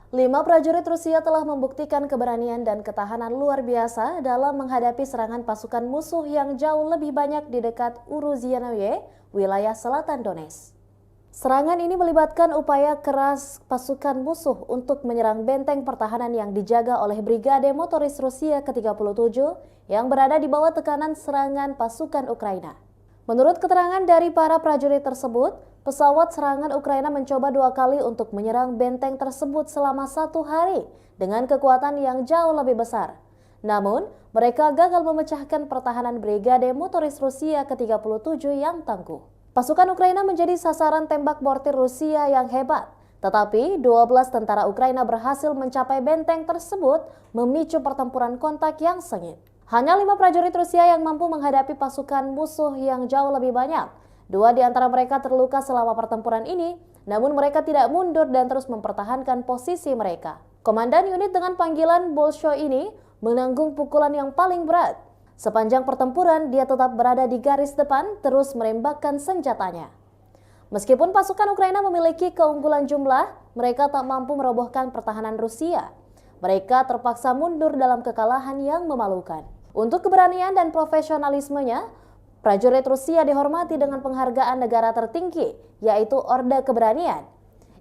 5 prajurit Rusia telah membuktikan keberanian dan ketahanan luar biasa dalam menghadapi serangan pasukan musuh yang jauh lebih banyak di dekat Uruzianoye, wilayah selatan Donetsk. Serangan ini melibatkan upaya keras pasukan musuh untuk menyerang benteng pertahanan yang dijaga oleh Brigade Motoris Rusia ke-37 yang berada di bawah tekanan serangan pasukan Ukraina. Menurut keterangan dari para prajurit tersebut, pesawat serangan Ukraina mencoba 2 kali untuk menyerang benteng tersebut selama 1 hari dengan kekuatan yang jauh lebih besar. Namun, mereka gagal memecahkan pertahanan Brigade Motoris Rusia ke-37 yang tangguh. Pasukan Ukraina menjadi sasaran tembak mortir Rusia yang hebat, tetapi 12 tentara Ukraina berhasil mencapai benteng tersebut, memicu pertempuran kontak yang sengit. Hanya 5 prajurit Rusia yang mampu menghadapi pasukan musuh yang jauh lebih banyak. 2 di antara mereka terluka selama pertempuran ini, namun mereka tidak mundur dan terus mempertahankan posisi mereka. Komandan unit dengan panggilan Bolshoi ini menanggung pukulan yang paling berat. Sepanjang pertempuran, dia tetap berada di garis depan, terus menembakkan senjatanya. Meskipun pasukan Ukraina memiliki keunggulan jumlah, mereka tak mampu merobohkan pertahanan Rusia. Mereka terpaksa mundur dalam kekalahan yang memalukan. Untuk keberanian dan profesionalismenya, prajurit Rusia dihormati dengan penghargaan negara tertinggi, yaitu Orde Keberanian.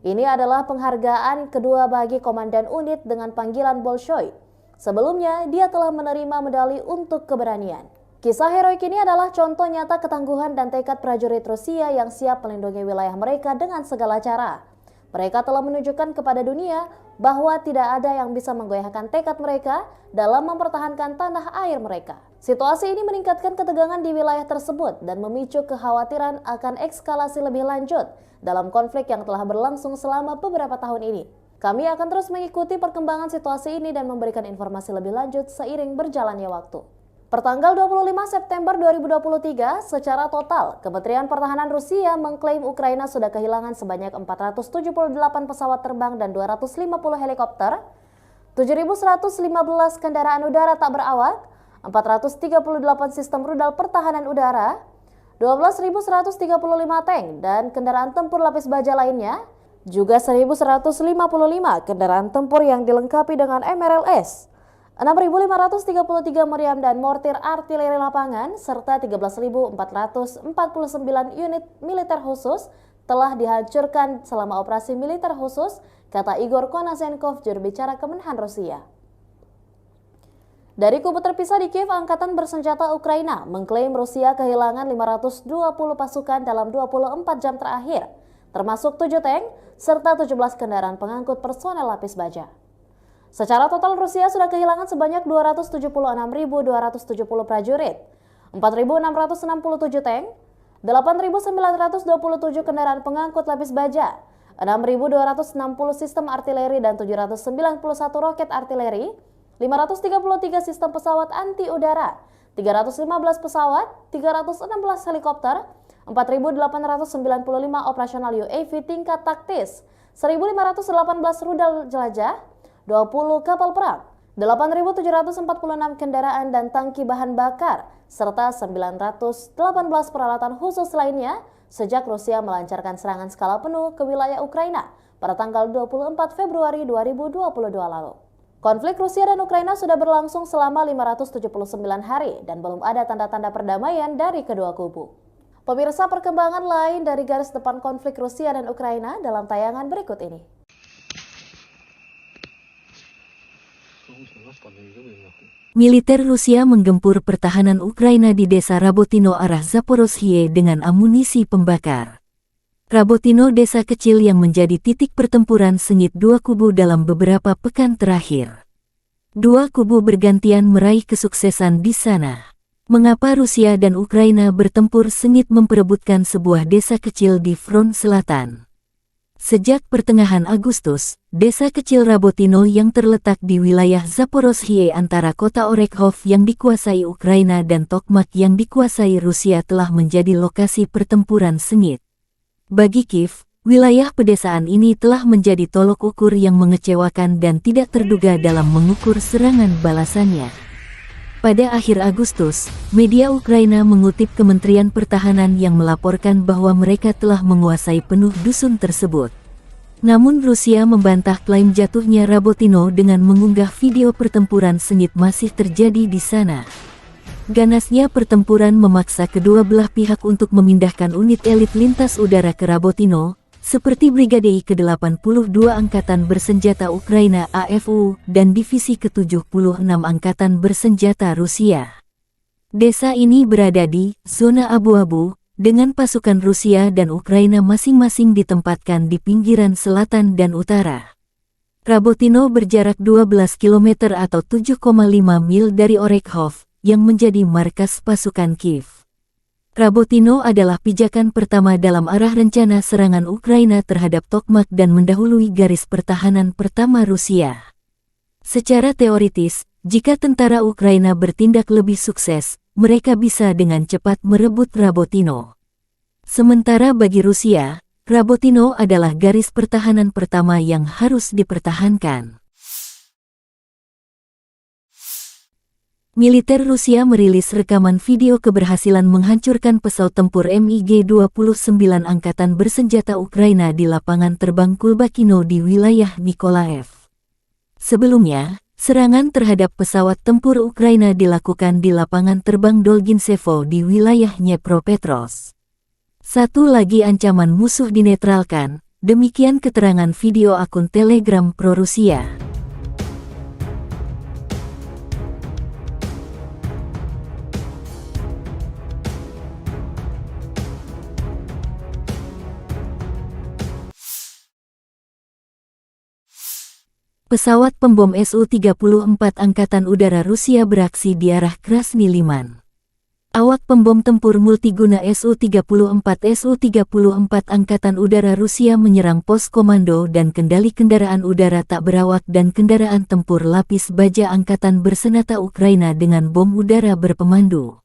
Ini adalah penghargaan kedua bagi komandan unit dengan panggilan Bolshoi. Sebelumnya, dia telah menerima medali untuk keberanian. Kisah heroik ini adalah contoh nyata ketangguhan dan tekad prajurit Rusia yang siap melindungi wilayah mereka dengan segala cara. Mereka telah menunjukkan kepada dunia bahwa tidak ada yang bisa menggoyahkan tekad mereka dalam mempertahankan tanah air mereka. Situasi ini meningkatkan ketegangan di wilayah tersebut dan memicu kekhawatiran akan eskalasi lebih lanjut dalam konflik yang telah berlangsung selama beberapa tahun ini. Kami akan terus mengikuti perkembangan situasi ini dan memberikan informasi lebih lanjut seiring berjalannya waktu. Pertanggal 25 September 2023, secara total, Kementerian Pertahanan Rusia mengklaim Ukraina sudah kehilangan sebanyak 478 pesawat terbang dan 250 helikopter, 7.115 kendaraan udara tak berawak, 438 sistem rudal pertahanan udara, 12.135 tank dan kendaraan tempur lapis baja lainnya, juga 1.155 kendaraan tempur yang dilengkapi dengan MRLS, 6.533 meriam dan mortir artileri lapangan, serta 13.449 unit militer khusus telah dihancurkan selama operasi militer khusus, kata Igor Konasenkov, juru bicara Kemenhan Rusia. Dari kubu terpisah di Kiev, Angkatan Bersenjata Ukraina mengklaim Rusia kehilangan 520 pasukan dalam 24 jam terakhir, termasuk 7 tank, serta 17 kendaraan pengangkut personel lapis baja. Secara total Rusia sudah kehilangan sebanyak 276.270 prajurit, 4.667 tank, 8.927 kendaraan pengangkut lapis baja, 6.260 sistem artileri dan 791 roket artileri, 533 sistem pesawat anti udara, 315 pesawat, 316 helikopter, 4.895 operasional UAV tingkat taktis, 1.518 rudal jelajah, 20 kapal perang, 8.746 kendaraan dan tangki bahan bakar, serta 918 peralatan khusus lainnya sejak Rusia melancarkan serangan skala penuh ke wilayah Ukraina pada tanggal 24 Februari 2022 lalu. Konflik Rusia dan Ukraina sudah berlangsung selama 579 hari dan belum ada tanda-tanda perdamaian dari kedua kubu. Pemirsa, perkembangan lain dari garis depan konflik Rusia dan Ukraina dalam tayangan berikut ini. Militer Rusia menggempur pertahanan Ukraina di desa Rabotino arah Zaporozhye dengan amunisi pembakar. Rabotino desa kecil yang menjadi titik pertempuran sengit dua kubu dalam beberapa pekan terakhir. Dua kubu bergantian meraih kesuksesan di sana. Mengapa Rusia dan Ukraina bertempur sengit memperebutkan sebuah desa kecil di front selatan? Sejak pertengahan Agustus, desa kecil Rabotino yang terletak di wilayah Zaporozhye antara kota Orekhov yang dikuasai Ukraina dan Tokmak yang dikuasai Rusia telah menjadi lokasi pertempuran sengit. Bagi Kiev, wilayah pedesaan ini telah menjadi tolok ukur yang mengecewakan dan tidak terduga dalam mengukur serangan balasannya. Pada akhir Agustus, media Ukraina mengutip Kementerian Pertahanan yang melaporkan bahwa mereka telah menguasai penuh dusun tersebut. Namun Rusia membantah klaim jatuhnya Rabotino dengan mengunggah video pertempuran sengit masih terjadi di sana. Ganasnya pertempuran memaksa kedua belah pihak untuk memindahkan unit elit lintas udara ke Rabotino, seperti Brigade ke-82 Angkatan Bersenjata Ukraina AFU dan Divisi ke-76 Angkatan Bersenjata Rusia. Desa ini berada di zona abu-abu, dengan pasukan Rusia dan Ukraina masing-masing ditempatkan di pinggiran selatan dan utara. Rabotino berjarak 12 km atau 7,5 mil dari Orekhov, yang menjadi markas pasukan Kiev. Rabotino adalah pijakan pertama dalam arah rencana serangan Ukraina terhadap Tokmak dan mendahului garis pertahanan pertama Rusia. Secara teoritis, jika tentara Ukraina bertindak lebih sukses, mereka bisa dengan cepat merebut Rabotino. Sementara bagi Rusia, Rabotino adalah garis pertahanan pertama yang harus dipertahankan. Militer Rusia merilis rekaman video keberhasilan menghancurkan pesawat tempur MiG-29 Angkatan Bersenjata Ukraina di lapangan terbang Kulbakino di wilayah Nikolaev. Sebelumnya, serangan terhadap pesawat tempur Ukraina dilakukan di lapangan terbang Dolginsevo di wilayah Dnepropetrovsk. Satu lagi ancaman musuh dinetralkan, demikian keterangan video akun Telegram pro-Rusia. Pesawat pembom Su-34 Angkatan Udara Rusia beraksi di arah Krasny Liman. Awak pembom tempur multiguna Su-34 Angkatan Udara Rusia menyerang pos komando dan kendali kendaraan udara tak berawak dan kendaraan tempur lapis baja Angkatan Bersenjata Ukraina dengan bom udara berpemandu.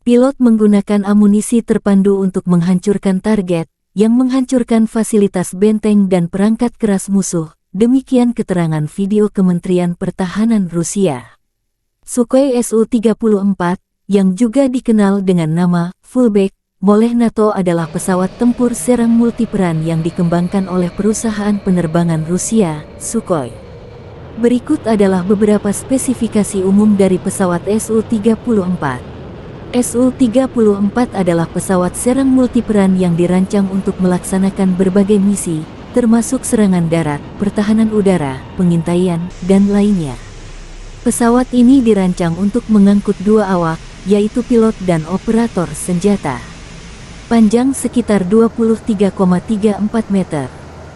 Pilot menggunakan amunisi terpandu untuk menghancurkan target, yang menghancurkan fasilitas benteng dan perangkat keras musuh. Demikian keterangan video Kementerian Pertahanan Rusia. Sukhoi Su-34, yang juga dikenal dengan nama Fullback oleh NATO adalah pesawat tempur serang multiperan yang dikembangkan oleh perusahaan penerbangan Rusia, Sukhoi. Berikut adalah beberapa spesifikasi umum dari pesawat Su-34. Su-34 adalah pesawat serang multiperan yang dirancang untuk melaksanakan berbagai misi, termasuk serangan darat, pertahanan udara, pengintaian, dan lainnya. Pesawat ini dirancang untuk mengangkut dua awak, yaitu pilot dan operator senjata. Panjang sekitar 23,34 meter,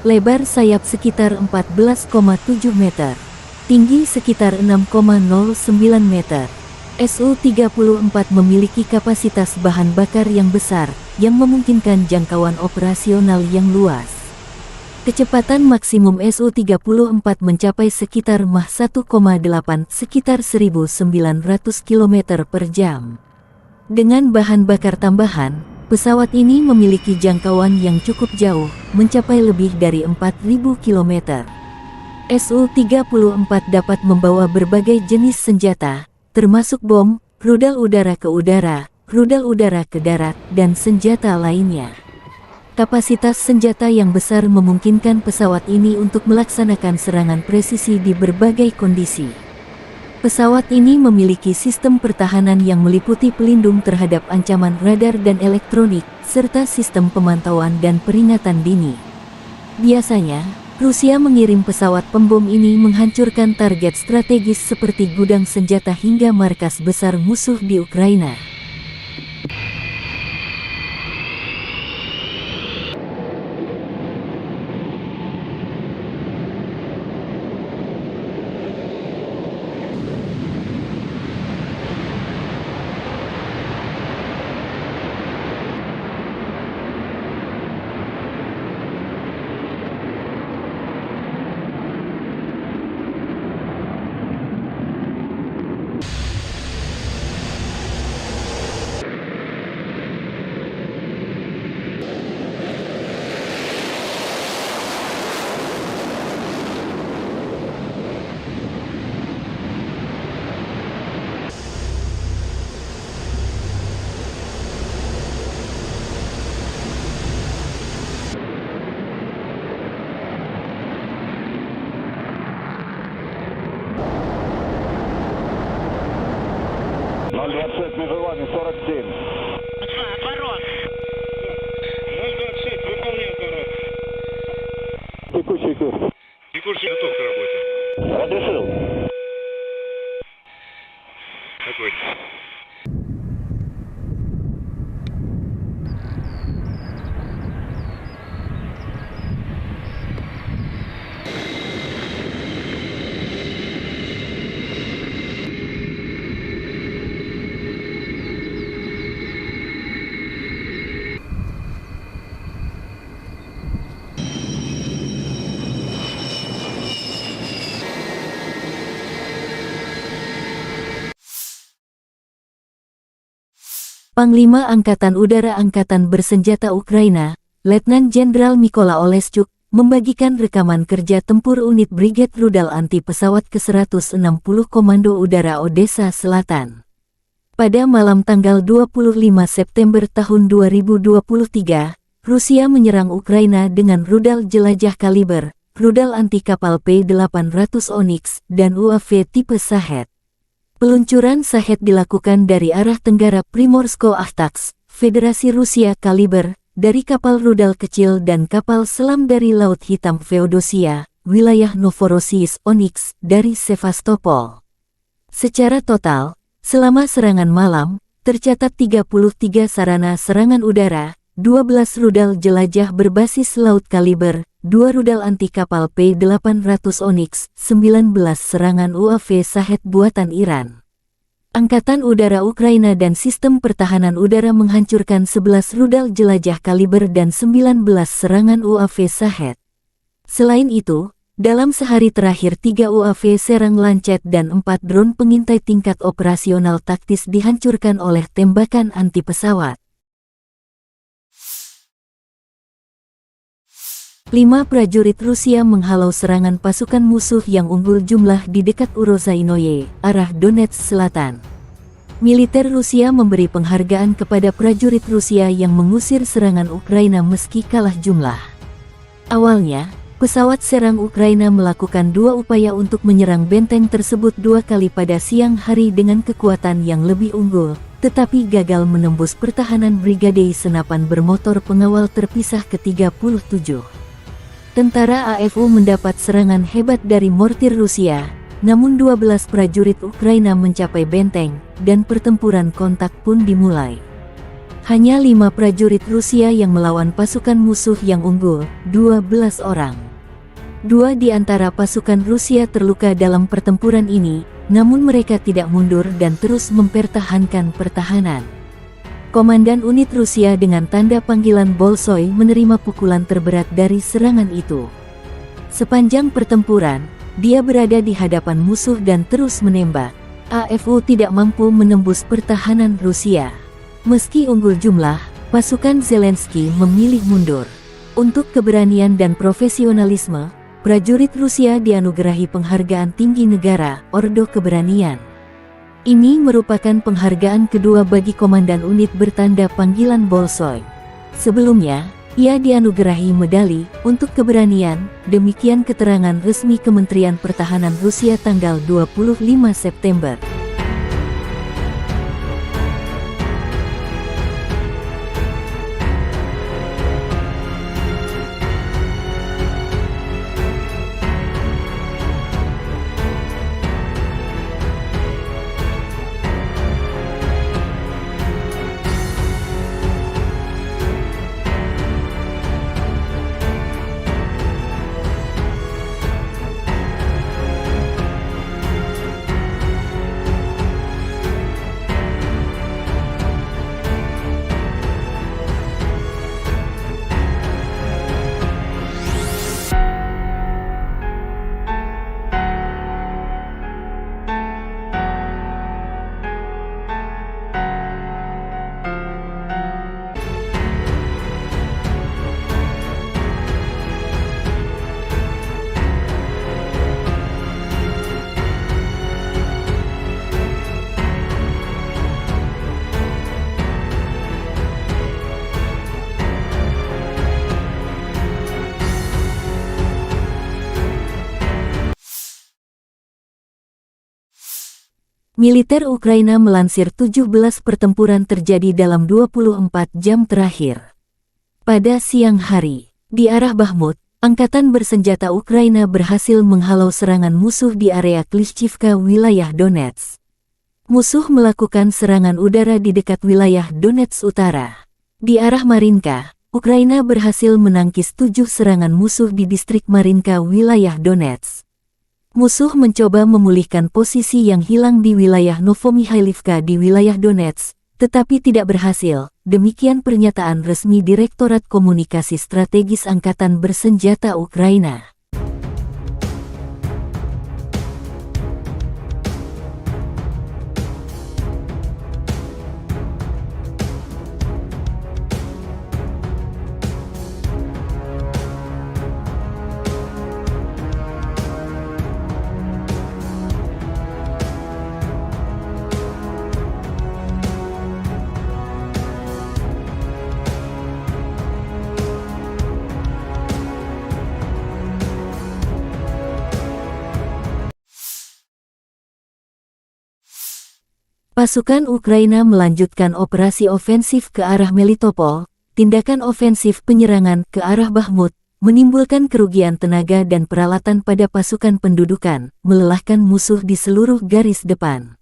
lebar sayap sekitar 14,7 meter, tinggi sekitar 6,09 meter. Su-34 memiliki kapasitas bahan bakar yang besar, yang memungkinkan jangkauan operasional yang luas. Kecepatan maksimum Su-34 mencapai sekitar Mach 1,8 sekitar 1.900 km per jam. Dengan bahan bakar tambahan, pesawat ini memiliki jangkauan yang cukup jauh, mencapai lebih dari 4.000 km. Su-34 dapat membawa berbagai jenis senjata, termasuk bom, rudal udara ke udara, rudal udara ke darat, dan senjata lainnya. Kapasitas senjata yang besar memungkinkan pesawat ini untuk melaksanakan serangan presisi di berbagai kondisi. Pesawat ini memiliki sistem pertahanan yang meliputi pelindung terhadap ancaman radar dan elektronik, serta sistem pemantauan dan peringatan dini. Biasanya, Rusia mengirim pesawat pembom ini menghancurkan target strategis seperti gudang senjata hingga markas besar musuh di Ukraina. 026, межевание 47. Отворот. 026, выполняй отворот. Текущий курс. Текущий готов к работе. Разрешил. Огонь. Panglima Angkatan Udara Angkatan Bersenjata Ukraina, Letnan Jenderal Mykola Oleschuk, membagikan rekaman kerja tempur unit Brigade Rudal Anti Pesawat ke-160 Komando Udara Odessa Selatan. Pada malam tanggal 25 September tahun 2023, Rusia menyerang Ukraina dengan rudal jelajah kaliber, rudal anti kapal P-800 Onyx, dan UAV tipe Shahed. Peluncuran Shahed dilakukan dari arah tenggara Primorsko-Ahtaks, Federasi Rusia kaliber, dari kapal rudal kecil dan kapal selam dari Laut Hitam Feodosia, wilayah Novorossiysk Onyx, dari Sevastopol. Secara total, selama serangan malam, tercatat 33 sarana serangan udara, 12 rudal jelajah berbasis laut kaliber, 2 rudal anti kapal P-800 Onyx, 19 serangan UAV Shahed buatan Iran. Angkatan Udara Ukraina dan Sistem Pertahanan Udara menghancurkan 11 rudal jelajah kaliber dan 19 serangan UAV Shahed. Selain itu, dalam sehari terakhir 3 UAV Serang Lancet dan 4 drone pengintai tingkat operasional taktis dihancurkan oleh tembakan anti pesawat. 5 prajurit Rusia menghalau serangan pasukan musuh yang unggul jumlah di dekat Urozainoye, arah Donetsk Selatan. Militer Rusia memberi penghargaan kepada prajurit Rusia yang mengusir serangan Ukraina meski kalah jumlah. Awalnya, pesawat serang Ukraina melakukan 2 upaya untuk menyerang benteng tersebut 2 kali pada siang hari dengan kekuatan yang lebih unggul, tetapi gagal menembus pertahanan Brigade Senapan Bermotor Pengawal Terpisah ke-37. Tentara AFU mendapat serangan hebat dari mortir Rusia, namun 12 prajurit Ukraina mencapai benteng, dan pertempuran kontak pun dimulai. Hanya 5 prajurit Rusia yang melawan pasukan musuh yang unggul, 12 orang. 2 di antara pasukan Rusia terluka dalam pertempuran ini, namun mereka tidak mundur dan terus mempertahankan pertahanan. Komandan unit Rusia dengan tanda panggilan Bolshoi menerima pukulan terberat dari serangan itu. Sepanjang pertempuran, dia berada di hadapan musuh dan terus menembak. AFU tidak mampu menembus pertahanan Rusia. Meski unggul jumlah, pasukan Zelensky memilih mundur. Untuk keberanian dan profesionalisme, prajurit Rusia dianugerahi penghargaan tinggi negara, Ordo Keberanian. Ini merupakan penghargaan kedua bagi komandan unit bertanda panggilan Bolshoi. Sebelumnya, ia dianugerahi medali untuk keberanian, demikian keterangan resmi Kementerian Pertahanan Rusia tanggal 25 September. Militer Ukraina melansir 17 pertempuran terjadi dalam 24 jam terakhir. Pada siang hari, di arah Bakhmut, Angkatan bersenjata Ukraina berhasil menghalau serangan musuh di area Klishchivka, wilayah Donetsk. Musuh melakukan serangan udara di dekat wilayah Donetsk Utara. Di arah Marinka, Ukraina berhasil menangkis 7 serangan musuh di distrik Marinka, wilayah Donetsk. Musuh mencoba memulihkan posisi yang hilang di wilayah Novomikhailivka di wilayah Donetsk, tetapi tidak berhasil. Demikian pernyataan resmi Direktorat Komunikasi Strategis Angkatan Bersenjata Ukraina. Pasukan Ukraina melanjutkan operasi ofensif ke arah Melitopol. Tindakan ofensif penyerangan ke arah Bakhmut menimbulkan kerugian tenaga dan peralatan pada pasukan pendudukan, melelahkan musuh di seluruh garis depan.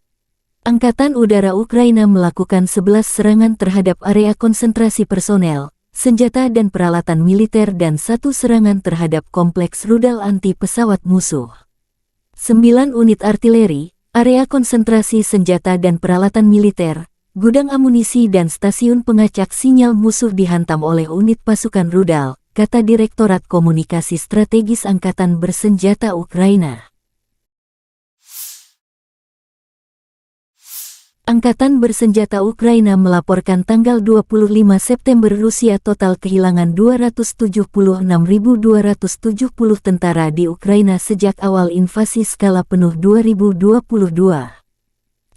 Angkatan Udara Ukraina melakukan 11 serangan terhadap area konsentrasi personel, senjata dan peralatan militer dan 1 serangan terhadap kompleks rudal anti pesawat musuh. 9 unit artileri, area konsentrasi senjata dan peralatan militer, gudang amunisi dan stasiun pengacak sinyal musuh dihantam oleh unit pasukan rudal, kata Direktorat Komunikasi Strategis Angkatan Bersenjata Ukraina. Angkatan Bersenjata Ukraina melaporkan tanggal 25 September Rusia total kehilangan 276.270 tentara di Ukraina sejak awal invasi skala penuh 2022.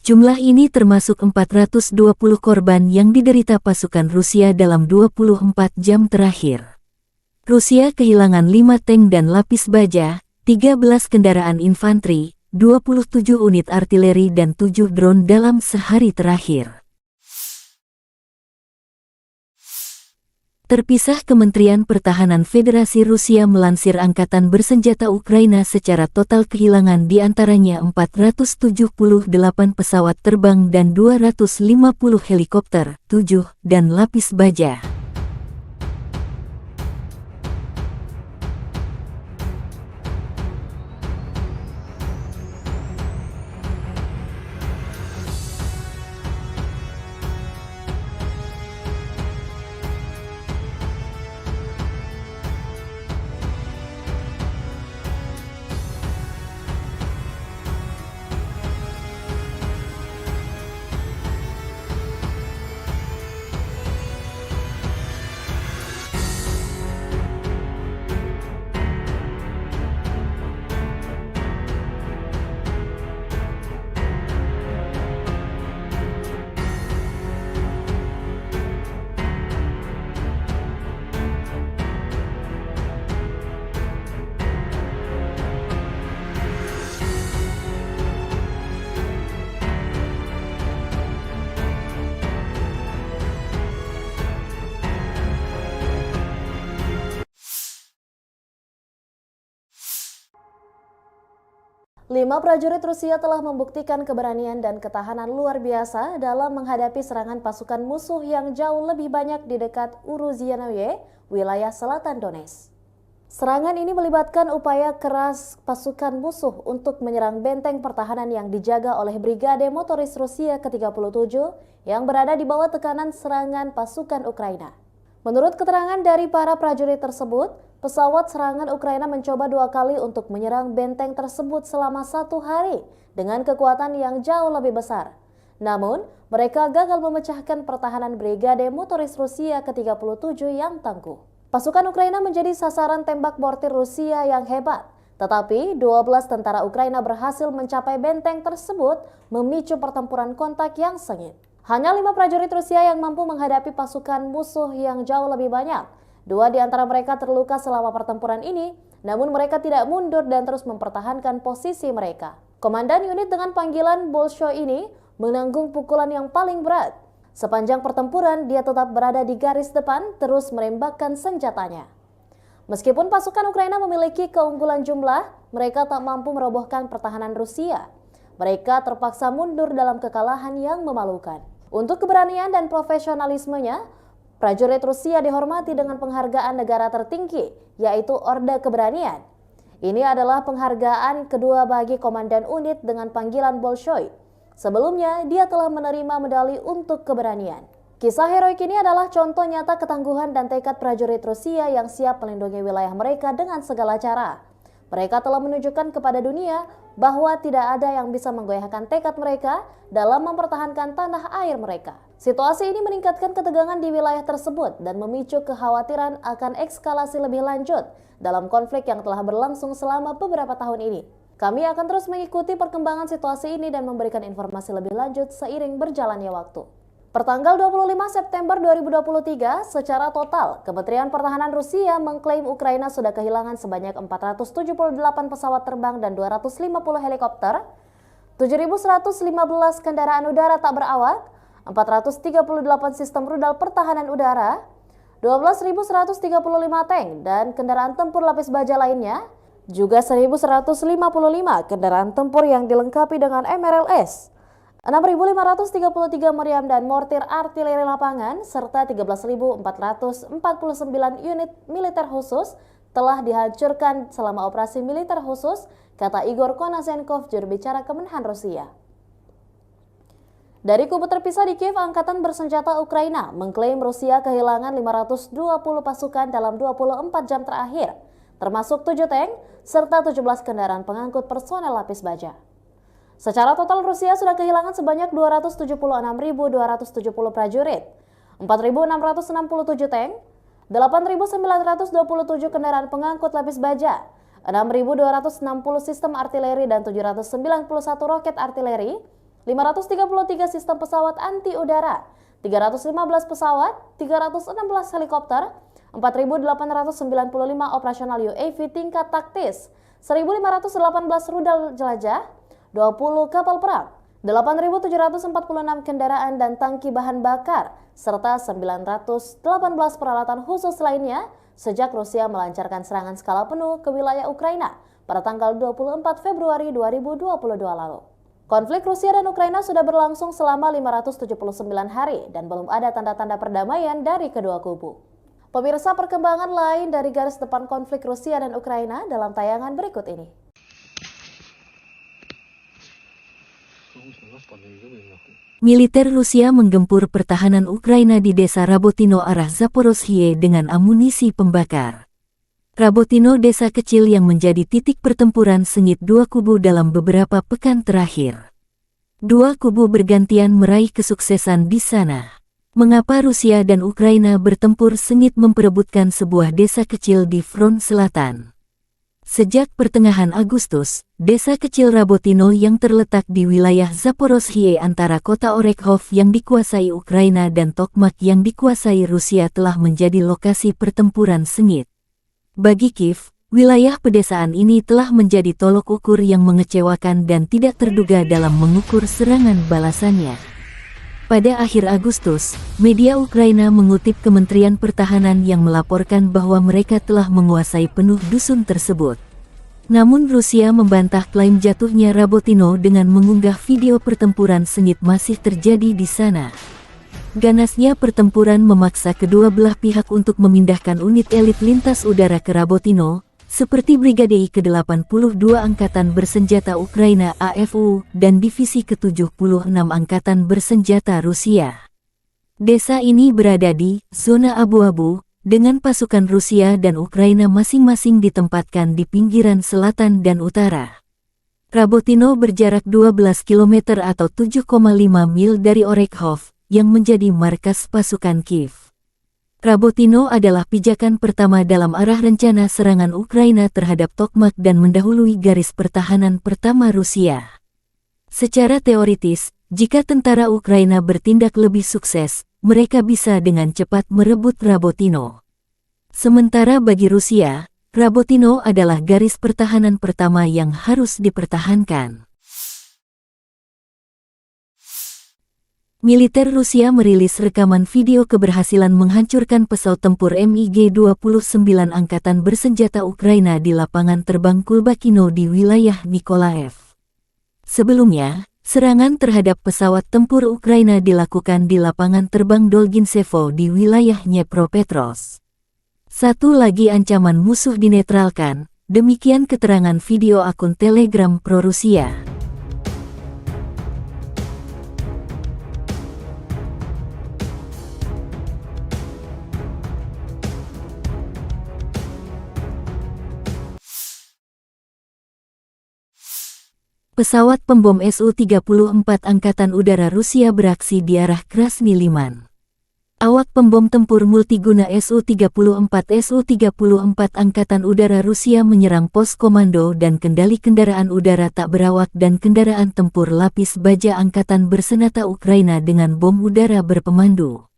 Jumlah ini termasuk 420 korban yang diderita pasukan Rusia dalam 24 jam terakhir. Rusia kehilangan 5 tank dan lapis baja, 13 kendaraan infanteri, 27 unit artileri dan 7 drone dalam sehari terakhir. Terpisah, Kementerian Pertahanan Federasi Rusia melansir Angkatan Bersenjata Ukraina secara total kehilangan diantaranya 478 pesawat terbang dan 250 helikopter, 7, dan lapis baja. Lima prajurit Rusia telah membuktikan keberanian dan ketahanan luar biasa dalam menghadapi serangan pasukan musuh yang jauh lebih banyak di dekat Uruzianoye, wilayah selatan Donetsk. Serangan ini melibatkan upaya keras pasukan musuh untuk menyerang benteng pertahanan yang dijaga oleh Brigade Motoris Rusia ke-37 yang berada di bawah tekanan serangan pasukan Ukraina. Menurut keterangan dari para prajurit tersebut, pesawat serangan Ukraina mencoba 2 kali untuk menyerang benteng tersebut selama 1 hari dengan kekuatan yang jauh lebih besar. Namun, mereka gagal memecahkan pertahanan Brigade Motoris Rusia ke-37 yang tangguh. Pasukan Ukraina menjadi sasaran tembak mortir Rusia yang hebat, tetapi 12 tentara Ukraina berhasil mencapai benteng tersebut, memicu pertempuran kontak yang sengit. Hanya 5 prajurit Rusia yang mampu menghadapi pasukan musuh yang jauh lebih banyak. 2 di antara mereka terluka selama pertempuran ini, namun mereka tidak mundur dan terus mempertahankan posisi mereka. Komandan unit dengan panggilan Bolshoi ini menanggung pukulan yang paling berat. Sepanjang pertempuran, dia tetap berada di garis depan, terus menembakkan senjatanya. Meskipun pasukan Ukraina memiliki keunggulan jumlah, mereka tak mampu merobohkan pertahanan Rusia. Mereka terpaksa mundur dalam kekalahan yang memalukan. Untuk keberanian dan profesionalismenya, prajurit Rusia dihormati dengan penghargaan negara tertinggi, yaitu Orde Keberanian. Ini adalah penghargaan kedua bagi komandan unit dengan panggilan Bolshoi. Sebelumnya, dia telah menerima medali untuk keberanian. Kisah heroik ini adalah contoh nyata ketangguhan dan tekad prajurit Rusia yang siap melindungi wilayah mereka dengan segala cara. Mereka telah menunjukkan kepada dunia bahwa tidak ada yang bisa menggoyahkan tekad mereka dalam mempertahankan tanah air mereka. Situasi ini meningkatkan ketegangan di wilayah tersebut dan memicu kekhawatiran akan eskalasi lebih lanjut dalam konflik yang telah berlangsung selama beberapa tahun ini. Kami akan terus mengikuti perkembangan situasi ini dan memberikan informasi lebih lanjut seiring berjalannya waktu. Pertanggal 25 September 2023, secara total, Kementerian Pertahanan Rusia mengklaim Ukraina sudah kehilangan sebanyak 478 pesawat terbang dan 250 helikopter, 7.115 kendaraan udara tak berawak, 438 sistem rudal pertahanan udara, 12.135 tank dan kendaraan tempur lapis baja lainnya, juga 1.155 kendaraan tempur yang dilengkapi dengan MRLS, 6.533 meriam dan mortir artileri lapangan, serta 13.449 unit militer khusus telah dihancurkan selama operasi militer khusus, kata Igor Konasenkov, juru bicara Kemenhan Rusia. Dari kubu terpisah di Kiev, Angkatan Bersenjata Ukraina mengklaim Rusia kehilangan 520 pasukan dalam 24 jam terakhir, termasuk 7 tank serta 17 kendaraan pengangkut personel lapis baja. Secara total Rusia sudah kehilangan sebanyak 276.270 prajurit, 4.667 tank, 8.927 kendaraan pengangkut lapis baja, 6.260 sistem artileri dan 791 roket artileri, 533 sistem pesawat anti-udara, 315 pesawat, 316 helikopter, 4.895 operasional UAV tingkat taktis, 1.518 rudal jelajah, 20 kapal perang, 8.746 kendaraan dan tangki bahan bakar, serta 918 peralatan khusus lainnya sejak Rusia melancarkan serangan skala penuh ke wilayah Ukraina pada tanggal 24 Februari 2022 lalu. Konflik Rusia dan Ukraina sudah berlangsung selama 579 hari dan belum ada tanda-tanda perdamaian dari kedua kubu. Pemirsa, perkembangan lain dari garis depan konflik Rusia dan Ukraina dalam tayangan berikut ini. Militer Rusia menggempur pertahanan Ukraina di desa Rabotino arah Zaporozhye dengan amunisi pembakar. Rabotino desa kecil yang menjadi titik pertempuran sengit dua kubu dalam beberapa pekan terakhir. Dua kubu bergantian meraih kesuksesan di sana. Mengapa Rusia dan Ukraina bertempur sengit memperebutkan sebuah desa kecil di front selatan? Sejak pertengahan Agustus, desa kecil Rabotino yang terletak di wilayah Zaporozhye antara kota Orekhov yang dikuasai Ukraina dan Tokmak yang dikuasai Rusia telah menjadi lokasi pertempuran sengit. Bagi Kiev, wilayah pedesaan ini telah menjadi tolok ukur yang mengecewakan dan tidak terduga dalam mengukur serangan balasannya. Pada akhir Agustus, media Ukraina mengutip Kementerian Pertahanan yang melaporkan bahwa mereka telah menguasai penuh dusun tersebut. Namun Rusia membantah klaim jatuhnya Rabotino dengan mengunggah video pertempuran sengit masih terjadi di sana. Ganasnya pertempuran memaksa kedua belah pihak untuk memindahkan unit elit lintas udara ke Rabotino, seperti Brigade ke-82 Angkatan Bersenjata Ukraina AFU dan Divisi ke-76 Angkatan Bersenjata Rusia. Desa ini berada di zona abu-abu, dengan pasukan Rusia dan Ukraina masing-masing ditempatkan di pinggiran selatan dan utara. Rabotino berjarak 12 km atau 7,5 mil dari Orekhov, yang menjadi markas pasukan Kiev. Rabotino adalah pijakan pertama dalam arah rencana serangan Ukraina terhadap Tokmak dan mendahului garis pertahanan pertama Rusia. Secara teoritis, jika tentara Ukraina bertindak lebih sukses, mereka bisa dengan cepat merebut Rabotino. Sementara bagi Rusia, Rabotino adalah garis pertahanan pertama yang harus dipertahankan. Militer Rusia merilis rekaman video keberhasilan menghancurkan pesawat tempur MiG-29 Angkatan Bersenjata Ukraina di lapangan terbang Kulbakino di wilayah Mykolaiv. Sebelumnya, serangan terhadap pesawat tempur Ukraina dilakukan di lapangan terbang Dolginsevo di wilayah Dnepropetrovsk. Satu lagi ancaman musuh dinetralkan, demikian keterangan video akun Telegram pro-Rusia. Pesawat pembom Su-34 Angkatan Udara Rusia beraksi di arah Krasny Liman. Awak pembom tempur multiguna Su-34 Angkatan Udara Rusia menyerang pos komando dan kendali kendaraan udara tak berawak dan kendaraan tempur lapis baja Angkatan Bersenjata Ukraina dengan bom udara berpemandu.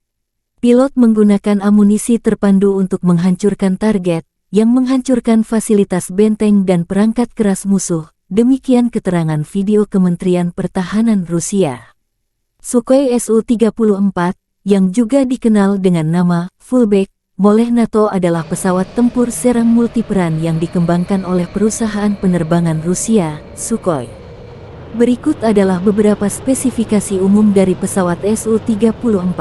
Pilot menggunakan amunisi terpandu untuk menghancurkan target, yang menghancurkan fasilitas benteng dan perangkat keras musuh. Demikian keterangan video Kementerian Pertahanan Rusia. Sukhoi Su-34, yang juga dikenal dengan nama Fullback Molech-NATO adalah pesawat tempur serang multiperan yang dikembangkan oleh perusahaan penerbangan Rusia, Sukhoi. Berikut adalah beberapa spesifikasi umum dari pesawat Su-34.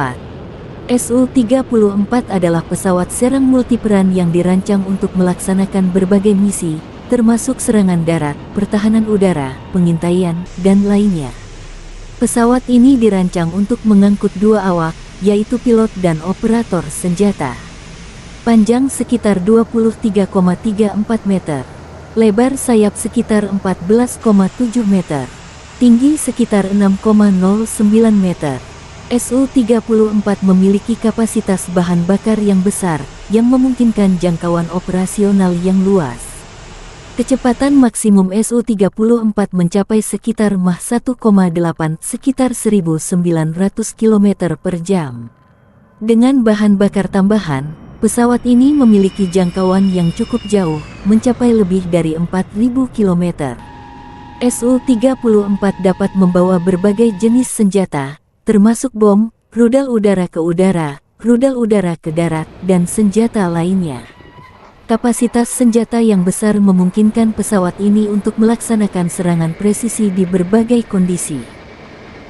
Su-34 adalah pesawat serang multiperan yang dirancang untuk melaksanakan berbagai misi, termasuk serangan darat, pertahanan udara, pengintaian, dan lainnya. Pesawat ini dirancang untuk mengangkut dua awak, yaitu pilot dan operator senjata. Panjang sekitar 23,34 meter, lebar sayap sekitar 14,7 meter, tinggi sekitar 6,09 meter. Su-34 memiliki kapasitas bahan bakar yang besar, yang memungkinkan jangkauan operasional yang luas. Kecepatan maksimum Su-34 mencapai sekitar Mach 1,8 sekitar 1.900 km per jam. Dengan bahan bakar tambahan, pesawat ini memiliki jangkauan yang cukup jauh, mencapai lebih dari 4.000 km. Su-34 dapat membawa berbagai jenis senjata, termasuk bom, rudal udara ke udara, rudal udara ke darat, dan senjata lainnya. Kapasitas senjata yang besar memungkinkan pesawat ini untuk melaksanakan serangan presisi di berbagai kondisi.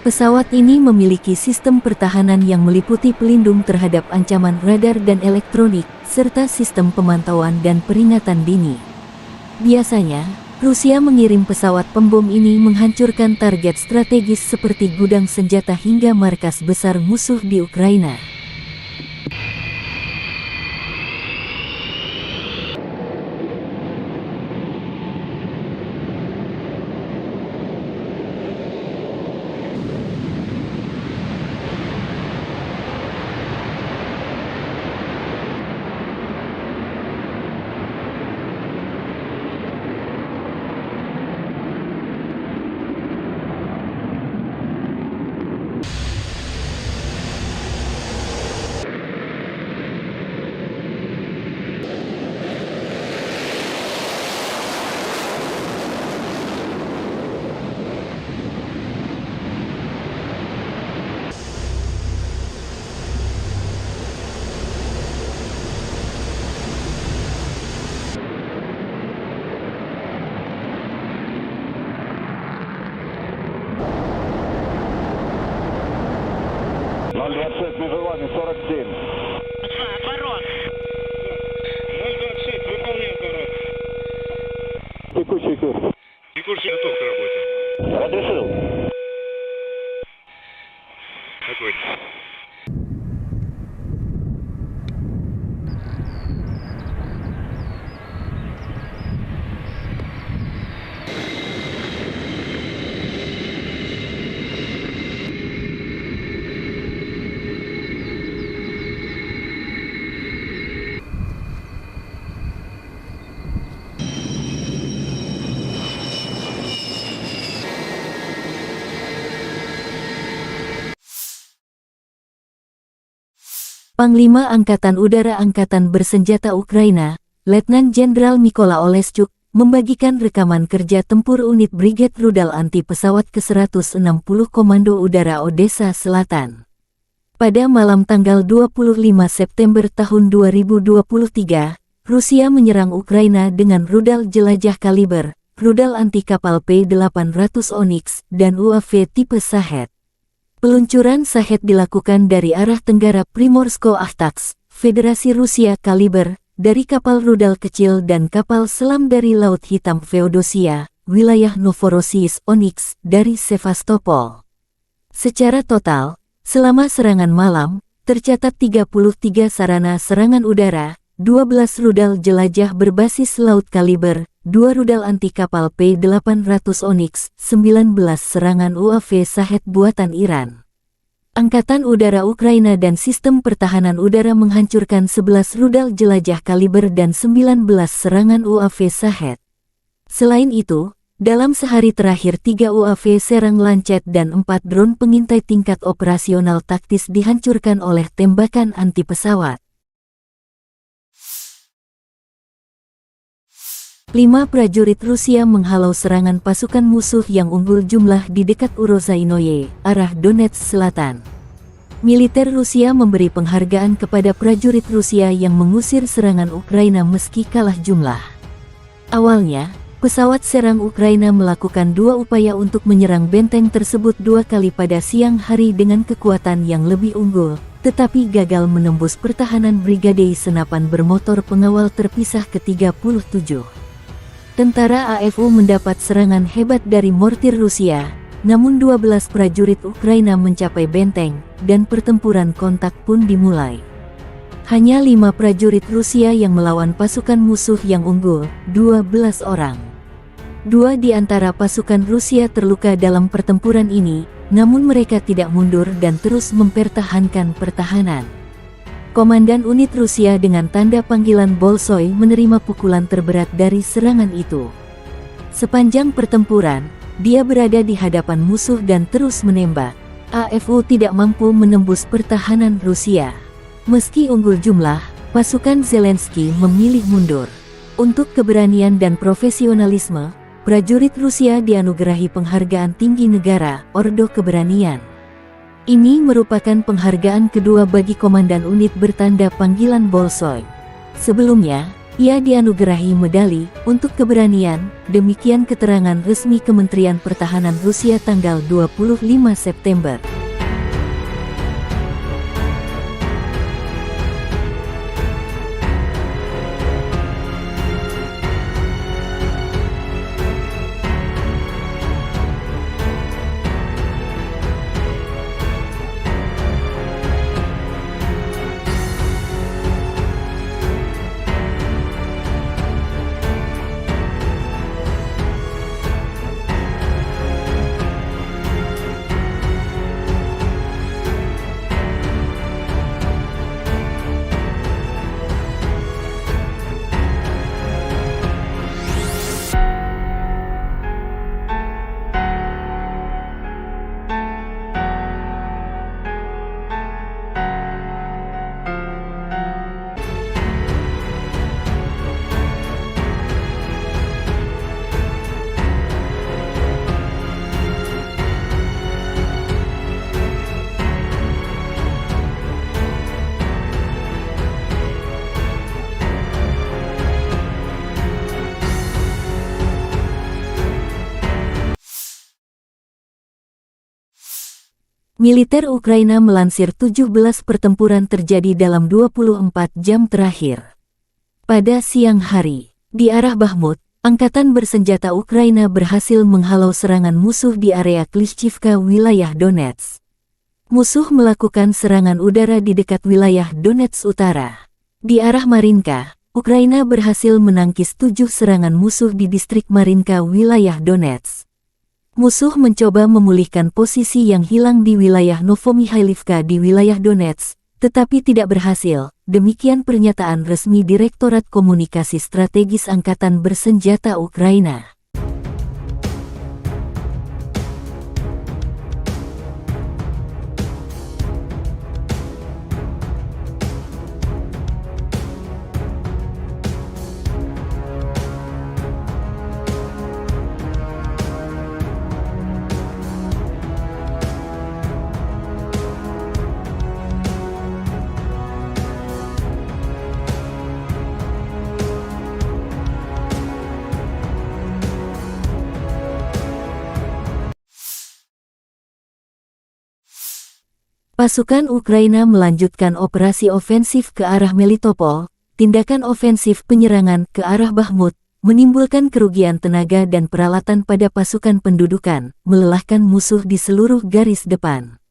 Pesawat ini memiliki sistem pertahanan yang meliputi pelindung terhadap ancaman radar dan elektronik, serta sistem pemantauan dan peringatan dini. Biasanya, Rusia mengirim pesawat pembom ini menghancurkan target strategis seperti gudang senjata hingga markas besar musuh di Ukraina. Между вами 47. Отворот. 026, выполняй отворот. Текущий курс. Текущий готов к работе. Разрешил. Огонь. Panglima Angkatan Udara Angkatan Bersenjata Ukraina, Letnan Jenderal Mykola Oleschuk, membagikan rekaman kerja tempur unit Brigade Rudal Anti Pesawat ke-160 Komando Udara Odessa Selatan. Pada malam tanggal 25 September tahun 2023, Rusia menyerang Ukraina dengan rudal jelajah kaliber, rudal anti kapal P-800 Onyx, dan UAV tipe Shahed. Peluncuran Shahed dilakukan dari arah tenggara Primorsko-Akhtarsk, Federasi Rusia kaliber, dari kapal rudal kecil dan kapal selam dari Laut Hitam Feodosia, wilayah Novorossiysk Onyx, dari Sevastopol. Secara total, selama serangan malam, tercatat 33 sarana serangan udara, 12 rudal jelajah berbasis laut kaliber, 2 rudal anti kapal P-800 Onyx, 19 serangan UAV Shahed buatan Iran. Angkatan Udara Ukraina dan Sistem Pertahanan Udara menghancurkan 11 rudal jelajah kaliber dan 19 serangan UAV Shahed. Selain itu, dalam sehari terakhir 3 UAV Serang Lancet dan 4 drone pengintai tingkat operasional taktis dihancurkan oleh tembakan anti pesawat. 5 prajurit Rusia menghalau serangan pasukan musuh yang unggul jumlah di dekat Urozainoye, arah Donetsk Selatan. Militer Rusia memberi penghargaan kepada prajurit Rusia yang mengusir serangan Ukraina meski kalah jumlah. Awalnya, pesawat serang Ukraina melakukan 2 upaya untuk menyerang benteng tersebut 2 kali pada siang hari dengan kekuatan yang lebih unggul, tetapi gagal menembus pertahanan Brigade Senapan Bermotor Pengawal Terpisah ke-37. Tentara AFU mendapat serangan hebat dari mortir Rusia, namun 12 prajurit Ukraina mencapai benteng, dan pertempuran kontak pun dimulai. Hanya 5 prajurit Rusia yang melawan pasukan musuh yang unggul, 12 orang. 2 di antara pasukan Rusia terluka dalam pertempuran ini, namun mereka tidak mundur dan terus mempertahankan pertahanan. Komandan unit Rusia dengan tanda panggilan Bolshoi menerima pukulan terberat dari serangan itu. Sepanjang pertempuran, dia berada di hadapan musuh dan terus menembak. AFU tidak mampu menembus pertahanan Rusia. Meski unggul jumlah, pasukan Zelensky memilih mundur. Untuk keberanian dan profesionalisme, prajurit Rusia dianugerahi penghargaan tinggi negara, Ordo Keberanian. Ini merupakan penghargaan kedua bagi komandan unit bertanda panggilan Bolshoi. Sebelumnya, ia dianugerahi medali untuk keberanian, demikian keterangan resmi Kementerian Pertahanan Rusia tanggal 25 September. Militer Ukraina melansir 17 pertempuran terjadi dalam 24 jam terakhir. Pada siang hari, di arah Bakhmut, Angkatan Bersenjata Ukraina berhasil menghalau serangan musuh di area Klishchivka, wilayah Donetsk. Musuh melakukan serangan udara di dekat wilayah Donetsk Utara. Di arah Marinka, Ukraina berhasil menangkis 7 serangan musuh di distrik Marinka, wilayah Donetsk. Musuh mencoba memulihkan posisi yang hilang di wilayah Novomikhailivka di wilayah Donetsk, tetapi tidak berhasil. Demikian pernyataan resmi Direktorat Komunikasi Strategis Angkatan Bersenjata Ukraina. Pasukan Ukraina melanjutkan operasi ofensif ke arah Melitopol. Tindakan ofensif penyerangan ke arah Bakhmut menimbulkan kerugian tenaga dan peralatan pada pasukan pendudukan, melelahkan musuh di seluruh garis depan.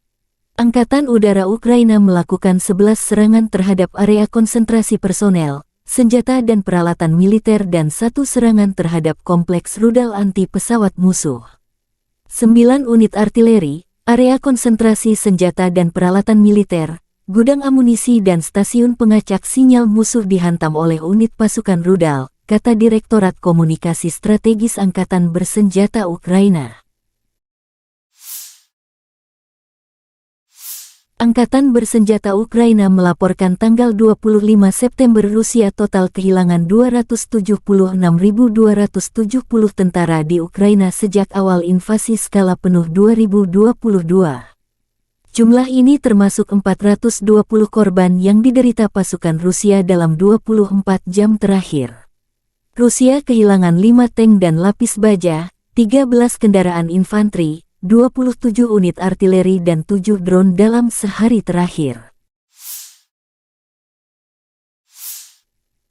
Angkatan Udara Ukraina melakukan 11 serangan terhadap area konsentrasi personel, senjata dan peralatan militer dan 1 serangan terhadap kompleks rudal anti pesawat musuh. 9 unit artileri, area konsentrasi senjata dan peralatan militer, gudang amunisi dan stasiun pengacak sinyal musuh dihantam oleh unit pasukan rudal, kata Direktorat Komunikasi Strategis Angkatan Bersenjata Ukraina. Angkatan Bersenjata Ukraina melaporkan tanggal 25 September Rusia total kehilangan 276.270 tentara di Ukraina sejak awal invasi skala penuh 2022. Jumlah ini termasuk 420 korban yang diderita pasukan Rusia dalam 24 jam terakhir. Rusia kehilangan 5 tank dan lapis baja, 13 kendaraan infanteri, 27 unit artileri dan 7 drone dalam sehari terakhir.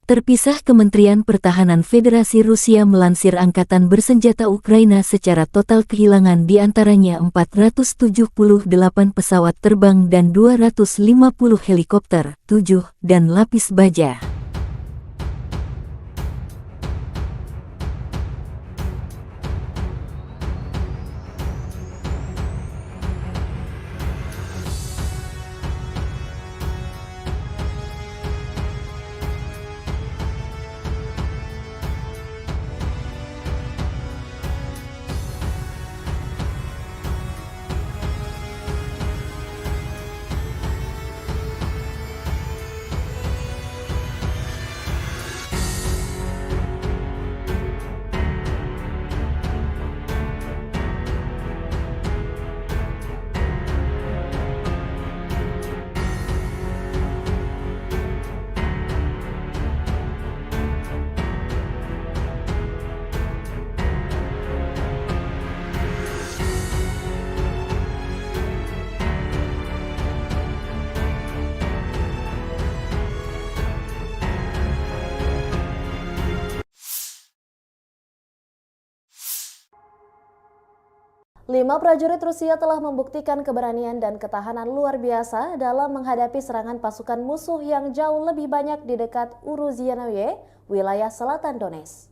Terpisah, Kementerian Pertahanan Federasi Rusia melansir Angkatan Bersenjata Ukraina secara total kehilangan diantaranya 478 pesawat terbang dan 250 helikopter, 7, dan lapis baja. Lima prajurit Rusia telah membuktikan keberanian dan ketahanan luar biasa dalam menghadapi serangan pasukan musuh yang jauh lebih banyak di dekat Uruzianoye, wilayah selatan Donetsk.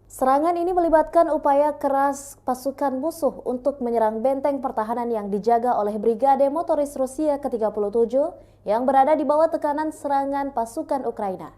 Serangan ini melibatkan upaya keras pasukan musuh untuk menyerang benteng pertahanan yang dijaga oleh Brigade Motoris Rusia ke-37 yang berada di bawah tekanan serangan pasukan Ukraina.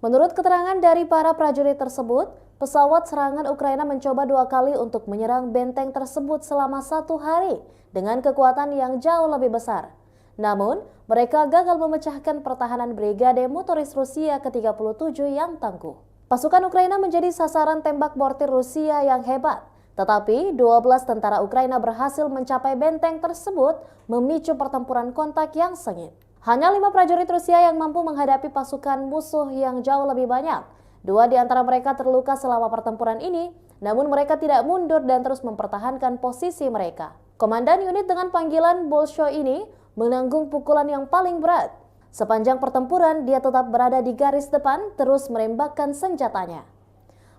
Menurut keterangan dari para prajurit tersebut, pesawat serangan Ukraina mencoba 2 kali untuk menyerang benteng tersebut selama 1 hari dengan kekuatan yang jauh lebih besar. Namun, mereka gagal memecahkan pertahanan Brigade Motoris Rusia ke-37 yang tangguh. Pasukan Ukraina menjadi sasaran tembak mortir Rusia yang hebat, tetapi 12 tentara Ukraina berhasil mencapai benteng tersebut, memicu pertempuran kontak yang sengit. Hanya 5 prajurit Rusia yang mampu menghadapi pasukan musuh yang jauh lebih banyak. 2 di antara mereka terluka selama pertempuran ini, namun mereka tidak mundur dan terus mempertahankan posisi mereka. Komandan unit dengan panggilan Bolshoi ini menanggung pukulan yang paling berat. Sepanjang pertempuran, dia tetap berada di garis depan, terus menembakkan senjatanya.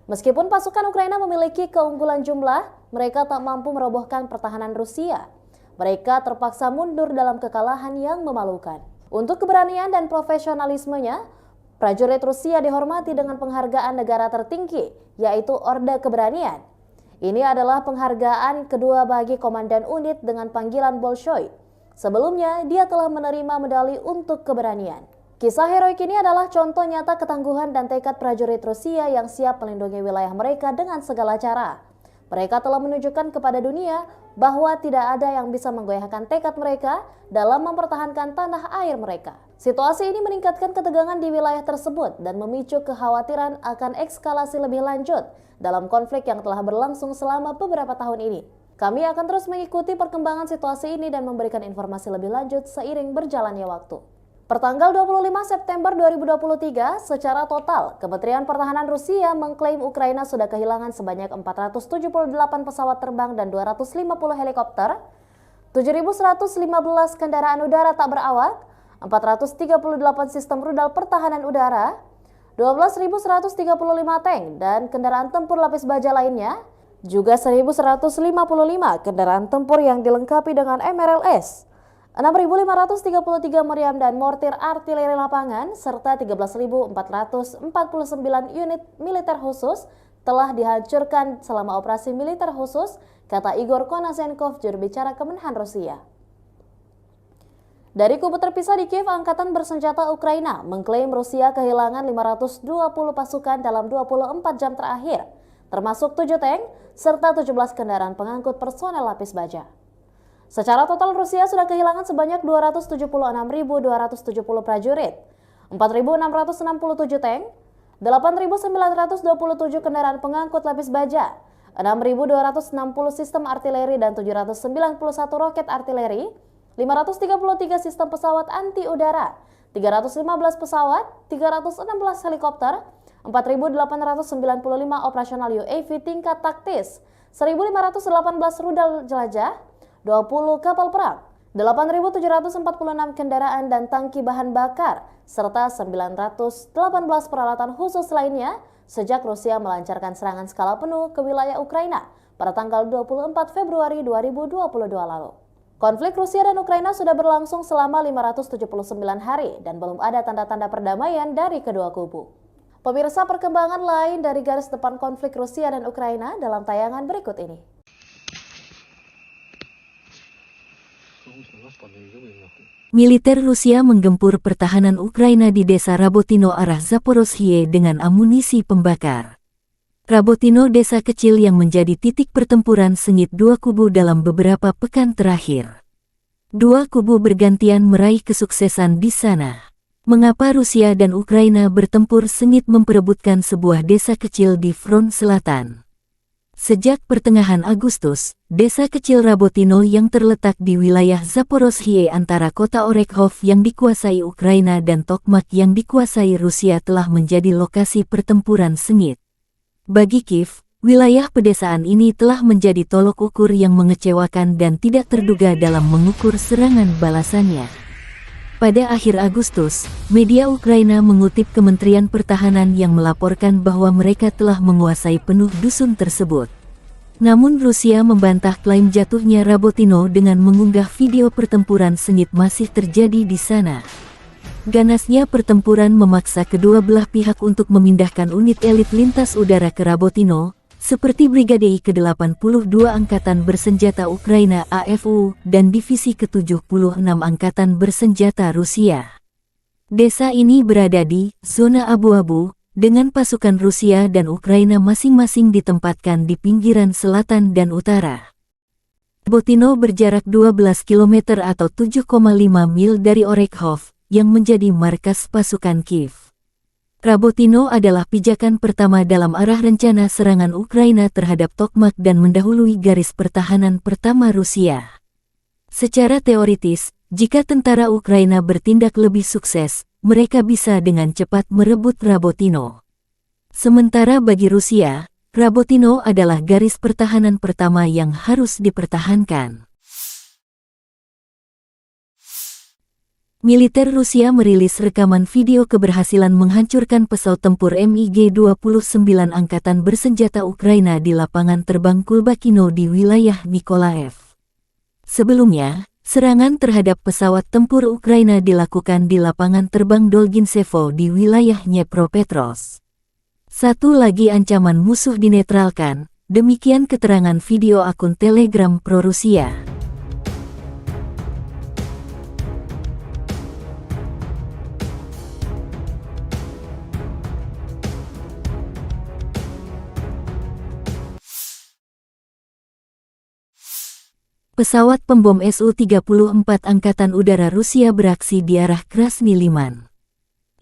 Meskipun pasukan Ukraina memiliki keunggulan jumlah, mereka tak mampu merobohkan pertahanan Rusia. Mereka terpaksa mundur dalam kekalahan yang memalukan. Untuk keberanian dan profesionalismenya, prajurit Rusia dihormati dengan penghargaan negara tertinggi, yaitu Orde Keberanian. Ini adalah penghargaan kedua bagi komandan unit dengan panggilan Bolshoi. Sebelumnya, dia telah menerima medali untuk keberanian. Kisah heroik ini adalah contoh nyata ketangguhan dan tekad prajurit Rusia yang siap melindungi wilayah mereka dengan segala cara. Mereka telah menunjukkan kepada dunia bahwa tidak ada yang bisa menggoyahkan tekad mereka dalam mempertahankan tanah air mereka. Situasi ini meningkatkan ketegangan di wilayah tersebut dan memicu kekhawatiran akan eskalasi lebih lanjut dalam konflik yang telah berlangsung selama beberapa tahun ini. Kami akan terus mengikuti perkembangan situasi ini dan memberikan informasi lebih lanjut seiring berjalannya waktu. Pertanggal 25 September 2023, secara total, Kementerian Pertahanan Rusia mengklaim Ukraina sudah kehilangan sebanyak 478 pesawat terbang dan 250 helikopter, 7.115 kendaraan udara tak berawak, 438 sistem rudal pertahanan udara, 12.135 tank dan kendaraan tempur lapis baja lainnya, juga 1.155 kendaraan tempur yang dilengkapi dengan MRLS, 6.533 meriam dan mortir artileri lapangan, serta 13.449 unit militer khusus telah dihancurkan selama operasi militer khusus, kata Igor Konasenkov, juru bicara Kemenhan Rusia. Dari kubu terpisah di Kiev, Angkatan Bersenjata Ukraina mengklaim Rusia kehilangan 520 pasukan dalam 24 jam terakhir, termasuk 7 tank serta 17 kendaraan pengangkut personel lapis baja. Secara total Rusia sudah kehilangan sebanyak 276.270 prajurit, 4.667 tank, 8.927 kendaraan pengangkut lapis baja, 6.260 sistem artileri dan 791 roket artileri, 533 sistem pesawat anti-udara, 315 pesawat, 316 helikopter, 4.895 operasional UAV tingkat taktis, 1.518 rudal jelajah, 20 kapal perang, 8.746 kendaraan dan tangki bahan bakar, serta 918 peralatan khusus lainnya sejak Rusia melancarkan serangan skala penuh ke wilayah Ukraina pada tanggal 24 Februari 2022 lalu. Konflik Rusia dan Ukraina sudah berlangsung selama 579 hari dan belum ada tanda-tanda perdamaian dari kedua kubu. Pemirsa, perkembangan lain dari garis depan konflik Rusia dan Ukraina dalam tayangan berikut ini. Militer Rusia menggempur pertahanan Ukraina di desa Rabotino arah Zaporozhye dengan amunisi pembakar. Rabotino desa kecil yang menjadi titik pertempuran sengit dua kubu dalam beberapa pekan terakhir. Dua kubu bergantian meraih kesuksesan di sana. Mengapa Rusia dan Ukraina bertempur sengit memperebutkan sebuah desa kecil di front selatan? Sejak pertengahan Agustus, desa kecil Rabotino yang terletak di wilayah Zaporozhye antara kota Orekhov yang dikuasai Ukraina dan Tokmak yang dikuasai Rusia telah menjadi lokasi pertempuran sengit. Bagi Kiev, wilayah pedesaan ini telah menjadi tolok ukur yang mengecewakan dan tidak terduga dalam mengukur serangan balasannya. Pada akhir Agustus, media Ukraina mengutip Kementerian Pertahanan yang melaporkan bahwa mereka telah menguasai penuh dusun tersebut. Namun Rusia membantah klaim jatuhnya Rabotino dengan mengunggah video pertempuran sengit masih terjadi di sana. Ganasnya pertempuran memaksa kedua belah pihak untuk memindahkan unit elit lintas udara ke Rabotino, seperti Brigade ke-82 Angkatan Bersenjata Ukraina AFU dan Divisi ke-76 Angkatan Bersenjata Rusia. Desa ini berada di zona abu-abu, dengan pasukan Rusia dan Ukraina masing-masing ditempatkan di pinggiran selatan dan utara. Rabotino berjarak 12 km atau 7,5 mil dari Orekhov, yang menjadi markas pasukan Kiev. Rabotino adalah pijakan pertama dalam arah rencana serangan Ukraina terhadap Tokmak dan mendahului garis pertahanan pertama Rusia. Secara teoritis, jika tentara Ukraina bertindak lebih sukses, mereka bisa dengan cepat merebut Rabotino. Sementara bagi Rusia, Rabotino adalah garis pertahanan pertama yang harus dipertahankan. Militer Rusia merilis rekaman video keberhasilan menghancurkan pesawat tempur MiG-29 Angkatan Bersenjata Ukraina di lapangan terbang Kulbakino di wilayah Nikolaev. Sebelumnya, serangan terhadap pesawat tempur Ukraina dilakukan di lapangan terbang Dolginsevo di wilayah Dnepropetrovsk. Satu lagi ancaman musuh dinetralkan, demikian keterangan video akun Telegram pro-Rusia. Pesawat pembom Su-34 Angkatan Udara Rusia beraksi di arah Krasny Liman.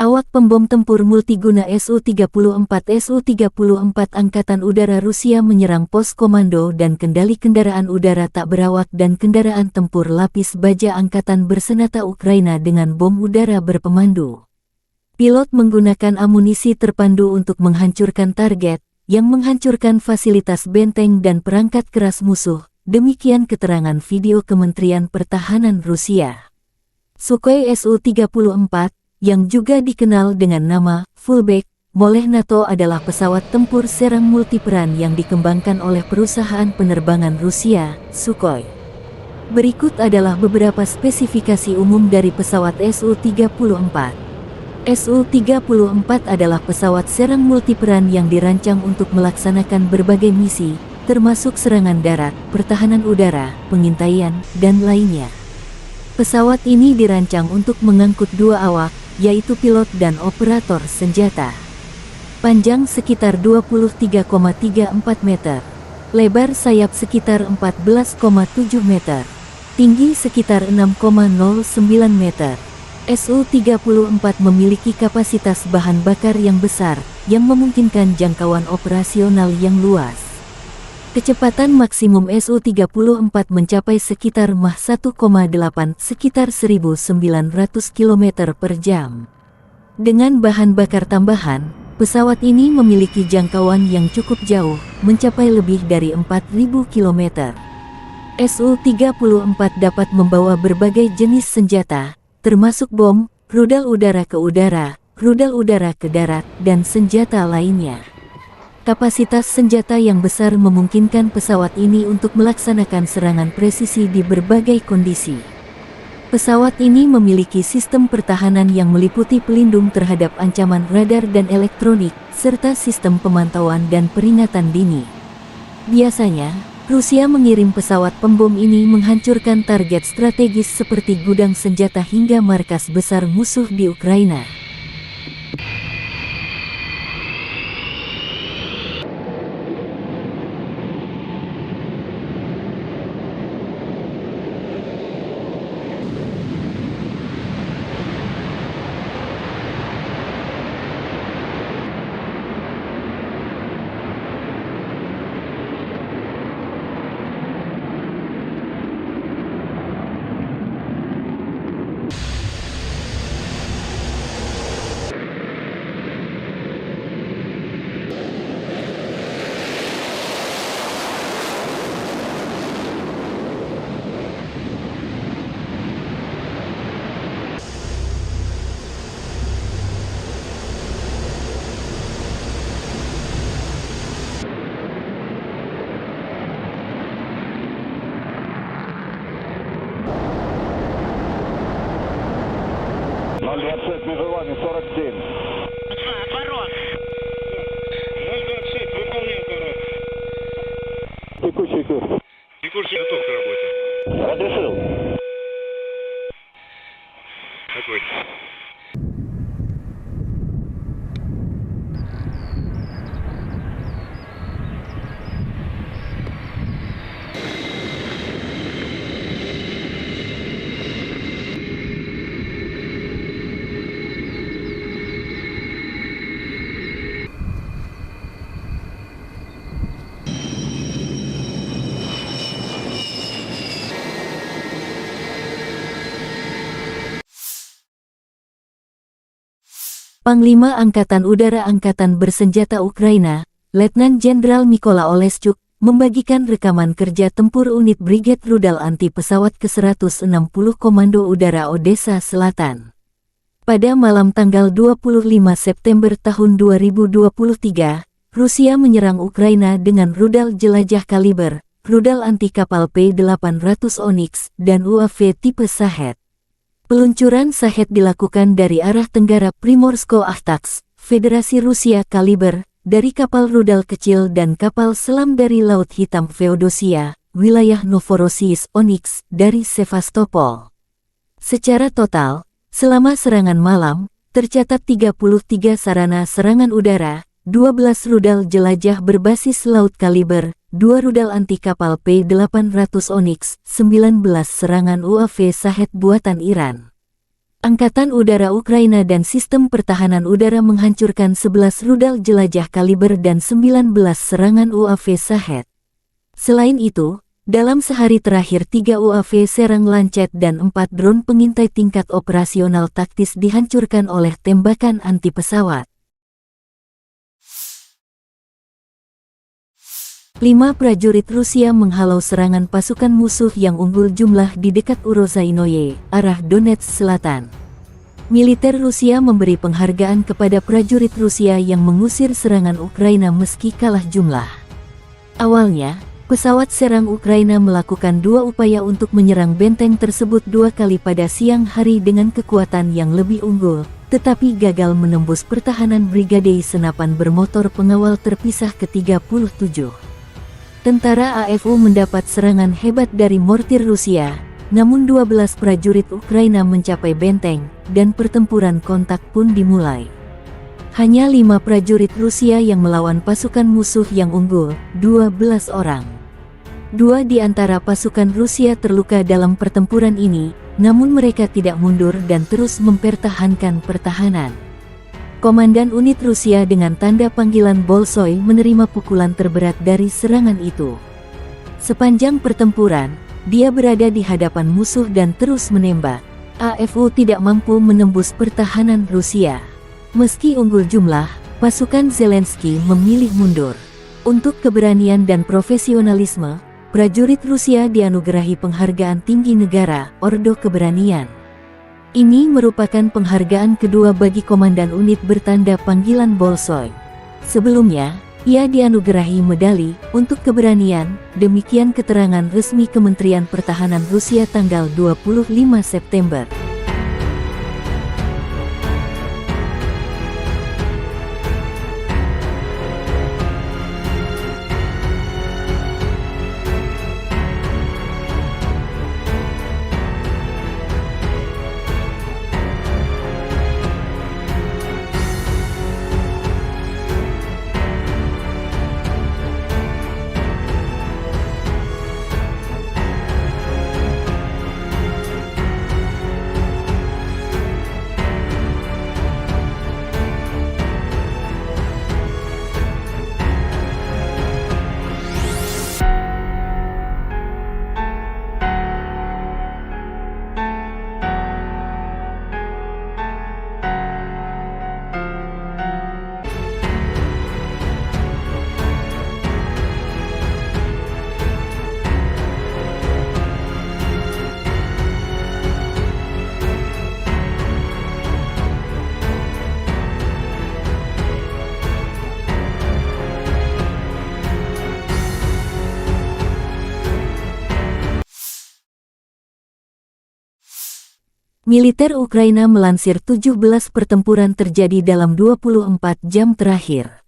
Awak pembom tempur multiguna Su-34 Angkatan Udara Rusia menyerang pos komando dan kendali kendaraan udara tak berawak dan kendaraan tempur lapis baja Angkatan Bersenjata Ukraina dengan bom udara berpemandu. Pilot menggunakan amunisi terpandu untuk menghancurkan target, yang menghancurkan fasilitas benteng dan perangkat keras musuh, demikian keterangan video Kementerian Pertahanan Rusia. Sukhoi Su-34, yang juga dikenal dengan nama Fullback oleh NATO adalah pesawat tempur serang multiperan yang dikembangkan oleh perusahaan penerbangan Rusia, Sukhoi. Berikut adalah beberapa spesifikasi umum dari pesawat Su-34. Su-34 adalah pesawat serang multiperan yang dirancang untuk melaksanakan berbagai misi, termasuk serangan darat, pertahanan udara, pengintaian, dan lainnya. Pesawat ini dirancang untuk mengangkut dua awak, yaitu pilot dan operator senjata. Panjang sekitar 23,34 meter, lebar sayap sekitar 14,7 meter, tinggi sekitar 6,09 meter. Su-34 memiliki kapasitas bahan bakar yang besar, yang memungkinkan jangkauan operasional yang luas. Kecepatan maksimum Su-34 mencapai sekitar Mach 1,8 sekitar 1.900 km per jam. Dengan bahan bakar tambahan, pesawat ini memiliki jangkauan yang cukup jauh, mencapai lebih dari 4.000 km. Su-34 dapat membawa berbagai jenis senjata, termasuk bom, rudal udara ke udara, rudal udara ke darat, dan senjata lainnya. Kapasitas senjata yang besar memungkinkan pesawat ini untuk melaksanakan serangan presisi di berbagai kondisi. Pesawat ini memiliki sistem pertahanan yang meliputi pelindung terhadap ancaman radar dan elektronik, serta sistem pemantauan dan peringatan dini. Biasanya, Rusia mengirim pesawat pembom ini menghancurkan target strategis seperti gudang senjata hingga markas besar musuh di Ukraina. Без желания 47. Отворот. 026, выполняй отворот. Текущий курс. Текущий готов к работе. Разрешил. Огонь. Panglima Angkatan Udara Angkatan Bersenjata Ukraina, Letnan Jenderal Mykola Oleschuk, membagikan rekaman kerja tempur unit Brigade Rudal Anti Pesawat ke-160 Komando Udara Odessa Selatan. Pada malam tanggal 25 September tahun 2023, Rusia menyerang Ukraina dengan rudal jelajah kaliber, rudal anti kapal P-800 Onyx, dan UAV tipe Shahed. Peluncuran Shahed dilakukan dari arah tenggara Primorsko-Akhtarsk, Federasi Rusia kaliber, dari kapal rudal kecil dan kapal selam dari Laut Hitam Feodosia, wilayah Novorossiysk Onyx, dari Sevastopol. Secara total, selama serangan malam, tercatat 33 sarana serangan udara, 12 rudal jelajah berbasis laut kaliber, 2 rudal anti kapal P-800 Onyx, 19 serangan UAV Shahed buatan Iran. Angkatan Udara Ukraina dan Sistem Pertahanan Udara menghancurkan 11 rudal jelajah kaliber dan 19 serangan UAV Shahed. Selain itu, dalam sehari terakhir 3 UAV serang Lancet dan 4 drone pengintai tingkat operasional taktis dihancurkan oleh tembakan anti pesawat. 5 prajurit Rusia menghalau serangan pasukan musuh yang unggul jumlah di dekat Urozhainoye, arah Donetsk Selatan. Militer Rusia memberi penghargaan kepada prajurit Rusia yang mengusir serangan Ukraina meski kalah jumlah. Awalnya, pesawat serang Ukraina melakukan 2 upaya untuk menyerang benteng tersebut 2 kali pada siang hari dengan kekuatan yang lebih unggul, tetapi gagal menembus pertahanan Brigade Senapan Bermotor Pengawal Terpisah ke-37. Tentara AFU mendapat serangan hebat dari mortir Rusia, namun 12 prajurit Ukraina mencapai benteng, dan pertempuran kontak pun dimulai. Hanya 5 prajurit Rusia yang melawan pasukan musuh yang unggul, 12 orang. 2 di antara pasukan Rusia terluka dalam pertempuran ini, namun mereka tidak mundur dan terus mempertahankan pertahanan. Komandan unit Rusia dengan tanda panggilan Bolshoi menerima pukulan terberat dari serangan itu. Sepanjang pertempuran, dia berada di hadapan musuh dan terus menembak. AFU tidak mampu menembus pertahanan Rusia. Meski unggul jumlah, pasukan Zelensky memilih mundur. Untuk keberanian dan profesionalisme, prajurit Rusia dianugerahi penghargaan tinggi negara, Ordo Keberanian. Ini merupakan penghargaan kedua bagi komandan unit bertanda panggilan Bolshoi. Sebelumnya, ia dianugerahi medali untuk keberanian, demikian keterangan resmi Kementerian Pertahanan Rusia tanggal 25 September. Militer Ukraina melansir 17 pertempuran terjadi dalam 24 jam terakhir.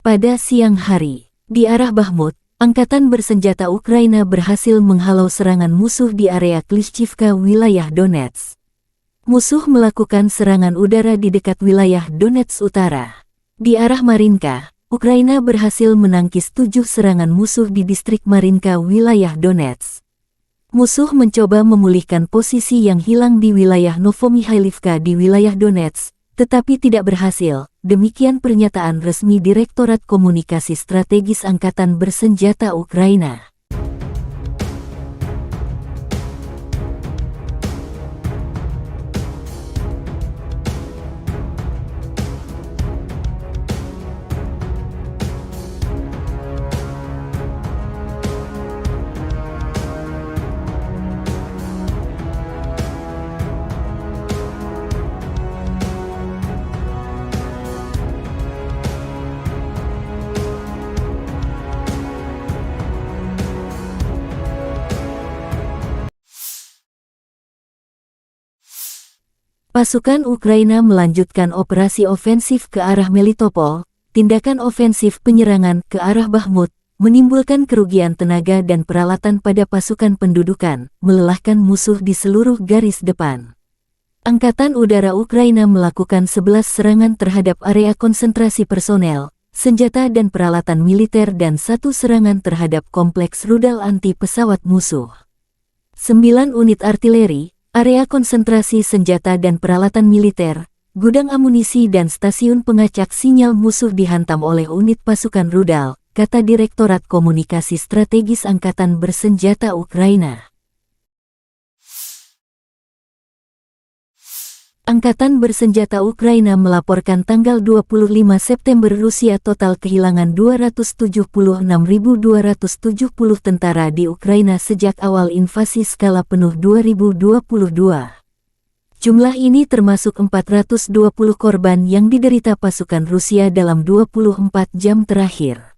Pada siang hari, di arah Bakhmut, Angkatan Bersenjata Ukraina berhasil menghalau serangan musuh di area Klishchivka, wilayah Donetsk. Musuh melakukan serangan udara di dekat wilayah Donetsk Utara. Di arah Marinka, Ukraina berhasil menangkis 7 serangan musuh di distrik Marinka, wilayah Donetsk. Musuh mencoba memulihkan posisi yang hilang di wilayah Novomikhailivka di wilayah Donetsk, tetapi tidak berhasil. Demikian pernyataan resmi Direktorat Komunikasi Strategis Angkatan Bersenjata Ukraina. Pasukan Ukraina melanjutkan operasi ofensif ke arah Melitopol. Tindakan ofensif penyerangan ke arah Bakhmut menimbulkan kerugian tenaga dan peralatan pada pasukan pendudukan, melelahkan musuh di seluruh garis depan. Angkatan Udara Ukraina melakukan 11 serangan terhadap area konsentrasi personel, senjata dan peralatan militer dan 1 serangan terhadap kompleks rudal anti pesawat musuh. 9 unit artileri, area konsentrasi senjata dan peralatan militer, gudang amunisi dan stasiun pengacak sinyal musuh dihantam oleh unit pasukan rudal, kata Direktorat Komunikasi Strategis Angkatan Bersenjata Ukraina. Angkatan bersenjata Ukraina melaporkan tanggal 25 September Rusia total kehilangan 276.270 tentara di Ukraina sejak awal invasi skala penuh 2022. Jumlah ini termasuk 420 korban yang diderita pasukan Rusia dalam 24 jam terakhir.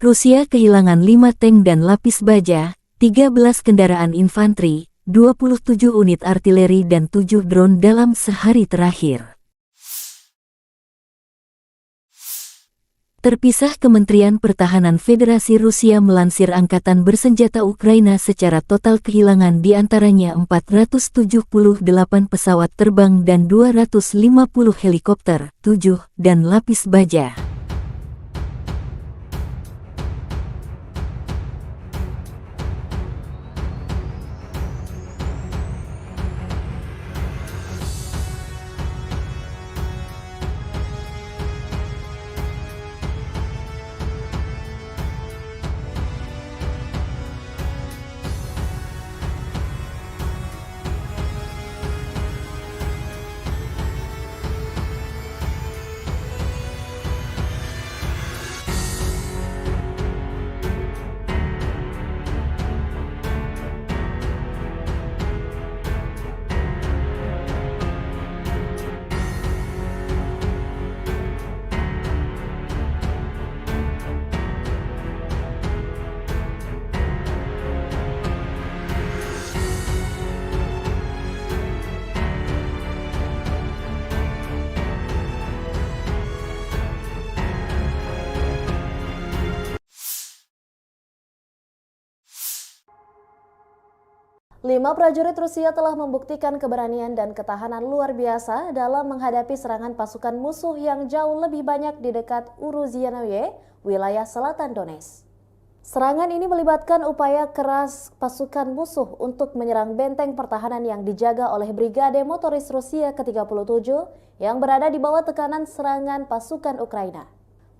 Rusia kehilangan 5 tank dan lapis baja, 13 kendaraan infanteri, 27 unit artileri dan 7 drone dalam sehari terakhir. Terpisah, Kementerian Pertahanan Federasi Rusia melansir Angkatan Bersenjata Ukraina secara total kehilangan diantaranya 478 pesawat terbang dan 250 helikopter, 7, dan lapis baja. Lima prajurit Rusia telah membuktikan keberanian dan ketahanan luar biasa dalam menghadapi serangan pasukan musuh yang jauh lebih banyak di dekat Uruzianoye, wilayah selatan Donetsk. Serangan ini melibatkan upaya keras pasukan musuh untuk menyerang benteng pertahanan yang dijaga oleh Brigade Motoris Rusia ke-37 yang berada di bawah tekanan serangan pasukan Ukraina.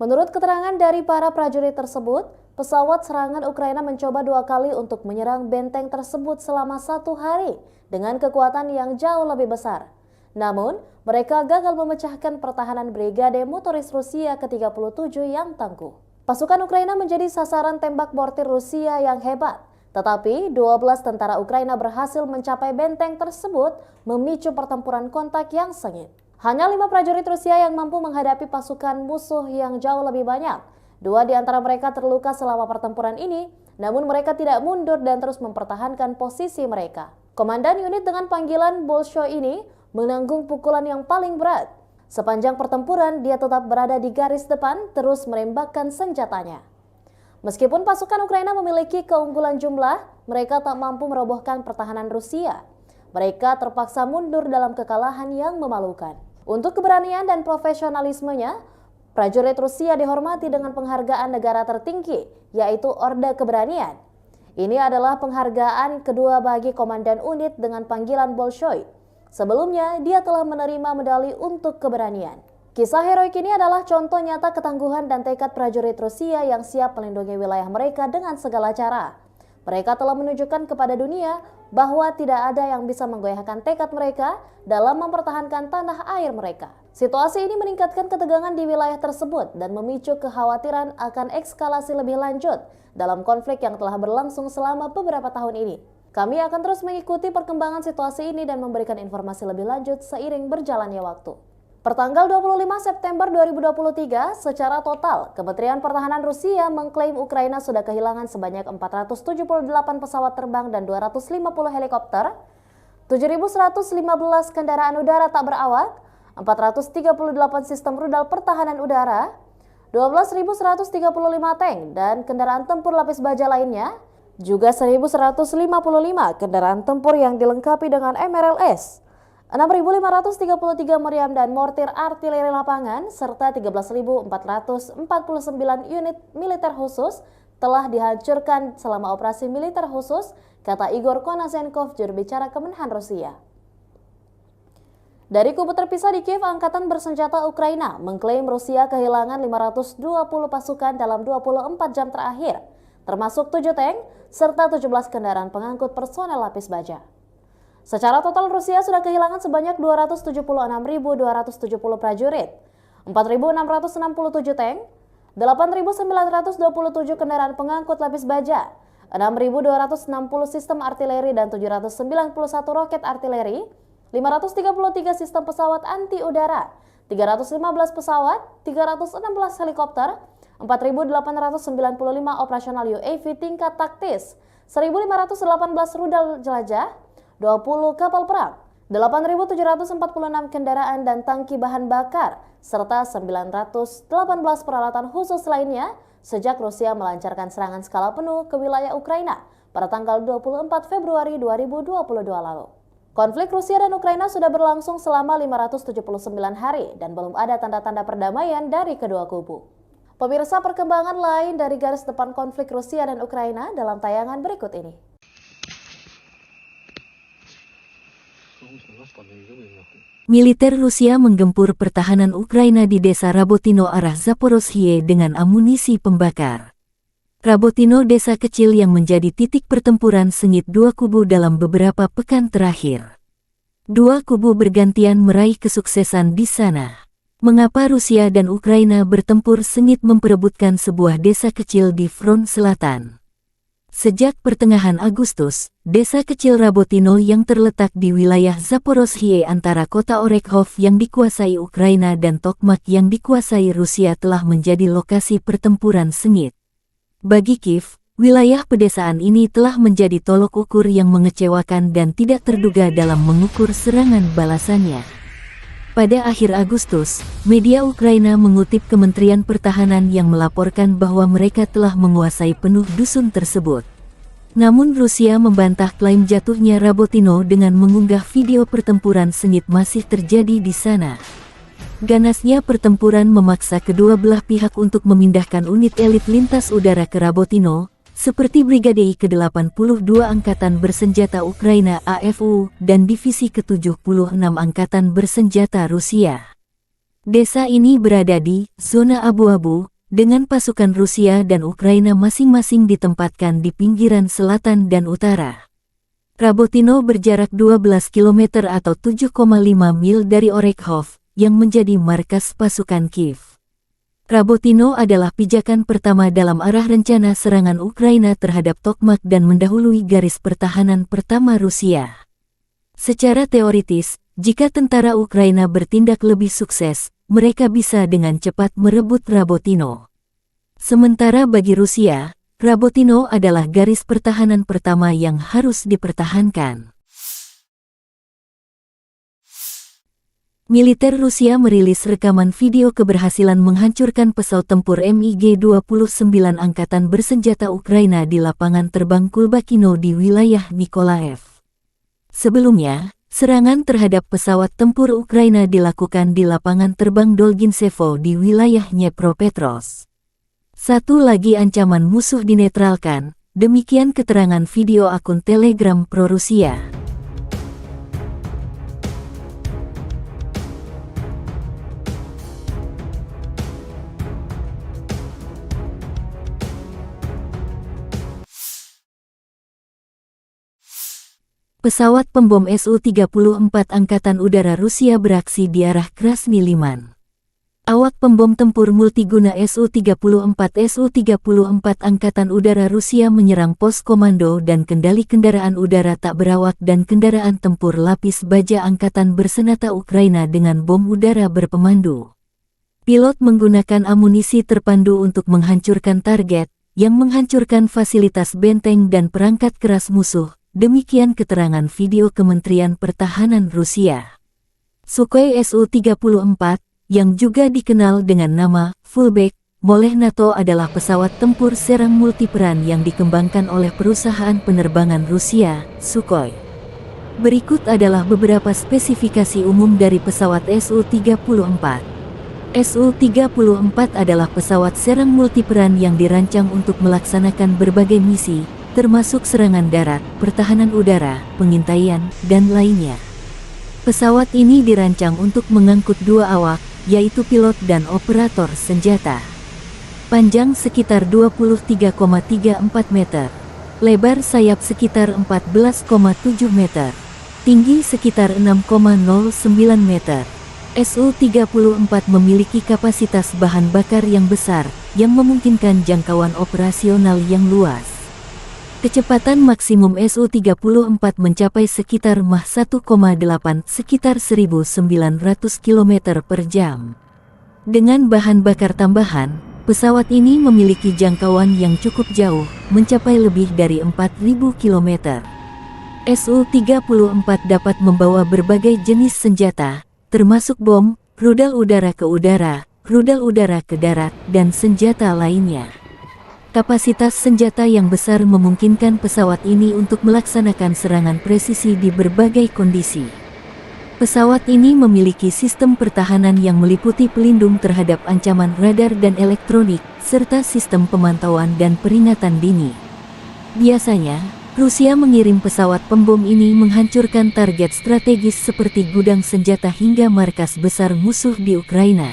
Menurut keterangan dari para prajurit tersebut, pesawat serangan Ukraina mencoba 2 kali untuk menyerang benteng tersebut selama 1 hari dengan kekuatan yang jauh lebih besar. Namun, mereka gagal memecahkan pertahanan Brigade Motoris Rusia ke-37 yang tangguh. Pasukan Ukraina menjadi sasaran tembak mortir Rusia yang hebat, tetapi 12 tentara Ukraina berhasil mencapai benteng tersebut, memicu pertempuran kontak yang sengit. Hanya 5 prajurit Rusia yang mampu menghadapi pasukan musuh yang jauh lebih banyak. 2 di antara mereka terluka selama pertempuran ini, namun mereka tidak mundur dan terus mempertahankan posisi mereka. Komandan unit dengan panggilan Bolshoi ini menanggung pukulan yang paling berat. Sepanjang pertempuran, dia tetap berada di garis depan, terus menembakkan senjatanya. Meskipun pasukan Ukraina memiliki keunggulan jumlah, mereka tak mampu merobohkan pertahanan Rusia. Mereka terpaksa mundur dalam kekalahan yang memalukan. Untuk keberanian dan profesionalismenya, prajurit Rusia dihormati dengan penghargaan negara tertinggi, yaitu Orde Keberanian. Ini adalah penghargaan kedua bagi komandan unit dengan panggilan Bolshoi. Sebelumnya, dia telah menerima medali untuk keberanian. Kisah heroik ini adalah contoh nyata ketangguhan dan tekad prajurit Rusia yang siap melindungi wilayah mereka dengan segala cara. Mereka telah menunjukkan kepada dunia bahwa tidak ada yang bisa menggoyahkan tekad mereka dalam mempertahankan tanah air mereka. Situasi ini meningkatkan ketegangan di wilayah tersebut dan memicu kekhawatiran akan eskalasi lebih lanjut dalam konflik yang telah berlangsung selama beberapa tahun ini. Kami akan terus mengikuti perkembangan situasi ini dan memberikan informasi lebih lanjut seiring berjalannya waktu. Pertanggal 25 September 2023, secara total, Kementerian Pertahanan Rusia mengklaim Ukraina sudah kehilangan sebanyak 478 pesawat terbang dan 250 helikopter, 7.115 kendaraan udara tak berawak, 438 sistem rudal pertahanan udara, 12.135 tank dan kendaraan tempur lapis baja lainnya, juga 1.155 kendaraan tempur yang dilengkapi dengan MRLS, 6.533 meriam dan mortir artileri lapangan, serta 13.449 unit militer khusus telah dihancurkan selama operasi militer khusus, kata Igor Konasenkov, juru bicara Kemenhan Rusia. Dari kubu terpisah di Kiev, Angkatan Bersenjata Ukraina mengklaim Rusia kehilangan 520 pasukan dalam 24 jam terakhir, termasuk 7 tank serta 17 kendaraan pengangkut personel lapis baja. Secara total Rusia sudah kehilangan sebanyak 276.270 prajurit, 4.667 tank, 8.927 kendaraan pengangkut lapis baja, 6.260 sistem artileri dan 791 roket artileri, 533 sistem pesawat anti udara, 315 pesawat, 316 helikopter, 4.895 operasional UAV tingkat taktis, 1.518 rudal jelajah, 20 kapal perang, 8.746 kendaraan dan tangki bahan bakar, serta 918 peralatan khusus lainnya sejak Rusia melancarkan serangan skala penuh ke wilayah Ukraina pada tanggal 24 Februari 2022 lalu. Konflik Rusia dan Ukraina sudah berlangsung selama 579 hari dan belum ada tanda-tanda perdamaian dari kedua kubu. Pemirsa, perkembangan lain dari garis depan konflik Rusia dan Ukraina dalam tayangan berikut ini. Militer Rusia menggempur pertahanan Ukraina di desa Rabotino arah Zaporozhye dengan amunisi pembakar. Rabotino desa kecil yang menjadi titik pertempuran sengit dua kubu dalam beberapa pekan terakhir. Dua kubu bergantian meraih kesuksesan di sana. Mengapa Rusia dan Ukraina bertempur sengit memperebutkan sebuah desa kecil di front selatan? Sejak pertengahan Agustus, desa kecil Rabotino yang terletak di wilayah Zaporozhye antara kota Orekhov yang dikuasai Ukraina dan Tokmak yang dikuasai Rusia telah menjadi lokasi pertempuran sengit. Bagi Kiev, wilayah pedesaan ini telah menjadi tolok ukur yang mengecewakan dan tidak terduga dalam mengukur serangan balasannya. Pada akhir Agustus, media Ukraina mengutip Kementerian Pertahanan yang melaporkan bahwa mereka telah menguasai penuh dusun tersebut. Namun Rusia membantah klaim jatuhnya Rabotino dengan mengunggah video pertempuran sengit masih terjadi di sana. Ganasnya pertempuran memaksa kedua belah pihak untuk memindahkan unit elit lintas udara ke Rabotino, seperti Brigade ke-82 Angkatan Bersenjata Ukraina AFU dan Divisi ke-76 Angkatan Bersenjata Rusia. Desa ini berada di zona abu-abu, dengan pasukan Rusia dan Ukraina masing-masing ditempatkan di pinggiran selatan dan utara. Rabotino berjarak 12 km atau 7,5 mil dari Orekhov, yang menjadi markas pasukan Kiev. Rabotino adalah pijakan pertama dalam arah rencana serangan Ukraina terhadap Tokmak dan mendahului garis pertahanan pertama Rusia. Secara teoritis, jika tentara Ukraina bertindak lebih sukses, mereka bisa dengan cepat merebut Rabotino. Sementara bagi Rusia, Rabotino adalah garis pertahanan pertama yang harus dipertahankan. Militer Rusia merilis rekaman video keberhasilan menghancurkan pesawat tempur MiG-29 Angkatan Bersenjata Ukraina di lapangan terbang Kulbakino di wilayah Nikolaev. Sebelumnya, serangan terhadap pesawat tempur Ukraina dilakukan di lapangan terbang Dolginsevo di wilayah Dnepropetrovsk. Satu lagi ancaman musuh dinetralkan, demikian keterangan video akun Telegram pro-Rusia. Pesawat pembom Su-34 Angkatan Udara Rusia beraksi di arah Krasny Liman. Awak pembom tempur multiguna Su-34 Angkatan Udara Rusia menyerang pos komando dan kendali kendaraan udara tak berawak dan kendaraan tempur lapis baja Angkatan Bersenjata Ukraina dengan bom udara berpemandu. Pilot menggunakan amunisi terpandu untuk menghancurkan target, yang menghancurkan fasilitas benteng dan perangkat keras musuh. Demikian keterangan video Kementerian Pertahanan Rusia. Sukhoi Su-34, yang juga dikenal dengan nama Fullback oleh NATO adalah pesawat tempur serang multiperan yang dikembangkan oleh perusahaan penerbangan Rusia, Sukhoi. Berikut adalah beberapa spesifikasi umum dari pesawat Su-34. Su-34 adalah pesawat serang multiperan yang dirancang untuk melaksanakan berbagai misi, termasuk serangan darat, pertahanan udara, pengintaian, dan lainnya. Pesawat ini dirancang untuk mengangkut dua awak, yaitu pilot dan operator senjata. Panjang sekitar 23,34 meter, lebar sayap sekitar 14,7 meter, tinggi sekitar 6,09 meter. Su-34 memiliki kapasitas bahan bakar yang besar, yang memungkinkan jangkauan operasional yang luas. Kecepatan maksimum Su-34 mencapai sekitar Mach 1,8 sekitar 1.900 km per jam. Dengan bahan bakar tambahan, pesawat ini memiliki jangkauan yang cukup jauh, mencapai lebih dari 4.000 km. Su-34 dapat membawa berbagai jenis senjata, termasuk bom, rudal udara ke udara, rudal udara ke darat, dan senjata lainnya. Kapasitas senjata yang besar memungkinkan pesawat ini untuk melaksanakan serangan presisi di berbagai kondisi. Pesawat ini memiliki sistem pertahanan yang meliputi pelindung terhadap ancaman radar dan elektronik, serta sistem pemantauan dan peringatan dini. Biasanya, Rusia mengirim pesawat pembom ini menghancurkan target strategis seperti gudang senjata hingga markas besar musuh di Ukraina.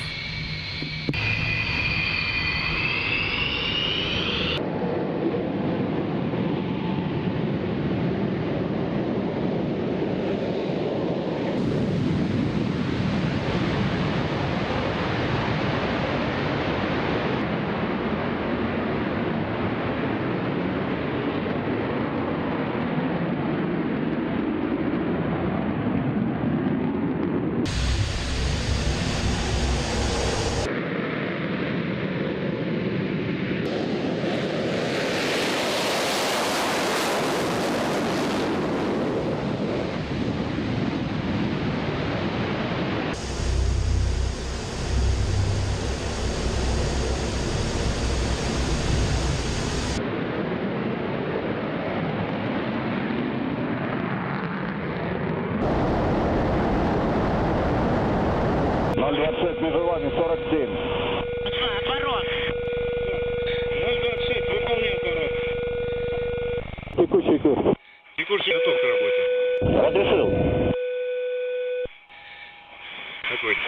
Между вами 47. Отворот. 026, выполняй отворот. Текущий курс. Текущий готов к работе. Разрешил. Огонь.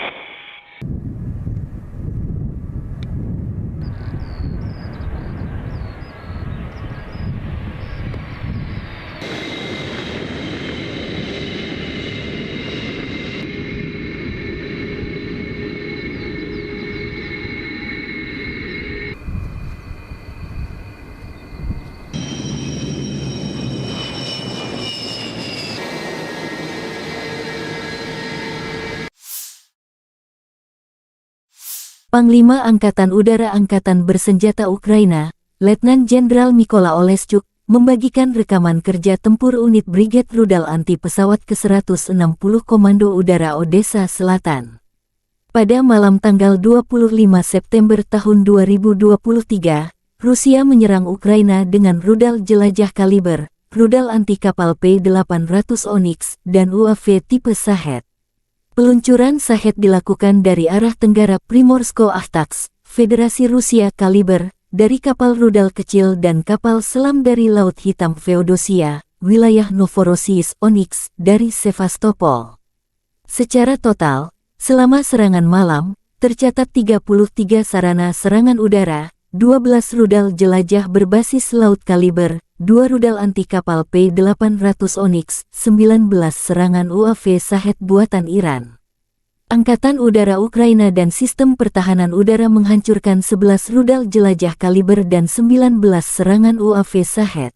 Panglima Angkatan Udara Angkatan Bersenjata Ukraina, Letnan Jenderal Mykola Oleschuk, membagikan rekaman kerja tempur unit Brigade Rudal Anti Pesawat ke-160 Komando Udara Odessa Selatan. Pada malam tanggal 25 September tahun 2023, Rusia menyerang Ukraina dengan rudal jelajah kaliber, rudal anti kapal P-800 Onyx, dan UAV tipe Shahed. Peluncuran Shahed dilakukan dari arah tenggara Primorsko-Akhtarsk, Federasi Rusia kaliber, dari kapal rudal kecil dan kapal selam dari Laut Hitam Feodosia, wilayah Novorossiysk Onyx, dari Sevastopol. Secara total, selama serangan malam, tercatat 33 sarana serangan udara, 12 rudal jelajah berbasis laut kaliber, 2 rudal anti kapal P-800 Onyx, 19 serangan UAV Shahed buatan Iran. Angkatan Udara Ukraina dan Sistem Pertahanan Udara menghancurkan 11 rudal jelajah kaliber dan 19 serangan UAV Shahed.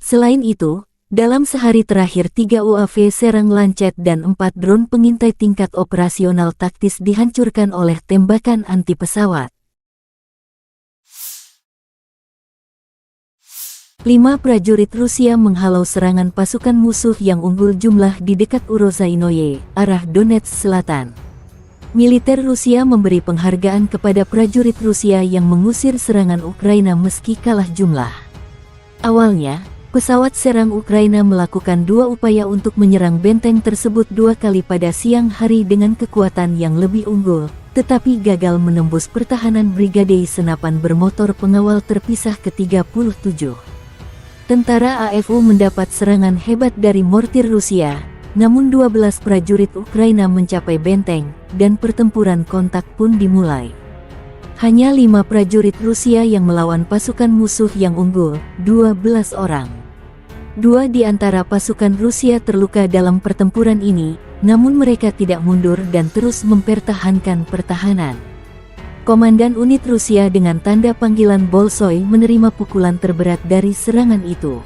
Selain itu, dalam sehari terakhir 3 UAV serang Lancet dan 4 drone pengintai tingkat operasional taktis dihancurkan oleh tembakan anti pesawat. 5 prajurit Rusia menghalau serangan pasukan musuh yang unggul jumlah di dekat Urozainoye, arah Donetsk Selatan. Militer Rusia memberi penghargaan kepada prajurit Rusia yang mengusir serangan Ukraina meski kalah jumlah. Awalnya, pesawat serang Ukraina melakukan 2 upaya untuk menyerang benteng tersebut 2 kali pada siang hari dengan kekuatan yang lebih unggul, tetapi gagal menembus pertahanan Brigade Senapan Bermotor Pengawal Terpisah ke-37. Tentara AFU mendapat serangan hebat dari mortir Rusia, namun 12 prajurit Ukraina mencapai benteng, dan pertempuran kontak pun dimulai. Hanya 5 prajurit Rusia yang melawan pasukan musuh yang unggul, 12 orang. 2 di antara pasukan Rusia terluka dalam pertempuran ini, namun mereka tidak mundur dan terus mempertahankan pertahanan. Komandan unit Rusia dengan tanda panggilan Bolshoi menerima pukulan terberat dari serangan itu.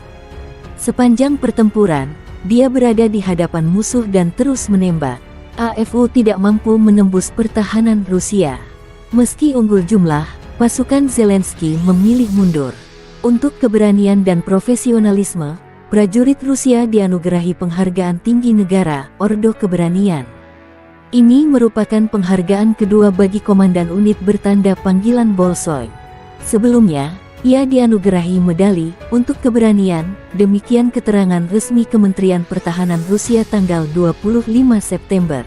Sepanjang pertempuran, dia berada di hadapan musuh dan terus menembak. AFU tidak mampu menembus pertahanan Rusia. Meski unggul jumlah, pasukan Zelensky memilih mundur. Untuk keberanian dan profesionalisme, prajurit Rusia dianugerahi penghargaan tinggi negara, Ordo Keberanian. Ini merupakan penghargaan kedua bagi komandan unit bertanda panggilan Bolshoi. Sebelumnya, ia dianugerahi medali untuk keberanian, demikian keterangan resmi Kementerian Pertahanan Rusia tanggal 25 September.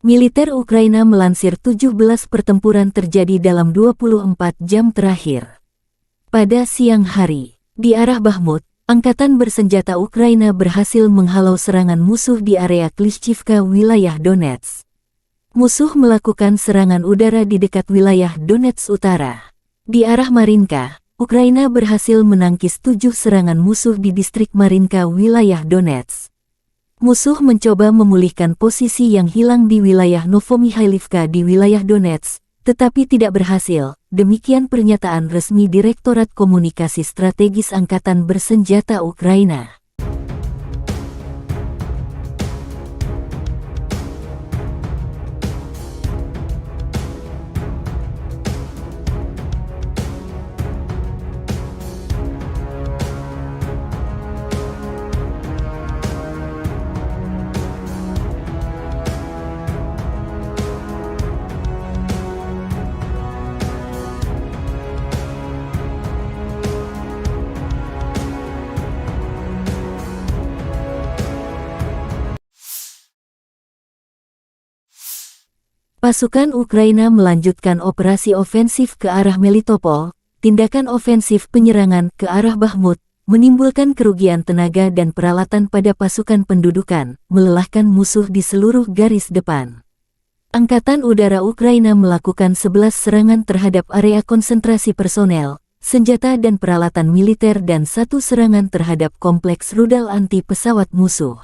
Militer Ukraina melansir 17 pertempuran terjadi dalam 24 jam terakhir. Pada siang hari, di arah Bakhmut, Angkatan Bersenjata Ukraina berhasil menghalau serangan musuh di area Klishchivka, wilayah Donetsk. Musuh melakukan serangan udara di dekat wilayah Donetsk Utara. Di arah Marinka, Ukraina berhasil menangkis 7 serangan musuh di distrik Marinka, wilayah Donetsk. Musuh mencoba memulihkan posisi yang hilang di wilayah Novomikhailivka di wilayah Donetsk, tetapi tidak berhasil. Demikian pernyataan resmi Direktorat Komunikasi Strategis Angkatan Bersenjata Ukraina. Pasukan Ukraina melanjutkan operasi ofensif ke arah Melitopol. Tindakan ofensif penyerangan ke arah Bakhmut menimbulkan kerugian tenaga dan peralatan pada pasukan pendudukan, melelahkan musuh di seluruh garis depan. Angkatan Udara Ukraina melakukan 11 serangan terhadap area konsentrasi personel, senjata dan peralatan militer dan 1 serangan terhadap kompleks rudal anti pesawat musuh.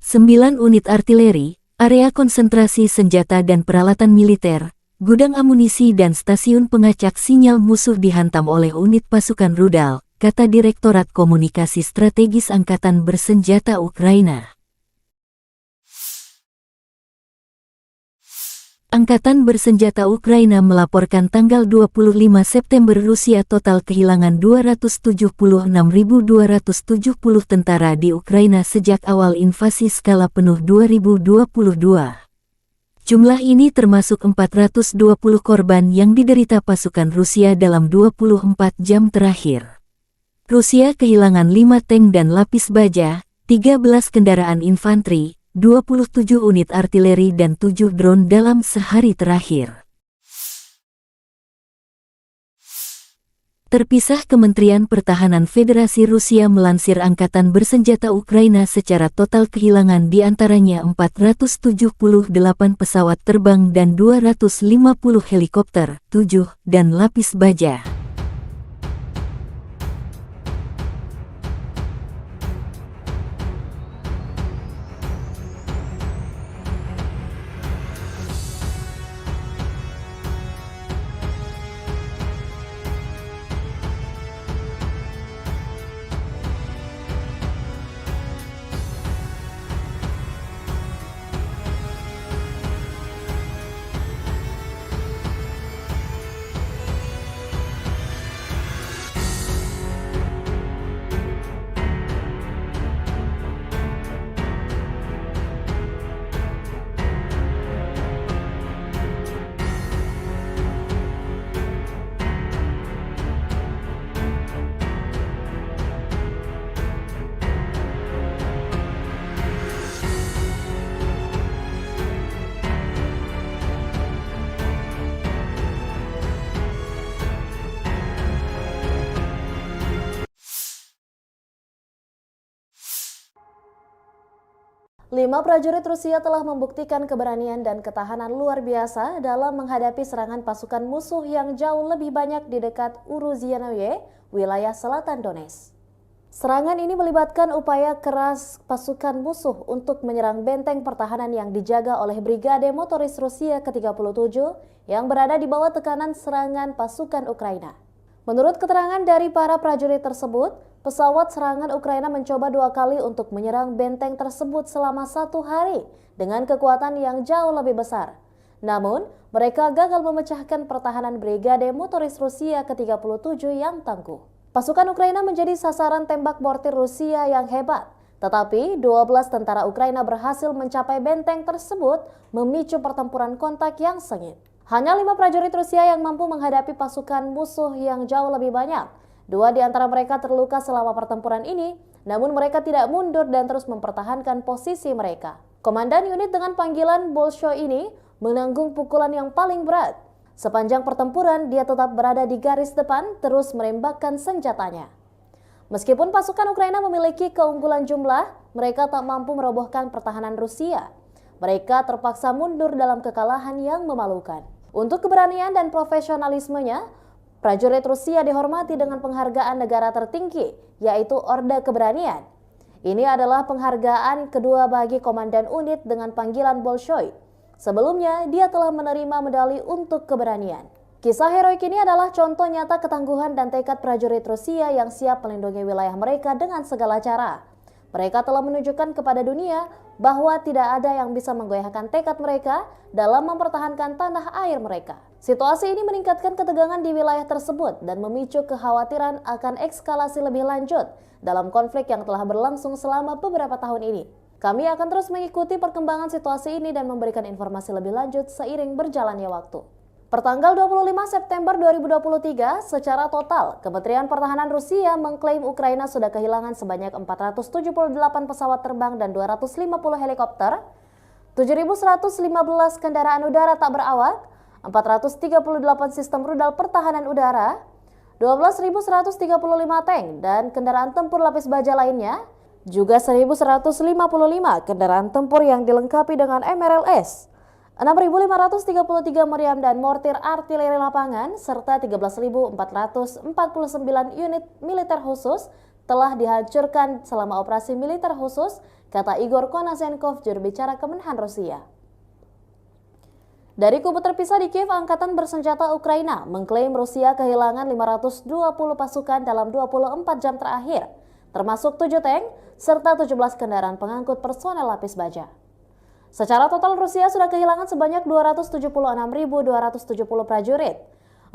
9 unit artileri, area konsentrasi senjata dan peralatan militer, gudang amunisi dan stasiun pengacak sinyal musuh dihantam oleh unit pasukan rudal, kata Direktorat Komunikasi Strategis Angkatan Bersenjata Ukraina. Angkatan Bersenjata Ukraina melaporkan tanggal 25 September Rusia total kehilangan 276.270 tentara di Ukraina sejak awal invasi skala penuh 2022. Jumlah ini termasuk 420 korban yang diderita pasukan Rusia dalam 24 jam terakhir. Rusia kehilangan 5 tank dan lapis baja, 13 kendaraan infanteri, 27 unit artileri dan 7 drone dalam sehari terakhir. Terpisah, Kementerian Pertahanan Federasi Rusia melansir Angkatan Bersenjata Ukraina secara total kehilangan diantaranya 478 pesawat terbang dan 250 helikopter, 7, dan lapis baja. 5 prajurit Rusia telah membuktikan keberanian dan ketahanan luar biasa dalam menghadapi serangan pasukan musuh yang jauh lebih banyak di dekat Uruzianoye, wilayah selatan Donetsk. Serangan ini melibatkan upaya keras pasukan musuh untuk menyerang benteng pertahanan yang dijaga oleh Brigade Motoris Rusia ke-37 yang berada di bawah tekanan serangan pasukan Ukraina. Menurut keterangan dari para prajurit tersebut, pesawat serangan Ukraina mencoba 2 kali untuk menyerang benteng tersebut selama 1 hari dengan kekuatan yang jauh lebih besar. Namun, mereka gagal memecahkan pertahanan Brigade Motoris Rusia ke-37 yang tangguh. Pasukan Ukraina menjadi sasaran tembak mortir Rusia yang hebat, tetapi 12 tentara Ukraina berhasil mencapai benteng tersebut, memicu pertempuran kontak yang sengit. Hanya 5 prajurit Rusia yang mampu menghadapi pasukan musuh yang jauh lebih banyak. 2 di antara mereka terluka selama pertempuran ini, namun mereka tidak mundur dan terus mempertahankan posisi mereka. Komandan unit dengan panggilan Bolshoi ini menanggung pukulan yang paling berat. Sepanjang pertempuran, dia tetap berada di garis depan, terus menembakkan senjatanya. Meskipun pasukan Ukraina memiliki keunggulan jumlah, mereka tak mampu merobohkan pertahanan Rusia. Mereka terpaksa mundur dalam kekalahan yang memalukan. Untuk keberanian dan profesionalismenya, prajurit Rusia dihormati dengan penghargaan negara tertinggi, yaitu Orde Keberanian. Ini adalah penghargaan kedua bagi komandan unit dengan panggilan Bolshoi. Sebelumnya, dia telah menerima medali untuk keberanian. Kisah heroik ini adalah contoh nyata ketangguhan dan tekad prajurit Rusia yang siap melindungi wilayah mereka dengan segala cara. Mereka telah menunjukkan kepada dunia bahwa tidak ada yang bisa menggoyahkan tekad mereka dalam mempertahankan tanah air mereka. Situasi ini meningkatkan ketegangan di wilayah tersebut dan memicu kekhawatiran akan eskalasi lebih lanjut dalam konflik yang telah berlangsung selama beberapa tahun ini. Kami akan terus mengikuti perkembangan situasi ini dan memberikan informasi lebih lanjut seiring berjalannya waktu. Pertanggal 25 September 2023, secara total, Kementerian Pertahanan Rusia mengklaim Ukraina sudah kehilangan sebanyak 478 pesawat terbang dan 250 helikopter, 7.115 kendaraan udara tak berawak, 438 sistem rudal pertahanan udara, 12.135 tank dan kendaraan tempur lapis baja lainnya, juga 1.155 kendaraan tempur yang dilengkapi dengan MRLS, 6.533 meriam dan mortir artileri lapangan, serta 13.449 unit militer khusus telah dihancurkan selama operasi militer khusus, kata Igor Konasenkov, juru bicara Kemenhan Rusia. Dari kubu terpisah di Kiev, Angkatan Bersenjata Ukraina mengklaim Rusia kehilangan 520 pasukan dalam 24 jam terakhir, termasuk 7 tank, serta 17 kendaraan pengangkut personel lapis baja. Secara total Rusia sudah kehilangan sebanyak 276.270 prajurit,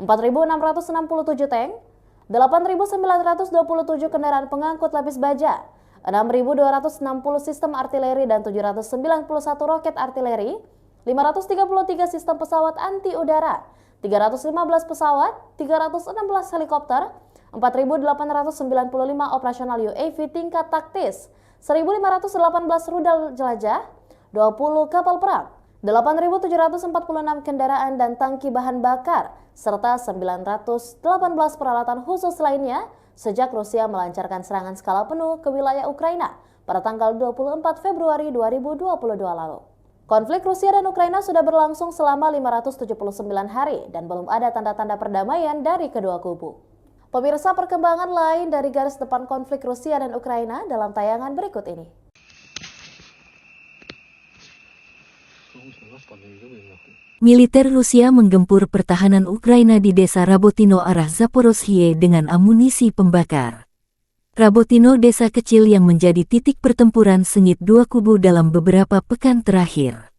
4.667 tank, 8.927 kendaraan pengangkut lapis baja, 6.260 sistem artileri dan 791 roket artileri, 533 sistem pesawat anti udara, 315 pesawat, 316 helikopter, 4.895 operasional UAV tingkat taktis, 1.518 rudal jelajah, 20 kapal perang, 8.746 kendaraan dan tangki bahan bakar, serta 918 peralatan khusus lainnya sejak Rusia melancarkan serangan skala penuh ke wilayah Ukraina pada tanggal 24 Februari 2022 lalu. Konflik Rusia dan Ukraina sudah berlangsung selama 579 hari dan belum ada tanda-tanda perdamaian dari kedua kubu. Pemirsa, perkembangan lain dari garis depan konflik Rusia dan Ukraina dalam tayangan berikut ini. Militer Rusia menggempur pertahanan Ukraina di desa Rabotino arah Zaporozhye dengan amunisi pembakar. Rabotino desa kecil yang menjadi titik pertempuran sengit dua kubu dalam beberapa pekan terakhir.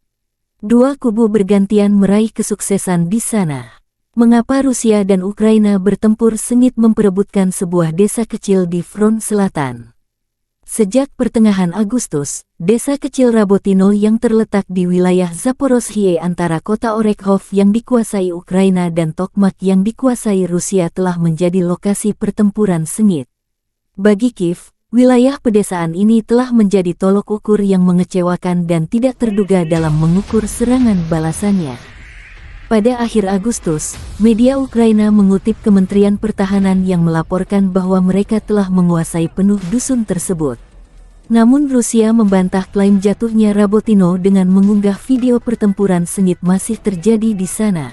Dua kubu bergantian meraih kesuksesan di sana. Mengapa Rusia dan Ukraina bertempur sengit memperebutkan sebuah desa kecil di front selatan? Sejak pertengahan Agustus, desa kecil Rabotino yang terletak di wilayah Zaporozhye antara kota Orekhov yang dikuasai Ukraina dan Tokmak yang dikuasai Rusia telah menjadi lokasi pertempuran sengit. Bagi Kiev, wilayah pedesaan ini telah menjadi tolok ukur yang mengecewakan dan tidak terduga dalam mengukur serangan balasannya. Pada akhir Agustus, media Ukraina mengutip Kementerian Pertahanan yang melaporkan bahwa mereka telah menguasai penuh dusun tersebut. Namun Rusia membantah klaim jatuhnya Rabotino dengan mengunggah video pertempuran sengit masih terjadi di sana.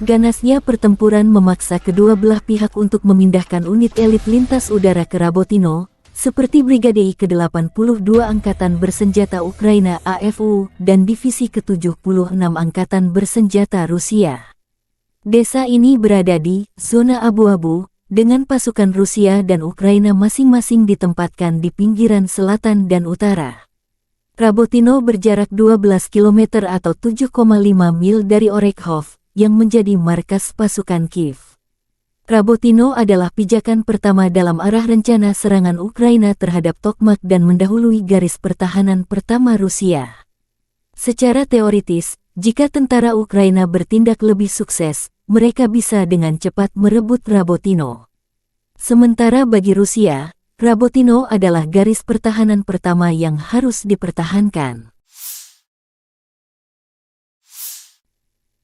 Ganasnya pertempuran memaksa kedua belah pihak untuk memindahkan unit elit lintas udara ke Rabotino, seperti Brigade ke-82 Angkatan Bersenjata Ukraina AFU dan Divisi ke-76 Angkatan Bersenjata Rusia. Desa ini berada di zona abu-abu, dengan pasukan Rusia dan Ukraina masing-masing ditempatkan di pinggiran selatan dan utara. Rabotino berjarak 12 km atau 7,5 mil dari Orekhov, yang menjadi markas pasukan Kiev. Rabotino adalah pijakan pertama dalam arah rencana serangan Ukraina terhadap Tokmak dan mendahului garis pertahanan pertama Rusia. Secara teoritis, jika tentara Ukraina bertindak lebih sukses, mereka bisa dengan cepat merebut Rabotino. Sementara bagi Rusia, Rabotino adalah garis pertahanan pertama yang harus dipertahankan.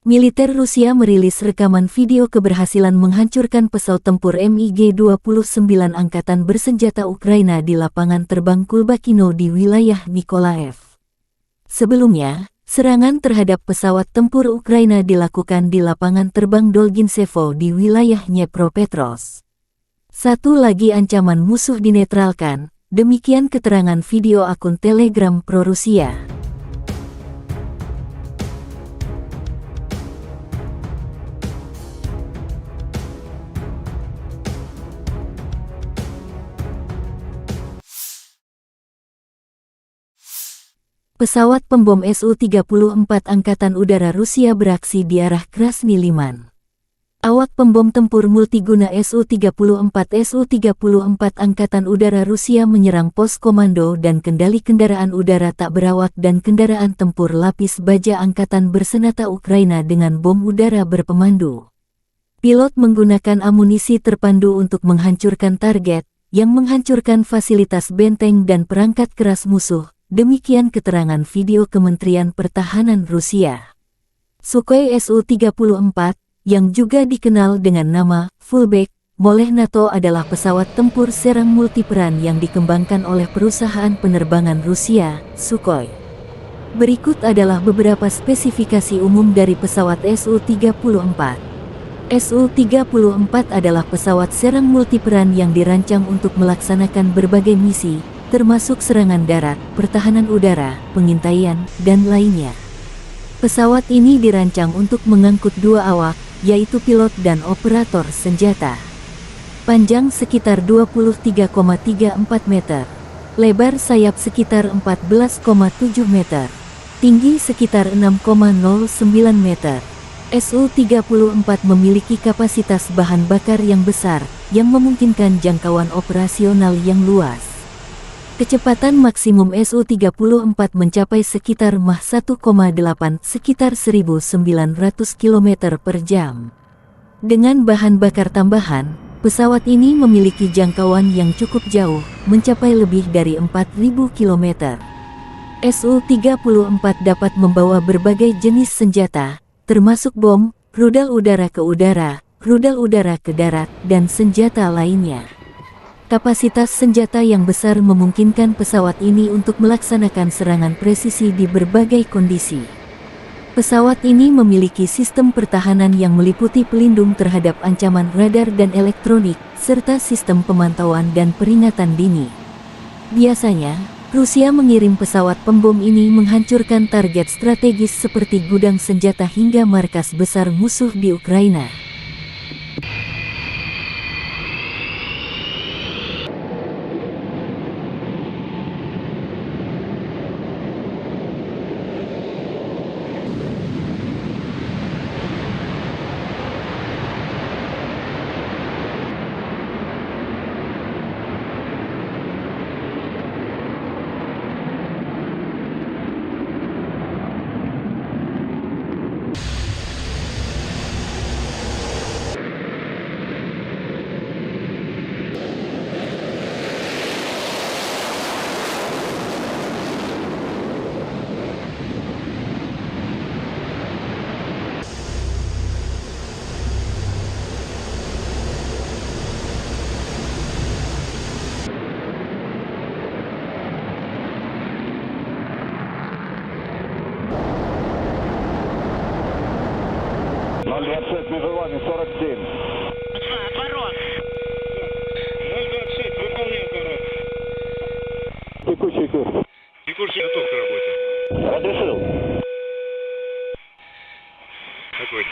Militer Rusia merilis rekaman video keberhasilan menghancurkan pesawat tempur MiG-29 Angkatan Bersenjata Ukraina di lapangan terbang Kulbakino di wilayah Nikolaev. Sebelumnya, serangan terhadap pesawat tempur Ukraina dilakukan di lapangan terbang Dolginsevo di wilayah Dnepropetrovsk. Satu lagi ancaman musuh dinetralkan, demikian keterangan video akun Telegram pro-Rusia. Pesawat pembom Su-34 Angkatan Udara Rusia beraksi di arah Krasny Liman. Awak pembom tempur multiguna Su-34 Angkatan Udara Rusia menyerang pos komando dan kendali kendaraan udara tak berawak dan kendaraan tempur lapis baja Angkatan Bersenjata Ukraina dengan bom udara berpemandu. Pilot menggunakan amunisi terpandu untuk menghancurkan target, yang menghancurkan fasilitas benteng dan perangkat keras musuh. Demikian keterangan video Kementerian Pertahanan Rusia. Sukhoi Su-34, yang juga dikenal dengan nama Fullback, oleh NATO adalah pesawat tempur serang multiperan yang dikembangkan oleh perusahaan penerbangan Rusia, Sukhoi. Berikut adalah beberapa spesifikasi umum dari pesawat Su-34. Su-34 adalah pesawat serang multiperan yang dirancang untuk melaksanakan berbagai misi, termasuk serangan darat, pertahanan udara, pengintaian, dan lainnya. Pesawat ini dirancang untuk mengangkut dua awak, yaitu pilot dan operator senjata. Panjang sekitar 23,34 meter, lebar sayap sekitar 14,7 meter, tinggi sekitar 6,09 meter. Su-34 memiliki kapasitas bahan bakar yang besar, yang memungkinkan jangkauan operasional yang luas. Kecepatan maksimum Su-34 mencapai sekitar Mach 1,8 sekitar 1900 km per jam. Dengan bahan bakar tambahan, pesawat ini memiliki jangkauan yang cukup jauh, mencapai lebih dari 4000 km. Su-34 dapat membawa berbagai jenis senjata, termasuk bom, rudal udara ke udara, rudal udara ke darat, dan senjata lainnya. Kapasitas senjata yang besar memungkinkan pesawat ini untuk melaksanakan serangan presisi di berbagai kondisi. Pesawat ini memiliki sistem pertahanan yang meliputi pelindung terhadap ancaman radar dan elektronik, serta sistem pemantauan dan peringatan dini. Biasanya, Rusia mengirim pesawat pembom ini menghancurkan target strategis seperti gudang senjata hingga markas besar musuh di Ukraina. 026 межевание 47. Отворот. 026, выполняю отворот. Текущий курс. Текущий готов к работе. Разрешил. Огонь.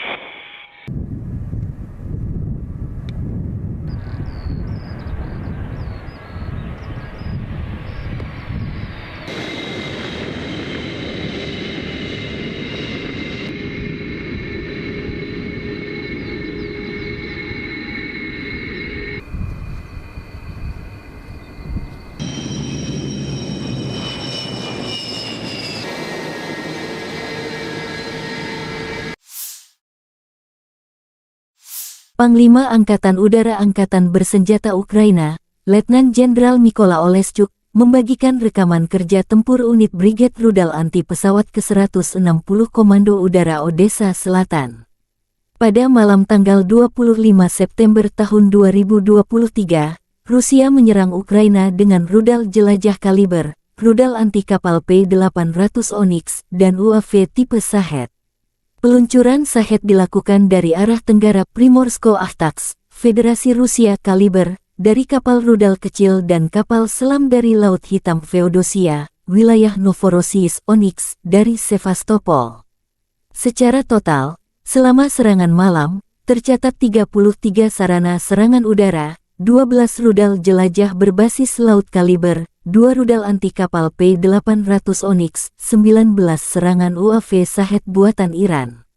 Panglima Angkatan Udara Angkatan Bersenjata Ukraina, Letnan Jenderal Mykola Oleschuk, membagikan rekaman kerja tempur unit Brigade Rudal Anti Pesawat ke-160 Komando Udara Odessa Selatan. Pada malam tanggal 25 September tahun 2023, Rusia menyerang Ukraina dengan rudal jelajah kaliber, rudal anti kapal P-800 Onyx, dan UAV tipe Shahed. Peluncuran Shahed dilakukan dari arah tenggara Primorsko-Ahtaks, Federasi Rusia kaliber, dari kapal rudal kecil dan kapal selam dari Laut Hitam Feodosia, wilayah Novorossiysk Onyx, dari Sevastopol. Secara total, selama serangan malam, tercatat 33 sarana serangan udara, 12 rudal jelajah berbasis laut kaliber, 2 rudal anti kapal P-800 Onyx, 19 serangan UAV Shahed buatan Iran.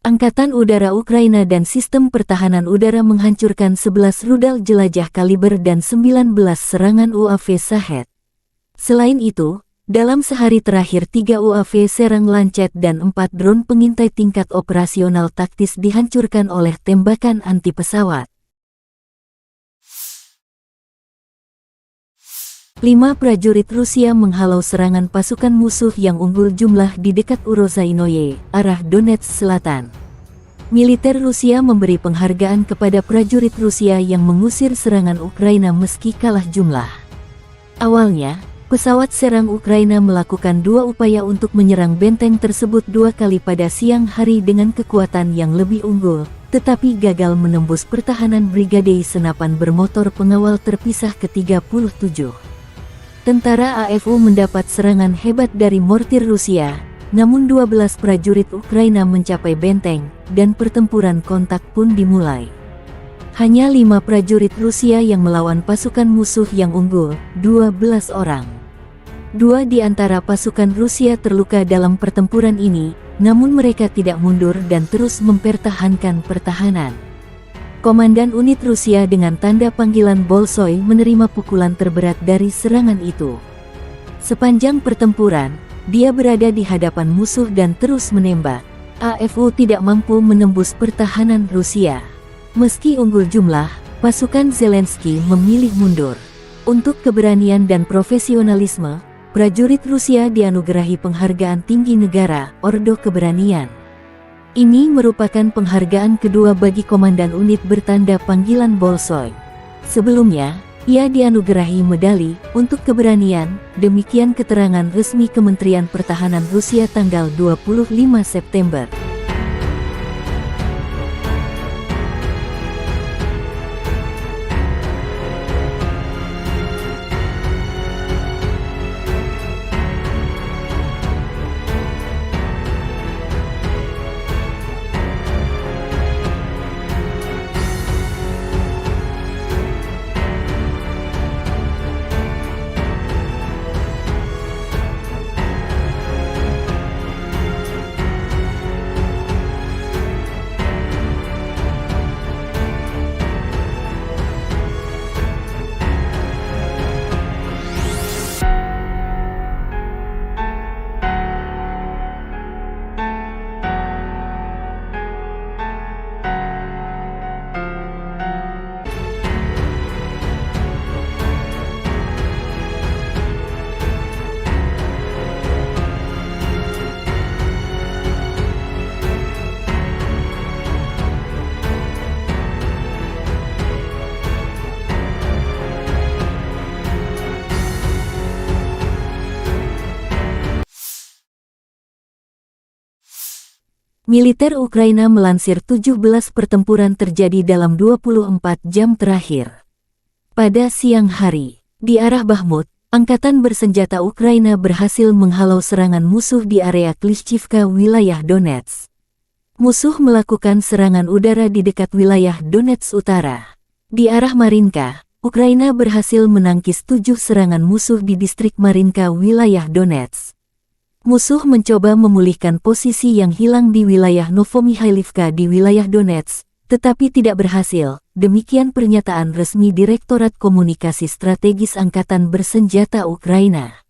Angkatan Udara Ukraina dan Sistem Pertahanan Udara menghancurkan 11 rudal jelajah kaliber dan 19 serangan UAV Shahed. Selain itu, dalam sehari terakhir 3 UAV serang Lancet dan 4 drone pengintai tingkat operasional taktis dihancurkan oleh tembakan anti pesawat. 5 prajurit Rusia menghalau serangan pasukan musuh yang unggul jumlah di dekat Urozhainoye, arah Donetsk Selatan. Militer Rusia memberi penghargaan kepada prajurit Rusia yang mengusir serangan Ukraina meski kalah jumlah. Awalnya, pesawat serang Ukraina melakukan 2 upaya untuk menyerang benteng tersebut 2 kali pada siang hari dengan kekuatan yang lebih unggul, tetapi gagal menembus pertahanan Brigade Senapan Bermotor Pengawal Terpisah ke-37. Tentara AFU mendapat serangan hebat dari mortir Rusia, namun 12 prajurit Ukraina mencapai benteng, dan pertempuran kontak pun dimulai. Hanya 5 prajurit Rusia yang melawan pasukan musuh yang unggul, 12 orang. 2 di antara pasukan Rusia terluka dalam pertempuran ini, namun mereka tidak mundur dan terus mempertahankan pertahanan. Komandan unit Rusia dengan tanda panggilan Bolshoi menerima pukulan terberat dari serangan itu. Sepanjang pertempuran, dia berada di hadapan musuh dan terus menembak. AFU tidak mampu menembus pertahanan Rusia. Meski unggul jumlah, pasukan Zelensky memilih mundur. Untuk keberanian dan profesionalisme, prajurit Rusia dianugerahi penghargaan tinggi negara, Ordo Keberanian. Ini merupakan penghargaan kedua bagi komandan unit bertanda panggilan Bolshoi. Sebelumnya, ia dianugerahi medali untuk keberanian, demikian keterangan resmi Kementerian Pertahanan Rusia tanggal 25 September. Militer Ukraina melansir 17 pertempuran terjadi dalam 24 jam terakhir. Pada siang hari, di arah Bakhmut, Angkatan bersenjata Ukraina berhasil menghalau serangan musuh di area Klishchivka, wilayah Donetsk. Musuh melakukan serangan udara di dekat wilayah Donetsk Utara. Di arah Marinka, Ukraina berhasil menangkis 7 serangan musuh di distrik Marinka, wilayah Donetsk. Musuh mencoba memulihkan posisi yang hilang di wilayah Novomikhailivka di wilayah Donetsk, tetapi tidak berhasil. Demikian pernyataan resmi Direktorat Komunikasi Strategis Angkatan Bersenjata Ukraina.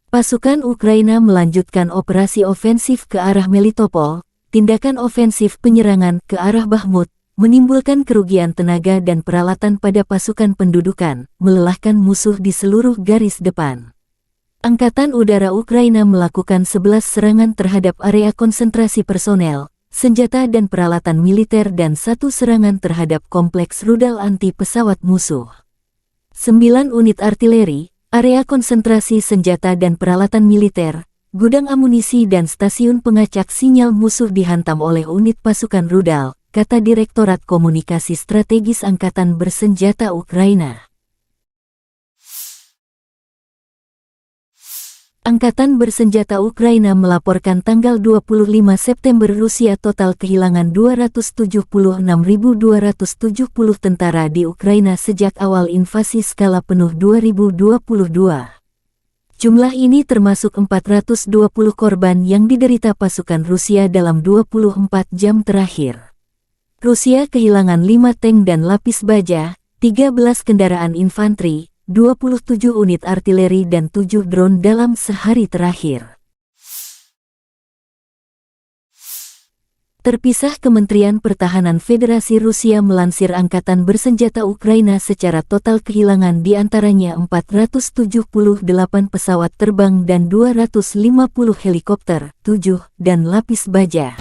Pasukan Ukraina melanjutkan operasi ofensif ke arah Melitopol. Tindakan ofensif penyerangan ke arah Bakhmut menimbulkan kerugian tenaga dan peralatan pada pasukan pendudukan, melelahkan musuh di seluruh garis depan. Angkatan Udara Ukraina melakukan 11 serangan terhadap area konsentrasi personel, senjata dan peralatan militer dan 1 serangan terhadap kompleks rudal anti pesawat musuh. 9 unit artileri, area konsentrasi senjata dan peralatan militer, gudang amunisi dan stasiun pengacak sinyal musuh dihantam oleh unit pasukan rudal, kata Direktorat Komunikasi Strategis Angkatan Bersenjata Ukraina. Angkatan Bersenjata Ukraina melaporkan tanggal 25 September Rusia total kehilangan 276.270 tentara di Ukraina sejak awal invasi skala penuh 2022. Jumlah ini termasuk 420 korban yang diderita pasukan Rusia dalam 24 jam terakhir. Rusia kehilangan 5 tank dan lapis baja, 13 kendaraan infanteri, 27 unit artileri dan 7 drone dalam sehari terakhir. Terpisah, Kementerian Pertahanan Federasi Rusia melansir Angkatan Bersenjata Ukraina secara total kehilangan diantaranya 478 pesawat terbang dan 250 helikopter, 7, dan lapis baja.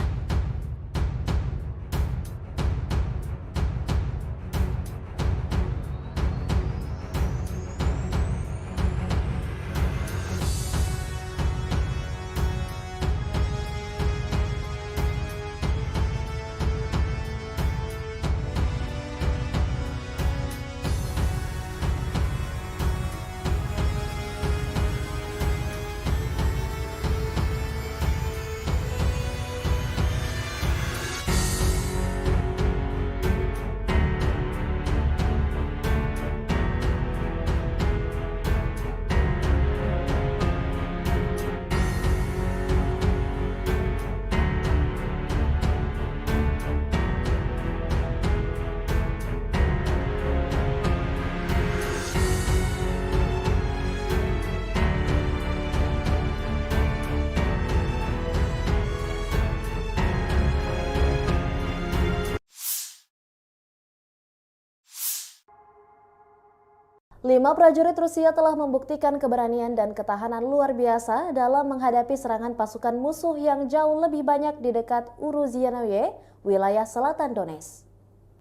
Lima prajurit Rusia telah membuktikan keberanian dan ketahanan luar biasa dalam menghadapi serangan pasukan musuh yang jauh lebih banyak di dekat Uruzianoye, wilayah selatan Donetsk.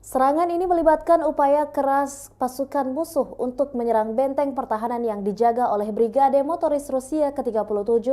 Serangan ini melibatkan upaya keras pasukan musuh untuk menyerang benteng pertahanan yang dijaga oleh Brigade Motoris Rusia ke-37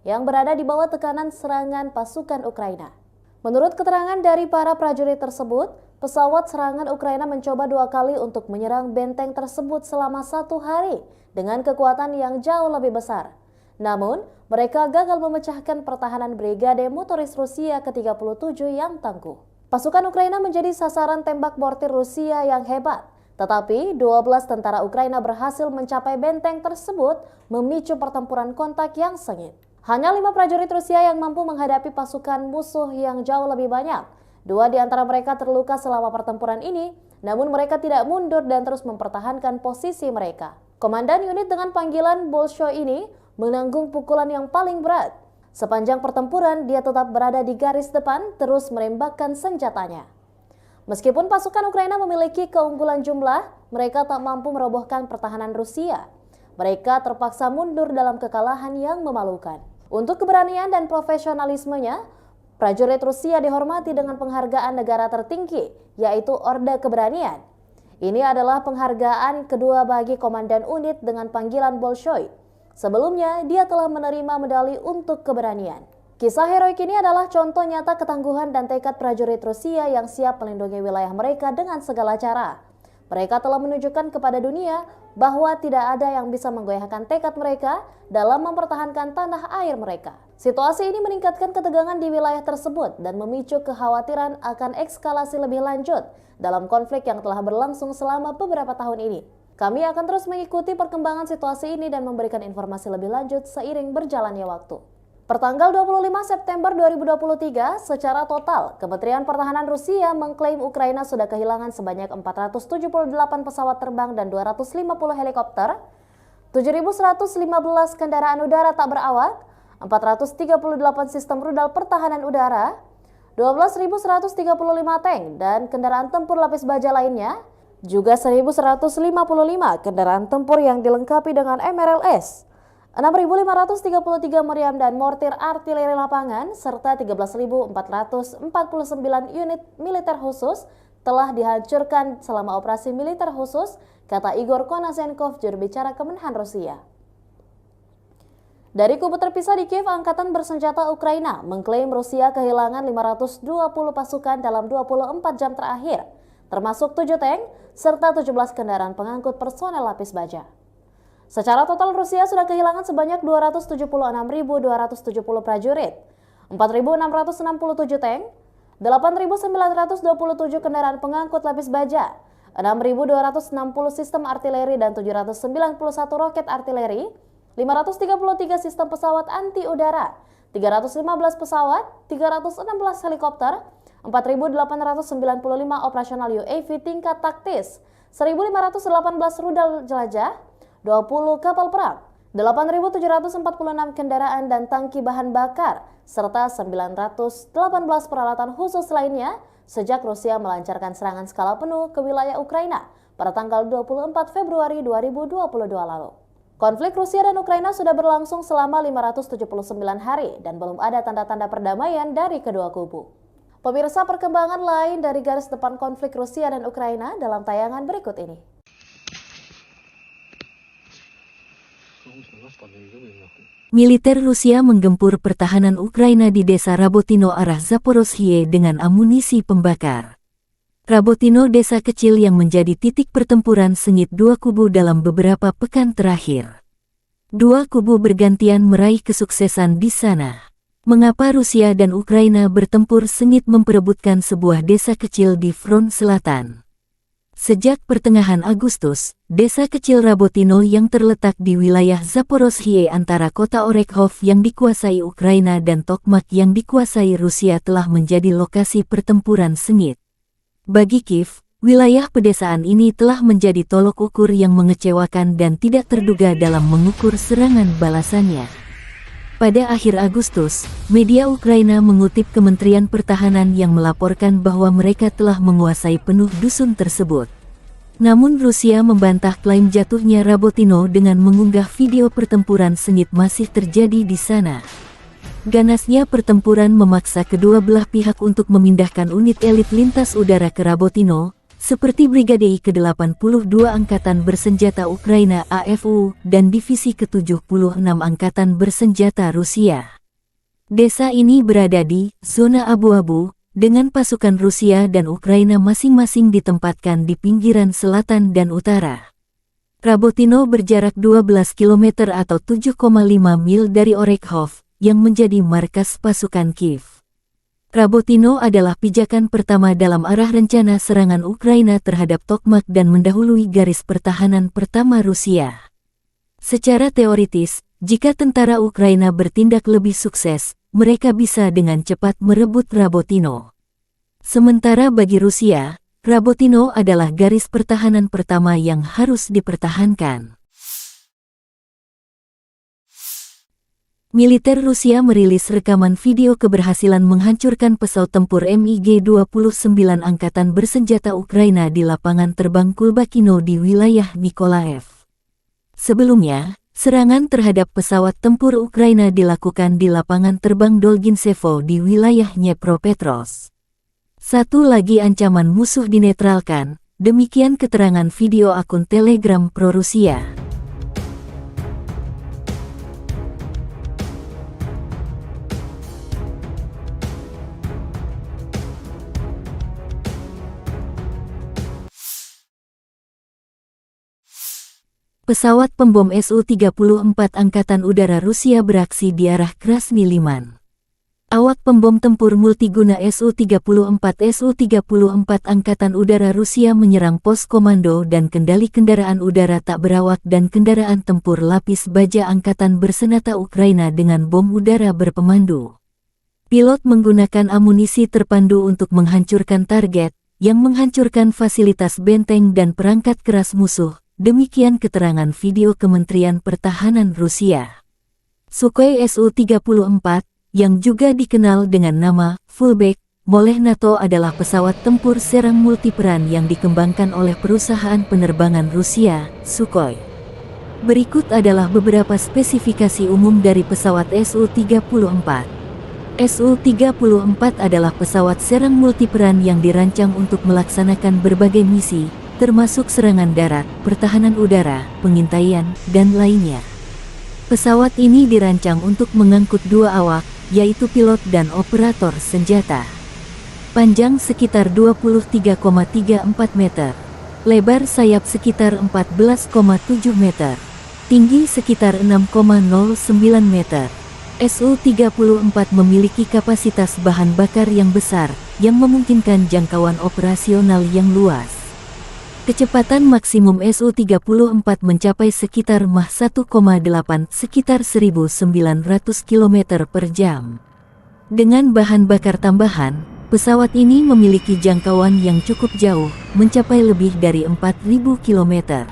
yang berada di bawah tekanan serangan pasukan Ukraina. Menurut keterangan dari para prajurit tersebut, pesawat serangan Ukraina mencoba 2 kali untuk menyerang benteng tersebut selama 1 hari dengan kekuatan yang jauh lebih besar. Namun, mereka gagal memecahkan pertahanan Brigade Motoris Rusia ke-37 yang tangguh. Pasukan Ukraina menjadi sasaran tembak mortir Rusia yang hebat, tetapi 12 tentara Ukraina berhasil mencapai benteng tersebut, memicu pertempuran kontak yang sengit. Hanya 5 prajurit Rusia yang mampu menghadapi pasukan musuh yang jauh lebih banyak. 2 di antara mereka terluka selama pertempuran ini, namun mereka tidak mundur dan terus mempertahankan posisi mereka. Komandan unit dengan panggilan Bolshoi ini menanggung pukulan yang paling berat. Sepanjang pertempuran, dia tetap berada di garis depan, terus menembakkan senjatanya. Meskipun pasukan Ukraina memiliki keunggulan jumlah, mereka tak mampu merobohkan pertahanan Rusia. Mereka terpaksa mundur dalam kekalahan yang memalukan. Untuk keberanian dan profesionalismenya, prajurit Rusia dihormati dengan penghargaan negara tertinggi, yaitu Orde Keberanian. Ini adalah penghargaan kedua bagi komandan unit dengan panggilan Bolshoi. Sebelumnya, dia telah menerima medali untuk keberanian. Kisah heroik ini adalah contoh nyata ketangguhan dan tekad prajurit Rusia yang siap melindungi wilayah mereka dengan segala cara. Mereka telah menunjukkan kepada dunia bahwa tidak ada yang bisa menggoyahkan tekad mereka dalam mempertahankan tanah air mereka. Situasi ini meningkatkan ketegangan di wilayah tersebut dan memicu kekhawatiran akan eskalasi lebih lanjut dalam konflik yang telah berlangsung selama beberapa tahun ini. Kami akan terus mengikuti perkembangan situasi ini dan memberikan informasi lebih lanjut seiring berjalannya waktu. Pertanggal 25 September 2023, secara total, Kementerian Pertahanan Rusia mengklaim Ukraina sudah kehilangan sebanyak 478 pesawat terbang dan 250 helikopter, 7.115 kendaraan udara tak berawak, 438 sistem rudal pertahanan udara, 12.135 tank dan kendaraan tempur lapis baja lainnya, juga 1.155 kendaraan tempur yang dilengkapi dengan MRLS, 6.533 meriam dan mortir artileri lapangan, serta 13.449 unit militer khusus telah dihancurkan selama operasi militer khusus, kata Igor Konasenkov, juru bicara Kemenhan Rusia. Dari kubu terpisah di Kiev, Angkatan Bersenjata Ukraina mengklaim Rusia kehilangan 520 pasukan dalam 24 jam terakhir, termasuk 7 tank, serta 17 kendaraan pengangkut personel lapis baja. Secara total Rusia sudah kehilangan sebanyak 276.270 prajurit, 4.667 tank, 8.927 kendaraan pengangkut lapis baja, 6.260 sistem artileri dan 791 roket artileri, 533 sistem pesawat anti udara, 315 pesawat, 316 helikopter, 4.895 operasional UAV tingkat taktis, 1.518 rudal jelajah, 20 kapal perang, 8.746 kendaraan dan tangki bahan bakar, serta 918 peralatan khusus lainnya sejak Rusia melancarkan serangan skala penuh ke wilayah Ukraina pada tanggal 24 Februari 2022 lalu. Konflik Rusia dan Ukraina sudah berlangsung selama 579 hari dan belum ada tanda-tanda perdamaian dari kedua kubu. Pemirsa, perkembangan lain dari garis depan konflik Rusia dan Ukraina dalam tayangan berikut ini. Militer Rusia menggempur pertahanan Ukraina di desa Rabotino arah Zaporozhye dengan amunisi pembakar. Rabotino desa kecil yang menjadi titik pertempuran sengit dua kubu dalam beberapa pekan terakhir. Dua kubu bergantian meraih kesuksesan di sana. Mengapa Rusia dan Ukraina bertempur sengit memperebutkan sebuah desa kecil di front selatan? Sejak pertengahan Agustus, desa kecil Rabotino yang terletak di wilayah Zaporozhye antara kota Orekhov yang dikuasai Ukraina dan Tokmak yang dikuasai Rusia telah menjadi lokasi pertempuran sengit. Bagi Kiev, wilayah pedesaan ini telah menjadi tolok ukur yang mengecewakan dan tidak terduga dalam mengukur serangan balasannya. Pada akhir Agustus, media Ukraina mengutip Kementerian Pertahanan yang melaporkan bahwa mereka telah menguasai penuh dusun tersebut. Namun Rusia membantah klaim jatuhnya Rabotino dengan mengunggah video pertempuran sengit masih terjadi di sana. Ganasnya pertempuran memaksa kedua belah pihak untuk memindahkan unit elit lintas udara ke Rabotino, seperti Brigade ke-82 Angkatan Bersenjata Ukraina AFU dan Divisi ke-76 Angkatan Bersenjata Rusia. Desa ini berada di zona abu-abu, dengan pasukan Rusia dan Ukraina masing-masing ditempatkan di pinggiran selatan dan utara. Rabotino berjarak 12 km atau 7,5 mil dari Orekhov, yang menjadi markas pasukan Kiev. Rabotino adalah pijakan pertama dalam arah rencana serangan Ukraina terhadap Tokmak dan mendahului garis pertahanan pertama Rusia. Secara teoritis, jika tentara Ukraina bertindak lebih sukses, mereka bisa dengan cepat merebut Rabotino. Sementara bagi Rusia, Rabotino adalah garis pertahanan pertama yang harus dipertahankan. Militer Rusia merilis rekaman video keberhasilan menghancurkan pesawat tempur MiG-29 Angkatan Bersenjata Ukraina di lapangan terbang Kulbakino di wilayah Nikolaev. Sebelumnya, serangan terhadap pesawat tempur Ukraina dilakukan di lapangan terbang Dolginsevo di wilayah Dnepropetrovsk. Satu lagi ancaman musuh dinetralkan, demikian keterangan video akun Telegram pro-Rusia. Pesawat pembom Su-34 Angkatan Udara Rusia beraksi di arah Krasny Liman. Awak pembom tempur multiguna Su-34 Angkatan Udara Rusia menyerang pos komando dan kendali kendaraan udara tak berawak dan kendaraan tempur lapis baja Angkatan Bersenjata Ukraina dengan bom udara berpemandu. Pilot menggunakan amunisi terpandu untuk menghancurkan target, yang menghancurkan fasilitas benteng dan perangkat keras musuh. Demikian keterangan video Kementerian Pertahanan Rusia. Sukhoi Su-34, yang juga dikenal dengan nama Fullback oleh NATO adalah pesawat tempur serang multiperan yang dikembangkan oleh perusahaan penerbangan Rusia, Sukhoi. Berikut adalah beberapa spesifikasi umum dari pesawat Su-34. Su-34 adalah pesawat serang multiperan yang dirancang untuk melaksanakan berbagai misi, termasuk serangan darat, pertahanan udara, pengintaian, dan lainnya. Pesawat ini dirancang untuk mengangkut dua awak, yaitu pilot dan operator senjata. Panjang sekitar 23,34 meter, lebar sayap sekitar 14,7 meter, tinggi sekitar 6,09 meter. Su-34 memiliki kapasitas bahan bakar yang besar, yang memungkinkan jangkauan operasional yang luas. Kecepatan maksimum Su-34 mencapai sekitar Mach 1,8 sekitar 1900 km per jam. Dengan bahan bakar tambahan, pesawat ini memiliki jangkauan yang cukup jauh, mencapai lebih dari 4000 km.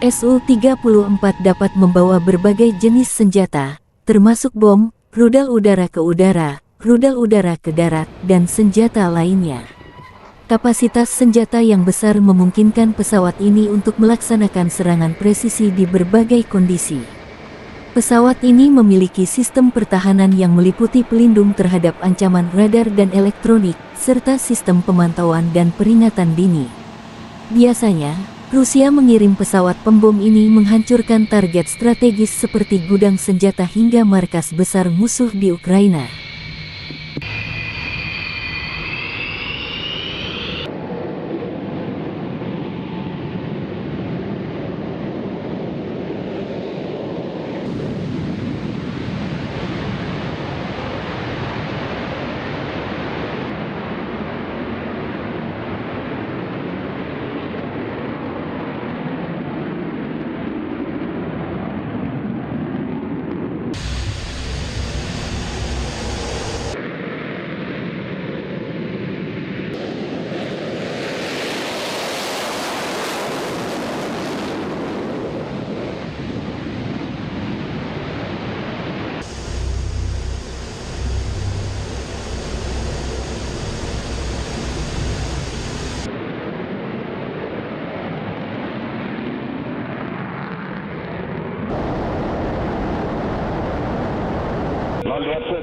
Su-34 dapat membawa berbagai jenis senjata, termasuk bom, rudal udara ke udara, rudal udara ke darat, dan senjata lainnya. Kapasitas senjata yang besar memungkinkan pesawat ini untuk melaksanakan serangan presisi di berbagai kondisi. Pesawat ini memiliki sistem pertahanan yang meliputi pelindung terhadap ancaman radar dan elektronik, serta sistem pemantauan dan peringatan dini. Biasanya, Rusia mengirim pesawat pembom ini menghancurkan target strategis seperti gudang senjata hingga markas besar musuh di Ukraina.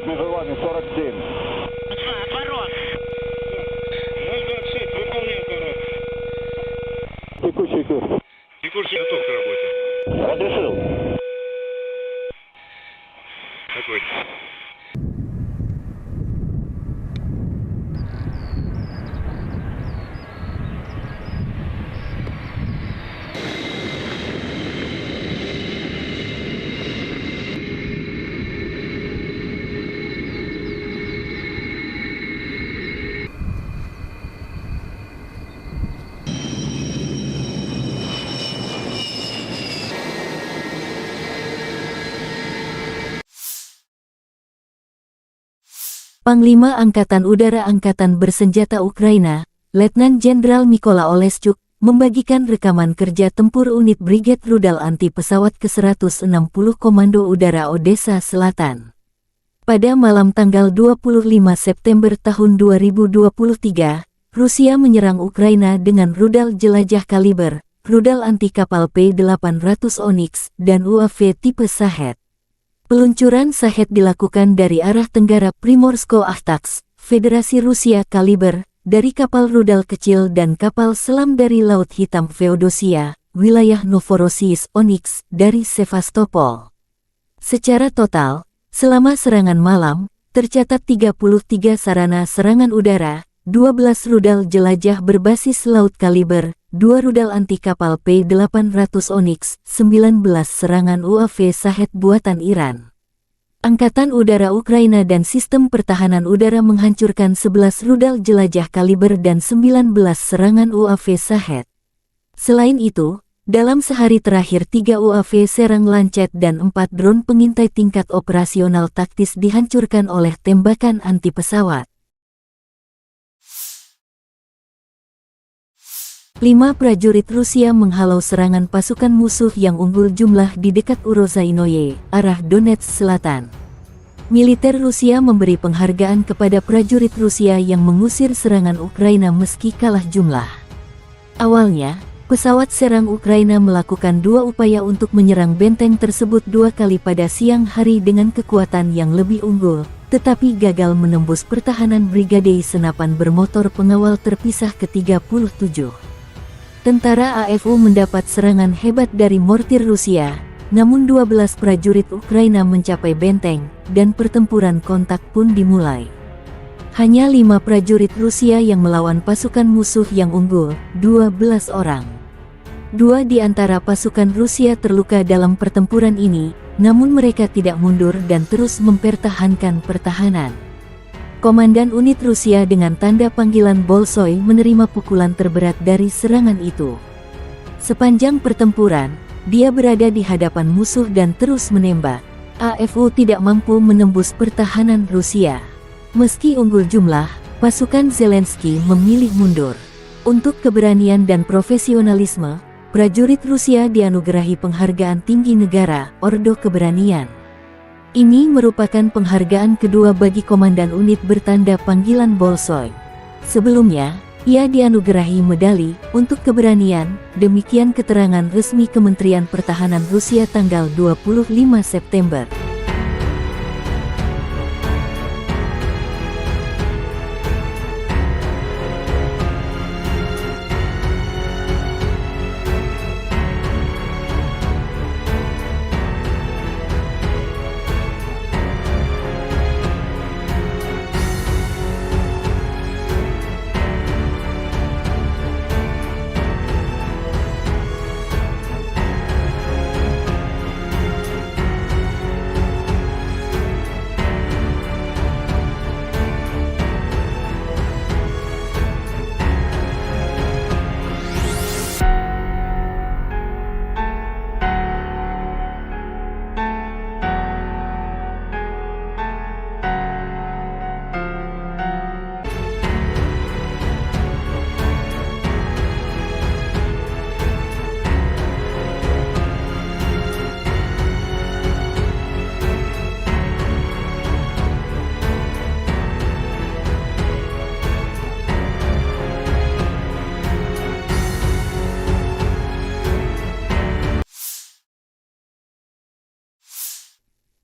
Между вами 47. Отворот. 026, выполняю отворот. Текущий курс. Текущий готов к работе. Разрешил. Огонь. Panglima Angkatan Udara Angkatan Bersenjata Ukraina, Letnan Jenderal Mykola Oleschuk, membagikan rekaman kerja tempur unit Brigade Rudal Anti Pesawat ke-160 Komando Udara Odessa Selatan. Pada malam tanggal 25 September tahun 2023, Rusia menyerang Ukraina dengan rudal jelajah kaliber, rudal anti kapal P-800 Onyx, dan UAV tipe Shahed. Peluncuran Shahed dilakukan dari arah tenggara Primorsko-Ahtaks, Federasi Rusia kaliber, dari kapal rudal kecil dan kapal selam dari Laut Hitam Feodosia, wilayah Novorossiysk Onyx, dari Sevastopol. Secara total, selama serangan malam, tercatat 33 sarana serangan udara, 12 rudal jelajah berbasis laut kaliber, 2 rudal anti kapal P-800 Onyx, 19 serangan UAV Shahed buatan Iran. Angkatan Udara Ukraina dan Sistem Pertahanan Udara menghancurkan 11 rudal jelajah kaliber dan 19 serangan UAV Shahed. Selain itu, dalam sehari terakhir 3 UAV serang Lancet dan 4 drone pengintai tingkat operasional taktis dihancurkan oleh tembakan anti pesawat. 5 prajurit Rusia menghalau serangan pasukan musuh yang unggul jumlah di dekat Urozainoye, arah Donetsk Selatan. Militer Rusia memberi penghargaan kepada prajurit Rusia yang mengusir serangan Ukraina meski kalah jumlah. Awalnya, pesawat serang Ukraina melakukan 2 upaya untuk menyerang benteng tersebut 2 kali pada siang hari dengan kekuatan yang lebih unggul, tetapi gagal menembus pertahanan Brigade Senapan Bermotor Pengawal Terpisah ke-37. Tentara AFU mendapat serangan hebat dari mortir Rusia, namun 12 prajurit Ukraina mencapai benteng, dan pertempuran kontak pun dimulai. Hanya 5 prajurit Rusia yang melawan pasukan musuh yang unggul, 12 orang. 2 di antara pasukan Rusia terluka dalam pertempuran ini, namun mereka tidak mundur dan terus mempertahankan pertahanan. Komandan unit Rusia dengan tanda panggilan Bolshoi menerima pukulan terberat dari serangan itu. Sepanjang pertempuran, dia berada di hadapan musuh dan terus menembak. AFU tidak mampu menembus pertahanan Rusia. Meski unggul jumlah, pasukan Zelensky memilih mundur. Untuk keberanian dan profesionalisme, prajurit Rusia dianugerahi penghargaan tinggi negara, Ordo Keberanian. Ini merupakan penghargaan kedua bagi komandan unit bertanda panggilan Bolshoi. Sebelumnya, ia dianugerahi medali untuk keberanian, demikian keterangan resmi Kementerian Pertahanan Rusia tanggal 25 September.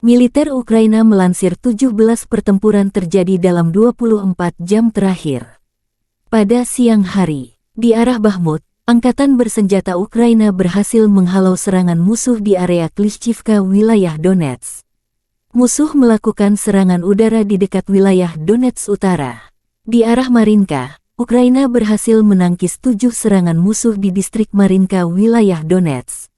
Militer Ukraina melansir 17 pertempuran terjadi dalam 24 jam terakhir. Pada siang hari, di arah Bakhmut, Angkatan Bersenjata Ukraina berhasil menghalau serangan musuh di area Klishchivka, wilayah Donetsk. Musuh melakukan serangan udara di dekat wilayah Donetsk Utara. Di arah Marinka, Ukraina berhasil menangkis 7 serangan musuh di distrik Marinka, wilayah Donetsk.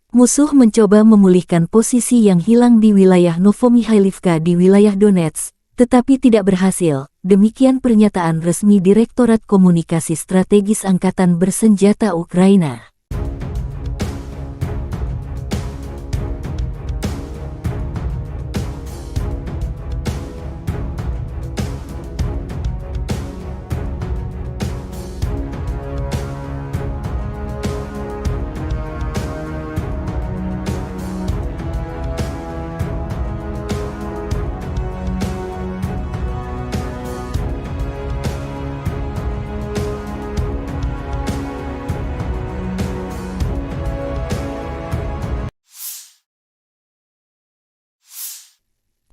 Musuh mencoba memulihkan posisi yang hilang di wilayah Novomikhailivka di wilayah Donetsk, tetapi tidak berhasil. Demikian pernyataan resmi Direktorat Komunikasi Strategis Angkatan Bersenjata Ukraina.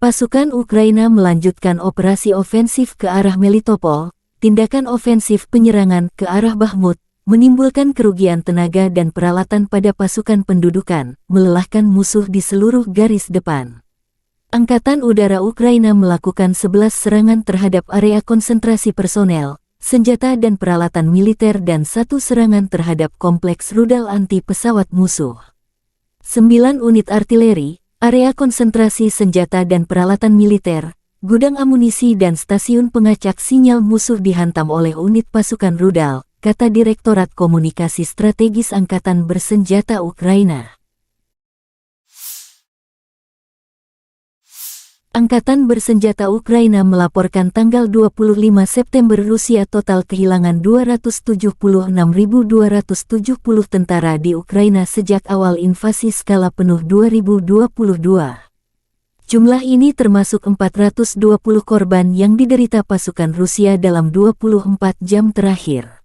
Pasukan Ukraina melanjutkan operasi ofensif ke arah Melitopol. Tindakan ofensif penyerangan ke arah Bakhmut menimbulkan kerugian tenaga dan peralatan pada pasukan pendudukan, melelahkan musuh di seluruh garis depan. Angkatan Udara Ukraina melakukan 11 serangan terhadap area konsentrasi personel, senjata dan peralatan militer dan 1 serangan terhadap kompleks rudal anti-pesawat musuh. 9 unit artileri, area konsentrasi senjata dan peralatan militer, gudang amunisi dan stasiun pengacak sinyal musuh dihantam oleh unit pasukan rudal, kata Direktorat Komunikasi Strategis Angkatan Bersenjata Ukraina. Angkatan Bersenjata Ukraina melaporkan tanggal 25 September Rusia total kehilangan 276.270 tentara di Ukraina sejak awal invasi skala penuh 2022. Jumlah ini termasuk 420 korban yang diderita pasukan Rusia dalam 24 jam terakhir.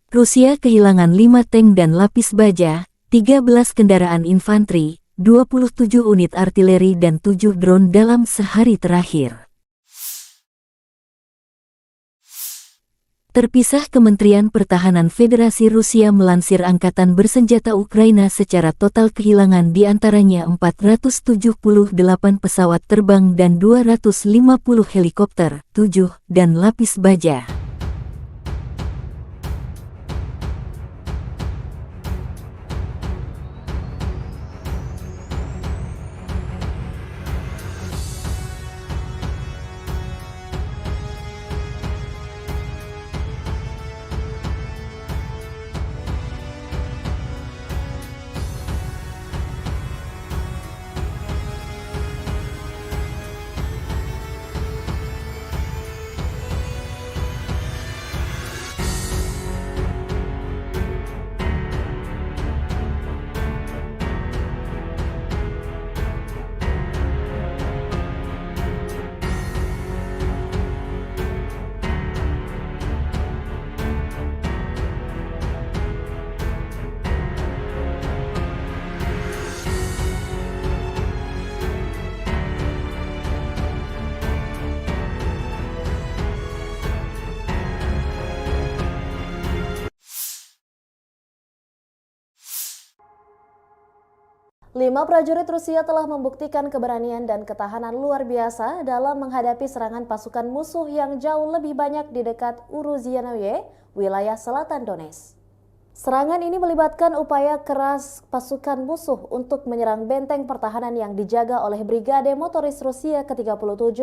Rusia kehilangan 5 tank dan lapis baja, 13 kendaraan infanteri, 27 unit artileri dan 7 drone dalam sehari terakhir. Terpisah, Kementerian Pertahanan Federasi Rusia melansir Angkatan Bersenjata Ukraina secara total kehilangan diantaranya 478 pesawat terbang dan 250 helikopter, 7, dan lapis baja. Lima prajurit Rusia telah membuktikan keberanian dan ketahanan luar biasa dalam menghadapi serangan pasukan musuh yang jauh lebih banyak di dekat Uruzianoye, wilayah selatan Donetsk. Serangan ini melibatkan upaya keras pasukan musuh untuk menyerang benteng pertahanan yang dijaga oleh Brigade Motoris Rusia ke-37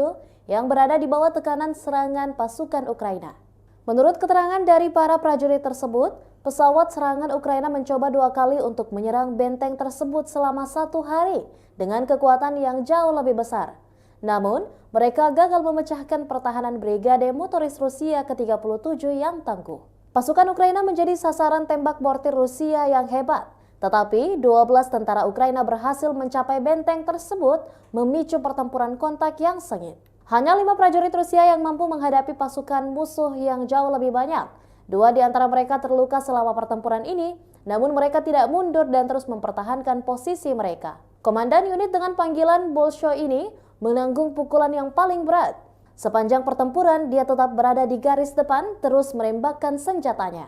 yang berada di bawah tekanan serangan pasukan Ukraina. Menurut keterangan dari para prajurit tersebut, pesawat serangan Ukraina mencoba 2 kali untuk menyerang benteng tersebut selama 1 hari dengan kekuatan yang jauh lebih besar. Namun, mereka gagal memecahkan pertahanan Brigade Motoris Rusia ke-37 yang tangguh. Pasukan Ukraina menjadi sasaran tembak mortir Rusia yang hebat, tetapi 12 tentara Ukraina berhasil mencapai benteng tersebut, memicu pertempuran kontak yang sengit. Hanya 5 prajurit Rusia yang mampu menghadapi pasukan musuh yang jauh lebih banyak. 2 di antara mereka terluka selama pertempuran ini, namun mereka tidak mundur dan terus mempertahankan posisi mereka. Komandan unit dengan panggilan Bolshoi ini menanggung pukulan yang paling berat. Sepanjang pertempuran, dia tetap berada di garis depan, terus menembakkan senjatanya.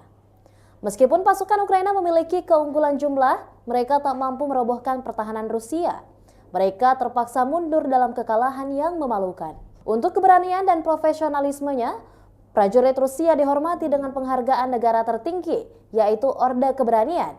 Meskipun pasukan Ukraina memiliki keunggulan jumlah, mereka tak mampu merobohkan pertahanan Rusia. Mereka terpaksa mundur dalam kekalahan yang memalukan. Untuk keberanian dan profesionalismenya, prajurit Rusia dihormati dengan penghargaan negara tertinggi, yaitu Orde Keberanian.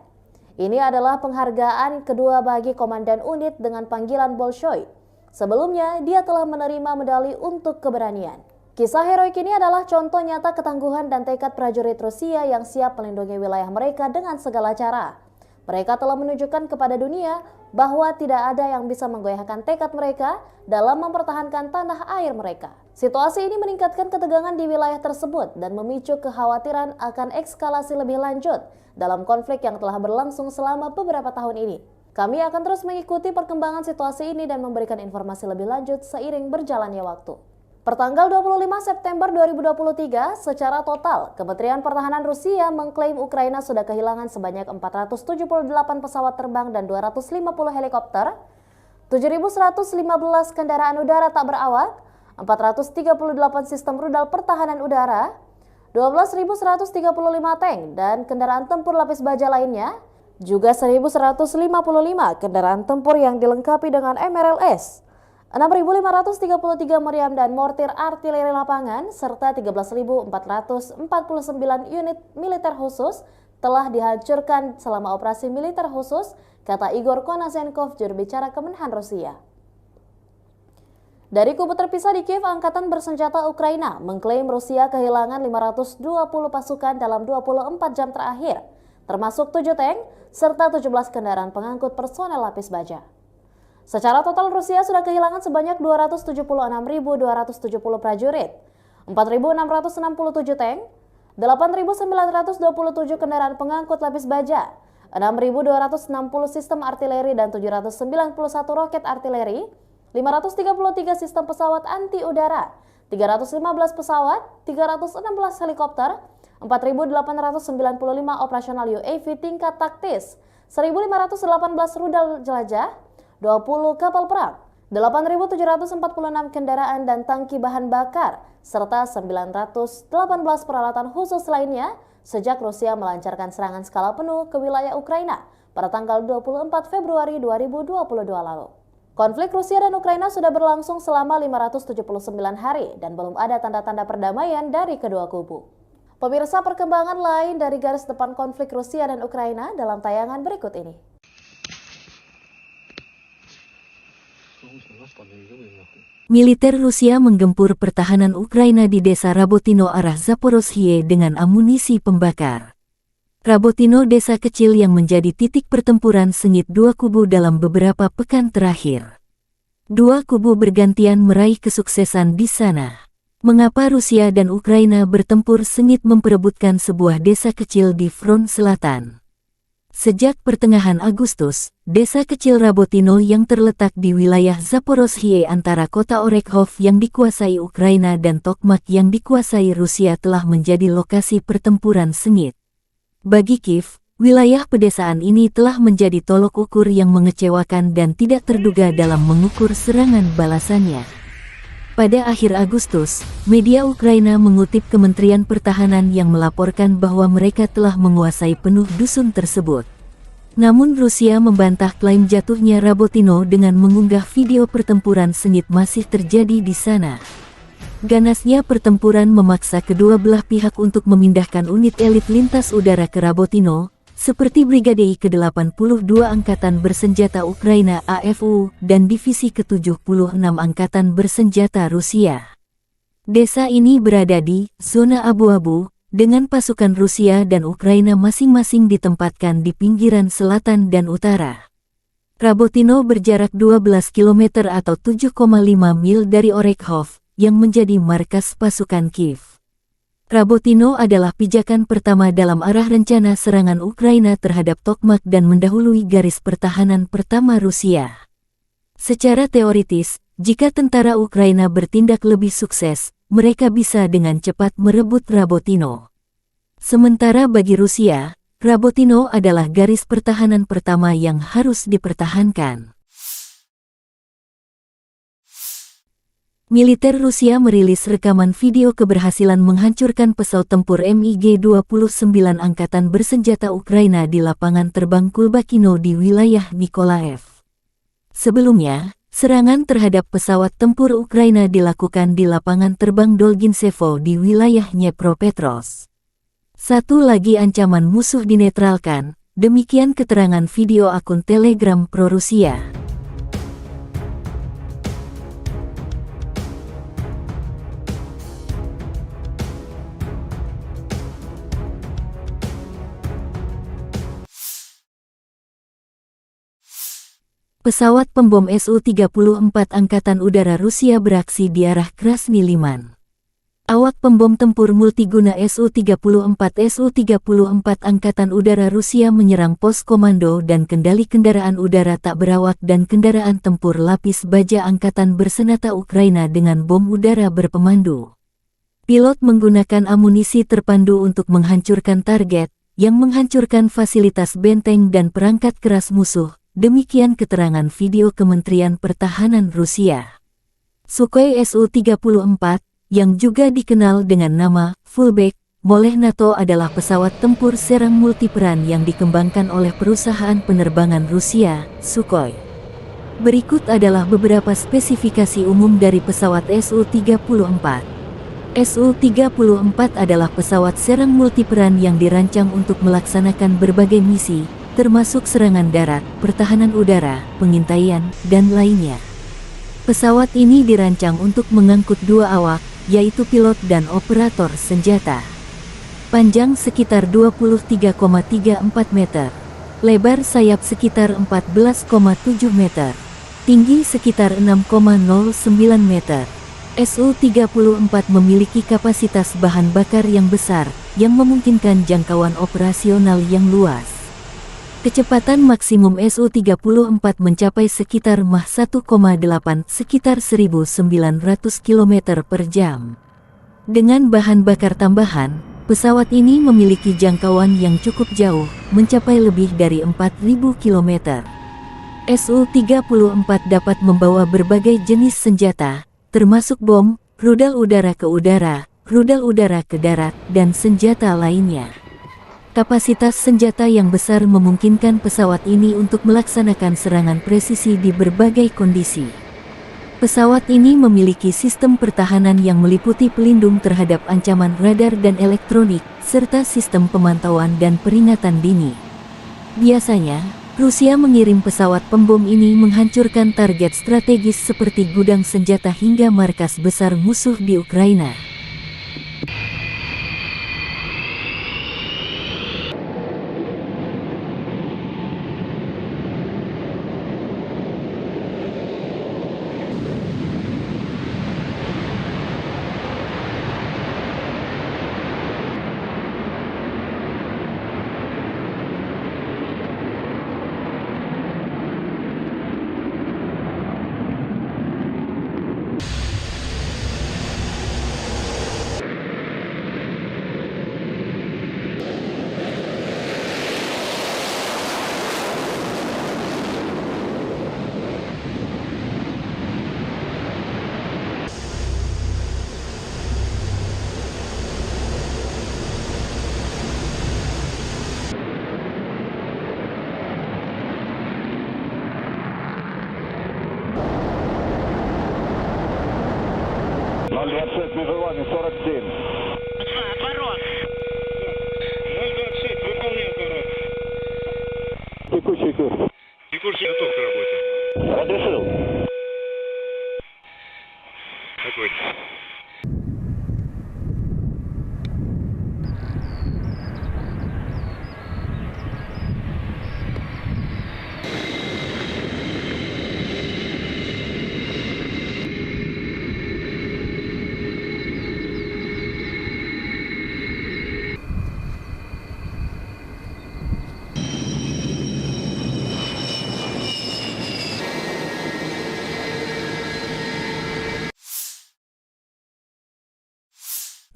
Ini adalah penghargaan kedua bagi komandan unit dengan panggilan Bolshoi. Sebelumnya, dia telah menerima medali untuk keberanian. Kisah heroik ini adalah contoh nyata ketangguhan dan tekad prajurit Rusia yang siap melindungi wilayah mereka dengan segala cara. Mereka telah menunjukkan kepada dunia bahwa tidak ada yang bisa menggoyahkan tekad mereka dalam mempertahankan tanah air mereka. Situasi ini meningkatkan ketegangan di wilayah tersebut dan memicu kekhawatiran akan eskalasi lebih lanjut dalam konflik yang telah berlangsung selama beberapa tahun ini. Kami akan terus mengikuti perkembangan situasi ini dan memberikan informasi lebih lanjut seiring berjalannya waktu. Pertanggal 25 September 2023, secara total, Kementerian Pertahanan Rusia mengklaim Ukraina sudah kehilangan sebanyak 478 pesawat terbang dan 250 helikopter. 7.115 kendaraan udara tak berawak, 438 sistem rudal pertahanan udara, 12.135 tank dan kendaraan tempur lapis baja lainnya, juga 1.155 kendaraan tempur yang dilengkapi dengan MRLS, 6.533 meriam dan mortir artileri lapangan, serta 13.449 unit militer khusus telah dihancurkan selama operasi militer khusus, kata Igor Konasenkov, juru bicara Kemenhan Rusia. Dari kubu terpisah di Kiev, Angkatan Bersenjata Ukraina mengklaim Rusia kehilangan 520 pasukan dalam 24 jam terakhir, termasuk 7 tank serta 17 kendaraan pengangkut personel lapis baja. Secara total Rusia sudah kehilangan sebanyak 276.270 prajurit, 4.667 tank, 8.927 kendaraan pengangkut lapis baja, 6.260 sistem artileri dan 791 roket artileri, 533 sistem pesawat anti udara, 315 pesawat, 316 helikopter, 4.895 operasional UAV tingkat taktis, 1.518 rudal jelajah, 20 kapal perang, 8.746 kendaraan dan tangki bahan bakar, serta 918 peralatan khusus lainnya sejak Rusia melancarkan serangan skala penuh ke wilayah Ukraina pada tanggal 24 Februari 2022 lalu. Konflik Rusia dan Ukraina sudah berlangsung selama 579 hari dan belum ada tanda-tanda perdamaian dari kedua kubu. Pemirsa, perkembangan lain dari garis depan konflik Rusia dan Ukraina dalam tayangan berikut ini. Militer Rusia menggempur pertahanan Ukraina di desa Rabotino arah Zaporozhye dengan amunisi pembakar. Rabotino desa kecil yang menjadi titik pertempuran sengit dua kubu dalam beberapa pekan terakhir. Dua kubu bergantian meraih kesuksesan di sana. Mengapa Rusia dan Ukraina bertempur sengit memperebutkan sebuah desa kecil di front selatan? Sejak pertengahan Agustus, desa kecil Rabotino yang terletak di wilayah Zaporozhye antara kota Orekhov yang dikuasai Ukraina dan Tokmak yang dikuasai Rusia telah menjadi lokasi pertempuran sengit. Bagi Kiev, wilayah pedesaan ini telah menjadi tolok ukur yang mengecewakan dan tidak terduga dalam mengukur serangan balasannya. Pada akhir Agustus, media Ukraina mengutip Kementerian Pertahanan yang melaporkan bahwa mereka telah menguasai penuh dusun tersebut. Namun Rusia membantah klaim jatuhnya Rabotino dengan mengunggah video pertempuran sengit masih terjadi di sana. Ganasnya pertempuran memaksa kedua belah pihak untuk memindahkan unit elit lintas udara ke Rabotino, seperti Brigade ke-82 Angkatan Bersenjata Ukraina AFU dan Divisi ke-76 Angkatan Bersenjata Rusia. Desa ini berada di zona abu-abu, dengan pasukan Rusia dan Ukraina masing-masing ditempatkan di pinggiran selatan dan utara. Rabotino berjarak 12 km atau 7,5 mil dari Orekhov, yang menjadi markas pasukan Kiev. Rabotino adalah pijakan pertama dalam arah rencana serangan Ukraina terhadap Tokmak dan mendahului garis pertahanan pertama Rusia. Secara teoritis, jika tentara Ukraina bertindak lebih sukses, mereka bisa dengan cepat merebut Rabotino. Sementara bagi Rusia, Rabotino adalah garis pertahanan pertama yang harus dipertahankan. Militer Rusia merilis rekaman video keberhasilan menghancurkan pesawat tempur MiG-29 Angkatan Bersenjata Ukraina di lapangan terbang Kulbakino di wilayah Nikolaev. Sebelumnya, serangan terhadap pesawat tempur Ukraina dilakukan di lapangan terbang Dolginsevo di wilayah Dnepropetrovsk. Satu lagi ancaman musuh dinetralkan, demikian keterangan video akun Telegram pro-Rusia. Pesawat pembom Su-34 Angkatan Udara Rusia beraksi di arah Krasny Liman. Awak pembom tempur multiguna Su-34 Angkatan Udara Rusia menyerang pos komando dan kendali kendaraan udara tak berawak dan kendaraan tempur lapis baja Angkatan Bersenjata Ukraina dengan bom udara berpemandu. Pilot menggunakan amunisi terpandu untuk menghancurkan target, yang menghancurkan fasilitas benteng dan perangkat keras musuh, demikian keterangan video Kementerian Pertahanan Rusia. Sukhoi Su-34, yang juga dikenal dengan nama Fullback oleh NATO adalah pesawat tempur serang multiperan yang dikembangkan oleh perusahaan penerbangan Rusia, Sukhoi. Berikut adalah beberapa spesifikasi umum dari pesawat Su-34. Su-34 adalah pesawat serang multiperan yang dirancang untuk melaksanakan berbagai misi, termasuk serangan darat, pertahanan udara, pengintaian, dan lainnya. Pesawat ini dirancang untuk mengangkut 2 awak, yaitu pilot dan operator senjata. Panjang sekitar 23,34 meter, lebar sayap sekitar 14,7 meter, tinggi sekitar 6,09 meter. Su-34 memiliki kapasitas bahan bakar yang besar, yang memungkinkan jangkauan operasional yang luas. Kecepatan maksimum Su-34 mencapai sekitar Mach 1,8 sekitar 1900 km per jam. Dengan bahan bakar tambahan, pesawat ini memiliki jangkauan yang cukup jauh, mencapai lebih dari 4000 km. Su-34 dapat membawa berbagai jenis senjata, termasuk bom, rudal udara ke udara, rudal udara ke darat, dan senjata lainnya. Kapasitas senjata yang besar memungkinkan pesawat ini untuk melaksanakan serangan presisi di berbagai kondisi. Pesawat ini memiliki sistem pertahanan yang meliputi pelindung terhadap ancaman radar dan elektronik, serta sistem pemantauan dan peringatan dini. Biasanya, Rusia mengirim pesawat pembom ini menghancurkan target strategis seperti gudang senjata hingga markas besar musuh di Ukraina. Вызывание 47. Отворот. 026, выполняю отворот. Текущий курс. Текущий готов к работе. Разрешил. Огонь.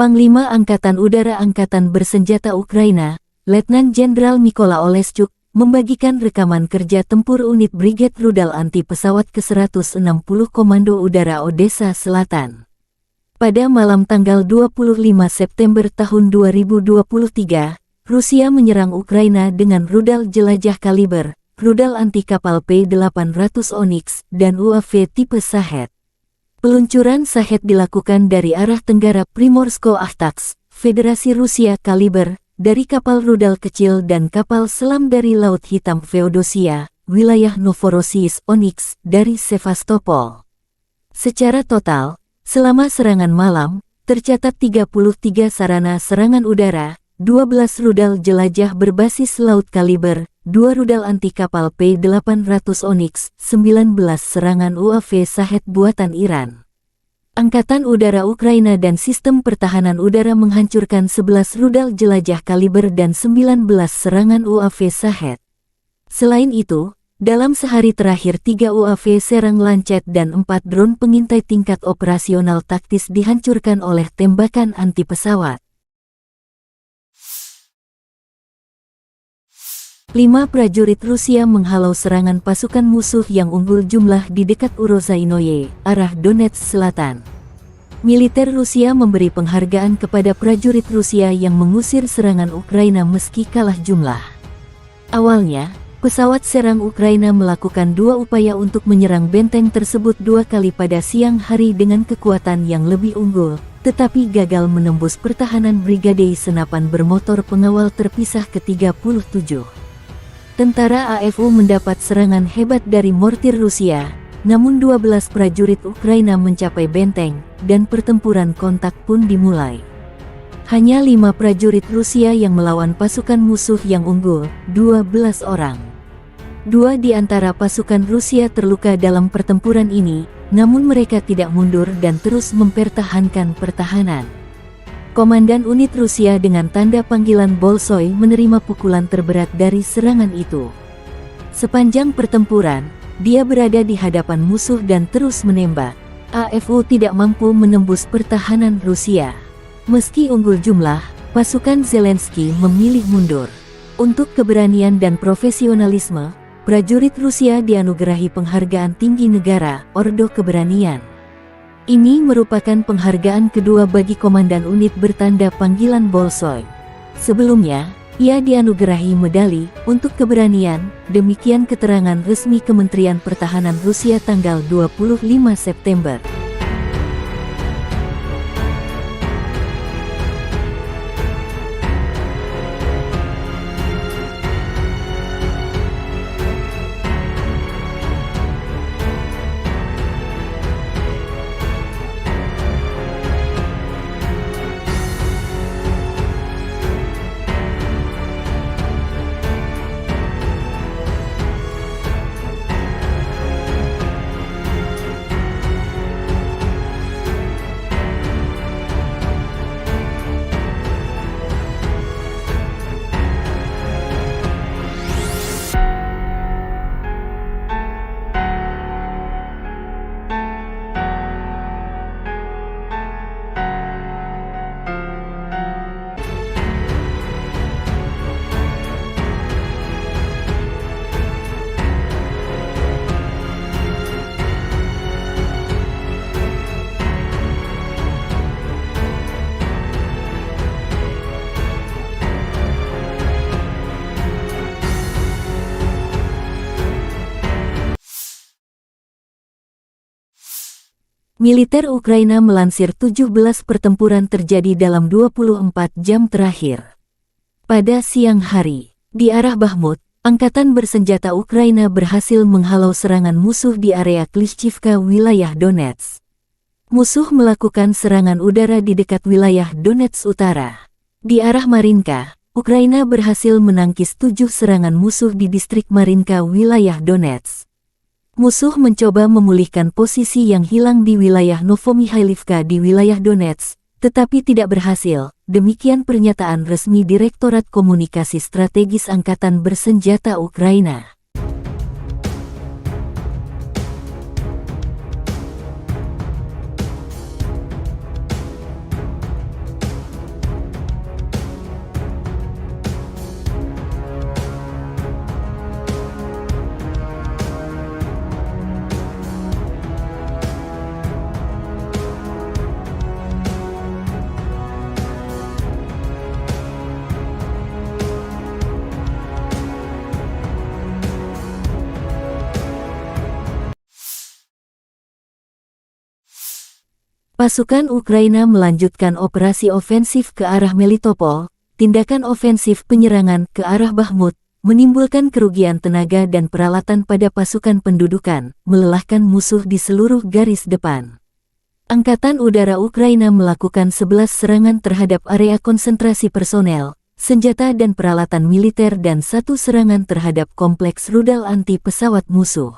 Panglima Angkatan Udara Angkatan Bersenjata Ukraina, Letnan Jenderal Mykola Oleschuk, membagikan rekaman kerja tempur unit Brigade Rudal Anti Pesawat ke-160 Komando Udara Odessa Selatan. Pada malam tanggal 25 September tahun 2023, Rusia menyerang Ukraina dengan rudal jelajah kaliber, rudal anti kapal P-800 Onyx, dan UAV tipe Shahed. Peluncuran Shahed dilakukan dari arah tenggara Primorsko-Ahtaks, Federasi Rusia kaliber, dari kapal rudal kecil dan kapal selam dari Laut Hitam Feodosia, wilayah Novorossiysk Onyx, dari Sevastopol. Secara total, selama serangan malam, tercatat 33 sarana serangan udara, 12 rudal jelajah berbasis laut kaliber, 2 rudal anti kapal P-800 Onyx, 19 serangan UAV Shahed buatan Iran. Angkatan Udara Ukraina dan Sistem Pertahanan Udara menghancurkan 11 rudal jelajah kaliber dan 19 serangan UAV Shahed. Selain itu, dalam sehari terakhir 3 UAV serang Lancet dan 4 drone pengintai tingkat operasional taktis dihancurkan oleh tembakan anti pesawat. 5 prajurit Rusia menghalau serangan pasukan musuh yang unggul jumlah di dekat Urozainoye, arah Donetsk Selatan. Militer Rusia memberi penghargaan kepada prajurit Rusia yang mengusir serangan Ukraina meski kalah jumlah. Awalnya, pesawat serang Ukraina melakukan 2 upaya untuk menyerang benteng tersebut 2 kali pada siang hari dengan kekuatan yang lebih unggul, tetapi gagal menembus pertahanan Brigade Senapan Bermotor Pengawal Terpisah ke-37. Tentara AFU mendapat serangan hebat dari mortir Rusia, namun 12 prajurit Ukraina mencapai benteng, dan pertempuran kontak pun dimulai. Hanya 5 prajurit Rusia yang melawan pasukan musuh yang unggul, 12 orang. 2 di antara pasukan Rusia terluka dalam pertempuran ini, namun mereka tidak mundur dan terus mempertahankan pertahanan. Komandan unit Rusia dengan tanda panggilan Bolshoi menerima pukulan terberat dari serangan itu. Sepanjang pertempuran, dia berada di hadapan musuh dan terus menembak. AFU tidak mampu menembus pertahanan Rusia. Meski unggul jumlah, pasukan Zelensky memilih mundur. Untuk keberanian dan profesionalisme, prajurit Rusia dianugerahi penghargaan tinggi negara, Ordo Keberanian. Ini merupakan penghargaan kedua bagi komandan unit bertanda panggilan Bolshoi. Sebelumnya, ia dianugerahi medali untuk keberanian, demikian keterangan resmi Kementerian Pertahanan Rusia tanggal 25 September. Militer Ukraina melansir 17 pertempuran terjadi dalam 24 jam terakhir. Pada siang hari, di arah Bakhmut, angkatan bersenjata Ukraina berhasil menghalau serangan musuh di area Klishchivka, wilayah Donetsk. Musuh melakukan serangan udara di dekat wilayah Donetsk Utara. Di arah Marinka, Ukraina berhasil menangkis 7 serangan musuh di distrik Marinka, wilayah Donetsk. Musuh mencoba memulihkan posisi yang hilang di wilayah Novomikhailivka di wilayah Donetsk, tetapi tidak berhasil. Demikian pernyataan resmi Direktorat Komunikasi Strategis Angkatan Bersenjata Ukraina. Pasukan Ukraina melanjutkan operasi ofensif ke arah Melitopol. Tindakan ofensif penyerangan ke arah Bakhmut menimbulkan kerugian tenaga dan peralatan pada pasukan pendudukan, melelahkan musuh di seluruh garis depan. Angkatan Udara Ukraina melakukan 11 serangan terhadap area konsentrasi personel, senjata dan peralatan militer dan 1 serangan terhadap kompleks rudal anti pesawat musuh.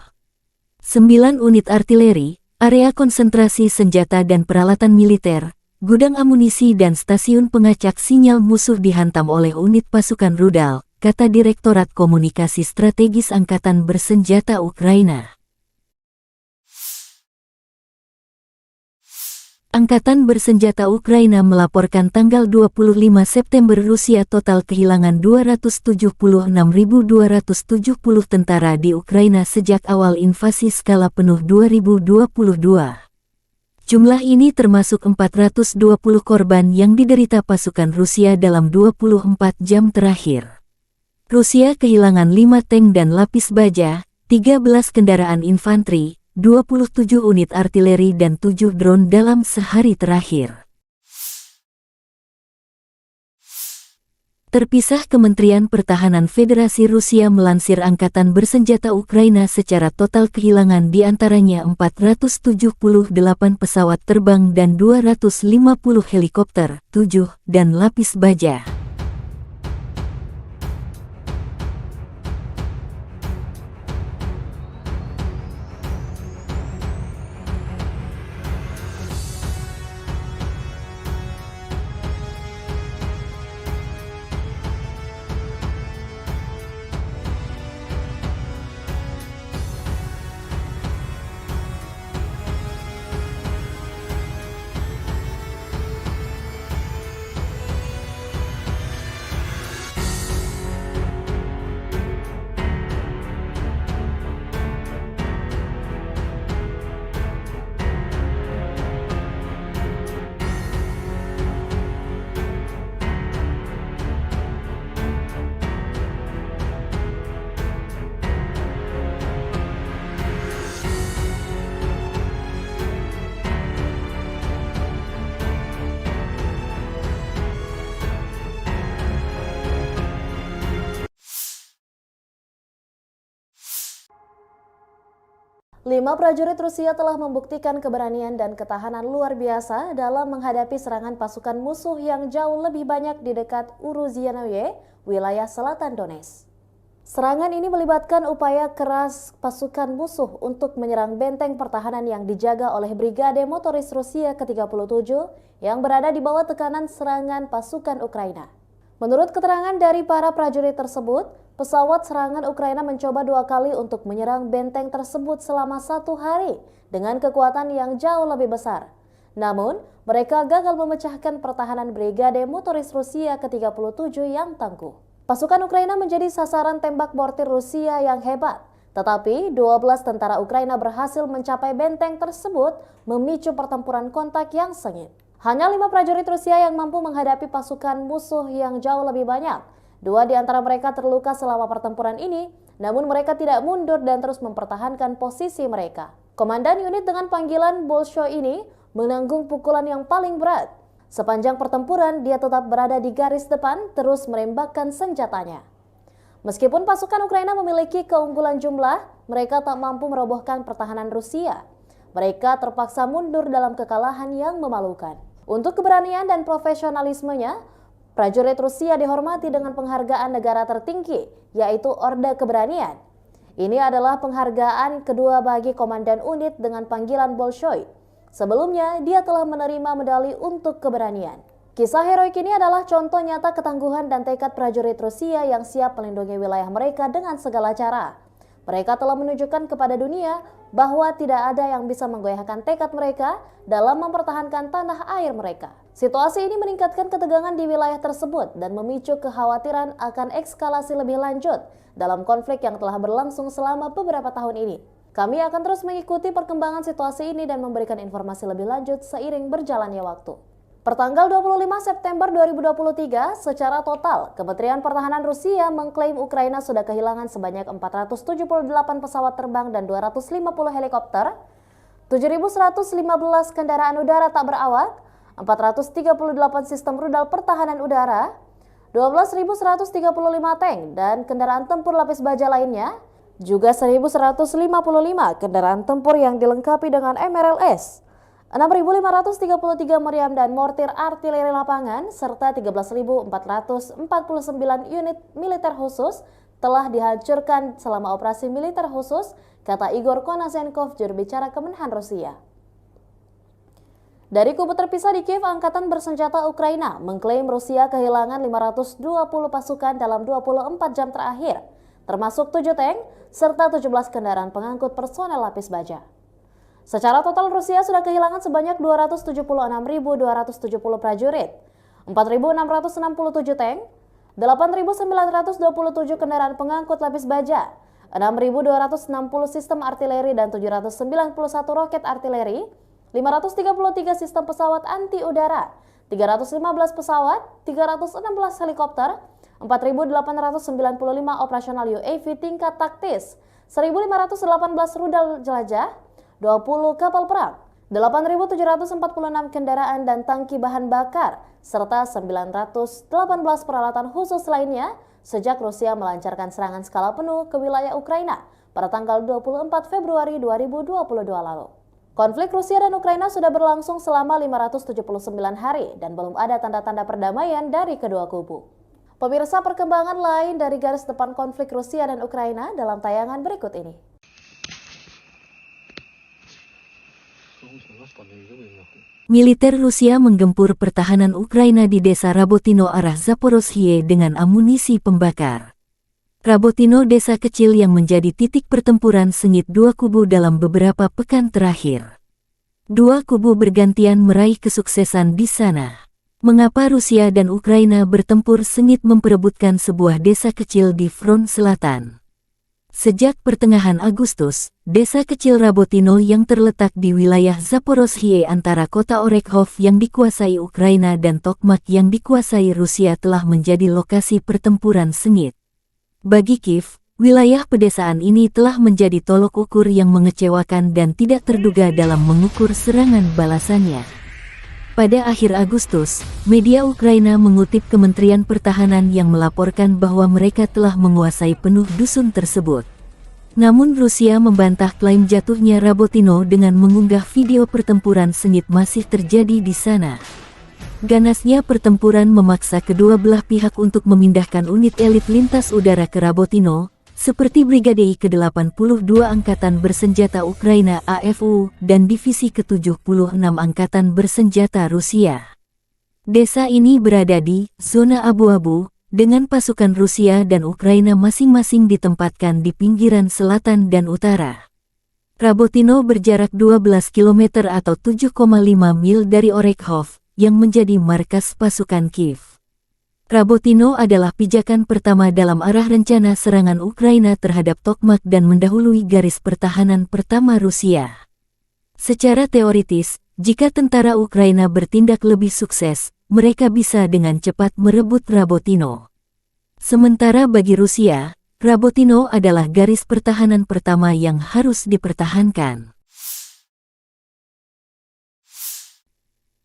9 unit artileri, area konsentrasi senjata dan peralatan militer, gudang amunisi dan stasiun pengacak sinyal musuh dihantam oleh unit pasukan rudal, kata Direktorat Komunikasi Strategis Angkatan Bersenjata Ukraina. Angkatan bersenjata Ukraina melaporkan tanggal 25 September Rusia total kehilangan 276.270 tentara di Ukraina sejak awal invasi skala penuh 2022. Jumlah ini termasuk 420 korban yang diderita pasukan Rusia dalam 24 jam terakhir. Rusia kehilangan 5 tank dan lapis baja, 13 kendaraan infanteri, 27 unit artileri dan 7 drone dalam sehari terakhir. Terpisah, Kementerian Pertahanan Federasi Rusia melansir Angkatan Bersenjata Ukraina secara total kehilangan diantaranya 478 pesawat terbang dan 250 helikopter, 7, dan lapis baja. Lima prajurit Rusia telah membuktikan keberanian dan ketahanan luar biasa dalam menghadapi serangan pasukan musuh yang jauh lebih banyak di dekat Uruzianoye, wilayah selatan Donetsk. Serangan ini melibatkan upaya keras pasukan musuh untuk menyerang benteng pertahanan yang dijaga oleh Brigade Motoris Rusia ke-37 yang berada di bawah tekanan serangan pasukan Ukraina. Menurut keterangan dari para prajurit tersebut, pesawat serangan Ukraina mencoba 2 kali untuk menyerang benteng tersebut selama 1 hari dengan kekuatan yang jauh lebih besar. Namun, mereka gagal memecahkan pertahanan Brigade Motoris Rusia ke-37 yang tangguh. Pasukan Ukraina menjadi sasaran tembak mortir Rusia yang hebat, tetapi 12 tentara Ukraina berhasil mencapai benteng tersebut, memicu pertempuran kontak yang sengit. Hanya 5 prajurit Rusia yang mampu menghadapi pasukan musuh yang jauh lebih banyak. 2 di antara mereka terluka selama pertempuran ini, namun mereka tidak mundur dan terus mempertahankan posisi mereka. Komandan unit dengan panggilan Bolshoi ini menanggung pukulan yang paling berat. Sepanjang pertempuran, dia tetap berada di garis depan, terus menembakkan senjatanya. Meskipun pasukan Ukraina memiliki keunggulan jumlah, mereka tak mampu merobohkan pertahanan Rusia. Mereka terpaksa mundur dalam kekalahan yang memalukan. Untuk keberanian dan profesionalismenya, prajurit Rusia dihormati dengan penghargaan negara tertinggi, yaitu Orde Keberanian. Ini adalah penghargaan kedua bagi komandan unit dengan panggilan Bolshoi. Sebelumnya, dia telah menerima medali untuk keberanian. Kisah heroik ini adalah contoh nyata ketangguhan dan tekad prajurit Rusia yang siap melindungi wilayah mereka dengan segala cara. Mereka telah menunjukkan kepada dunia bahwa tidak ada yang bisa menggoyahkan tekad mereka dalam mempertahankan tanah air mereka. Situasi ini meningkatkan ketegangan di wilayah tersebut dan memicu kekhawatiran akan eskalasi lebih lanjut dalam konflik yang telah berlangsung selama beberapa tahun ini. Kami akan terus mengikuti perkembangan situasi ini dan memberikan informasi lebih lanjut seiring berjalannya waktu. Pertanggal 25 September 2023, secara total, Kementerian Pertahanan Rusia mengklaim Ukraina sudah kehilangan sebanyak 478 pesawat terbang dan 250 helikopter, 7.115 kendaraan udara tak berawak, 438 sistem rudal pertahanan udara, 12.135 tank dan kendaraan tempur lapis baja lainnya, juga 1.155 kendaraan tempur yang dilengkapi dengan MRLS, 6.533 meriam dan mortir artileri lapangan, serta 13.449 unit militer khusus telah dihancurkan selama operasi militer khusus, kata Igor Konasenkov, juru bicara Kemenhan Rusia. Dari kubu terpisah di Kiev, Angkatan Bersenjata Ukraina mengklaim Rusia kehilangan 520 pasukan dalam 24 jam terakhir, termasuk 7 tank serta 17 kendaraan pengangkut personel lapis baja. Secara total Rusia sudah kehilangan sebanyak 276.270 prajurit, 4.667 tank, 8.927 kendaraan pengangkut lapis baja, 6.260 sistem artileri dan 791 roket artileri, 533 sistem pesawat anti udara, 315 pesawat, 316 helikopter, 4.895 operasional UAV tingkat taktis, 1.518 rudal jelajah, 20 kapal perang, 8.746 kendaraan dan tangki bahan bakar, serta 918 peralatan khusus lainnya sejak Rusia melancarkan serangan skala penuh ke wilayah Ukraina pada tanggal 24 Februari 2022 lalu. Konflik Rusia dan Ukraina sudah berlangsung selama 579 hari dan belum ada tanda-tanda perdamaian dari kedua kubu. Pemirsa, perkembangan lain dari garis depan konflik Rusia dan Ukraina dalam tayangan berikut ini. Militer Rusia menggempur pertahanan Ukraina di desa Rabotino arah Zaporozhye dengan amunisi pembakar. Rabotino desa kecil yang menjadi titik pertempuran sengit dua kubu dalam beberapa pekan terakhir. Dua kubu bergantian meraih kesuksesan di sana. Mengapa Rusia dan Ukraina bertempur sengit memperebutkan sebuah desa kecil di front selatan? Sejak pertengahan Agustus, desa kecil Rabotino yang terletak di wilayah Zaporozhye antara kota Orekhov yang dikuasai Ukraina dan Tokmak yang dikuasai Rusia telah menjadi lokasi pertempuran sengit. Bagi Kiev, wilayah pedesaan ini telah menjadi tolok ukur yang mengecewakan dan tidak terduga dalam mengukur serangan balasannya. Pada akhir Agustus, media Ukraina mengutip Kementerian Pertahanan yang melaporkan bahwa mereka telah menguasai penuh dusun tersebut. Namun Rusia membantah klaim jatuhnya Rabotino dengan mengunggah video pertempuran sengit masih terjadi di sana. Ganasnya pertempuran memaksa kedua belah pihak untuk memindahkan unit elit lintas udara ke Rabotino, seperti Brigade ke-82 Angkatan Bersenjata Ukraina AFU dan Divisi ke-76 Angkatan Bersenjata Rusia. Desa ini berada di zona abu-abu, dengan pasukan Rusia dan Ukraina masing-masing ditempatkan di pinggiran selatan dan utara. Rabotino berjarak 12 km atau 7,5 mil dari Orekhov, yang menjadi markas pasukan Kiev. Rabotino adalah pijakan pertama dalam arah rencana serangan Ukraina terhadap Tokmak dan mendahului garis pertahanan pertama Rusia. Secara teoritis, jika tentara Ukraina bertindak lebih sukses, mereka bisa dengan cepat merebut Rabotino. Sementara bagi Rusia, Rabotino adalah garis pertahanan pertama yang harus dipertahankan.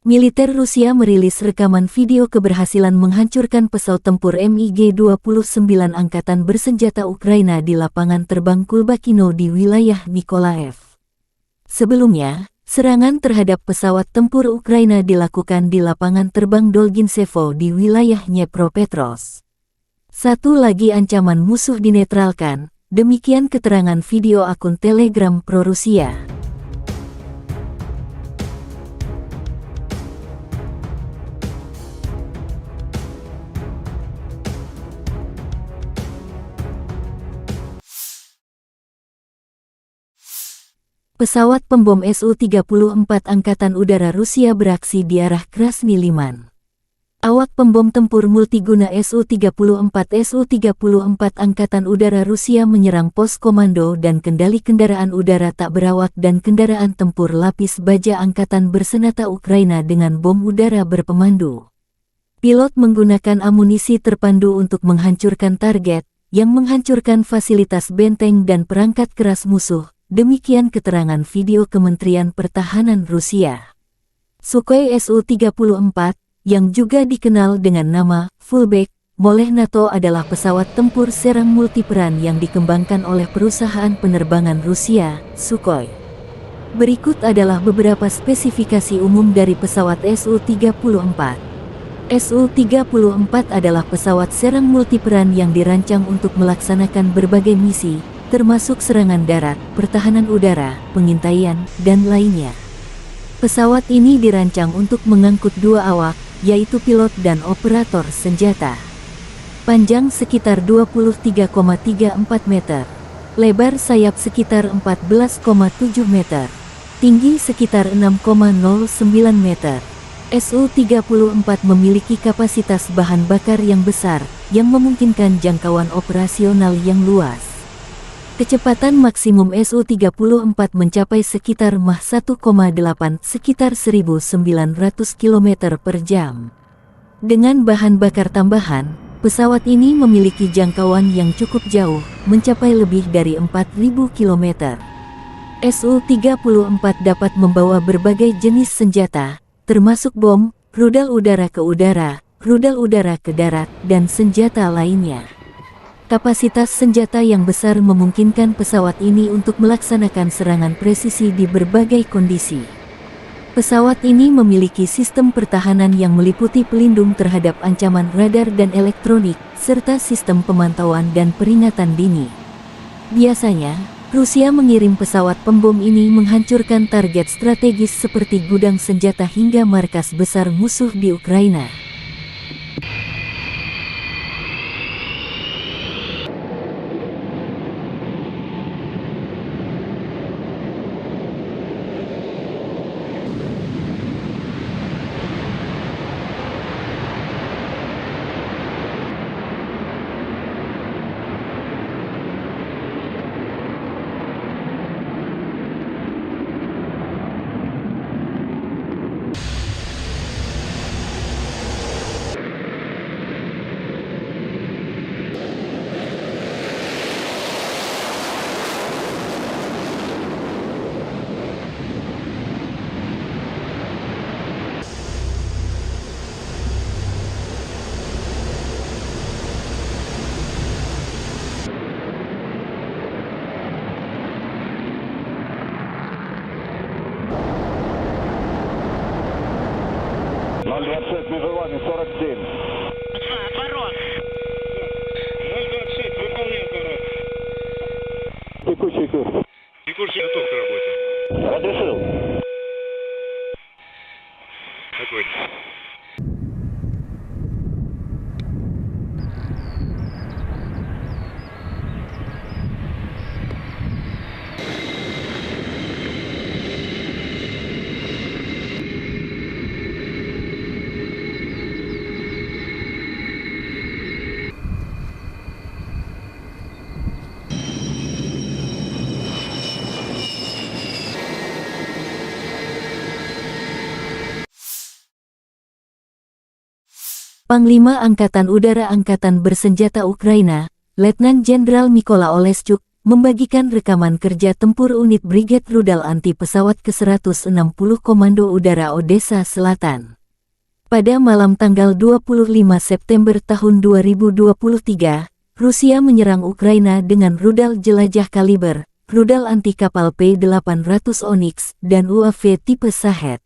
Militer Rusia merilis rekaman video keberhasilan menghancurkan pesawat tempur MiG-29 Angkatan Bersenjata Ukraina di lapangan terbang Kulbakino di wilayah Nikolaev. Sebelumnya, serangan terhadap pesawat tempur Ukraina dilakukan di lapangan terbang Dolginsevo di wilayah Dnepropetrovsk. Satu lagi ancaman musuh dinetralkan, demikian keterangan video akun Telegram pro-Rusia. Pesawat pembom Su-34 Angkatan Udara Rusia beraksi di arah Krasny Liman. Awak pembom tempur multiguna Su-34 Angkatan Udara Rusia menyerang pos komando dan kendali kendaraan udara tak berawak dan kendaraan tempur lapis baja Angkatan Bersenjata Ukraina dengan bom udara berpemandu. Pilot menggunakan amunisi terpandu untuk menghancurkan target, yang menghancurkan fasilitas benteng dan perangkat keras musuh. Demikian keterangan video Kementerian Pertahanan Rusia. Sukhoi Su-34, yang juga dikenal dengan nama Fullback Moleh NATO adalah pesawat tempur serang multiperan yang dikembangkan oleh perusahaan penerbangan Rusia, Sukhoi. Berikut adalah beberapa spesifikasi umum dari pesawat Su-34. Su-34 adalah pesawat serang multiperan yang dirancang untuk melaksanakan berbagai misi, termasuk serangan darat, pertahanan udara, pengintaian, dan lainnya. Pesawat ini dirancang untuk mengangkut dua awak, yaitu pilot dan operator senjata. Panjang sekitar 23,34 meter. Lebar sayap sekitar 14,7 meter. tinggi sekitar 6,09 meter. Su-34 memiliki kapasitas bahan bakar yang besar, yang memungkinkan jangkauan operasional yang luas. Kecepatan maksimum Su-34 mencapai sekitar Mach 1,8 sekitar 1.900 km per jam. Dengan bahan bakar tambahan, pesawat ini memiliki jangkauan yang cukup jauh, mencapai lebih dari 4.000 km. Su-34 dapat membawa berbagai jenis senjata, termasuk bom, rudal udara ke udara, rudal udara ke darat, dan senjata lainnya. Kapasitas senjata yang besar memungkinkan pesawat ini untuk melaksanakan serangan presisi di berbagai kondisi. Pesawat ini memiliki sistem pertahanan yang meliputi pelindung terhadap ancaman radar dan elektronik, serta sistem pemantauan dan peringatan dini. Biasanya, Rusia mengirim pesawat pembom ini menghancurkan target strategis seperti gudang senjata hingga markas besar musuh di Ukraina. Вызывание 47. Отворот. 026, выполняю отворот. Текущий курс. Текущий готов к работе. Разрешил. Огонь. Panglima Angkatan Udara Angkatan Bersenjata Ukraina, Letnan Jenderal Mykola Oleschuk, membagikan rekaman kerja tempur unit Brigade Rudal Anti Pesawat ke-160 Komando Udara Odessa Selatan. Pada malam tanggal 25 September tahun 2023, Rusia menyerang Ukraina dengan rudal jelajah kaliber, rudal anti kapal P-800 Onyx, dan UAV tipe Shahed.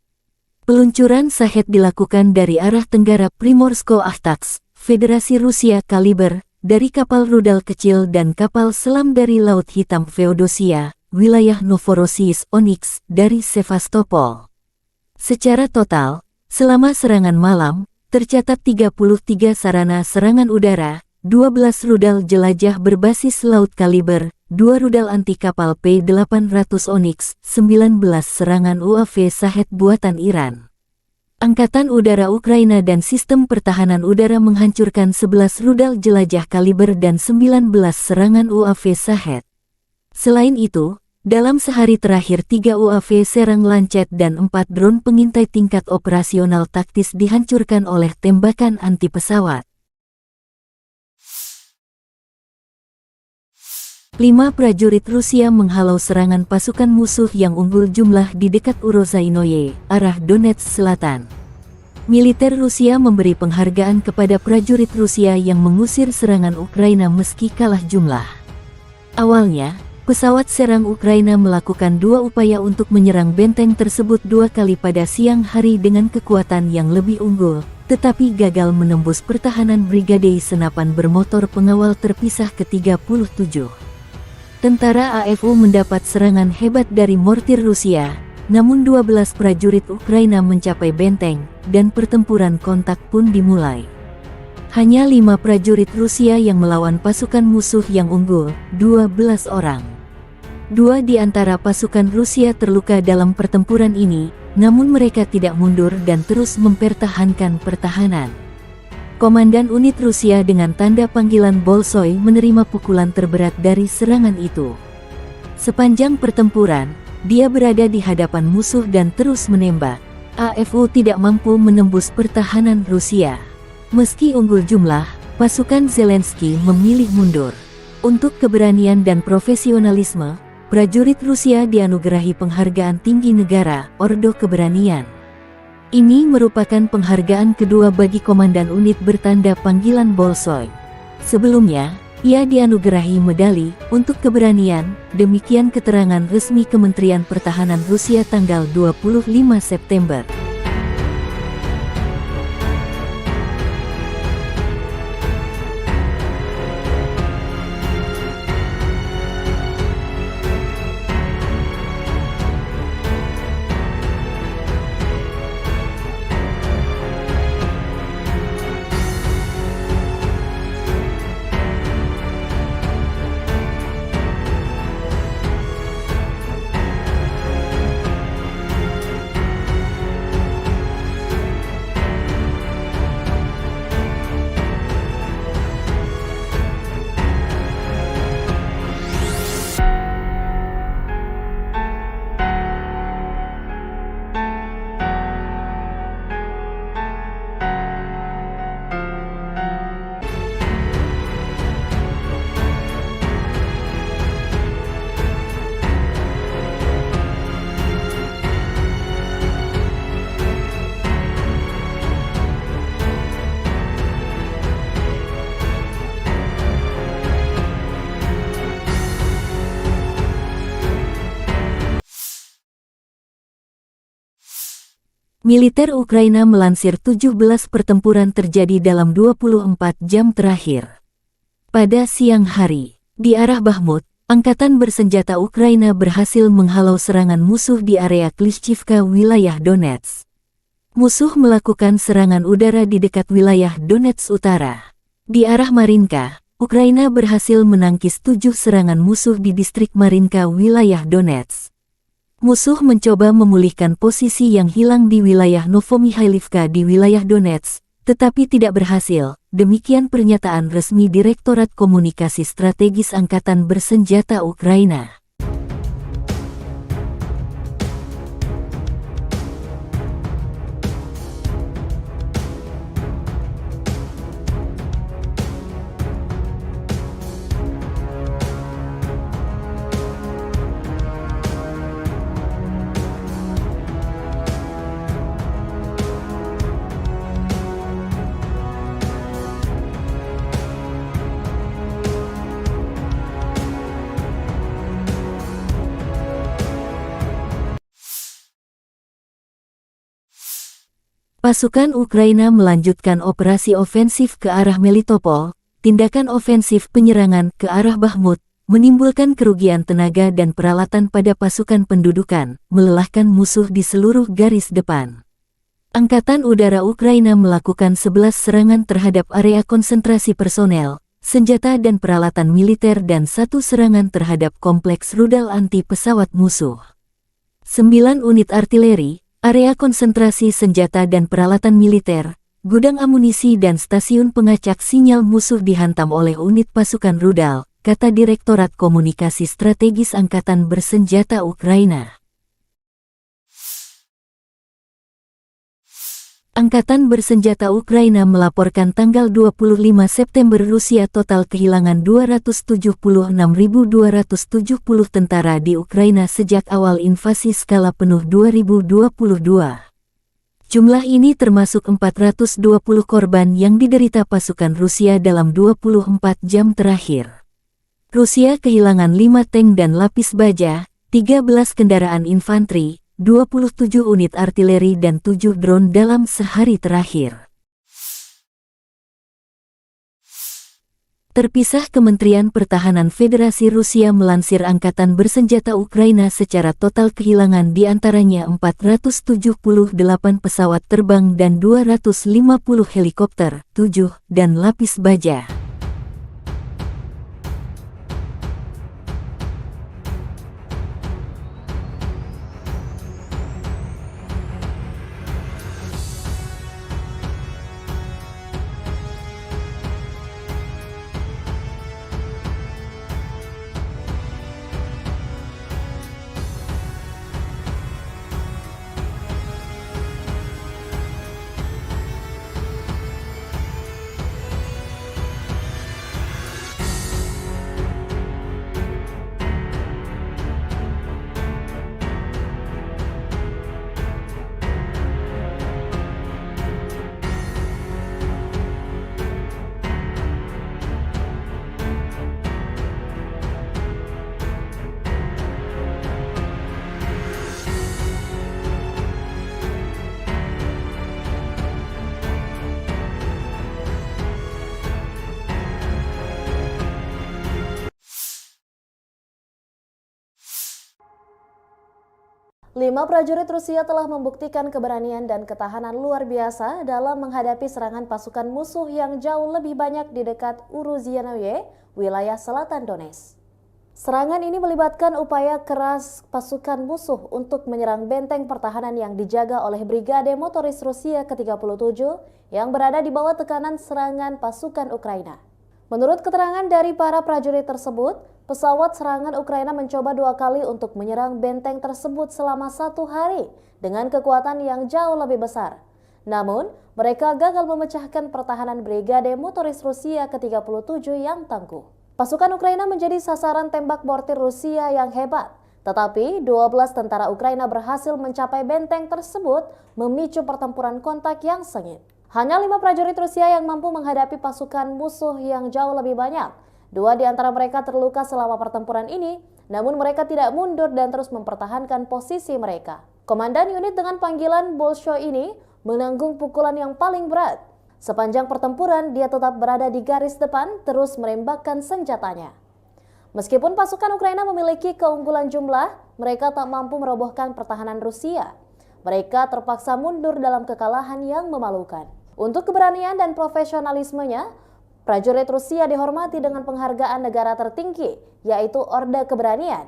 Peluncuran Shahed dilakukan dari arah tenggara Primorsko-Ahtaks, Federasi Rusia kaliber, dari kapal rudal kecil dan kapal selam dari Laut Hitam Feodosia, wilayah Novorossiysk Onyx, dari Sevastopol. Secara total, selama serangan malam, tercatat 33 sarana serangan udara, 12 rudal jelajah berbasis laut kaliber, 2 rudal anti kapal P-800 Onyx, 19 serangan UAV Shahed buatan Iran. Angkatan Udara Ukraina dan Sistem Pertahanan Udara menghancurkan 11 rudal jelajah kaliber dan 19 serangan UAV Shahed. Selain itu, dalam sehari terakhir 3 UAV serang Lancet dan 4 drone pengintai tingkat operasional taktis dihancurkan oleh tembakan anti pesawat. 5 prajurit Rusia menghalau serangan pasukan musuh yang unggul jumlah di dekat Urozainoye, arah Donetsk Selatan. Militer Rusia memberi penghargaan kepada prajurit Rusia yang mengusir serangan Ukraina meski kalah jumlah. Awalnya, pesawat serang Ukraina melakukan 2 upaya untuk menyerang benteng tersebut 2 kali pada siang hari dengan kekuatan yang lebih unggul, tetapi gagal menembus pertahanan Brigade Senapan Bermotor Pengawal Terpisah ke-37. Tentara AFU mendapat serangan hebat dari mortir Rusia, namun 12 prajurit Ukraina mencapai benteng, dan pertempuran kontak pun dimulai. Hanya 5 prajurit Rusia yang melawan pasukan musuh yang unggul, 12 orang. 2 di antara pasukan Rusia terluka dalam pertempuran ini, namun mereka tidak mundur dan terus mempertahankan pertahanan. Komandan unit Rusia dengan tanda panggilan Bolshoi menerima pukulan terberat dari serangan itu. Sepanjang pertempuran, dia berada di hadapan musuh dan terus menembak. AFU tidak mampu menembus pertahanan Rusia. Meski unggul jumlah, pasukan Zelensky memilih mundur. Untuk keberanian dan profesionalisme, prajurit Rusia dianugerahi penghargaan tinggi negara, Ordo Keberanian. Ini merupakan penghargaan kedua bagi komandan unit bertanda panggilan Bolshoi. Sebelumnya, ia dianugerahi medali untuk keberanian, demikian keterangan resmi Kementerian Pertahanan Rusia tanggal 25 September. Militer Ukraina melansir 17 pertempuran terjadi dalam 24 jam terakhir. Pada siang hari, di arah Bakhmut, angkatan bersenjata Ukraina berhasil menghalau serangan musuh di area Klishchivka, wilayah Donetsk. Musuh melakukan serangan udara di dekat wilayah Donetsk Utara. Di arah Marinka, Ukraina berhasil menangkis 7 serangan musuh di distrik Marinka, wilayah Donetsk. Musuh mencoba memulihkan posisi yang hilang di wilayah Novomikhailivka di wilayah Donetsk, tetapi tidak berhasil. Demikian pernyataan resmi Direktorat Komunikasi Strategis Angkatan Bersenjata Ukraina. Pasukan Ukraina melanjutkan operasi ofensif ke arah Melitopol. Tindakan ofensif penyerangan ke arah Bakhmut menimbulkan kerugian tenaga dan peralatan pada pasukan pendudukan, melelahkan musuh di seluruh garis depan. Angkatan Udara Ukraina melakukan 11 serangan terhadap area konsentrasi personel, senjata dan peralatan militer dan 1 serangan terhadap kompleks rudal anti pesawat musuh. 9 unit artileri, area konsentrasi senjata dan peralatan militer, gudang amunisi dan stasiun pengacak sinyal musuh dihantam oleh unit pasukan rudal, kata Direktorat Komunikasi Strategis Angkatan Bersenjata Ukraina. Angkatan Bersenjata Ukraina melaporkan tanggal 25 September Rusia total kehilangan 276.270 tentara di Ukraina sejak awal invasi skala penuh 2022. Jumlah ini termasuk 420 korban yang diderita pasukan Rusia dalam 24 jam terakhir. Rusia kehilangan 5 tank dan lapis baja, 13 kendaraan infanteri, 27 unit artileri dan 7 drone dalam sehari terakhir. Terpisah, Kementerian Pertahanan Federasi Rusia melansir Angkatan Bersenjata Ukraina secara total kehilangan diantaranya 478 pesawat terbang dan 250 helikopter, 7, dan lapis baja. 5 prajurit Rusia telah membuktikan keberanian dan ketahanan luar biasa dalam menghadapi serangan pasukan musuh yang jauh lebih banyak di dekat Uruzianoye, wilayah selatan Donetsk. Serangan ini melibatkan upaya keras pasukan musuh untuk menyerang benteng pertahanan yang dijaga oleh Brigade Motoris Rusia ke-37 yang berada di bawah tekanan serangan pasukan Ukraina. Menurut keterangan dari para prajurit tersebut, pesawat serangan Ukraina mencoba 2 kali untuk menyerang benteng tersebut selama 1 hari dengan kekuatan yang jauh lebih besar. Namun, mereka gagal memecahkan pertahanan Brigade Motoris Rusia ke-37 yang tangguh. Pasukan Ukraina menjadi sasaran tembak mortir Rusia yang hebat, tetapi 12 tentara Ukraina berhasil mencapai benteng tersebut, memicu pertempuran kontak yang sengit. Hanya 5 prajurit Rusia yang mampu menghadapi pasukan musuh yang jauh lebih banyak. 2 di antara mereka terluka selama pertempuran ini, namun mereka tidak mundur dan terus mempertahankan posisi mereka. Komandan unit dengan panggilan Bolshoi ini menanggung pukulan yang paling berat. Sepanjang pertempuran, dia tetap berada di garis depan, terus menembakkan senjatanya. Meskipun pasukan Ukraina memiliki keunggulan jumlah, mereka tak mampu merobohkan pertahanan Rusia. Mereka terpaksa mundur dalam kekalahan yang memalukan. Untuk keberanian dan profesionalismenya, prajurit Rusia dihormati dengan penghargaan negara tertinggi, yaitu Orde Keberanian.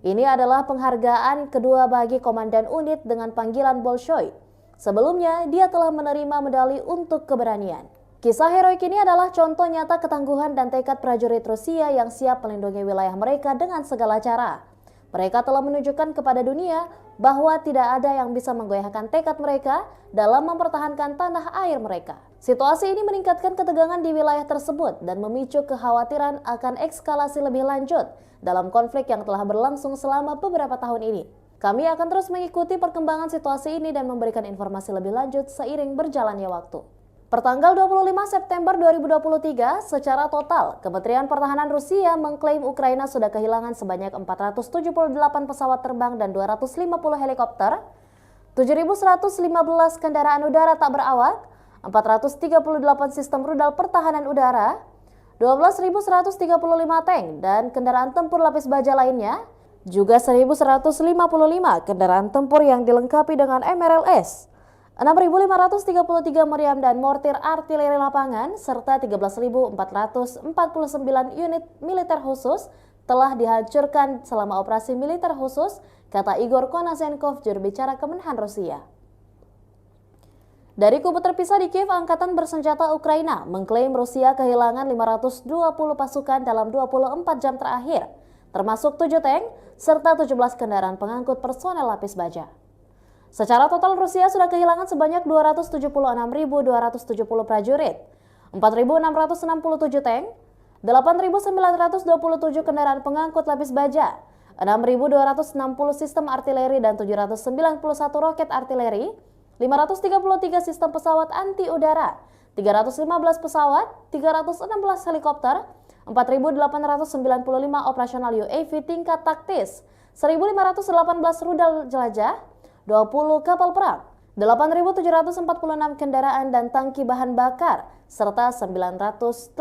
Ini adalah penghargaan kedua bagi komandan unit dengan panggilan Bolshoi. Sebelumnya, dia telah menerima medali untuk keberanian. Kisah heroik ini adalah contoh nyata ketangguhan dan tekad prajurit Rusia yang siap melindungi wilayah mereka dengan segala cara. Mereka telah menunjukkan kepada dunia bahwa tidak ada yang bisa menggoyahkan tekad mereka dalam mempertahankan tanah air mereka. Situasi ini meningkatkan ketegangan di wilayah tersebut dan memicu kekhawatiran akan eskalasi lebih lanjut dalam konflik yang telah berlangsung selama beberapa tahun ini. Kami akan terus mengikuti perkembangan situasi ini dan memberikan informasi lebih lanjut seiring berjalannya waktu. Pertanggal 25 September 2023, secara total, Kementerian Pertahanan Rusia mengklaim Ukraina sudah kehilangan sebanyak 478 pesawat terbang dan 250 helikopter, 7.115 kendaraan udara tak berawak, 438 sistem rudal pertahanan udara, 12.135 tank dan kendaraan tempur lapis baja lainnya, juga 1.155 kendaraan tempur yang dilengkapi dengan MRLS, 6.533 meriam dan mortir artileri lapangan, serta 13.449 unit militer khusus telah dihancurkan selama operasi militer khusus, kata Igor Konasenkov, juru bicara Kemenhan Rusia. Dari kubu terpisah di Kiev, Angkatan Bersenjata Ukraina mengklaim Rusia kehilangan 520 pasukan dalam 24 jam terakhir, termasuk 7 tank serta 17 kendaraan pengangkut personel lapis baja. Secara total Rusia sudah kehilangan sebanyak 276.270 prajurit, 4.667 tank, 8.927 kendaraan pengangkut lapis baja, 6.260 sistem artileri dan 791 roket artileri, 533 sistem pesawat anti udara, 315 pesawat, 316 helikopter, 4.895 operasional UAV tingkat taktis, 1.518 rudal jelajah, 20 kapal perang, 8.746 kendaraan dan tangki bahan bakar, serta 918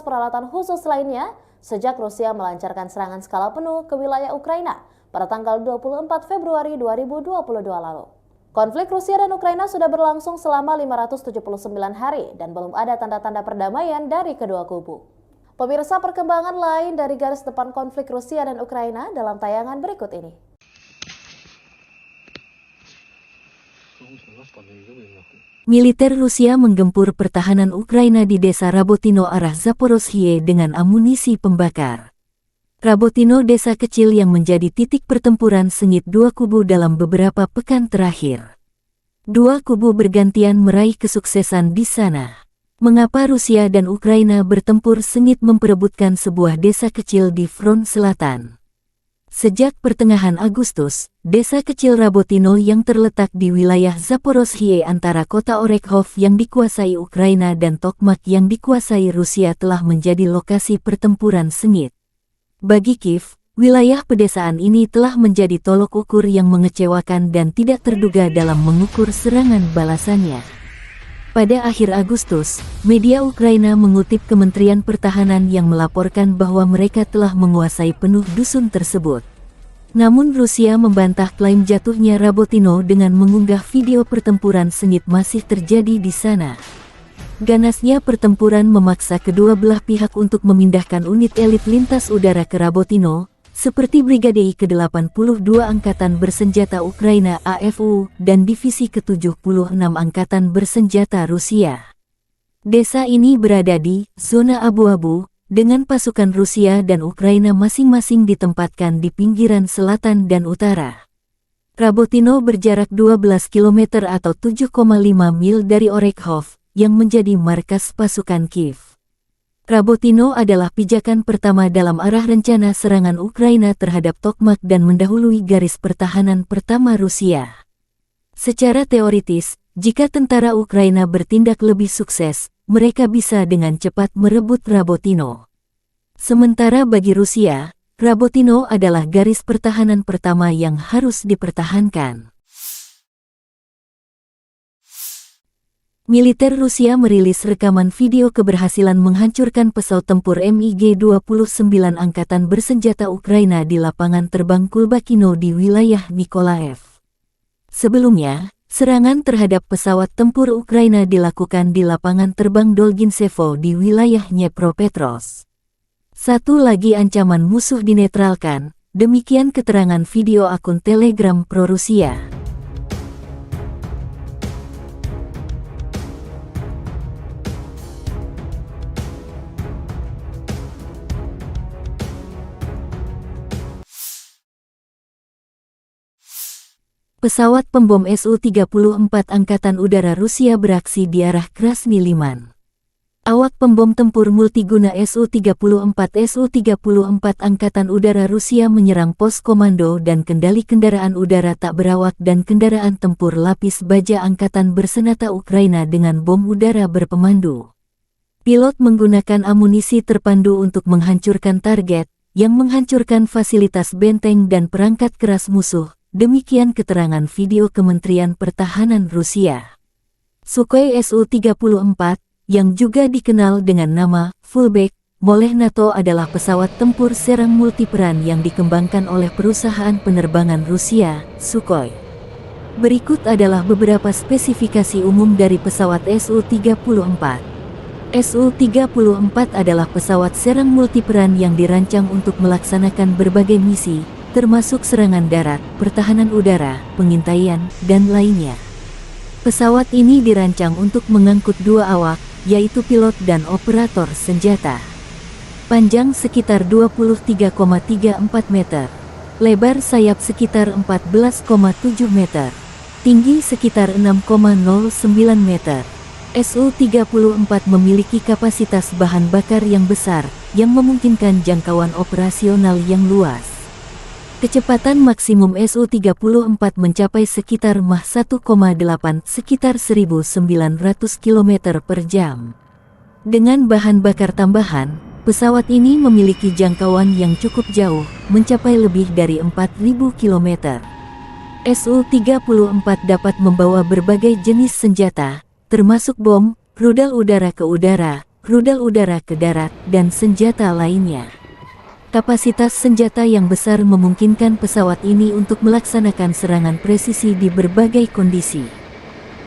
peralatan khusus lainnya sejak Rusia melancarkan serangan skala penuh ke wilayah Ukraina pada tanggal 24 Februari 2022 lalu. Konflik Rusia dan Ukraina sudah berlangsung selama 579 hari dan belum ada tanda-tanda perdamaian dari kedua kubu. Pemirsa, perkembangan lain dari garis depan konflik Rusia dan Ukraina dalam tayangan berikut ini. Militer Rusia menggempur pertahanan Ukraina di desa Rabotino arah Zaporozhye dengan amunisi pembakar. Rabotino desa kecil yang menjadi titik pertempuran sengit dua kubu dalam beberapa pekan terakhir. Dua kubu bergantian meraih kesuksesan di sana. Mengapa Rusia dan Ukraina bertempur sengit memperebutkan sebuah desa kecil di front selatan? Sejak pertengahan Agustus, desa kecil Rabotino yang terletak di wilayah Zaporozhye antara kota Orekhov yang dikuasai Ukraina dan Tokmak yang dikuasai Rusia telah menjadi lokasi pertempuran sengit. Bagi Kiev, wilayah pedesaan ini telah menjadi tolok ukur yang mengecewakan dan tidak terduga dalam mengukur serangan balasannya. Pada akhir Agustus, media Ukraina mengutip Kementerian Pertahanan yang melaporkan bahwa mereka telah menguasai penuh dusun tersebut. Namun Rusia membantah klaim jatuhnya Rabotino dengan mengunggah video pertempuran sengit masih terjadi di sana. Ganasnya pertempuran memaksa kedua belah pihak untuk memindahkan unit elit lintas udara ke Rabotino, seperti Brigade ke-82 Angkatan Bersenjata Ukraina AFU dan Divisi ke-76 Angkatan Bersenjata Rusia. Desa ini berada di zona abu-abu, dengan pasukan Rusia dan Ukraina masing-masing ditempatkan di pinggiran selatan dan utara. Rabotino berjarak 12 km atau 7,5 mil dari Orekhov, yang menjadi markas pasukan Kiev. Rabotino adalah pijakan pertama dalam arah rencana serangan Ukraina terhadap Tokmak dan mendahului garis pertahanan pertama Rusia. Secara teoritis, jika tentara Ukraina bertindak lebih sukses, mereka bisa dengan cepat merebut Rabotino. Sementara bagi Rusia, Rabotino adalah garis pertahanan pertama yang harus dipertahankan. Militer Rusia merilis rekaman video keberhasilan menghancurkan pesawat tempur MiG-29 Angkatan Bersenjata Ukraina di lapangan terbang Kulbakino di wilayah Nikolaev. Sebelumnya, serangan terhadap pesawat tempur Ukraina dilakukan di lapangan terbang Dolginsevo di wilayah Dnepropetrovsk. Satu lagi ancaman musuh dinetralkan, demikian keterangan video akun Telegram pro-Rusia. Pesawat pembom Su-34 Angkatan Udara Rusia beraksi di arah Krasny Liman. Awak pembom tempur multiguna Su-34 Angkatan Udara Rusia menyerang pos komando dan kendali kendaraan udara tak berawak dan kendaraan tempur lapis baja Angkatan Bersenjata Ukraina dengan bom udara berpemandu. Pilot menggunakan amunisi terpandu untuk menghancurkan target, yang menghancurkan fasilitas benteng dan perangkat keras musuh. Demikian keterangan video Kementerian Pertahanan Rusia. Sukhoi Su-34, yang juga dikenal dengan nama Fullback oleh NATO adalah pesawat tempur serang multiperan yang dikembangkan oleh perusahaan penerbangan Rusia, Sukhoi. Berikut adalah beberapa spesifikasi umum dari pesawat Su-34. Su-34 adalah pesawat serang multiperan yang dirancang untuk melaksanakan berbagai misi, termasuk serangan darat, pertahanan udara, pengintaian, dan lainnya. Pesawat ini dirancang untuk mengangkut dua awak, yaitu pilot dan operator senjata. Panjang sekitar 23,34 meter. Lebar sayap sekitar 14,7 meter. Tinggi sekitar 6,09 meter. Su-34 memiliki kapasitas bahan bakar yang besar, yang memungkinkan jangkauan operasional yang luas. Kecepatan maksimum Su-34 mencapai sekitar Mach 1,8 sekitar 1.900 km per jam. Dengan bahan bakar tambahan, pesawat ini memiliki jangkauan yang cukup jauh, mencapai lebih dari 4.000 km. Su-34 dapat membawa berbagai jenis senjata, termasuk bom, rudal udara ke udara, rudal udara ke darat, dan senjata lainnya. Kapasitas senjata yang besar memungkinkan pesawat ini untuk melaksanakan serangan presisi di berbagai kondisi.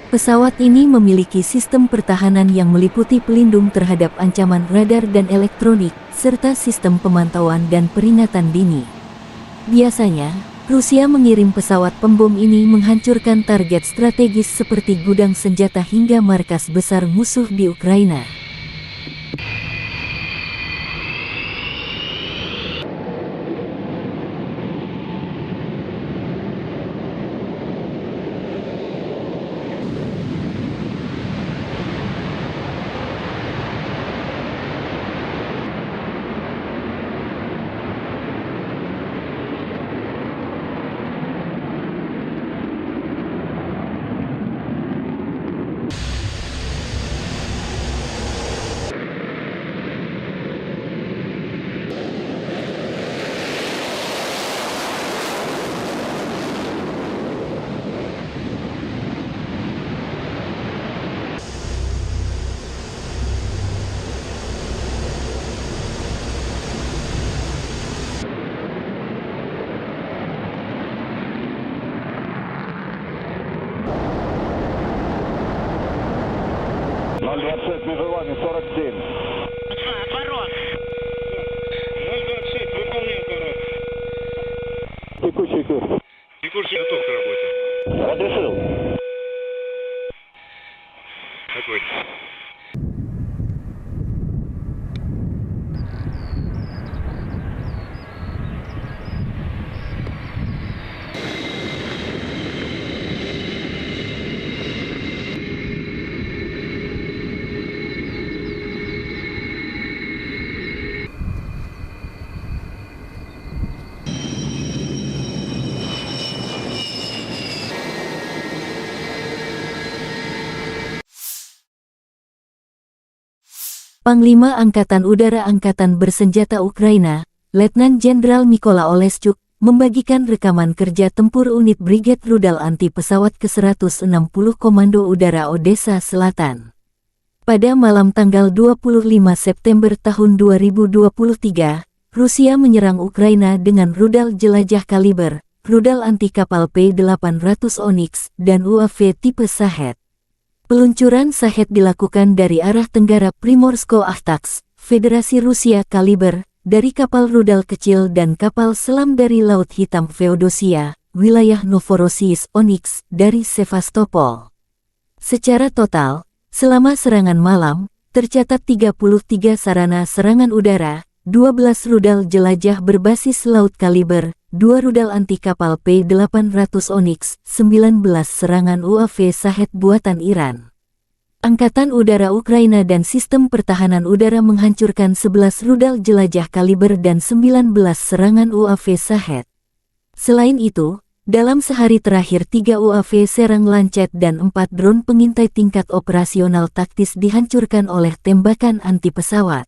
Pesawat ini memiliki sistem pertahanan yang meliputi pelindung terhadap ancaman radar dan elektronik, serta sistem pemantauan dan peringatan dini. Biasanya, Rusia mengirim pesawat pembom ini menghancurkan target strategis seperti gudang senjata hingga markas besar musuh di Ukraina. 026, межевание 47. Отворот. 026, выполняй отворот. Текущий курс. Текущий готов к работе. Разрешил. Огонь. Panglima Angkatan Udara Angkatan Bersenjata Ukraina, Letnan Jenderal Mykola Oleschuk, membagikan rekaman kerja tempur unit Brigade Rudal Anti Pesawat ke-160 Komando Udara Odessa Selatan. Pada malam tanggal 25 September tahun 2023, Rusia menyerang Ukraina dengan rudal jelajah kaliber, rudal anti kapal P-800 Onyx, dan UAV tipe Shahed. Peluncuran Shahed dilakukan dari arah tenggara Primorsko-Ahtaks, Federasi Rusia kaliber, dari kapal rudal kecil dan kapal selam dari Laut Hitam Feodosia, wilayah Novorossiysk Onyx, dari Sevastopol. Secara total, selama serangan malam, tercatat 33 sarana serangan udara, 12 rudal jelajah berbasis laut kaliber, 2 rudal anti kapal P-800 Onyx, 19 serangan UAV Shahed buatan Iran. Angkatan Udara Ukraina dan Sistem Pertahanan Udara menghancurkan 11 rudal jelajah kaliber dan 19 serangan UAV Shahed. Selain itu, dalam sehari terakhir 3 UAV Serang Lancet dan 4 drone pengintai tingkat operasional taktis dihancurkan oleh tembakan anti pesawat.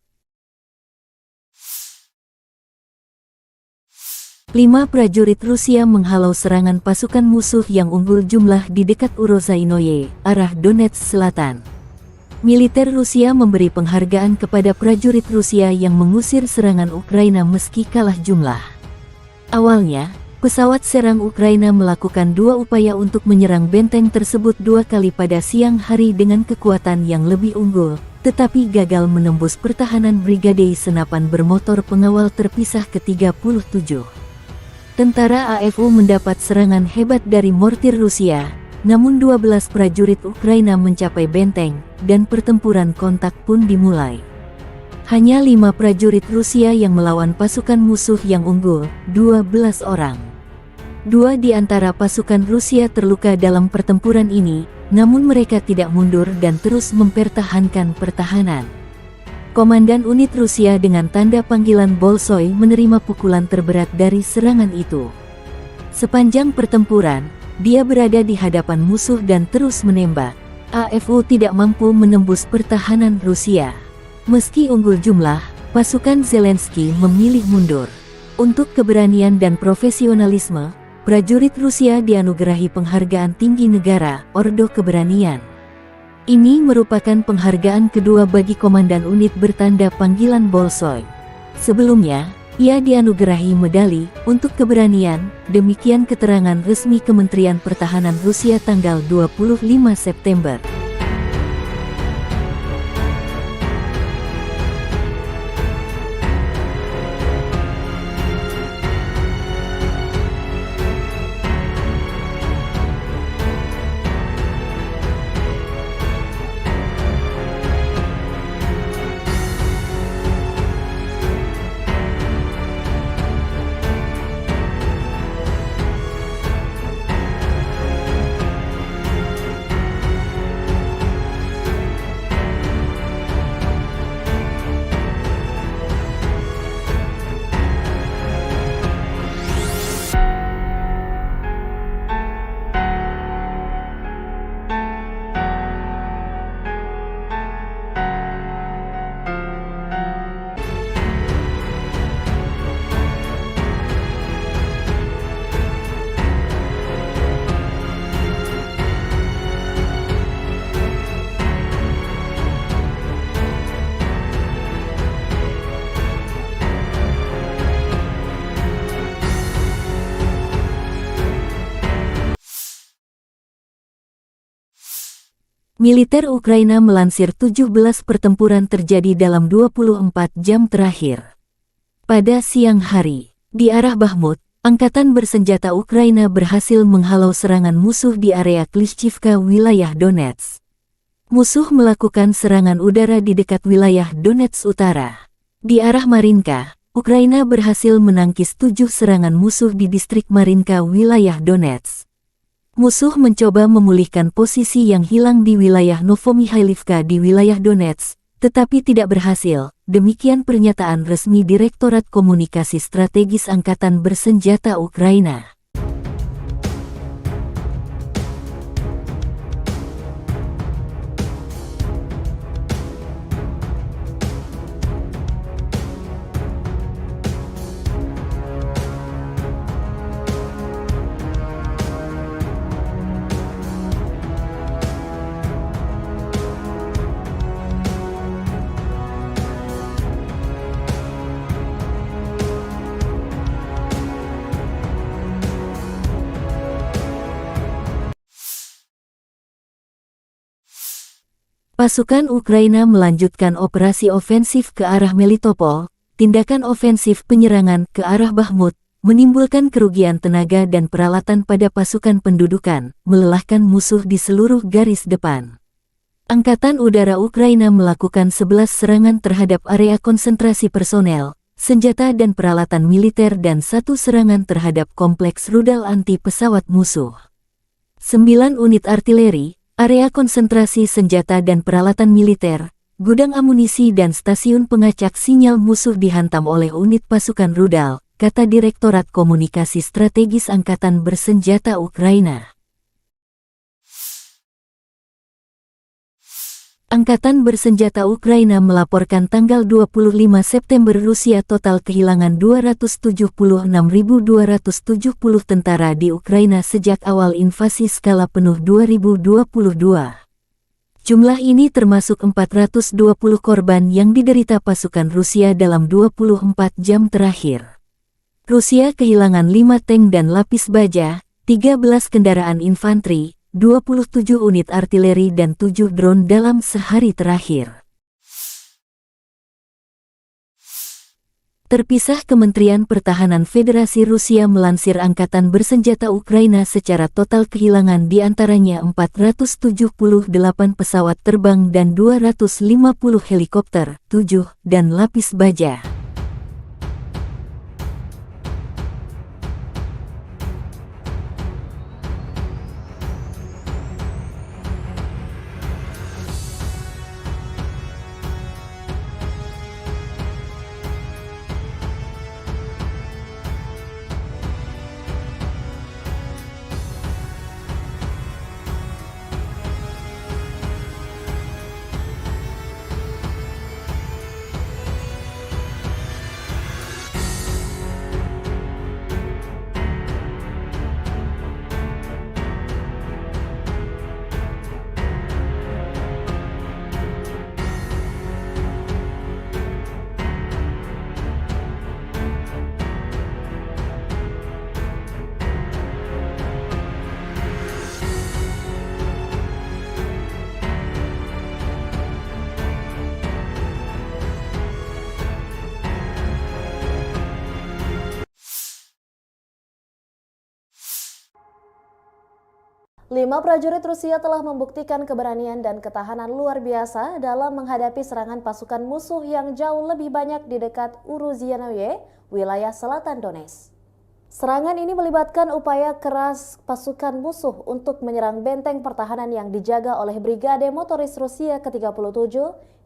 5 prajurit Rusia menghalau serangan pasukan musuh yang unggul jumlah di dekat Urozhainoye, arah Donetsk Selatan. Militer Rusia memberi penghargaan kepada prajurit Rusia yang mengusir serangan Ukraina meski kalah jumlah. Awalnya, pesawat serang Ukraina melakukan 2 upaya untuk menyerang benteng tersebut 2 kali pada siang hari dengan kekuatan yang lebih unggul, tetapi gagal menembus pertahanan Brigade Senapan Bermotor Pengawal Terpisah ke-37. Tentara AFU mendapat serangan hebat dari mortir Rusia, namun 12 prajurit Ukraina mencapai benteng, dan pertempuran kontak pun dimulai. Hanya 5 prajurit Rusia yang melawan pasukan musuh yang unggul, 12 orang. 2 di antara pasukan Rusia terluka dalam pertempuran ini, namun mereka tidak mundur dan terus mempertahankan pertahanan. Komandan unit Rusia dengan tanda panggilan Bolshoi menerima pukulan terberat dari serangan itu. Sepanjang pertempuran, dia berada di hadapan musuh dan terus menembak. AFU tidak mampu menembus pertahanan Rusia. Meski unggul jumlah, pasukan Zelensky memilih mundur. Untuk keberanian dan profesionalisme, prajurit Rusia dianugerahi penghargaan tinggi negara, Ordo Keberanian. Ini merupakan penghargaan kedua bagi komandan unit bertanda panggilan Bolshoi. Sebelumnya, ia dianugerahi medali untuk keberanian, demikian keterangan resmi Kementerian Pertahanan Rusia tanggal 25 September. Militer Ukraina melansir 17 pertempuran terjadi dalam 24 jam terakhir. Pada siang hari, di arah Bakhmut, Angkatan bersenjata Ukraina berhasil menghalau serangan musuh di area Klishchivka, wilayah Donetsk. Musuh melakukan serangan udara di dekat wilayah Donetsk Utara. Di arah Marinka, Ukraina berhasil menangkis 7 serangan musuh di distrik Marinka, wilayah Donetsk. Musuh mencoba memulihkan posisi yang hilang di wilayah Novomikhailivka di wilayah Donetsk, tetapi tidak berhasil. Demikian pernyataan resmi Direktorat Komunikasi Strategis Angkatan Bersenjata Ukraina. Pasukan Ukraina melanjutkan operasi ofensif ke arah Melitopol. Tindakan ofensif penyerangan ke arah Bakhmut menimbulkan kerugian tenaga dan peralatan pada pasukan pendudukan, melelahkan musuh di seluruh garis depan. Angkatan Udara Ukraina melakukan 11 serangan terhadap area konsentrasi personel, senjata dan peralatan militer dan 1 serangan terhadap kompleks rudal anti pesawat musuh. 9 unit artileri, area konsentrasi senjata dan peralatan militer, gudang amunisi dan stasiun pengacak sinyal musuh dihantam oleh unit pasukan rudal, kata Direktorat Komunikasi Strategis Angkatan Bersenjata Ukraina. Angkatan Bersenjata Ukraina melaporkan tanggal 25 September Rusia total kehilangan 276.270 tentara di Ukraina sejak awal invasi skala penuh 2022. Jumlah ini termasuk 420 korban yang diderita pasukan Rusia dalam 24 jam terakhir. Rusia kehilangan 5 tank dan lapis baja, 13 kendaraan infanteri, 27 unit artileri dan 7 drone dalam sehari terakhir. Terpisah, Kementerian Pertahanan Federasi Rusia melansir Angkatan Bersenjata Ukraina secara total kehilangan diantaranya 478 pesawat terbang dan 250 helikopter, 7, dan lapis baja. Lima prajurit Rusia telah membuktikan keberanian dan ketahanan luar biasa dalam menghadapi serangan pasukan musuh yang jauh lebih banyak di dekat Uruzianoye, wilayah selatan Donetsk. Serangan ini melibatkan upaya keras pasukan musuh untuk menyerang benteng pertahanan yang dijaga oleh Brigade Motoris Rusia ke-37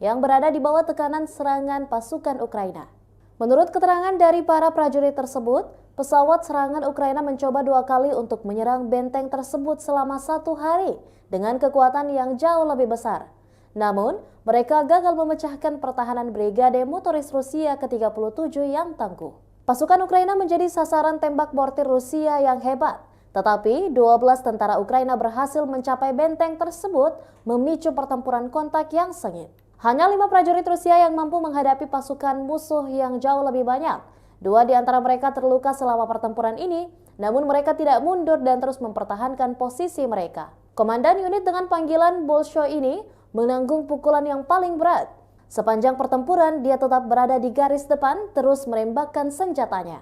yang berada di bawah tekanan serangan pasukan Ukraina. Menurut keterangan dari para prajurit tersebut, pesawat serangan Ukraina mencoba 2 kali untuk menyerang benteng tersebut selama 1 hari dengan kekuatan yang jauh lebih besar. Namun, mereka gagal memecahkan pertahanan Brigade Motoris Rusia ke-37 yang tangguh. Pasukan Ukraina menjadi sasaran tembak mortir Rusia yang hebat, tetapi 12 tentara Ukraina berhasil mencapai benteng tersebut, memicu pertempuran kontak yang sengit. Hanya 5 prajurit Rusia yang mampu menghadapi pasukan musuh yang jauh lebih banyak. 2 di antara mereka terluka selama pertempuran ini, namun mereka tidak mundur dan terus mempertahankan posisi mereka. Komandan unit dengan panggilan Bolshoi ini menanggung pukulan yang paling berat. Sepanjang pertempuran, dia tetap berada di garis depan, terus menembakkan senjatanya.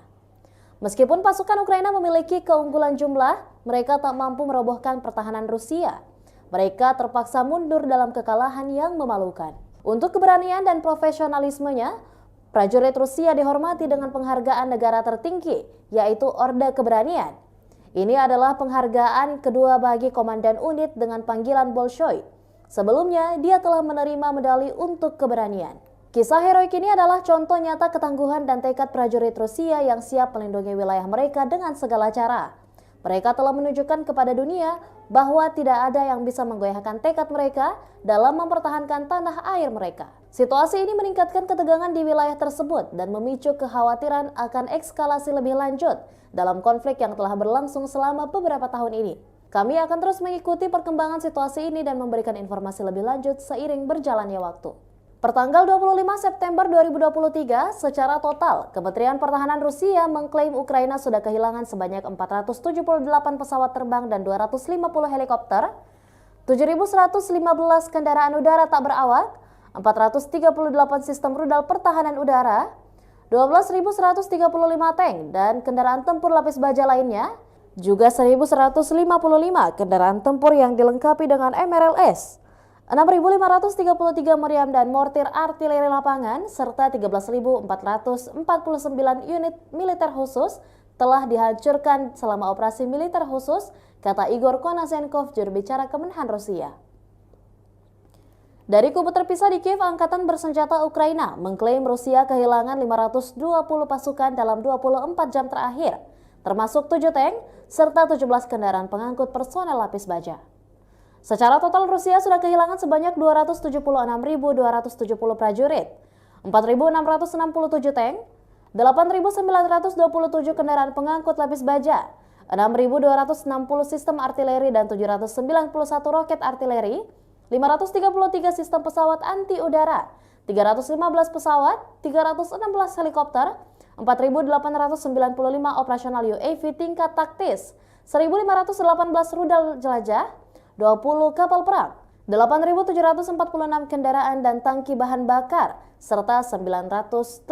Meskipun pasukan Ukraina memiliki keunggulan jumlah, mereka tak mampu merobohkan pertahanan Rusia. Mereka terpaksa mundur dalam kekalahan yang memalukan. Untuk keberanian dan profesionalismenya, prajurit Rusia dihormati dengan penghargaan negara tertinggi, yaitu Orde Keberanian. Ini adalah penghargaan kedua bagi komandan unit dengan panggilan Bolshoi. Sebelumnya, dia telah menerima medali untuk keberanian. Kisah heroik ini adalah contoh nyata ketangguhan dan tekad prajurit Rusia yang siap melindungi wilayah mereka dengan segala cara. Mereka telah menunjukkan kepada dunia bahwa tidak ada yang bisa menggoyahkan tekad mereka dalam mempertahankan tanah air mereka. Situasi ini meningkatkan ketegangan di wilayah tersebut dan memicu kekhawatiran akan eskalasi lebih lanjut dalam konflik yang telah berlangsung selama beberapa tahun ini. Kami akan terus mengikuti perkembangan situasi ini dan memberikan informasi lebih lanjut seiring berjalannya waktu. Pertanggal 25 September 2023, secara total, Kementerian Pertahanan Rusia mengklaim Ukraina sudah kehilangan sebanyak 478 pesawat terbang dan 250 helikopter, 7.115 kendaraan udara tak berawak, 438 sistem rudal pertahanan udara, 12.135 tank dan kendaraan tempur lapis baja lainnya, juga 1.155 kendaraan tempur yang dilengkapi dengan MRLS, 6.533 meriam dan mortir artileri lapangan, serta 13.449 unit militer khusus telah dihancurkan selama operasi militer khusus, kata Igor Konasenkov, juru bicara Kemenhan Rusia. Dari kubu terpisah di Kiev, Angkatan Bersenjata Ukraina mengklaim Rusia kehilangan 520 pasukan dalam 24 jam terakhir, termasuk 7 tank serta 17 kendaraan pengangkut personel lapis baja. Secara total Rusia sudah kehilangan sebanyak 276.270 prajurit, 4.667 tank, 8.927 kendaraan pengangkut lapis baja, 6.260 sistem artileri dan 791 roket artileri, 533 sistem pesawat anti udara, 315 pesawat, 316 helikopter, 4.895 operasional UAV tingkat taktis, 1.518 rudal jelajah, 20 kapal perang, 8.746 kendaraan dan tangki bahan bakar, serta 918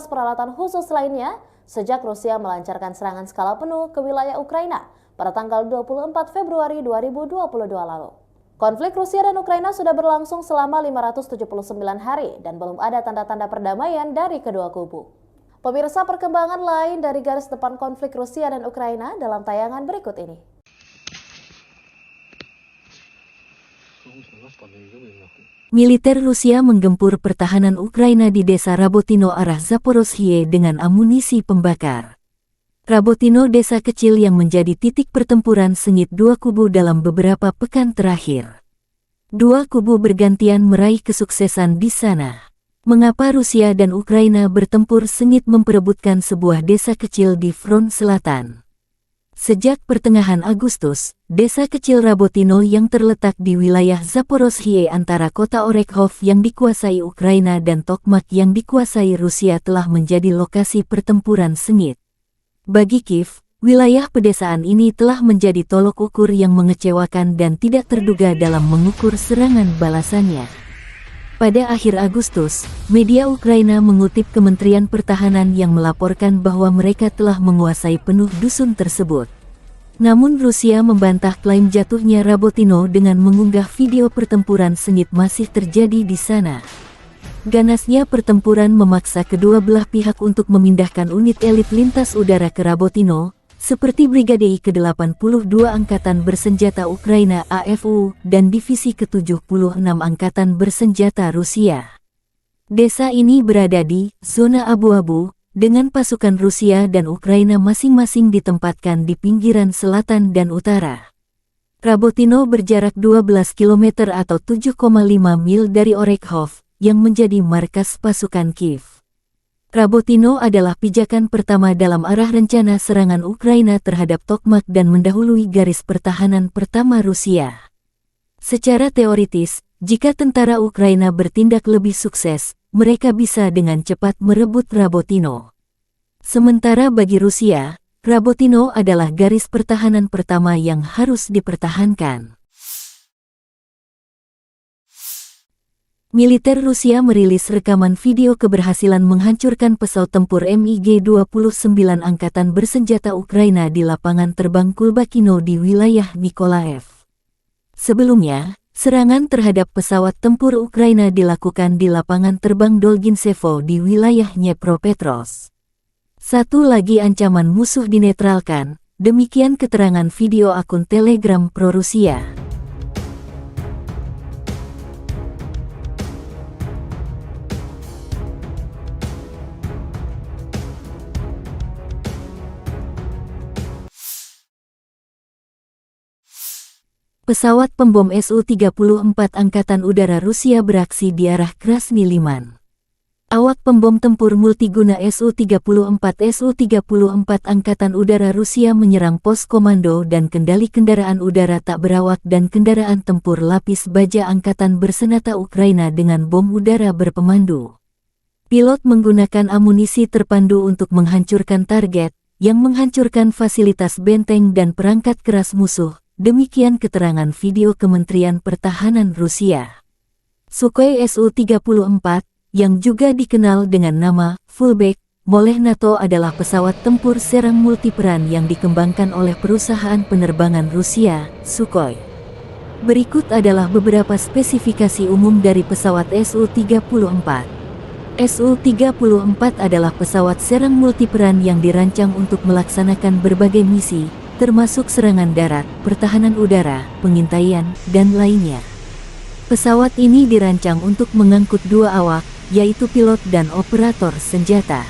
peralatan khusus lainnya sejak Rusia melancarkan serangan skala penuh ke wilayah Ukraina pada tanggal 24 Februari 2022 lalu. Konflik Rusia dan Ukraina sudah berlangsung selama 579 hari dan belum ada tanda-tanda perdamaian dari kedua kubu. Pemirsa, perkembangan lain dari garis depan konflik Rusia dan Ukraina dalam tayangan berikut ini. Militer Rusia menggempur pertahanan Ukraina di desa Rabotino arah Zaporozhye dengan amunisi pembakar. Rabotino desa kecil yang menjadi titik pertempuran sengit dua kubu dalam beberapa pekan terakhir. Dua kubu bergantian meraih kesuksesan di sana. Mengapa Rusia dan Ukraina bertempur sengit memperebutkan sebuah desa kecil di front selatan? Sejak pertengahan Agustus, desa kecil Rabotino yang terletak di wilayah Zaporozhye antara kota Orekhov yang dikuasai Ukraina dan Tokmak yang dikuasai Rusia telah menjadi lokasi pertempuran sengit. Bagi Kiev, wilayah pedesaan ini telah menjadi tolok ukur yang mengecewakan dan tidak terduga dalam mengukur serangan balasannya. Pada akhir Agustus, media Ukraina mengutip Kementerian Pertahanan yang melaporkan bahwa mereka telah menguasai penuh dusun tersebut. Namun Rusia membantah klaim jatuhnya Rabotino dengan mengunggah video pertempuran sengit masih terjadi di sana. Ganasnya pertempuran memaksa kedua belah pihak untuk memindahkan unit elit lintas udara ke Rabotino, seperti Brigade ke-82 Angkatan Bersenjata Ukraina AFU dan Divisi ke-76 Angkatan Bersenjata Rusia. Desa ini berada di zona abu-abu, dengan pasukan Rusia dan Ukraina masing-masing ditempatkan di pinggiran selatan dan utara. Rabotino berjarak 12 km atau 7,5 mil dari Orekhov, yang menjadi markas pasukan Kiev. Rabotino adalah pijakan pertama dalam arah rencana serangan Ukraina terhadap Tokmak dan mendahului garis pertahanan pertama Rusia. Secara teoritis, jika tentara Ukraina bertindak lebih sukses, mereka bisa dengan cepat merebut Rabotino. Sementara bagi Rusia, Rabotino adalah garis pertahanan pertama yang harus dipertahankan. Militer Rusia merilis rekaman video keberhasilan menghancurkan pesawat tempur MiG-29 Angkatan Bersenjata Ukraina di lapangan terbang Kulbakino di wilayah Mykolaiv. Sebelumnya, serangan terhadap pesawat tempur Ukraina dilakukan di lapangan terbang Dolginsevo di wilayah Dnepropetrovsk. Satu lagi ancaman musuh dinetralkan, demikian keterangan video akun Telegram pro-Rusia. Pesawat pembom Su-34 Angkatan Udara Rusia beraksi di arah Krasny Liman. Awak pembom tempur multiguna Su-34 Angkatan Udara Rusia menyerang pos komando dan kendali kendaraan udara tak berawak dan kendaraan tempur lapis baja Angkatan Bersenjata Ukraina dengan bom udara berpemandu. Pilot menggunakan amunisi terpandu untuk menghancurkan target, yang menghancurkan fasilitas benteng dan perangkat keras musuh. Demikian keterangan video Kementerian Pertahanan Rusia. Sukhoi Su-34, yang juga dikenal dengan nama Fullback Molech-NATO adalah pesawat tempur serang multiperan yang dikembangkan oleh perusahaan penerbangan Rusia, Sukhoi. Berikut adalah beberapa spesifikasi umum dari pesawat Su-34. Su-34 adalah pesawat serang multiperan yang dirancang untuk melaksanakan berbagai misi, termasuk serangan darat, pertahanan udara, pengintaian, dan lainnya. Pesawat ini dirancang untuk mengangkut dua awak, yaitu pilot dan operator senjata.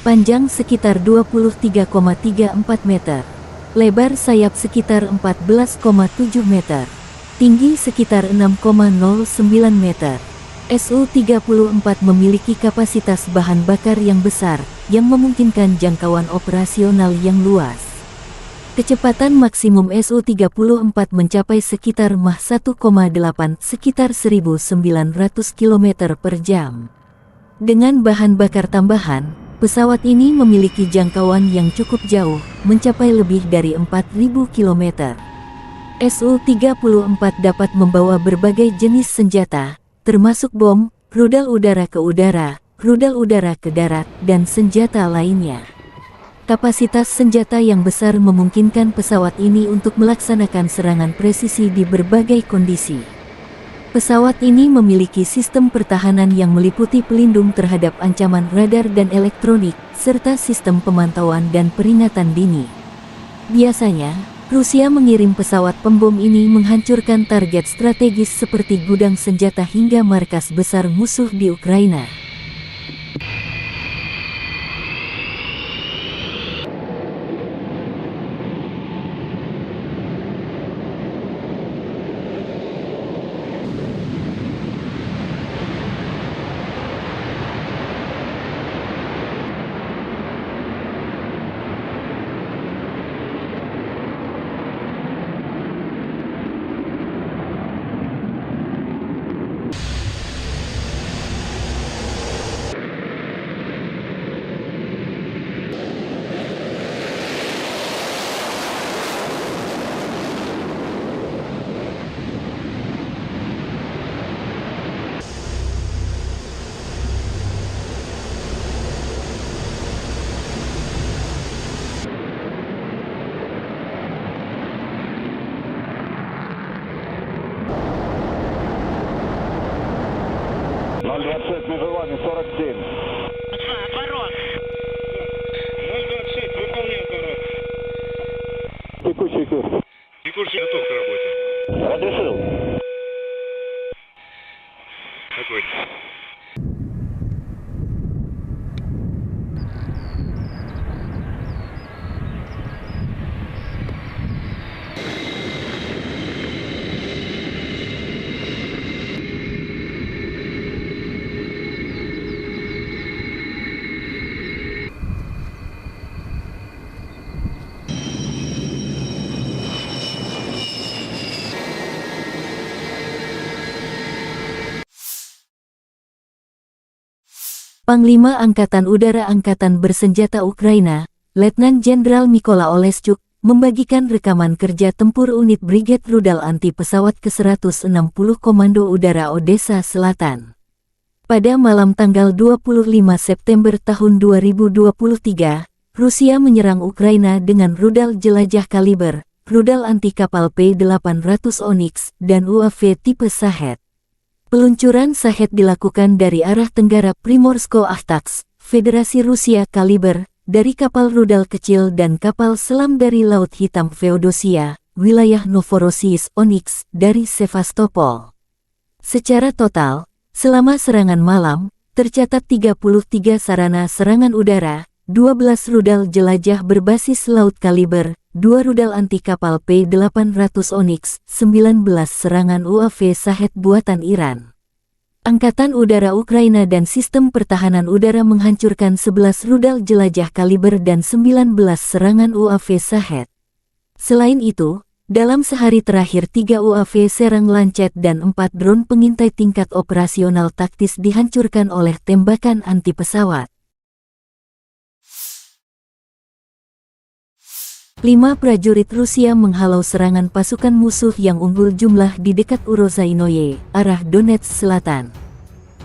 Panjang sekitar 23,34 meter, lebar sayap sekitar 14,7 meter, tinggi sekitar 6,09 meter. Su-34 memiliki kapasitas bahan bakar yang besar, yang memungkinkan jangkauan operasional yang luas. Kecepatan maksimum Su-34 mencapai sekitar Mach 1,8 sekitar 1.900 km per jam. Dengan bahan bakar tambahan, pesawat ini memiliki jangkauan yang cukup jauh, mencapai lebih dari 4.000 km. Su-34 dapat membawa berbagai jenis senjata, termasuk bom, rudal udara ke udara, rudal udara ke darat, dan senjata lainnya. Kapasitas senjata yang besar memungkinkan pesawat ini untuk melaksanakan serangan presisi di berbagai kondisi. Pesawat ini memiliki sistem pertahanan yang meliputi pelindung terhadap ancaman radar dan elektronik, serta sistem pemantauan dan peringatan dini. Biasanya, Rusia mengirim pesawat pembom ini menghancurkan target strategis seperti gudang senjata hingga markas besar musuh di Ukraina. Между вами 47. Отворот. 026, выполняй отворот. Текущий курс. Текущий готов к работе. Разрешил. Огонь. Panglima Angkatan Udara Angkatan Bersenjata Ukraina, Letnan Jenderal Mykola Oleshchuk, membagikan rekaman kerja tempur unit Brigade Rudal Anti Pesawat ke-160 Komando Udara Odessa Selatan. Pada malam tanggal 25 September tahun 2023, Rusia menyerang Ukraina dengan rudal jelajah kaliber, rudal anti kapal P-800 Onyx, dan UAV tipe Shahed. Peluncuran Shahed dilakukan dari arah tenggara Primorsko-Akhtarsk, Federasi Rusia kaliber, dari kapal rudal kecil dan kapal selam dari Laut Hitam Feodosia, wilayah Novorossiysk Onyx, dari Sevastopol. Secara total, selama serangan malam, tercatat 33 sarana serangan udara, 12 rudal jelajah berbasis laut kaliber, 2 rudal anti kapal P-800 Onyx, 19 serangan UAV Shahed buatan Iran. Angkatan Udara Ukraina dan Sistem Pertahanan Udara menghancurkan 11 rudal jelajah kaliber dan 19 serangan UAV Shahed. Selain itu, dalam sehari terakhir 3 UAV Serang Lancet dan 4 drone pengintai tingkat operasional taktis dihancurkan oleh tembakan anti pesawat. 5 prajurit Rusia menghalau serangan pasukan musuh yang unggul jumlah di dekat Urozainoye, arah Donetsk Selatan.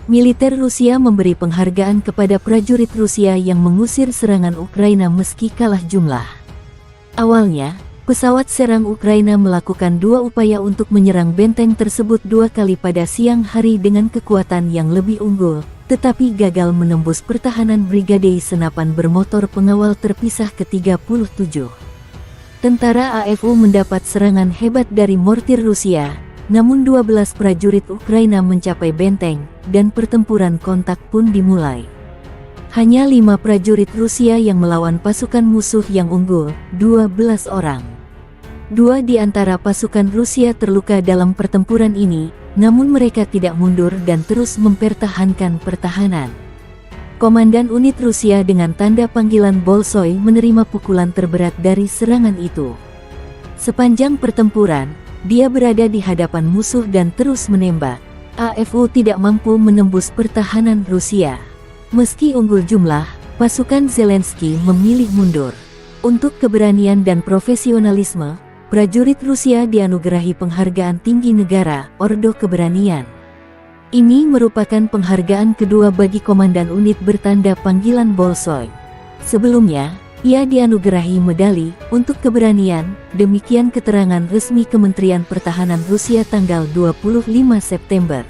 Militer Rusia memberi penghargaan kepada prajurit Rusia yang mengusir serangan Ukraina meski kalah jumlah. Awalnya, pesawat serang Ukraina melakukan 2 upaya untuk menyerang benteng tersebut 2 kali pada siang hari dengan kekuatan yang lebih unggul, tetapi gagal menembus pertahanan Brigade Senapan Bermotor Pengawal Terpisah ke-37. Tentara AFU mendapat serangan hebat dari mortir Rusia, namun 12 prajurit Ukraina mencapai benteng, dan pertempuran kontak pun dimulai. Hanya 5 prajurit Rusia yang melawan pasukan musuh yang unggul, 12 orang. 2 di antara pasukan Rusia terluka dalam pertempuran ini, namun mereka tidak mundur dan terus mempertahankan pertahanan. Komandan unit Rusia dengan tanda panggilan Bolshoi menerima pukulan terberat dari serangan itu. Sepanjang pertempuran, dia berada di hadapan musuh dan terus menembak. AFU tidak mampu menembus pertahanan Rusia. Meski unggul jumlah, pasukan Zelensky memilih mundur. Untuk keberanian dan profesionalisme, prajurit Rusia dianugerahi penghargaan tinggi negara, Ordo Keberanian. Ini merupakan penghargaan kedua bagi komandan unit bertanda panggilan Bolshoi. Sebelumnya, ia dianugerahi medali untuk keberanian, demikian keterangan resmi Kementerian Pertahanan Rusia tanggal 25 September.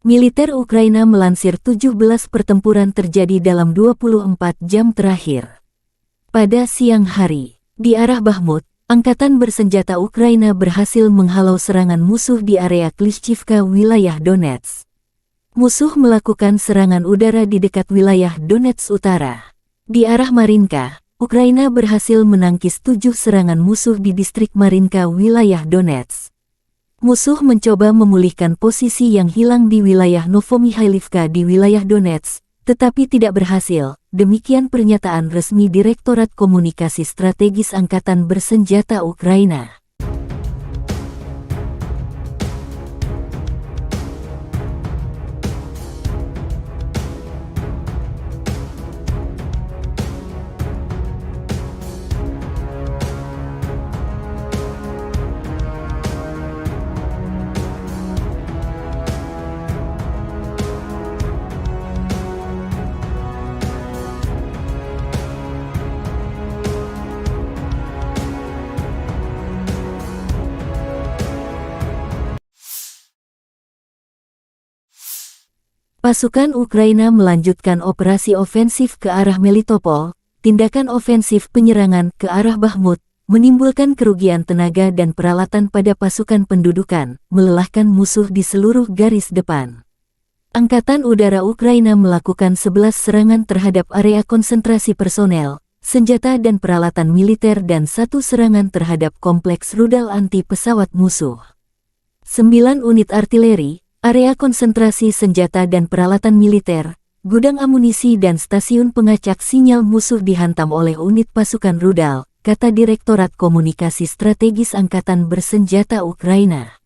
Militer Ukraina melansir 17 pertempuran terjadi dalam 24 jam terakhir. Pada siang hari, di arah Bakhmut, Angkatan Bersenjata Ukraina berhasil menghalau serangan musuh di area Klishchivka, wilayah Donetsk. Musuh melakukan serangan udara di dekat wilayah Donetsk Utara. Di arah Marinka, Ukraina berhasil menangkis 7 serangan musuh di distrik Marinka, wilayah Donetsk. Musuh mencoba memulihkan posisi yang hilang di wilayah Novomikhailivka di wilayah Donetsk, tetapi tidak berhasil. Demikian pernyataan resmi Direktorat Komunikasi Strategis Angkatan Bersenjata Ukraina. Pasukan Ukraina melanjutkan operasi ofensif ke arah Melitopol. Tindakan ofensif penyerangan ke arah Bakhmut menimbulkan kerugian tenaga dan peralatan pada pasukan pendudukan, melelahkan musuh di seluruh garis depan. Angkatan Udara Ukraina melakukan 11 serangan terhadap area konsentrasi personel, senjata dan peralatan militer dan 1 serangan terhadap kompleks rudal anti pesawat musuh. 9 unit artileri, area konsentrasi senjata dan peralatan militer, gudang amunisi dan stasiun pengacak sinyal musuh dihantam oleh unit pasukan rudal, kata Direktorat Komunikasi Strategis Angkatan Bersenjata Ukraina.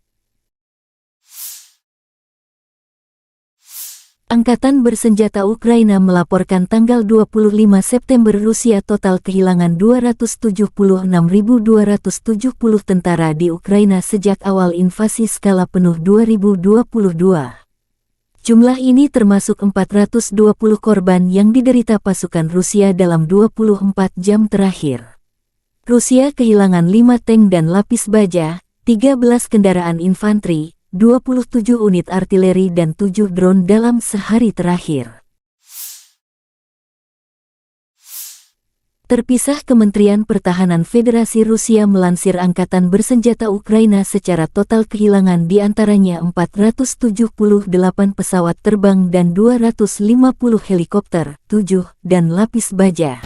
Angkatan Bersenjata Ukraina melaporkan tanggal 25 September Rusia total kehilangan 276.270 tentara di Ukraina sejak awal invasi skala penuh 2022. Jumlah ini termasuk 420 korban yang diderita pasukan Rusia dalam 24 jam terakhir. Rusia kehilangan 5 tank dan lapis baja, 13 kendaraan infanteri, 27 unit artileri dan 7 drone dalam sehari terakhir. Terpisah, Kementerian Pertahanan Federasi Rusia melansir Angkatan Bersenjata Ukraina secara total kehilangan diantaranya 478 pesawat terbang dan 250 helikopter, 7, dan lapis baja.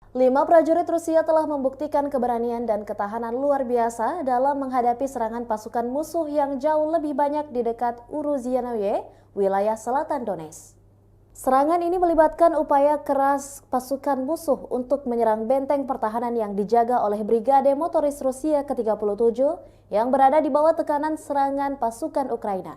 Lima prajurit Rusia telah membuktikan keberanian dan ketahanan luar biasa dalam menghadapi serangan pasukan musuh yang jauh lebih banyak di dekat Uruzianoye, wilayah selatan Donetsk. Serangan ini melibatkan upaya keras pasukan musuh untuk menyerang benteng pertahanan yang dijaga oleh Brigade Motoris Rusia ke-37 yang berada di bawah tekanan serangan pasukan Ukraina.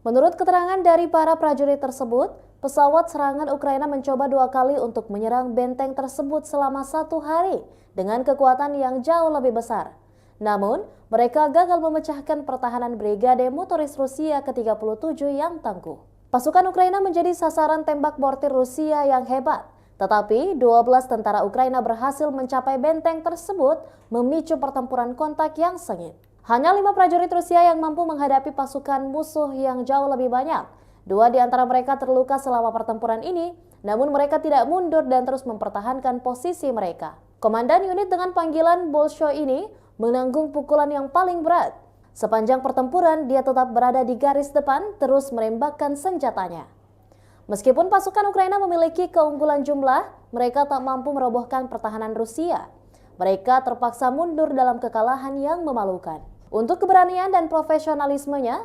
Menurut keterangan dari para prajurit tersebut, pesawat serangan Ukraina mencoba 2 kali untuk menyerang benteng tersebut selama 1 hari dengan kekuatan yang jauh lebih besar. Namun, mereka gagal memecahkan pertahanan Brigade Motoris Rusia ke-37 yang tangguh. Pasukan Ukraina menjadi sasaran tembak mortir Rusia yang hebat, tetapi 12 tentara Ukraina berhasil mencapai benteng tersebut, memicu pertempuran kontak yang sengit. Hanya 5 prajurit Rusia yang mampu menghadapi pasukan musuh yang jauh lebih banyak. 2 di antara mereka terluka selama pertempuran ini, namun mereka tidak mundur dan terus mempertahankan posisi mereka. Komandan unit dengan panggilan Bolshoi ini menanggung pukulan yang paling berat. Sepanjang pertempuran, dia tetap berada di garis depan, terus menembakkan senjatanya. Meskipun pasukan Ukraina memiliki keunggulan jumlah, mereka tak mampu merobohkan pertahanan Rusia. Mereka terpaksa mundur dalam kekalahan yang memalukan. Untuk keberanian dan profesionalismenya,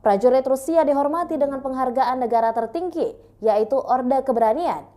prajurit Rusia dihormati dengan penghargaan negara tertinggi, yaitu Orde Keberanian.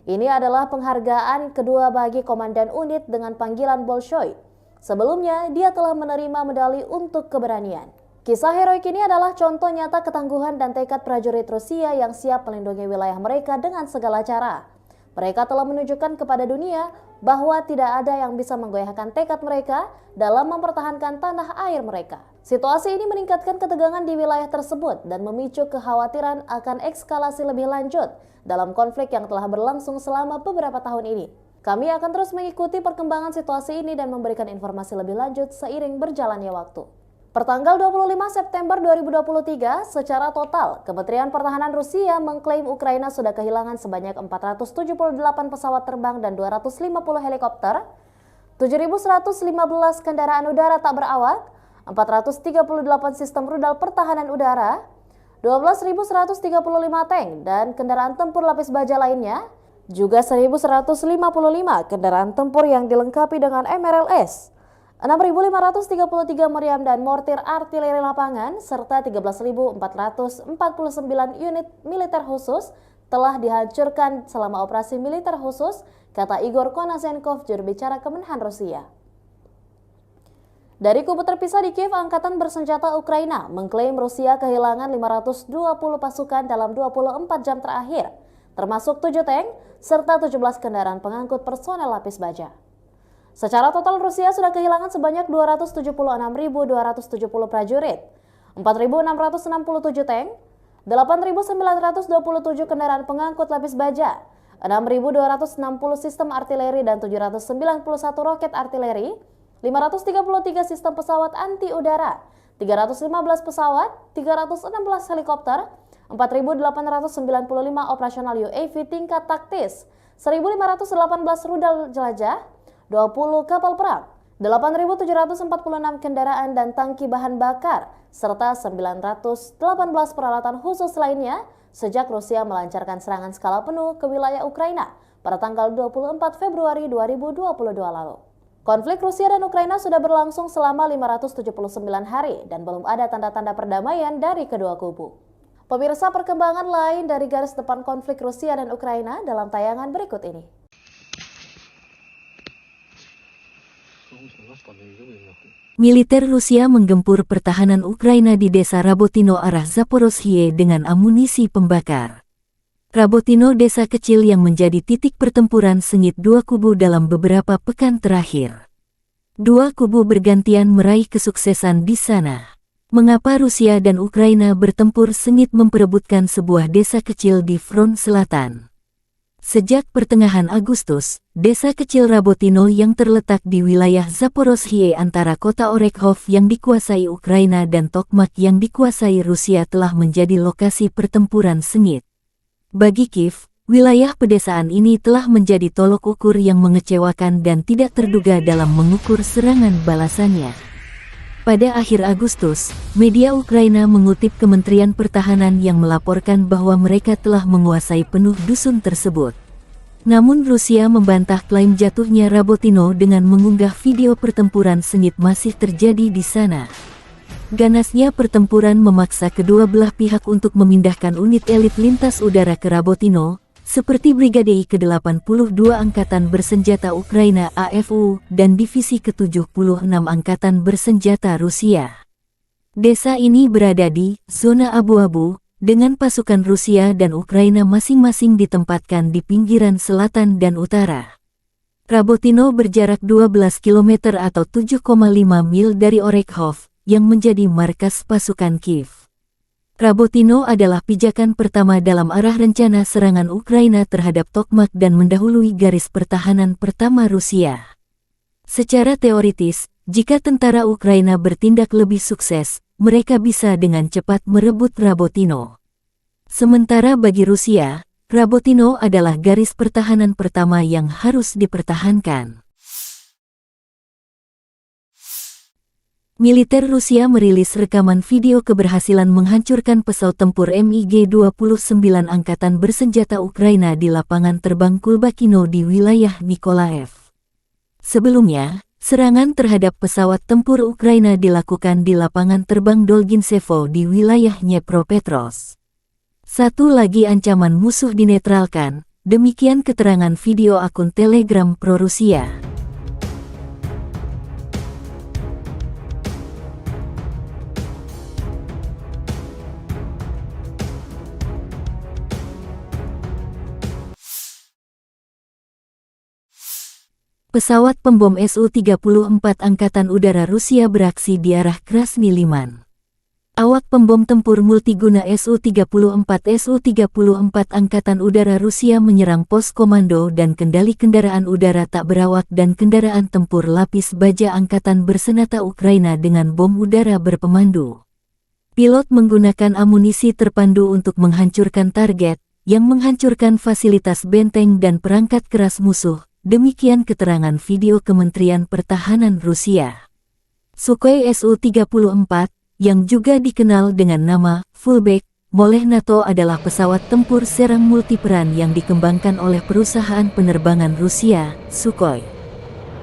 Ini adalah penghargaan kedua bagi komandan unit dengan panggilan Bolshoi. Sebelumnya, dia telah menerima medali untuk keberanian. Kisah heroik ini adalah contoh nyata ketangguhan dan tekad prajurit Rusia yang siap melindungi wilayah mereka dengan segala cara. Mereka telah menunjukkan kepada dunia bahwa tidak ada yang bisa menggoyahkan tekad mereka dalam mempertahankan tanah air mereka. Situasi ini meningkatkan ketegangan di wilayah tersebut dan memicu kekhawatiran akan eskalasi lebih lanjut dalam konflik yang telah berlangsung selama beberapa tahun ini. Kami akan terus mengikuti perkembangan situasi ini dan memberikan informasi lebih lanjut seiring berjalannya waktu. Pertanggal 25 September 2023, secara total, Kementerian Pertahanan Rusia mengklaim Ukraina sudah kehilangan sebanyak 478 pesawat terbang dan 250 helikopter, 7.115 kendaraan udara tak berawak, 438 sistem rudal pertahanan udara, 12.135 tank dan kendaraan tempur lapis baja lainnya, juga 1.155 kendaraan tempur yang dilengkapi dengan MRLS, 6.533 meriam dan mortir artileri lapangan, serta 13.449 unit militer khusus telah dihancurkan selama operasi militer khusus, kata Igor Konasenkov, juru bicara Kemenhan Rusia. Dari kubu terpisah di Kiev, Angkatan Bersenjata Ukraina mengklaim Rusia kehilangan 520 pasukan dalam 24 jam terakhir, termasuk 7 tank serta 17 kendaraan pengangkut personel lapis baja. Secara total Rusia sudah kehilangan sebanyak 276.270 prajurit, 4.667 tank, 8.927 kendaraan pengangkut lapis baja, 6.260 sistem artileri dan 791 roket artileri, 533 sistem pesawat anti udara, 315 pesawat, 316 helikopter, 4.895 operasional UAV tingkat taktis, 1.518 rudal jelajah, 20 kapal perang, 8.746 kendaraan dan tangki bahan bakar, serta 918 peralatan khusus lainnya sejak Rusia melancarkan serangan skala penuh ke wilayah Ukraina pada tanggal 24 Februari 2022 lalu. Konflik Rusia dan Ukraina sudah berlangsung selama 579 hari dan belum ada tanda-tanda perdamaian dari kedua kubu. Pemirsa, perkembangan lain dari garis depan konflik Rusia dan Ukraina dalam tayangan berikut ini. Militer Rusia menggempur pertahanan Ukraina di desa Rabotino arah Zaporozhye dengan amunisi pembakar. Rabotino desa kecil yang menjadi titik pertempuran sengit dua kubu dalam beberapa pekan terakhir. Dua kubu bergantian meraih kesuksesan di sana. Mengapa Rusia dan Ukraina bertempur sengit memperebutkan sebuah desa kecil di front selatan? Sejak pertengahan Agustus, desa kecil Rabotino yang terletak di wilayah Zaporozhye antara kota Orekhov yang dikuasai Ukraina dan Tokmak yang dikuasai Rusia telah menjadi lokasi pertempuran sengit. Bagi Kiev, wilayah pedesaan ini telah menjadi tolok ukur yang mengecewakan dan tidak terduga dalam mengukur serangan balasannya. Pada akhir Agustus, media Ukraina mengutip Kementerian Pertahanan yang melaporkan bahwa mereka telah menguasai penuh dusun tersebut. Namun Rusia membantah klaim jatuhnya Rabotino dengan mengunggah video pertempuran sengit masih terjadi di sana. Ganasnya pertempuran memaksa kedua belah pihak untuk memindahkan unit elit lintas udara ke Rabotino, seperti Brigade ke-82 Angkatan Bersenjata Ukraina AFU dan Divisi ke-76 Angkatan Bersenjata Rusia. Desa ini berada di zona abu-abu, dengan pasukan Rusia dan Ukraina masing-masing ditempatkan di pinggiran selatan dan utara. Rabotino berjarak 12 km atau 7,5 mil dari Orekhov, yang menjadi markas pasukan Kiev. Rabotino adalah pijakan pertama dalam arah rencana serangan Ukraina terhadap Tokmak dan mendahului garis pertahanan pertama Rusia. Secara teoritis, jika tentara Ukraina bertindak lebih sukses, mereka bisa dengan cepat merebut Rabotino. Sementara bagi Rusia, Rabotino adalah garis pertahanan pertama yang harus dipertahankan. Militer Rusia merilis rekaman video keberhasilan menghancurkan pesawat tempur MiG-29 Angkatan Bersenjata Ukraina di lapangan terbang Kulbakino di wilayah Nikolaev. Sebelumnya, serangan terhadap pesawat tempur Ukraina dilakukan di lapangan terbang Dolginsevo di wilayah Dnepropetrovsk. Satu lagi ancaman musuh dinetralkan, demikian keterangan video akun Telegram pro-Rusia. Pesawat pembom Su-34 Angkatan Udara Rusia beraksi di arah Krasny Liman. Awak pembom tempur multiguna Su-34 Angkatan Udara Rusia menyerang pos komando dan kendali kendaraan udara tak berawak dan kendaraan tempur lapis baja Angkatan Bersenjata Ukraina dengan bom udara berpemandu. Pilot menggunakan amunisi terpandu untuk menghancurkan target, yang menghancurkan fasilitas benteng dan perangkat keras musuh, demikian keterangan video Kementerian Pertahanan Rusia. Sukhoi Su-34, yang juga dikenal dengan nama Fullback oleh NATO adalah pesawat tempur serang multiperan yang dikembangkan oleh perusahaan penerbangan Rusia, Sukhoi.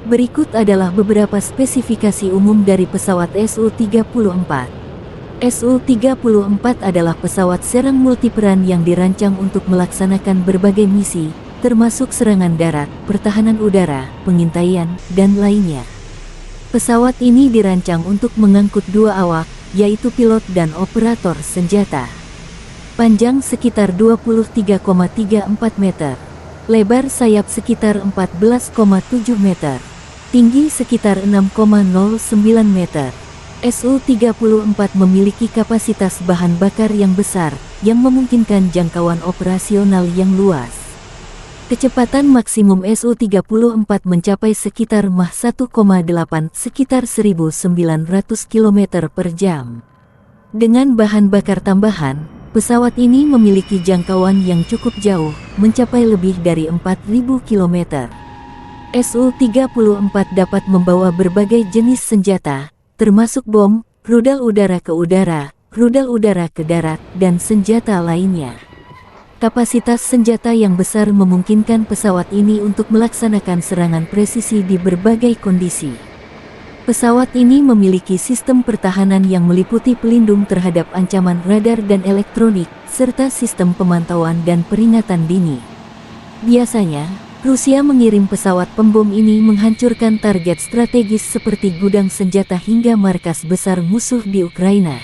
Berikut adalah beberapa spesifikasi umum dari pesawat Su-34. Su-34 adalah pesawat serang multiperan yang dirancang untuk melaksanakan berbagai misi, termasuk serangan darat, pertahanan udara, pengintaian, dan lainnya. Pesawat ini dirancang untuk mengangkut dua awak, yaitu pilot dan operator senjata. Panjang sekitar 23,34 meter, lebar sayap sekitar 14,7 meter, tinggi sekitar 6,09 meter. Su-34 memiliki kapasitas bahan bakar yang besar, yang memungkinkan jangkauan operasional yang luas. Kecepatan maksimum Su-34 mencapai sekitar Mach 1,8 sekitar 1900 km per jam. Dengan bahan bakar tambahan, pesawat ini memiliki jangkauan yang cukup jauh, mencapai lebih dari 4000 km. Su-34 dapat membawa berbagai jenis senjata, termasuk bom, rudal udara ke udara, rudal udara ke darat, dan senjata lainnya. Kapasitas senjata yang besar memungkinkan pesawat ini untuk melaksanakan serangan presisi di berbagai kondisi. Pesawat ini memiliki sistem pertahanan yang meliputi pelindung terhadap ancaman radar dan elektronik, serta sistem pemantauan dan peringatan dini. Biasanya, Rusia mengirim pesawat pembom ini menghancurkan target strategis seperti gudang senjata hingga markas besar musuh di Ukraina.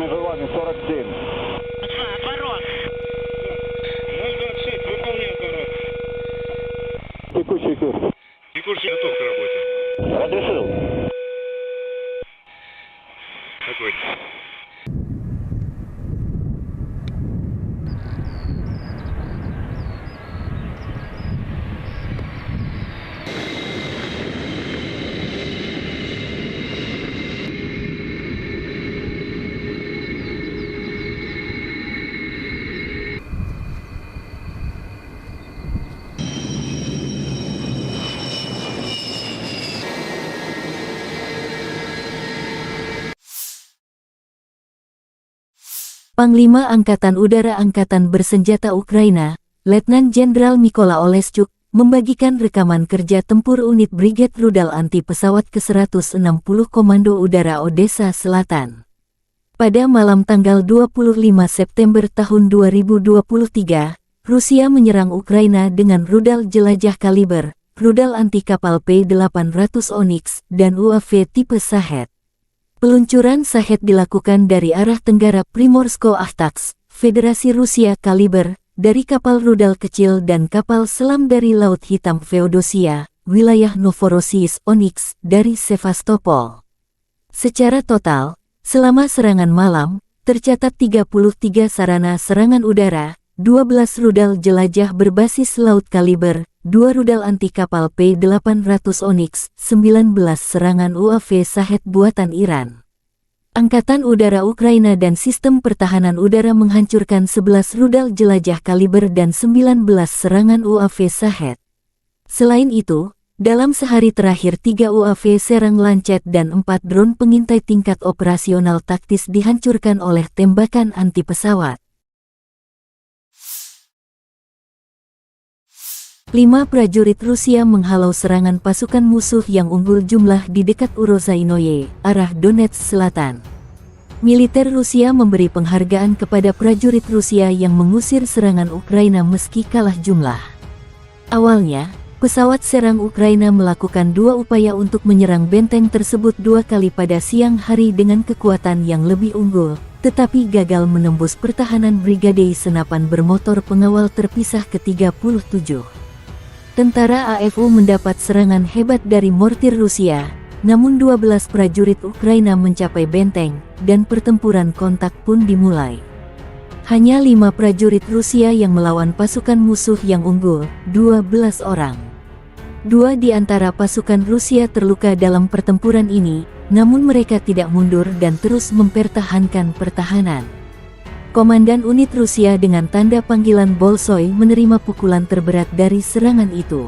Межевание 47. Отворот. 026, выполняй отворот. Текущий курс. Текущий готов к работе. Разрешил. Огонь. Panglima Angkatan Udara Angkatan Bersenjata Ukraina, Letnan Jenderal Mykola Oleschuk, membagikan rekaman kerja tempur unit Brigade Rudal Anti Pesawat ke-160 Komando Udara Odessa Selatan. Pada malam tanggal 25 September tahun 2023, Rusia menyerang Ukraina dengan rudal jelajah kaliber, rudal anti kapal P-800 Onyx, dan UAV tipe Shahed. Peluncuran Shahed dilakukan dari arah tenggara Primorsko-Akhtarsk, Federasi Rusia kaliber, dari kapal rudal kecil dan kapal selam dari Laut Hitam Feodosia, wilayah Novorossiysk Onyx, dari Sevastopol. Secara total, selama serangan malam, tercatat 33 sarana serangan udara, 12 rudal jelajah berbasis laut kaliber, 2 rudal anti kapal P-800 Onyx, 19 serangan UAV Shahed buatan Iran. Angkatan Udara Ukraina dan Sistem Pertahanan Udara menghancurkan 11 rudal jelajah kaliber dan 19 serangan UAV Shahed. Selain itu, dalam sehari terakhir 3 UAV serang Lancet dan 4 drone pengintai tingkat operasional taktis dihancurkan oleh tembakan anti pesawat. 5 prajurit Rusia menghalau serangan pasukan musuh yang unggul jumlah di dekat Urozhainoye, arah Donetsk Selatan. Militer Rusia memberi penghargaan kepada prajurit Rusia yang mengusir serangan Ukraina meski kalah jumlah. Awalnya, pesawat serang Ukraina melakukan 2 upaya untuk menyerang benteng tersebut 2 kali pada siang hari dengan kekuatan yang lebih unggul, tetapi gagal menembus pertahanan Brigade Senapan Bermotor Pengawal Terpisah ke-37. Tentara AFU mendapat serangan hebat dari mortir Rusia, namun 12 prajurit Ukraina mencapai benteng, dan pertempuran kontak pun dimulai. Hanya 5 prajurit Rusia yang melawan pasukan musuh yang unggul, 12 orang. 2 di antara pasukan Rusia terluka dalam pertempuran ini, namun mereka tidak mundur dan terus mempertahankan pertahanan. Komandan unit Rusia dengan tanda panggilan Bolshoi menerima pukulan terberat dari serangan itu.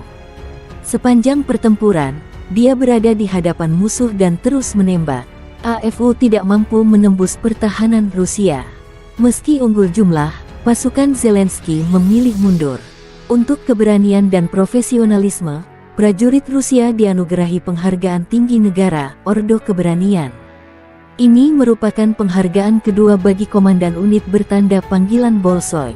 Sepanjang pertempuran, dia berada di hadapan musuh dan terus menembak. AFU tidak mampu menembus pertahanan Rusia. Meski unggul jumlah, pasukan Zelensky memilih mundur. Untuk keberanian dan profesionalisme, prajurit Rusia dianugerahi penghargaan tinggi negara, Ordo Keberanian. Ini merupakan penghargaan kedua bagi komandan unit bertanda panggilan Bolshoi.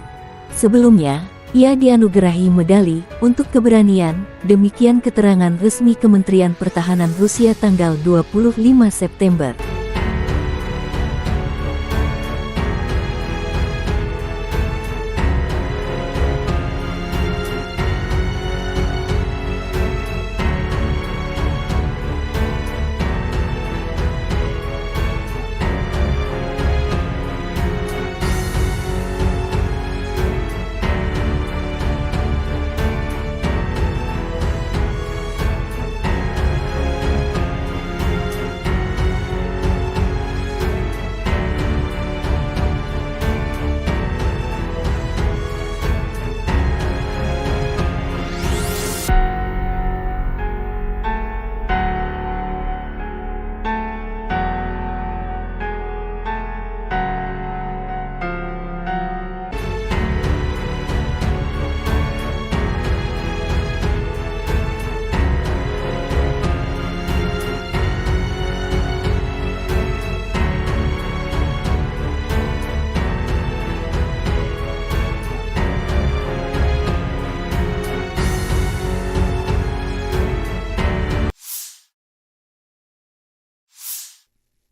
Sebelumnya, ia dianugerahi medali untuk keberanian. Demikian keterangan resmi Kementerian Pertahanan Rusia tanggal 25 September.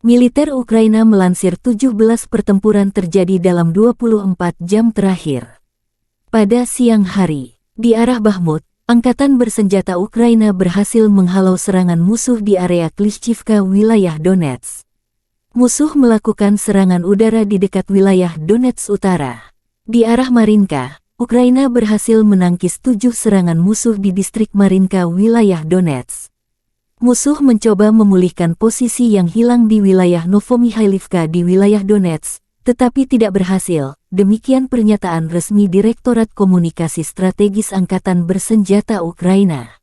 Militer Ukraina melansir 17 pertempuran terjadi dalam 24 jam terakhir. Pada siang hari, di arah Bakhmut, Angkatan Bersenjata Ukraina berhasil menghalau serangan musuh di area Klishchivka, wilayah Donetsk. Musuh melakukan serangan udara di dekat wilayah Donetsk Utara. Di arah Marinka, Ukraina berhasil menangkis 7 serangan musuh di distrik Marinka, wilayah Donetsk. Musuh mencoba memulihkan posisi yang hilang di wilayah Novomikhailivka di wilayah Donetsk, tetapi tidak berhasil. Demikian pernyataan resmi Direktorat Komunikasi Strategis Angkatan Bersenjata Ukraina.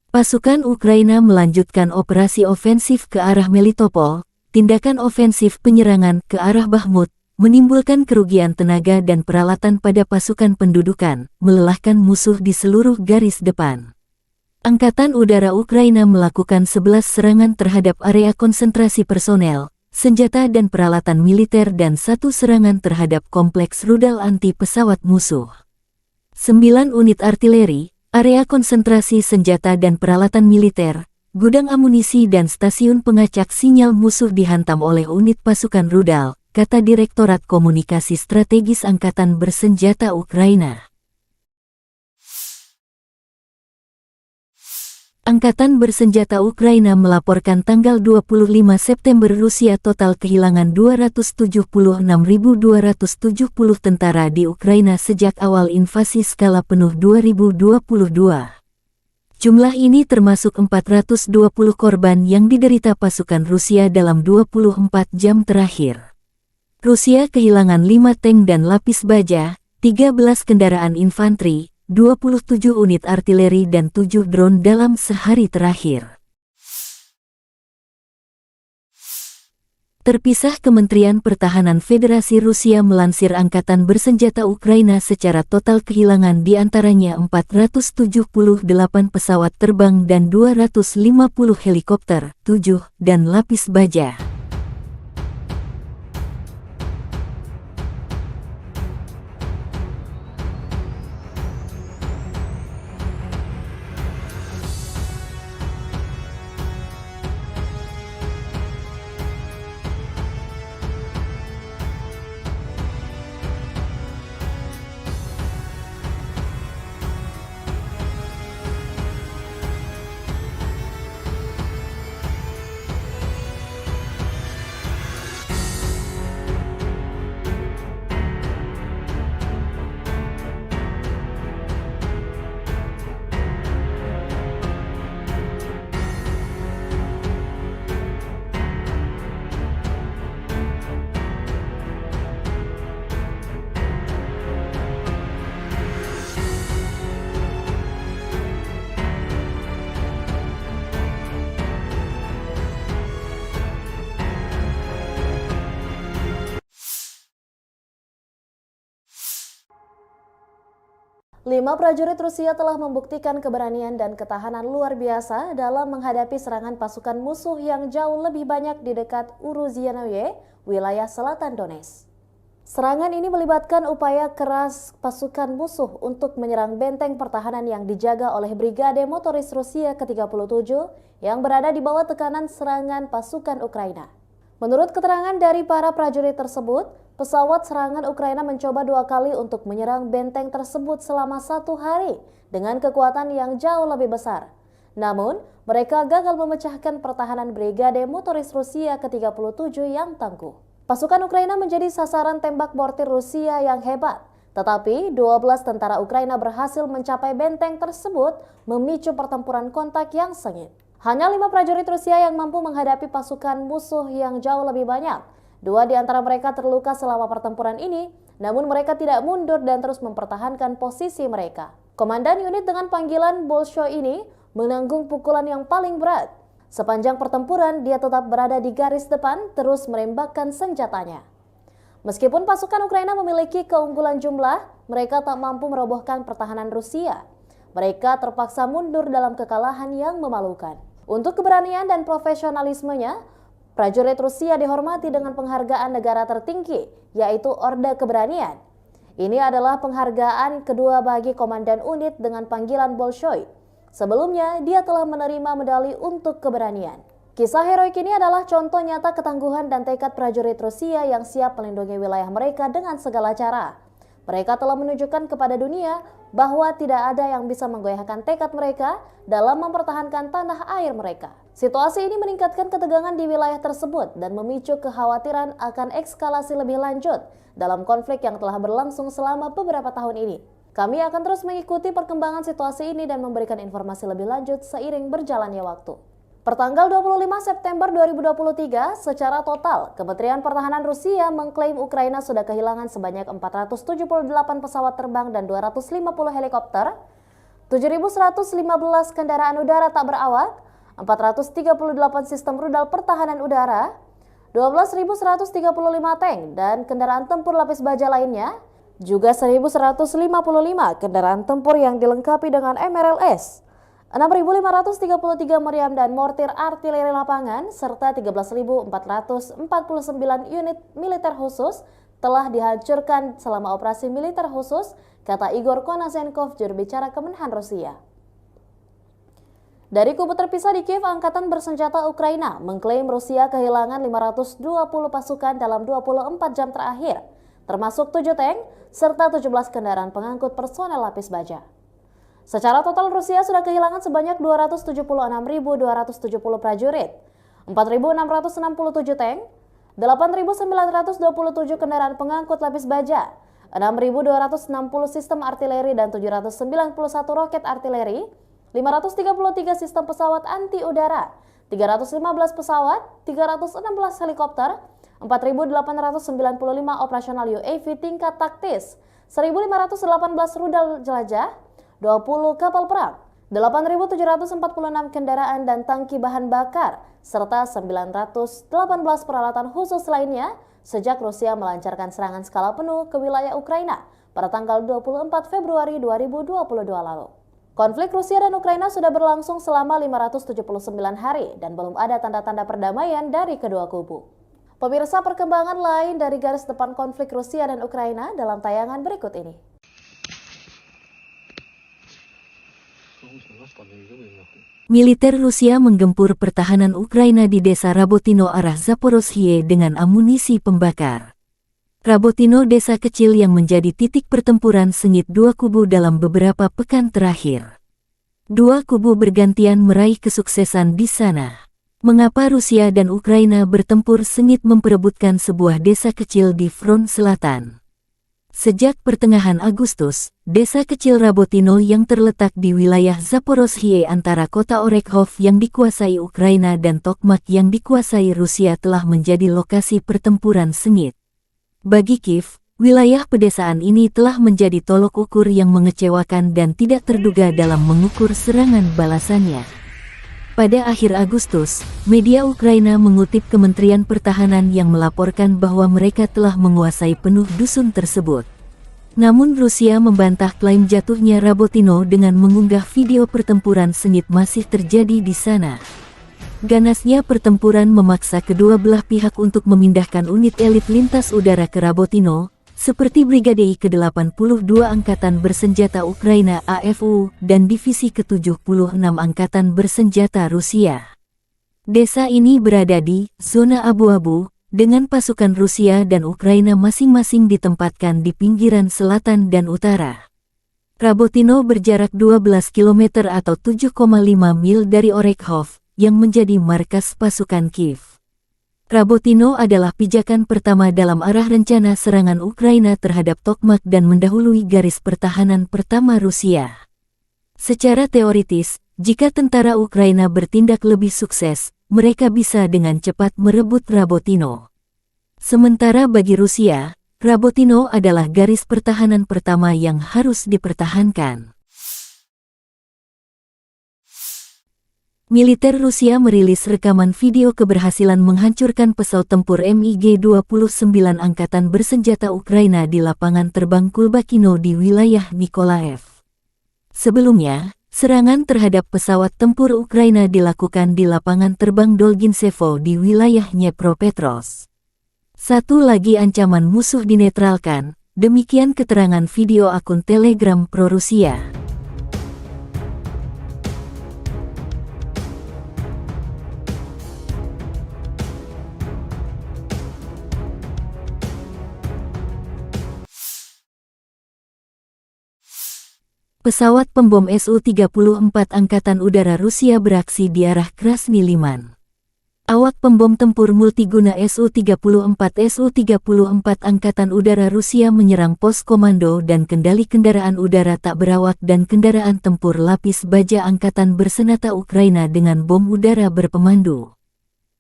Pasukan Ukraina melanjutkan operasi ofensif ke arah Melitopol. Tindakan ofensif penyerangan ke arah Bakhmut menimbulkan kerugian tenaga dan peralatan pada pasukan pendudukan, melelahkan musuh di seluruh garis depan. Angkatan Udara Ukraina melakukan 11 serangan terhadap area konsentrasi personel, senjata dan peralatan militer dan 1 serangan terhadap kompleks rudal anti pesawat musuh. 9 unit artileri, area konsentrasi senjata dan peralatan militer, gudang amunisi dan stasiun pengacak sinyal musuh dihantam oleh unit pasukan rudal, kata Direktorat Komunikasi Strategis Angkatan Bersenjata Ukraina. Angkatan bersenjata Ukraina melaporkan tanggal 25 September Rusia total kehilangan 276.270 tentara di Ukraina sejak awal invasi skala penuh 2022. Jumlah ini termasuk 420 korban yang diderita pasukan Rusia dalam 24 jam terakhir. Rusia kehilangan 5 tank dan lapis baja, 13 kendaraan infanteri, 27 unit artileri dan 7 drone dalam sehari terakhir. Terpisah, Kementerian Pertahanan Federasi Rusia melansir angkatan bersenjata Ukraina secara total kehilangan diantaranya 478 pesawat terbang dan 250 helikopter, 7, dan lapis baja. Lima prajurit Rusia telah membuktikan keberanian dan ketahanan luar biasa dalam menghadapi serangan pasukan musuh yang jauh lebih banyak di dekat Uruzianoye, wilayah selatan Donetsk. Serangan ini melibatkan upaya keras pasukan musuh untuk menyerang benteng pertahanan yang dijaga oleh Brigade Motoris Rusia ke-37 yang berada di bawah tekanan serangan pasukan Ukraina. Menurut keterangan dari para prajurit tersebut, pesawat serangan Ukraina mencoba 2 kali untuk menyerang benteng tersebut selama 1 hari dengan kekuatan yang jauh lebih besar. Namun, mereka gagal memecahkan pertahanan Brigade Motoris Rusia ke-37 yang tangguh. Pasukan Ukraina menjadi sasaran tembak mortir Rusia yang hebat, tetapi 12 tentara Ukraina berhasil mencapai benteng tersebut, memicu pertempuran kontak yang sengit. Hanya 5 prajurit Rusia yang mampu menghadapi pasukan musuh yang jauh lebih banyak. 2 di antara mereka terluka selama pertempuran ini, namun mereka tidak mundur dan terus mempertahankan posisi mereka. Komandan unit dengan panggilan Bolshoi ini menanggung pukulan yang paling berat. Sepanjang pertempuran, dia tetap berada di garis depan, terus menembakkan senjatanya. Meskipun pasukan Ukraina memiliki keunggulan jumlah, mereka tak mampu merobohkan pertahanan Rusia. Mereka terpaksa mundur dalam kekalahan yang memalukan. Untuk keberanian dan profesionalismenya, prajurit Rusia dihormati dengan penghargaan negara tertinggi, yaitu Orde Keberanian. Ini adalah penghargaan kedua bagi komandan unit dengan panggilan Bolshoi. Sebelumnya, dia telah menerima medali untuk keberanian. Kisah heroik ini adalah contoh nyata ketangguhan dan tekad prajurit Rusia yang siap melindungi wilayah mereka dengan segala cara. Mereka telah menunjukkan kepada dunia bahwa tidak ada yang bisa menggoyahkan tekad mereka dalam mempertahankan tanah air mereka. Situasi ini meningkatkan ketegangan di wilayah tersebut dan memicu kekhawatiran akan eskalasi lebih lanjut dalam konflik yang telah berlangsung selama beberapa tahun ini. Kami akan terus mengikuti perkembangan situasi ini dan memberikan informasi lebih lanjut seiring berjalannya waktu. Pertanggal 25 September 2023, secara total, Kementerian Pertahanan Rusia mengklaim Ukraina sudah kehilangan sebanyak 478 pesawat terbang dan 250 helikopter, 7.115 kendaraan udara tak berawak, 438 sistem rudal pertahanan udara, 12.135 tank dan kendaraan tempur lapis baja lainnya, juga 1.155 kendaraan tempur yang dilengkapi dengan MRLS, 6.533 meriam dan mortir artileri lapangan, serta 13.449 unit militer khusus telah dihancurkan selama operasi militer khusus, kata Igor Konasenkov, juru bicara Kemenhan Rusia. Dari kubu terpisah di Kiev, Angkatan Bersenjata Ukraina mengklaim Rusia kehilangan 520 pasukan dalam 24 jam terakhir, termasuk 7 tank serta 17 kendaraan pengangkut personel lapis baja. Secara total Rusia sudah kehilangan sebanyak 276.270 prajurit, 4.667 tank, 8.927 kendaraan pengangkut lapis baja, 6.260 sistem artileri dan 791 roket artileri, 533 sistem pesawat anti udara, 315 pesawat, 316 helikopter, 4.895 operasional UAV tingkat taktis, 1.518 rudal jelajah, 20 kapal perang, 8.746 kendaraan dan tangki bahan bakar, serta 918 peralatan khusus lainnya sejak Rusia melancarkan serangan skala penuh ke wilayah Ukraina pada tanggal 24 Februari 2022 lalu. Konflik Rusia dan Ukraina sudah berlangsung selama 579 hari dan belum ada tanda-tanda perdamaian dari kedua kubu. Pemirsa, perkembangan lain dari garis depan konflik Rusia dan Ukraina dalam tayangan berikut ini. Militer Rusia menggempur pertahanan Ukraina di desa Rabotino arah Zaporozhye dengan amunisi pembakar. Rabotino desa kecil yang menjadi titik pertempuran sengit dua kubu dalam beberapa pekan terakhir. Dua kubu bergantian meraih kesuksesan di sana. Mengapa Rusia dan Ukraina bertempur sengit memperebutkan sebuah desa kecil di front selatan? Sejak pertengahan Agustus, desa kecil Rabotino yang terletak di wilayah Zaporozhye antara kota Orekhov yang dikuasai Ukraina dan Tokmak yang dikuasai Rusia telah menjadi lokasi pertempuran sengit. Bagi Kiev, wilayah pedesaan ini telah menjadi tolok ukur yang mengecewakan dan tidak terduga dalam mengukur serangan balasannya. Pada akhir Agustus, media Ukraina mengutip Kementerian Pertahanan yang melaporkan bahwa mereka telah menguasai penuh dusun tersebut. Namun Rusia membantah klaim jatuhnya Rabotino dengan mengunggah video pertempuran sengit masih terjadi di sana. Ganasnya pertempuran memaksa kedua belah pihak untuk memindahkan unit elit lintas udara ke Rabotino, seperti Brigade ke-82 Angkatan Bersenjata Ukraina AFU dan Divisi ke-76 Angkatan Bersenjata Rusia. Desa ini berada di zona abu-abu, dengan pasukan Rusia dan Ukraina masing-masing ditempatkan di pinggiran selatan dan utara. Rabotino berjarak 12 km atau 7,5 mil dari Orekhov, yang menjadi markas pasukan Kiev. Rabotino adalah pijakan pertama dalam arah rencana serangan Ukraina terhadap Tokmak dan mendahului garis pertahanan pertama Rusia. Secara teoritis, jika tentara Ukraina bertindak lebih sukses, mereka bisa dengan cepat merebut Rabotino. Sementara bagi Rusia, Rabotino adalah garis pertahanan pertama yang harus dipertahankan. Militer Rusia merilis rekaman video keberhasilan menghancurkan pesawat tempur MiG-29 Angkatan Bersenjata Ukraina di lapangan terbang Kulbakino di wilayah Nikolaev. Sebelumnya, serangan terhadap pesawat tempur Ukraina dilakukan di lapangan terbang Dolginsevo di wilayah Dnepropetrovsk. Satu lagi ancaman musuh dinetralkan, demikian keterangan video akun Telegram pro-Rusia. Pesawat pembom Su-34 Angkatan Udara Rusia beraksi di arah Krasny Liman. Awak pembom tempur multiguna Su-34 Angkatan Udara Rusia menyerang pos komando dan kendali kendaraan udara tak berawak dan kendaraan tempur lapis baja Angkatan Bersenjata Ukraina dengan bom udara berpemandu.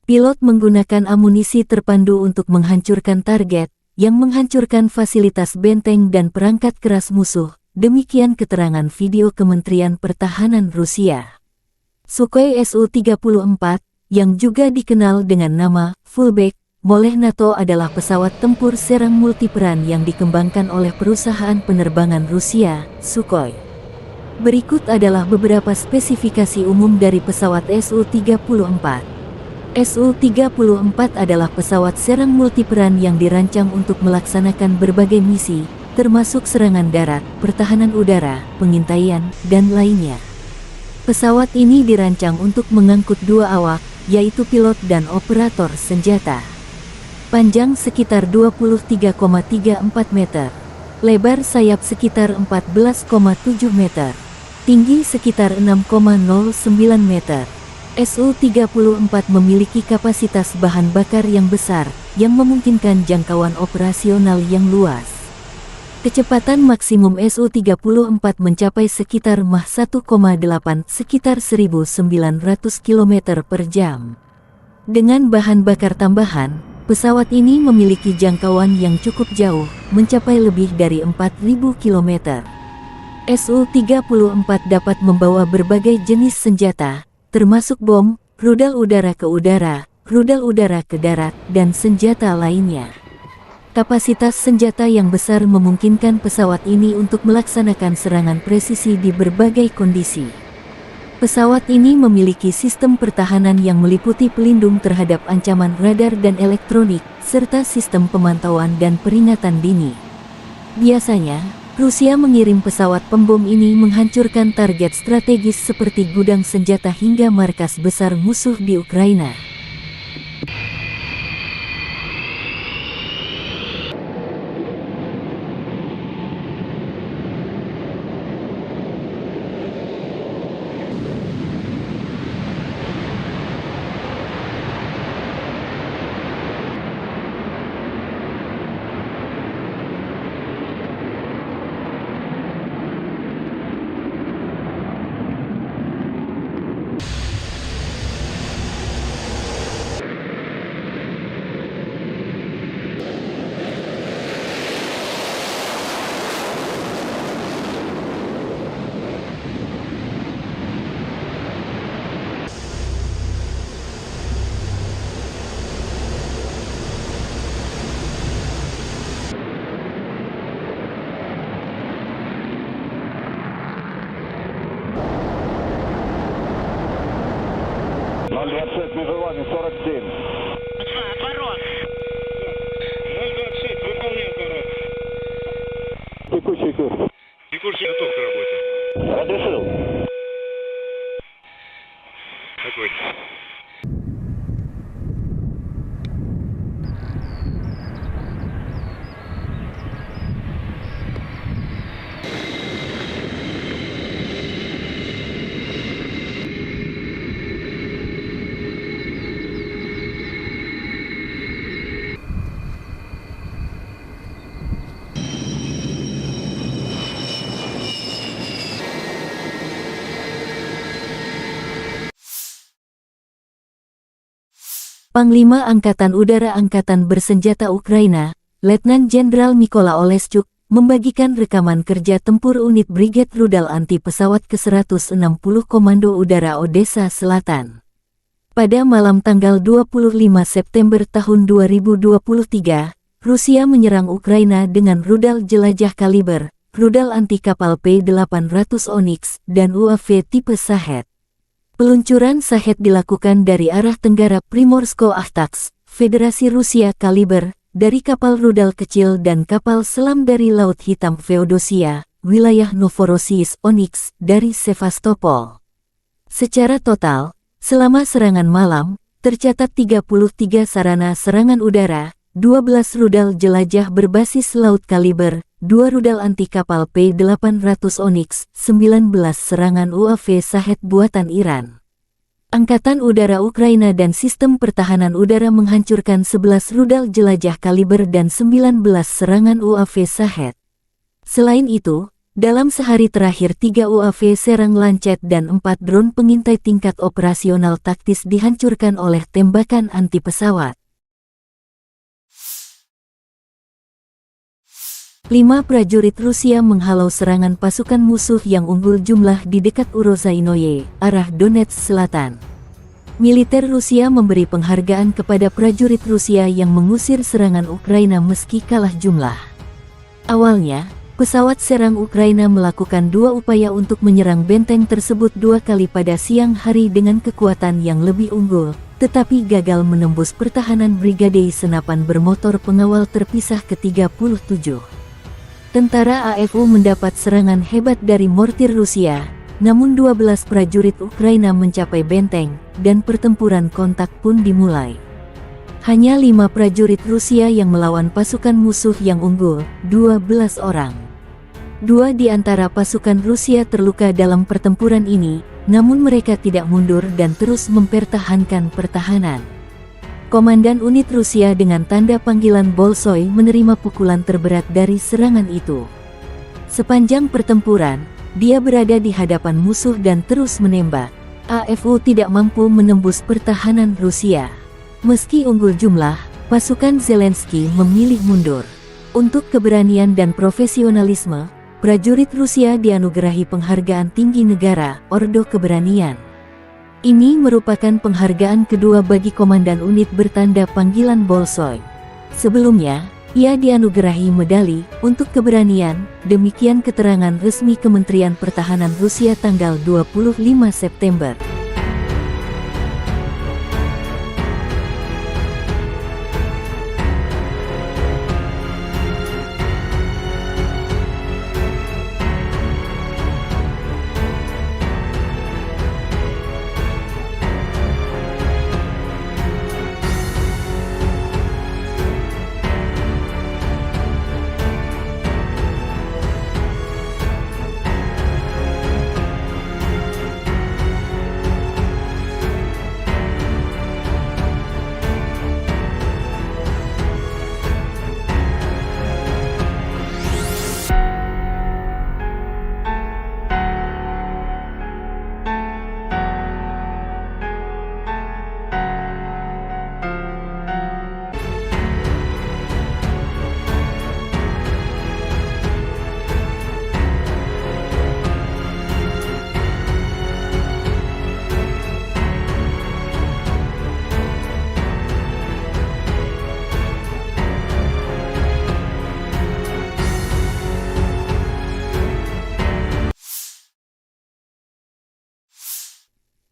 Pilot menggunakan amunisi terpandu untuk menghancurkan target, yang menghancurkan fasilitas benteng dan perangkat keras musuh. Demikian keterangan video Kementerian Pertahanan Rusia. Sukhoi Su-34, yang juga dikenal dengan nama Fullback, oleh NATO adalah pesawat tempur serang multiperan yang dikembangkan oleh perusahaan penerbangan Rusia, Sukhoi. Berikut adalah beberapa spesifikasi umum dari pesawat Su-34. Su-34 adalah pesawat serang multiperan yang dirancang untuk melaksanakan berbagai misi, termasuk serangan darat, pertahanan udara, pengintaian, dan lainnya. Pesawat ini dirancang untuk mengangkut dua awak, yaitu pilot dan operator senjata. Panjang sekitar 23,34 meter. Lebar sayap sekitar 14,7 meter. tinggi sekitar 6,09 meter. Su-34 memiliki kapasitas bahan bakar yang besar, yang memungkinkan jangkauan operasional yang luas. Kecepatan maksimum Su-34 mencapai sekitar Mach 1,8 sekitar 1.900 km per jam. Dengan bahan bakar tambahan, pesawat ini memiliki jangkauan yang cukup jauh, mencapai lebih dari 4.000 km. Su-34 dapat membawa berbagai jenis senjata, termasuk bom, rudal udara ke udara, rudal udara ke darat, dan senjata lainnya. Kapasitas senjata yang besar memungkinkan pesawat ini untuk melaksanakan serangan presisi di berbagai kondisi. Pesawat ini memiliki sistem pertahanan yang meliputi pelindung terhadap ancaman radar dan elektronik, serta sistem pemantauan dan peringatan dini. Biasanya, Rusia mengirim pesawat pembom ini menghancurkan target strategis seperti gudang senjata hingga markas besar musuh di Ukraina. Межевание 47. Отворот. 026, выполняю аппарат. Текущий курс. Текущий готов к работе. Разрешил. Огонь. Panglima Angkatan Udara Angkatan Bersenjata Ukraina, Letnan Jenderal Mykola Oleschuk, membagikan rekaman kerja tempur unit Brigade Rudal Anti Pesawat ke-160 Komando Udara Odessa Selatan. Pada malam tanggal 25 September tahun 2023, Rusia menyerang Ukraina dengan rudal jelajah kaliber, rudal anti kapal P-800 Onyx, dan UAV tipe Shahed. Peluncuran Shahed dilakukan dari arah tenggara Primorsko-Ahtaks, Federasi Rusia kaliber, dari kapal rudal kecil dan kapal selam dari Laut Hitam Feodosia, wilayah Novorossiysk Onyx, dari Sevastopol. Secara total, selama serangan malam, tercatat 33 sarana serangan udara, 12 rudal jelajah berbasis laut kaliber, 2 rudal anti kapal P-800 Onyx, 19 serangan UAV Shahed buatan Iran. Angkatan Udara Ukraina dan Sistem Pertahanan Udara menghancurkan 11 rudal jelajah kaliber dan 19 serangan UAV Shahed. Selain itu, dalam sehari terakhir 3 UAV serang Lancet dan 4 drone pengintai tingkat operasional taktis dihancurkan oleh tembakan anti pesawat. 5 prajurit Rusia menghalau serangan pasukan musuh yang unggul jumlah di dekat Urozhainoye, arah Donetsk Selatan. Militer Rusia memberi penghargaan kepada prajurit Rusia yang mengusir serangan Ukraina meski kalah jumlah. Awalnya, pesawat serang Ukraina melakukan 2 upaya untuk menyerang benteng tersebut 2 kali pada siang hari dengan kekuatan yang lebih unggul, tetapi gagal menembus pertahanan Brigade Senapan Bermotor Pengawal Terpisah ke-37. Tentara AFU mendapat serangan hebat dari mortir Rusia, namun 12 prajurit Ukraina mencapai benteng, dan pertempuran kontak pun dimulai. Hanya 5 prajurit Rusia yang melawan pasukan musuh yang unggul, 12 orang. 2 di antara pasukan Rusia terluka dalam pertempuran ini, namun mereka tidak mundur dan terus mempertahankan pertahanan. Komandan unit Rusia dengan tanda panggilan Bolshoi menerima pukulan terberat dari serangan itu. Sepanjang pertempuran, dia berada di hadapan musuh dan terus menembak. AFU tidak mampu menembus pertahanan Rusia. Meski unggul jumlah, pasukan Zelensky memilih mundur. Untuk keberanian dan profesionalisme, prajurit Rusia dianugerahi penghargaan tinggi negara, Ordo Keberanian. Ini merupakan penghargaan kedua bagi komandan unit bertanda panggilan Bolshoi. Sebelumnya, ia dianugerahi medali untuk keberanian, demikian keterangan resmi Kementerian Pertahanan Rusia tanggal 25 September.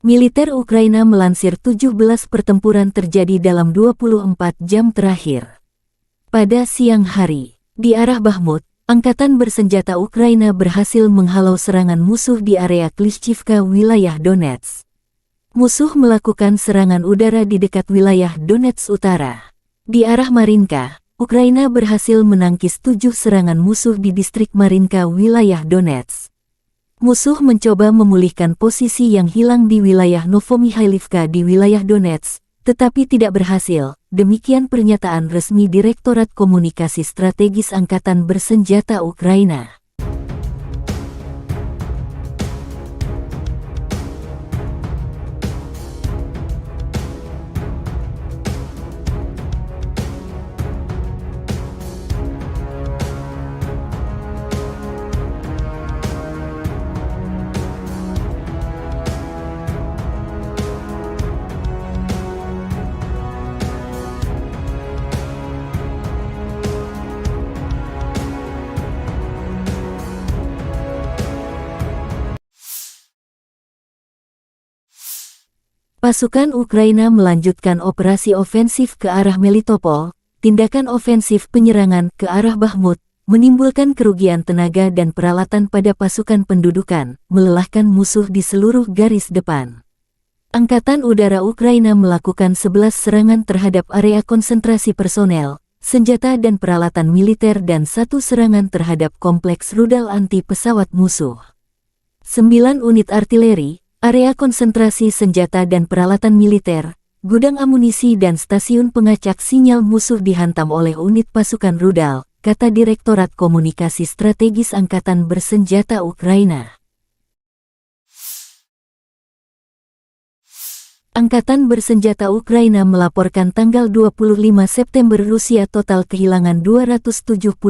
Militer Ukraina melansir 17 pertempuran terjadi dalam 24 jam terakhir. Pada siang hari, di arah Bakhmut, angkatan bersenjata Ukraina berhasil menghalau serangan musuh di area Klishchivka, wilayah Donetsk. Musuh melakukan serangan udara di dekat wilayah Donetsk Utara. Di arah Marinka, Ukraina berhasil menangkis 7 serangan musuh di distrik Marinka, wilayah Donetsk. Musuh mencoba memulihkan posisi yang hilang di wilayah Novomikhailivka di wilayah Donetsk, tetapi tidak berhasil. Demikian pernyataan resmi Direktorat Komunikasi Strategis Angkatan Bersenjata Ukraina. Pasukan Ukraina melanjutkan operasi ofensif ke arah Melitopol. Tindakan ofensif penyerangan ke arah Bakhmut menimbulkan kerugian tenaga dan peralatan pada pasukan pendudukan, melelahkan musuh di seluruh garis depan. Angkatan Udara Ukraina melakukan 11 serangan terhadap area konsentrasi personel, senjata dan peralatan militer dan 1 serangan terhadap kompleks rudal anti pesawat musuh. 9 unit artileri, area konsentrasi senjata dan peralatan militer, gudang amunisi dan stasiun pengacak sinyal musuh dihantam oleh unit pasukan rudal, kata Direktorat Komunikasi Strategis Angkatan Bersenjata Ukraina. Angkatan Bersenjata Ukraina melaporkan tanggal 25 September Rusia total kehilangan 276.270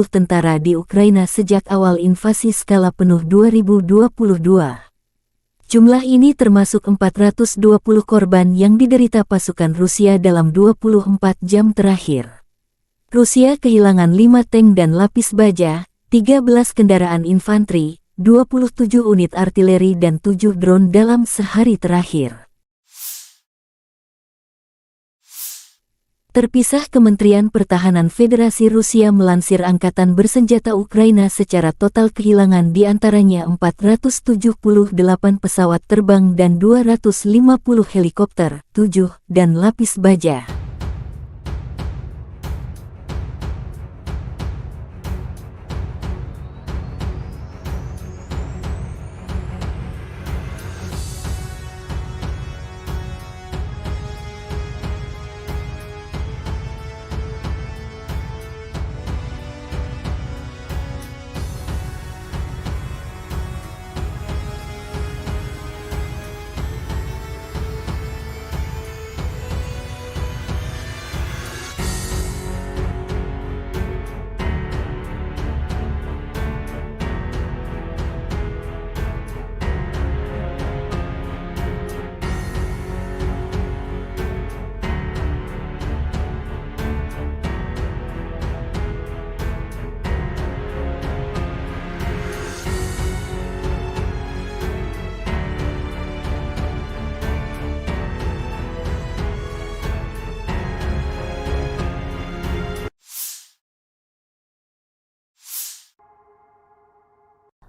tentara di Ukraina sejak awal invasi skala penuh 2022. Jumlah ini termasuk 420 korban yang diderita pasukan Rusia dalam 24 jam terakhir. Rusia kehilangan 5 tank dan lapis baja, 13 kendaraan infanteri, 27 unit artileri dan 7 drone dalam sehari terakhir. Terpisah, Kementerian Pertahanan Federasi Rusia melansir Angkatan Bersenjata Ukraina secara total kehilangan diantaranya 478 pesawat terbang dan 250 helikopter, 7, dan lapis baja.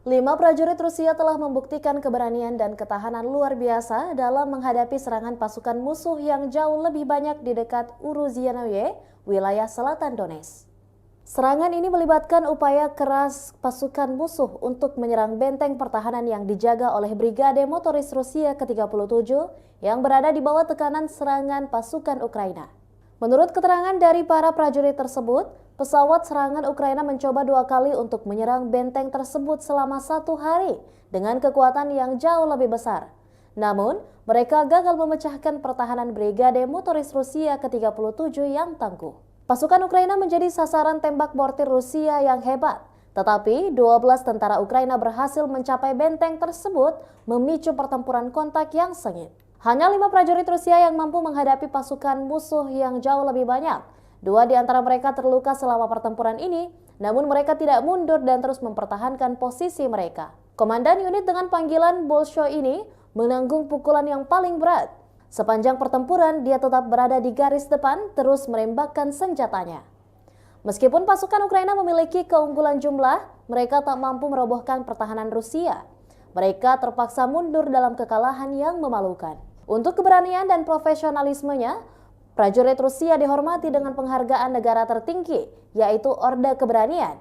5 prajurit Rusia telah membuktikan keberanian dan ketahanan luar biasa dalam menghadapi serangan pasukan musuh yang jauh lebih banyak di dekat Uruzianoye, wilayah selatan Donetsk. Serangan ini melibatkan upaya keras pasukan musuh untuk menyerang benteng pertahanan yang dijaga oleh Brigade Motoris Rusia ke-37 yang berada di bawah tekanan serangan pasukan Ukraina. Menurut keterangan dari para prajurit tersebut, pesawat serangan Ukraina mencoba 2 kali untuk menyerang benteng tersebut selama 1 hari dengan kekuatan yang jauh lebih besar. Namun, mereka gagal memecahkan pertahanan Brigade Motoris Rusia ke-37 yang tangguh. Pasukan Ukraina menjadi sasaran tembak mortir Rusia yang hebat, tetapi 12 tentara Ukraina berhasil mencapai benteng tersebut, memicu pertempuran kontak yang sengit. Hanya 5 prajurit Rusia yang mampu menghadapi pasukan musuh yang jauh lebih banyak. 2 di antara mereka terluka selama pertempuran ini, namun mereka tidak mundur dan terus mempertahankan posisi mereka. Komandan unit dengan panggilan Bolshoi ini menanggung pukulan yang paling berat. Sepanjang pertempuran, dia tetap berada di garis depan, terus menembakkan senjatanya. Meskipun pasukan Ukraina memiliki keunggulan jumlah, mereka tak mampu merobohkan pertahanan Rusia. Mereka terpaksa mundur dalam kekalahan yang memalukan. Untuk keberanian dan profesionalismenya, prajurit Rusia dihormati dengan penghargaan negara tertinggi, yaitu Orde Keberanian.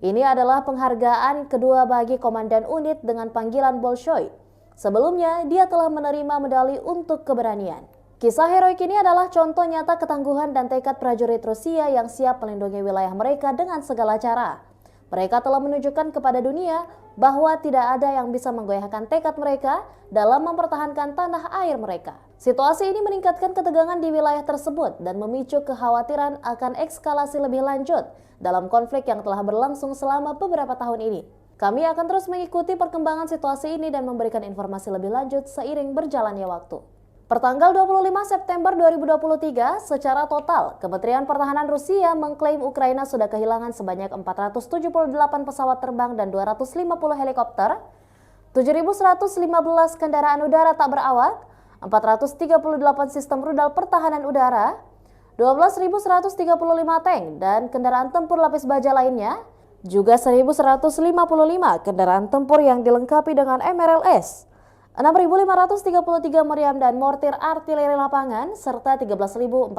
Ini adalah penghargaan kedua bagi komandan unit dengan panggilan Bolshoi. Sebelumnya, dia telah menerima medali untuk keberanian. Kisah heroik ini adalah contoh nyata ketangguhan dan tekad prajurit Rusia yang siap melindungi wilayah mereka dengan segala cara. Mereka telah menunjukkan kepada dunia bahwa tidak ada yang bisa menggoyahkan tekad mereka dalam mempertahankan tanah air mereka. Situasi ini meningkatkan ketegangan di wilayah tersebut dan memicu kekhawatiran akan eskalasi lebih lanjut dalam konflik yang telah berlangsung selama beberapa tahun ini. Kami akan terus mengikuti perkembangan situasi ini dan memberikan informasi lebih lanjut seiring berjalannya waktu. Pertanggal 25 September 2023, secara total, Kementerian Pertahanan Rusia mengklaim Ukraina sudah kehilangan sebanyak 478 pesawat terbang dan 250 helikopter, 7.115 kendaraan udara tak berawak, 438 sistem rudal pertahanan udara, 12.135 tank dan kendaraan tempur lapis baja lainnya, juga 1.155 kendaraan tempur yang dilengkapi dengan MRLS, 6.533 meriam dan mortir artileri lapangan, serta 13.449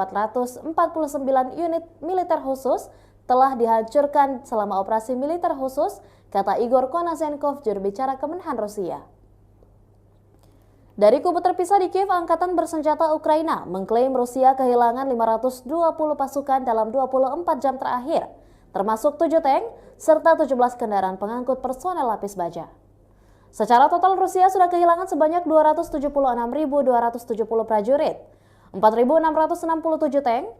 unit militer khusus telah dihancurkan selama operasi militer khusus, kata Igor Konasenkov, juru bicara Kemenhan Rusia. Dari kubu terpisah di Kiev, Angkatan Bersenjata Ukraina mengklaim Rusia kehilangan 520 pasukan dalam 24 jam terakhir, termasuk 7 tank serta 17 kendaraan pengangkut personel lapis baja. Secara total Rusia sudah kehilangan sebanyak 276.270 prajurit, 4.667 tank,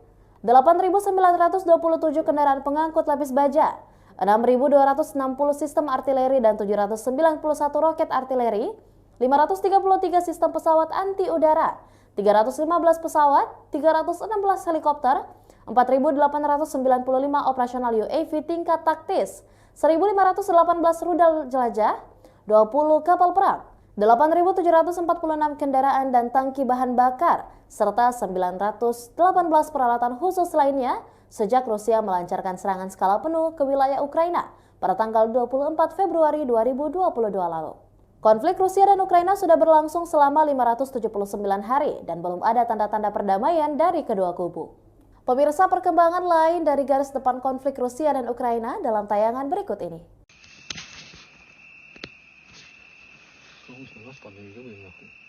8.927 kendaraan pengangkut lapis baja, 6.260 sistem artileri dan 791 roket artileri, 533 sistem pesawat anti udara, 315 pesawat, 316 helikopter, 4.895 operasional UAV tingkat taktis, 1.518 rudal jelajah, 20 kapal perang, 8.746 kendaraan dan tangki bahan bakar, serta 918 peralatan khusus lainnya sejak Rusia melancarkan serangan skala penuh ke wilayah Ukraina pada tanggal 24 Februari 2022 lalu. Konflik Rusia dan Ukraina sudah berlangsung selama 579 hari dan belum ada tanda-tanda perdamaian dari kedua kubu. Pemirsa, perkembangan lain dari garis depan konflik Rusia dan Ukraina dalam tayangan berikut ini.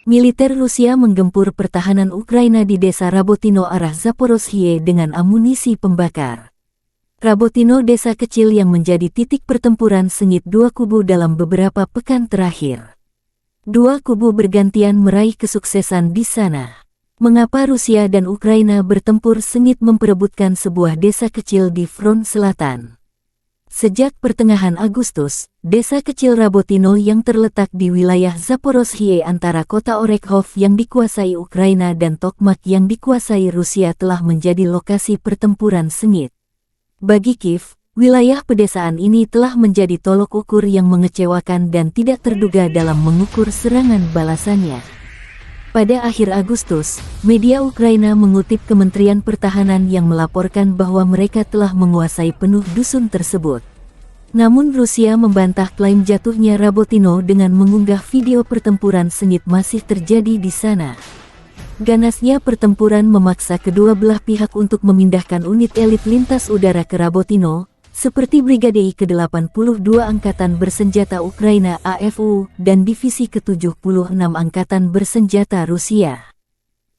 Militer Rusia menggempur pertahanan Ukraina di desa Rabotino arah Zaporozhye dengan amunisi pembakar. Rabotino desa kecil yang menjadi titik pertempuran sengit dua kubu dalam beberapa pekan terakhir. Dua kubu bergantian meraih kesuksesan di sana. Mengapa Rusia dan Ukraina bertempur sengit memperebutkan sebuah desa kecil di front selatan? Sejak pertengahan Agustus, desa kecil Rabotino yang terletak di wilayah Zaporozhye antara kota Orekhov yang dikuasai Ukraina dan Tokmak yang dikuasai Rusia telah menjadi lokasi pertempuran sengit. Bagi Kiev, wilayah pedesaan ini telah menjadi tolok ukur yang mengecewakan dan tidak terduga dalam mengukur serangan balasannya. Pada akhir Agustus, media Ukraina mengutip Kementerian Pertahanan yang melaporkan bahwa mereka telah menguasai penuh dusun tersebut. Namun Rusia membantah klaim jatuhnya Rabotino dengan mengunggah video pertempuran sengit masih terjadi di sana. Ganasnya pertempuran memaksa kedua belah pihak untuk memindahkan unit elit lintas udara ke Rabotino, seperti Brigade ke-82 Angkatan Bersenjata Ukraina AFU dan Divisi ke-76 Angkatan Bersenjata Rusia.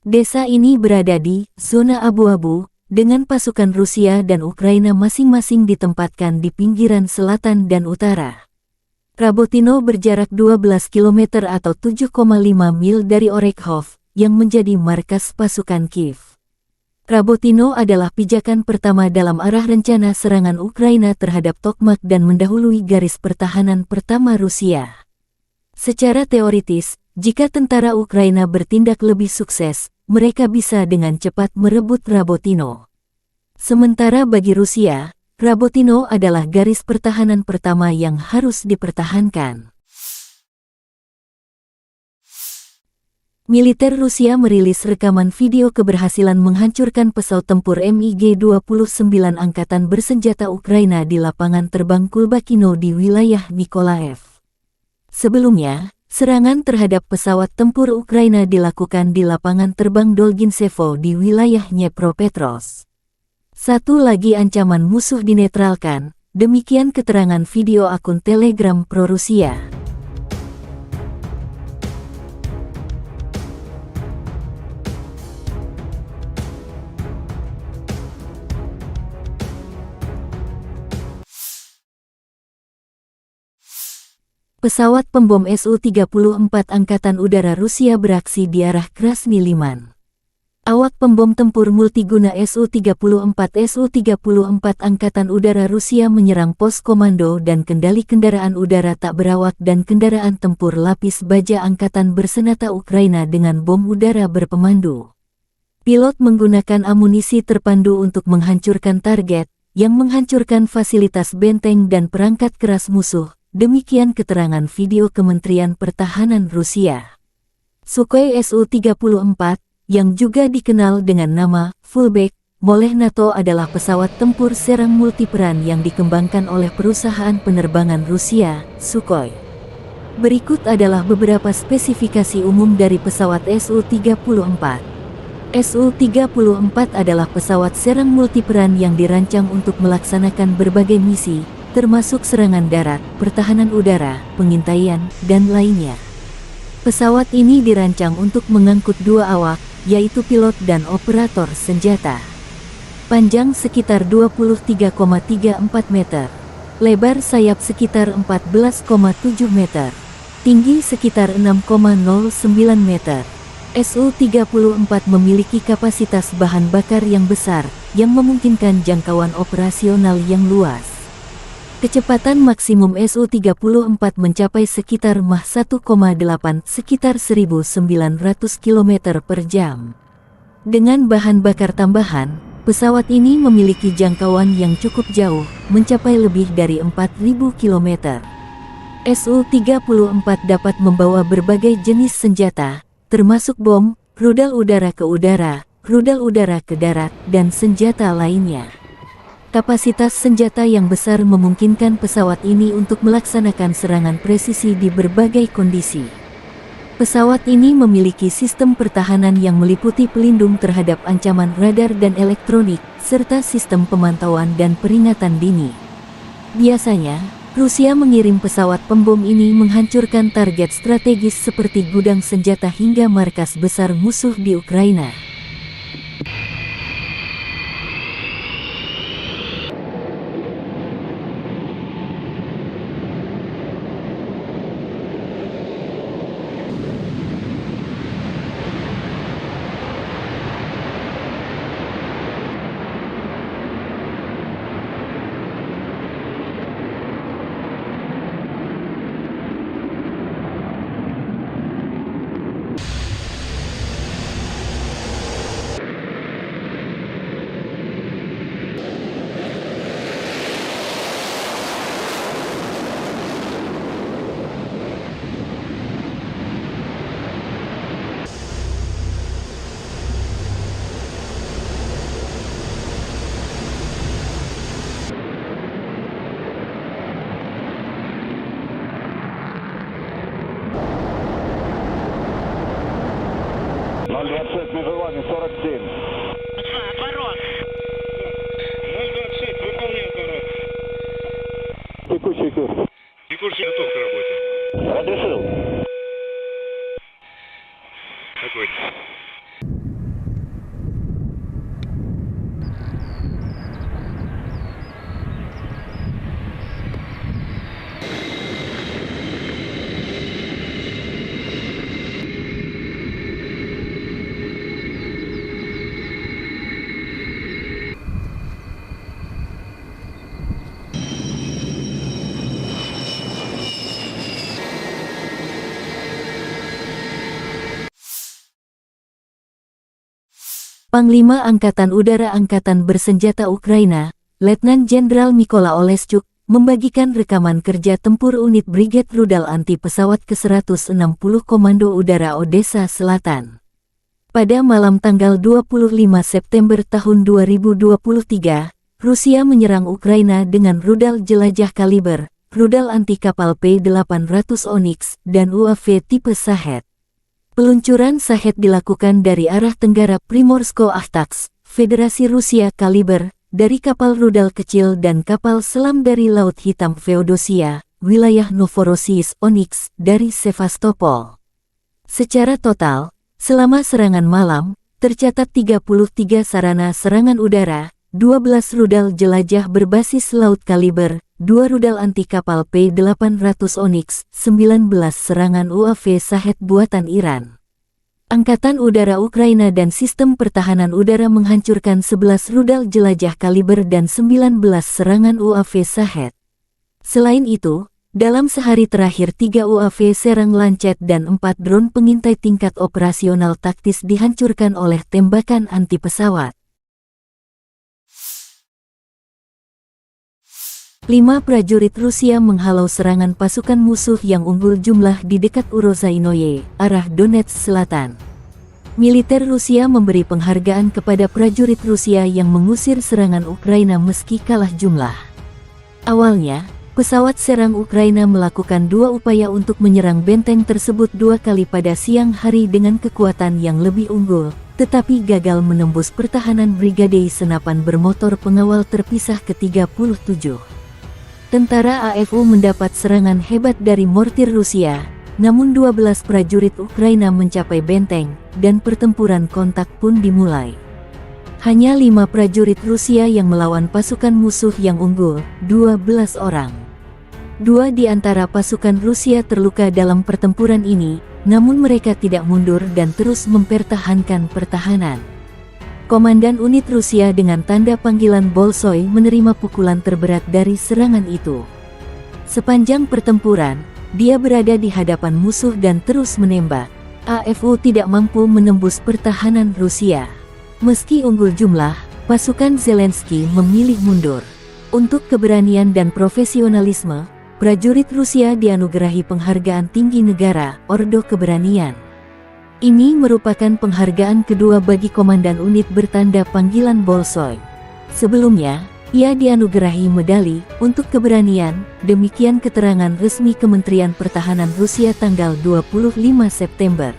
Desa ini berada di zona abu-abu, dengan pasukan Rusia dan Ukraina masing-masing ditempatkan di pinggiran selatan dan utara. Rabotino berjarak 12 km atau 7,5 mil dari Orekhov, yang menjadi markas pasukan Kiev. Rabotino adalah pijakan pertama dalam arah rencana serangan Ukraina terhadap Tokmak dan mendahului garis pertahanan pertama Rusia. Secara teoritis, jika tentara Ukraina bertindak lebih sukses, mereka bisa dengan cepat merebut Rabotino. Sementara bagi Rusia, Rabotino adalah garis pertahanan pertama yang harus dipertahankan. Militer Rusia merilis rekaman video keberhasilan menghancurkan pesawat tempur MiG-29 Angkatan Bersenjata Ukraina di lapangan terbang Kulbakino di wilayah Nikolaev. Sebelumnya, serangan terhadap pesawat tempur Ukraina dilakukan di lapangan terbang Dolginsevo di wilayah Dnepropetrovsk. Satu lagi ancaman musuh dinetralkan, demikian keterangan video akun Telegram pro-Rusia. Pesawat pembom Su-34 Angkatan Udara Rusia beraksi di arah Krasny Liman. Awak pembom tempur multiguna Su-34 Angkatan Udara Rusia menyerang pos komando dan kendali kendaraan udara tak berawak dan kendaraan tempur lapis baja Angkatan Bersenjata Ukraina dengan bom udara berpemandu. Pilot menggunakan amunisi terpandu untuk menghancurkan target, yang menghancurkan fasilitas benteng dan perangkat keras musuh. Demikian keterangan video Kementerian Pertahanan Rusia. Sukhoi Su-34, yang juga dikenal dengan nama Fullback oleh NATO adalah pesawat tempur serang multiperan yang dikembangkan oleh perusahaan penerbangan Rusia, Sukhoi. Berikut adalah beberapa spesifikasi umum dari pesawat Su-34. Su-34 adalah pesawat serang multiperan yang dirancang untuk melaksanakan berbagai misi, termasuk serangan darat, pertahanan udara, pengintaian, dan lainnya. Pesawat ini dirancang untuk mengangkut dua awak, yaitu pilot dan operator senjata. Panjang sekitar 23,34 meter, lebar sayap sekitar 14,7 meter, tinggi sekitar 6,09 meter. Su-34 memiliki kapasitas bahan bakar yang besar, yang memungkinkan jangkauan operasional yang luas. Kecepatan maksimum Su-34 mencapai sekitar Mach 1,8 sekitar 1900 km per jam. Dengan bahan bakar tambahan, pesawat ini memiliki jangkauan yang cukup jauh, mencapai lebih dari 4000 km. Su-34 dapat membawa berbagai jenis senjata, termasuk bom, rudal udara ke udara, rudal udara ke darat, dan senjata lainnya. Kapasitas senjata yang besar memungkinkan pesawat ini untuk melaksanakan serangan presisi di berbagai kondisi. Pesawat ini memiliki sistem pertahanan yang meliputi pelindung terhadap ancaman radar dan elektronik, serta sistem pemantauan dan peringatan dini. Biasanya, Rusia mengirim pesawat pembom ini menghancurkan target strategis seperti gudang senjata hingga markas besar musuh di Ukraina. 026 между вами 47. Отворот. 026, выполняю отворот. Текущий курс. Текущий готов к работе. Разрешил. Огонь. Panglima Angkatan Udara Angkatan Bersenjata Ukraina, Letnan Jenderal Mykola Oleschuk, membagikan rekaman kerja tempur unit Brigade Rudal Anti Pesawat ke-160 Komando Udara Odessa Selatan. Pada malam tanggal 25 September tahun 2023, Rusia menyerang Ukraina dengan rudal jelajah kaliber, rudal anti kapal P-800 Onyx, dan UAV tipe Shahed. Peluncuran Shahed dilakukan dari arah tenggara Primorsko-Ahtaks, Federasi Rusia kaliber, dari kapal rudal kecil dan kapal selam dari Laut Hitam Feodosia, wilayah Novorossiysk Onyx, dari Sevastopol. Secara total, selama serangan malam, tercatat 33 sarana serangan udara, 12 rudal jelajah berbasis laut kaliber, 2 rudal anti kapal P-800 Onyx, 19 serangan UAV Shahed buatan Iran. Angkatan Udara Ukraina dan Sistem Pertahanan Udara menghancurkan 11 rudal jelajah kaliber dan 19 serangan UAV Shahed. Selain itu, dalam sehari terakhir 3 UAV serang Lancet dan 4 drone pengintai tingkat operasional taktis dihancurkan oleh tembakan anti pesawat. 5 prajurit Rusia menghalau serangan pasukan musuh yang unggul jumlah di dekat Urozainoye, arah Donetsk Selatan. Militer Rusia memberi penghargaan kepada prajurit Rusia yang mengusir serangan Ukraina meski kalah jumlah. Awalnya, pesawat serang Ukraina melakukan 2 upaya untuk menyerang benteng tersebut 2 kali pada siang hari dengan kekuatan yang lebih unggul, tetapi gagal menembus pertahanan Brigade Senapan Bermotor Pengawal Terpisah ke-37. Tentara AFU mendapat serangan hebat dari mortir Rusia, namun 12 prajurit Ukraina mencapai benteng, dan pertempuran kontak pun dimulai. Hanya 5 prajurit Rusia yang melawan pasukan musuh yang unggul, 12 orang. 2 di antara pasukan Rusia terluka dalam pertempuran ini, namun mereka tidak mundur dan terus mempertahankan pertahanan. Komandan unit Rusia dengan tanda panggilan Bolshoi menerima pukulan terberat dari serangan itu. Sepanjang pertempuran, dia berada di hadapan musuh dan terus menembak. AFU tidak mampu menembus pertahanan Rusia. Meski unggul jumlah, pasukan Zelensky memilih mundur. Untuk keberanian dan profesionalisme, prajurit Rusia dianugerahi penghargaan tinggi negara, Ordo Keberanian. Ini merupakan penghargaan kedua bagi komandan unit bertanda panggilan Bolshoi. Sebelumnya, ia dianugerahi medali untuk keberanian, demikian keterangan resmi Kementerian Pertahanan Rusia tanggal 25 September.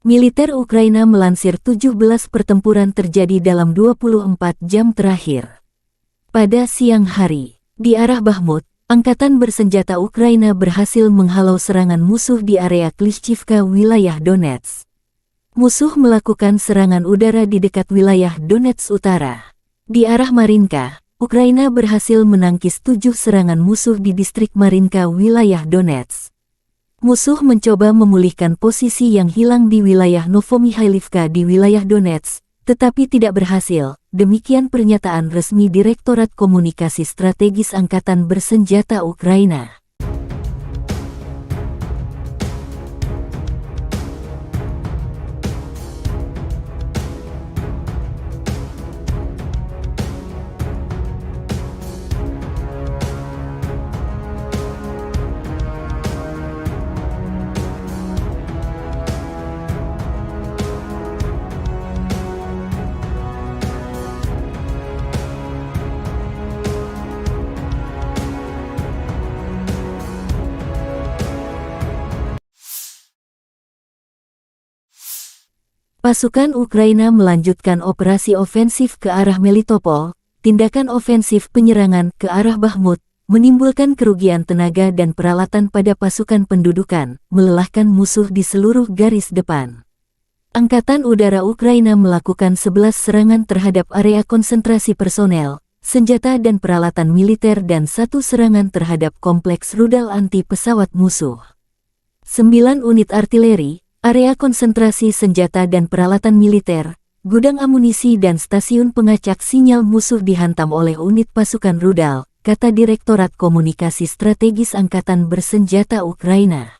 Militer Ukraina melansir 17 pertempuran terjadi dalam 24 jam terakhir. Pada siang hari, di arah Bakhmut, Angkatan bersenjata Ukraina berhasil menghalau serangan musuh di area Klishchivka, wilayah Donetsk. Musuh melakukan serangan udara di dekat wilayah Donetsk Utara. Di arah Marinka, Ukraina berhasil menangkis 7 serangan musuh di distrik Marinka, wilayah Donetsk. Musuh mencoba memulihkan posisi yang hilang di wilayah Novomikhailivka di wilayah Donetsk, tetapi tidak berhasil. Demikian pernyataan resmi Direktorat Komunikasi Strategis Angkatan Bersenjata Ukraina. Pasukan Ukraina melanjutkan operasi ofensif ke arah Melitopol. Tindakan ofensif penyerangan ke arah Bakhmut menimbulkan kerugian tenaga dan peralatan pada pasukan pendudukan, melelahkan musuh di seluruh garis depan. Angkatan Udara Ukraina melakukan 11 serangan terhadap area konsentrasi personel, senjata dan peralatan militer dan 1 serangan terhadap kompleks rudal anti pesawat musuh. 9 unit artileri, area konsentrasi senjata dan peralatan militer, gudang amunisi dan stasiun pengacak sinyal musuh dihantam oleh unit pasukan rudal, kata Direktorat Komunikasi Strategis Angkatan Bersenjata Ukraina.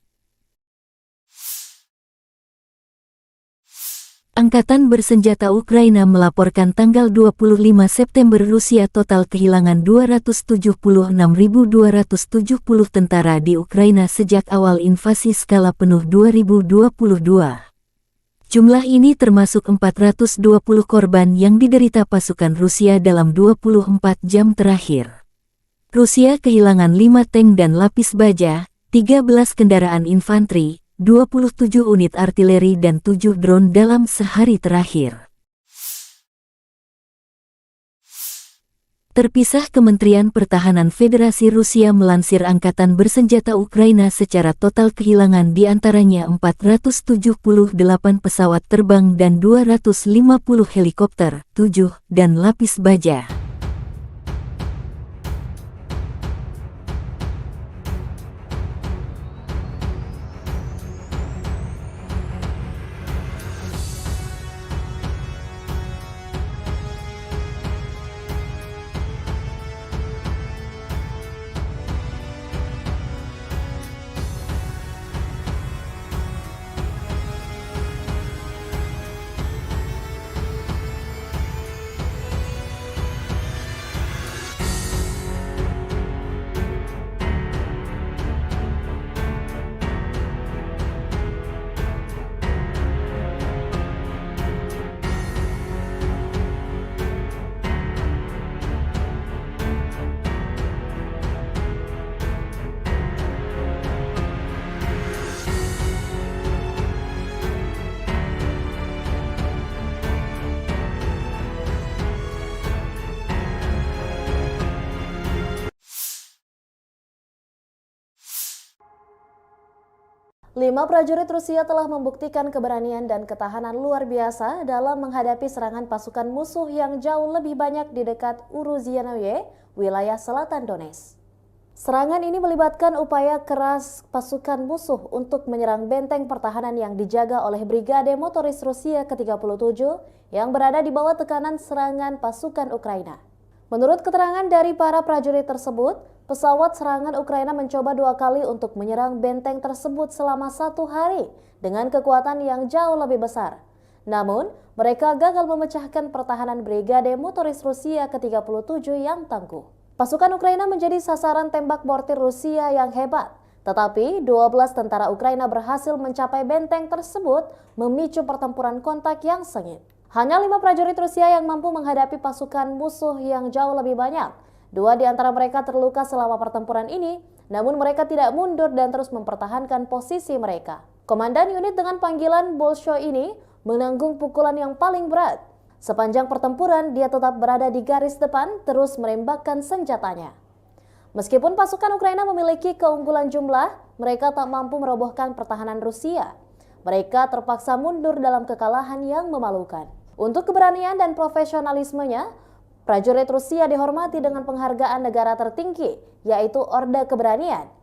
Angkatan Bersenjata Ukraina melaporkan tanggal 25 September Rusia total kehilangan 276.270 tentara di Ukraina sejak awal invasi skala penuh 2022. Jumlah ini termasuk 420 korban yang diderita pasukan Rusia dalam 24 jam terakhir. Rusia kehilangan 5 tank dan lapis baja, 13 kendaraan infanteri, 27 unit artileri dan 7 drone dalam sehari terakhir. Terpisah, Kementerian Pertahanan Federasi Rusia melansir Angkatan Bersenjata Ukraina secara total kehilangan diantaranya 478 pesawat terbang dan 250 helikopter, 7, dan lapis baja. Lima prajurit Rusia telah membuktikan keberanian dan ketahanan luar biasa dalam menghadapi serangan pasukan musuh yang jauh lebih banyak di dekat Uruzianoye, wilayah selatan Donetsk. Serangan ini melibatkan upaya keras pasukan musuh untuk menyerang benteng pertahanan yang dijaga oleh Brigade Motoris Rusia ke-37 yang berada di bawah tekanan serangan pasukan Ukraina. Menurut keterangan dari para prajurit tersebut, pesawat serangan Ukraina mencoba 2 kali untuk menyerang benteng tersebut selama 1 hari dengan kekuatan yang jauh lebih besar. Namun, mereka gagal memecahkan pertahanan Brigade Motoris Rusia ke-37 yang tangguh. Pasukan Ukraina menjadi sasaran tembak mortir Rusia yang hebat, tetapi 12 tentara Ukraina berhasil mencapai benteng tersebut, memicu pertempuran kontak yang sengit. Hanya 5 prajurit Rusia yang mampu menghadapi pasukan musuh yang jauh lebih banyak. 2 di antara mereka terluka selama pertempuran ini, namun mereka tidak mundur dan terus mempertahankan posisi mereka. Komandan unit dengan panggilan Bolshoi ini menanggung pukulan yang paling berat. Sepanjang pertempuran, dia tetap berada di garis depan, terus menembakkan senjatanya. Meskipun pasukan Ukraina memiliki keunggulan jumlah, mereka tak mampu merobohkan pertahanan Rusia. Mereka terpaksa mundur dalam kekalahan yang memalukan. Untuk keberanian dan profesionalismenya, prajurit Rusia dihormati dengan penghargaan negara tertinggi, yaitu Orde Keberanian.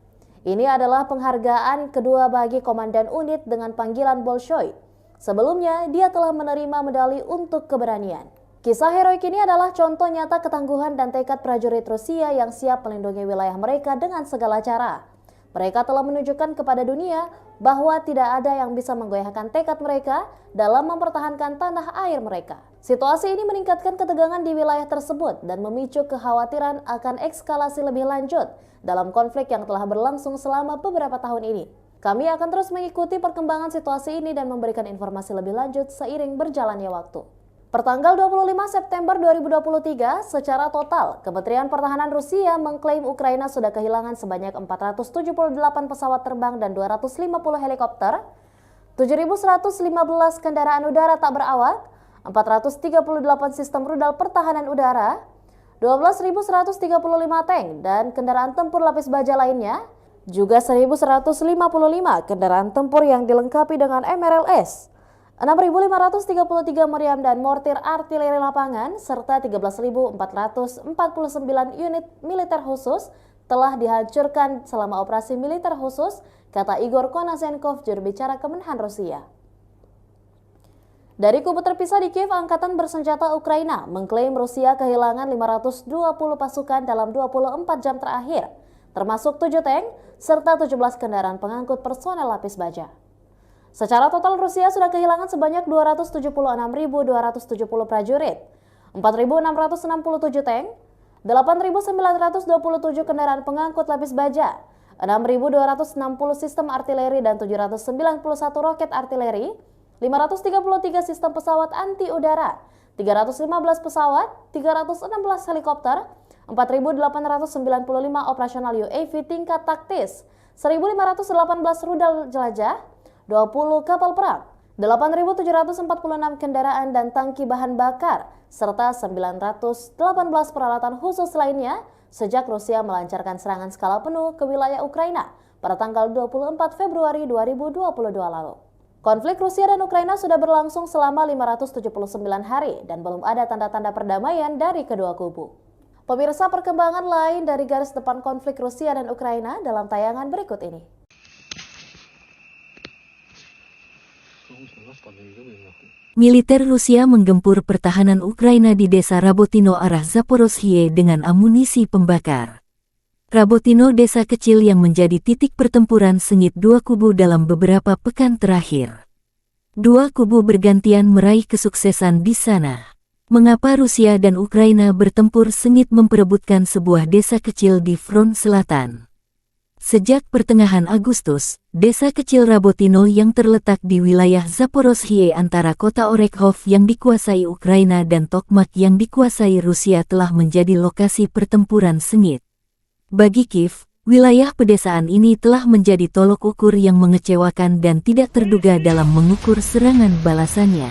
Ini adalah penghargaan kedua bagi komandan unit dengan panggilan Bolshoi. Sebelumnya, dia telah menerima medali untuk keberanian. Kisah heroik ini adalah contoh nyata ketangguhan dan tekad prajurit Rusia yang siap melindungi wilayah mereka dengan segala cara. Mereka telah menunjukkan kepada dunia bahwa tidak ada yang bisa menggoyahkan tekad mereka dalam mempertahankan tanah air mereka. Situasi ini meningkatkan ketegangan di wilayah tersebut dan memicu kekhawatiran akan eskalasi lebih lanjut dalam konflik yang telah berlangsung selama beberapa tahun ini. Kami akan terus mengikuti perkembangan situasi ini dan memberikan informasi lebih lanjut seiring berjalannya waktu. Pertanggal 25 September 2023, secara total, Kementerian Pertahanan Rusia mengklaim Ukraina sudah kehilangan sebanyak 478 pesawat terbang dan 250 helikopter, 7.115 kendaraan udara tak berawak, 438 sistem rudal pertahanan udara, 12.135 tank dan kendaraan tempur lapis baja lainnya, juga 1.155 kendaraan tempur yang dilengkapi dengan MRLS, 6.533 meriam dan mortir artileri lapangan, serta 13.449 unit militer khusus telah dihancurkan selama operasi militer khusus, kata Igor Konasenkov, juru bicara Kemenhan Rusia. Dari kubu terpisah di Kiev, Angkatan Bersenjata Ukraina mengklaim Rusia kehilangan 520 pasukan dalam 24 jam terakhir, termasuk 7 tank serta 17 kendaraan pengangkut personel lapis baja. Secara total Rusia sudah kehilangan sebanyak 276.270 prajurit, 4.667 tank, 8.927 kendaraan pengangkut lapis baja, 6.260 sistem artileri dan 791 roket artileri, 533 sistem pesawat anti udara, 315 pesawat, 316 helikopter, 4.895 operasional UAV tingkat taktis, 1.518 rudal jelajah, 20 kapal perang, 8.746 kendaraan dan tangki bahan bakar, serta 918 peralatan khusus lainnya sejak Rusia melancarkan serangan skala penuh ke wilayah Ukraina pada tanggal 24 Februari 2022 lalu. Konflik Rusia dan Ukraina sudah berlangsung selama 579 hari dan belum ada tanda-tanda perdamaian dari kedua kubu. Pemirsa, perkembangan lain dari garis depan konflik Rusia dan Ukraina dalam tayangan berikut ini. Militer Rusia menggempur pertahanan Ukraina di desa Rabotino arah Zaporozhye dengan amunisi pembakar. Rabotino desa kecil yang menjadi titik pertempuran sengit dua kubu dalam beberapa pekan terakhir. Dua kubu bergantian meraih kesuksesan di sana. Mengapa Rusia dan Ukraina bertempur sengit memperebutkan sebuah desa kecil di front selatan? Sejak pertengahan Agustus, desa kecil Rabotino yang terletak di wilayah Zaporozhye antara kota Orekhov yang dikuasai Ukraina dan Tokmak yang dikuasai Rusia telah menjadi lokasi pertempuran sengit. Bagi Kiev, wilayah pedesaan ini telah menjadi tolok ukur yang mengecewakan dan tidak terduga dalam mengukur serangan balasannya.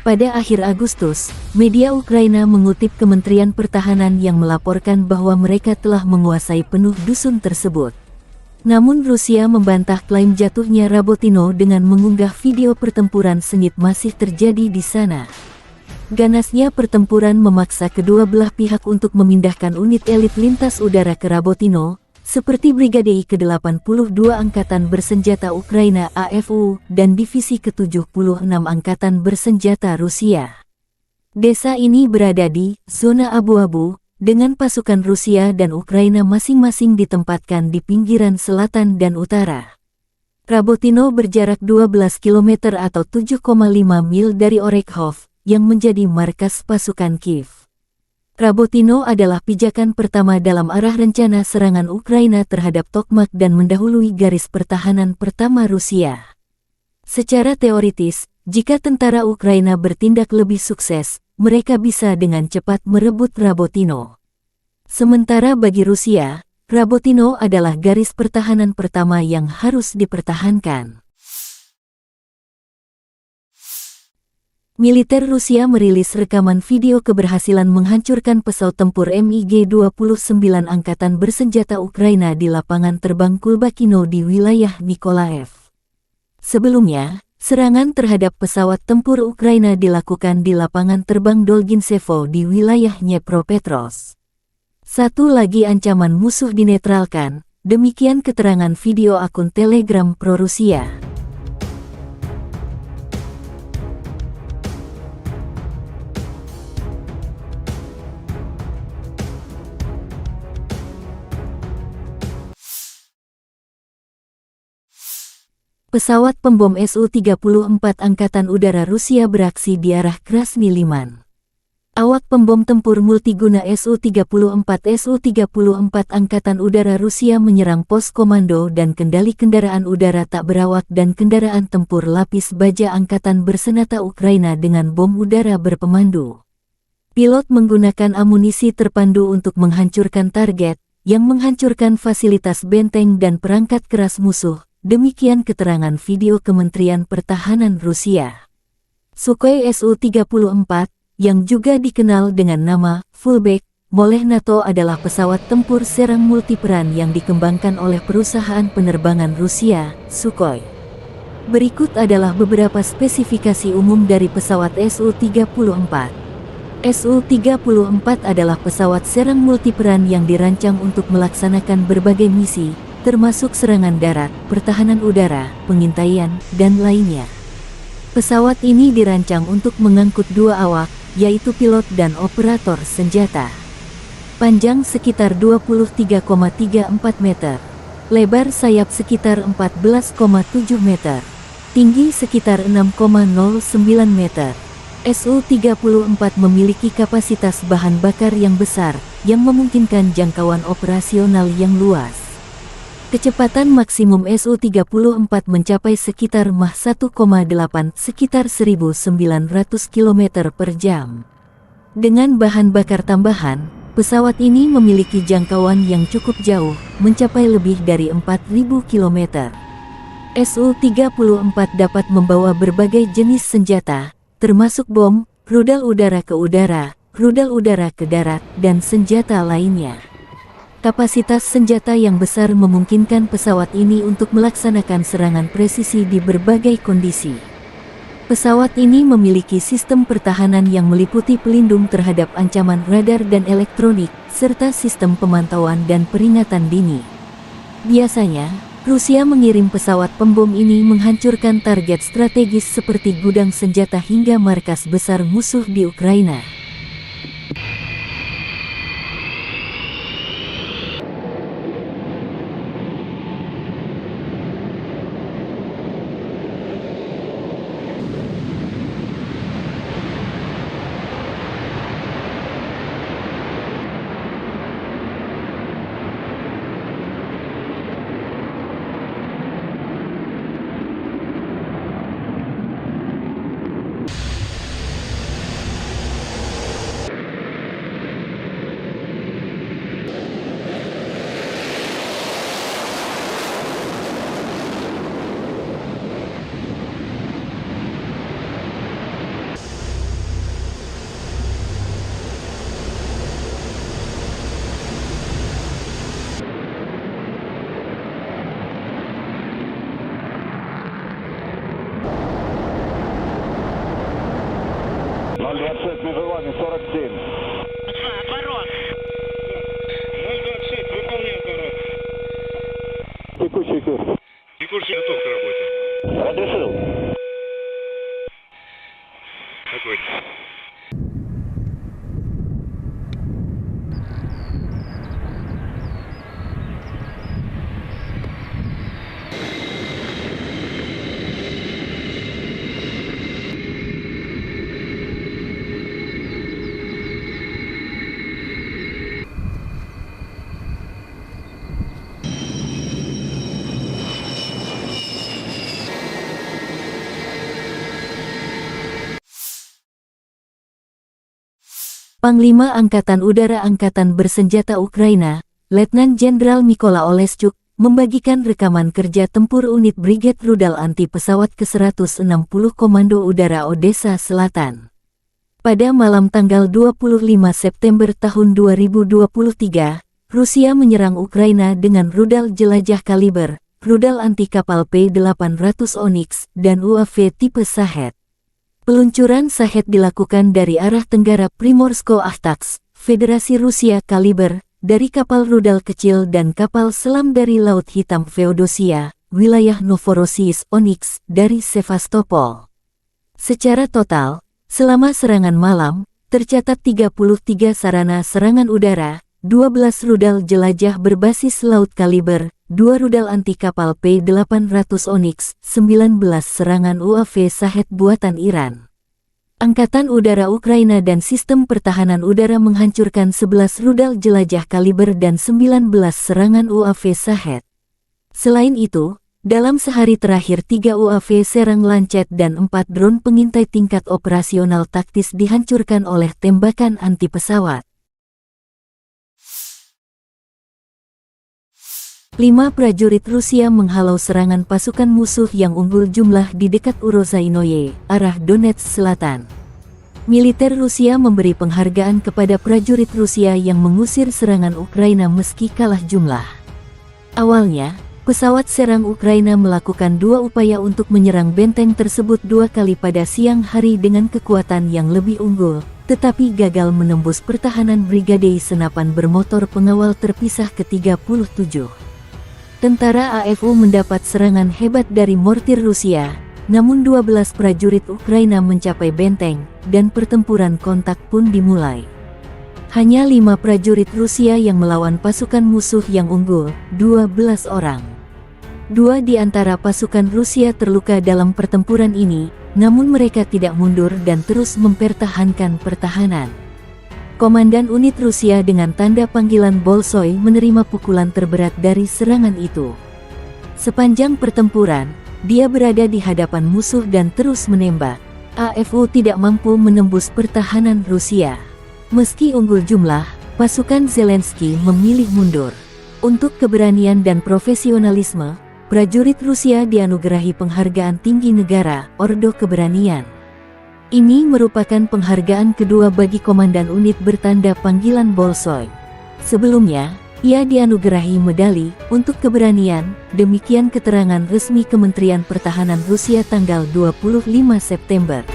Pada akhir Agustus, media Ukraina mengutip Kementerian Pertahanan yang melaporkan bahwa mereka telah menguasai penuh dusun tersebut. Namun Rusia membantah klaim jatuhnya Rabotino dengan mengunggah video pertempuran sengit masih terjadi di sana. Ganasnya pertempuran memaksa kedua belah pihak untuk memindahkan unit elit lintas udara ke Rabotino, seperti Brigade ke-82 Angkatan Bersenjata Ukraina AFU dan Divisi ke-76 Angkatan Bersenjata Rusia. Desa ini berada di zona abu-abu, dengan pasukan Rusia dan Ukraina masing-masing ditempatkan di pinggiran selatan dan utara. Rabotino berjarak 12 km atau 7,5 mil dari Orekhov, yang menjadi markas pasukan Kiev. Rabotino adalah pijakan pertama dalam arah rencana serangan Ukraina terhadap Tokmak dan mendahului garis pertahanan pertama Rusia. Secara teoritis, jika tentara Ukraina bertindak lebih sukses, mereka bisa dengan cepat merebut Rabotino. Sementara bagi Rusia, Rabotino adalah garis pertahanan pertama yang harus dipertahankan. Militer Rusia merilis rekaman video keberhasilan menghancurkan pesawat tempur MiG-29 Angkatan Bersenjata Ukraina di lapangan terbang Kulbakino di wilayah Nikolaev. Sebelumnya, serangan terhadap pesawat tempur Ukraina dilakukan di lapangan terbang Dolginsevo di wilayah Dnepropetrovsk. Satu lagi ancaman musuh dinetralkan, demikian keterangan video akun Telegram pro-Rusia. Pesawat pembom Su-34 Angkatan Udara Rusia beraksi di arah Krasny Liman. Awak pembom tempur multiguna Su-34 Angkatan Udara Rusia menyerang pos komando dan kendali kendaraan udara tak berawak dan kendaraan tempur lapis baja Angkatan Bersenjata Ukraina dengan bom udara berpemandu. Pilot menggunakan amunisi terpandu untuk menghancurkan target, yang menghancurkan fasilitas benteng dan perangkat keras musuh. Demikian keterangan video Kementerian Pertahanan Rusia. Sukhoi Su-34, yang juga dikenal dengan nama Fullback oleh NATO adalah pesawat tempur serang multiperan yang dikembangkan oleh perusahaan penerbangan Rusia, Sukhoi. Berikut adalah beberapa spesifikasi umum dari pesawat Su-34. Su-34 adalah pesawat serang multiperan yang dirancang untuk melaksanakan berbagai misi, termasuk serangan darat, pertahanan udara, pengintaian, dan lainnya. Pesawat ini dirancang untuk mengangkut dua awak, yaitu pilot dan operator senjata. Panjang sekitar 23,34 meter, lebar sayap sekitar 14,7 meter, tinggi sekitar 6,09 meter. Su-34 memiliki kapasitas bahan bakar yang besar, yang memungkinkan jangkauan operasional yang luas. Kecepatan maksimum Su-34 mencapai sekitar Mach 1,8 sekitar 1.900 km per jam. Dengan bahan bakar tambahan, pesawat ini memiliki jangkauan yang cukup jauh, mencapai lebih dari 4.000 km. Su-34 dapat membawa berbagai jenis senjata, termasuk bom, rudal udara ke udara, rudal udara ke darat, dan senjata lainnya. Kapasitas senjata yang besar memungkinkan pesawat ini untuk melaksanakan serangan presisi di berbagai kondisi. Pesawat ini memiliki sistem pertahanan yang meliputi pelindung terhadap ancaman radar dan elektronik, serta sistem pemantauan dan peringatan dini. Biasanya, Rusia mengirim pesawat pembom ini menghancurkan target strategis seperti gudang senjata hingga markas besar musuh di Ukraina. Межевание 47. Отворот. 026, выполняю отворот. Текущий курс. Текущий готов к работе. Разрешил. Огонь. Panglima Angkatan Udara Angkatan Bersenjata Ukraina, Letnan Jenderal Mykola Oleschuk, membagikan rekaman kerja tempur unit Brigade Rudal Anti Pesawat ke-160 Komando Udara Odessa Selatan. Pada malam tanggal 25 September tahun 2023, Rusia menyerang Ukraina dengan rudal jelajah kaliber, rudal anti kapal P-800 Onyx, dan UAV tipe Shahed. Peluncuran Shahed dilakukan dari arah tenggara Primorsko-Ahtaks, Federasi Rusia kaliber, dari kapal rudal kecil dan kapal selam dari Laut Hitam Feodosia, wilayah Novorossiysk Onyx, dari Sevastopol. Secara total, selama serangan malam, tercatat 33 sarana serangan udara, 12 rudal jelajah berbasis laut kaliber, 2 rudal anti kapal P-800 Onyx, 19 serangan UAV Shahed buatan Iran. Angkatan Udara Ukraina dan Sistem Pertahanan Udara menghancurkan 11 rudal jelajah kaliber dan 19 serangan UAV Shahed. Selain itu, dalam sehari terakhir 3 UAV serang Lancet dan 4 drone pengintai tingkat operasional taktis dihancurkan oleh tembakan anti pesawat. 5 prajurit Rusia menghalau serangan pasukan musuh yang unggul jumlah di dekat Urozainoye, arah Donetsk Selatan. Militer Rusia memberi penghargaan kepada prajurit Rusia yang mengusir serangan Ukraina meski kalah jumlah. Awalnya, pesawat serang Ukraina melakukan 2 upaya untuk menyerang benteng tersebut 2 kali pada siang hari dengan kekuatan yang lebih unggul, tetapi gagal menembus pertahanan Brigade Senapan Bermotor Pengawal Terpisah ke-37. Tentara AFU mendapat serangan hebat dari mortir Rusia, namun 12 prajurit Ukraina mencapai benteng, dan pertempuran kontak pun dimulai. Hanya 5 prajurit Rusia yang melawan pasukan musuh yang unggul, 12 orang. 2 di antara pasukan Rusia terluka dalam pertempuran ini, namun mereka tidak mundur dan terus mempertahankan pertahanan. Komandan unit Rusia dengan tanda panggilan Bolshoi menerima pukulan terberat dari serangan itu. Sepanjang pertempuran, dia berada di hadapan musuh dan terus menembak. AFU tidak mampu menembus pertahanan Rusia. Meski unggul jumlah, pasukan Zelensky memilih mundur. Untuk keberanian dan profesionalisme, prajurit Rusia dianugerahi penghargaan tinggi negara, Ordo Keberanian. Ini merupakan penghargaan kedua bagi komandan unit bertanda panggilan Bolshoi. Sebelumnya, ia dianugerahi medali untuk keberanian, demikian keterangan resmi Kementerian Pertahanan Rusia tanggal 25 September.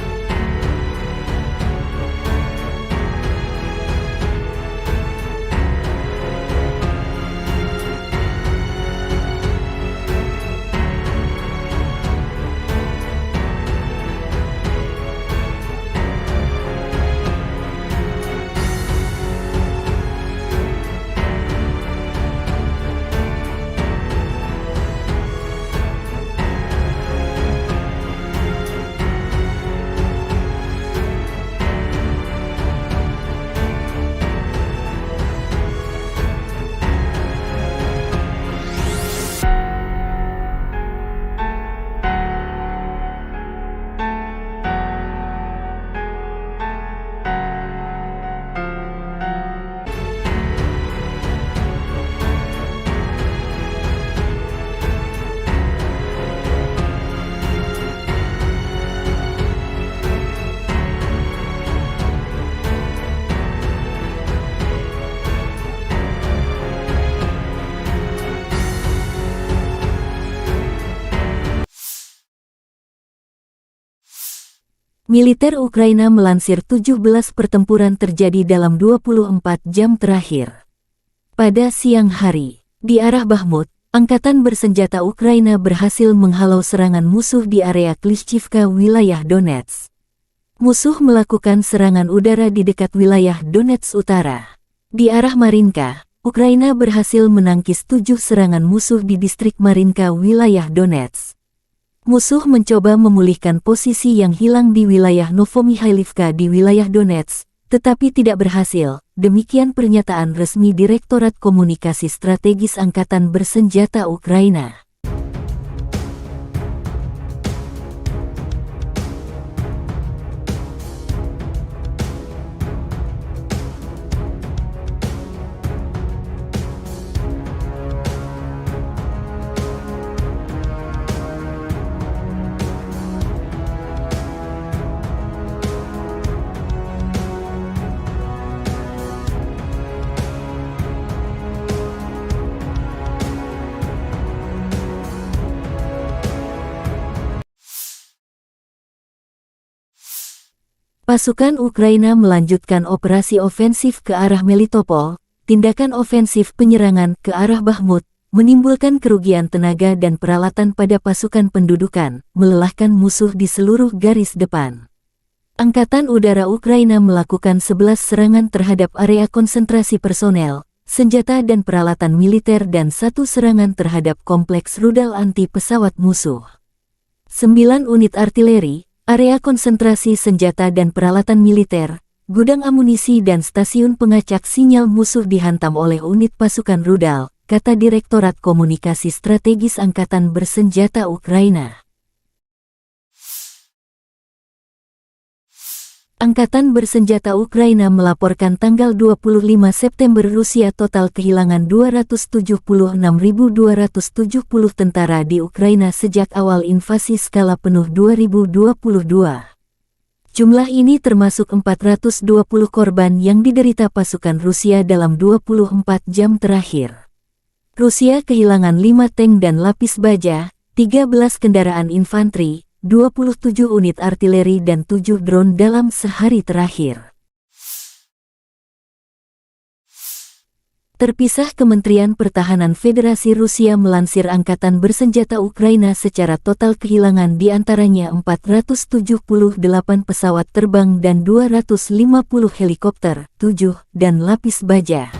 Militer Ukraina melansir 17 pertempuran terjadi dalam 24 jam terakhir. Pada siang hari, di arah Bakhmut, angkatan bersenjata Ukraina berhasil menghalau serangan musuh di area Klishchivka, wilayah Donetsk. Musuh melakukan serangan udara di dekat wilayah Donetsk Utara. Di arah Marinka, Ukraina berhasil menangkis 7 serangan musuh di distrik Marinka, wilayah Donetsk. Musuh mencoba memulihkan posisi yang hilang di wilayah Novomikhailivka di wilayah Donetsk, tetapi tidak berhasil. Demikian pernyataan resmi Direktorat Komunikasi Strategis Angkatan Bersenjata Ukraina. Pasukan Ukraina melanjutkan operasi ofensif ke arah Melitopol. Tindakan ofensif penyerangan ke arah Bakhmut menimbulkan kerugian tenaga dan peralatan pada pasukan pendudukan, melelahkan musuh di seluruh garis depan. Angkatan Udara Ukraina melakukan 11 serangan terhadap area konsentrasi personel, senjata dan peralatan militer dan 1 serangan terhadap kompleks rudal anti pesawat musuh. 9 unit artileri, area konsentrasi senjata dan peralatan militer, gudang amunisi dan stasiun pengacak sinyal musuh dihantam oleh unit pasukan rudal, kata Direktorat Komunikasi Strategis Angkatan Bersenjata Ukraina. Angkatan Bersenjata Ukraina melaporkan tanggal 25 September Rusia total kehilangan 276.270 tentara di Ukraina sejak awal invasi skala penuh 2022. Jumlah ini termasuk 420 korban yang diderita pasukan Rusia dalam 24 jam terakhir. Rusia kehilangan 5 tank dan lapis baja, 13 kendaraan infanteri, 27 unit artileri dan 7 drone dalam sehari terakhir. Terpisah, Kementerian Pertahanan Federasi Rusia melansir Angkatan Bersenjata Ukraina secara total kehilangan diantaranya 478 pesawat terbang dan 250 helikopter, 7, dan lapis baja.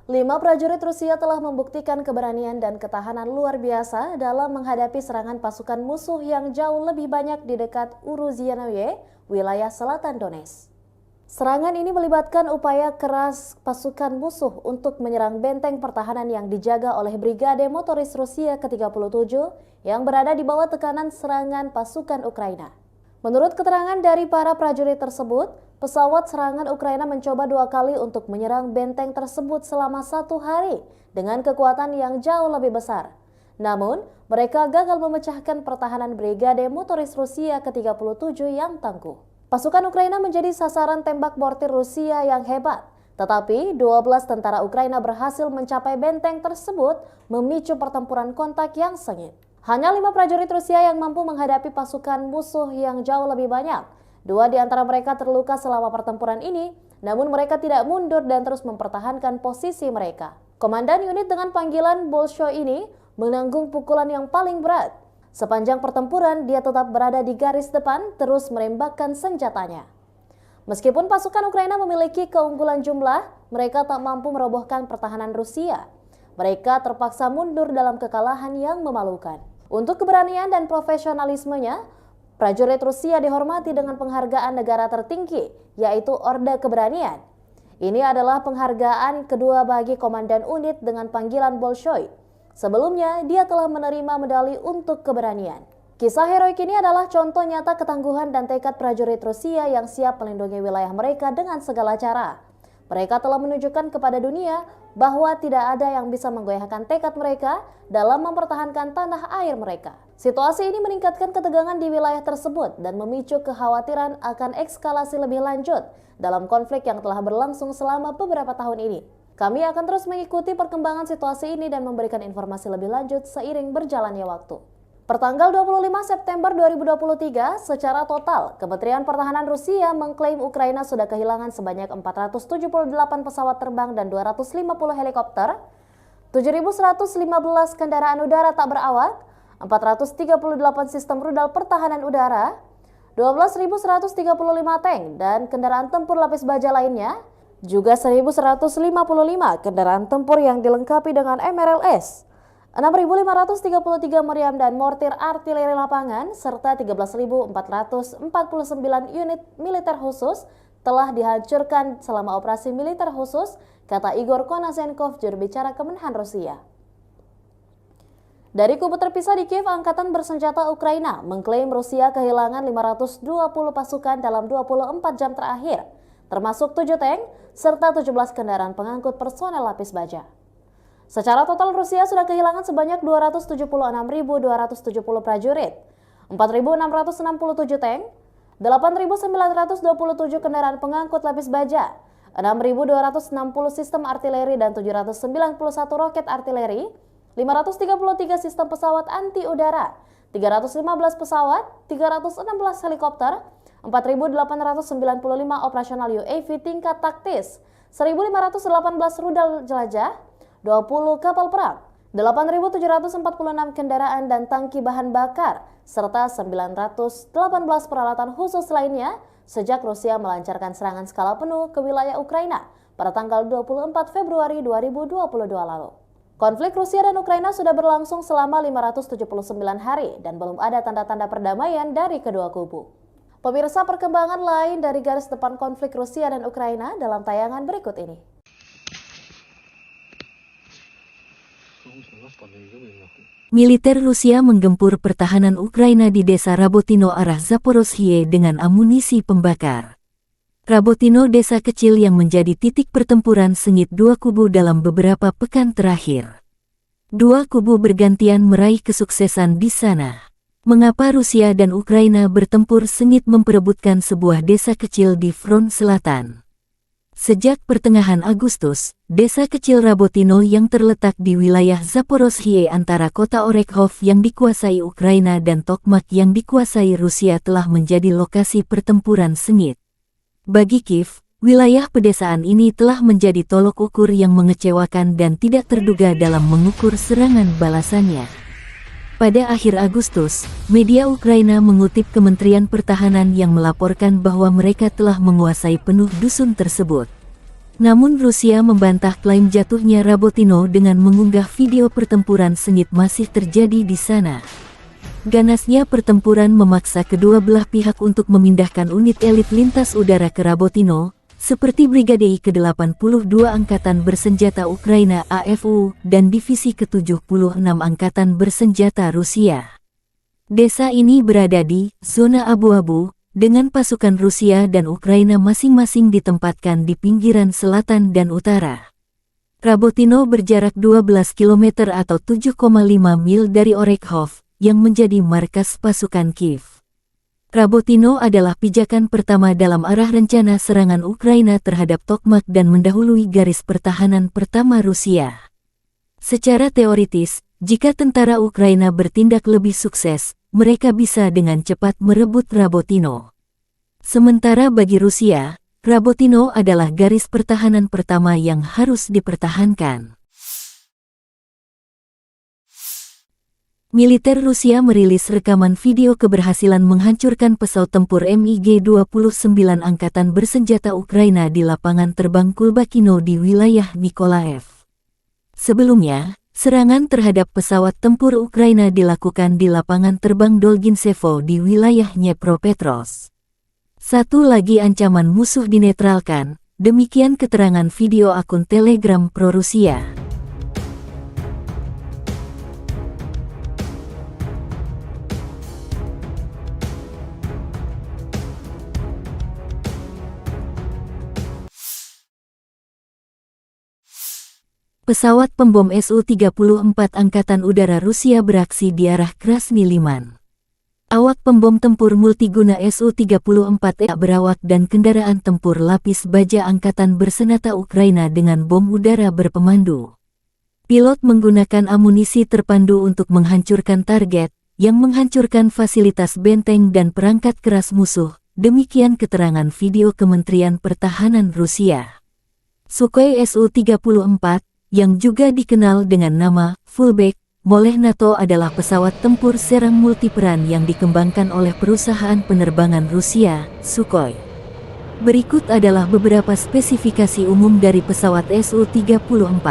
Lima prajurit Rusia telah membuktikan keberanian dan ketahanan luar biasa dalam menghadapi serangan pasukan musuh yang jauh lebih banyak di dekat Uruzianoye, wilayah selatan Donetsk. Serangan ini melibatkan upaya keras pasukan musuh untuk menyerang benteng pertahanan yang dijaga oleh Brigade Motoris Rusia ke-37 yang berada di bawah tekanan serangan pasukan Ukraina. Menurut keterangan dari para prajurit tersebut, pesawat serangan Ukraina mencoba 2 kali untuk menyerang benteng tersebut selama 1 hari dengan kekuatan yang jauh lebih besar. Namun, mereka gagal memecahkan pertahanan Brigade Motoris Rusia ke-37 yang tangguh. Pasukan Ukraina menjadi sasaran tembak mortir Rusia yang hebat, tetapi 12 tentara Ukraina berhasil mencapai benteng tersebut, memicu pertempuran kontak yang sengit. Hanya 5 prajurit Rusia yang mampu menghadapi pasukan musuh yang jauh lebih banyak. 2 di antara mereka terluka selama pertempuran ini, namun mereka tidak mundur dan terus mempertahankan posisi mereka. Komandan unit dengan panggilan Bolshoi ini menanggung pukulan yang paling berat. Sepanjang pertempuran, dia tetap berada di garis depan, terus menembakkan senjatanya. Meskipun pasukan Ukraina memiliki keunggulan jumlah, mereka tak mampu merobohkan pertahanan Rusia. Mereka terpaksa mundur dalam kekalahan yang memalukan. Untuk keberanian dan profesionalismenya, prajurit Rusia dihormati dengan penghargaan negara tertinggi, yaitu Orde Keberanian. Ini adalah penghargaan kedua bagi komandan unit dengan panggilan Bolshoi. Sebelumnya, dia telah menerima medali untuk keberanian. Kisah heroik ini adalah contoh nyata ketangguhan dan tekad prajurit Rusia yang siap melindungi wilayah mereka dengan segala cara. Mereka telah menunjukkan kepada dunia bahwa tidak ada yang bisa menggoyahkan tekad mereka dalam mempertahankan tanah air mereka. Situasi ini meningkatkan ketegangan di wilayah tersebut dan memicu kekhawatiran akan eskalasi lebih lanjut dalam konflik yang telah berlangsung selama beberapa tahun ini. Kami akan terus mengikuti perkembangan situasi ini dan memberikan informasi lebih lanjut seiring berjalannya waktu. Pertanggal 25 September 2023, secara total, Kementerian Pertahanan Rusia mengklaim Ukraina sudah kehilangan sebanyak 478 pesawat terbang dan 250 helikopter, 7.115 kendaraan udara tak berawak, 438 sistem rudal pertahanan udara, 12.135 tank dan kendaraan tempur lapis baja lainnya, juga 1.155 kendaraan tempur yang dilengkapi dengan MRLS, 6.533 meriam dan mortir artileri lapangan, serta 13.449 unit militer khusus telah dihancurkan selama operasi militer khusus, kata Igor Konasenkov, juru bicara Kemenhan Rusia. Dari kubu terpisah di Kiev, Angkatan Bersenjata Ukraina mengklaim Rusia kehilangan 520 pasukan dalam 24 jam terakhir, termasuk 7 tank serta 17 kendaraan pengangkut personel lapis baja. Secara total Rusia sudah kehilangan sebanyak 276.270 prajurit, 4.667 tank, 8.927 kendaraan pengangkut lapis baja, 6.260 sistem artileri dan 791 roket artileri, 533 sistem pesawat anti udara, 315 pesawat, 316 helikopter, 4.895 operasional UAV tingkat taktis, 1.518 rudal jelajah, 20 kapal perang, 8.746 kendaraan dan tangki bahan bakar, serta 918 peralatan khusus lainnya sejak Rusia melancarkan serangan skala penuh ke wilayah Ukraina pada tanggal 24 Februari 2022 lalu. Konflik Rusia dan Ukraina sudah berlangsung selama 579 hari dan belum ada tanda-tanda perdamaian dari kedua kubu. Pemirsa, perkembangan lain dari garis depan konflik Rusia dan Ukraina dalam tayangan berikut ini. Militer Rusia menggempur pertahanan Ukraina di desa Rabotino arah Zaporozhye dengan amunisi pembakar. Rabotino desa kecil yang menjadi titik pertempuran sengit dua kubu dalam beberapa pekan terakhir. Dua kubu bergantian meraih kesuksesan di sana. Mengapa Rusia dan Ukraina bertempur sengit memperebutkan sebuah desa kecil di front selatan? Sejak pertengahan Agustus, desa kecil Rabotino yang terletak di wilayah Zaporozhye antara kota Orekhov yang dikuasai Ukraina dan Tokmak yang dikuasai Rusia telah menjadi lokasi pertempuran sengit. Bagi Kiev, wilayah pedesaan ini telah menjadi tolok ukur yang mengecewakan dan tidak terduga dalam mengukur serangan balasannya. Pada akhir Agustus, media Ukraina mengutip Kementerian Pertahanan yang melaporkan bahwa mereka telah menguasai penuh dusun tersebut. Namun Rusia membantah klaim jatuhnya Rabotino dengan mengunggah video pertempuran sengit masih terjadi di sana. Ganasnya pertempuran memaksa kedua belah pihak untuk memindahkan unit elit lintas udara ke Rabotino, seperti Brigade ke-82 Angkatan Bersenjata Ukraina AFU dan Divisi ke-76 Angkatan Bersenjata Rusia. Desa ini berada di zona abu-abu, dengan pasukan Rusia dan Ukraina masing-masing ditempatkan di pinggiran selatan dan utara. Rabotino berjarak 12 km atau 7,5 mil dari Orekhov, yang menjadi markas pasukan Kiev. Rabotino adalah pijakan pertama dalam arah rencana serangan Ukraina terhadap Tokmak dan mendahului garis pertahanan pertama Rusia. Secara teoritis, jika tentara Ukraina bertindak lebih sukses, mereka bisa dengan cepat merebut Rabotino. Sementara bagi Rusia, Rabotino adalah garis pertahanan pertama yang harus dipertahankan. Militer Rusia merilis rekaman video keberhasilan menghancurkan pesawat tempur MiG-29 Angkatan Bersenjata Ukraina di lapangan terbang Kulbakino di wilayah Nikolaev. Sebelumnya, serangan terhadap pesawat tempur Ukraina dilakukan di lapangan terbang Dolginsevo di wilayah Dnepropetrovsk. Satu lagi ancaman musuh dinetralkan, demikian keterangan video akun Telegram pro-Rusia. Pesawat pembom Su-34 Angkatan Udara Rusia beraksi di arah Krasny Liman. Awak pembom tempur multiguna Su-34E berawak dan kendaraan tempur lapis baja Angkatan Bersenjata Ukraina dengan bom udara berpemandu. Pilot menggunakan amunisi terpandu untuk menghancurkan target, yang menghancurkan fasilitas benteng dan perangkat keras musuh, demikian keterangan video Kementerian Pertahanan Rusia. Sukhoi Su-34, yang juga dikenal dengan nama Fullback Moleh NATO adalah pesawat tempur serang multiperan yang dikembangkan oleh perusahaan penerbangan Rusia, Sukhoi. Berikut adalah beberapa spesifikasi umum dari pesawat Su-34.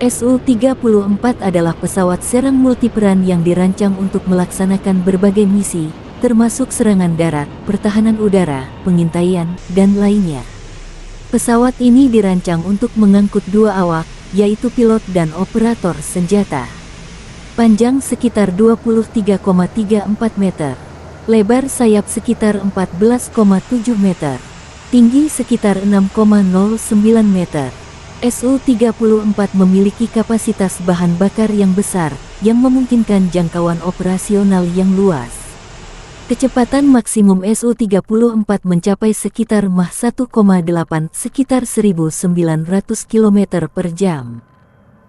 Su-34 adalah pesawat serang multiperan yang dirancang untuk melaksanakan berbagai misi, termasuk serangan darat, pertahanan udara, pengintaian, dan lainnya. Pesawat ini dirancang untuk mengangkut 2 awak, yaitu pilot dan operator senjata. Panjang sekitar 23,34 meter, lebar sayap sekitar 14,7 meter, tinggi sekitar 6,09 meter. Su-34 memiliki kapasitas bahan bakar yang besar, yang memungkinkan jangkauan operasional yang luas. Kecepatan maksimum Su-34 mencapai sekitar Mach 1,8 sekitar 1.900 km per jam.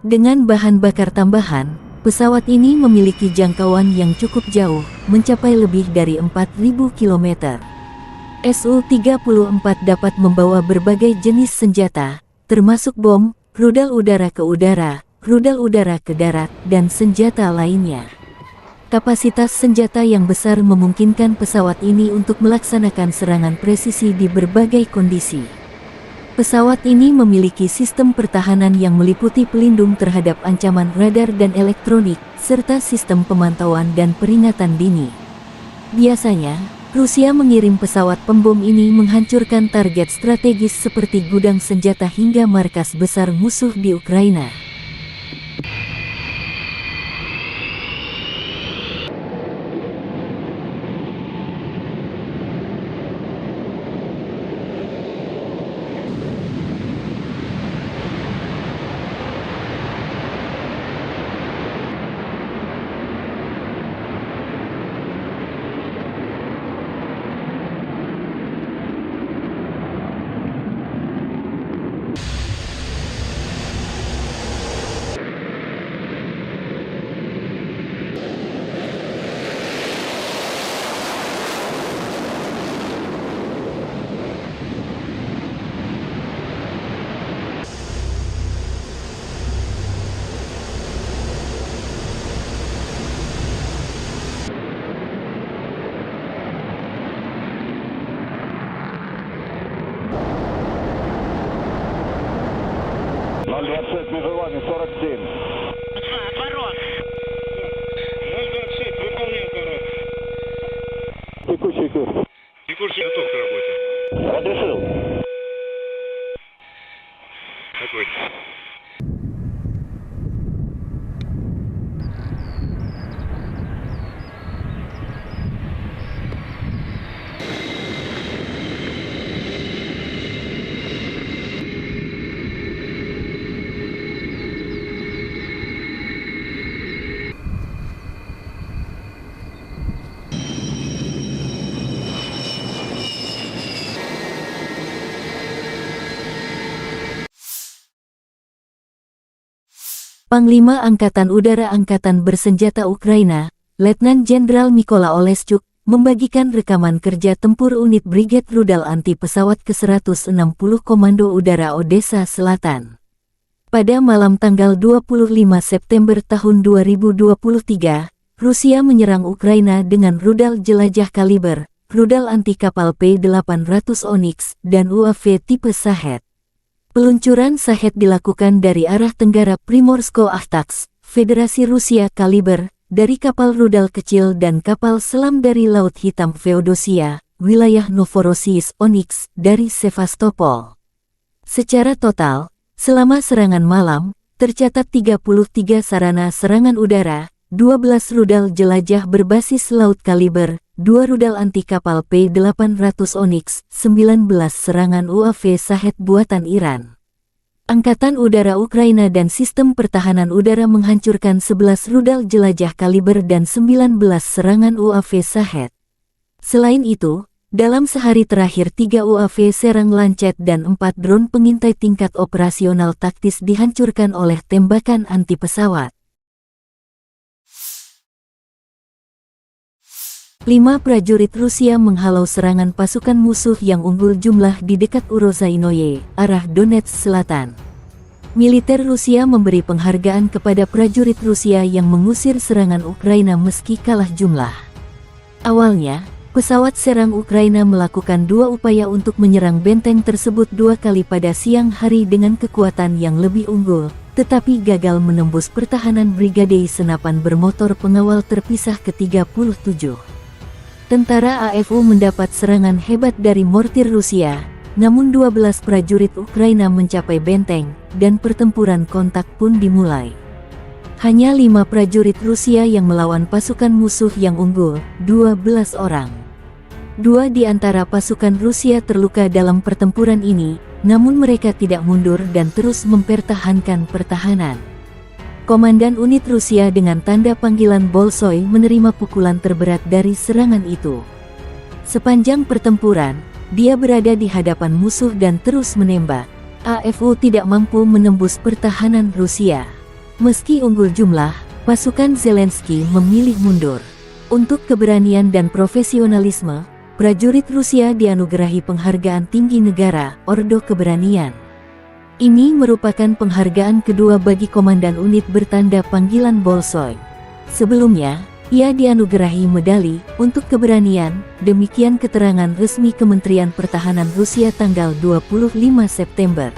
Dengan bahan bakar tambahan, pesawat ini memiliki jangkauan yang cukup jauh, mencapai lebih dari 4.000 km. Su-34 dapat membawa berbagai jenis senjata, termasuk bom, rudal udara ke udara, rudal udara ke darat, dan senjata lainnya. Kapasitas senjata yang besar memungkinkan pesawat ini untuk melaksanakan serangan presisi di berbagai kondisi. Pesawat ini memiliki sistem pertahanan yang meliputi pelindung terhadap ancaman radar dan elektronik, serta sistem pemantauan dan peringatan dini. Biasanya, Rusia mengirim pesawat pembom ini menghancurkan target strategis seperti gudang senjata hingga markas besar musuh di Ukraina. Вызывание 47. Отворот. 026, выполняй отворот. Текущий курс. Текущий готов к работе. Разрешил. Огонь. Panglima Angkatan Udara Angkatan Bersenjata Ukraina, Letnan Jenderal Mykola Oleschuk, membagikan rekaman kerja tempur unit Brigade Rudal Anti Pesawat ke-160 Komando Udara Odessa Selatan. Pada malam tanggal 25 September tahun 2023, Rusia menyerang Ukraina dengan rudal jelajah kaliber, rudal anti kapal P-800 Onyx, dan UAV tipe Shahed. Peluncuran Shahed dilakukan dari arah tenggara Primorsko-Ahtaks, Federasi Rusia kaliber, dari kapal rudal kecil dan kapal selam dari Laut Hitam Feodosia, wilayah Novorossiysk Onyx, dari Sevastopol. Secara total, selama serangan malam, tercatat 33 sarana serangan udara, 12 rudal jelajah berbasis laut kaliber, 2 rudal anti kapal P-800 Onyx, 19 serangan UAV Shahed buatan Iran. Angkatan Udara Ukraina dan Sistem Pertahanan Udara menghancurkan 11 rudal jelajah kaliber dan 19 serangan UAV Shahed. Selain itu, dalam sehari terakhir 3 UAV serang Lancet dan 4 drone pengintai tingkat operasional taktis dihancurkan oleh tembakan anti pesawat. 5 prajurit Rusia menghalau serangan pasukan musuh yang unggul jumlah di dekat Urozainoye, arah Donetsk Selatan. Militer Rusia memberi penghargaan kepada prajurit Rusia yang mengusir serangan Ukraina meski kalah jumlah. Awalnya, pesawat serang Ukraina melakukan 2 upaya untuk menyerang benteng tersebut 2 kali pada siang hari dengan kekuatan yang lebih unggul, tetapi gagal menembus pertahanan Brigade Senapan Bermotor Pengawal Terpisah ke-37. Tentara AFU mendapat serangan hebat dari mortir Rusia, namun 12 prajurit Ukraina mencapai benteng, dan pertempuran kontak pun dimulai. Hanya 5 prajurit Rusia yang melawan pasukan musuh yang unggul, 12 orang. 2 di antara pasukan Rusia terluka dalam pertempuran ini, namun mereka tidak mundur dan terus mempertahankan pertahanan. Komandan unit Rusia dengan tanda panggilan Bolshoi menerima pukulan terberat dari serangan itu. Sepanjang pertempuran, dia berada di hadapan musuh dan terus menembak. AFU tidak mampu menembus pertahanan Rusia. Meski unggul jumlah, pasukan Zelensky memilih mundur. Untuk keberanian dan profesionalisme, prajurit Rusia dianugerahi penghargaan tinggi negara, Ordo Keberanian. Ini merupakan penghargaan kedua bagi komandan unit bertanda panggilan Bolshoi. Sebelumnya, ia dianugerahi medali untuk keberanian. Demikian keterangan resmi Kementerian Pertahanan Rusia tanggal 25 September.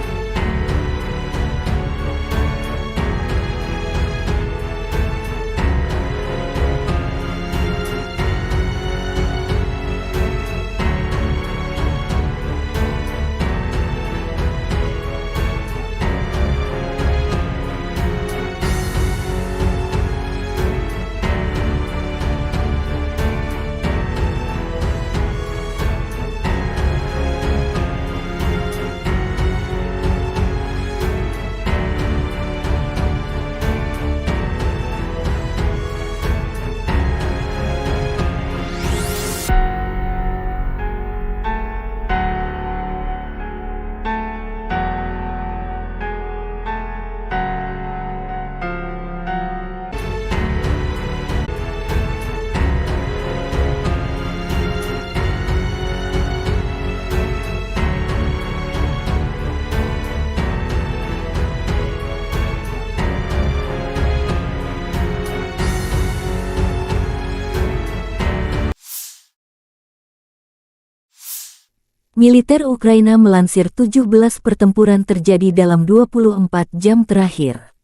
Militer Ukraina melansir 17 pertempuran terjadi dalam 24 jam terakhir.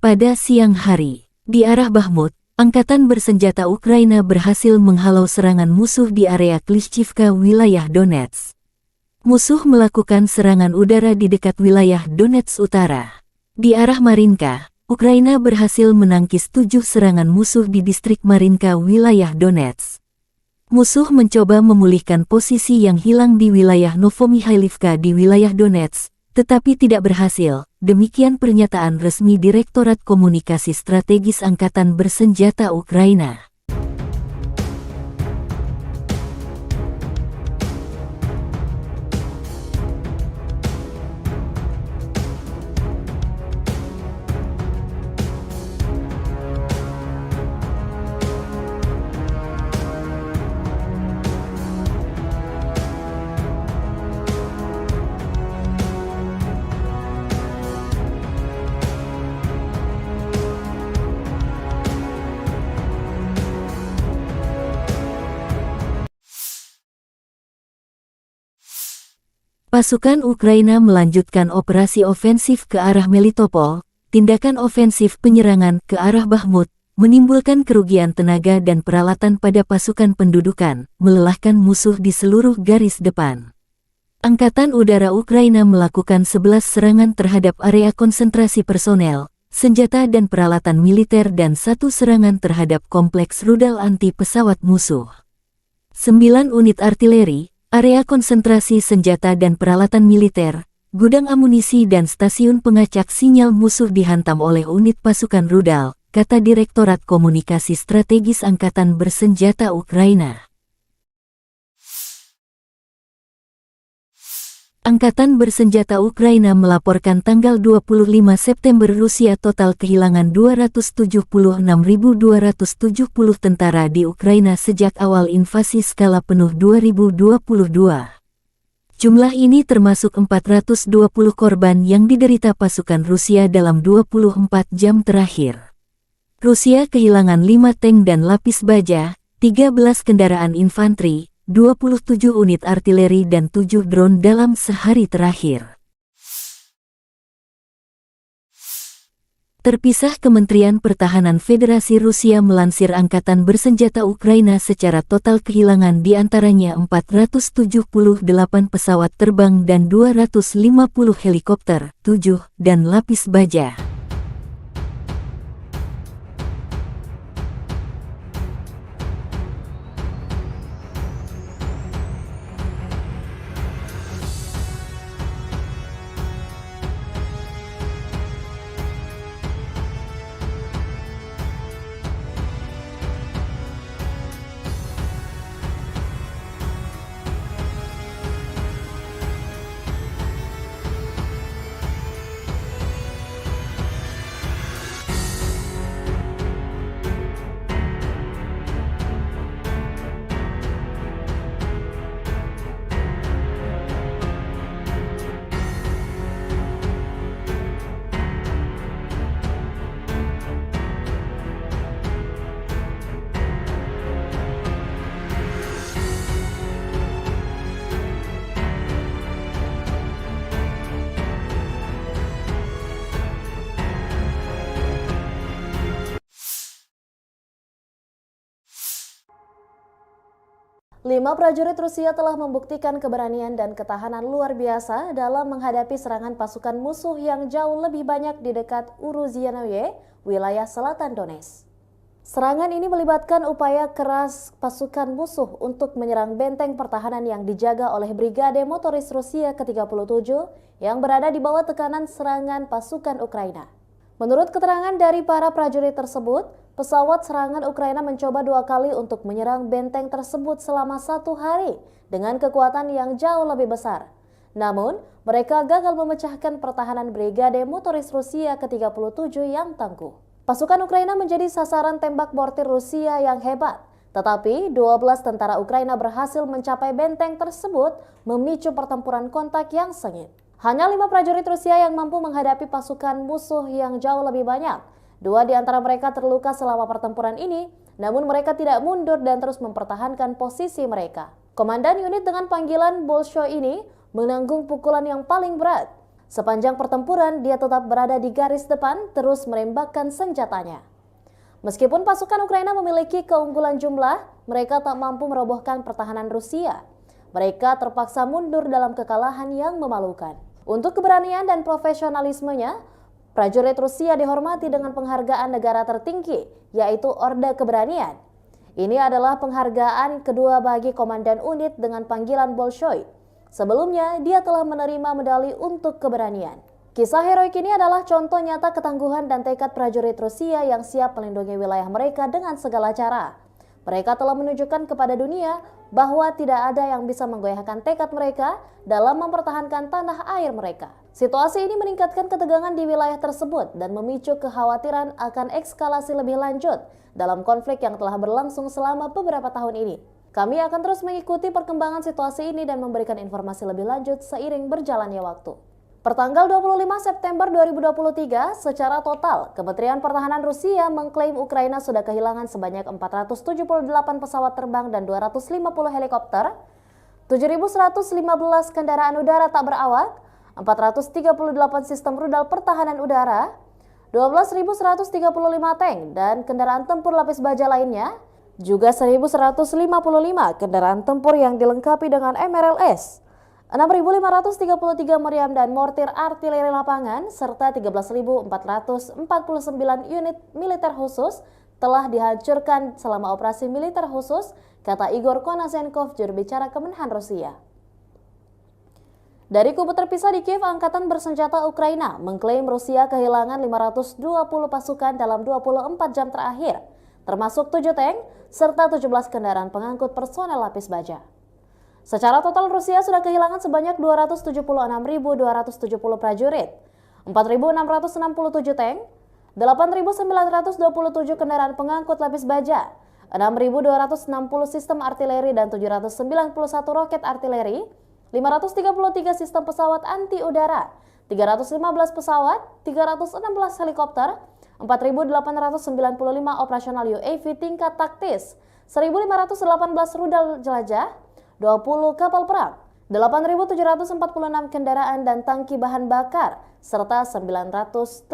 Pada siang hari, di arah Bakhmut, angkatan bersenjata Ukraina berhasil menghalau serangan musuh di area Klishchivka, wilayah Donetsk. Musuh melakukan serangan udara di dekat wilayah Donetsk Utara. Di arah Marinka, Ukraina berhasil menangkis 7 serangan musuh di distrik Marinka, wilayah Donetsk. Musuh mencoba memulihkan posisi yang hilang di wilayah Novomikhailivka di wilayah Donetsk, tetapi tidak berhasil. Demikian pernyataan resmi Direktorat Komunikasi Strategis Angkatan Bersenjata Ukraina. Pasukan Ukraina melanjutkan operasi ofensif ke arah Melitopol. Tindakan ofensif penyerangan ke arah Bakhmut menimbulkan kerugian tenaga dan peralatan pada pasukan pendudukan, melelahkan musuh di seluruh garis depan. Angkatan Udara Ukraina melakukan 11 serangan terhadap area konsentrasi personel, senjata dan peralatan militer dan 1 serangan terhadap kompleks rudal anti pesawat musuh. 9 unit artileri, area konsentrasi senjata dan peralatan militer, gudang amunisi dan stasiun pengacak sinyal musuh dihantam oleh unit pasukan rudal, kata Direktorat Komunikasi Strategis Angkatan Bersenjata Ukraina. Angkatan Bersenjata Ukraina melaporkan tanggal 25 September Rusia total kehilangan 276.270 tentara di Ukraina sejak awal invasi skala penuh 2022. Jumlah ini termasuk 420 korban yang diderita pasukan Rusia dalam 24 jam terakhir. Rusia kehilangan 5 tank dan lapis baja, 13 kendaraan infanteri, 27 unit artileri dan 7 drone dalam sehari terakhir. Terpisah, Kementerian Pertahanan Federasi Rusia melansir Angkatan Bersenjata Ukraina secara total kehilangan diantaranya 478 pesawat terbang dan 250 helikopter, 7, dan lapis baja. Lima prajurit Rusia telah membuktikan keberanian dan ketahanan luar biasa dalam menghadapi serangan pasukan musuh yang jauh lebih banyak di dekat Uruzianoye, wilayah selatan Donetsk. Serangan ini melibatkan upaya keras pasukan musuh untuk menyerang benteng pertahanan yang dijaga oleh Brigade Motoris Rusia ke-37 yang berada di bawah tekanan serangan pasukan Ukraina. Menurut keterangan dari para prajurit tersebut, pesawat serangan Ukraina mencoba 2 kali untuk menyerang benteng tersebut selama 1 hari dengan kekuatan yang jauh lebih besar. Namun, mereka gagal memecahkan pertahanan Brigade Motoris Rusia ke-37 yang tangguh. Pasukan Ukraina menjadi sasaran tembak mortir Rusia yang hebat, tetapi 12 tentara Ukraina berhasil mencapai benteng tersebut, memicu pertempuran kontak yang sengit. Hanya 5 prajurit Rusia yang mampu menghadapi pasukan musuh yang jauh lebih banyak. 2 di antara mereka terluka selama pertempuran ini, namun mereka tidak mundur dan terus mempertahankan posisi mereka. Komandan unit dengan panggilan Bolshoi ini menanggung pukulan yang paling berat. Sepanjang pertempuran, dia tetap berada di garis depan, terus menembakkan senjatanya. Meskipun pasukan Ukraina memiliki keunggulan jumlah, mereka tak mampu merobohkan pertahanan Rusia. Mereka terpaksa mundur dalam kekalahan yang memalukan. Untuk keberanian dan profesionalismenya, prajurit Rusia dihormati dengan penghargaan negara tertinggi, yaitu Orde Keberanian. Ini adalah penghargaan kedua bagi komandan unit dengan panggilan Bolshoi. Sebelumnya, dia telah menerima medali untuk keberanian. Kisah heroik ini adalah contoh nyata ketangguhan dan tekad prajurit Rusia yang siap melindungi wilayah mereka dengan segala cara. Mereka telah menunjukkan kepada dunia bahwa tidak ada yang bisa menggoyahkan tekad mereka dalam mempertahankan tanah air mereka. Situasi ini meningkatkan ketegangan di wilayah tersebut dan memicu kekhawatiran akan eskalasi lebih lanjut dalam konflik yang telah berlangsung selama beberapa tahun ini. Kami akan terus mengikuti perkembangan situasi ini dan memberikan informasi lebih lanjut seiring berjalannya waktu. Pertanggal 25 September 2023, secara total, Kementerian Pertahanan Rusia mengklaim Ukraina sudah kehilangan sebanyak 478 pesawat terbang dan 250 helikopter, 7.115 kendaraan udara tak berawak, 438 sistem rudal pertahanan udara, 12.135 tank dan kendaraan tempur lapis baja lainnya, juga 1.155 kendaraan tempur yang dilengkapi dengan MRLS, 6.533 meriam dan mortir artileri lapangan, serta 13.449 unit militer khusus telah dihancurkan selama operasi militer khusus, kata Igor Konasenkov, juru bicara Kemenhan Rusia. Dari kubu terpisah di Kiev, Angkatan Bersenjata Ukraina mengklaim Rusia kehilangan 520 pasukan dalam 24 jam terakhir, termasuk 7 tank serta 17 kendaraan pengangkut personel lapis baja. Secara total Rusia sudah kehilangan sebanyak 276.270 prajurit, 4.667 tank, 8.927 kendaraan pengangkut lapis baja, 6.260 sistem artileri dan 791 roket artileri, 533 sistem pesawat anti-udara, 315 pesawat, 316 helikopter, 4.895 operasional UAV tingkat taktis, 1.518 rudal jelajah, 20 kapal perang, 8.746 kendaraan dan tangki bahan bakar, serta 918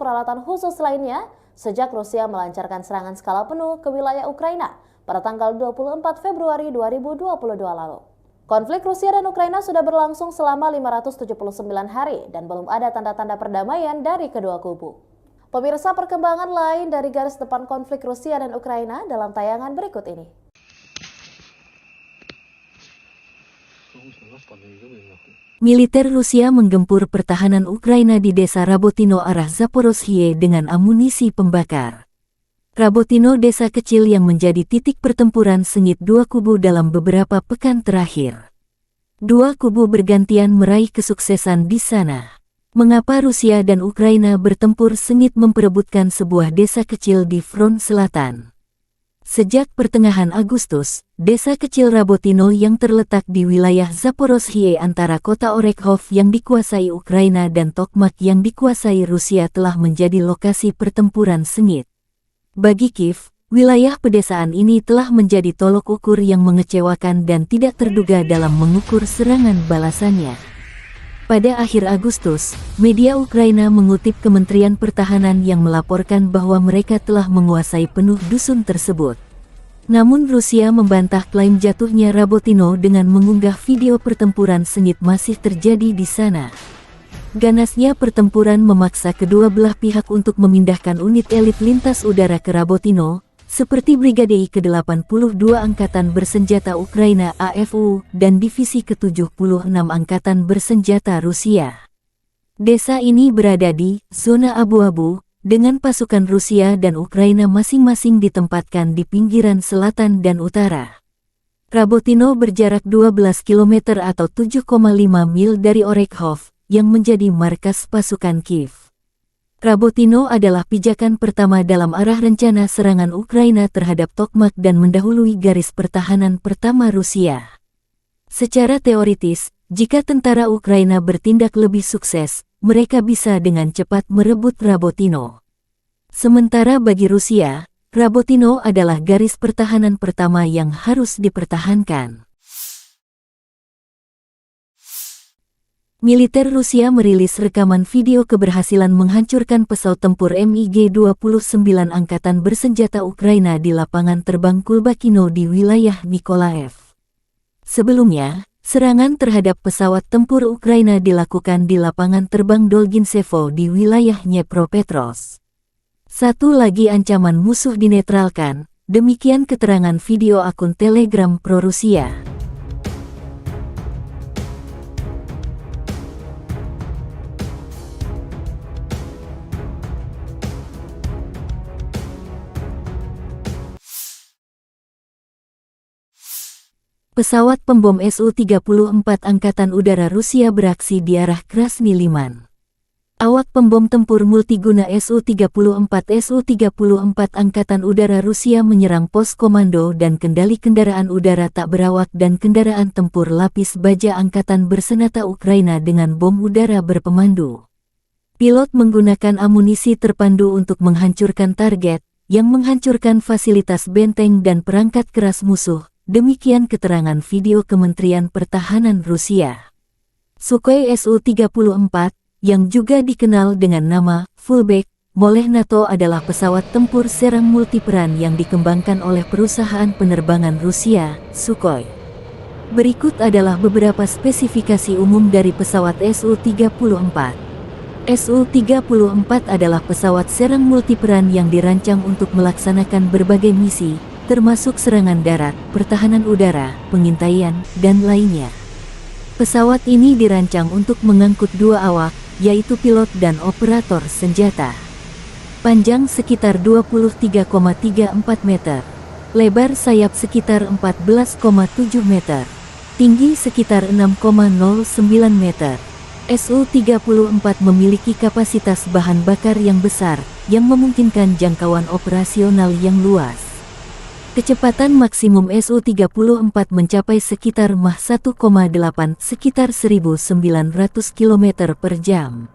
peralatan khusus lainnya sejak Rusia melancarkan serangan skala penuh ke wilayah Ukraina pada tanggal 24 Februari 2022 lalu. Konflik Rusia dan Ukraina sudah berlangsung selama 579 hari dan belum ada tanda-tanda perdamaian dari kedua kubu. Pemirsa, perkembangan lain dari garis depan konflik Rusia dan Ukraina dalam tayangan berikut ini. Militer Rusia menggempur pertahanan Ukraina di desa Rabotino arah Zaporozhye dengan amunisi pembakar. Rabotino desa kecil yang menjadi titik pertempuran sengit dua kubu dalam beberapa pekan terakhir. Dua kubu bergantian meraih kesuksesan di sana. Mengapa Rusia dan Ukraina bertempur sengit memperebutkan sebuah desa kecil di front selatan? Sejak pertengahan Agustus, desa kecil Rabotino yang terletak di wilayah Zaporozhye antara kota Orekhov yang dikuasai Ukraina dan Tokmak yang dikuasai Rusia telah menjadi lokasi pertempuran sengit. Bagi Kiev, wilayah pedesaan ini telah menjadi tolok ukur yang mengecewakan dan tidak terduga dalam mengukur serangan balasannya. Pada akhir Agustus, media Ukraina mengutip Kementerian Pertahanan yang melaporkan bahwa mereka telah menguasai penuh dusun tersebut. Namun Rusia membantah klaim jatuhnya Rabotino dengan mengunggah video pertempuran sengit masih terjadi di sana. Ganasnya pertempuran memaksa kedua belah pihak untuk memindahkan unit elit lintas udara ke Rabotino, seperti Brigade ke-82 Angkatan Bersenjata Ukraina AFU dan Divisi ke-76 Angkatan Bersenjata Rusia. Desa ini berada di zona abu-abu, dengan pasukan Rusia dan Ukraina masing-masing ditempatkan di pinggiran selatan dan utara. Rabotino berjarak 12 km atau 7,5 mil dari Orekhov, yang menjadi markas pasukan Kiev. Rabotino adalah pijakan pertama dalam arah rencana serangan Ukraina terhadap Tokmak dan mendahului garis pertahanan pertama Rusia. Secara teoritis, jika tentara Ukraina bertindak lebih sukses, mereka bisa dengan cepat merebut Rabotino. Sementara bagi Rusia, Rabotino adalah garis pertahanan pertama yang harus dipertahankan. Militer Rusia merilis rekaman video keberhasilan menghancurkan pesawat tempur MiG-29 Angkatan Bersenjata Ukraina di lapangan terbang Kulbakino di wilayah Mykolaiv. Sebelumnya, serangan terhadap pesawat tempur Ukraina dilakukan di lapangan terbang Dolginsevo di wilayah Dnepropetrovsk. Satu lagi ancaman musuh dinetralkan, demikian keterangan video akun Telegram pro-Rusia. Pesawat pembom Su-34 Angkatan Udara Rusia beraksi di arah Krasny Liman. Awak pembom tempur multiguna Su-34 Angkatan Udara Rusia menyerang pos komando dan kendali kendaraan udara tak berawak dan kendaraan tempur lapis baja Angkatan Bersenjata Ukraina dengan bom udara berpemandu. Pilot menggunakan amunisi terpandu untuk menghancurkan target, yang menghancurkan fasilitas benteng dan perangkat keras musuh. Demikian keterangan video Kementerian Pertahanan Rusia. Sukhoi Su-34, yang juga dikenal dengan nama Fullback Moleh NATO adalah pesawat tempur serang multiperan yang dikembangkan oleh perusahaan penerbangan Rusia, Sukhoi. Berikut adalah beberapa spesifikasi umum dari pesawat Su-34. Su-34 adalah pesawat serang multiperan yang dirancang untuk melaksanakan berbagai misi, termasuk serangan darat, pertahanan udara, pengintaian, dan lainnya. Pesawat ini dirancang untuk mengangkut dua awak, yaitu pilot dan operator senjata. Panjang sekitar 23,34 meter. Lebar sayap sekitar 14,7 meter. Tinggi sekitar 6,09 meter. Su-34 memiliki kapasitas bahan bakar yang besar, yang memungkinkan jangkauan operasional yang luas. Kecepatan maksimum Su-34 mencapai sekitar Mach 1,8 sekitar 1.900 km per jam.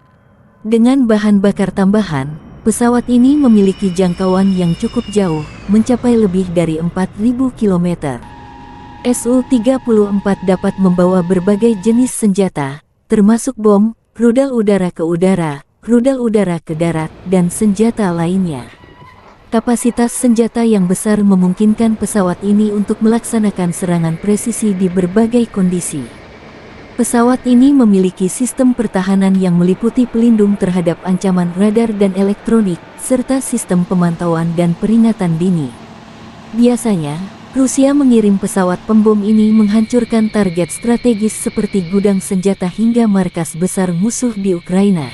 Dengan bahan bakar tambahan, pesawat ini memiliki jangkauan yang cukup jauh, mencapai lebih dari 4.000 km. Su-34 dapat membawa berbagai jenis senjata, termasuk bom, rudal udara ke udara, rudal udara ke darat, dan senjata lainnya. Kapasitas senjata yang besar memungkinkan pesawat ini untuk melaksanakan serangan presisi di berbagai kondisi. Pesawat ini memiliki sistem pertahanan yang meliputi pelindung terhadap ancaman radar dan elektronik, serta sistem pemantauan dan peringatan dini. Biasanya, Rusia mengirim pesawat pembom ini menghancurkan target strategis seperti gudang senjata hingga markas besar musuh di Ukraina.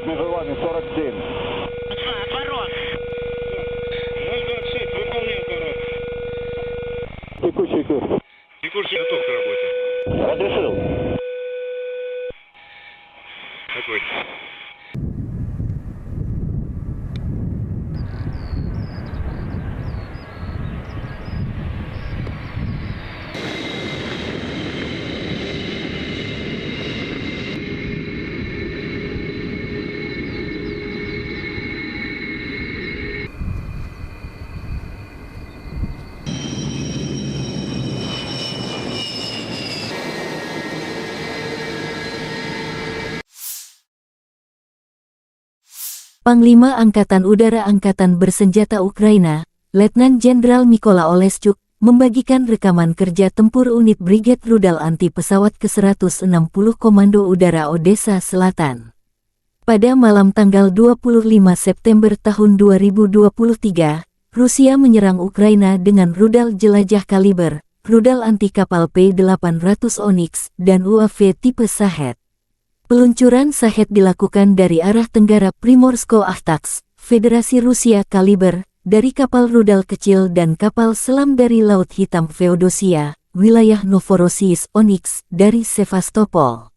Между вами 47. Отворот. 026, выполняю отворот. Текущий курс. Текущий готов к работе. Разрешил. Огонь. Panglima Angkatan Udara Angkatan Bersenjata Ukraina, Letnan Jenderal Mykola Oleschuk, membagikan rekaman kerja tempur unit Brigade Rudal Anti Pesawat ke-160 Komando Udara Odessa Selatan. Pada malam tanggal 25 September tahun 2023, Rusia menyerang Ukraina dengan rudal jelajah kaliber, rudal anti kapal P-800 Onyx, dan UAV tipe Shahed. Peluncuran Shahed dilakukan dari arah tenggara Primorsko-Akhtarsk, Federasi Rusia kaliber, dari kapal rudal kecil dan kapal selam dari Laut Hitam Feodosia, wilayah Novorossiysk Onyx, dari Sevastopol.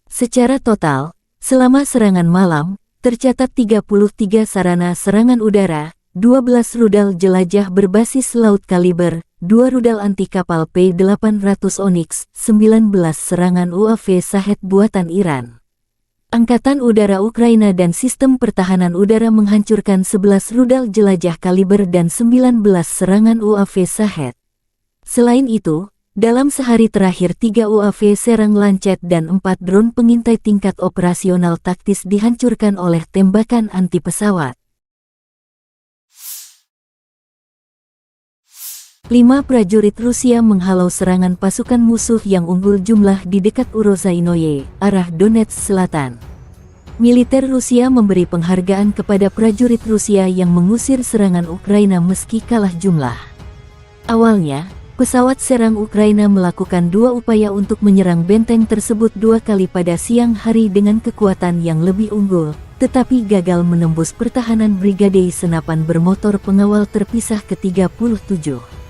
Secara total, selama serangan malam, tercatat 33 sarana serangan udara, 12 rudal jelajah berbasis laut kaliber, 2 rudal anti kapal P-800 Onyx, 19 serangan UAV Shahed buatan Iran. Angkatan Udara Ukraina dan Sistem Pertahanan Udara menghancurkan 11 rudal jelajah kaliber dan 19 serangan UAV Shahed. Selain itu, dalam sehari terakhir 3 UAV Serang Lancet dan 4 drone pengintai tingkat operasional taktis dihancurkan oleh tembakan anti pesawat. 5 prajurit Rusia menghalau serangan pasukan musuh yang unggul jumlah di dekat Urozhainoye, arah Donetsk Selatan. Militer Rusia memberi penghargaan kepada prajurit Rusia yang mengusir serangan Ukraina meski kalah jumlah. Awalnya, pesawat serang Ukraina melakukan 2 upaya untuk menyerang benteng tersebut 2 kali pada siang hari dengan kekuatan yang lebih unggul, tetapi gagal menembus pertahanan Brigade Senapan Bermotor Pengawal Terpisah ke-37.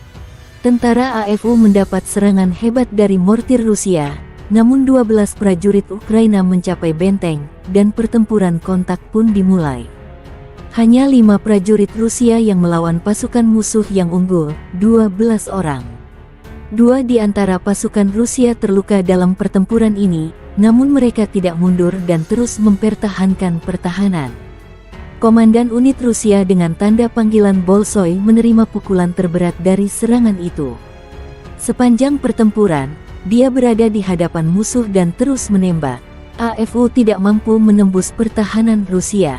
Tentara AFU mendapat serangan hebat dari mortir Rusia, namun 12 prajurit Ukraina mencapai benteng, dan pertempuran kontak pun dimulai. Hanya 5 prajurit Rusia yang melawan pasukan musuh yang unggul, 12 orang. 2 di antara pasukan Rusia terluka dalam pertempuran ini, namun mereka tidak mundur dan terus mempertahankan pertahanan. Komandan unit Rusia dengan tanda panggilan Bolshoi menerima pukulan terberat dari serangan itu. Sepanjang pertempuran, dia berada di hadapan musuh dan terus menembak. AFU tidak mampu menembus pertahanan Rusia.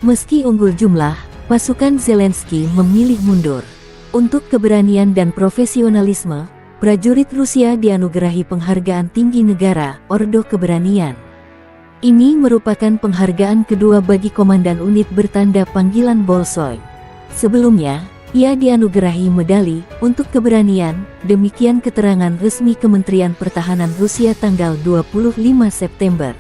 Meski unggul jumlah, pasukan Zelensky memilih mundur. Untuk keberanian dan profesionalisme, prajurit Rusia dianugerahi penghargaan tinggi negara, Ordo Keberanian. Ini merupakan penghargaan kedua bagi komandan unit bertanda panggilan Bolshoi. Sebelumnya, ia dianugerahi medali untuk keberanian, demikian keterangan resmi Kementerian Pertahanan Rusia tanggal 25 September.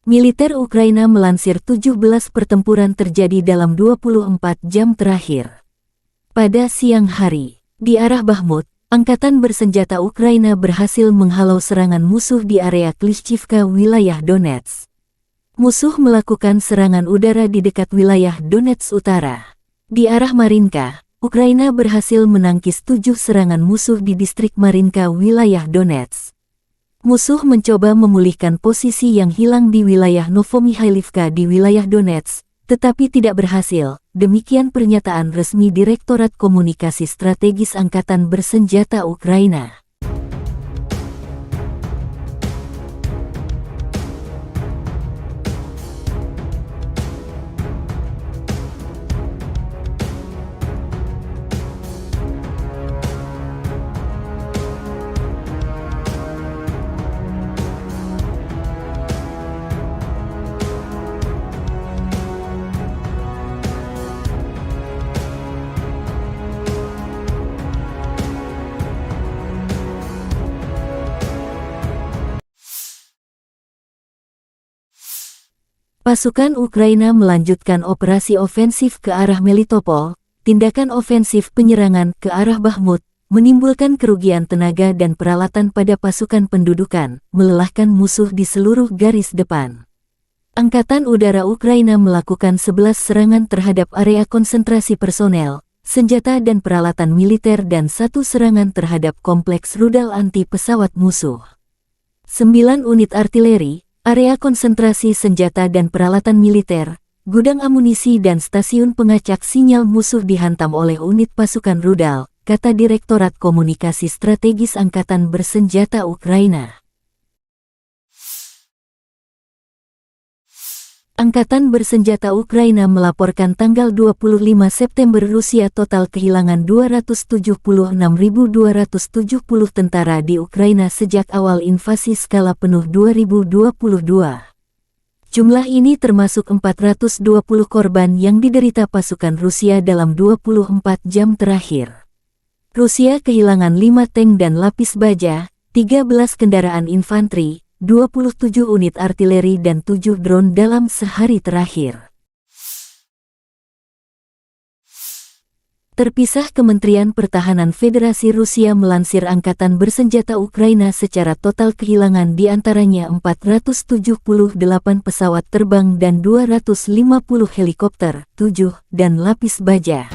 Militer Ukraina melansir 17 pertempuran terjadi dalam 24 jam terakhir. Pada siang hari, di arah Bakhmut, Angkatan Bersenjata Ukraina berhasil menghalau serangan musuh di area Klishchivka, wilayah Donetsk. Musuh melakukan serangan udara di dekat wilayah Donetsk Utara. Di arah Marinka, Ukraina berhasil menangkis 7 serangan musuh di distrik Marinka, wilayah Donetsk. Musuh mencoba memulihkan posisi yang hilang di wilayah Novomikhailivka di wilayah Donetsk, tetapi tidak berhasil. Demikian pernyataan resmi Direktorat Komunikasi Strategis Angkatan Bersenjata Ukraina. Pasukan Ukraina melanjutkan operasi ofensif ke arah Melitopol. Tindakan ofensif penyerangan ke arah Bakhmut menimbulkan kerugian tenaga dan peralatan pada pasukan pendudukan, melelahkan musuh di seluruh garis depan. Angkatan Udara Ukraina melakukan 11 serangan terhadap area konsentrasi personel, senjata dan peralatan militer dan 1 serangan terhadap kompleks rudal anti pesawat musuh. 9 unit artileri, area konsentrasi senjata dan peralatan militer, gudang amunisi dan stasiun pengacak sinyal musuh dihantam oleh unit pasukan rudal, kata Direktorat Komunikasi Strategis Angkatan Bersenjata Ukraina. Angkatan Bersenjata Ukraina melaporkan tanggal 25 September Rusia total kehilangan 276.270 tentara di Ukraina sejak awal invasi skala penuh 2022. Jumlah ini termasuk 420 korban yang diderita pasukan Rusia dalam 24 jam terakhir. Rusia kehilangan 5 tank dan lapis baja, 13 kendaraan infanteri, 27 unit artileri dan 7 drone dalam sehari terakhir. Terpisah, Kementerian Pertahanan Federasi Rusia melansir Angkatan Bersenjata Ukraina secara total kehilangan diantaranya 478 pesawat terbang dan 250 helikopter, 7, dan lapis baja.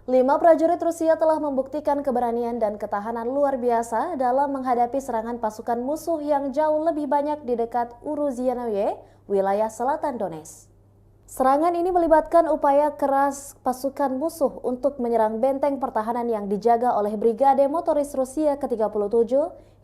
5 prajurit Rusia telah membuktikan keberanian dan ketahanan luar biasa dalam menghadapi serangan pasukan musuh yang jauh lebih banyak di dekat Uruzianoye, wilayah selatan Donetsk. Serangan ini melibatkan upaya keras pasukan musuh untuk menyerang benteng pertahanan yang dijaga oleh Brigade Motoris Rusia ke-37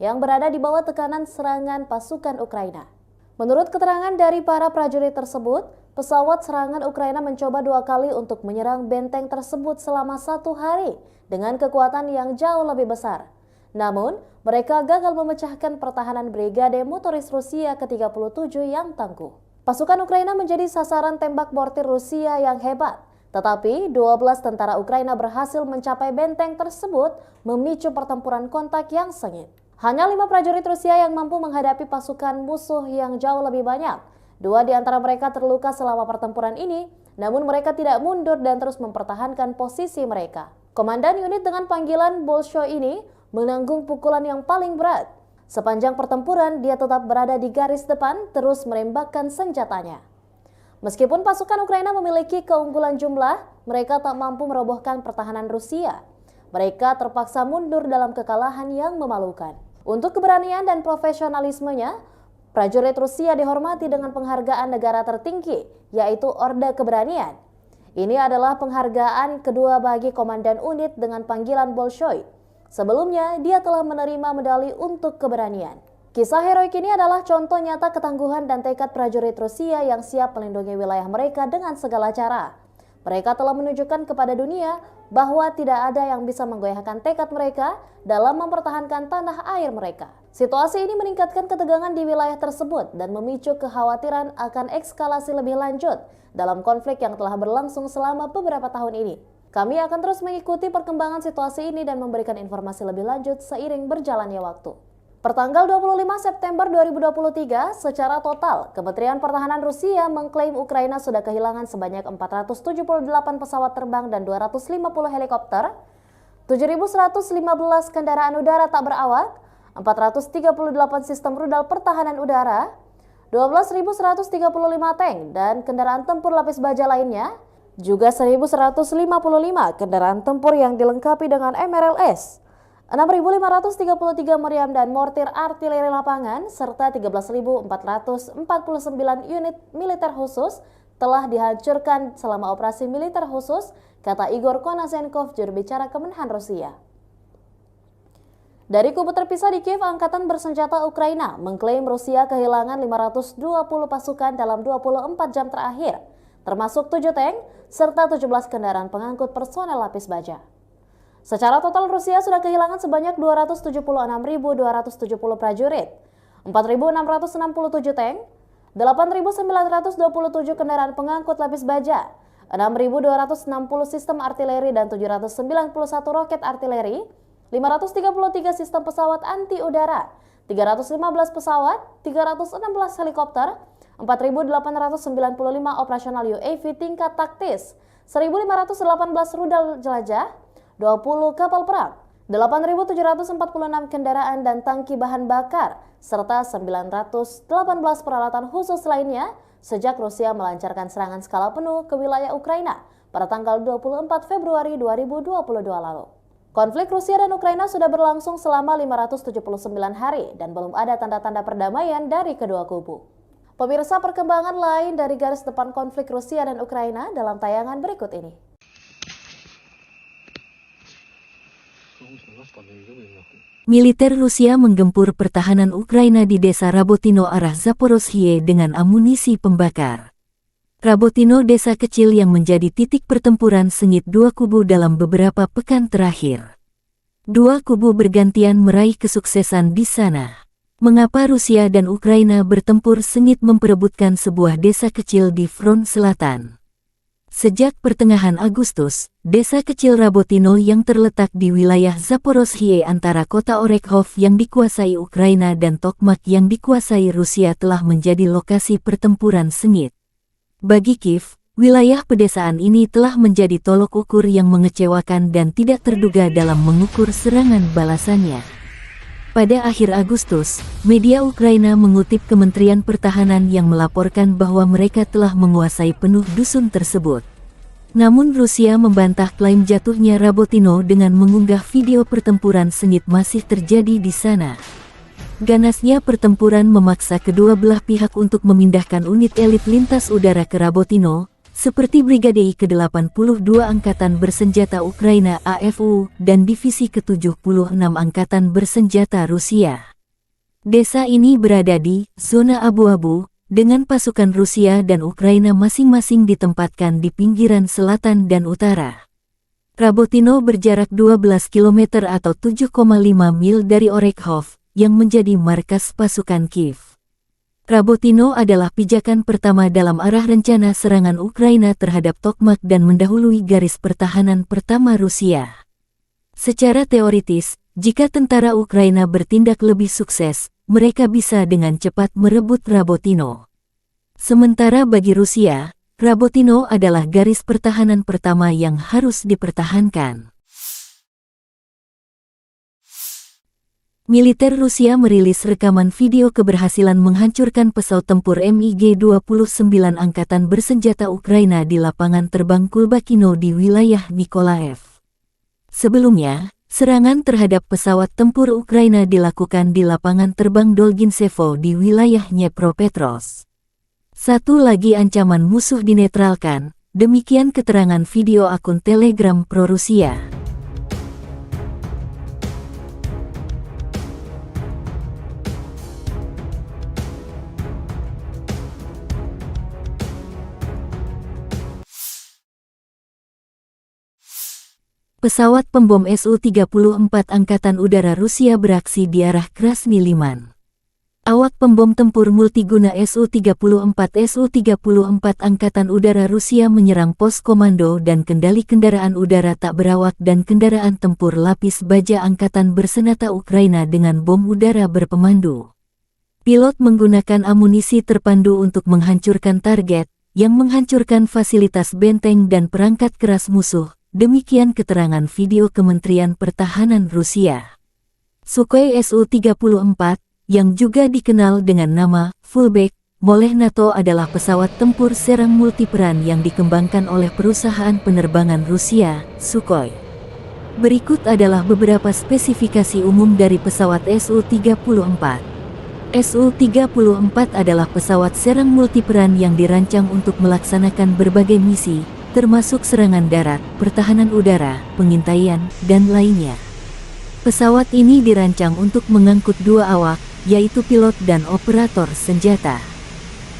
yang berada di bawah tekanan serangan pasukan Ukraina. Menurut keterangan dari para prajurit tersebut, pesawat serangan Ukraina mencoba 2 kali untuk menyerang benteng tersebut selama 1 hari dengan kekuatan yang jauh lebih besar. Namun, mereka gagal memecahkan pertahanan Brigade Motoris Rusia ke-37 yang tangguh. Pasukan Ukraina menjadi sasaran tembak mortir Rusia yang hebat, tetapi 12 tentara Ukraina berhasil mencapai benteng tersebut, memicu pertempuran kontak yang sengit. Hanya 5 prajurit Rusia yang mampu menghadapi pasukan musuh yang jauh lebih banyak. 2 di antara mereka terluka selama pertempuran ini, namun mereka tidak mundur dan terus mempertahankan posisi mereka. Komandan unit dengan panggilan Bolshoi ini menanggung pukulan yang paling berat. Sepanjang pertempuran, dia tetap berada di garis depan, terus menembakkan senjatanya. Meskipun pasukan Ukraina memiliki keunggulan jumlah, mereka tak mampu merobohkan pertahanan Rusia. Mereka terpaksa mundur dalam kekalahan yang memalukan. Untuk keberanian dan profesionalismenya, prajurit Rusia dihormati dengan penghargaan negara tertinggi, yaitu Orde Keberanian. Ini adalah penghargaan kedua bagi komandan unit dengan panggilan Bolshoi. Sebelumnya, dia telah menerima medali untuk keberanian. Kisah heroik ini adalah contoh nyata ketangguhan dan tekad prajurit Rusia yang siap melindungi wilayah mereka dengan segala cara. Mereka telah menunjukkan kepada dunia bahwa tidak ada yang bisa menggoyahkan tekad mereka dalam mempertahankan tanah air mereka. Situasi ini meningkatkan ketegangan di wilayah tersebut dan memicu kekhawatiran akan eskalasi lebih lanjut dalam konflik yang telah berlangsung selama beberapa tahun ini. Kami akan terus mengikuti perkembangan situasi ini dan memberikan informasi lebih lanjut seiring berjalannya waktu. Pertanggal 25 September 2023, secara total, Kementerian Pertahanan Rusia mengklaim Ukraina sudah kehilangan sebanyak 478 pesawat terbang dan 250 helikopter, 7.115 kendaraan udara tak berawak, 438 sistem rudal pertahanan udara, 12.135 tank dan kendaraan tempur lapis baja lainnya, juga 1.155 kendaraan tempur yang dilengkapi dengan MRLS, 6.533 meriam dan mortir artileri lapangan, serta 13.449 unit militer khusus telah dihancurkan selama operasi militer khusus, kata Igor Konasenkov, juru bicara Kemenhan Rusia. Dari kubu terpisah di Kiev, Angkatan Bersenjata Ukraina mengklaim Rusia kehilangan 520 pasukan dalam 24 jam terakhir, termasuk 7 tank, serta 17 kendaraan pengangkut personel lapis baja. Secara total Rusia sudah kehilangan sebanyak 276.270 prajurit, 4.667 tank, 8.927 kendaraan pengangkut lapis baja, 6.260 sistem artileri dan 791 roket artileri, 533 sistem pesawat anti udara, 315 pesawat, 316 helikopter, 4.895 operasional UAV tingkat taktis, 1.518 rudal jelajah, 20 kapal perang, 8.746 kendaraan dan tangki bahan bakar, serta 918 peralatan khusus lainnya sejak Rusia melancarkan serangan skala penuh ke wilayah Ukraina pada tanggal 24 Februari 2022 lalu. Konflik Rusia dan Ukraina sudah berlangsung selama 579 hari dan belum ada tanda-tanda perdamaian dari kedua kubu. Pemirsa, perkembangan lain dari garis depan konflik Rusia dan Ukraina dalam tayangan berikut ini. Militer Rusia menggempur pertahanan Ukraina di desa Rabotino arah Zaporozhye dengan amunisi pembakar. Rabotino desa kecil yang menjadi titik pertempuran sengit dua kubu dalam beberapa pekan terakhir. Dua kubu bergantian meraih kesuksesan di sana. Mengapa Rusia dan Ukraina bertempur sengit memperebutkan sebuah desa kecil di front selatan? Sejak pertengahan Agustus, desa kecil Rabotino yang terletak di wilayah Zaporozhye antara kota Orekhov yang dikuasai Ukraina dan Tokmak yang dikuasai Rusia telah menjadi lokasi pertempuran sengit. Bagi Kiev, wilayah pedesaan ini telah menjadi tolok ukur yang mengecewakan dan tidak terduga dalam mengukur serangan balasannya. Pada akhir Agustus, media Ukraina mengutip Kementerian Pertahanan yang melaporkan bahwa mereka telah menguasai penuh dusun tersebut. Namun Rusia membantah klaim jatuhnya Rabotino dengan mengunggah video pertempuran sengit masih terjadi di sana. Ganasnya pertempuran memaksa kedua belah pihak untuk memindahkan unit elit lintas udara ke Rabotino, seperti Brigade ke-82 Angkatan Bersenjata Ukraina AFU dan Divisi ke-76 Angkatan Bersenjata Rusia. Desa ini berada di zona abu-abu, dengan pasukan Rusia dan Ukraina masing-masing ditempatkan di pinggiran selatan dan utara. Rabotino berjarak 12 km atau 7,5 mil dari Orekhov, yang menjadi markas pasukan Kiev. Rabotino adalah pijakan pertama dalam arah rencana serangan Ukraina terhadap Tokmak dan mendahului garis pertahanan pertama Rusia. Secara teoritis, jika tentara Ukraina bertindak lebih sukses, mereka bisa dengan cepat merebut Rabotino. Sementara bagi Rusia, Rabotino adalah garis pertahanan pertama yang harus dipertahankan. Militer Rusia merilis rekaman video keberhasilan menghancurkan pesawat tempur MiG-29 Angkatan Bersenjata Ukraina di lapangan terbang Kulbakino di wilayah Nikolaev. Sebelumnya, serangan terhadap pesawat tempur Ukraina dilakukan di lapangan terbang Dolginsevo di wilayah Dnepropetrovsk. Satu lagi ancaman musuh dinetralkan, demikian keterangan video akun Telegram pro-Rusia. Pesawat pembom Su-34 Angkatan Udara Rusia beraksi di arah Krasny Liman. Awak pembom tempur multiguna Su-34 Angkatan Udara Rusia menyerang pos komando dan kendali kendaraan udara tak berawak dan kendaraan tempur lapis baja Angkatan Bersenjata Ukraina dengan bom udara berpemandu. Pilot menggunakan amunisi terpandu untuk menghancurkan target, yang menghancurkan fasilitas benteng dan perangkat keras musuh. Demikian keterangan video Kementerian Pertahanan Rusia. Sukhoi Su-34, yang juga dikenal dengan nama Fullback oleh NATO adalah pesawat tempur serang multiperan yang dikembangkan oleh perusahaan penerbangan Rusia, Sukhoi. Berikut adalah beberapa spesifikasi umum dari pesawat Su-34. Su-34 adalah pesawat serang multiperan yang dirancang untuk melaksanakan berbagai misi, termasuk serangan darat, pertahanan udara, pengintaian, dan lainnya. Pesawat ini dirancang untuk mengangkut dua awak, yaitu pilot dan operator senjata.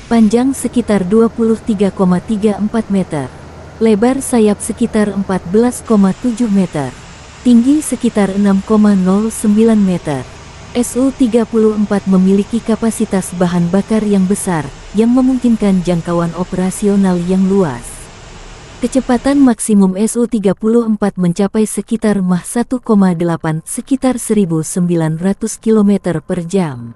Panjang sekitar 23,34 meter. Lebar sayap sekitar 14,7 meter. Tinggi sekitar 6,09 meter. Su-34 memiliki kapasitas bahan bakar yang besar, yang memungkinkan jangkauan operasional yang luas. Kecepatan maksimum Su-34 mencapai sekitar Mach 1,8 sekitar 1.900 km per jam.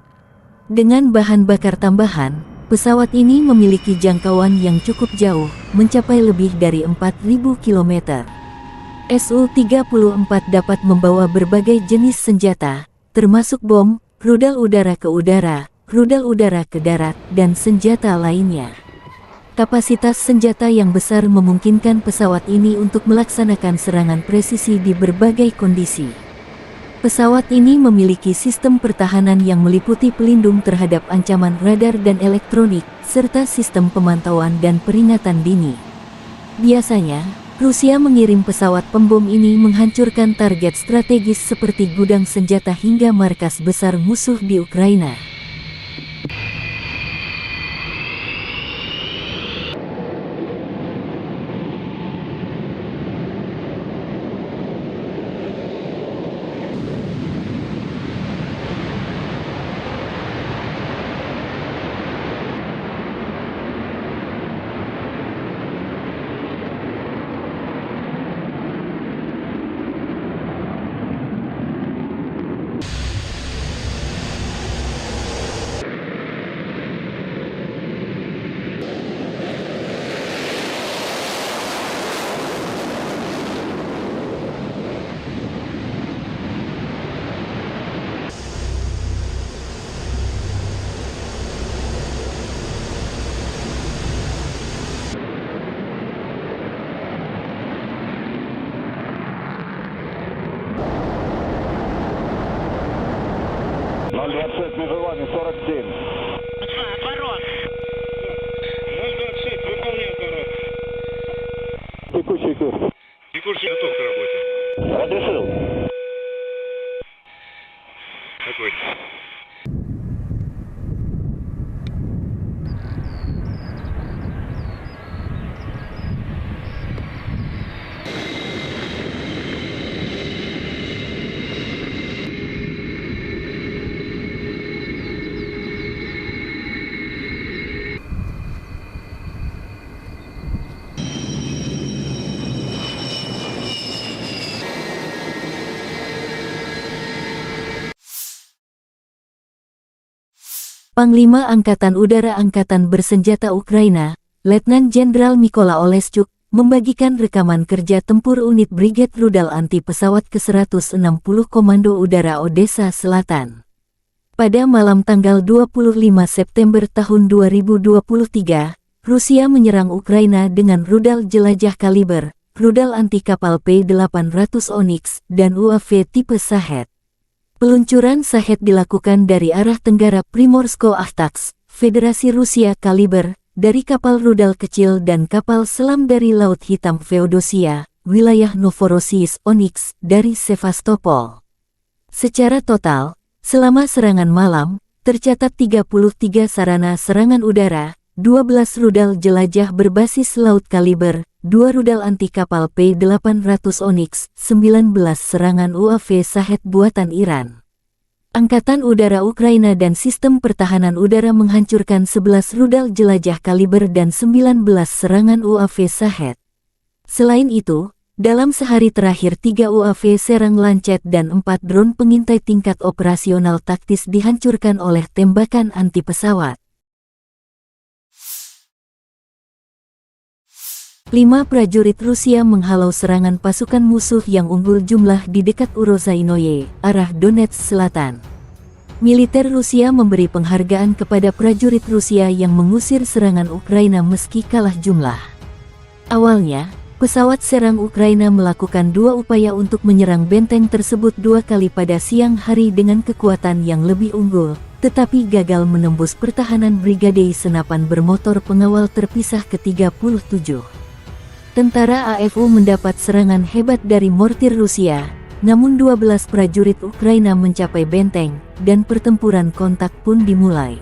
Dengan bahan bakar tambahan, pesawat ini memiliki jangkauan yang cukup jauh, mencapai lebih dari 4.000 km. Su-34 dapat membawa berbagai jenis senjata, termasuk bom, rudal udara ke udara, rudal udara ke darat, dan senjata lainnya. Kapasitas senjata yang besar memungkinkan pesawat ini untuk melaksanakan serangan presisi di berbagai kondisi. Pesawat ini memiliki sistem pertahanan yang meliputi pelindung terhadap ancaman radar dan elektronik, serta sistem pemantauan dan peringatan dini. Biasanya, Rusia mengirim pesawat pembom ini menghancurkan target strategis seperti gudang senjata hingga markas besar musuh di Ukraina. 026, между вами 47. Отворот. 026, выполняю отворот. Текущий курс. Текущий готов к работе. Разрешил. Огонь. Panglima Angkatan Udara Angkatan Bersenjata Ukraina, Letnan Jenderal Mykola Oleschuk, membagikan rekaman kerja tempur unit Brigade Rudal Anti Pesawat ke-160 Komando Udara Odessa Selatan. Pada malam tanggal 25 September tahun 2023, Rusia menyerang Ukraina dengan rudal jelajah kaliber, rudal anti kapal P-800 Onyx, dan UAV tipe Shahed. Peluncuran Shahed dilakukan dari arah tenggara Primorsko-Ahtaks, Federasi Rusia kaliber, dari kapal rudal kecil dan kapal selam dari Laut Hitam Feodosia, wilayah Novorossiysk Onyx, dari Sevastopol. Secara total, selama serangan malam, tercatat 33 sarana serangan udara, 12 rudal jelajah berbasis laut kaliber, 2 rudal anti kapal P-800 Onyx, 19 serangan UAV Shahed buatan Iran. Angkatan Udara Ukraina dan Sistem Pertahanan Udara menghancurkan 11 rudal jelajah kaliber dan 19 serangan UAV Shahed. Selain itu, dalam sehari terakhir 3 UAV serang Lancet dan 4 drone pengintai tingkat operasional taktis dihancurkan oleh tembakan anti pesawat. 5 prajurit Rusia menghalau serangan pasukan musuh yang unggul jumlah di dekat Urozainoye, arah Donetsk Selatan. Militer Rusia memberi penghargaan kepada prajurit Rusia yang mengusir serangan Ukraina meski kalah jumlah. Awalnya, pesawat serang Ukraina melakukan 2 upaya untuk menyerang benteng tersebut 2 kali pada siang hari dengan kekuatan yang lebih unggul, tetapi gagal menembus pertahanan Brigade Senapan Bermotor Pengawal Terpisah ke-37. Tentara AFU mendapat serangan hebat dari mortir Rusia, namun 12 prajurit Ukraina mencapai benteng, dan pertempuran kontak pun dimulai.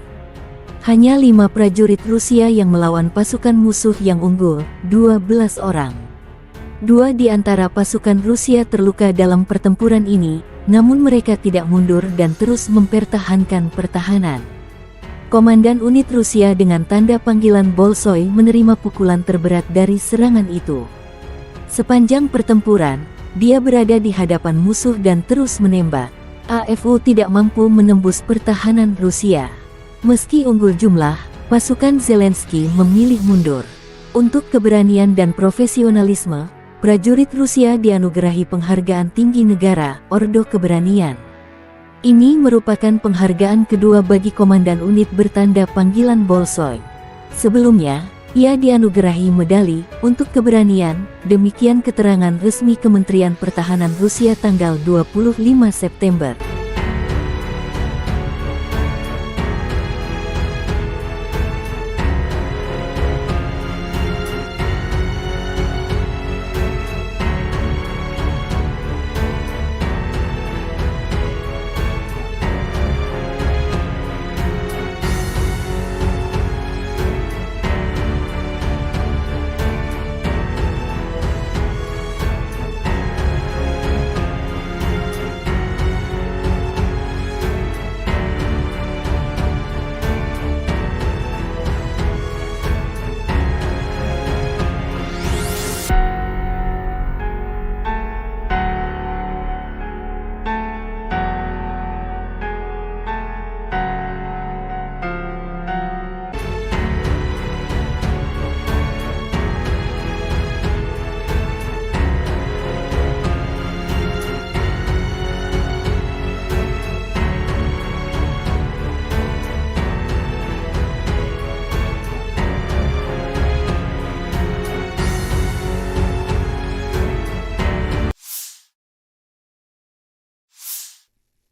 Hanya 5 prajurit Rusia yang melawan pasukan musuh yang unggul, 12 orang. 2 di antara pasukan Rusia terluka dalam pertempuran ini, namun mereka tidak mundur dan terus mempertahankan pertahanan. Komandan unit Rusia dengan tanda panggilan Bolshoi menerima pukulan terberat dari serangan itu. Sepanjang pertempuran, dia berada di hadapan musuh dan terus menembak. AFU tidak mampu menembus pertahanan Rusia. Meski unggul jumlah, pasukan Zelensky memilih mundur. Untuk keberanian dan profesionalisme, prajurit Rusia dianugerahi penghargaan tinggi negara, Ordo Keberanian. Ini merupakan penghargaan kedua bagi komandan unit bertanda panggilan Bolshoi. Sebelumnya, ia dianugerahi medali untuk keberanian, demikian keterangan resmi Kementerian Pertahanan Rusia tanggal 25 September.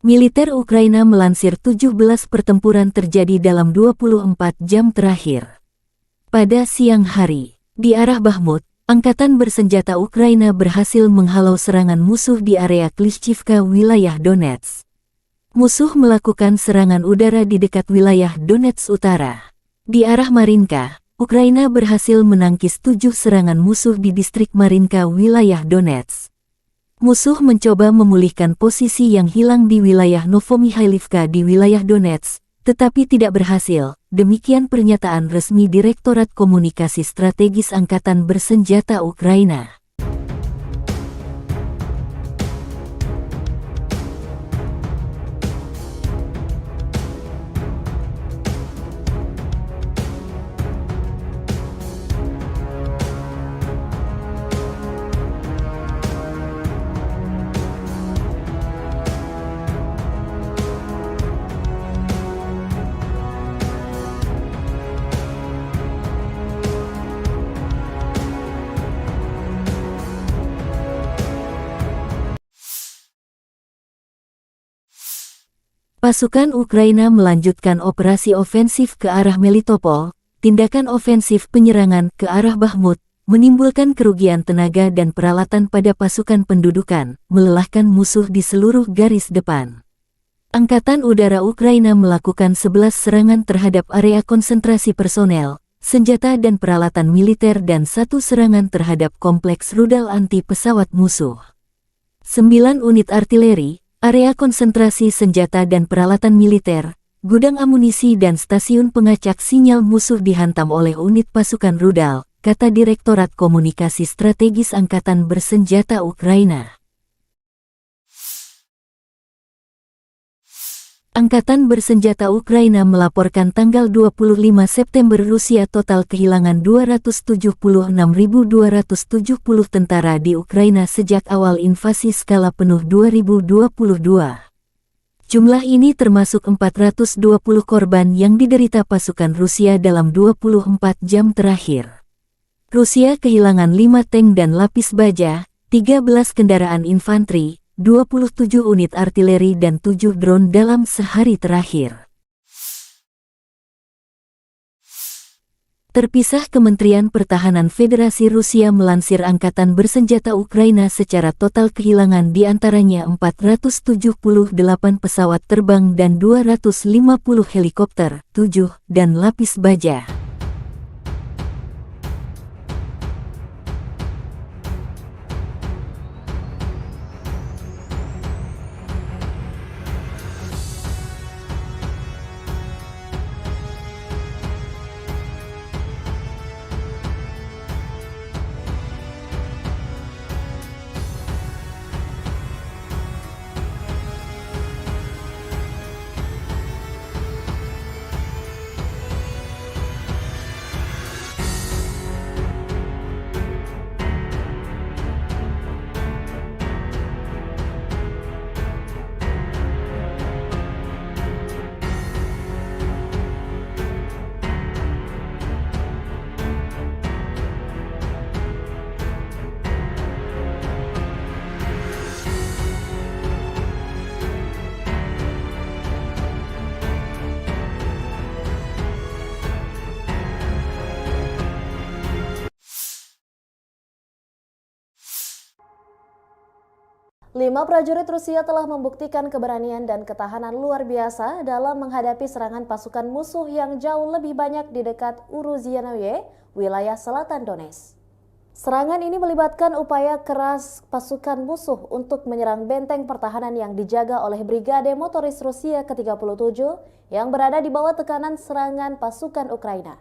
Militer Ukraina melansir 17 pertempuran terjadi dalam 24 jam terakhir. Pada siang hari, di arah Bakhmut, Angkatan Bersenjata Ukraina berhasil menghalau serangan musuh di area Klishchivka, wilayah Donetsk. Musuh melakukan serangan udara di dekat wilayah Donetsk Utara. Di arah Marinka, Ukraina berhasil menangkis 7 serangan musuh di distrik Marinka, wilayah Donetsk. Musuh mencoba memulihkan posisi yang hilang di wilayah Novomikhailivka di wilayah Donetsk, tetapi tidak berhasil. Demikian pernyataan resmi Direktorat Komunikasi Strategis Angkatan Bersenjata Ukraina. Pasukan Ukraina melanjutkan operasi ofensif ke arah Melitopol. Tindakan ofensif penyerangan ke arah Bakhmut menimbulkan kerugian tenaga dan peralatan pada pasukan pendudukan, melelahkan musuh di seluruh garis depan. Angkatan Udara Ukraina melakukan 11 serangan terhadap area konsentrasi personel, senjata dan peralatan militer dan 1 serangan terhadap kompleks rudal anti pesawat musuh. 9 unit artileri, area konsentrasi senjata dan peralatan militer, gudang amunisi dan stasiun pengacak sinyal musuh dihantam oleh unit pasukan rudal, kata Direktorat Komunikasi Strategis Angkatan Bersenjata Ukraina. Angkatan Bersenjata Ukraina melaporkan tanggal 25 September Rusia total kehilangan 276.270 tentara di Ukraina sejak awal invasi skala penuh 2022. Jumlah ini termasuk 420 korban yang diderita pasukan Rusia dalam 24 jam terakhir. Rusia kehilangan 5 tank dan lapis baja, 13 kendaraan infanteri, 27 unit artileri dan 7 drone dalam sehari terakhir. Terpisah, Kementerian Pertahanan Federasi Rusia melansir Angkatan Bersenjata Ukraina secara total kehilangan diantaranya 478 pesawat terbang dan 250 helikopter, 7, dan lapis baja. Lima prajurit Rusia telah membuktikan keberanian dan ketahanan luar biasa dalam menghadapi serangan pasukan musuh yang jauh lebih banyak di dekat Uruzianoye, wilayah selatan Donetsk. Serangan ini melibatkan upaya keras pasukan musuh untuk menyerang benteng pertahanan yang dijaga oleh Brigade Motoris Rusia ke-37 yang berada di bawah tekanan serangan pasukan Ukraina.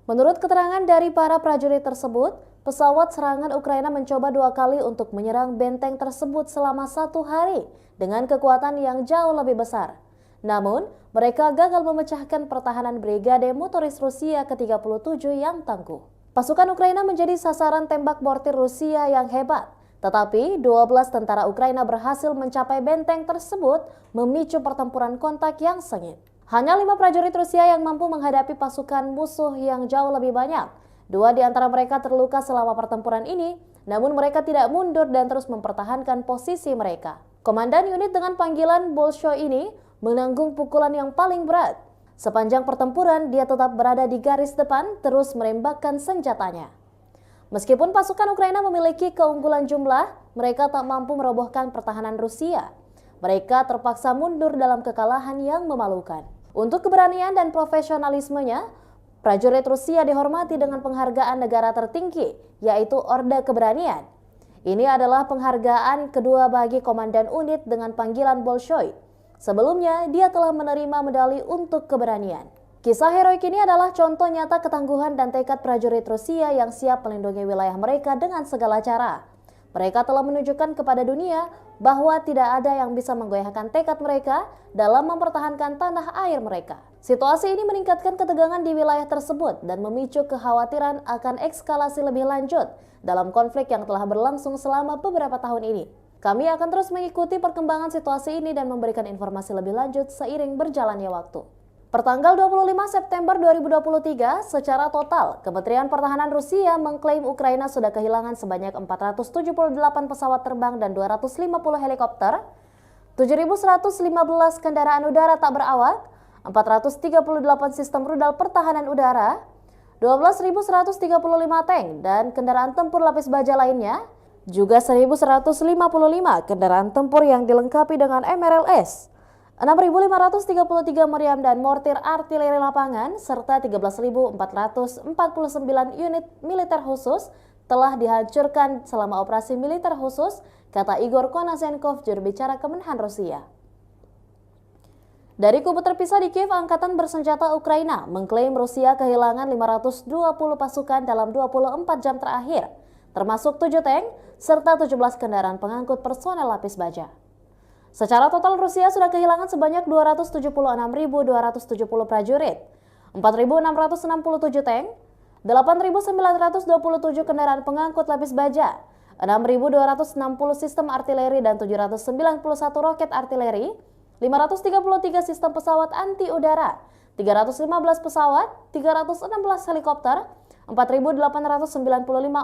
Menurut keterangan dari para prajurit tersebut, pesawat serangan Ukraina mencoba 2 kali untuk menyerang benteng tersebut selama 1 hari dengan kekuatan yang jauh lebih besar. Namun, mereka gagal memecahkan pertahanan Brigade Motoris Rusia ke-37 yang tangguh. Pasukan Ukraina menjadi sasaran tembak mortir Rusia yang hebat, tetapi 12 tentara Ukraina berhasil mencapai benteng tersebut, memicu pertempuran kontak yang sengit. Hanya 5 prajurit Rusia yang mampu menghadapi pasukan musuh yang jauh lebih banyak. 2 di antara mereka terluka selama pertempuran ini, namun mereka tidak mundur dan terus mempertahankan posisi mereka. Komandan unit dengan panggilan Bolshoi ini menanggung pukulan yang paling berat. Sepanjang pertempuran, dia tetap berada di garis depan, terus menembakkan senjatanya. Meskipun pasukan Ukraina memiliki keunggulan jumlah, mereka tak mampu merobohkan pertahanan Rusia. Mereka terpaksa mundur dalam kekalahan yang memalukan. Untuk keberanian dan profesionalismenya, prajurit Rusia dihormati dengan penghargaan negara tertinggi, yaitu Orde Keberanian. Ini adalah penghargaan kedua bagi komandan unit dengan panggilan Bolshoi. Sebelumnya, dia telah menerima medali untuk keberanian. Kisah heroik ini adalah contoh nyata ketangguhan dan tekad prajurit Rusia yang siap melindungi wilayah mereka dengan segala cara. Mereka telah menunjukkan kepada dunia bahwa tidak ada yang bisa menggoyahkan tekad mereka dalam mempertahankan tanah air mereka. Situasi ini meningkatkan ketegangan di wilayah tersebut dan memicu kekhawatiran akan eskalasi lebih lanjut dalam konflik yang telah berlangsung selama beberapa tahun ini. Kami akan terus mengikuti perkembangan situasi ini dan memberikan informasi lebih lanjut seiring berjalannya waktu. Pertanggal 25 September 2023, secara total, Kementerian Pertahanan Rusia mengklaim Ukraina sudah kehilangan sebanyak 478 pesawat terbang dan 250 helikopter, 7.115 kendaraan udara tak berawak, 438 sistem rudal pertahanan udara, 12.135 tank dan kendaraan tempur lapis baja lainnya, juga 1.155 kendaraan tempur yang dilengkapi dengan MRLS, 6.533 meriam dan mortir artileri lapangan, serta 13.449 unit militer khusus telah dihancurkan selama operasi militer khusus, kata Igor Konasenkov, juru bicara Kemenhan Rusia. Dari kubu terpisah di Kiev, Angkatan Bersenjata Ukraina mengklaim Rusia kehilangan 520 pasukan dalam 24 jam terakhir, termasuk 7 tank serta 17 kendaraan pengangkut personel lapis baja. Secara total Rusia sudah kehilangan sebanyak 276.270 prajurit, 4.667 tank, 8.927 kendaraan pengangkut lapis baja, 6.260 sistem artileri dan 791 roket artileri, 533 sistem pesawat anti udara, 315 pesawat, 316 helikopter, 4.895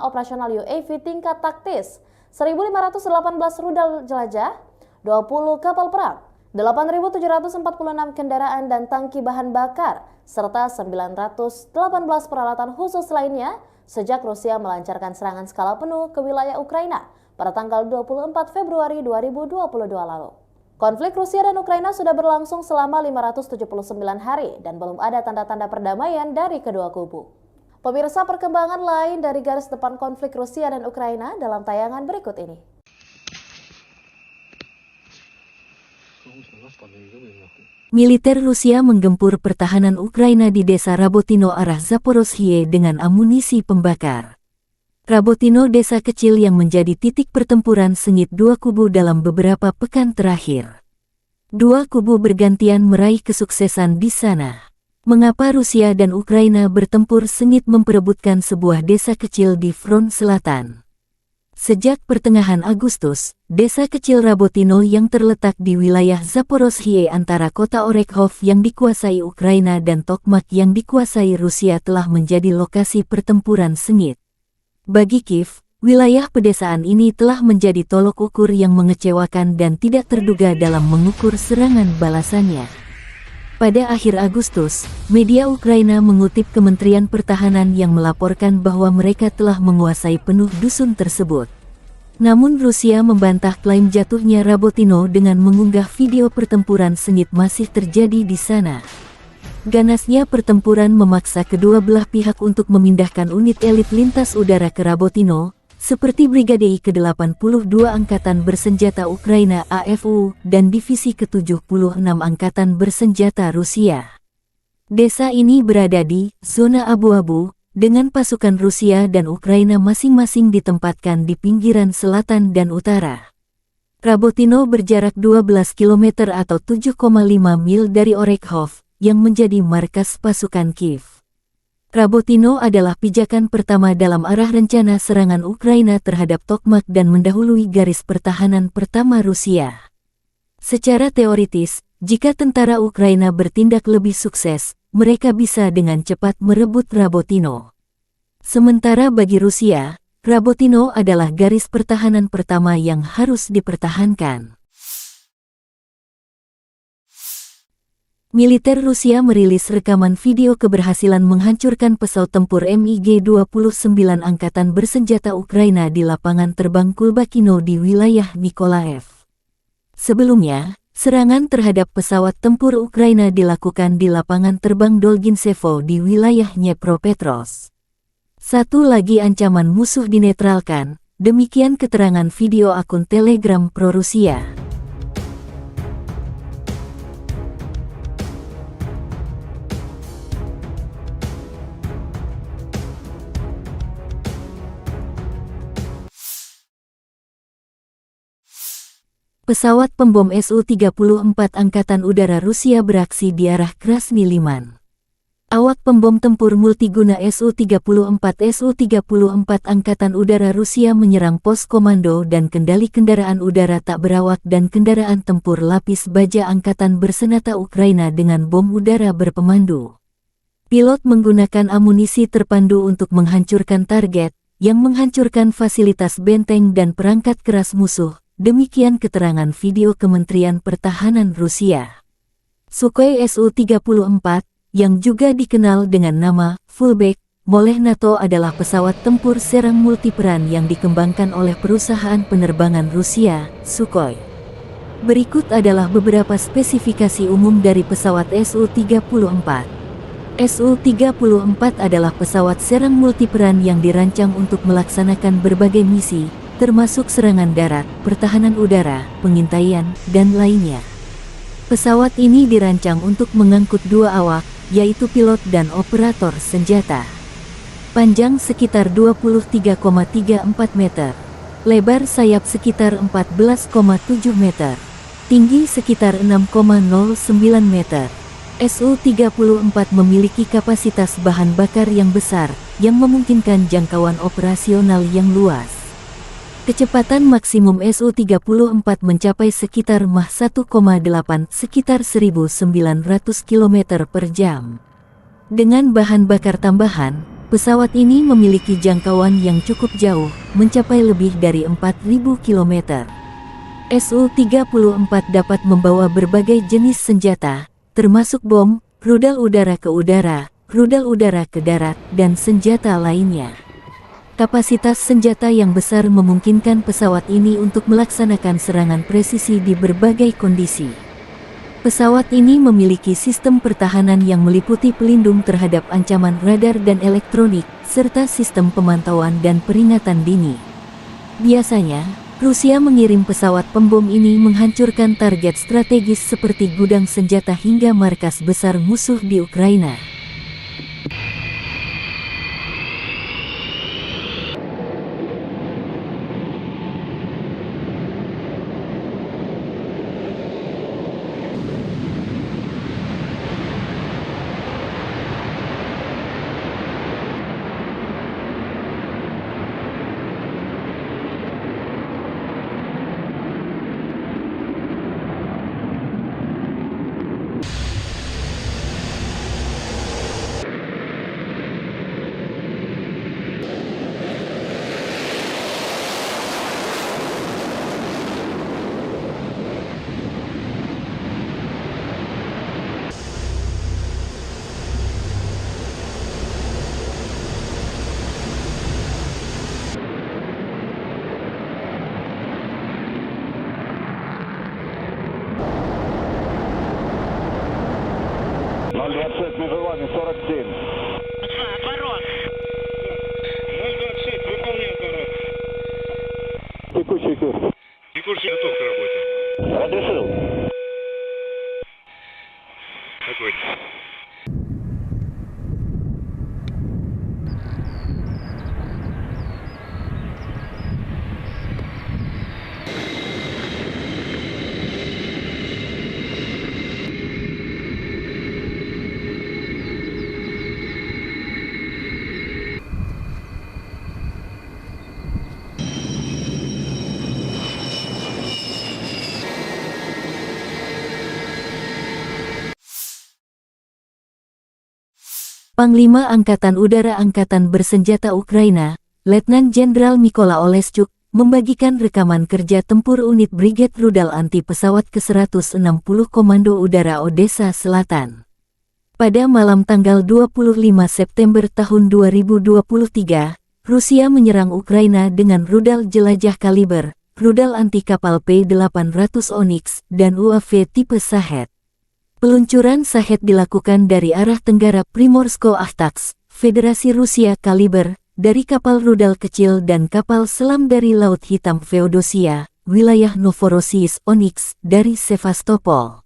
operasional UAV tingkat taktis, 1.518 rudal jelajah, 20 kapal perang, 8.746 kendaraan dan tangki bahan bakar, serta 918 peralatan khusus lainnya sejak Rusia melancarkan serangan skala penuh ke wilayah Ukraina pada tanggal 24 Februari 2022 lalu. Konflik Rusia dan Ukraina sudah berlangsung selama 579 hari dan belum ada tanda-tanda perdamaian dari kedua kubu. Pemirsa, perkembangan lain dari garis depan konflik Rusia dan Ukraina dalam tayangan berikut ini. Militer Rusia menggempur pertahanan Ukraina di desa Rabotino arah Zaporozhye dengan amunisi pembakar. Rabotino desa kecil yang menjadi titik pertempuran sengit dua kubu dalam beberapa pekan terakhir. Dua kubu bergantian meraih kesuksesan di sana. Mengapa Rusia dan Ukraina bertempur sengit memperebutkan sebuah desa kecil di front selatan? Sejak pertengahan Agustus, desa kecil Rabotino yang terletak di wilayah Zaporozhye antara kota Orekhov yang dikuasai Ukraina dan Tokmak yang dikuasai Rusia telah menjadi lokasi pertempuran sengit. Bagi Kiev, wilayah pedesaan ini telah menjadi tolok ukur yang mengecewakan dan tidak terduga dalam mengukur serangan balasannya. Pada akhir Agustus, media Ukraina mengutip Kementerian Pertahanan yang melaporkan bahwa mereka telah menguasai penuh dusun tersebut. Namun Rusia membantah klaim jatuhnya Rabotino dengan mengunggah video pertempuran sengit masih terjadi di sana. Ganasnya pertempuran memaksa kedua belah pihak untuk memindahkan unit elit lintas udara ke Rabotino, seperti Brigade ke-82 Angkatan Bersenjata Ukraina AFU dan Divisi ke-76 Angkatan Bersenjata Rusia. Desa ini berada di zona abu-abu, dengan pasukan Rusia dan Ukraina masing-masing ditempatkan di pinggiran selatan dan utara. Rabotino berjarak 12 km atau 7,5 mil dari Orekhov, yang menjadi markas pasukan Kiev. Rabotino adalah pijakan pertama dalam arah rencana serangan Ukraina terhadap Tokmak dan mendahului garis pertahanan pertama Rusia. Secara teoritis, jika tentara Ukraina bertindak lebih sukses, mereka bisa dengan cepat merebut Rabotino. Sementara bagi Rusia, Rabotino adalah garis pertahanan pertama yang harus dipertahankan. Militer Rusia merilis rekaman video keberhasilan menghancurkan pesawat tempur MiG-29 Angkatan Bersenjata Ukraina di lapangan terbang Kulbakino di wilayah Mykolaiv. Sebelumnya, serangan terhadap pesawat tempur Ukraina dilakukan di lapangan terbang Dolginsevo di wilayah Dnepropetrovsk. Satu lagi ancaman musuh dinetralkan, demikian keterangan video akun Telegram pro-Rusia. Pesawat pembom Su-34 Angkatan Udara Rusia beraksi di arah Krasny Liman. Awak pembom tempur multiguna Su-34 Angkatan Udara Rusia menyerang pos komando dan kendali kendaraan udara tak berawak dan kendaraan tempur lapis baja Angkatan Bersenjata Ukraina dengan bom udara berpemandu. Pilot menggunakan amunisi terpandu untuk menghancurkan target, yang menghancurkan fasilitas benteng dan perangkat keras musuh. Demikian keterangan video Kementerian Pertahanan Rusia. Sukhoi Su-34, yang juga dikenal dengan nama Fullback oleh NATO adalah pesawat tempur serang multiperan yang dikembangkan oleh perusahaan penerbangan Rusia, Sukhoi. Berikut adalah beberapa spesifikasi umum dari pesawat Su-34. Su-34 adalah pesawat serang multiperan yang dirancang untuk melaksanakan berbagai misi, termasuk serangan darat, pertahanan udara, pengintaian, dan lainnya. Pesawat ini dirancang untuk mengangkut dua awak, yaitu pilot dan operator senjata. Panjang sekitar 23,34 meter, lebar sayap sekitar 14,7 meter, tinggi sekitar 6,09 meter. Su-34 memiliki kapasitas bahan bakar yang besar, yang memungkinkan jangkauan operasional yang luas. Kecepatan maksimum Su-34 mencapai sekitar Mach 1,8 sekitar 1900 km per jam. Dengan bahan bakar tambahan, pesawat ini memiliki jangkauan yang cukup jauh, mencapai lebih dari 4000 km. Su-34 dapat membawa berbagai jenis senjata, termasuk bom, rudal udara ke udara, rudal udara ke darat, dan senjata lainnya. Kapasitas senjata yang besar memungkinkan pesawat ini untuk melaksanakan serangan presisi di berbagai kondisi. Pesawat ini memiliki sistem pertahanan yang meliputi pelindung terhadap ancaman radar dan elektronik, serta sistem pemantauan dan peringatan dini. Biasanya, Rusia mengirim pesawat pembom ini menghancurkan target strategis seperti gudang senjata hingga markas besar musuh di Ukraina. Между вами 47. Отворот. 026, выполняй отворот. Текущий курс. Текущий готов к работе. Разрешил. Огонь. Panglima Angkatan Udara Angkatan Bersenjata Ukraina, Letnan Jenderal Mykola Oleschuk, membagikan rekaman kerja tempur unit Brigade Rudal Anti Pesawat ke-160 Komando Udara Odessa Selatan. Pada malam tanggal 25 September tahun 2023, Rusia menyerang Ukraina dengan rudal jelajah kaliber, rudal anti kapal P-800 Onyx, dan UAV tipe Shahed. Peluncuran Shahed dilakukan dari arah tenggara Primorsko-Ahtaks, Federasi Rusia kaliber, dari kapal rudal kecil dan kapal selam dari Laut Hitam Feodosia, wilayah Novorossiysk Onyx, dari Sevastopol.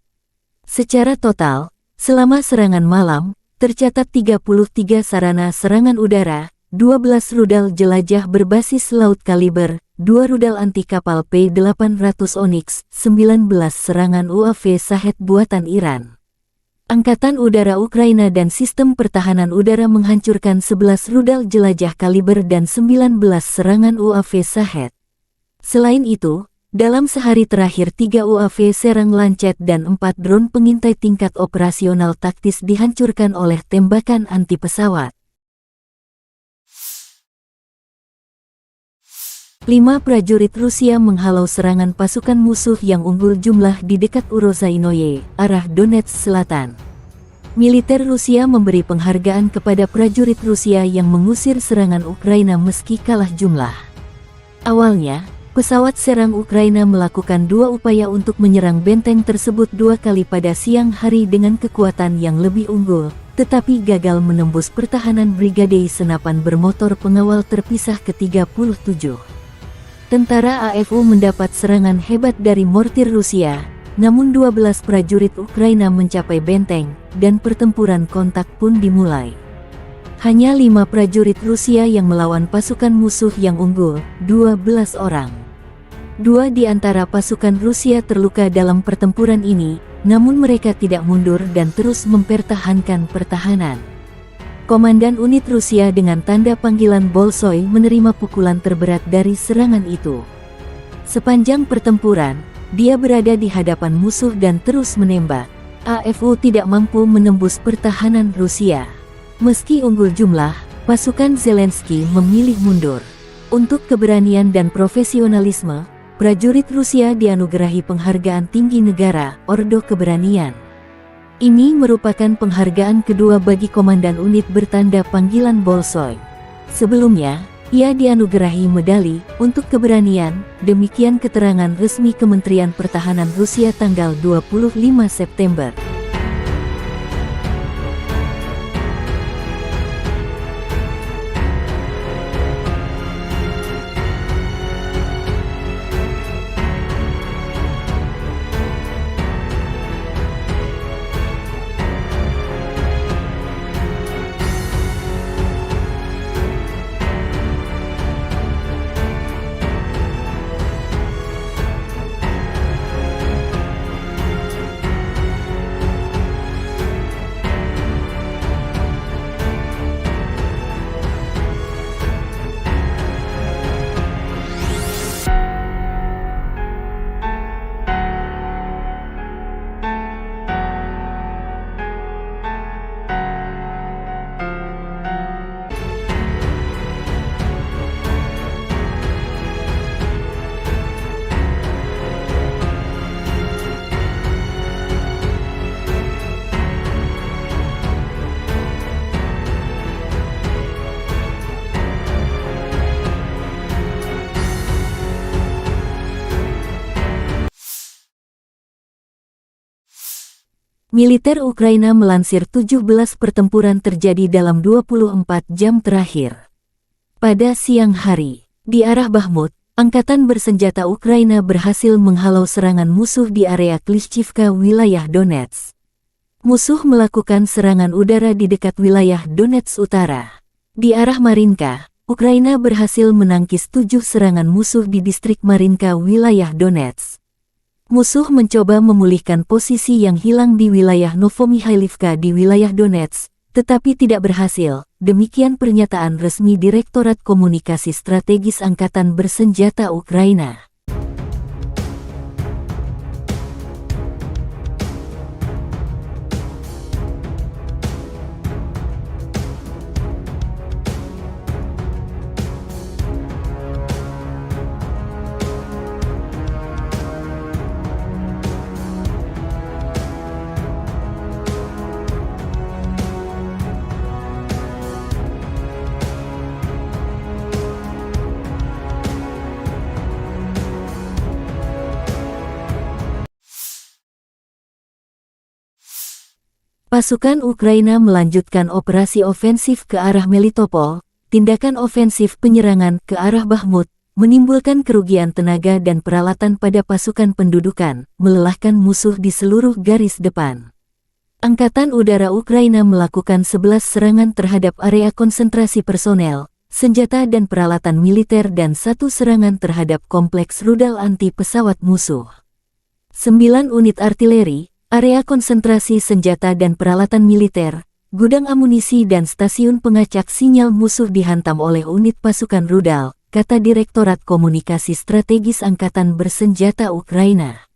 Secara total, selama serangan malam, tercatat 33 sarana serangan udara, 12 rudal jelajah berbasis laut kaliber, 2 rudal anti kapal P-800 Onyx, 19 serangan UAV Shahed buatan Iran. Angkatan Udara Ukraina dan Sistem Pertahanan Udara menghancurkan 11 rudal jelajah kaliber dan 19 serangan UAV Shahed. Selain itu, dalam sehari terakhir 3 UAV Serang Lancet dan 4 drone pengintai tingkat operasional taktis dihancurkan oleh tembakan anti pesawat. 5 prajurit Rusia menghalau serangan pasukan musuh yang unggul jumlah di dekat Urozhainoye, arah Donetsk Selatan. Militer Rusia memberi penghargaan kepada prajurit Rusia yang mengusir serangan Ukraina meski kalah jumlah. Awalnya, pesawat serang Ukraina melakukan 2 upaya untuk menyerang benteng tersebut 2 kali pada siang hari dengan kekuatan yang lebih unggul, tetapi gagal menembus pertahanan Brigade Senapan Bermotor Pengawal Terpisah ke-37. Tentara AFU mendapat serangan hebat dari mortir Rusia, namun 12 prajurit Ukraina mencapai benteng, dan pertempuran kontak pun dimulai. Hanya 5 prajurit Rusia yang melawan pasukan musuh yang unggul, 12 orang. 2 di antara pasukan Rusia terluka dalam pertempuran ini, namun mereka tidak mundur dan terus mempertahankan pertahanan. Komandan unit Rusia dengan tanda panggilan Bolshoi menerima pukulan terberat dari serangan itu. Sepanjang pertempuran, dia berada di hadapan musuh dan terus menembak. AFU tidak mampu menembus pertahanan Rusia. Meski unggul jumlah, pasukan Zelensky memilih mundur. Untuk keberanian dan profesionalisme, prajurit Rusia dianugerahi penghargaan tinggi negara, Ordo Keberanian. Ini merupakan penghargaan kedua bagi komandan unit bertanda panggilan Bolshoi. Sebelumnya, ia dianugerahi medali untuk keberanian. Demikian keterangan resmi Kementerian Pertahanan Rusia tanggal 25 September. Militer Ukraina melansir 17 pertempuran terjadi dalam 24 jam terakhir. Pada siang hari, di arah Bakhmut, Angkatan Bersenjata Ukraina berhasil menghalau serangan musuh di area Klishchivka, wilayah Donetsk. Musuh melakukan serangan udara di dekat wilayah Donetsk Utara. Di arah Marinka, Ukraina berhasil menangkis 7 serangan musuh di distrik Marinka, wilayah Donetsk. Musuh mencoba memulihkan posisi yang hilang di wilayah Novomikhailivka di wilayah Donetsk, tetapi tidak berhasil. Demikian pernyataan resmi Direktorat Komunikasi Strategis Angkatan Bersenjata Ukraina. Pasukan Ukraina melanjutkan operasi ofensif ke arah Melitopol. Tindakan ofensif penyerangan ke arah Bakhmut menimbulkan kerugian tenaga dan peralatan pada pasukan pendudukan, melelahkan musuh di seluruh garis depan. Angkatan Udara Ukraina melakukan 11 serangan terhadap area konsentrasi personel, senjata dan peralatan militer dan 1 serangan terhadap kompleks rudal anti pesawat musuh. 9 unit artileri, area konsentrasi senjata dan peralatan militer, gudang amunisi dan stasiun pengacak sinyal musuh dihantam oleh unit pasukan rudal, kata Direktorat Komunikasi Strategis Angkatan Bersenjata Ukraina.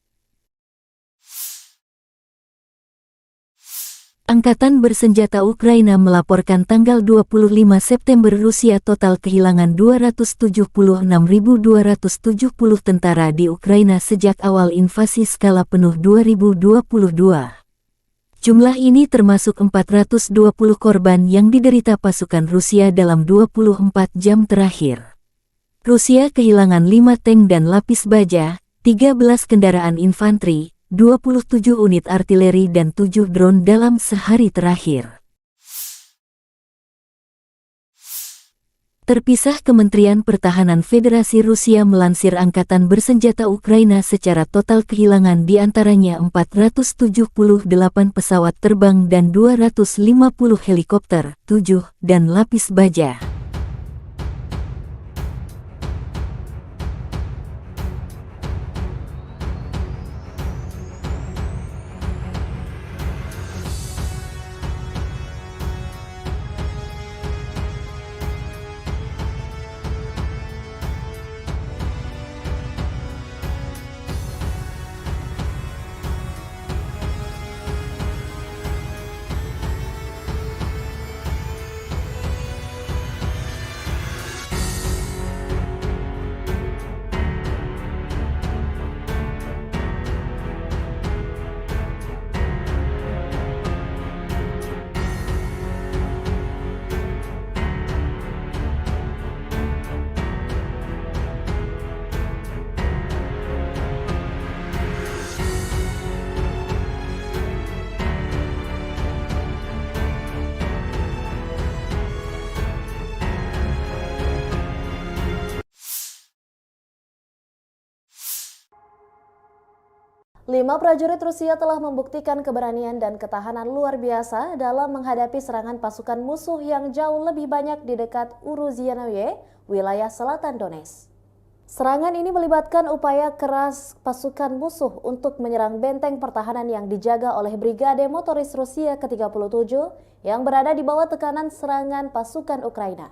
Angkatan Bersenjata Ukraina melaporkan tanggal 25 September Rusia total kehilangan 276.270 tentara di Ukraina sejak awal invasi skala penuh 2022. Jumlah ini termasuk 420 korban yang diderita pasukan Rusia dalam 24 jam terakhir. Rusia kehilangan 5 tank dan lapis baja, 13 kendaraan infanteri, 27 unit artileri dan 7 drone dalam sehari terakhir. Terpisah, Kementerian Pertahanan Federasi Rusia melansir Angkatan Bersenjata Ukraina secara total kehilangan diantaranya 478 pesawat terbang dan 250 helikopter, 7, dan lapis baja. Lima prajurit Rusia telah membuktikan keberanian dan ketahanan luar biasa dalam menghadapi serangan pasukan musuh yang jauh lebih banyak di dekat Uruzianoye, wilayah selatan Donetsk. Serangan ini melibatkan upaya keras pasukan musuh untuk menyerang benteng pertahanan yang dijaga oleh Brigade Motoris Rusia ke-37 yang berada di bawah tekanan serangan pasukan Ukraina.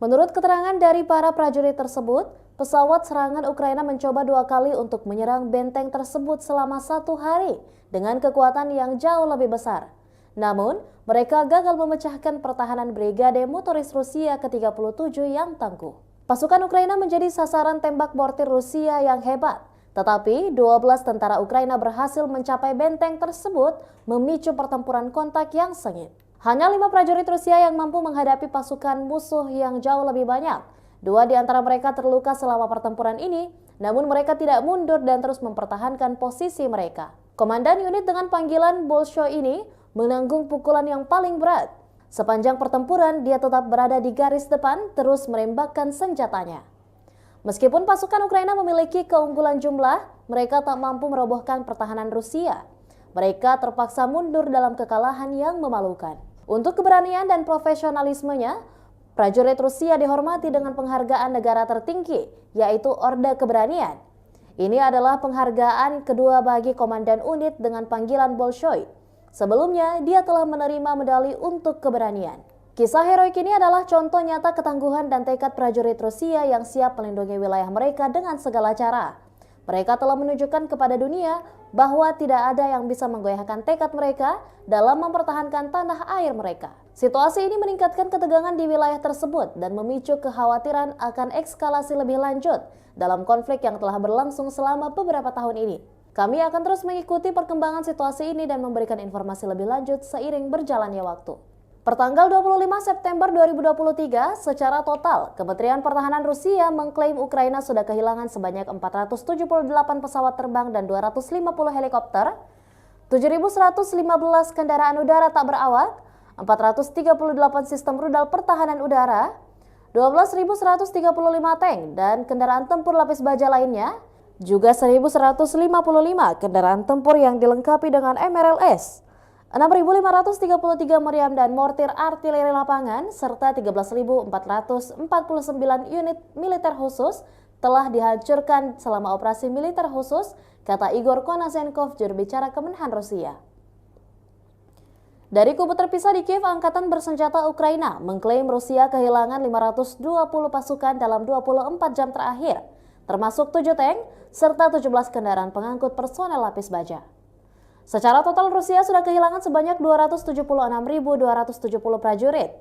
Menurut keterangan dari para prajurit tersebut, pesawat serangan Ukraina mencoba 2 kali untuk menyerang benteng tersebut selama 1 hari dengan kekuatan yang jauh lebih besar. Namun, mereka gagal memecahkan pertahanan Brigade Motoris Rusia ke-37 yang tangguh. Pasukan Ukraina menjadi sasaran tembak mortir Rusia yang hebat, tetapi 12 tentara Ukraina berhasil mencapai benteng tersebut, memicu pertempuran kontak yang sengit. Hanya 5 prajurit Rusia yang mampu menghadapi pasukan musuh yang jauh lebih banyak. 2 di antara mereka terluka selama pertempuran ini, namun mereka tidak mundur dan terus mempertahankan posisi mereka. Komandan unit dengan panggilan Bolshoi ini menanggung pukulan yang paling berat. Sepanjang pertempuran, dia tetap berada di garis depan, terus menembakkan senjatanya. Meskipun pasukan Ukraina memiliki keunggulan jumlah, mereka tak mampu merobohkan pertahanan Rusia. Mereka terpaksa mundur dalam kekalahan yang memalukan. Untuk keberanian dan profesionalismenya, prajurit Rusia dihormati dengan penghargaan negara tertinggi, yaitu Orde Keberanian. Ini adalah penghargaan kedua bagi komandan unit dengan panggilan Bolshoi. Sebelumnya, dia telah menerima medali untuk keberanian. Kisah heroik ini adalah contoh nyata ketangguhan dan tekad prajurit Rusia yang siap melindungi wilayah mereka dengan segala cara. Mereka telah menunjukkan kepada dunia bahwa tidak ada yang bisa menggoyahkan tekad mereka dalam mempertahankan tanah air mereka. Situasi ini meningkatkan ketegangan di wilayah tersebut dan memicu kekhawatiran akan eskalasi lebih lanjut dalam konflik yang telah berlangsung selama beberapa tahun ini. Kami akan terus mengikuti perkembangan situasi ini dan memberikan informasi lebih lanjut seiring berjalannya waktu. Pertanggal 25 September 2023, secara total, Kementerian Pertahanan Rusia mengklaim Ukraina sudah kehilangan sebanyak 478 pesawat terbang dan 250 helikopter, 7.115 kendaraan udara tak berawak, 438 sistem rudal pertahanan udara, 12.135 tank dan kendaraan tempur lapis baja lainnya, juga 1.155 kendaraan tempur yang dilengkapi dengan MRLS, 6.533 meriam dan mortir artileri lapangan, serta 13.449 unit militer khusus telah dihancurkan selama operasi militer khusus, kata Igor Konasenkov, juru bicara Kemenhan Rusia. Dari kubu terpisah di Kiev, Angkatan Bersenjata Ukraina mengklaim Rusia kehilangan 520 pasukan dalam 24 jam terakhir, termasuk 7 tank serta 17 kendaraan pengangkut personel lapis baja. Secara total Rusia sudah kehilangan sebanyak 276.270 prajurit,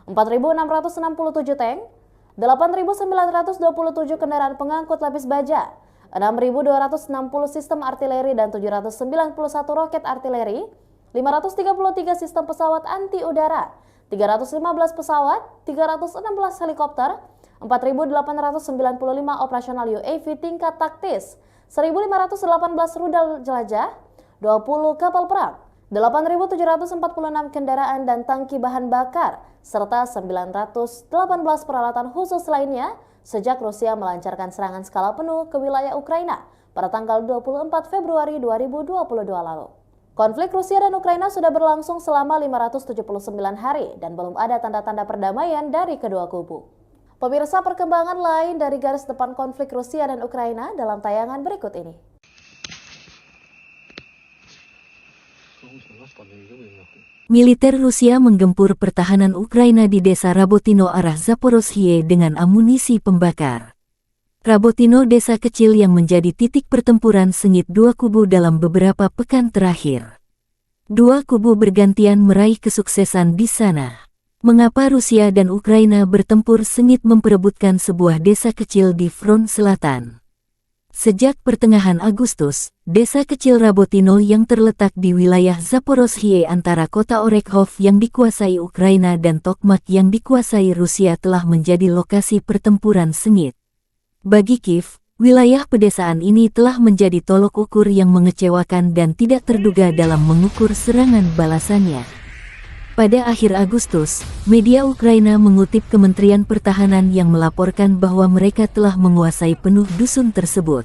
4.667 tank, 8.927 kendaraan pengangkut lapis baja, 6.260 sistem artileri dan 791 roket artileri, 533 sistem pesawat anti udara, 315 pesawat, 316 helikopter, 4.895 operasional UAV tingkat taktis, 1.518 rudal jelajah, 20 kapal perang, 8.746 kendaraan dan tangki bahan bakar, serta 918 peralatan khusus lainnya sejak Rusia melancarkan serangan skala penuh ke wilayah Ukraina pada tanggal 24 Februari 2022 lalu. Konflik Rusia dan Ukraina sudah berlangsung selama 579 hari dan belum ada tanda-tanda perdamaian dari kedua kubu. Pemirsa, perkembangan lain dari garis depan konflik Rusia dan Ukraina dalam tayangan berikut ini. Militer Rusia menggempur pertahanan Ukraina di desa Rabotino arah Zaporozhye dengan amunisi pembakar. Rabotino desa kecil yang menjadi titik pertempuran sengit dua kubu dalam beberapa pekan terakhir. Dua kubu bergantian meraih kesuksesan di sana. Mengapa Rusia dan Ukraina bertempur sengit memperebutkan sebuah desa kecil di front selatan? Sejak pertengahan Agustus, desa kecil Rabotino yang terletak di wilayah Zaporozhye antara kota Orekhov yang dikuasai Ukraina dan Tokmak yang dikuasai Rusia telah menjadi lokasi pertempuran sengit. Bagi Kiev, wilayah pedesaan ini telah menjadi tolok ukur yang mengecewakan dan tidak terduga dalam mengukur serangan balasannya. Pada akhir Agustus, media Ukraina mengutip Kementerian Pertahanan yang melaporkan bahwa mereka telah menguasai penuh dusun tersebut.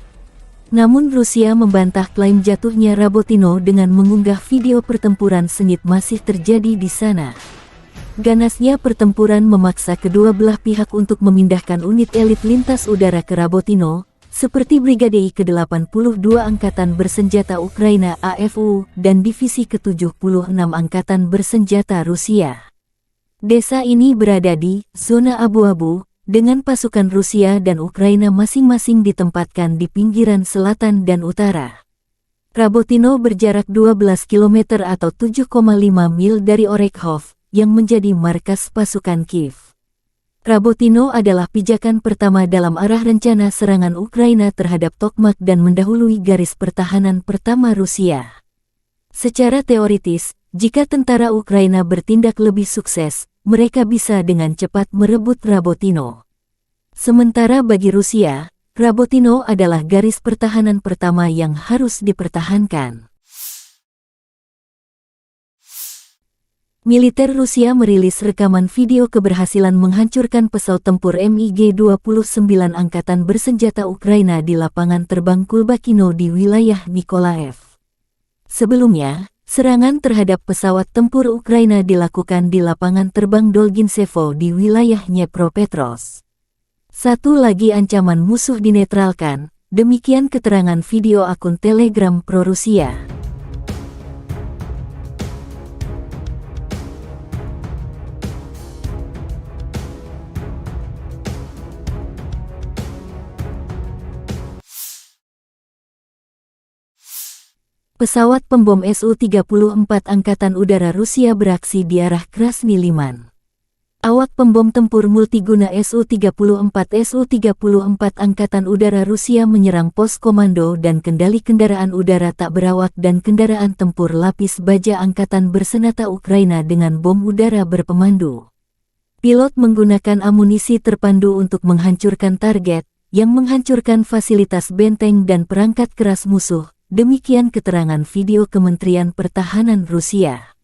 Namun Rusia membantah klaim jatuhnya Rabotino dengan mengunggah video pertempuran sengit masih terjadi di sana. Ganasnya pertempuran memaksa kedua belah pihak untuk memindahkan unit elit lintas udara ke Rabotino, seperti Brigade ke-82 Angkatan Bersenjata Ukraina AFU dan Divisi ke-76 Angkatan Bersenjata Rusia. Desa ini berada di zona abu-abu, dengan pasukan Rusia dan Ukraina masing-masing ditempatkan di pinggiran selatan dan utara. Rabotino berjarak 12 km atau 7,5 mil dari Orekhov, yang menjadi markas pasukan Kiev. Rabotino adalah pijakan pertama dalam arah rencana serangan Ukraina terhadap Tokmak dan mendahului garis pertahanan pertama Rusia. Secara teoritis, jika tentara Ukraina bertindak lebih sukses, mereka bisa dengan cepat merebut Rabotino. Sementara bagi Rusia, Rabotino adalah garis pertahanan pertama yang harus dipertahankan. Militer Rusia merilis rekaman video keberhasilan menghancurkan pesawat tempur MiG-29 Angkatan Bersenjata Ukraina di lapangan terbang Kulbakino di wilayah Nikolaev. Sebelumnya, serangan terhadap pesawat tempur Ukraina dilakukan di lapangan terbang Dolginsevo di wilayah Dnepropetrovsk. Satu lagi ancaman musuh dinetralkan, demikian keterangan video akun Telegram pro-Rusia. Pesawat pembom Su-34 Angkatan Udara Rusia beraksi di arah Krasny Liman. Awak pembom tempur multiguna Su-34 Angkatan Udara Rusia menyerang pos komando dan kendali kendaraan udara tak berawak dan kendaraan tempur lapis baja Angkatan Bersenjata Ukraina dengan bom udara berpemandu. Pilot menggunakan amunisi terpandu untuk menghancurkan target, yang menghancurkan fasilitas benteng dan perangkat keras musuh, Demikian keterangan video Kementerian Pertahanan Rusia.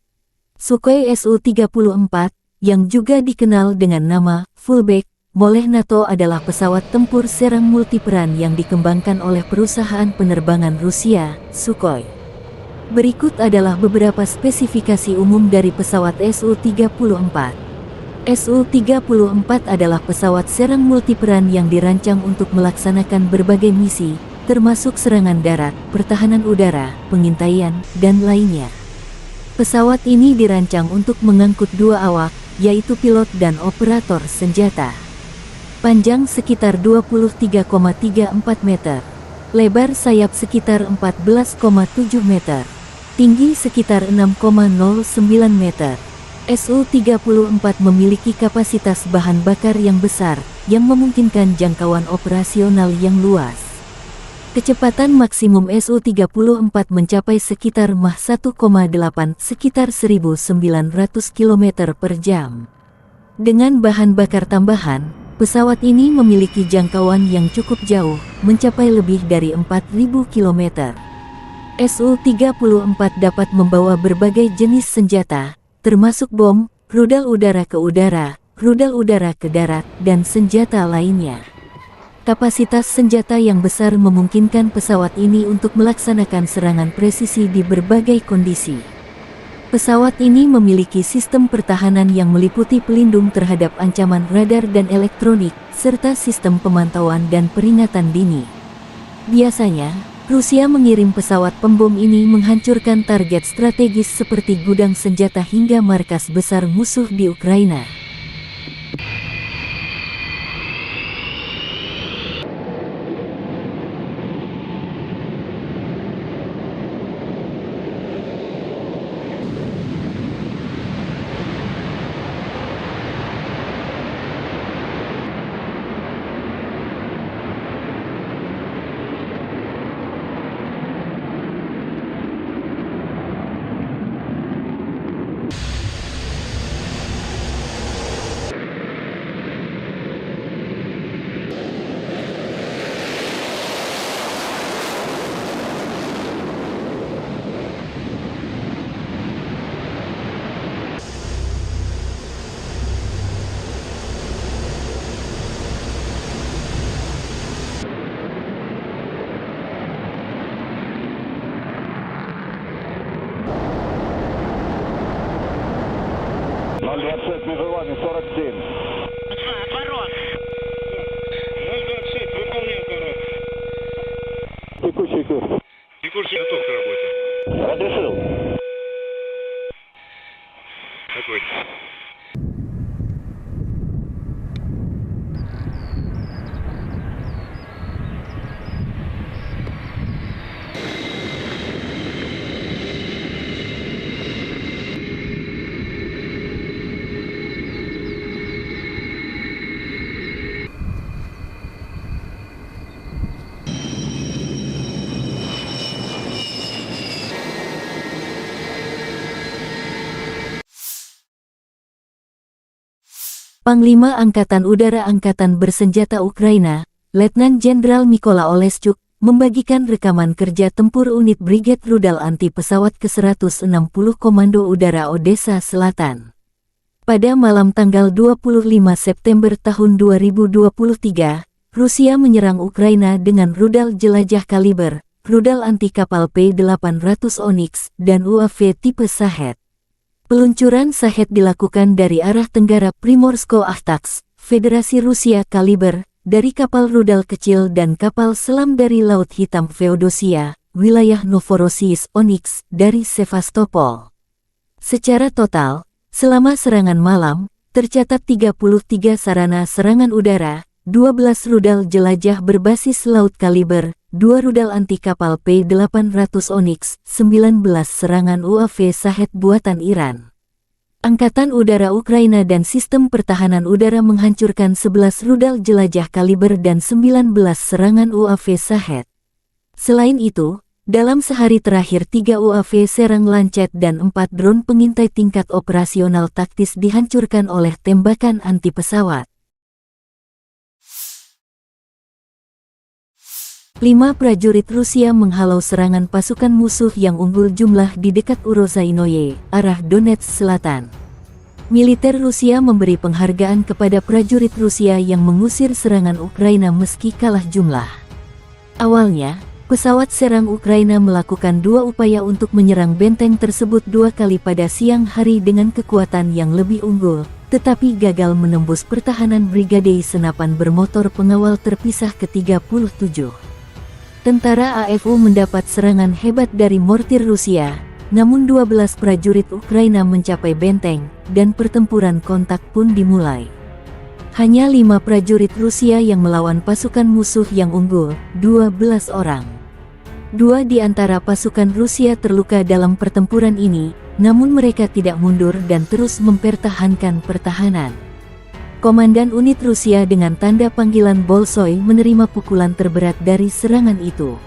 Sukhoi Su-34, yang juga dikenal dengan nama Fullback oleh NATO adalah pesawat tempur serang multiperan yang dikembangkan oleh perusahaan penerbangan Rusia, Sukhoi. Berikut adalah beberapa spesifikasi umum dari pesawat Su-34. Su-34 adalah pesawat serang multiperan yang dirancang untuk melaksanakan berbagai misi, termasuk serangan darat, pertahanan udara, pengintaian, dan lainnya. Pesawat ini dirancang untuk mengangkut 2 awak, yaitu pilot dan operator senjata. Panjang sekitar 23,34 meter. Lebar sayap sekitar 14,7 meter. Tinggi sekitar 6,09 meter. Su-34 memiliki kapasitas bahan bakar yang besar, yang memungkinkan jangkauan operasional yang luas. Kecepatan maksimum Su-34 mencapai sekitar Mach 1,8 sekitar 1900 km per jam. Dengan bahan bakar tambahan, pesawat ini memiliki jangkauan yang cukup jauh, mencapai lebih dari 4000 km. Su-34 dapat membawa berbagai jenis senjata, termasuk bom, rudal udara ke udara, rudal udara ke darat, dan senjata lainnya. Kapasitas senjata yang besar memungkinkan pesawat ini untuk melaksanakan serangan presisi di berbagai kondisi. Pesawat ini memiliki sistem pertahanan yang meliputi pelindung terhadap ancaman radar dan elektronik, serta sistem pemantauan dan peringatan dini. Biasanya, Rusia mengirim pesawat pembom ini menghancurkan target strategis seperti gudang senjata hingga markas besar musuh di Ukraina. Вызывание 47. Отворот. 026, выполняю отворот. Текущий курс. Текущий готов к работе. Разрешил. Огонь. Panglima Angkatan Udara Angkatan Bersenjata Ukraina, Letnan Jenderal Mykola Oleschuk, membagikan rekaman kerja tempur unit Brigade Rudal Anti Pesawat ke-160 Komando Udara Odessa Selatan. Pada malam tanggal 25 September tahun 2023, Rusia menyerang Ukraina dengan rudal jelajah kaliber, rudal anti kapal P-800 Onyx, dan UAV tipe Shahed. Peluncuran Shahed dilakukan dari arah tenggara Primorsko-Akhtarsk, Federasi Rusia kaliber, dari kapal rudal kecil dan kapal selam dari Laut Hitam Feodosia, wilayah Novorossiysk Onyx, dari Sevastopol. Secara total, selama serangan malam, tercatat 33 sarana serangan udara, 12 rudal jelajah berbasis laut kaliber, 2 rudal anti kapal P-800 Onyx, 19 serangan UAV Shahed buatan Iran. Angkatan Udara Ukraina dan Sistem Pertahanan Udara menghancurkan 11 rudal jelajah kaliber dan 19 serangan UAV Shahed. Selain itu, dalam sehari terakhir 3 UAV serang Lancet dan 4 drone pengintai tingkat operasional taktis dihancurkan oleh tembakan anti pesawat. 5 prajurit Rusia menghalau serangan pasukan musuh yang unggul jumlah di dekat Urozainoye, arah Donetsk Selatan. Militer Rusia memberi penghargaan kepada prajurit Rusia yang mengusir serangan Ukraina meski kalah jumlah. Awalnya, pesawat serang Ukraina melakukan 2 upaya untuk menyerang benteng tersebut 2 kali pada siang hari dengan kekuatan yang lebih unggul, tetapi gagal menembus pertahanan Brigade Senapan Bermotor Pengawal Terpisah ke-37. Tentara AFU mendapat serangan hebat dari mortir Rusia, namun 12 prajurit Ukraina mencapai benteng, dan pertempuran kontak pun dimulai. Hanya 5 prajurit Rusia yang melawan pasukan musuh yang unggul, 12 orang. 2 di antara pasukan Rusia terluka dalam pertempuran ini, namun mereka tidak mundur dan terus mempertahankan pertahanan. Komandan unit Rusia dengan tanda panggilan Bolshoi menerima pukulan terberat dari serangan itu.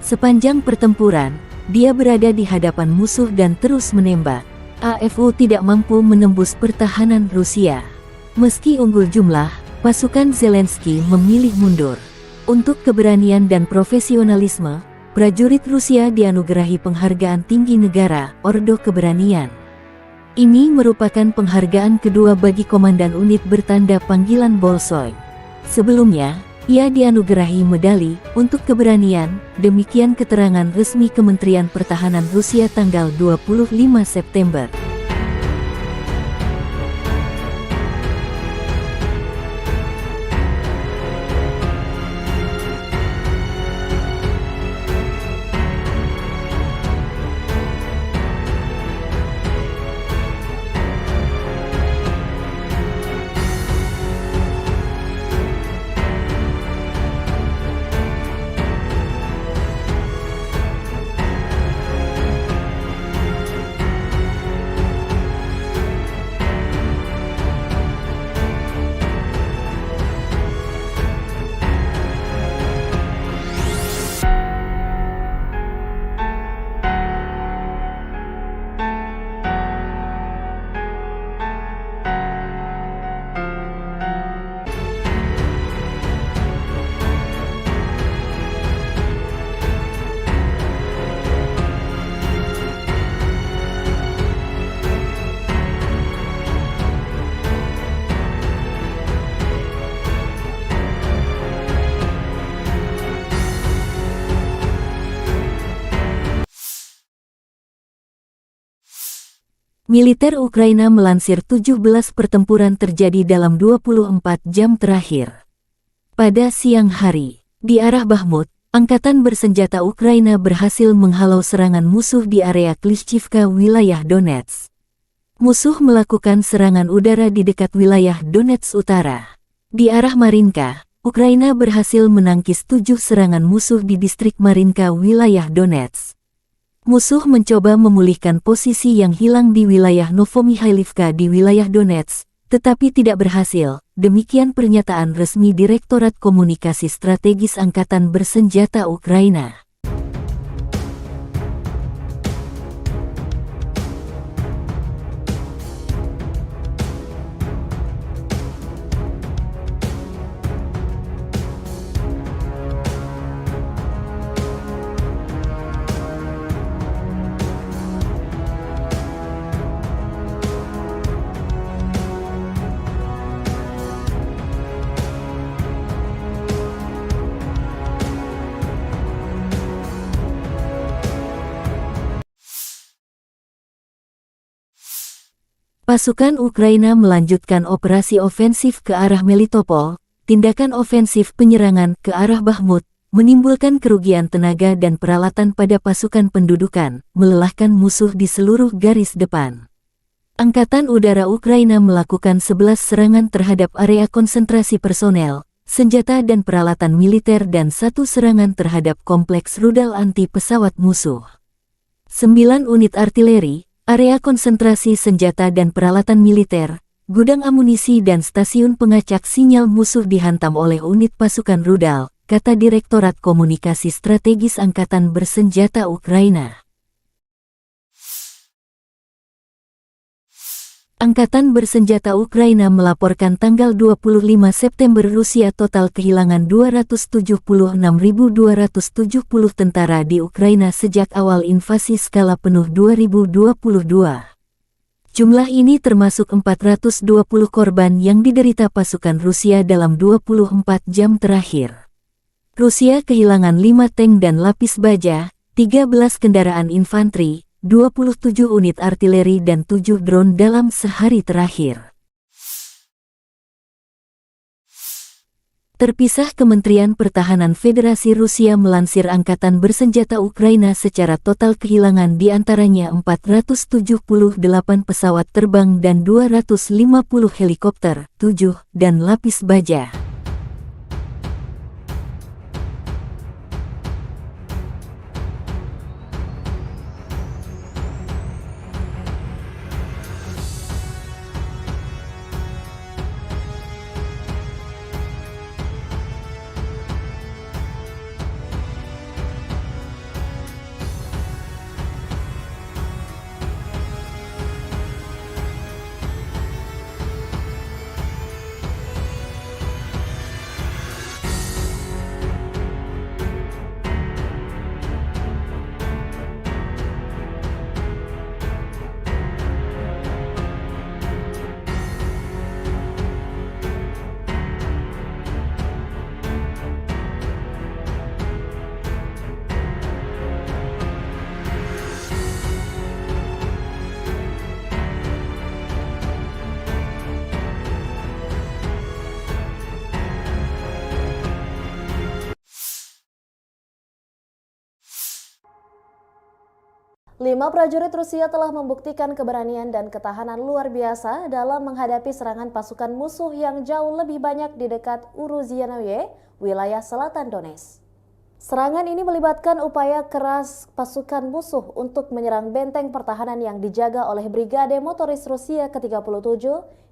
Sepanjang pertempuran, dia berada di hadapan musuh dan terus menembak. AFU tidak mampu menembus pertahanan Rusia. Meski unggul jumlah, pasukan Zelensky memilih mundur. Untuk keberanian dan profesionalisme, prajurit Rusia dianugerahi penghargaan tinggi negara, Ordo Keberanian. Ini merupakan penghargaan kedua bagi komandan unit bertanda panggilan Bolshoi. Sebelumnya, ia dianugerahi medali untuk keberanian. Demikian keterangan resmi Kementerian Pertahanan Rusia tanggal 25 September. Militer Ukraina melansir 17 pertempuran terjadi dalam 24 jam terakhir. Pada siang hari, di arah Bakhmut, Angkatan Bersenjata Ukraina berhasil menghalau serangan musuh di area Klishchivka, wilayah Donetsk. Musuh melakukan serangan udara di dekat wilayah Donetsk Utara. Di arah Marinka, Ukraina berhasil menangkis 7 serangan musuh di distrik Marinka, wilayah Donetsk. Musuh mencoba memulihkan posisi yang hilang di wilayah Novomikhailivka di wilayah Donetsk, tetapi tidak berhasil. Demikian pernyataan resmi Direktorat Komunikasi Strategis Angkatan Bersenjata Ukraina. Pasukan Ukraina melanjutkan operasi ofensif ke arah Melitopol. Tindakan ofensif penyerangan ke arah Bakhmut menimbulkan kerugian tenaga dan peralatan pada pasukan pendudukan, melelahkan musuh di seluruh garis depan. Angkatan Udara Ukraina melakukan 11 serangan terhadap area konsentrasi personel, senjata dan peralatan militer dan 1 serangan terhadap kompleks rudal anti-pesawat musuh. 9 unit artileri, area konsentrasi senjata dan peralatan militer, gudang amunisi dan stasiun pengacak sinyal musuh dihantam oleh unit pasukan rudal, kata Direktorat Komunikasi Strategis Angkatan Bersenjata Ukraina. Angkatan bersenjata Ukraina melaporkan tanggal 25 September Rusia total kehilangan 276.270 tentara di Ukraina sejak awal invasi skala penuh 2022. Jumlah ini termasuk 420 korban yang diderita pasukan Rusia dalam 24 jam terakhir. Rusia kehilangan 5 tank dan lapis baja, 13 kendaraan infanteri, 27 unit artileri dan 7 drone dalam sehari terakhir. Terpisah, Kementerian Pertahanan Federasi Rusia melansir Angkatan Bersenjata Ukraina secara total kehilangan diantaranya 478 pesawat terbang dan 250 helikopter, 7, dan lapis baja. Lima prajurit Rusia telah membuktikan keberanian dan ketahanan luar biasa dalam menghadapi serangan pasukan musuh yang jauh lebih banyak di dekat Uruzianoye, wilayah selatan Donetsk. Serangan ini melibatkan upaya keras pasukan musuh untuk menyerang benteng pertahanan yang dijaga oleh Brigade Motoris Rusia ke-37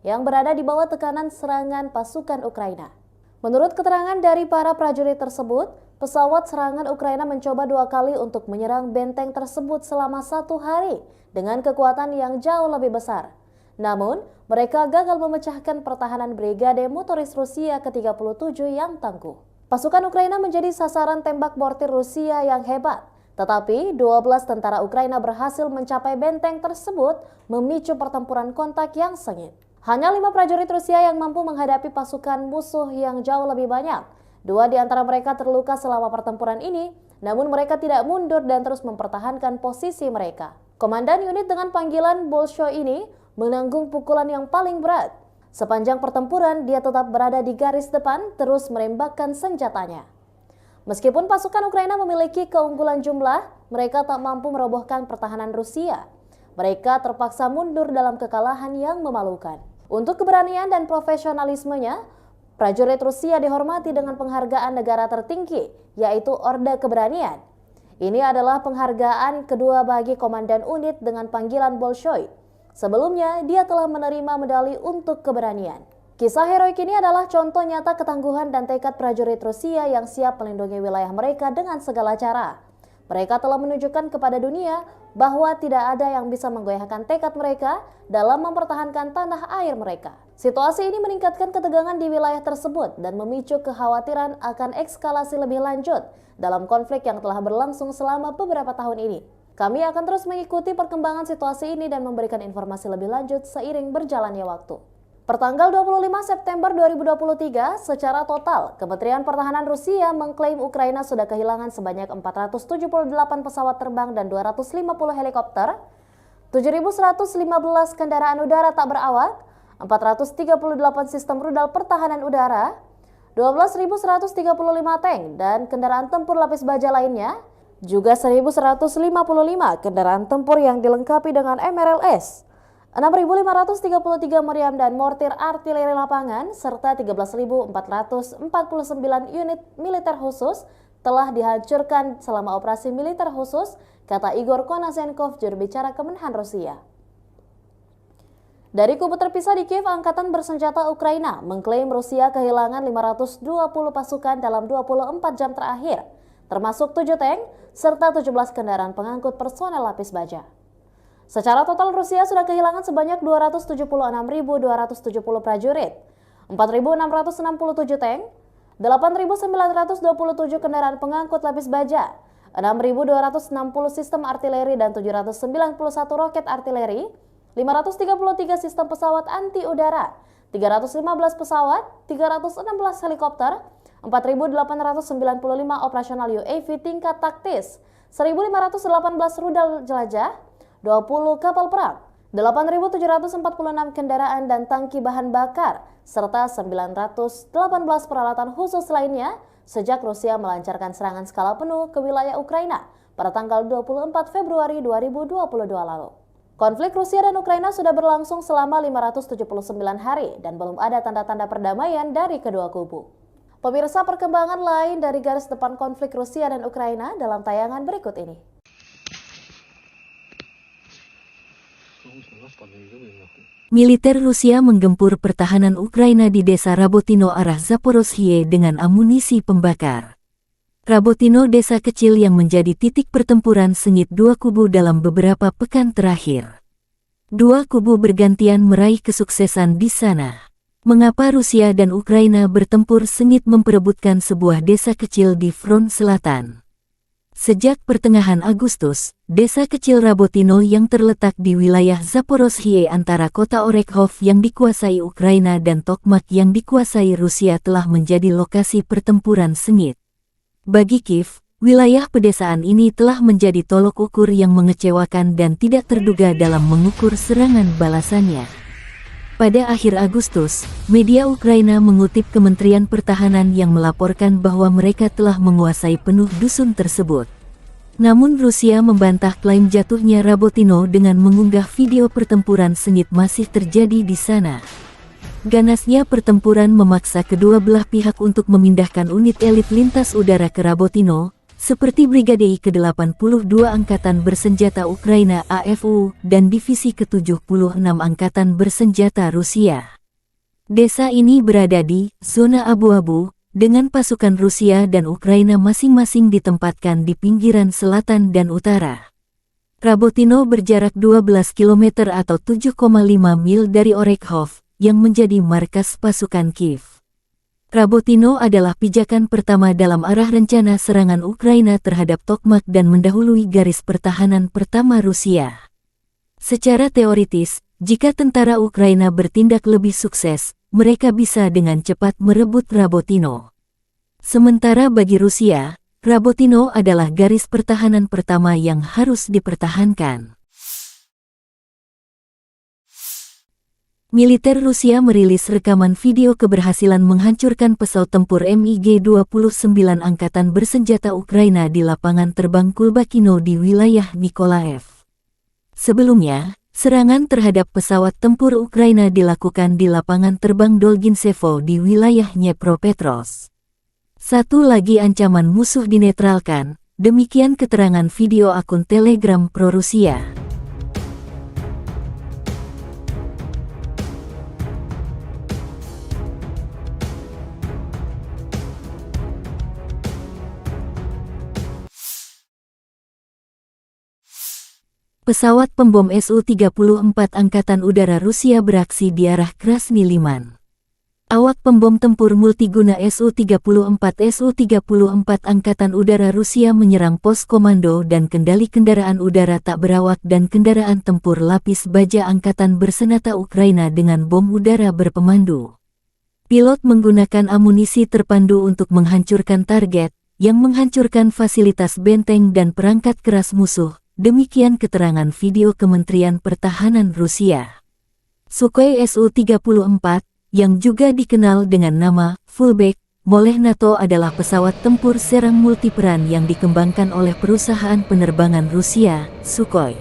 yang berada di bawah tekanan serangan pasukan Ukraina. Menurut keterangan dari para prajurit tersebut, pesawat serangan Ukraina mencoba 2 kali untuk menyerang benteng tersebut selama 1 hari dengan kekuatan yang jauh lebih besar. Namun, mereka gagal memecahkan pertahanan Brigade Motoris Rusia ke-37 yang tangguh. Pasukan Ukraina menjadi sasaran tembak mortir Rusia yang hebat, tetapi 12 tentara Ukraina berhasil mencapai benteng tersebut, memicu pertempuran kontak yang sengit. Hanya 5 prajurit Rusia yang mampu menghadapi pasukan musuh yang jauh lebih banyak. 2 di antara mereka terluka selama pertempuran ini, namun mereka tidak mundur dan terus mempertahankan posisi mereka. Komandan unit dengan panggilan Bolshoi ini menanggung pukulan yang paling berat. Sepanjang pertempuran, dia tetap berada di garis depan, terus menembakkan senjatanya. Meskipun pasukan Ukraina memiliki keunggulan jumlah, mereka tak mampu merobohkan pertahanan Rusia. Mereka terpaksa mundur dalam kekalahan yang memalukan. Untuk keberanian dan profesionalismenya, prajurit Rusia dihormati dengan penghargaan negara tertinggi, yaitu Orde Keberanian. Ini adalah penghargaan kedua bagi komandan unit dengan panggilan Bolshoi. Sebelumnya, dia telah menerima medali untuk keberanian. Kisah heroik ini adalah contoh nyata ketangguhan dan tekad prajurit Rusia yang siap melindungi wilayah mereka dengan segala cara. Mereka telah menunjukkan kepada dunia bahwa tidak ada yang bisa menggoyahkan tekad mereka dalam mempertahankan tanah air mereka. Situasi ini meningkatkan ketegangan di wilayah tersebut dan memicu kekhawatiran akan eskalasi lebih lanjut dalam konflik yang telah berlangsung selama beberapa tahun ini. Kami akan terus mengikuti perkembangan situasi ini dan memberikan informasi lebih lanjut seiring berjalannya waktu. Pertanggal 25 September 2023, secara total, Kementerian Pertahanan Rusia mengklaim Ukraina sudah kehilangan sebanyak 478 pesawat terbang dan 250 helikopter, 7.115 kendaraan udara tak berawak, 438 sistem rudal pertahanan udara, 12.135 tank dan kendaraan tempur lapis baja lainnya, juga 1.155 kendaraan tempur yang dilengkapi dengan MRLS, 6.533 meriam dan mortir artileri lapangan, serta 13.449 unit militer khusus telah dihancurkan selama operasi militer khusus, kata Igor Konasenkov, juru bicara Kemenhan Rusia. Dari kubu terpisah di Kiev, Angkatan Bersenjata Ukraina mengklaim Rusia kehilangan 520 pasukan dalam 24 jam terakhir, termasuk 7 tank serta 17 kendaraan pengangkut personel lapis baja. Secara total Rusia sudah kehilangan sebanyak 276.270 prajurit, 4.667 tank, 8.927 kendaraan pengangkut lapis baja, 6.260 sistem artileri dan 791 roket artileri, 533 sistem pesawat anti udara, 315 pesawat, 316 helikopter, 4.895 operasional UAV tingkat taktis, 1.518 rudal jelajah, 20 kapal perang, 8.746 kendaraan dan tangki bahan bakar, serta 918 peralatan khusus lainnya sejak Rusia melancarkan serangan skala penuh ke wilayah Ukraina pada tanggal 24 Februari 2022 lalu. Konflik Rusia dan Ukraina sudah berlangsung selama 579 hari dan belum ada tanda-tanda perdamaian dari kedua kubu. Pemirsa, perkembangan lain dari garis depan konflik Rusia dan Ukraina dalam tayangan berikut ini. Militer Rusia menggempur pertahanan Ukraina di desa Rabotino arah Zaporozhye dengan amunisi pembakar. Rabotino desa kecil yang menjadi titik pertempuran sengit dua kubu dalam beberapa pekan terakhir. Dua kubu bergantian meraih kesuksesan di sana. Mengapa Rusia dan Ukraina bertempur sengit memperebutkan sebuah desa kecil di front selatan? Sejak pertengahan Agustus, desa kecil Rabotino yang terletak di wilayah Zaporozhye antara kota Orekhov yang dikuasai Ukraina dan Tokmak yang dikuasai Rusia telah menjadi lokasi pertempuran sengit. Bagi Kiev, wilayah pedesaan ini telah menjadi tolok ukur yang mengecewakan dan tidak terduga dalam mengukur serangan balasannya. Pada akhir Agustus, media Ukraina mengutip Kementerian Pertahanan yang melaporkan bahwa mereka telah menguasai penuh dusun tersebut. Namun Rusia membantah klaim jatuhnya Rabotino dengan mengunggah video pertempuran sengit masih terjadi di sana. Ganasnya pertempuran memaksa kedua belah pihak untuk memindahkan unit elit lintas udara ke Rabotino, seperti Brigade ke-82 Angkatan Bersenjata Ukraina AFU dan Divisi ke-76 Angkatan Bersenjata Rusia. Desa ini berada di zona abu-abu, dengan pasukan Rusia dan Ukraina masing-masing ditempatkan di pinggiran selatan dan utara. Rabotino berjarak 12 km atau 7,5 mil dari Orekhov, yang menjadi markas pasukan Kiev. Rabotino adalah pijakan pertama dalam arah rencana serangan Ukraina terhadap Tokmak dan mendahului garis pertahanan pertama Rusia. Secara teoritis, jika tentara Ukraina bertindak lebih sukses, mereka bisa dengan cepat merebut Rabotino. Sementara bagi Rusia, Rabotino adalah garis pertahanan pertama yang harus dipertahankan. Militer Rusia merilis rekaman video keberhasilan menghancurkan pesawat tempur MiG-29 Angkatan Bersenjata Ukraina di lapangan terbang Kulbakino di wilayah Nikolaev. Sebelumnya, serangan terhadap pesawat tempur Ukraina dilakukan di lapangan terbang Dolgintsevo di wilayah Dnepropetrovsk. Satu lagi ancaman musuh dinetralkan, demikian keterangan video akun Telegram pro-Rusia. Pesawat pembom Su-34 Angkatan Udara Rusia beraksi di arah Krasny Liman. Awak pembom tempur multiguna Su-34 Angkatan Udara Rusia menyerang pos komando dan kendali kendaraan udara tak berawak dan kendaraan tempur lapis baja Angkatan Bersenjata Ukraina dengan bom udara berpemandu. Pilot menggunakan amunisi terpandu untuk menghancurkan target, yang menghancurkan fasilitas benteng dan perangkat keras musuh. Demikian keterangan video Kementerian Pertahanan Rusia. Sukhoi Su-34, yang juga dikenal dengan nama Fullback, oleh NATO adalah pesawat tempur serang multiperan yang dikembangkan oleh perusahaan penerbangan Rusia, Sukhoi.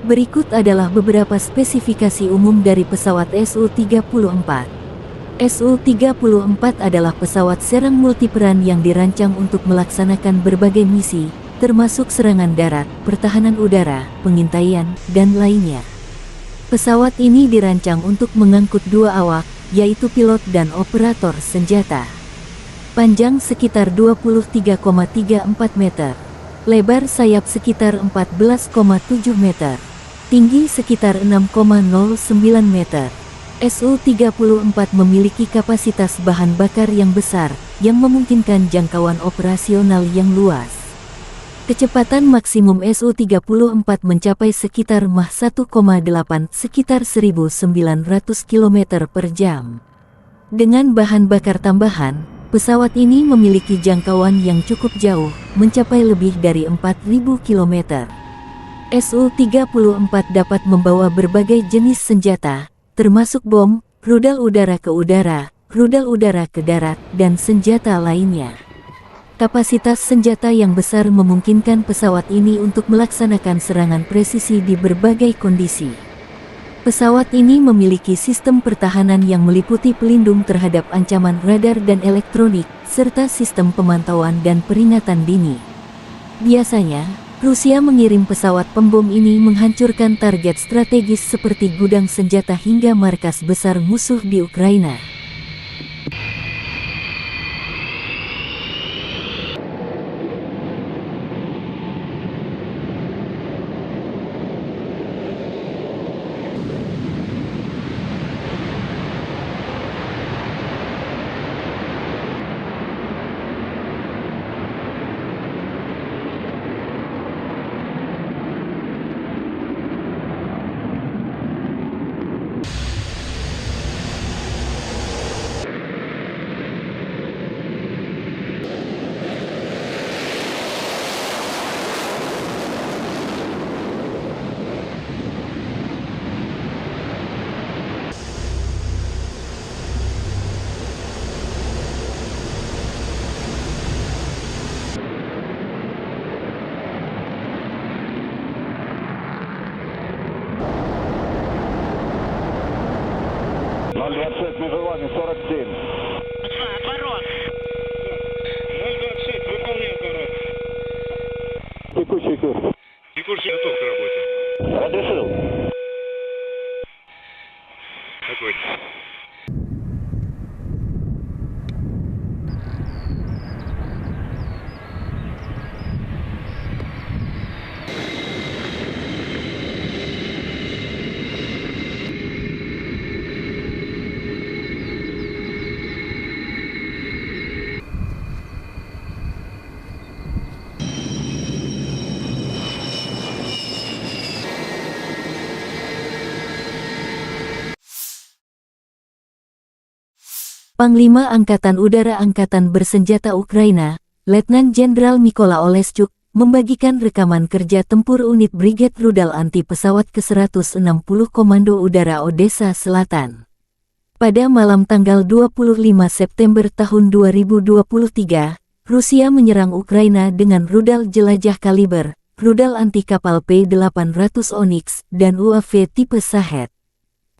Berikut adalah beberapa spesifikasi umum dari pesawat Su-34. Su-34 adalah pesawat serang multiperan yang dirancang untuk melaksanakan berbagai misi, termasuk serangan darat, pertahanan udara, pengintaian, dan lainnya. Pesawat ini dirancang untuk mengangkut dua awak, yaitu pilot dan operator senjata. Panjang sekitar 23,34 meter. Lebar sayap sekitar 14,7 meter. tinggi sekitar 6,09 meter. Su-34 memiliki kapasitas bahan bakar yang besar, yang memungkinkan jangkauan operasional yang luas. Kecepatan maksimum Su-34 mencapai sekitar Mach 1,8 sekitar 1.900 km per jam. Dengan bahan bakar tambahan, pesawat ini memiliki jangkauan yang cukup jauh, mencapai lebih dari 4.000 km. Su-34 dapat membawa berbagai jenis senjata, termasuk bom, rudal udara ke udara, rudal udara ke darat, dan senjata lainnya. Kapasitas senjata yang besar memungkinkan pesawat ini untuk melaksanakan serangan presisi di berbagai kondisi. Pesawat ini memiliki sistem pertahanan yang meliputi pelindung terhadap ancaman radar dan elektronik, serta sistem pemantauan dan peringatan dini. Biasanya, Rusia mengirim pesawat pembom ini menghancurkan target strategis seperti gudang senjata hingga markas besar musuh di Ukraina. Между вами 47. Отворот. 026, выполняю аппарат. Текущий курс. Текущий готов к работе. Разрешил. Огонь. Panglima Angkatan Udara Angkatan Bersenjata Ukraina, Letnan Jenderal Mykola Oleschuk, membagikan rekaman kerja tempur unit Brigade Rudal Anti Pesawat ke-160 Komando Udara Odessa Selatan. Pada malam tanggal 25 September tahun 2023, Rusia menyerang Ukraina dengan rudal jelajah kaliber, rudal anti kapal P-800 Onyx, dan UAV tipe Shahed.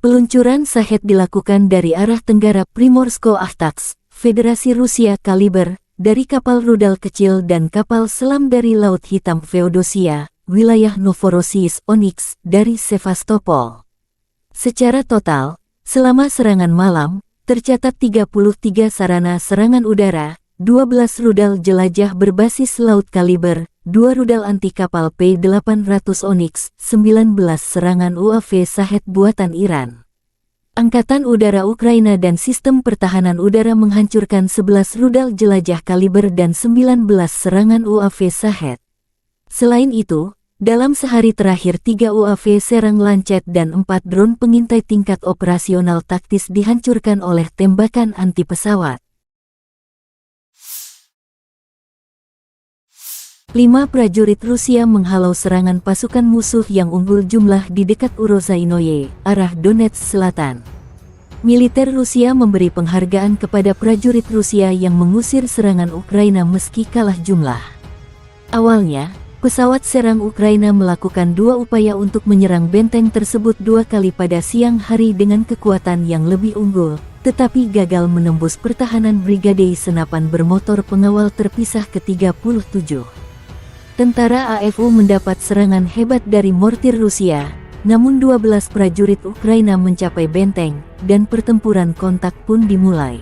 Peluncuran Shahed dilakukan dari arah tenggara Primorsko-Ahtaks, Federasi Rusia kaliber, dari kapal rudal kecil dan kapal selam dari Laut Hitam Feodosia, wilayah Novorossiysk Onyx, dari Sevastopol. Secara total, selama serangan malam, tercatat 33 sarana serangan udara, 12 rudal jelajah berbasis laut kaliber, 2 rudal anti kapal P-800 Onyx, 19 serangan UAV Shahed buatan Iran. Angkatan Udara Ukraina dan Sistem Pertahanan Udara menghancurkan 11 rudal jelajah kaliber dan 19 serangan UAV Shahed. Selain itu, dalam sehari terakhir 3 UAV serang Lancet dan 4 drone pengintai tingkat operasional taktis dihancurkan oleh tembakan anti pesawat. 5 prajurit Rusia menghalau serangan pasukan musuh yang unggul jumlah di dekat Urozainoye, arah Donetsk Selatan. Militer Rusia memberi penghargaan kepada prajurit Rusia yang mengusir serangan Ukraina meski kalah jumlah. Awalnya, pesawat serang Ukraina melakukan 2 upaya untuk menyerang benteng tersebut 2 kali pada siang hari dengan kekuatan yang lebih unggul, tetapi gagal menembus pertahanan Brigade Senapan Bermotor Pengawal Terpisah ke-37. Tentara AFU mendapat serangan hebat dari mortir Rusia, namun 12 prajurit Ukraina mencapai benteng, dan pertempuran kontak pun dimulai.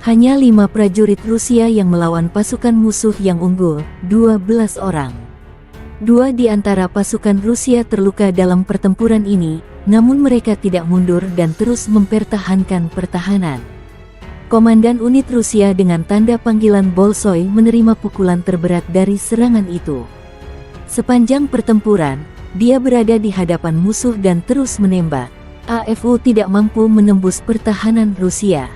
Hanya 5 prajurit Rusia yang melawan pasukan musuh yang unggul, 12 orang. Dua di antara pasukan Rusia terluka dalam pertempuran ini, namun mereka tidak mundur dan terus mempertahankan pertahanan. Komandan unit Rusia dengan tanda panggilan Bolshoi menerima pukulan terberat dari serangan itu. Sepanjang pertempuran, dia berada di hadapan musuh dan terus menembak. AFU tidak mampu menembus pertahanan Rusia.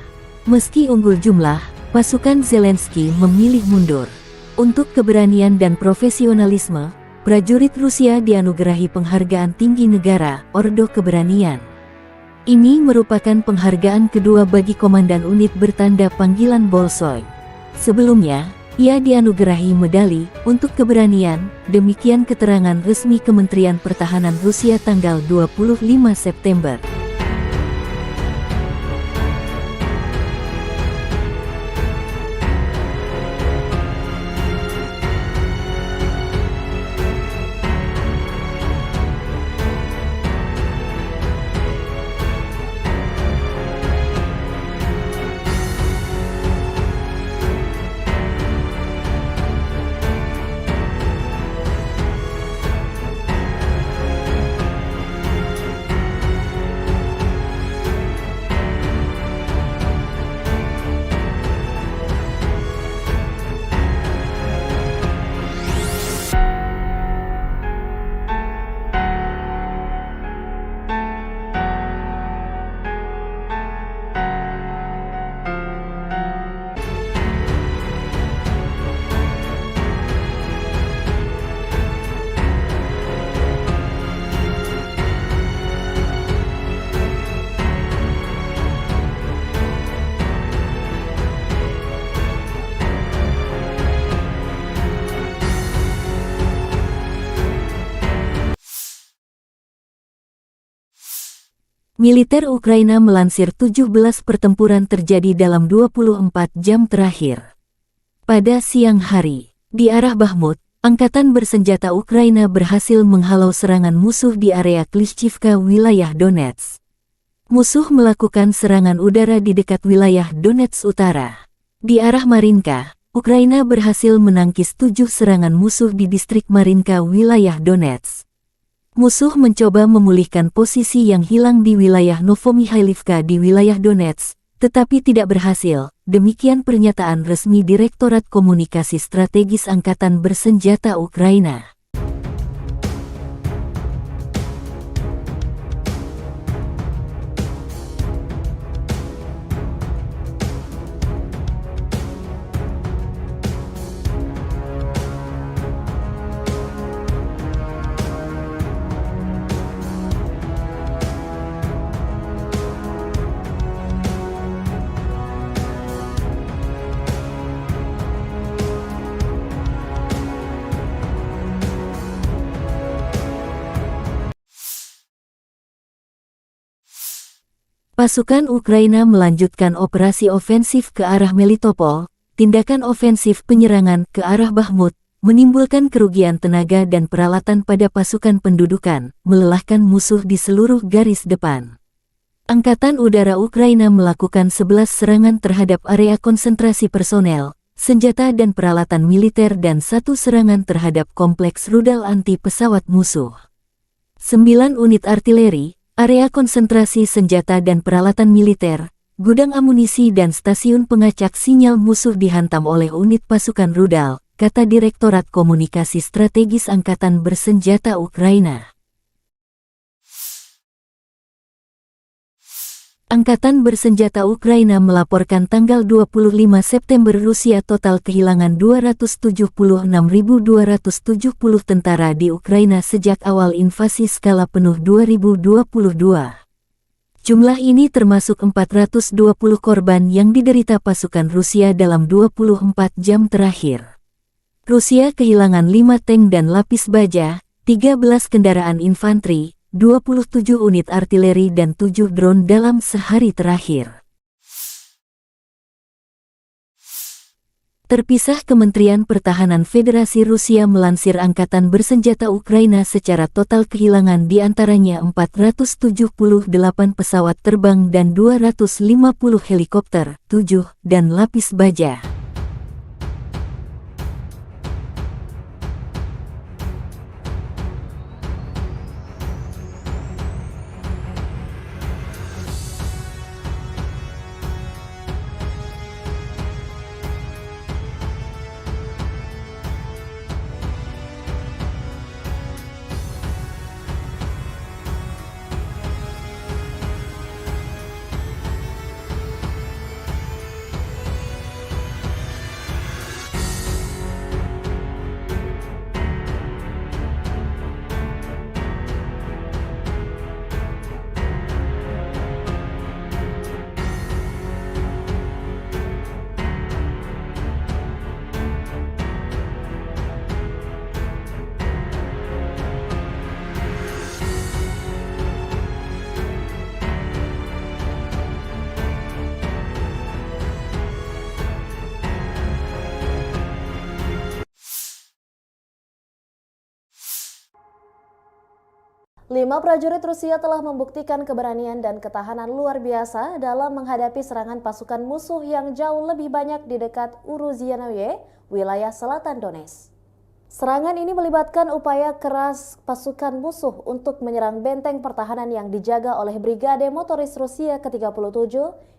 Meski unggul jumlah, pasukan Zelensky memilih mundur. Untuk keberanian dan profesionalisme, prajurit Rusia dianugerahi penghargaan tinggi negara, Ordo Keberanian. Ini merupakan penghargaan kedua bagi komandan unit bertanda panggilan Bolshoi. Sebelumnya, ia dianugerahi medali untuk keberanian, demikian keterangan resmi Kementerian Pertahanan Rusia tanggal 25 September. Militer Ukraina melansir 17 pertempuran terjadi dalam 24 jam terakhir. Pada siang hari, di arah Bakhmut, angkatan bersenjata Ukraina berhasil menghalau serangan musuh di area Klishchivka, wilayah Donetsk. Musuh melakukan serangan udara di dekat wilayah Donetsk Utara. Di arah Marinka, Ukraina berhasil menangkis 7 serangan musuh di distrik Marinka, wilayah Donetsk. Musuh mencoba memulihkan posisi yang hilang di wilayah Novomikhailivka di wilayah Donetsk, tetapi tidak berhasil. Demikian pernyataan resmi Direktorat Komunikasi Strategis Angkatan Bersenjata Ukraina. Pasukan Ukraina melanjutkan operasi ofensif ke arah Melitopol. Tindakan ofensif penyerangan ke arah Bakhmut menimbulkan kerugian tenaga dan peralatan pada pasukan pendudukan, melelahkan musuh di seluruh garis depan. Angkatan Udara Ukraina melakukan 11 serangan terhadap area konsentrasi personel, senjata dan peralatan militer dan 1 serangan terhadap kompleks rudal anti pesawat musuh. 9 unit artileri, area konsentrasi senjata dan peralatan militer, gudang amunisi dan stasiun pengacak sinyal musuh dihantam oleh unit pasukan rudal, kata Direktorat Komunikasi Strategis Angkatan Bersenjata Ukraina. Angkatan Bersenjata Ukraina melaporkan tanggal 25 September Rusia total kehilangan 276.270 tentara di Ukraina sejak awal invasi skala penuh 2022. Jumlah ini termasuk 420 korban yang diderita pasukan Rusia dalam 24 jam terakhir. Rusia kehilangan 5 tank dan lapis baja, 13 kendaraan infanteri, 27 unit artileri dan 7 drone dalam sehari terakhir. Terpisah, Kementerian Pertahanan Federasi Rusia melansir Angkatan Bersenjata Ukraina secara total kehilangan diantaranya 478 pesawat terbang dan 250 helikopter, 7, dan lapis baja. 5 prajurit Rusia telah membuktikan keberanian dan ketahanan luar biasa dalam menghadapi serangan pasukan musuh yang jauh lebih banyak di dekat Uruzianoye, wilayah selatan Donetsk. Serangan ini melibatkan upaya keras pasukan musuh untuk menyerang benteng pertahanan yang dijaga oleh Brigade Motoris Rusia ke-37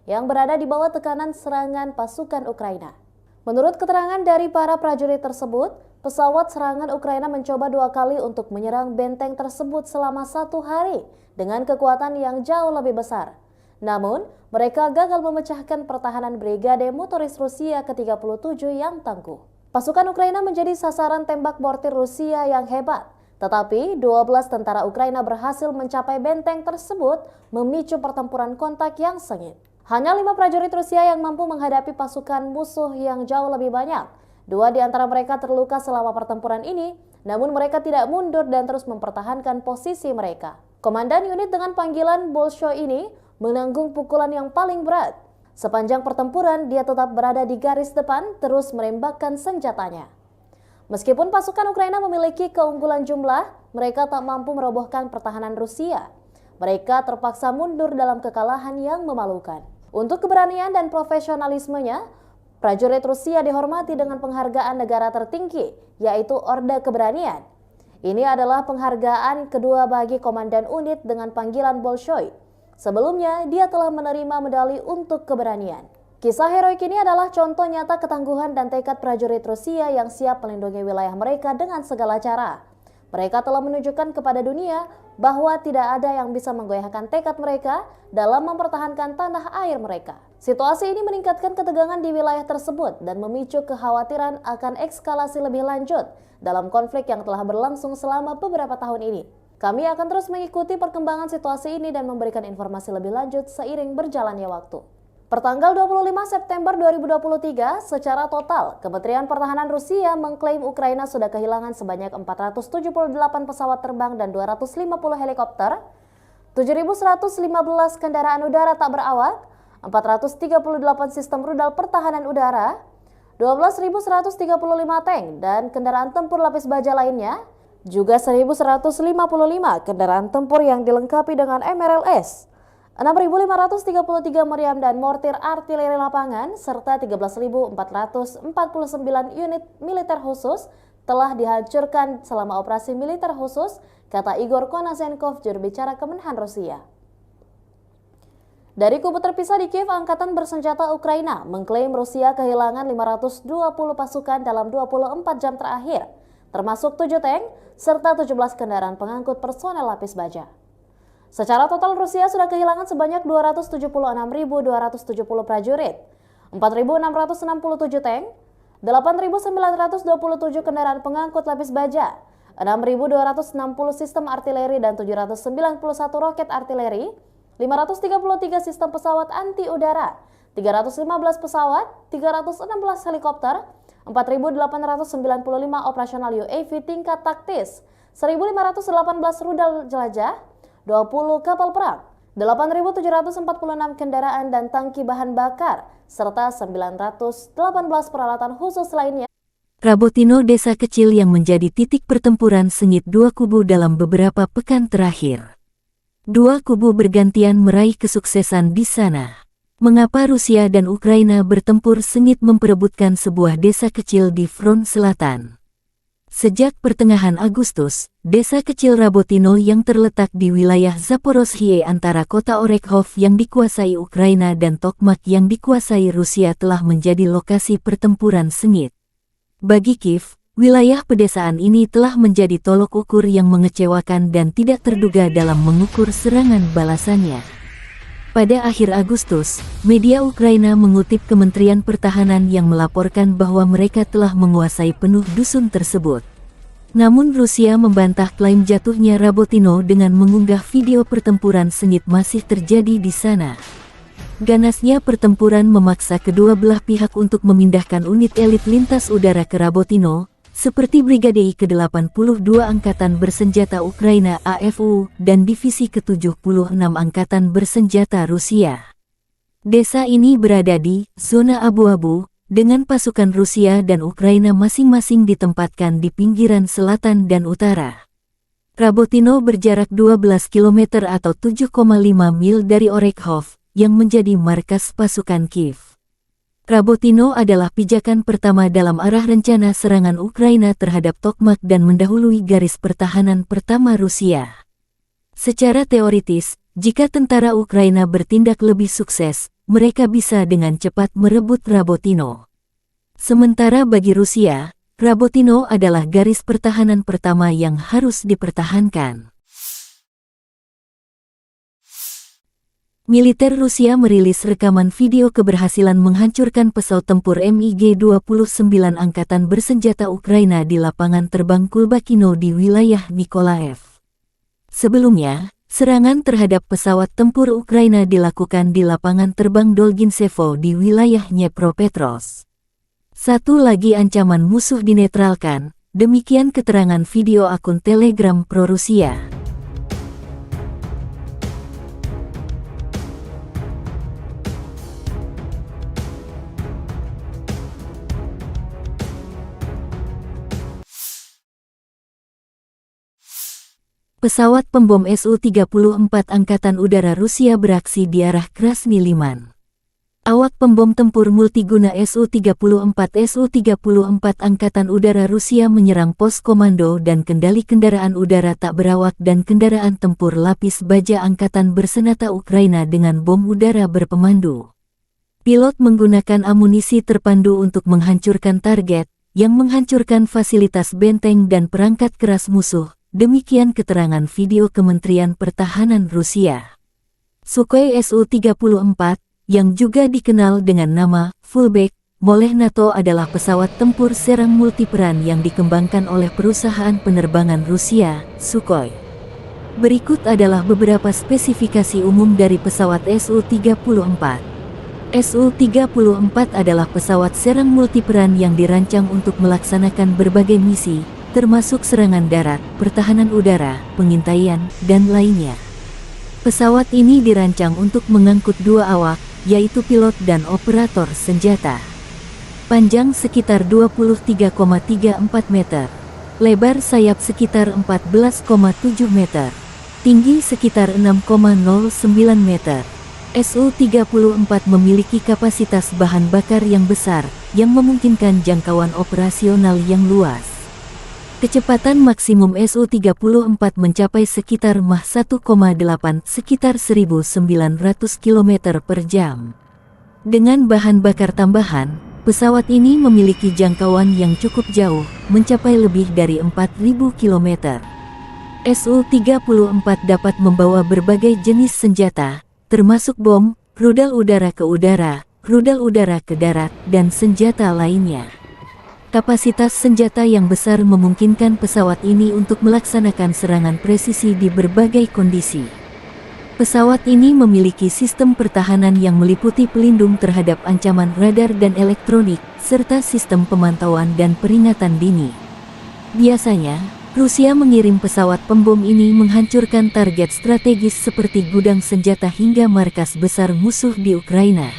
yang berada di bawah tekanan serangan pasukan Ukraina. Menurut keterangan dari para prajurit tersebut, pesawat serangan Ukraina mencoba 2 kali untuk menyerang benteng tersebut selama 1 hari dengan kekuatan yang jauh lebih besar. Namun, mereka gagal memecahkan pertahanan Brigade Motoris Rusia ke-37 yang tangguh. Pasukan Ukraina menjadi sasaran tembak mortir Rusia yang hebat, tetapi 12 tentara Ukraina berhasil mencapai benteng tersebut, memicu pertempuran kontak yang sengit. Hanya 5 prajurit Rusia yang mampu menghadapi pasukan musuh yang jauh lebih banyak. 2 di antara mereka terluka selama pertempuran ini, namun mereka tidak mundur dan terus mempertahankan posisi mereka. Komandan unit dengan panggilan Bolshoi ini menanggung pukulan yang paling berat. Sepanjang pertempuran, dia tetap berada di garis depan, terus menembakkan senjatanya. Meskipun pasukan Ukraina memiliki keunggulan jumlah, mereka tak mampu merobohkan pertahanan Rusia. Mereka terpaksa mundur dalam kekalahan yang memalukan. Untuk keberanian dan profesionalismenya, prajurit Rusia dihormati dengan penghargaan negara tertinggi, yaitu Orde Keberanian. Ini adalah penghargaan kedua bagi komandan unit dengan panggilan Bolshoi. Sebelumnya, dia telah menerima medali untuk keberanian. Kisah heroik ini adalah contoh nyata ketangguhan dan tekad prajurit Rusia yang siap melindungi wilayah mereka dengan segala cara. Mereka telah menunjukkan kepada dunia bahwa tidak ada yang bisa menggoyahkan tekad mereka dalam mempertahankan tanah air mereka. Situasi ini meningkatkan ketegangan di wilayah tersebut dan memicu kekhawatiran akan eskalasi lebih lanjut dalam konflik yang telah berlangsung selama beberapa tahun ini. Kami akan terus mengikuti perkembangan situasi ini dan memberikan informasi lebih lanjut seiring berjalannya waktu. Pertanggal 25 September 2023, secara total, Kementerian Pertahanan Rusia mengklaim Ukraina sudah kehilangan sebanyak 478 pesawat terbang dan 250 helikopter, 7.115 kendaraan udara tak berawak, 438 sistem rudal pertahanan udara, 12.135 tank dan kendaraan tempur lapis baja lainnya, juga 1.155 kendaraan tempur yang dilengkapi dengan MRLS, 6.533 meriam dan mortir artileri lapangan, serta 13.449 unit militer khusus telah dihancurkan selama operasi militer khusus, kata Igor Konasenkov, juru bicara Kemenhan Rusia. Dari kubu terpisah di Kiev, Angkatan Bersenjata Ukraina mengklaim Rusia kehilangan 520 pasukan dalam 24 jam terakhir, termasuk 7 tank, serta 17 kendaraan pengangkut personel lapis baja. Secara total Rusia sudah kehilangan sebanyak 276.270 prajurit, 4.667 tank, 8.927 kendaraan pengangkut lapis baja, 6.260 sistem artileri dan 791 roket artileri, 533 sistem pesawat anti udara, 315 pesawat, 316 helikopter, 4.895 operasional UAV tingkat taktis, 1.518 rudal jelajah, 20 kapal perang, 8.746 kendaraan dan tangki bahan bakar, serta 918 peralatan khusus lainnya. Rabotino, desa kecil yang menjadi titik pertempuran sengit 2 kubu dalam beberapa pekan terakhir. 2 kubu bergantian meraih kesuksesan di sana. Mengapa Rusia dan Ukraina bertempur sengit memperebutkan sebuah desa kecil di front selatan? Sejak pertengahan Agustus, desa kecil Rabotino yang terletak di wilayah Zaporozhye antara kota Orekhov yang dikuasai Ukraina dan Tokmak yang dikuasai Rusia telah menjadi lokasi pertempuran sengit. Bagi Kiev, wilayah pedesaan ini telah menjadi tolok ukur yang mengecewakan dan tidak terduga dalam mengukur serangan balasannya. Pada akhir Agustus, media Ukraina mengutip Kementerian Pertahanan yang melaporkan bahwa mereka telah menguasai penuh dusun tersebut. Namun Rusia membantah klaim jatuhnya Rabotino dengan mengunggah video pertempuran sengit masih terjadi di sana. Ganasnya pertempuran memaksa kedua belah pihak untuk memindahkan unit elit lintas udara ke Rabotino, seperti Brigade ke-82 Angkatan Bersenjata Ukraina AFU dan Divisi ke-76 Angkatan Bersenjata Rusia. Desa ini berada di zona abu-abu, dengan pasukan Rusia dan Ukraina masing-masing ditempatkan di pinggiran selatan dan utara. Rabotino berjarak 12 km atau 7,5 mil dari Orekhov, yang menjadi markas pasukan Kiev. Rabotino adalah pijakan pertama dalam arah rencana serangan Ukraina terhadap Tokmak dan mendahului garis pertahanan pertama Rusia. Secara teoritis, jika tentara Ukraina bertindak lebih sukses, mereka bisa dengan cepat merebut Rabotino. Sementara bagi Rusia, Rabotino adalah garis pertahanan pertama yang harus dipertahankan. Militer Rusia merilis rekaman video keberhasilan menghancurkan pesawat tempur MiG-29 Angkatan Bersenjata Ukraina di lapangan terbang Kulbakino di wilayah Nikolaev. Sebelumnya, serangan terhadap pesawat tempur Ukraina dilakukan di lapangan terbang Dolginsevo di wilayah Dnepropetrovsk. Satu lagi ancaman musuh dinetralkan, demikian keterangan video akun Telegram pro-Rusia. Pesawat pembom Su-34 Angkatan Udara Rusia beraksi di arah Krasny Liman. Awak pembom tempur multiguna Su-34 Angkatan Udara Rusia menyerang pos komando dan kendali kendaraan udara tak berawak dan kendaraan tempur lapis baja Angkatan Bersenjata Ukraina dengan bom udara berpemandu. Pilot menggunakan amunisi terpandu untuk menghancurkan target, yang menghancurkan fasilitas benteng dan perangkat keras musuh, demikian keterangan video Kementerian Pertahanan Rusia. Sukhoi Su-34, yang juga dikenal dengan nama Fullback oleh NATO adalah pesawat tempur serang multiperan yang dikembangkan oleh perusahaan penerbangan Rusia, Sukhoi. Berikut adalah beberapa spesifikasi umum dari pesawat Su-34. Su-34 adalah pesawat serang multiperan yang dirancang untuk melaksanakan berbagai misi, termasuk serangan darat, pertahanan udara, pengintaian, dan lainnya. Pesawat ini dirancang untuk mengangkut dua awak, yaitu pilot dan operator senjata. Panjang sekitar 23,34 meter. Lebar sayap sekitar 14,7 meter. Tinggi sekitar 6,09 meter. Su-34 memiliki kapasitas bahan bakar yang besar, yang memungkinkan jangkauan operasional yang luas. Kecepatan maksimum Su-34 mencapai sekitar Mach 1,8 sekitar 1.900 km per jam. Dengan bahan bakar tambahan, pesawat ini memiliki jangkauan yang cukup jauh, mencapai lebih dari 4.000 km. Su-34 dapat membawa berbagai jenis senjata, termasuk bom, rudal udara ke udara, rudal udara ke darat, dan senjata lainnya. Kapasitas senjata yang besar memungkinkan pesawat ini untuk melaksanakan serangan presisi di berbagai kondisi. Pesawat ini memiliki sistem pertahanan yang meliputi pelindung terhadap ancaman radar dan elektronik, serta sistem pemantauan dan peringatan dini. Biasanya, Rusia mengirim pesawat pembom ini menghancurkan target strategis seperti gudang senjata hingga markas besar musuh di Ukraina.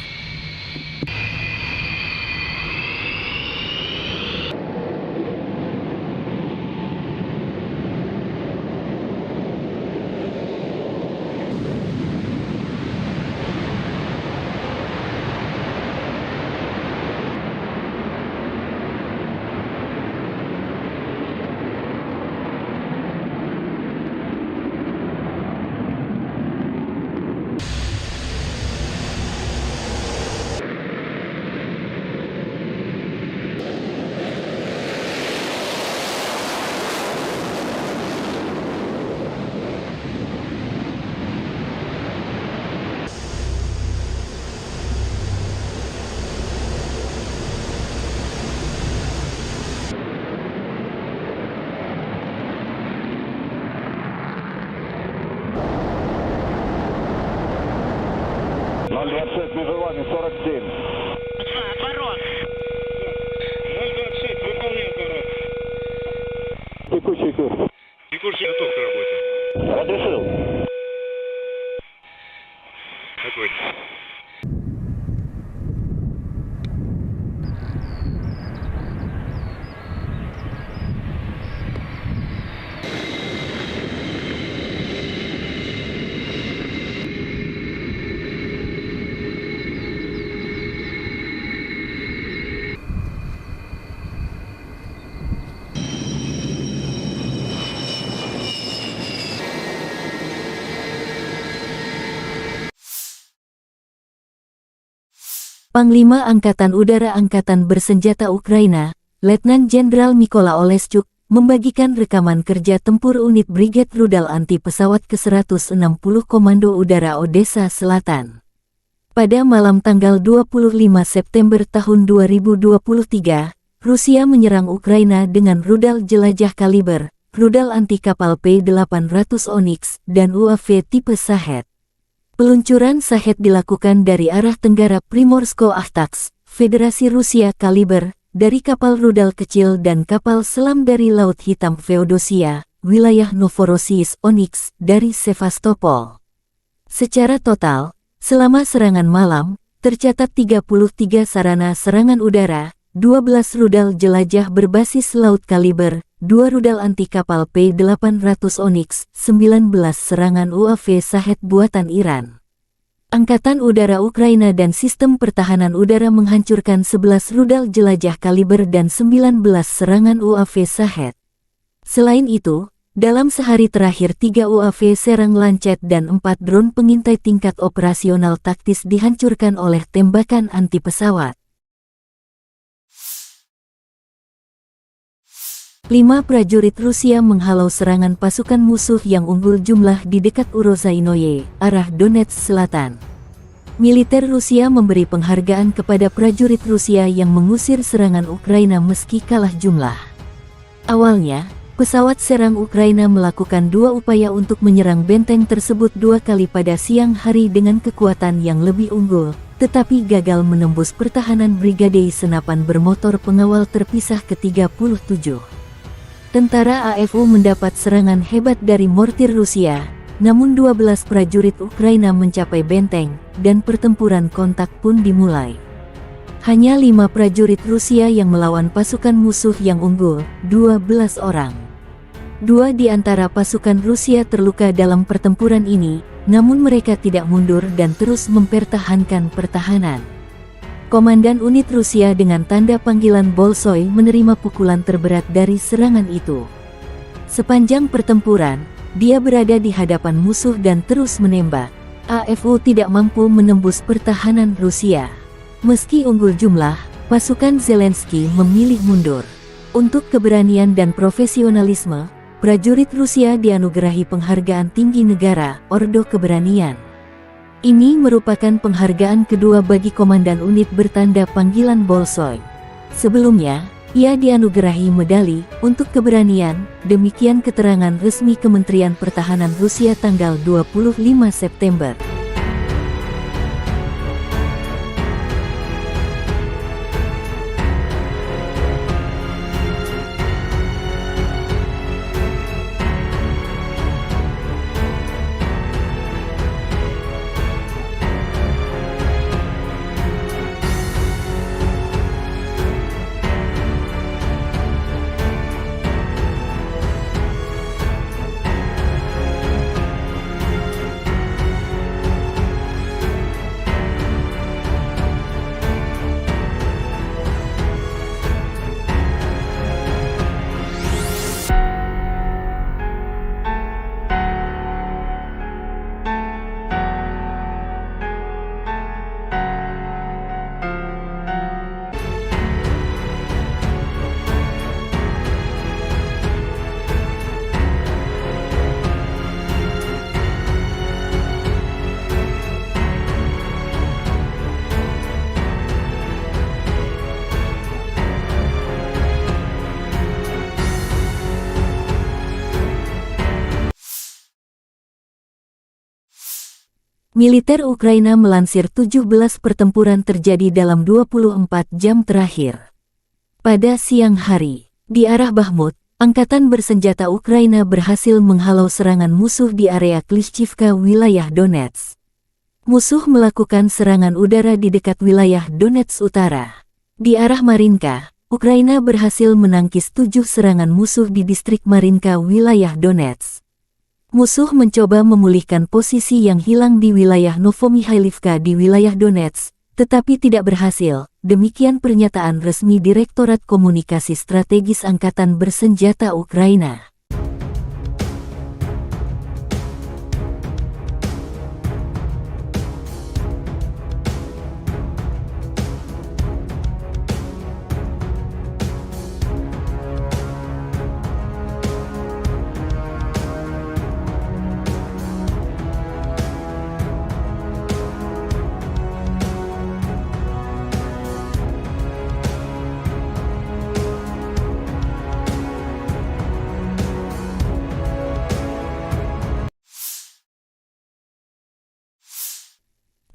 Вызывание 47. Отворот. 026, выполняй отворот. Текущий курс. Текущий готов к работе. Разрешил. Огонь. Panglima Angkatan Udara Angkatan Bersenjata Ukraina, Letnan Jenderal Mykola Oleschuk, membagikan rekaman kerja tempur unit Brigade Rudal Anti Pesawat ke-160 Komando Udara Odessa Selatan. Pada malam tanggal 25 September tahun 2023, Rusia menyerang Ukraina dengan rudal jelajah kaliber, rudal anti kapal P-800 Onyx, dan UAV tipe Shahed. Peluncuran Shahed dilakukan dari arah tenggara Primorsko-Ahtaks, Federasi Rusia kaliber, dari kapal rudal kecil dan kapal selam dari Laut Hitam Feodosia, wilayah Novorossiysk Onyx, dari Sevastopol. Secara total, selama serangan malam, tercatat 33 sarana serangan udara, 12 rudal jelajah berbasis laut kaliber, 2 rudal anti kapal P-800 Onyx, 19 serangan UAV Shahed buatan Iran. Angkatan Udara Ukraina dan Sistem Pertahanan Udara menghancurkan 11 rudal jelajah kaliber dan 19 serangan UAV Shahed. Selain itu, dalam sehari terakhir 3 UAV serang Lancet dan 4 drone pengintai tingkat operasional taktis dihancurkan oleh tembakan anti pesawat. 5 prajurit Rusia menghalau serangan pasukan musuh yang unggul jumlah di dekat Urozhainoye, arah Donetsk Selatan. Militer Rusia memberi penghargaan kepada prajurit Rusia yang mengusir serangan Ukraina meski kalah jumlah. Awalnya, pesawat serang Ukraina melakukan 2 upaya untuk menyerang benteng tersebut 2 kali pada siang hari dengan kekuatan yang lebih unggul, tetapi gagal menembus pertahanan Brigade Senapan Bermotor Pengawal Terpisah ke-37. Tentara AFU mendapat serangan hebat dari mortir Rusia, namun 12 prajurit Ukraina mencapai benteng, dan pertempuran kontak pun dimulai. Hanya 5 prajurit Rusia yang melawan pasukan musuh yang unggul, 12 orang. 2 di antara pasukan Rusia terluka dalam pertempuran ini, namun mereka tidak mundur dan terus mempertahankan pertahanan. Komandan unit Rusia dengan tanda panggilan Bolshoi menerima pukulan terberat dari serangan itu. Sepanjang pertempuran, dia berada di hadapan musuh dan terus menembak. AFU tidak mampu menembus pertahanan Rusia. Meski unggul jumlah, pasukan Zelensky memilih mundur. Untuk keberanian dan profesionalisme, prajurit Rusia dianugerahi penghargaan tinggi negara, Ordo Keberanian. Ini merupakan penghargaan kedua bagi komandan unit bertanda panggilan Bolshoi. Sebelumnya, ia dianugerahi medali untuk keberanian, demikian keterangan resmi Kementerian Pertahanan Rusia tanggal 25 September. Militer Ukraina melansir 17 pertempuran terjadi dalam 24 jam terakhir. Pada siang hari, di arah Bakhmut, Angkatan Bersenjata Ukraina berhasil menghalau serangan musuh di area Klishchivka, wilayah Donetsk. Musuh melakukan serangan udara di dekat wilayah Donetsk Utara. Di arah Marinka, Ukraina berhasil menangkis 7 serangan musuh di distrik Marinka, wilayah Donetsk. Musuh mencoba memulihkan posisi yang hilang di wilayah Novomikhailivka di wilayah Donetsk, tetapi tidak berhasil. Demikian pernyataan resmi Direktorat Komunikasi Strategis Angkatan Bersenjata Ukraina.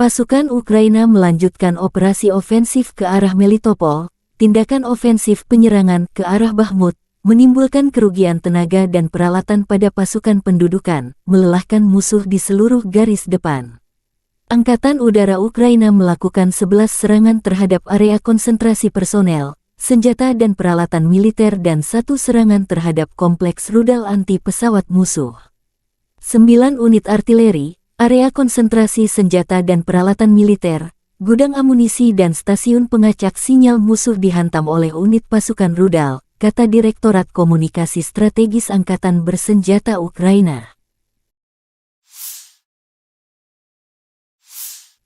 Pasukan Ukraina melanjutkan operasi ofensif ke arah Melitopol. Tindakan ofensif penyerangan ke arah Bakhmut menimbulkan kerugian tenaga dan peralatan pada pasukan pendudukan, melelahkan musuh di seluruh garis depan. Angkatan Udara Ukraina melakukan 11 serangan terhadap area konsentrasi personel, senjata dan peralatan militer dan 1 serangan terhadap kompleks rudal anti pesawat musuh. 9 unit artileri, area konsentrasi senjata dan peralatan militer, gudang amunisi dan stasiun pengacak sinyal musuh dihantam oleh unit pasukan rudal, kata Direktorat Komunikasi Strategis Angkatan Bersenjata Ukraina.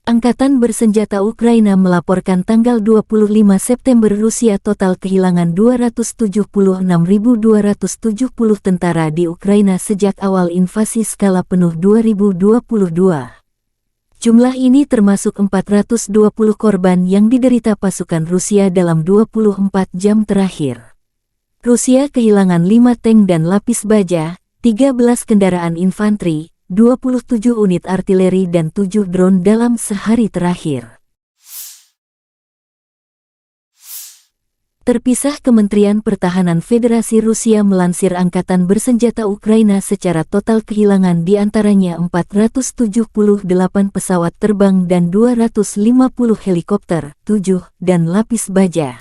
Angkatan Bersenjata Ukraina melaporkan tanggal 25 September Rusia total kehilangan 276.270 tentara di Ukraina sejak awal invasi skala penuh 2022. Jumlah ini termasuk 420 korban yang diderita pasukan Rusia dalam 24 jam terakhir. Rusia kehilangan 5 tank dan lapis baja, 13 kendaraan infanteri, 27 unit artileri dan 7 drone dalam sehari terakhir. Terpisah, Kementerian Pertahanan Federasi Rusia melansir Angkatan Bersenjata Ukraina secara total kehilangan diantaranya 478 pesawat terbang dan 250 helikopter, 7, dan lapis baja.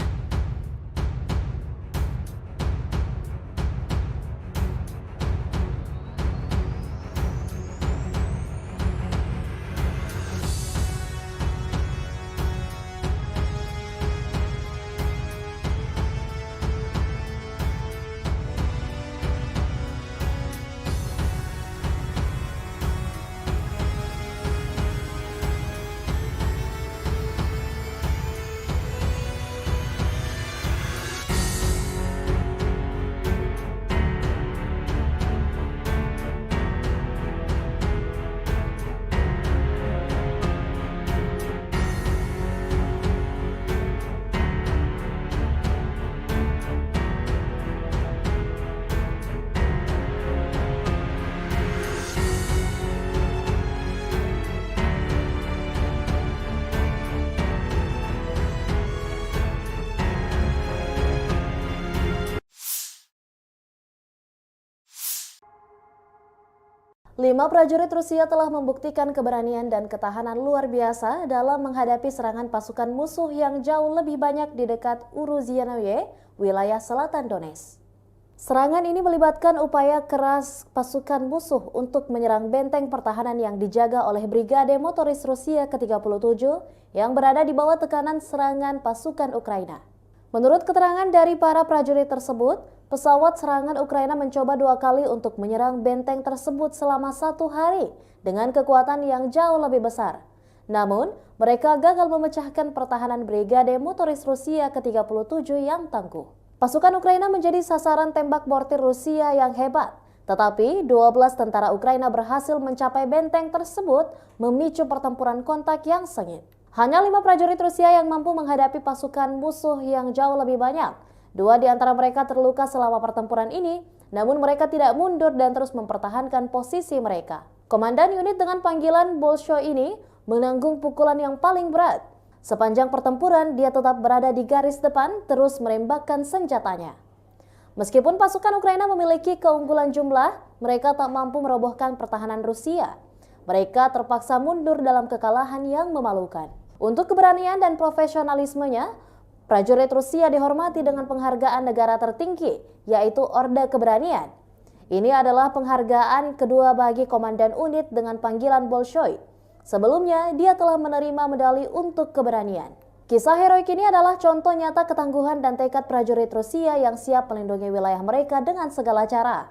Lima prajurit Rusia telah membuktikan keberanian dan ketahanan luar biasa dalam menghadapi serangan pasukan musuh yang jauh lebih banyak di dekat Uruzianoye, wilayah selatan Donetsk. Serangan ini melibatkan upaya keras pasukan musuh untuk menyerang benteng pertahanan yang dijaga oleh Brigade Motoris Rusia ke-37 yang berada di bawah tekanan serangan pasukan Ukraina. Menurut keterangan dari para prajurit tersebut, pesawat serangan Ukraina mencoba 2 kali untuk menyerang benteng tersebut selama 1 hari dengan kekuatan yang jauh lebih besar. Namun, mereka gagal memecahkan pertahanan Brigade Motoris Rusia ke-37 yang tangguh. Pasukan Ukraina menjadi sasaran tembak mortir Rusia yang hebat, tetapi 12 tentara Ukraina berhasil mencapai benteng tersebut, memicu pertempuran kontak yang sengit. Hanya 5 prajurit Rusia yang mampu menghadapi pasukan musuh yang jauh lebih banyak. 2 di antara mereka terluka selama pertempuran ini, namun mereka tidak mundur dan terus mempertahankan posisi mereka. Komandan unit dengan panggilan Bolshoi ini menanggung pukulan yang paling berat. Sepanjang pertempuran, dia tetap berada di garis depan, terus menembakkan senjatanya. Meskipun pasukan Ukraina memiliki keunggulan jumlah, mereka tak mampu merobohkan pertahanan Rusia. Mereka terpaksa mundur dalam kekalahan yang memalukan. Untuk keberanian dan profesionalismenya, prajurit Rusia dihormati dengan penghargaan negara tertinggi, yaitu Orde Keberanian. Ini adalah penghargaan kedua bagi komandan unit dengan panggilan Bolshoi. Sebelumnya, dia telah menerima medali untuk keberanian. Kisah heroik ini adalah contoh nyata ketangguhan dan tekad prajurit Rusia yang siap melindungi wilayah mereka dengan segala cara.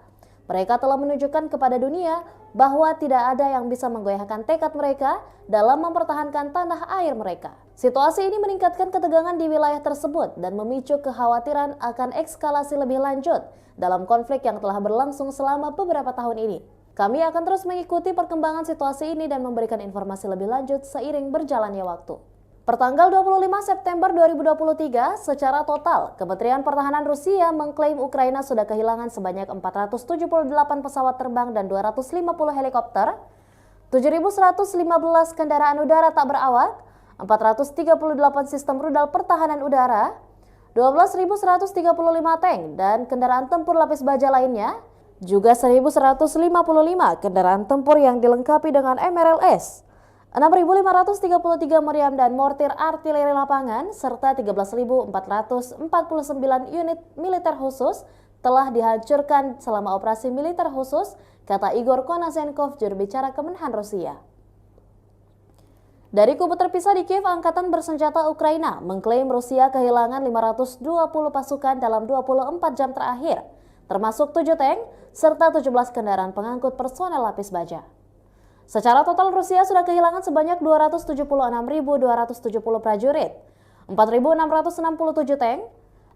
Mereka telah menunjukkan kepada dunia bahwa tidak ada yang bisa menggoyahkan tekad mereka dalam mempertahankan tanah air mereka. Situasi ini meningkatkan ketegangan di wilayah tersebut dan memicu kekhawatiran akan eskalasi lebih lanjut dalam konflik yang telah berlangsung selama beberapa tahun ini. Kami akan terus mengikuti perkembangan situasi ini dan memberikan informasi lebih lanjut seiring berjalannya waktu. Pertanggal 25 September 2023, secara total, Kementerian Pertahanan Rusia mengklaim Ukraina sudah kehilangan sebanyak 478 pesawat terbang dan 250 helikopter, 7.115 kendaraan udara tak berawak, 438 sistem rudal pertahanan udara, 12.135 tank dan kendaraan tempur lapis baja lainnya, juga 1.155 kendaraan tempur yang dilengkapi dengan MRLS, 6.533 meriam dan mortir artileri lapangan, serta 13.449 unit militer khusus telah dihancurkan selama operasi militer khusus, kata Igor Konasenkov, juru bicara Kemenhan Rusia. Dari kubu terpisah di Kiev, Angkatan Bersenjata Ukraina mengklaim Rusia kehilangan 520 pasukan dalam 24 jam terakhir, termasuk 7 tank serta 17 kendaraan pengangkut personel lapis baja. Secara total Rusia sudah kehilangan sebanyak 276.270 prajurit, 4.667 tank,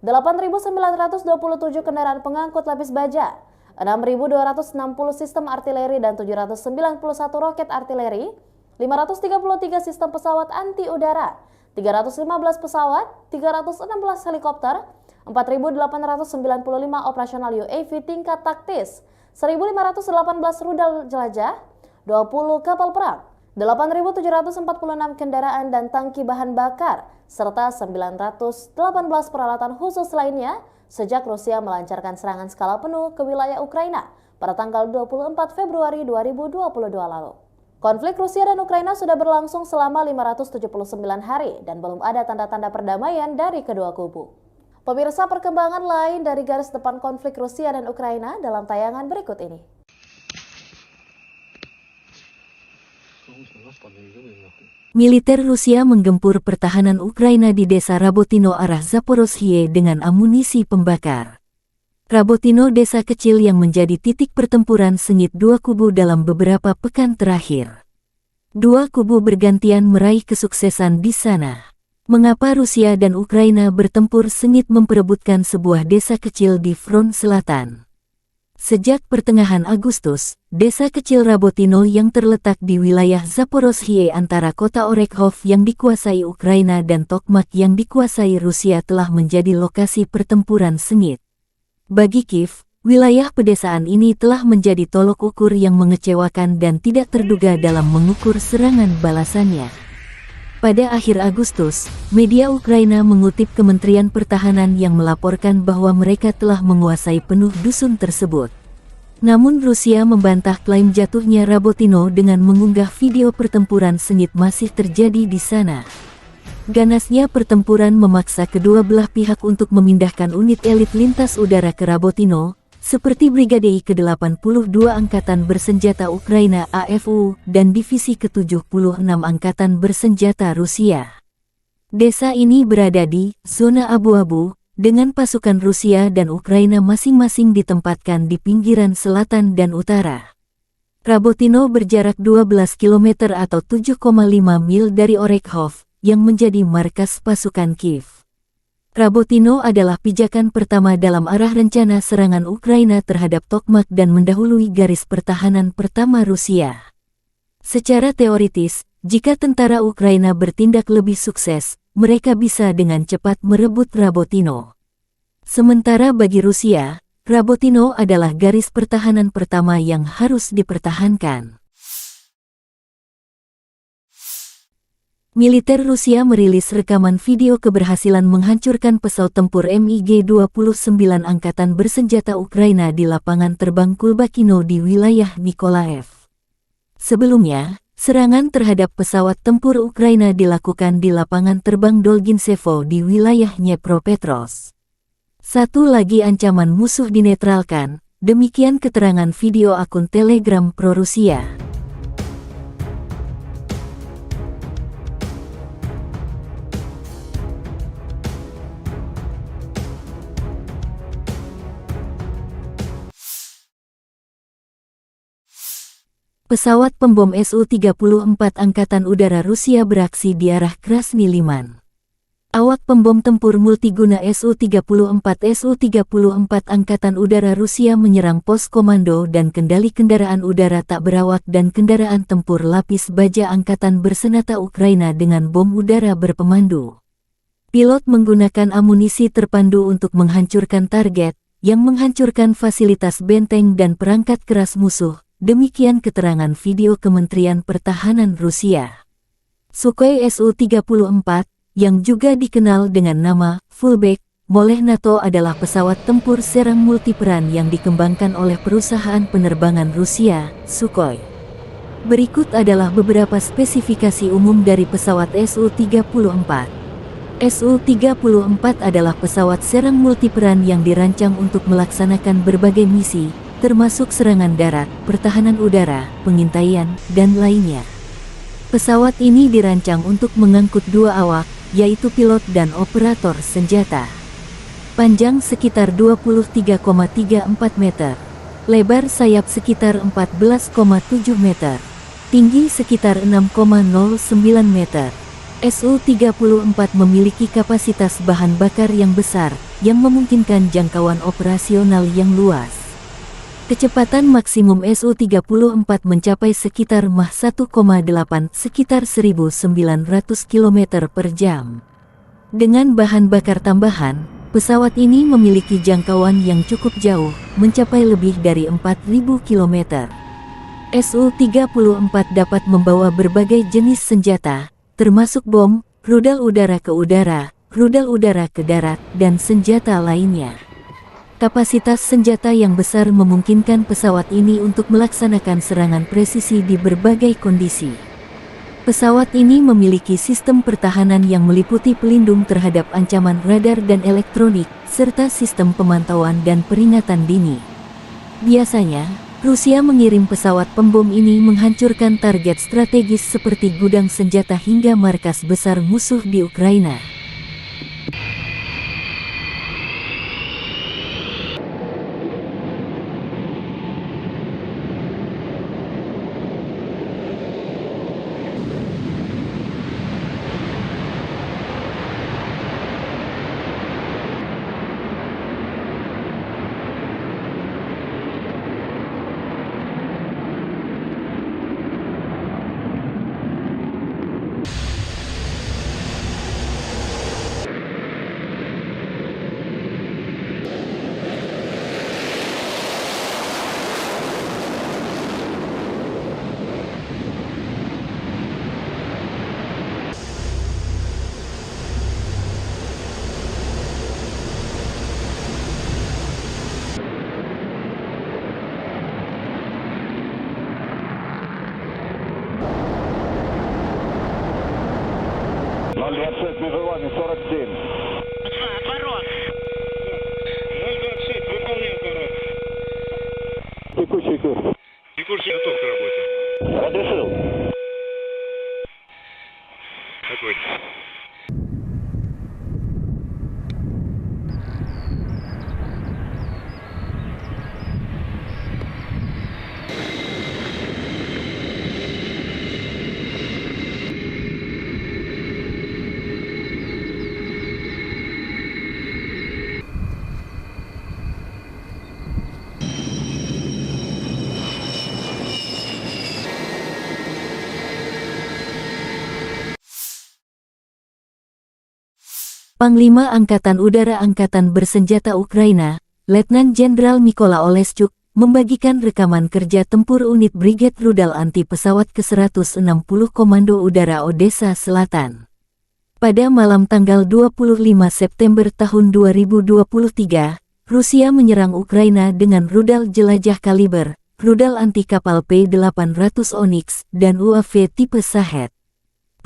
8.927 kendaraan pengangkut lapis baja, 6.260 sistem artileri dan 791 roket artileri, 533 sistem pesawat anti-udara, 315 pesawat, 316 helikopter, 4.895 operasional UAV tingkat taktis, 1.518 rudal jelajah, 20 kapal perang, 8.746 kendaraan dan tangki bahan bakar, serta 918 peralatan khusus lainnya sejak Rusia melancarkan serangan skala penuh ke wilayah Ukraina pada tanggal 24 Februari 2022 lalu. Konflik Rusia dan Ukraina sudah berlangsung selama 579 hari dan belum ada tanda-tanda perdamaian dari kedua kubu. Pemirsa, perkembangan lain dari garis depan konflik Rusia dan Ukraina dalam tayangan berikut ini. Militer Rusia menggempur pertahanan Ukraina di desa Rabotino arah Zaporozhye dengan amunisi pembakar. Rabotino desa kecil yang menjadi titik pertempuran sengit dua kubu dalam beberapa pekan terakhir. Dua kubu bergantian meraih kesuksesan di sana. Mengapa Rusia dan Ukraina bertempur sengit memperebutkan sebuah desa kecil di front selatan? Sejak pertengahan Agustus, desa kecil Rabotino yang terletak di wilayah Zaporozhye antara kota Orekhov yang dikuasai Ukraina dan Tokmak yang dikuasai Rusia telah menjadi lokasi pertempuran sengit. Bagi Kiev, wilayah pedesaan ini telah menjadi tolok ukur yang mengecewakan dan tidak terduga dalam mengukur serangan balasannya. Pada akhir Agustus, media Ukraina mengutip Kementerian Pertahanan yang melaporkan bahwa mereka telah menguasai penuh dusun tersebut. Namun Rusia membantah klaim jatuhnya Rabotino dengan mengunggah video pertempuran sengit masih terjadi di sana. Ganasnya pertempuran memaksa kedua belah pihak untuk memindahkan unit elit lintas udara ke Rabotino, seperti Brigade ke-82 Angkatan Bersenjata Ukraina AFU dan Divisi ke-76 Angkatan Bersenjata Rusia. Desa ini berada di zona abu-abu, dengan pasukan Rusia dan Ukraina masing-masing ditempatkan di pinggiran selatan dan utara. Rabotino berjarak 12 km atau 7,5 mil dari Orekhov, yang menjadi markas pasukan Kiev. Rabotino adalah pijakan pertama dalam arah rencana serangan Ukraina terhadap Tokmak dan mendahului garis pertahanan pertama Rusia. Secara teoritis, jika tentara Ukraina bertindak lebih sukses, mereka bisa dengan cepat merebut Rabotino. Sementara bagi Rusia, Rabotino adalah garis pertahanan pertama yang harus dipertahankan. Militer Rusia merilis rekaman video keberhasilan menghancurkan pesawat tempur MiG-29 Angkatan Bersenjata Ukraina di lapangan terbang Kulbakino di wilayah Nikolaev. Sebelumnya, serangan terhadap pesawat tempur Ukraina dilakukan di lapangan terbang Dolginsevo di wilayah Dnepropetrovsk. Satu lagi ancaman musuh dinetralkan, demikian keterangan video akun Telegram pro-Rusia. Pesawat pembom Su-34 Angkatan Udara Rusia beraksi di arah Krasny Liman. Awak pembom tempur multiguna Su-34 Angkatan Udara Rusia menyerang pos komando dan kendali kendaraan udara tak berawak dan kendaraan tempur lapis baja Angkatan Bersenjata Ukraina dengan bom udara berpemandu. Pilot menggunakan amunisi terpandu untuk menghancurkan target, yang menghancurkan fasilitas benteng dan perangkat keras musuh, demikian keterangan video Kementerian Pertahanan Rusia. Sukhoi Su-34, yang juga dikenal dengan nama Fullback oleh NATO adalah pesawat tempur serang multiperan yang dikembangkan oleh perusahaan penerbangan Rusia, Sukhoi. Berikut adalah beberapa spesifikasi umum dari pesawat Su-34. Su-34 adalah pesawat serang multiperan yang dirancang untuk melaksanakan berbagai misi, termasuk serangan darat, pertahanan udara, pengintaian, dan lainnya. Pesawat ini dirancang untuk mengangkut dua awak, yaitu pilot dan operator senjata. Panjang sekitar 23,34 meter, lebar sayap sekitar 14,7 meter, tinggi sekitar 6,09 meter. Su-34 memiliki kapasitas bahan bakar yang besar, yang memungkinkan jangkauan operasional yang luas. Kecepatan maksimum Su-34 mencapai sekitar Mach 1,8 sekitar 1.900 km per jam. Dengan bahan bakar tambahan, pesawat ini memiliki jangkauan yang cukup jauh, mencapai lebih dari 4.000 km. Su-34 dapat membawa berbagai jenis senjata, termasuk bom, rudal udara ke udara, rudal udara ke darat, dan senjata lainnya. Kapasitas senjata yang besar memungkinkan pesawat ini untuk melaksanakan serangan presisi di berbagai kondisi. Pesawat ini memiliki sistem pertahanan yang meliputi pelindung terhadap ancaman radar dan elektronik, serta sistem pemantauan dan peringatan dini. Biasanya, Rusia mengirim pesawat pembom ini menghancurkan target strategis seperti gudang senjata hingga markas besar musuh di Ukraina. Отворот. 026, выполняй отворот. Текущий курс. Текущий готов к работе. Разрешил. Огонь. Panglima Angkatan Udara Angkatan Bersenjata Ukraina, Letnan Jenderal Mykola Oleschuk, membagikan rekaman kerja tempur unit Brigade Rudal Anti Pesawat ke-160 Komando Udara Odessa Selatan. Pada malam tanggal 25 September tahun 2023, Rusia menyerang Ukraina dengan rudal jelajah kaliber, rudal anti kapal P-800 Onyx, dan UAV tipe Shahed.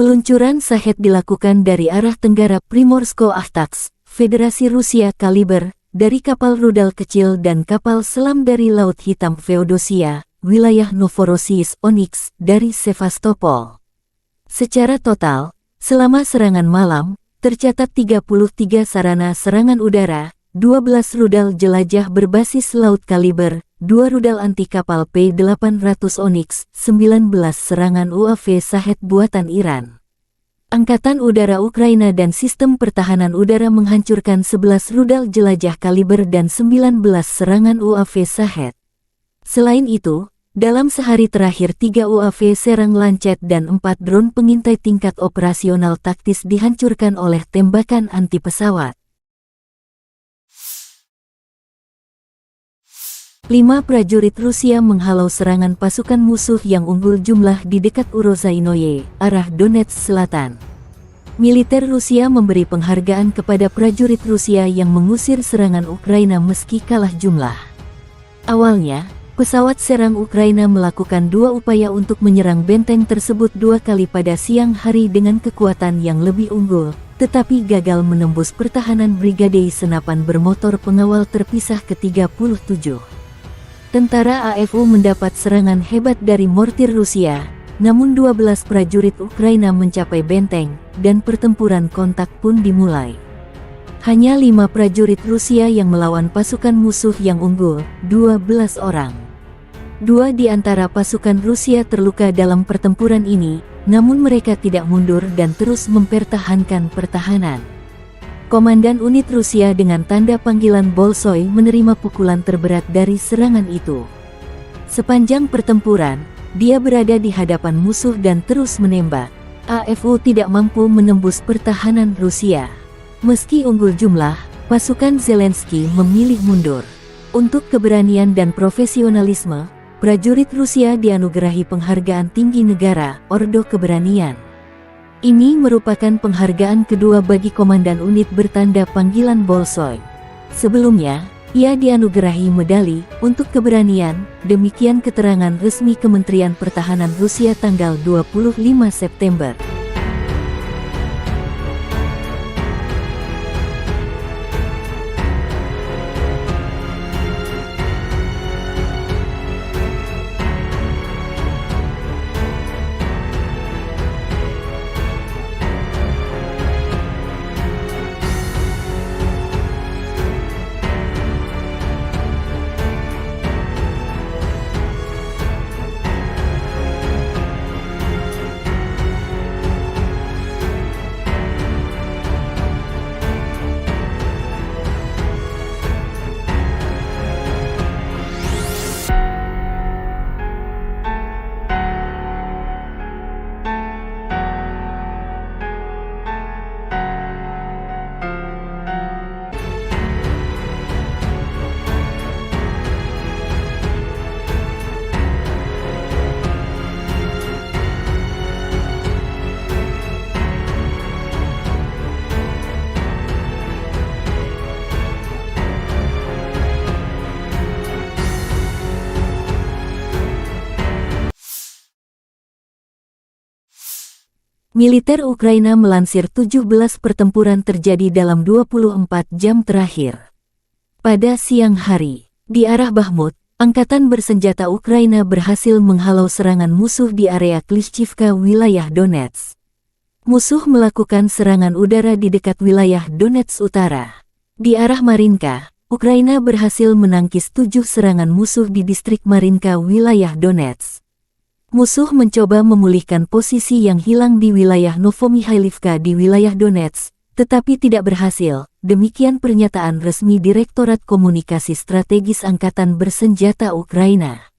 Peluncuran Shahed dilakukan dari arah tenggara Primorsko-Akhtarsk, Federasi Rusia kaliber, dari kapal rudal kecil dan kapal selam dari Laut Hitam Feodosia, wilayah Novorossiysk Onyx, dari Sevastopol. Secara total, selama serangan malam, tercatat 33 sarana serangan udara, 12 rudal jelajah berbasis laut kaliber, 2 rudal anti kapal P-800 Onyx, 19 serangan UAV Shahed buatan Iran. Angkatan Udara Ukraina dan Sistem Pertahanan Udara menghancurkan 11 rudal jelajah kaliber dan 19 serangan UAV Shahed. Selain itu, dalam sehari terakhir 3 UAV serang Lancet dan 4 drone pengintai tingkat operasional taktis dihancurkan oleh tembakan anti pesawat. 5 prajurit Rusia menghalau serangan pasukan musuh yang unggul jumlah di dekat Urozhainoye, arah Donetsk Selatan. Militer Rusia memberi penghargaan kepada prajurit Rusia yang mengusir serangan Ukraina meski kalah jumlah. Awalnya, pesawat serang Ukraina melakukan 2 upaya untuk menyerang benteng tersebut 2 kali pada siang hari dengan kekuatan yang lebih unggul, tetapi gagal menembus pertahanan Brigade Senapan Bermotor Pengawal Terpisah ke-37. Tentara AFU mendapat serangan hebat dari mortir Rusia, namun 12 prajurit Ukraina mencapai benteng, dan pertempuran kontak pun dimulai. Hanya 5 prajurit Rusia yang melawan pasukan musuh yang unggul, 12 orang. 2 di antara pasukan Rusia terluka dalam pertempuran ini, namun mereka tidak mundur dan terus mempertahankan pertahanan. Komandan unit Rusia dengan tanda panggilan Bolshoi menerima pukulan terberat dari serangan itu. Sepanjang pertempuran, dia berada di hadapan musuh dan terus menembak. AFU tidak mampu menembus pertahanan Rusia. Meski unggul jumlah, pasukan Zelensky memilih mundur. Untuk keberanian dan profesionalisme, prajurit Rusia dianugerahi penghargaan tinggi negara, Ordo Keberanian. Ini merupakan penghargaan kedua bagi komandan unit bertanda panggilan Bolshoi. Sebelumnya, ia dianugerahi medali untuk keberanian, demikian keterangan resmi Kementerian Pertahanan Rusia tanggal 25 September. Militer Ukraina melansir 17 pertempuran terjadi dalam 24 jam terakhir. Pada siang hari, di arah Bakhmut, Angkatan Bersenjata Ukraina berhasil menghalau serangan musuh di area Klishchivka, wilayah Donetsk. Musuh melakukan serangan udara di dekat wilayah Donetsk Utara. Di arah Marinka, Ukraina berhasil menangkis 7 serangan musuh di distrik Marinka, wilayah Donetsk. Musuh mencoba memulihkan posisi yang hilang di wilayah Novomikhailivka di wilayah Donetsk, tetapi tidak berhasil. Demikian pernyataan resmi Direktorat Komunikasi Strategis Angkatan Bersenjata Ukraina.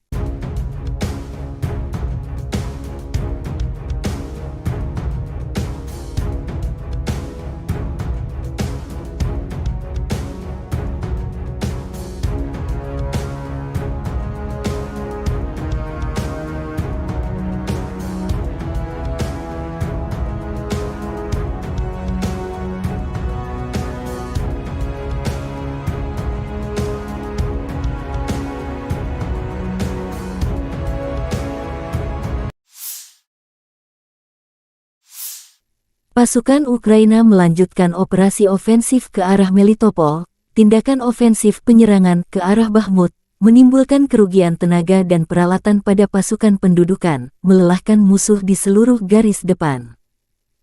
Pasukan Ukraina melanjutkan operasi ofensif ke arah Melitopol. Tindakan ofensif penyerangan ke arah Bakhmut menimbulkan kerugian tenaga dan peralatan pada pasukan pendudukan, melelahkan musuh di seluruh garis depan.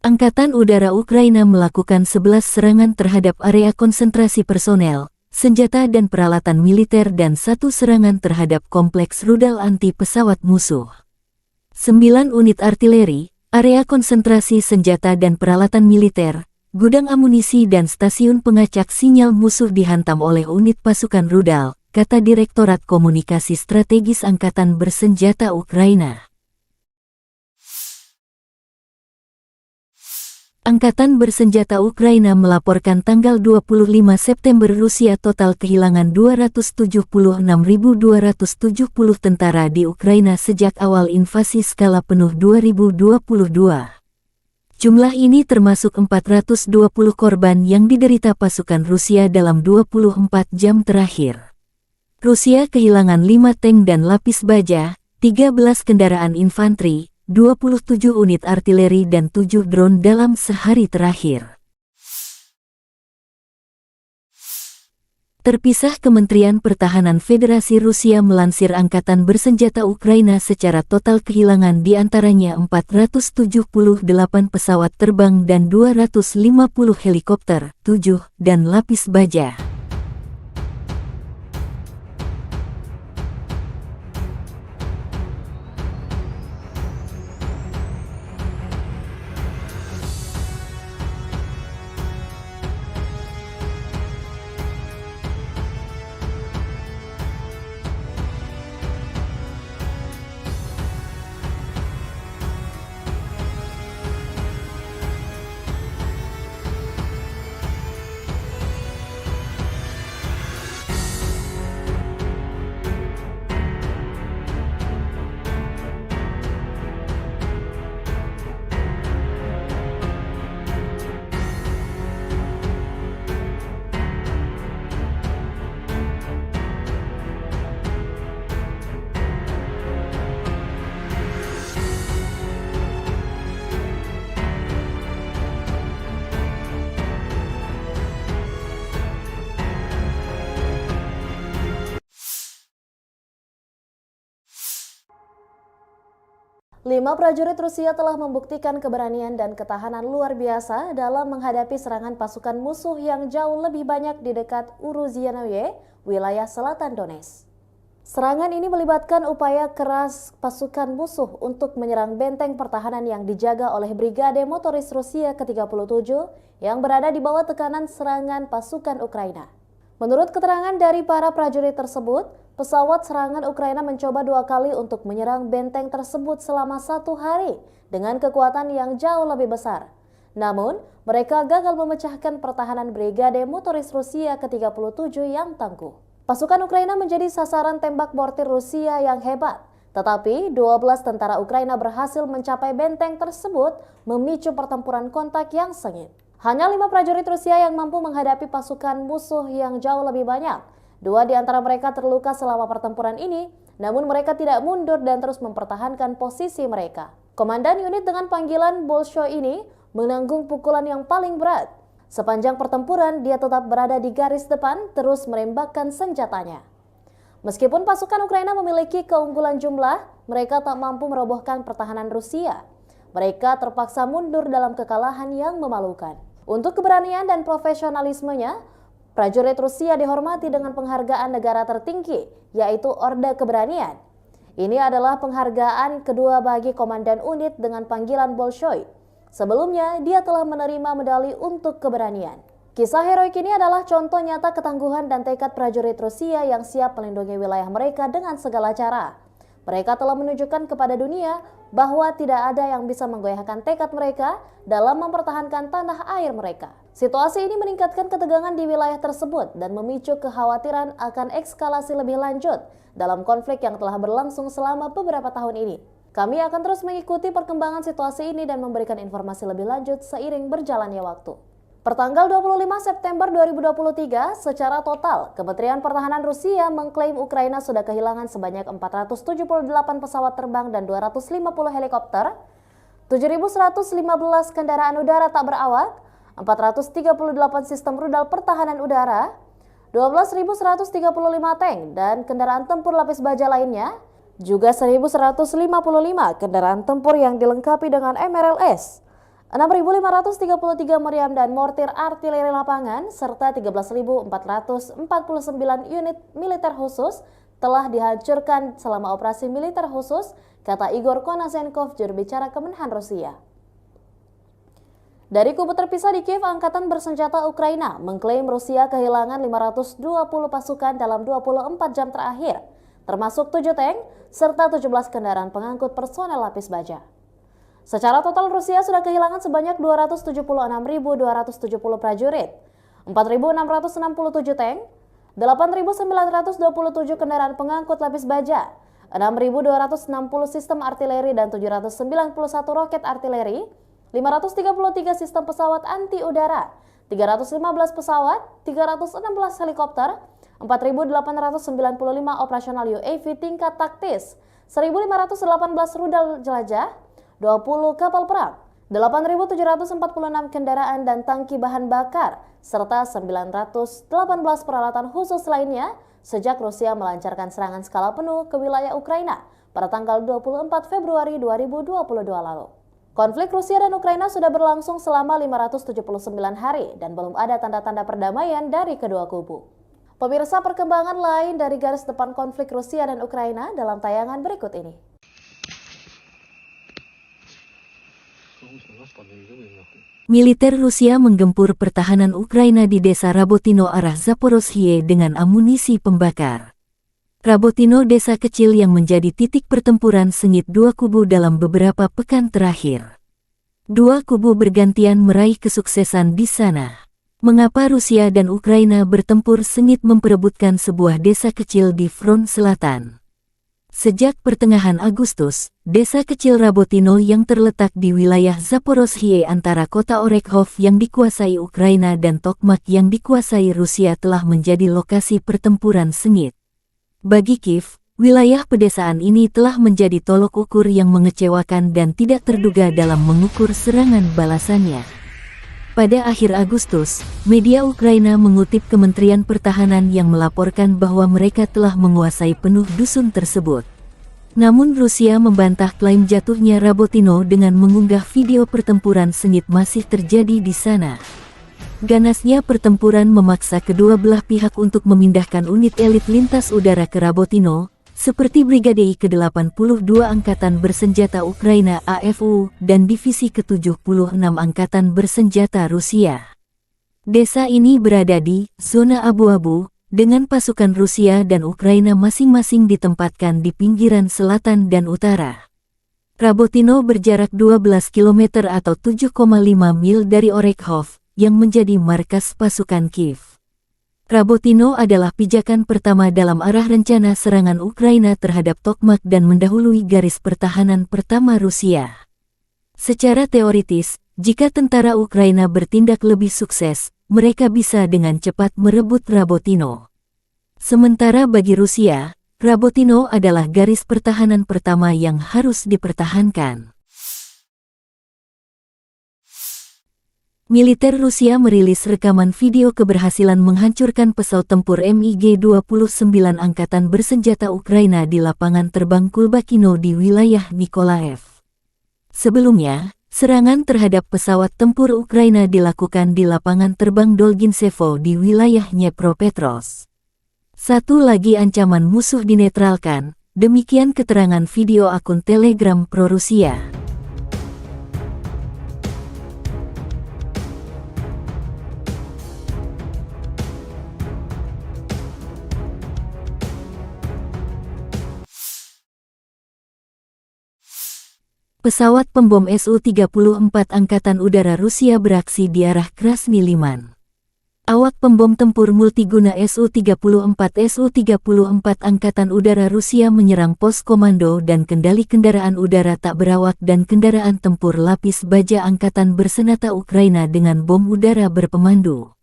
Angkatan Udara Ukraina melakukan 11 serangan terhadap area konsentrasi personel, senjata dan peralatan militer dan 1 serangan terhadap kompleks rudal anti pesawat musuh. 9 unit artileri, area konsentrasi senjata dan peralatan militer, gudang amunisi dan stasiun pengacak sinyal musuh dihantam oleh unit pasukan rudal, kata Direktorat Komunikasi Strategis Angkatan Bersenjata Ukraina. Angkatan bersenjata Ukraina melaporkan tanggal 25 September Rusia total kehilangan 276.270 tentara di Ukraina sejak awal invasi skala penuh 2022. Jumlah ini termasuk 420 korban yang diderita pasukan Rusia dalam 24 jam terakhir. Rusia kehilangan 5 tank dan lapis baja, 13 kendaraan infanteri, 27 unit artileri dan 7 drone dalam sehari terakhir. Terpisah, Kementerian Pertahanan Federasi Rusia melansir angkatan bersenjata Ukraina secara total kehilangan diantaranya 478 pesawat terbang dan 250 helikopter, 7, dan lapis baja. Lima prajurit Rusia telah membuktikan keberanian dan ketahanan luar biasa dalam menghadapi serangan pasukan musuh yang jauh lebih banyak di dekat Uruzianoye, wilayah selatan Donetsk. Serangan ini melibatkan upaya keras pasukan musuh untuk menyerang benteng pertahanan yang dijaga oleh Brigade Motoris Rusia ke-37 yang berada di bawah tekanan serangan pasukan Ukraina. Menurut keterangan dari para prajurit tersebut, pesawat serangan Ukraina mencoba 2 kali untuk menyerang benteng tersebut selama 1 hari dengan kekuatan yang jauh lebih besar. Namun, mereka gagal memecahkan pertahanan Brigade Motoris Rusia ke-37 yang tangguh. Pasukan Ukraina menjadi sasaran tembak mortir Rusia yang hebat, tetapi 12 tentara Ukraina berhasil mencapai benteng tersebut, memicu pertempuran kontak yang sengit. Hanya 5 prajurit Rusia yang mampu menghadapi pasukan musuh yang jauh lebih banyak. 2 di antara mereka terluka selama pertempuran ini, namun mereka tidak mundur dan terus mempertahankan posisi mereka. Komandan unit dengan panggilan Bolshoi ini menanggung pukulan yang paling berat. Sepanjang pertempuran, dia tetap berada di garis depan, terus menembakkan senjatanya. Meskipun pasukan Ukraina memiliki keunggulan jumlah, mereka tak mampu merobohkan pertahanan Rusia. Mereka terpaksa mundur dalam kekalahan yang memalukan. Untuk keberanian dan profesionalismenya, prajurit Rusia dihormati dengan penghargaan negara tertinggi, yaitu Orde Keberanian. Ini adalah penghargaan kedua bagi komandan unit dengan panggilan Bolshoi. Sebelumnya, dia telah menerima medali untuk keberanian. Kisah heroik ini adalah contoh nyata ketangguhan dan tekad prajurit Rusia yang siap melindungi wilayah mereka dengan segala cara. Mereka telah menunjukkan kepada dunia bahwa tidak ada yang bisa menggoyahkan tekad mereka dalam mempertahankan tanah air mereka. Situasi ini meningkatkan ketegangan di wilayah tersebut dan memicu kekhawatiran akan eskalasi lebih lanjut dalam konflik yang telah berlangsung selama beberapa tahun ini. Kami akan terus mengikuti perkembangan situasi ini dan memberikan informasi lebih lanjut seiring berjalannya waktu. Pertanggal 25 September 2023, secara total, Kementerian Pertahanan Rusia mengklaim Ukraina sudah kehilangan sebanyak 478 pesawat terbang dan 250 helikopter, 7.115 kendaraan udara tak berawak, 438 sistem rudal pertahanan udara, 12.135 tank dan kendaraan tempur lapis baja lainnya, juga 1.155 kendaraan tempur yang dilengkapi dengan MRLS, 6.533 meriam dan mortir artileri lapangan, serta 13.449 unit militer khusus telah dihancurkan selama operasi militer khusus, kata Igor Konasenkov, juru bicara Kemenhan Rusia. Dari kubu terpisah di Kiev, Angkatan Bersenjata Ukraina mengklaim Rusia kehilangan 520 pasukan dalam 24 jam terakhir, termasuk 7 tank serta 17 kendaraan pengangkut personel lapis baja. Secara total Rusia sudah kehilangan sebanyak 276.270 prajurit, 4.667 tank, 8.927 kendaraan pengangkut lapis baja, 6.260 sistem artileri dan 791 roket artileri, 533 sistem pesawat anti udara, 315 pesawat, 316 helikopter, 4.895 operasional UAV tingkat taktis, 1.518 rudal jelajah, 20 kapal perang, 8.746 kendaraan dan tangki bahan bakar, serta 918 peralatan khusus lainnya sejak Rusia melancarkan serangan skala penuh ke wilayah Ukraina pada tanggal 24 Februari 2022 lalu. Konflik Rusia dan Ukraina sudah berlangsung selama 579 hari dan belum ada tanda-tanda perdamaian dari kedua kubu. Pemirsa, perkembangan lain dari garis depan konflik Rusia dan Ukraina dalam tayangan berikut ini. Militer Rusia menggempur pertahanan Ukraina di desa Rabotino arah Zaporozhye dengan amunisi pembakar. Rabotino desa kecil yang menjadi titik pertempuran sengit dua kubu dalam beberapa pekan terakhir. Dua kubu bergantian meraih kesuksesan di sana. Mengapa Rusia dan Ukraina bertempur sengit memperebutkan sebuah desa kecil di front selatan? Sejak pertengahan Agustus, desa kecil Rabotino yang terletak di wilayah Zaporozhye antara kota Orekhov yang dikuasai Ukraina dan Tokmak yang dikuasai Rusia telah menjadi lokasi pertempuran sengit. Bagi Kiev, wilayah pedesaan ini telah menjadi tolok ukur yang mengecewakan dan tidak terduga dalam mengukur serangan balasannya. Pada akhir Agustus, media Ukraina mengutip Kementerian Pertahanan yang melaporkan bahwa mereka telah menguasai penuh dusun tersebut. Namun Rusia membantah klaim jatuhnya Rabotino dengan mengunggah video pertempuran sengit masih terjadi di sana. Ganasnya pertempuran memaksa kedua belah pihak untuk memindahkan unit elit lintas udara ke Rabotino, seperti Brigade ke-82 Angkatan Bersenjata Ukraina AFU dan Divisi ke-76 Angkatan Bersenjata Rusia. Desa ini berada di zona abu-abu, dengan pasukan Rusia dan Ukraina masing-masing ditempatkan di pinggiran selatan dan utara. Rabotino berjarak 12 km atau 7,5 mil dari Orekhov, yang menjadi markas pasukan Kiev. Rabotino adalah pijakan pertama dalam arah rencana serangan Ukraina terhadap Tokmak dan mendahului garis pertahanan pertama Rusia. Secara teoritis, jika tentara Ukraina bertindak lebih sukses, mereka bisa dengan cepat merebut Rabotino. Sementara bagi Rusia, Rabotino adalah garis pertahanan pertama yang harus dipertahankan. Militer Rusia merilis rekaman video keberhasilan menghancurkan pesawat tempur MiG-29 Angkatan Bersenjata Ukraina di lapangan terbang Kulbakino di wilayah Nikolaev. Sebelumnya, serangan terhadap pesawat tempur Ukraina dilakukan di lapangan terbang Dolginsevo di wilayah Dnepropetrovsk. Satu lagi ancaman musuh dinetralkan, demikian keterangan video akun Telegram pro-Rusia. Pesawat pembom Su-34 Angkatan Udara Rusia beraksi di arah Krasny Liman. Awak pembom tempur multiguna Su-34 Angkatan Udara Rusia menyerang pos komando dan kendali kendaraan udara tak berawak dan kendaraan tempur lapis baja Angkatan Bersenjata Ukraina dengan bom udara berpemandu.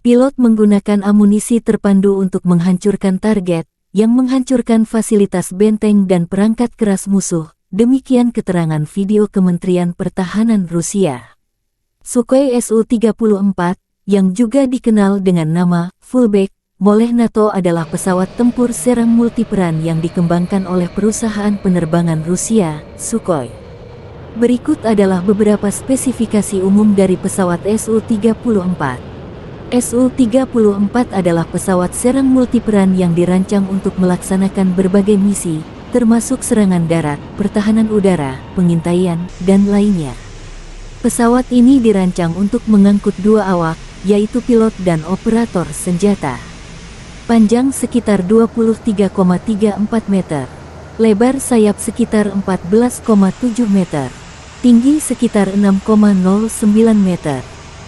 Pilot menggunakan amunisi terpandu untuk menghancurkan target, yang menghancurkan fasilitas benteng dan perangkat keras musuh. Demikian keterangan video Kementerian Pertahanan Rusia. Sukhoi Su-34, yang juga dikenal dengan nama Fullback oleh NATO adalah pesawat tempur serang multiperan yang dikembangkan oleh perusahaan penerbangan Rusia, Sukhoi. Berikut adalah beberapa spesifikasi umum dari pesawat Su-34. Su-34 adalah pesawat serang multiperan yang dirancang untuk melaksanakan berbagai misi, termasuk serangan darat, pertahanan udara, pengintaian, dan lainnya. Pesawat ini dirancang untuk mengangkut dua awak, yaitu pilot dan operator senjata. Panjang sekitar 23,34 meter. Lebar sayap sekitar 14,7 meter. tinggi sekitar 6,09 meter.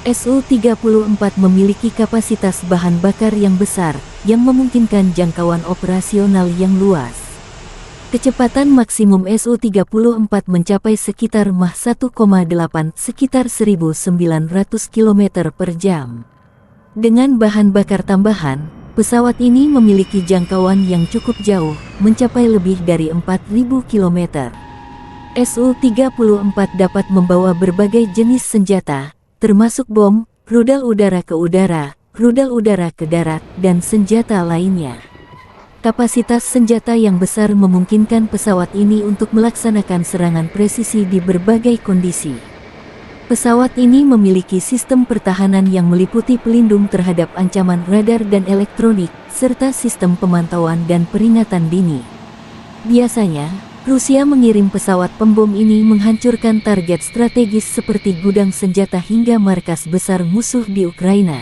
Su-34 memiliki kapasitas bahan bakar yang besar, yang memungkinkan jangkauan operasional yang luas. Kecepatan maksimum Su-34 mencapai sekitar Mach 1,8 sekitar 1900 km per jam. Dengan bahan bakar tambahan, pesawat ini memiliki jangkauan yang cukup jauh, mencapai lebih dari 4.000 km. Su-34 dapat membawa berbagai jenis senjata, termasuk bom, rudal udara ke udara, rudal udara ke darat, dan senjata lainnya. Kapasitas senjata yang besar memungkinkan pesawat ini untuk melaksanakan serangan presisi di berbagai kondisi. Pesawat ini memiliki sistem pertahanan yang meliputi pelindung terhadap ancaman radar dan elektronik, serta sistem pemantauan dan peringatan dini. Biasanya, Rusia mengirim pesawat pembom ini menghancurkan target strategis seperti gudang senjata hingga markas besar musuh di Ukraina.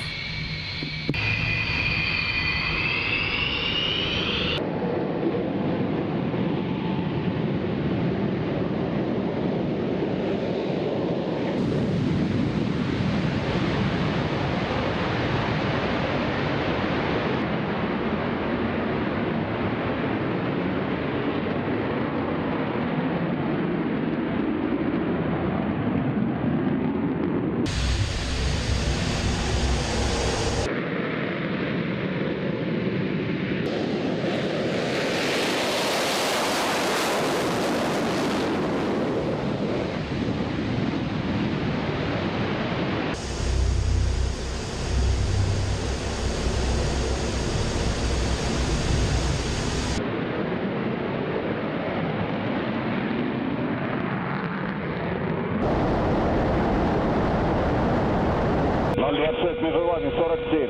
Вызывание 47.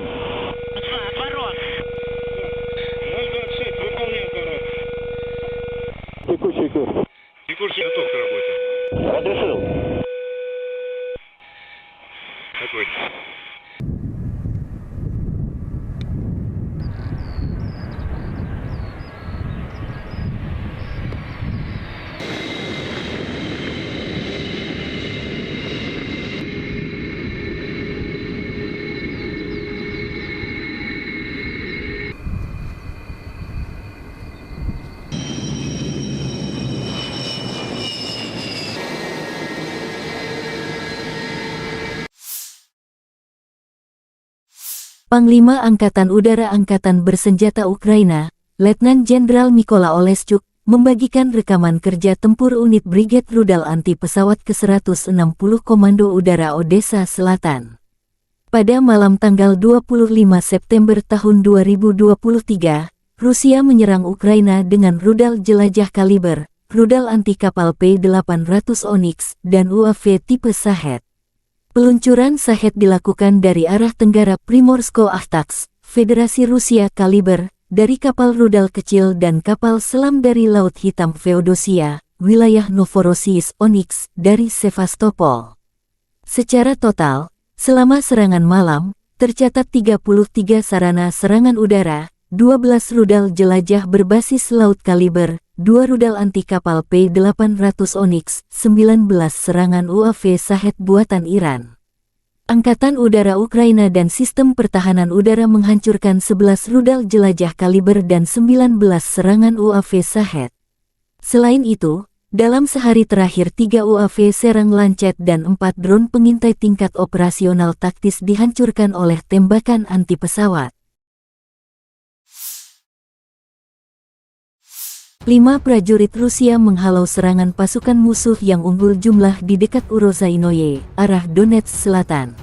Отворот. 026, выполняем отворот. Текущий курс. Текущий готов к работе. Разрешил. Огонь. Panglima Angkatan Udara Angkatan Bersenjata Ukraina, Letnan Jenderal Mykola Oleschuk, membagikan rekaman kerja tempur unit Brigade Rudal Anti Pesawat ke-160 Komando Udara Odessa Selatan. Pada malam tanggal 25 September tahun 2023, Rusia menyerang Ukraina dengan rudal jelajah kaliber, rudal anti kapal P-800 Onyx, dan UAV tipe Shahed. Peluncuran Shahed dilakukan dari arah tenggara Primorsko-Akhtarsk, Federasi Rusia kaliber, dari kapal rudal kecil dan kapal selam dari Laut Hitam Feodosia, wilayah Novorossiysk Onyx, dari Sevastopol. Secara total, selama serangan malam, tercatat 33 sarana serangan udara, 12 rudal jelajah berbasis laut kaliber, 2 rudal anti kapal P-800 Onyx, 19 serangan UAV Shahed buatan Iran. Angkatan Udara Ukraina dan Sistem Pertahanan Udara menghancurkan 11 rudal jelajah kaliber dan 19 serangan UAV Shahed. Selain itu, dalam sehari terakhir 3 UAV serang Lancet dan 4 drone pengintai tingkat operasional taktis dihancurkan oleh tembakan anti pesawat. 5 prajurit Rusia menghalau serangan pasukan musuh yang unggul jumlah di dekat Urozhainoye, arah Donetsk Selatan.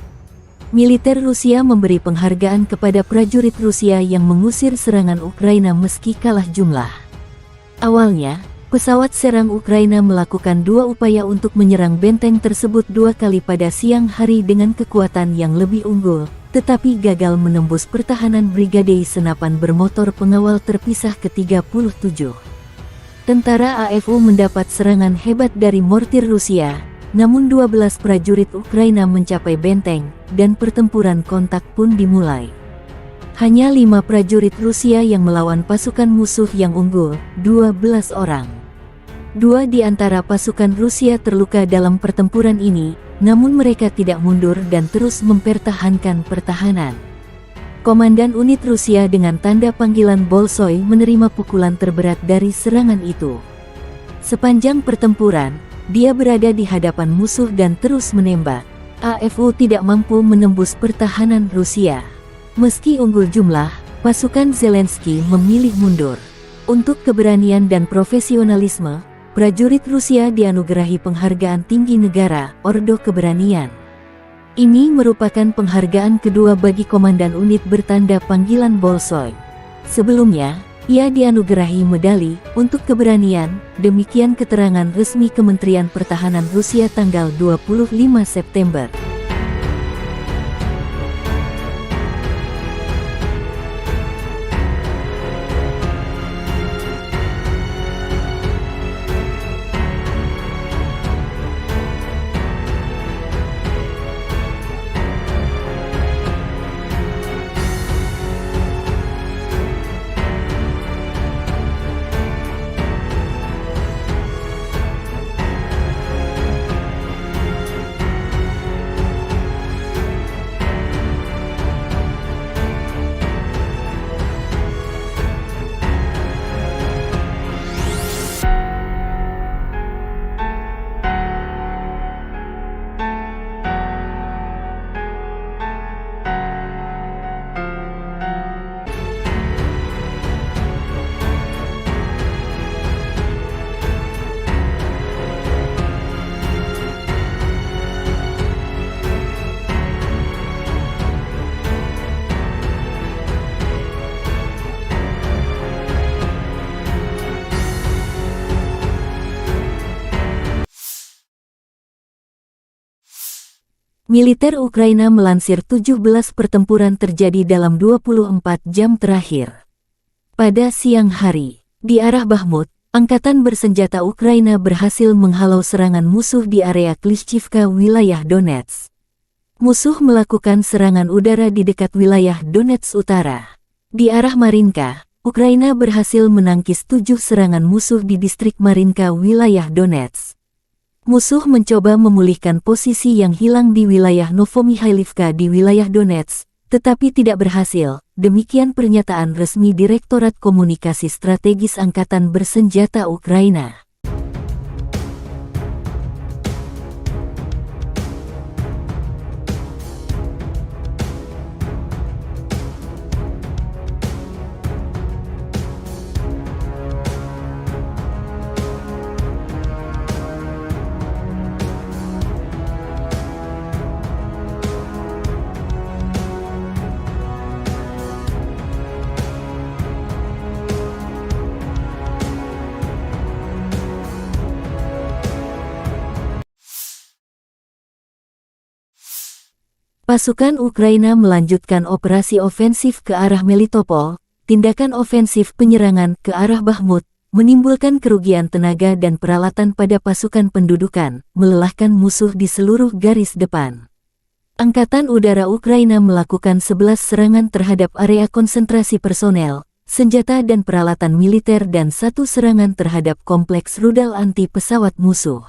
Militer Rusia memberi penghargaan kepada prajurit Rusia yang mengusir serangan Ukraina meski kalah jumlah. Awalnya, pesawat serang Ukraina melakukan 2 upaya untuk menyerang benteng tersebut 2 kali pada siang hari dengan kekuatan yang lebih unggul, tetapi gagal menembus pertahanan Brigade Senapan Bermotor Pengawal Terpisah ke-37. Tentara AFU mendapat serangan hebat dari mortir Rusia, namun 12 prajurit Ukraina mencapai benteng, dan pertempuran kontak pun dimulai. Hanya 5 prajurit Rusia yang melawan pasukan musuh yang unggul, 12 orang. Dua di antara pasukan Rusia terluka dalam pertempuran ini, namun mereka tidak mundur dan terus mempertahankan pertahanan. Komandan unit Rusia dengan tanda panggilan Bolshoi menerima pukulan terberat dari serangan itu. Sepanjang pertempuran, dia berada di hadapan musuh dan terus menembak. AFU tidak mampu menembus pertahanan Rusia. Meski unggul jumlah, pasukan Zelensky memilih mundur. Untuk keberanian dan profesionalisme, prajurit Rusia dianugerahi penghargaan tinggi negara, Ordo Keberanian. Ini merupakan penghargaan kedua bagi komandan unit bertanda panggilan Bolshoi. Sebelumnya, ia dianugerahi medali untuk keberanian, demikian keterangan resmi Kementerian Pertahanan Rusia tanggal 25 September. Militer Ukraina melansir 17 pertempuran terjadi dalam 24 jam terakhir. Pada siang hari, di arah Bakhmut, Angkatan Bersenjata Ukraina berhasil menghalau serangan musuh di area Klishchivka, wilayah Donetsk. Musuh melakukan serangan udara di dekat wilayah Donetsk Utara. Di arah Marinka, Ukraina berhasil menangkis 7 serangan musuh di distrik Marinka, wilayah Donetsk. Musuh mencoba memulihkan posisi yang hilang di wilayah Novomikhailivka di wilayah Donetsk, tetapi tidak berhasil. Demikian pernyataan resmi Direktorat Komunikasi Strategis Angkatan Bersenjata Ukraina. Pasukan Ukraina melanjutkan operasi ofensif ke arah Melitopol. Tindakan ofensif penyerangan ke arah Bakhmut menimbulkan kerugian tenaga dan peralatan pada pasukan pendudukan, melelahkan musuh di seluruh garis depan. Angkatan Udara Ukraina melakukan 11 serangan terhadap area konsentrasi personel, senjata dan peralatan militer dan 1 serangan terhadap kompleks rudal anti pesawat musuh.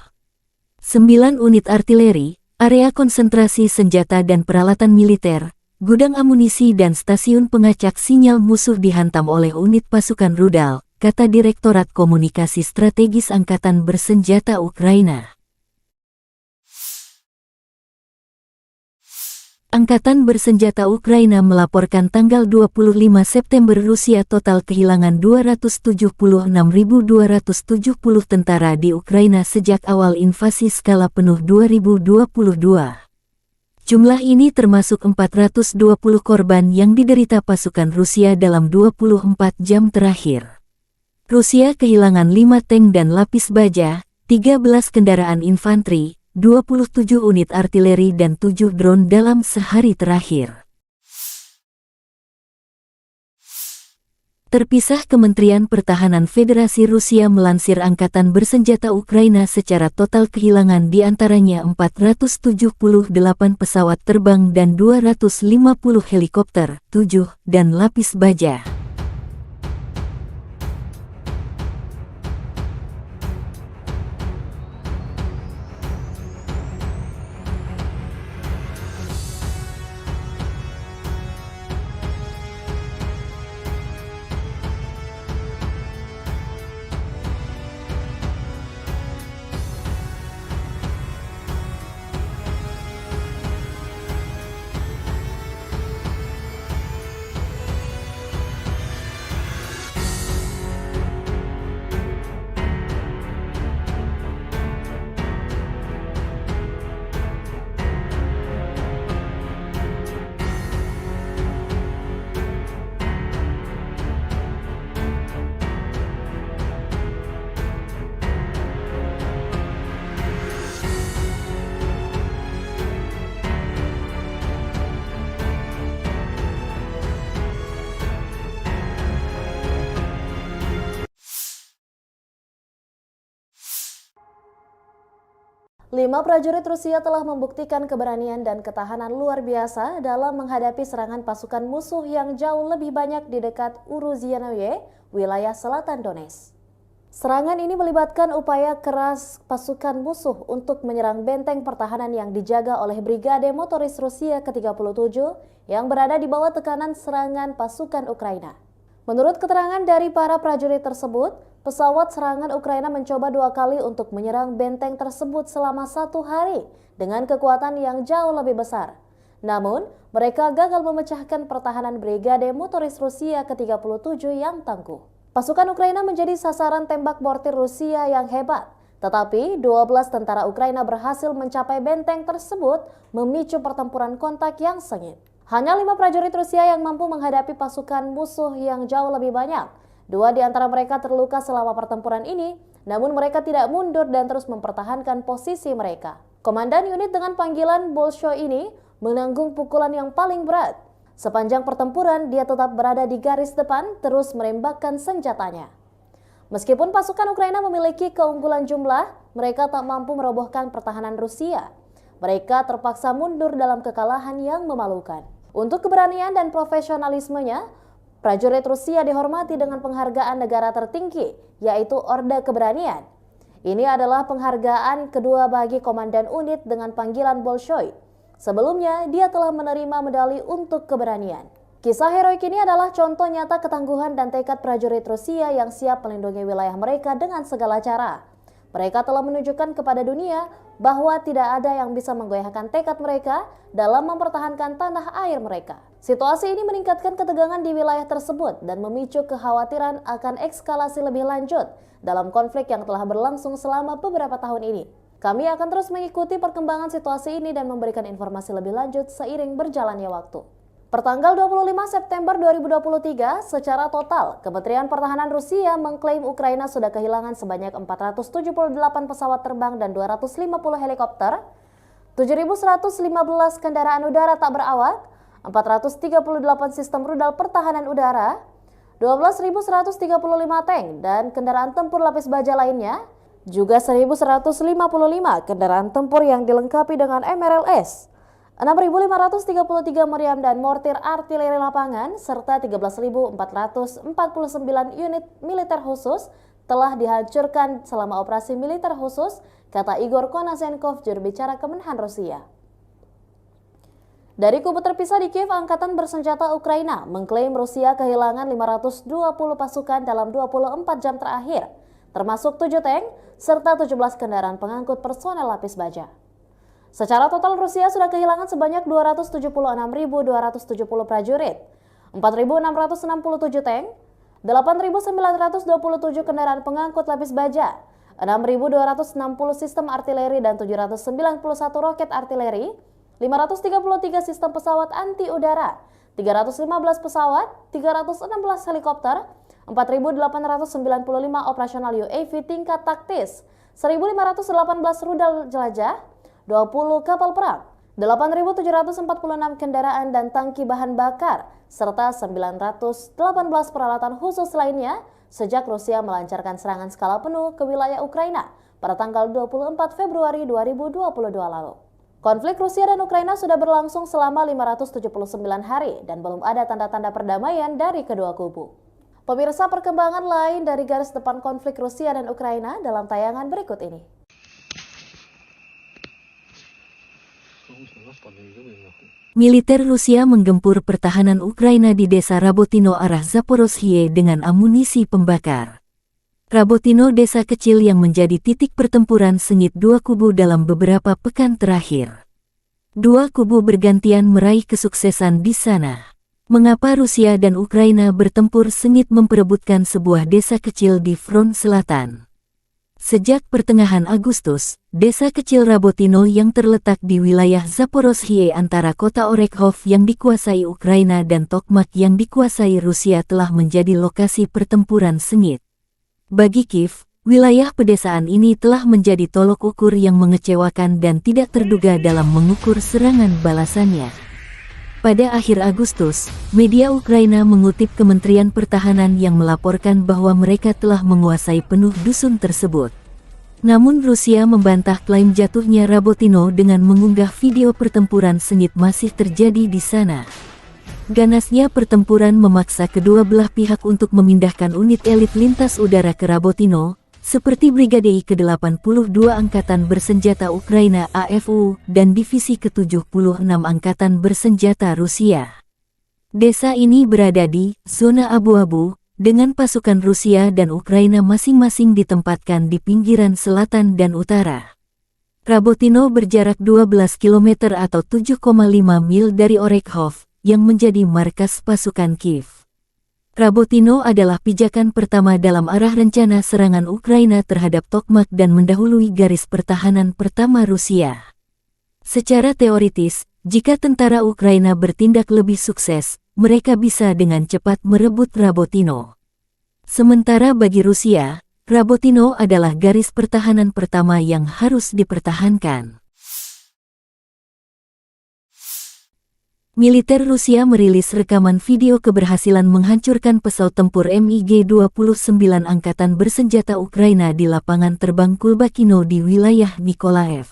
9 unit artileri, area konsentrasi senjata dan peralatan militer, gudang amunisi dan stasiun pengacak sinyal musuh dihantam oleh unit pasukan rudal, kata Direktorat Komunikasi Strategis Angkatan Bersenjata Ukraina. Angkatan Bersenjata Ukraina melaporkan tanggal 25 September Rusia total kehilangan 276.270 tentara di Ukraina sejak awal invasi skala penuh 2022. Jumlah ini termasuk 420 korban yang diderita pasukan Rusia dalam 24 jam terakhir. Rusia kehilangan 5 tank dan lapis baja, 13 kendaraan infanteri, 27 unit artileri dan 7 drone dalam sehari terakhir. Terpisah, Kementerian Pertahanan Federasi Rusia melansir Angkatan Bersenjata Ukraina secara total kehilangan diantaranya 478 pesawat terbang dan 250 helikopter, 7, dan lapis baja. 5 prajurit Rusia telah membuktikan keberanian dan ketahanan luar biasa dalam menghadapi serangan pasukan musuh yang jauh lebih banyak di dekat Uruzianoye, wilayah selatan Donetsk. Serangan ini melibatkan upaya keras pasukan musuh untuk menyerang benteng pertahanan yang dijaga oleh Brigade Motoris Rusia ke-37 yang berada di bawah tekanan serangan pasukan Ukraina. Menurut keterangan dari para prajurit tersebut, pesawat serangan Ukraina mencoba 2 kali untuk menyerang benteng tersebut selama 1 hari dengan kekuatan yang jauh lebih besar. Namun, mereka gagal memecahkan pertahanan Brigade Motoris Rusia ke-37 yang tangguh. Pasukan Ukraina menjadi sasaran tembak mortir Rusia yang hebat, tetapi 12 tentara Ukraina berhasil mencapai benteng tersebut, memicu pertempuran kontak yang sengit. Hanya 5 prajurit Rusia yang mampu menghadapi pasukan musuh yang jauh lebih banyak. 2 di antara mereka terluka selama pertempuran ini, namun mereka tidak mundur dan terus mempertahankan posisi mereka. Komandan unit dengan panggilan Bolshoi ini menanggung pukulan yang paling berat. Sepanjang pertempuran, dia tetap berada di garis depan, terus menembakkan senjatanya. Meskipun pasukan Ukraina memiliki keunggulan jumlah, mereka tak mampu merobohkan pertahanan Rusia. Mereka terpaksa mundur dalam kekalahan yang memalukan. Untuk keberanian dan profesionalismenya, prajurit Rusia dihormati dengan penghargaan negara tertinggi, yaitu Orde Keberanian. Ini adalah penghargaan kedua bagi komandan unit dengan panggilan Bolshoi. Sebelumnya, dia telah menerima medali untuk keberanian. Kisah heroik ini adalah contoh nyata ketangguhan dan tekad prajurit Rusia yang siap melindungi wilayah mereka dengan segala cara. Mereka telah menunjukkan kepada dunia bahwa tidak ada yang bisa menggoyahkan tekad mereka dalam mempertahankan tanah air mereka. Situasi ini meningkatkan ketegangan di wilayah tersebut dan memicu kekhawatiran akan eskalasi lebih lanjut dalam konflik yang telah berlangsung selama beberapa tahun ini. Kami akan terus mengikuti perkembangan situasi ini dan memberikan informasi lebih lanjut seiring berjalannya waktu. Pertanggal 25 September 2023, secara total, Kementerian Pertahanan Rusia mengklaim Ukraina sudah kehilangan sebanyak 478 pesawat terbang dan 250 helikopter, 7.115 kendaraan udara tak berawak, 438 sistem rudal pertahanan udara, 12.135 tank dan kendaraan tempur lapis baja lainnya, juga 1.155 kendaraan tempur yang dilengkapi dengan MRLS, 6.533 meriam dan mortir artileri lapangan, serta 13.449 unit militer khusus telah dihancurkan selama operasi militer khusus, kata Igor Konasenkov, juru bicara Kemenhan Rusia. Dari kubu terpisah di Kiev, Angkatan Bersenjata Ukraina mengklaim Rusia kehilangan 520 pasukan dalam 24 jam terakhir, termasuk 7 tank, serta 17 kendaraan pengangkut personel lapis baja. Secara total Rusia sudah kehilangan sebanyak 276.270 prajurit, 4.667 tank, 8.927 kendaraan pengangkut lapis baja, 6.260 sistem artileri dan 791 roket artileri, 533 sistem pesawat anti udara, 315 pesawat, 316 helikopter, 4.895 operasional UAV tingkat taktis, 1.518 rudal jelajah, 20 kapal perang, 8.746 kendaraan dan tangki bahan bakar, serta 918 peralatan khusus lainnya sejak Rusia melancarkan serangan skala penuh ke wilayah Ukraina pada tanggal 24 Februari 2022 lalu. Konflik Rusia dan Ukraina sudah berlangsung selama 579 hari dan belum ada tanda-tanda perdamaian dari kedua kubu. Pemirsa, perkembangan lain dari garis depan konflik Rusia dan Ukraina dalam tayangan berikut ini. Militer Rusia menggempur pertahanan Ukraina di desa Rabotino arah Zaporozhye dengan amunisi pembakar. Rabotino desa kecil yang menjadi titik pertempuran sengit dua kubu dalam beberapa pekan terakhir. Dua kubu bergantian meraih kesuksesan di sana. Mengapa Rusia dan Ukraina bertempur sengit memperebutkan sebuah desa kecil di front selatan? Sejak pertengahan Agustus, desa kecil Rabotino yang terletak di wilayah Zaporozhye antara kota Orekhov yang dikuasai Ukraina dan Tokmak yang dikuasai Rusia telah menjadi lokasi pertempuran sengit. Bagi Kiev, wilayah pedesaan ini telah menjadi tolok ukur yang mengecewakan dan tidak terduga dalam mengukur serangan balasannya. Pada akhir Agustus, media Ukraina mengutip Kementerian Pertahanan yang melaporkan bahwa mereka telah menguasai penuh dusun tersebut. Namun Rusia membantah klaim jatuhnya Rabotino dengan mengunggah video pertempuran sengit masih terjadi di sana. Ganasnya pertempuran memaksa kedua belah pihak untuk memindahkan unit elit lintas udara ke Rabotino, seperti Brigade ke-82 Angkatan Bersenjata Ukraina AFU dan Divisi ke-76 Angkatan Bersenjata Rusia. Desa ini berada di zona abu-abu, dengan pasukan Rusia dan Ukraina masing-masing ditempatkan di pinggiran selatan dan utara. Rabotino berjarak 12 km atau 7,5 mil dari Orekhov, yang menjadi markas pasukan Kiev. Rabotino adalah pijakan pertama dalam arah rencana serangan Ukraina terhadap Tokmak dan mendahului garis pertahanan pertama Rusia. Secara teoritis, jika tentara Ukraina bertindak lebih sukses, mereka bisa dengan cepat merebut Rabotino. Sementara bagi Rusia, Rabotino adalah garis pertahanan pertama yang harus dipertahankan. Militer Rusia merilis rekaman video keberhasilan menghancurkan pesawat tempur MiG-29 Angkatan Bersenjata Ukraina di lapangan terbang Kulbakino di wilayah Nikolaev.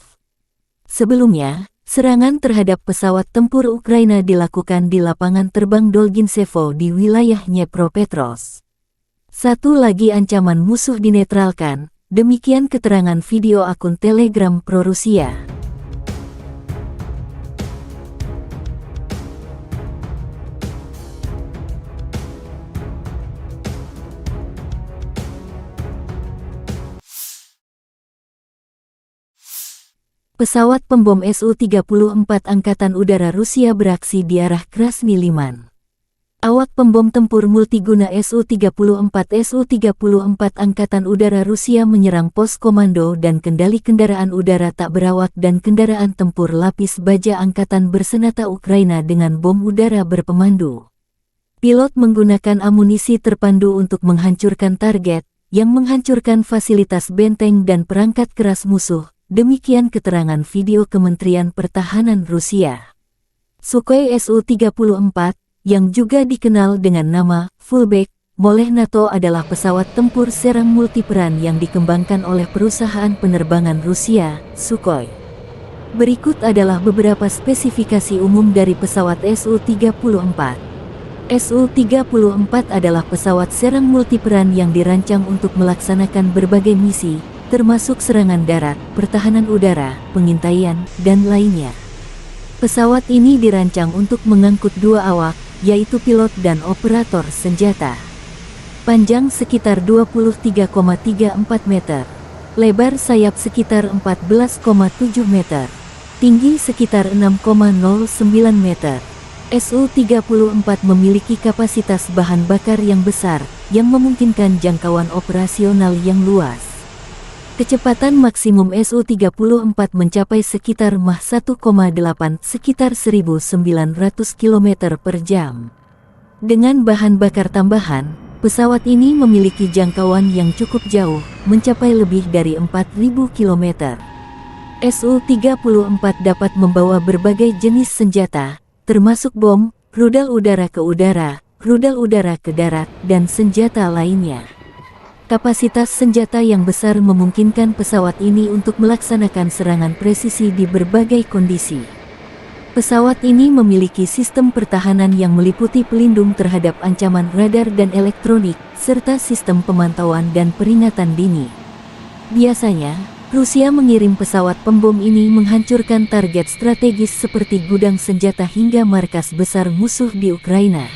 Sebelumnya, serangan terhadap pesawat tempur Ukraina dilakukan di lapangan terbang Dolginsevo di wilayah Dnepropetrovsk. Satu lagi ancaman musuh dinetralkan, demikian keterangan video akun Telegram pro-Rusia. Pesawat pembom Su-34 Angkatan Udara Rusia beraksi di arah Krasny Liman. Awak pembom tempur multiguna Su-34 Angkatan Udara Rusia menyerang pos komando dan kendali kendaraan udara tak berawak dan kendaraan tempur lapis baja Angkatan Bersenjata Ukraina dengan bom udara berpemandu. Pilot menggunakan amunisi terpandu untuk menghancurkan target, yang menghancurkan fasilitas benteng dan perangkat keras musuh. Demikian keterangan video Kementerian Pertahanan Rusia. Sukhoi Su-34, yang juga dikenal dengan nama Fullback oleh NATO adalah pesawat tempur serang multiperan yang dikembangkan oleh perusahaan penerbangan Rusia, Sukhoi. Berikut adalah beberapa spesifikasi umum dari pesawat Su-34. Su-34 adalah pesawat serang multiperan yang dirancang untuk melaksanakan berbagai misi, termasuk serangan darat, pertahanan udara, pengintaian, dan lainnya. Pesawat ini dirancang untuk mengangkut dua awak, yaitu pilot dan operator senjata. Panjang sekitar 23,34 meter. Lebar sayap sekitar 14,7 meter. Tinggi sekitar 6,09 meter. Su-34 memiliki kapasitas bahan bakar yang besar, yang memungkinkan jangkauan operasional yang luas. Kecepatan maksimum Su-34 mencapai sekitar Mach 1,8 sekitar 1900 km per jam. Dengan bahan bakar tambahan, pesawat ini memiliki jangkauan yang cukup jauh, mencapai lebih dari 4000 km. Su-34 dapat membawa berbagai jenis senjata, termasuk bom, rudal udara ke udara, rudal udara ke darat, dan senjata lainnya. Kapasitas senjata yang besar memungkinkan pesawat ini untuk melaksanakan serangan presisi di berbagai kondisi. Pesawat ini memiliki sistem pertahanan yang meliputi pelindung terhadap ancaman radar dan elektronik, serta sistem pemantauan dan peringatan dini. Biasanya, Rusia mengirim pesawat pembom ini menghancurkan target strategis seperti gudang senjata hingga markas besar musuh di Ukraina.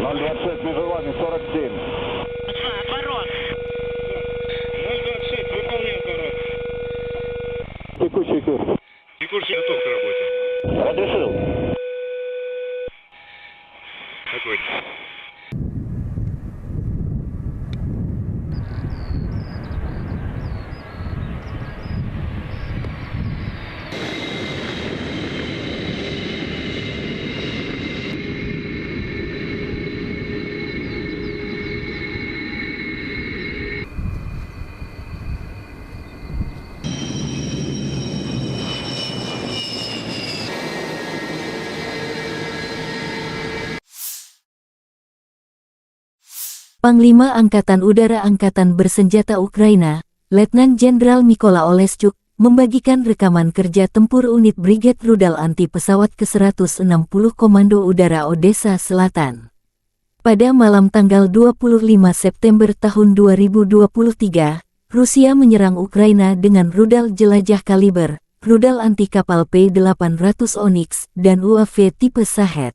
026, призывание 47. Отворот. 026, выполняем парад. Текущий курс. Текущий готов к работе. Разрешил. Огонь. Panglima Angkatan Udara Angkatan Bersenjata Ukraina, Letnan Jenderal Mykola Oleschuk, membagikan rekaman kerja tempur unit Brigade Rudal Anti Pesawat ke-160 Komando Udara Odessa Selatan. Pada malam tanggal 25 September tahun 2023, Rusia menyerang Ukraina dengan rudal jelajah kaliber, rudal anti kapal P-800 Onyx, dan UAV tipe Shahed.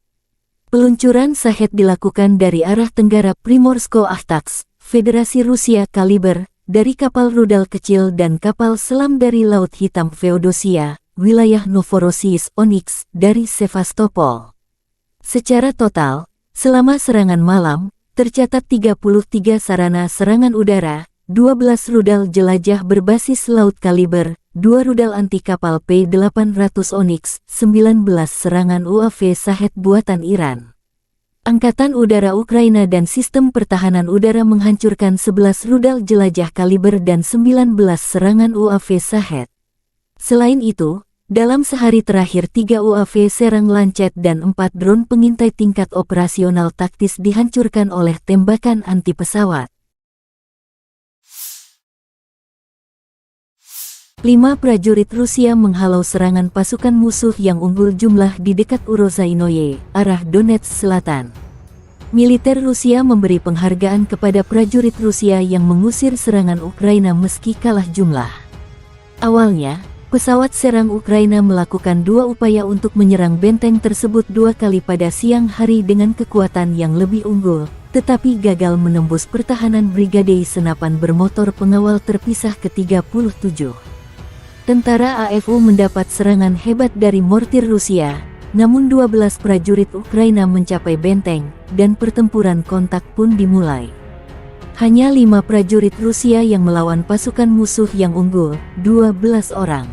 Peluncuran Shahed dilakukan dari arah tenggara Primorsko-Ahtaks, Federasi Rusia kaliber, dari kapal rudal kecil dan kapal selam dari Laut Hitam Feodosia, wilayah Novorossiysk Onyx, dari Sevastopol. Secara total, selama serangan malam, tercatat 33 sarana serangan udara, 12 rudal jelajah berbasis laut kaliber, 2 rudal anti kapal P-800 Onyx, 19 serangan UAV Shahed buatan Iran. Angkatan Udara Ukraina dan Sistem Pertahanan Udara menghancurkan 11 rudal jelajah kaliber dan 19 serangan UAV Shahed. Selain itu, dalam sehari terakhir 3 UAV serang Lancet dan 4 drone pengintai tingkat operasional taktis dihancurkan oleh tembakan anti pesawat. 5 prajurit Rusia menghalau serangan pasukan musuh yang unggul jumlah di dekat Urozainoye, arah Donetsk Selatan. Militer Rusia memberi penghargaan kepada prajurit Rusia yang mengusir serangan Ukraina meski kalah jumlah. Awalnya, pesawat serang Ukraina melakukan 2 upaya untuk menyerang benteng tersebut 2 kali pada siang hari dengan kekuatan yang lebih unggul, tetapi gagal menembus pertahanan Brigade Senapan Bermotor Pengawal Terpisah ke-37. Tentara AFU mendapat serangan hebat dari mortir Rusia, namun 12 prajurit Ukraina mencapai benteng, dan pertempuran kontak pun dimulai. Hanya 5 prajurit Rusia yang melawan pasukan musuh yang unggul, 12 orang.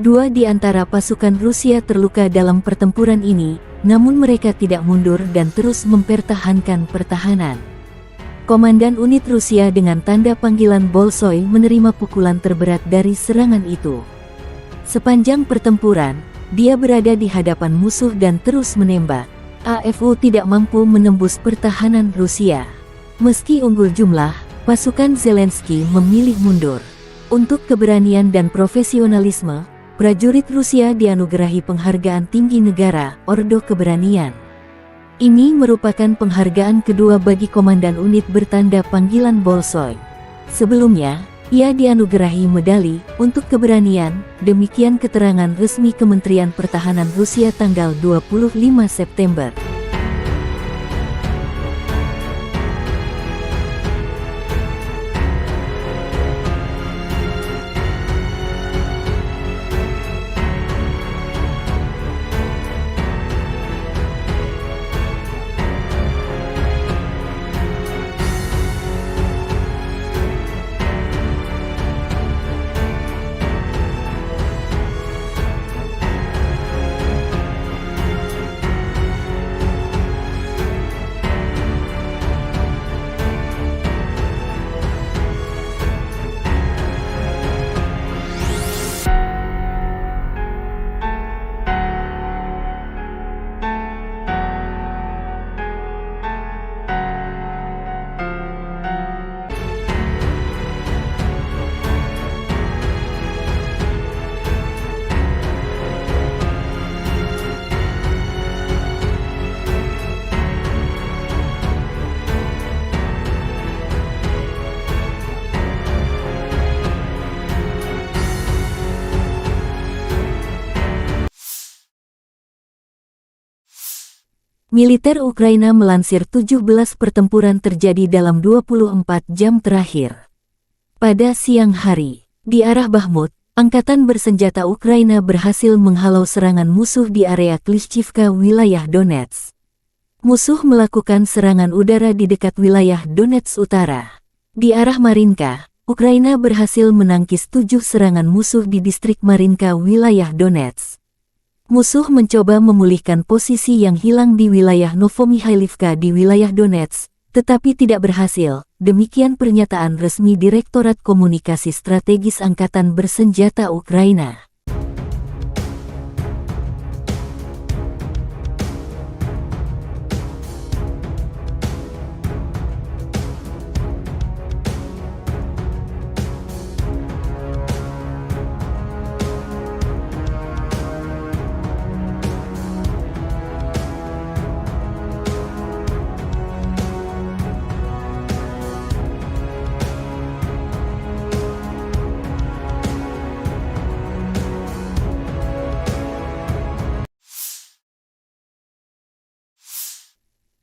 2 di antara pasukan Rusia terluka dalam pertempuran ini, namun mereka tidak mundur dan terus mempertahankan pertahanan. Komandan unit Rusia dengan tanda panggilan Bolshoi menerima pukulan terberat dari serangan itu. Sepanjang pertempuran, dia berada di hadapan musuh dan terus menembak. AFU tidak mampu menembus pertahanan Rusia. Meski unggul jumlah, pasukan Zelensky memilih mundur. Untuk keberanian dan profesionalisme, prajurit Rusia dianugerahi penghargaan tinggi negara, Ordo Keberanian. Ini merupakan penghargaan kedua bagi komandan unit bertanda panggilan Bolshoi. Sebelumnya, ia dianugerahi medali untuk keberanian, demikian keterangan resmi Kementerian Pertahanan Rusia tanggal 25 September. Militer Ukraina melansir 17 pertempuran terjadi dalam 24 jam terakhir. Pada siang hari, di arah Bakhmut, Angkatan bersenjata Ukraina berhasil menghalau serangan musuh di area Klishchivka, wilayah Donetsk. Musuh melakukan serangan udara di dekat wilayah Donetsk Utara. Di arah Marinka, Ukraina berhasil menangkis 7 serangan musuh di distrik Marinka, wilayah Donetsk. Musuh mencoba memulihkan posisi yang hilang di wilayah Novomikhailivka di wilayah Donetsk, tetapi tidak berhasil. Demikian pernyataan resmi Direktorat Komunikasi Strategis Angkatan Bersenjata Ukraina.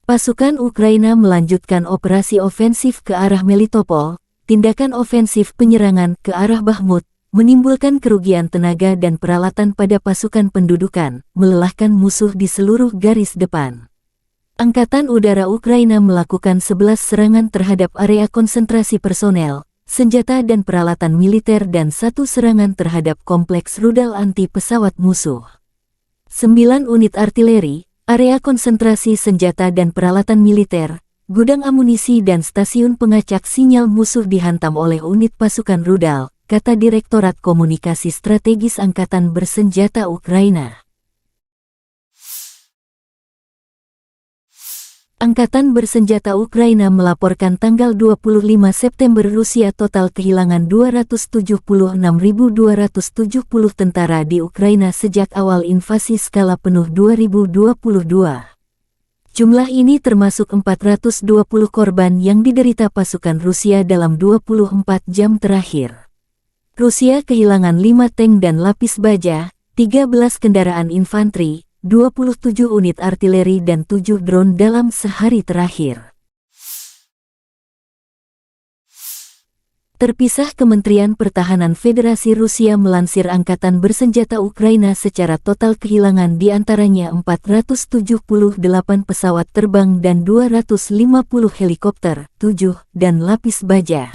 Pasukan Ukraina melanjutkan operasi ofensif ke arah Melitopol. Tindakan ofensif penyerangan ke arah Bakhmut menimbulkan kerugian tenaga dan peralatan pada pasukan pendudukan, melelahkan musuh di seluruh garis depan. Angkatan Udara Ukraina melakukan 11 serangan terhadap area konsentrasi personel, senjata dan peralatan militer dan 1 serangan terhadap kompleks rudal anti pesawat musuh. 9 unit artileri, area konsentrasi senjata dan peralatan militer, gudang amunisi dan stasiun pengacak sinyal musuh dihantam oleh unit pasukan rudal, kata Direktorat Komunikasi Strategis Angkatan Bersenjata Ukraina. Angkatan Bersenjata Ukraina melaporkan tanggal 25 September Rusia total kehilangan 276.270 tentara di Ukraina sejak awal invasi skala penuh 2022. Jumlah ini termasuk 420 korban yang diderita pasukan Rusia dalam 24 jam terakhir. Rusia kehilangan 5 tank dan lapis baja, 13 kendaraan infanteri, 27 unit artileri dan 7 drone dalam sehari terakhir. Terpisah, Kementerian Pertahanan Federasi Rusia melansir Angkatan Bersenjata Ukraina secara total kehilangan diantaranya 478 pesawat terbang dan 250 helikopter, 7, dan lapis baja.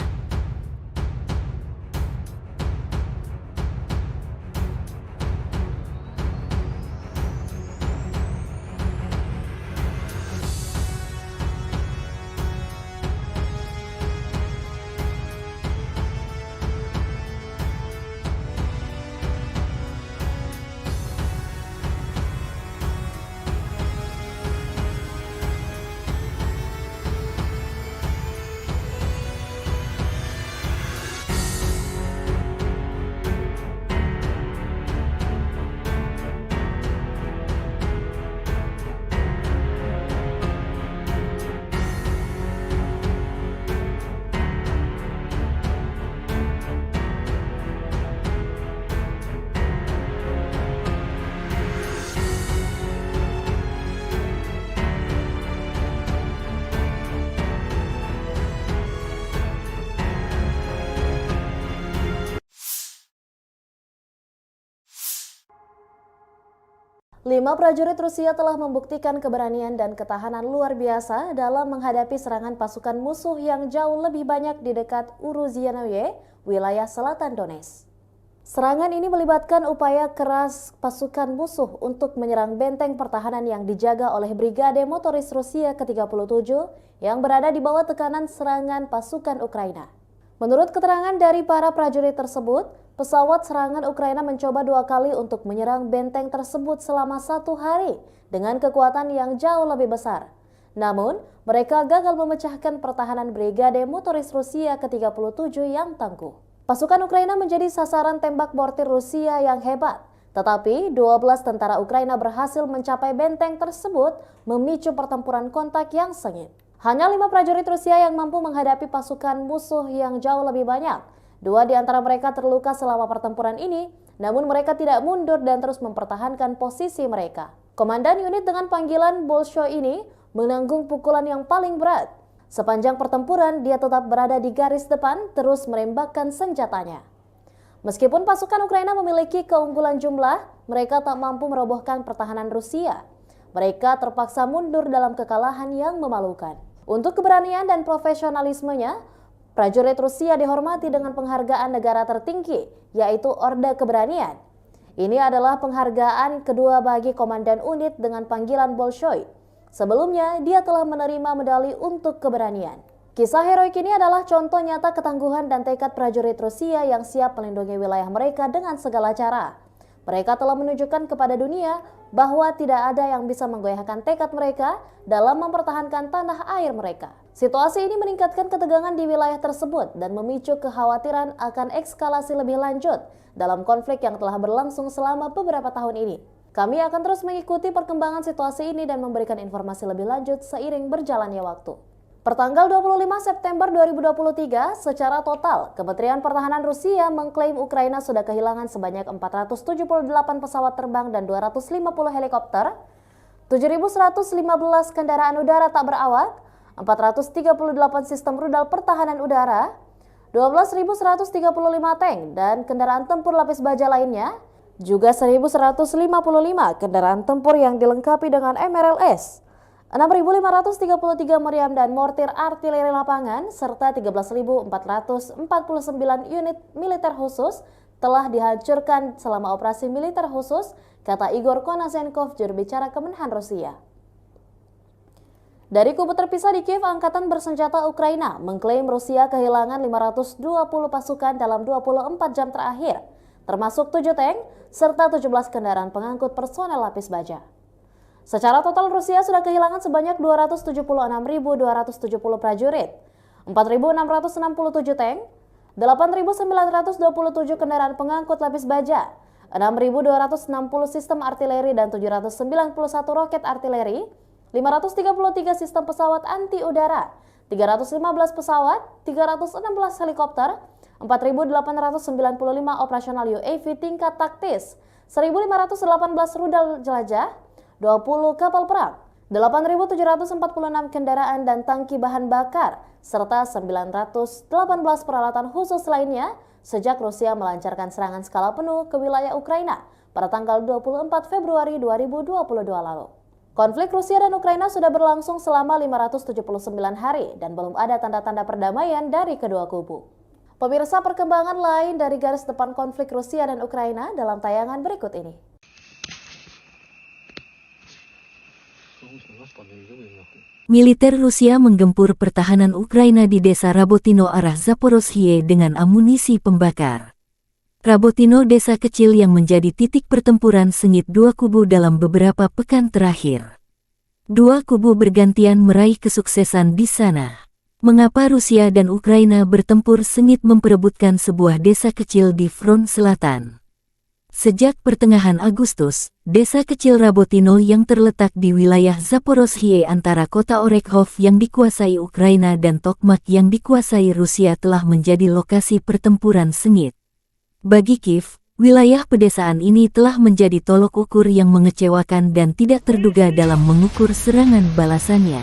Lima prajurit Rusia telah membuktikan keberanian dan ketahanan luar biasa dalam menghadapi serangan pasukan musuh yang jauh lebih banyak di dekat Uruzianoye, wilayah selatan Donetsk. Serangan ini melibatkan upaya keras pasukan musuh untuk menyerang benteng pertahanan yang dijaga oleh Brigade Motoris Rusia ke-37 yang berada di bawah tekanan serangan pasukan Ukraina. Menurut keterangan dari para prajurit tersebut, pesawat serangan Ukraina mencoba 2 kali untuk menyerang benteng tersebut selama 1 hari dengan kekuatan yang jauh lebih besar. Namun, mereka gagal memecahkan pertahanan Brigade Motoris Rusia ke-37 yang tangguh. Pasukan Ukraina menjadi sasaran tembak mortir Rusia yang hebat, tetapi 12 tentara Ukraina berhasil mencapai benteng tersebut, memicu pertempuran kontak yang sengit. Hanya 5 prajurit Rusia yang mampu menghadapi pasukan musuh yang jauh lebih banyak. 2 di antara mereka terluka selama pertempuran ini, namun mereka tidak mundur dan terus mempertahankan posisi mereka. Komandan unit dengan panggilan Bolshoi ini menanggung pukulan yang paling berat. Sepanjang pertempuran, dia tetap berada di garis depan, terus menembakkan senjatanya. Meskipun pasukan Ukraina memiliki keunggulan jumlah, mereka tak mampu merobohkan pertahanan Rusia. Mereka terpaksa mundur dalam kekalahan yang memalukan. Untuk keberanian dan profesionalismenya, prajurit Rusia dihormati dengan penghargaan negara tertinggi, yaitu Orde Keberanian. Ini adalah penghargaan kedua bagi komandan unit dengan panggilan Bolshoi. Sebelumnya, dia telah menerima medali untuk keberanian. Kisah heroik ini adalah contoh nyata ketangguhan dan tekad prajurit Rusia yang siap melindungi wilayah mereka dengan segala cara. Mereka telah menunjukkan kepada dunia bahwa tidak ada yang bisa menggoyahkan tekad mereka dalam mempertahankan tanah air mereka. Situasi ini meningkatkan ketegangan di wilayah tersebut dan memicu kekhawatiran akan eskalasi lebih lanjut dalam konflik yang telah berlangsung selama beberapa tahun ini. Kami akan terus mengikuti perkembangan situasi ini dan memberikan informasi lebih lanjut seiring berjalannya waktu. Pertanggal 25 September 2023, secara total, Kementerian Pertahanan Rusia mengklaim Ukraina sudah kehilangan sebanyak 478 pesawat terbang dan 250 helikopter, 7.115 kendaraan udara tak berawak, 438 sistem rudal pertahanan udara, 12.135 tank dan kendaraan tempur lapis baja lainnya, juga 1.155 kendaraan tempur yang dilengkapi dengan MRLS, 6.533 meriam dan mortir artileri lapangan, serta 13.449 unit militer khusus telah dihancurkan selama operasi militer khusus, kata Igor Konasenkov, juru bicara Kemenhan Rusia. Dari kubu terpisah di Kiev, Angkatan Bersenjata Ukraina mengklaim Rusia kehilangan 520 pasukan dalam 24 jam terakhir, termasuk 7 tank, serta 17 kendaraan pengangkut personel lapis baja. Secara total Rusia sudah kehilangan sebanyak 276.270 prajurit, 4.667 tank, 8.927 kendaraan pengangkut lapis baja, 6.260 sistem artileri dan 791 roket artileri, 533 sistem pesawat anti udara, 315 pesawat, 316 helikopter, 4.895 operasional UAV tingkat taktis, 1.518 rudal jelajah, 20 kapal perang, 8.746 kendaraan dan tangki bahan bakar, serta 918 peralatan khusus lainnya sejak Rusia melancarkan serangan skala penuh ke wilayah Ukraina pada tanggal 24 Februari 2022 lalu. Konflik Rusia dan Ukraina sudah berlangsung selama 579 hari dan belum ada tanda-tanda perdamaian dari kedua kubu. Pemirsa, perkembangan lain dari garis depan konflik Rusia dan Ukraina dalam tayangan berikut ini. Militer Rusia menggempur pertahanan Ukraina di desa Rabotino arah Zaporozhye dengan amunisi pembakar. Rabotino desa kecil yang menjadi titik pertempuran sengit dua kubu dalam beberapa pekan terakhir. Dua kubu bergantian meraih kesuksesan di sana. Mengapa Rusia dan Ukraina bertempur sengit memperebutkan sebuah desa kecil di front selatan? Sejak pertengahan Agustus, desa kecil Rabotino yang terletak di wilayah Zaporozhye antara kota Orekhov yang dikuasai Ukraina dan Tokmak yang dikuasai Rusia telah menjadi lokasi pertempuran sengit. Bagi Kiev, wilayah pedesaan ini telah menjadi tolok ukur yang mengecewakan dan tidak terduga dalam mengukur serangan balasannya.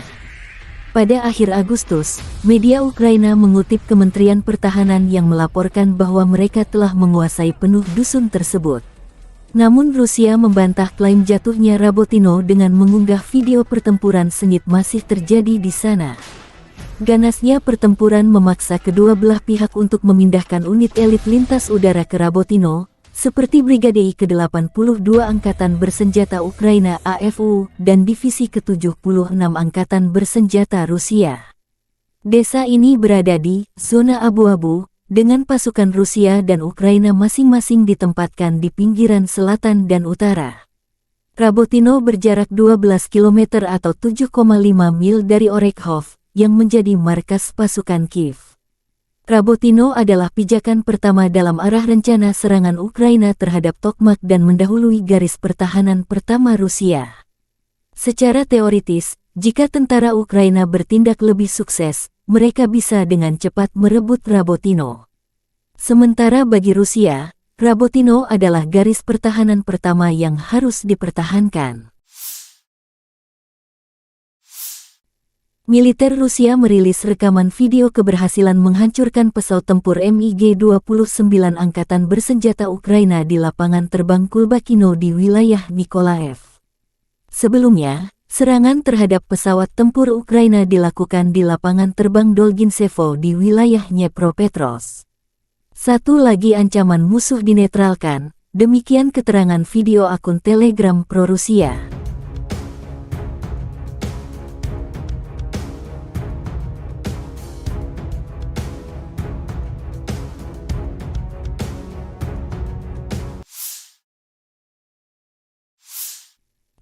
Pada akhir Agustus, media Ukraina mengutip Kementerian Pertahanan yang melaporkan bahwa mereka telah menguasai penuh dusun tersebut. Namun Rusia membantah klaim jatuhnya Rabotino dengan mengunggah video pertempuran sengit masih terjadi di sana. Ganasnya pertempuran memaksa kedua belah pihak untuk memindahkan unit elit lintas udara ke Rabotino, seperti Brigade ke-82 Angkatan Bersenjata Ukraina AFU dan Divisi ke-76 Angkatan Bersenjata Rusia. Desa ini berada di zona abu-abu, dengan pasukan Rusia dan Ukraina masing-masing ditempatkan di pinggiran selatan dan utara. Rabotino berjarak 12 km atau 7,5 mil dari Orekhov, yang menjadi markas pasukan Kiev. Rabotino adalah pijakan pertama dalam arah rencana serangan Ukraina terhadap Tokmak dan mendahului garis pertahanan pertama Rusia. Secara teoritis, jika tentara Ukraina bertindak lebih sukses, mereka bisa dengan cepat merebut Rabotino. Sementara bagi Rusia, Rabotino adalah garis pertahanan pertama yang harus dipertahankan. Militer Rusia merilis rekaman video keberhasilan menghancurkan pesawat tempur MiG-29 Angkatan Bersenjata Ukraina di lapangan terbang Kulbakino di wilayah Nikolaev. Sebelumnya, serangan terhadap pesawat tempur Ukraina dilakukan di lapangan terbang Dolginsevo di wilayah Dnepropetrovsk. Satu lagi ancaman musuh dinetralkan, demikian keterangan video akun Telegram pro-Rusia.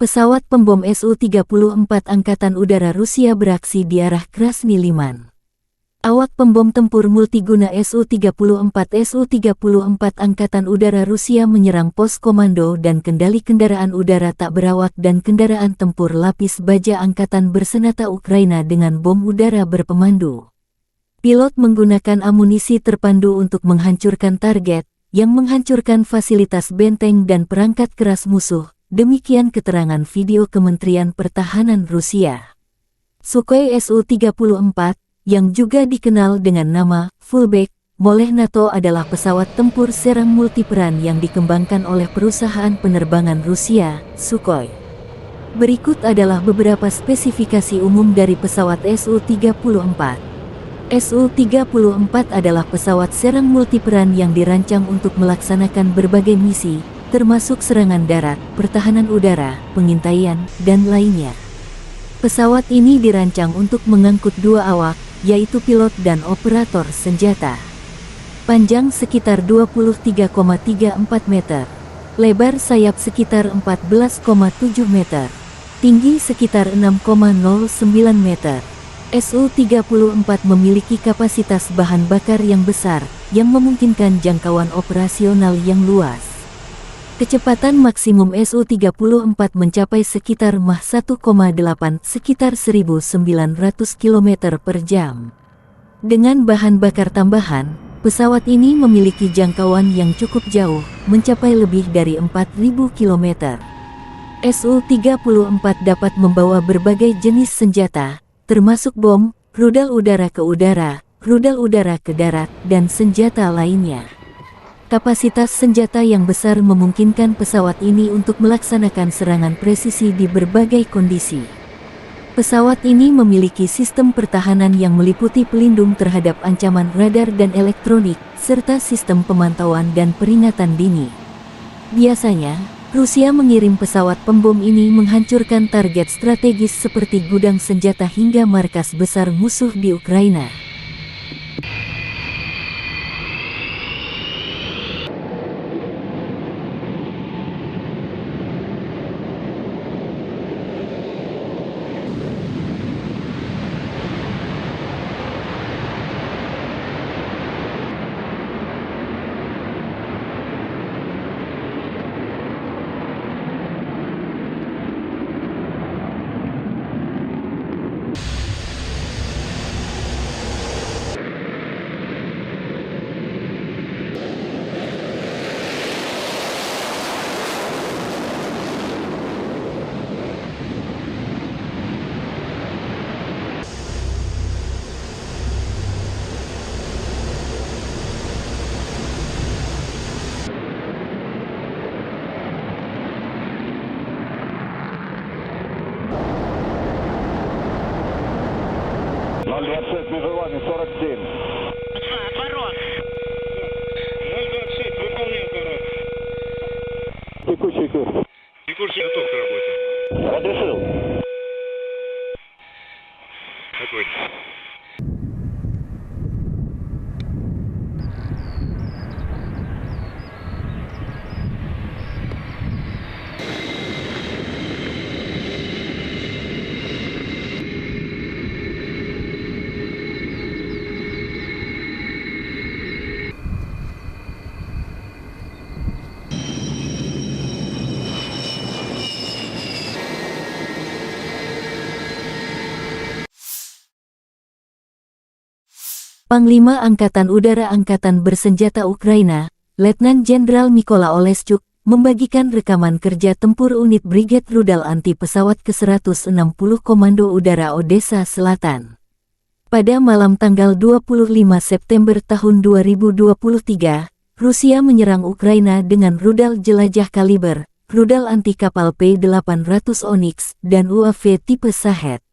Pesawat pembom Su-34 Angkatan Udara Rusia beraksi di arah Krasny Liman. Awak pembom tempur multiguna Su-34 Angkatan Udara Rusia menyerang pos komando dan kendali kendaraan udara tak berawak dan kendaraan tempur lapis baja Angkatan Bersenjata Ukraina dengan bom udara berpemandu. Pilot menggunakan amunisi terpandu untuk menghancurkan target, yang menghancurkan fasilitas benteng dan perangkat keras musuh. Demikian keterangan video Kementerian Pertahanan Rusia. Sukhoi Su-34, yang juga dikenal dengan nama Fullback oleh NATO adalah pesawat tempur serang multiperan yang dikembangkan oleh perusahaan penerbangan Rusia, Sukhoi. Berikut adalah beberapa spesifikasi umum dari pesawat Su-34. Su-34 adalah pesawat serang multiperan yang dirancang untuk melaksanakan berbagai misi, termasuk serangan darat, pertahanan udara, pengintaian, dan lainnya. Pesawat ini dirancang untuk mengangkut dua awak, yaitu pilot dan operator senjata. Panjang sekitar 23,34 meter, lebar sayap sekitar 14,7 meter, tinggi sekitar 6,09 meter. Su-34 memiliki kapasitas bahan bakar yang besar, yang memungkinkan jangkauan operasional yang luas. Kecepatan maksimum Su-34 mencapai sekitar Mach 1,8 sekitar 1900 km per jam. Dengan bahan bakar tambahan, pesawat ini memiliki jangkauan yang cukup jauh, mencapai lebih dari 4000 km. Su-34 dapat membawa berbagai jenis senjata, termasuk bom, rudal udara ke udara, rudal udara ke darat, dan senjata lainnya. Kapasitas senjata yang besar memungkinkan pesawat ini untuk melaksanakan serangan presisi di berbagai kondisi. Pesawat ini memiliki sistem pertahanan yang meliputi pelindung terhadap ancaman radar dan elektronik, serta sistem pemantauan dan peringatan dini. Biasanya, Rusia mengirim pesawat pembom ini menghancurkan target strategis seperti gudang senjata hingga markas besar musuh di Ukraina. Межевами 47. Отворот. 026, выполняю аппарат. Текущий курс. Текущий готов к работе. Разрешил. Огонь. Panglima Angkatan Udara Angkatan Bersenjata Ukraina, Letnan Jenderal Mykola Oleschuk, membagikan rekaman kerja tempur unit Brigade Rudal Anti Pesawat ke-160 Komando Udara Odessa Selatan. Pada malam tanggal 25 September tahun 2023, Rusia menyerang Ukraina dengan rudal jelajah kaliber, rudal anti kapal P-800 Onyx, dan UAV tipe Shahed.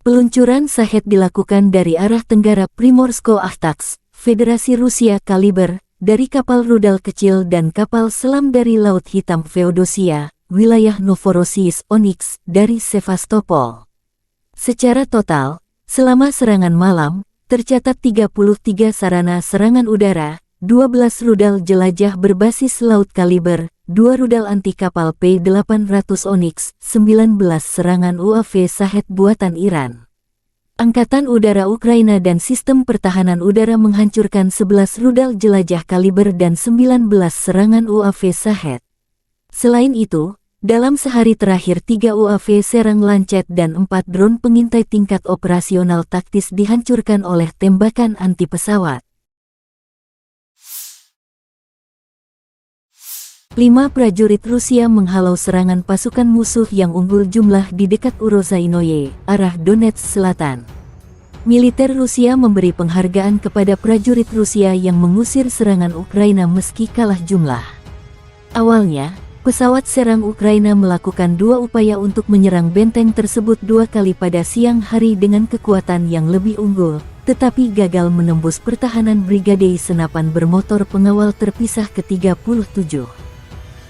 Peluncuran Shahed dilakukan dari arah tenggara Primorsko-Ahtaks, Federasi Rusia kaliber, dari kapal rudal kecil dan kapal selam dari Laut Hitam Feodosia, wilayah Novorossiysk Onyx, dari Sevastopol. Secara total, selama serangan malam, tercatat 33 sarana serangan udara, 12 rudal jelajah berbasis laut kaliber, 2 rudal anti kapal P-800 Onyx, 19 serangan UAV Shahed buatan Iran. Angkatan Udara Ukraina dan Sistem Pertahanan Udara menghancurkan 11 rudal jelajah kaliber dan 19 serangan UAV Shahed. Selain itu, dalam sehari terakhir 3 UAV serang Lancet dan 4 drone pengintai tingkat operasional taktis dihancurkan oleh tembakan anti pesawat. 5 prajurit Rusia menghalau serangan pasukan musuh yang unggul jumlah di dekat Urozainoye, arah Donetsk Selatan. Militer Rusia memberi penghargaan kepada prajurit Rusia yang mengusir serangan Ukraina meski kalah jumlah. Awalnya, pesawat serang Ukraina melakukan 2 upaya untuk menyerang benteng tersebut 2 kali pada siang hari dengan kekuatan yang lebih unggul, tetapi gagal menembus pertahanan Brigade Senapan Bermotor Pengawal Terpisah ke-37.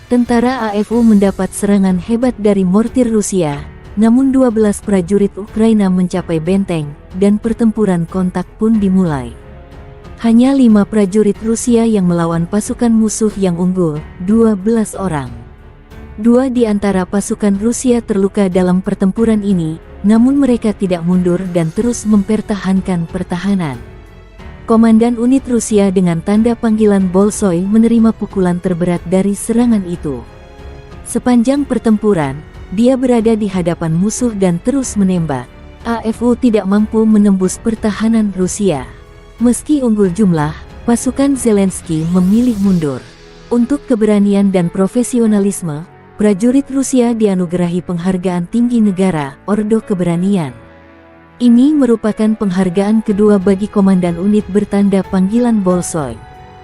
Tentara AFU mendapat serangan hebat dari mortir Rusia, namun 12 prajurit Ukraina mencapai benteng, dan pertempuran kontak pun dimulai. Hanya 5 prajurit Rusia yang melawan pasukan musuh yang unggul, 12 orang. 2 di antara pasukan Rusia terluka dalam pertempuran ini, namun mereka tidak mundur dan terus mempertahankan pertahanan. Komandan unit Rusia dengan tanda panggilan Bolshoi menerima pukulan terberat dari serangan itu. Sepanjang pertempuran, dia berada di hadapan musuh dan terus menembak. AFU tidak mampu menembus pertahanan Rusia. Meski unggul jumlah, pasukan Zelensky memilih mundur. Untuk keberanian dan profesionalisme, prajurit Rusia dianugerahi penghargaan tinggi negara, Ordo Keberanian. Ini merupakan penghargaan kedua bagi komandan unit bertanda panggilan Bolshoi.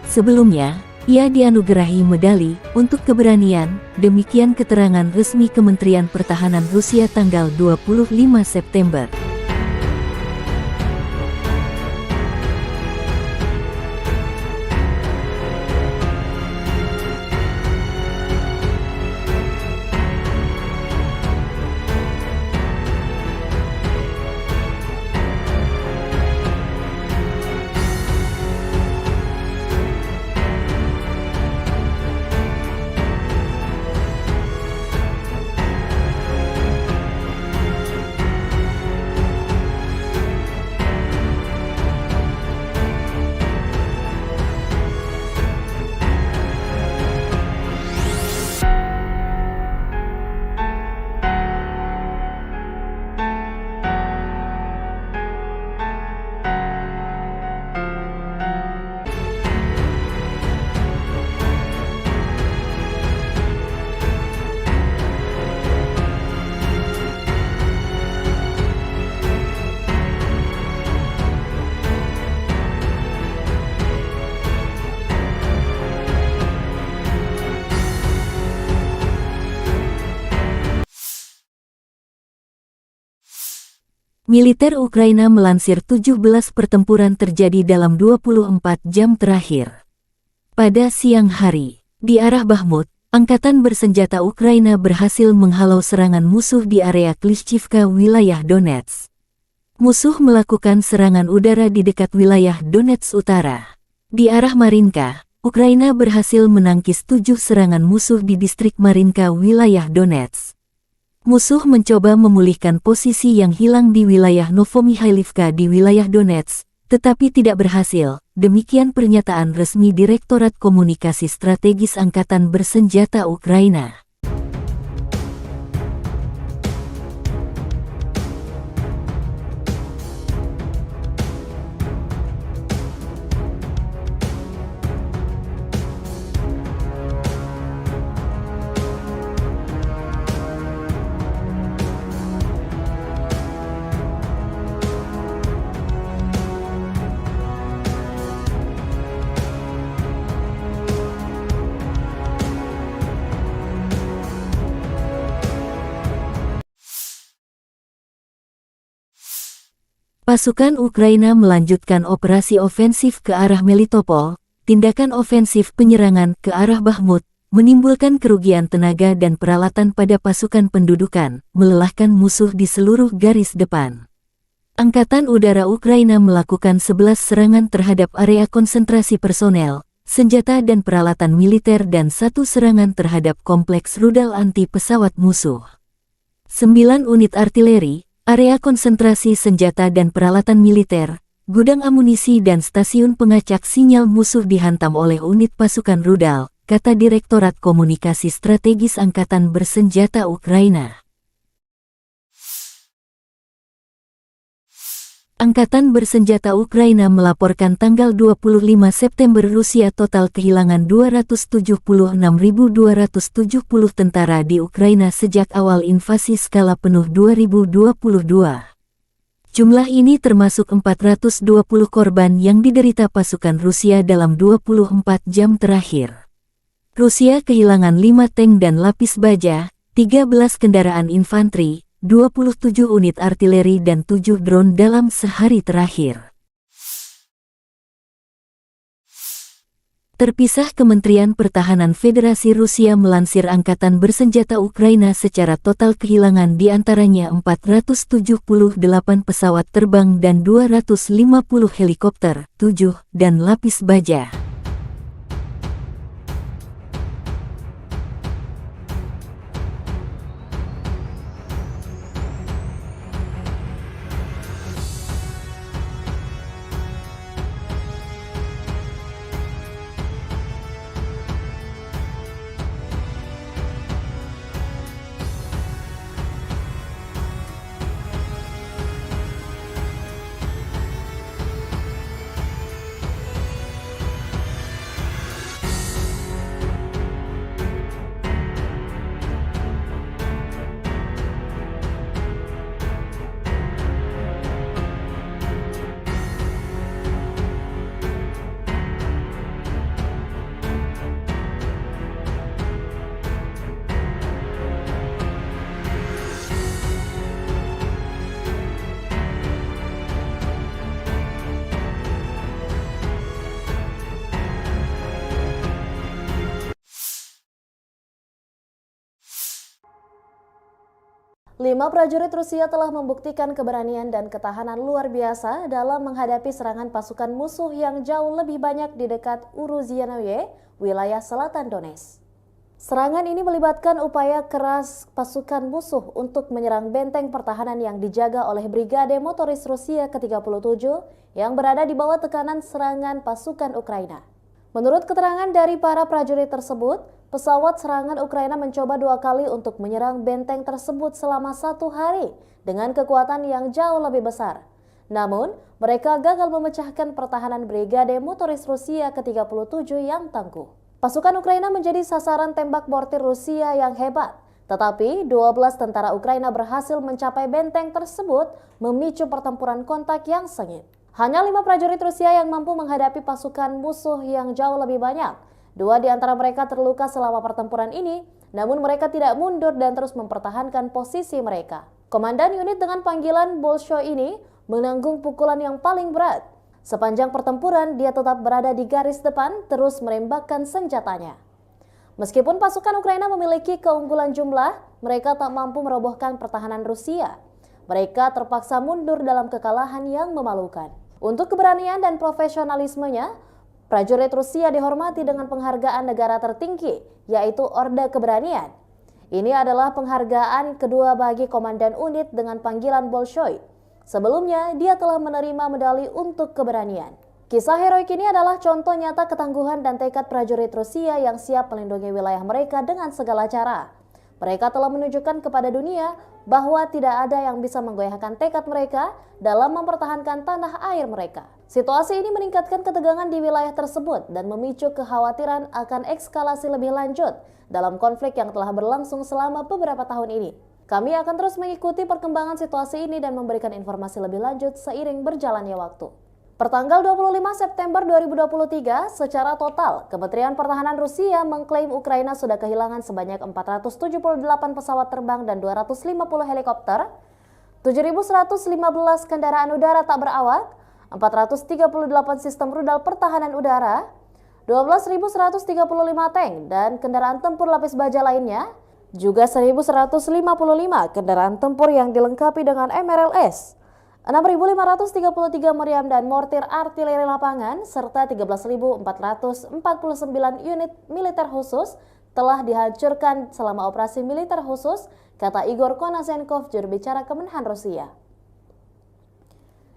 Sebelumnya, ia dianugerahi medali untuk keberanian, demikian keterangan resmi Kementerian Pertahanan Rusia tanggal 25 September. Militer Ukraina melansir 17 pertempuran terjadi dalam 24 jam terakhir. Pada siang hari, di arah Bakhmut, Angkatan Bersenjata Ukraina berhasil menghalau serangan musuh di area Klishchivka, wilayah Donetsk. Musuh melakukan serangan udara di dekat wilayah Donetsk Utara. Di arah Marinka, Ukraina berhasil menangkis 7 serangan musuh di distrik Marinka, wilayah Donetsk. Musuh mencoba memulihkan posisi yang hilang di wilayah Novomikhailivka di wilayah Donetsk, tetapi tidak berhasil. Demikian pernyataan resmi Direktorat Komunikasi Strategis Angkatan Bersenjata Ukraina. Pasukan Ukraina melanjutkan operasi ofensif ke arah Melitopol. Tindakan ofensif penyerangan ke arah Bakhmut menimbulkan kerugian tenaga dan peralatan pada pasukan pendudukan, melelahkan musuh di seluruh garis depan. Angkatan Udara Ukraina melakukan 11 serangan terhadap area konsentrasi personel, senjata dan peralatan militer dan 1 serangan terhadap kompleks rudal anti pesawat musuh. 9 unit artileri, area konsentrasi senjata dan peralatan militer, gudang amunisi dan stasiun pengacak sinyal musuh dihantam oleh unit pasukan rudal, kata Direktorat Komunikasi Strategis Angkatan Bersenjata Ukraina. Angkatan Bersenjata Ukraina melaporkan tanggal 25 September Rusia total kehilangan 276.270 tentara di Ukraina sejak awal invasi skala penuh 2022. Jumlah ini termasuk 420 korban yang diderita pasukan Rusia dalam 24 jam terakhir. Rusia kehilangan 5 tank dan lapis baja, 13 kendaraan infanteri, 27 unit artileri dan 7 drone dalam sehari terakhir. Terpisah, Kementerian Pertahanan Federasi Rusia melansir Angkatan Bersenjata Ukraina secara total kehilangan diantaranya 478 pesawat terbang dan 250 helikopter, 7, dan lapis baja. Lima prajurit Rusia telah membuktikan keberanian dan ketahanan luar biasa dalam menghadapi serangan pasukan musuh yang jauh lebih banyak di dekat Uruzianoye, wilayah selatan Donetsk. Serangan ini melibatkan upaya keras pasukan musuh untuk menyerang benteng pertahanan yang dijaga oleh Brigade Motoris Rusia ke-37 yang berada di bawah tekanan serangan pasukan Ukraina. Menurut keterangan dari para prajurit tersebut, pesawat serangan Ukraina mencoba 2 kali untuk menyerang benteng tersebut selama 1 hari dengan kekuatan yang jauh lebih besar. Namun, mereka gagal memecahkan pertahanan Brigade Motoris Rusia ke-37 yang tangguh. Pasukan Ukraina menjadi sasaran tembak mortir Rusia yang hebat, tetapi 12 tentara Ukraina berhasil mencapai benteng tersebut, memicu pertempuran kontak yang sengit. Hanya 5 prajurit Rusia yang mampu menghadapi pasukan musuh yang jauh lebih banyak. 2 di antara mereka terluka selama pertempuran ini, namun mereka tidak mundur dan terus mempertahankan posisi mereka. Komandan unit dengan panggilan Bolshoi ini menanggung pukulan yang paling berat. Sepanjang pertempuran, dia tetap berada di garis depan, terus menembakkan senjatanya. Meskipun pasukan Ukraina memiliki keunggulan jumlah, mereka tak mampu merobohkan pertahanan Rusia. Mereka terpaksa mundur dalam kekalahan yang memalukan. Untuk keberanian dan profesionalismenya, prajurit Rusia dihormati dengan penghargaan negara tertinggi, yaitu Orde Keberanian. Ini adalah penghargaan kedua bagi komandan unit dengan panggilan Bolshoi. Sebelumnya, dia telah menerima medali untuk keberanian. Kisah heroik ini adalah contoh nyata ketangguhan dan tekad prajurit Rusia yang siap melindungi wilayah mereka dengan segala cara. Mereka telah menunjukkan kepada dunia bahwa tidak ada yang bisa menggoyahkan tekad mereka dalam mempertahankan tanah air mereka. Situasi ini meningkatkan ketegangan di wilayah tersebut dan memicu kekhawatiran akan eskalasi lebih lanjut dalam konflik yang telah berlangsung selama beberapa tahun ini. Kami akan terus mengikuti perkembangan situasi ini dan memberikan informasi lebih lanjut seiring berjalannya waktu. Pertanggal 25 September 2023, secara total, Kementerian Pertahanan Rusia mengklaim Ukraina sudah kehilangan sebanyak 478 pesawat terbang dan 250 helikopter, 7.115 kendaraan udara tak berawak, 438 sistem rudal pertahanan udara, 12.135 tank dan kendaraan tempur lapis baja lainnya, juga 1.155 kendaraan tempur yang dilengkapi dengan MRLS, 6.533 meriam dan mortir artileri lapangan, serta 13.449 unit militer khusus telah dihancurkan selama operasi militer khusus, kata Igor Konasenkov, juru bicara Kemenhan Rusia.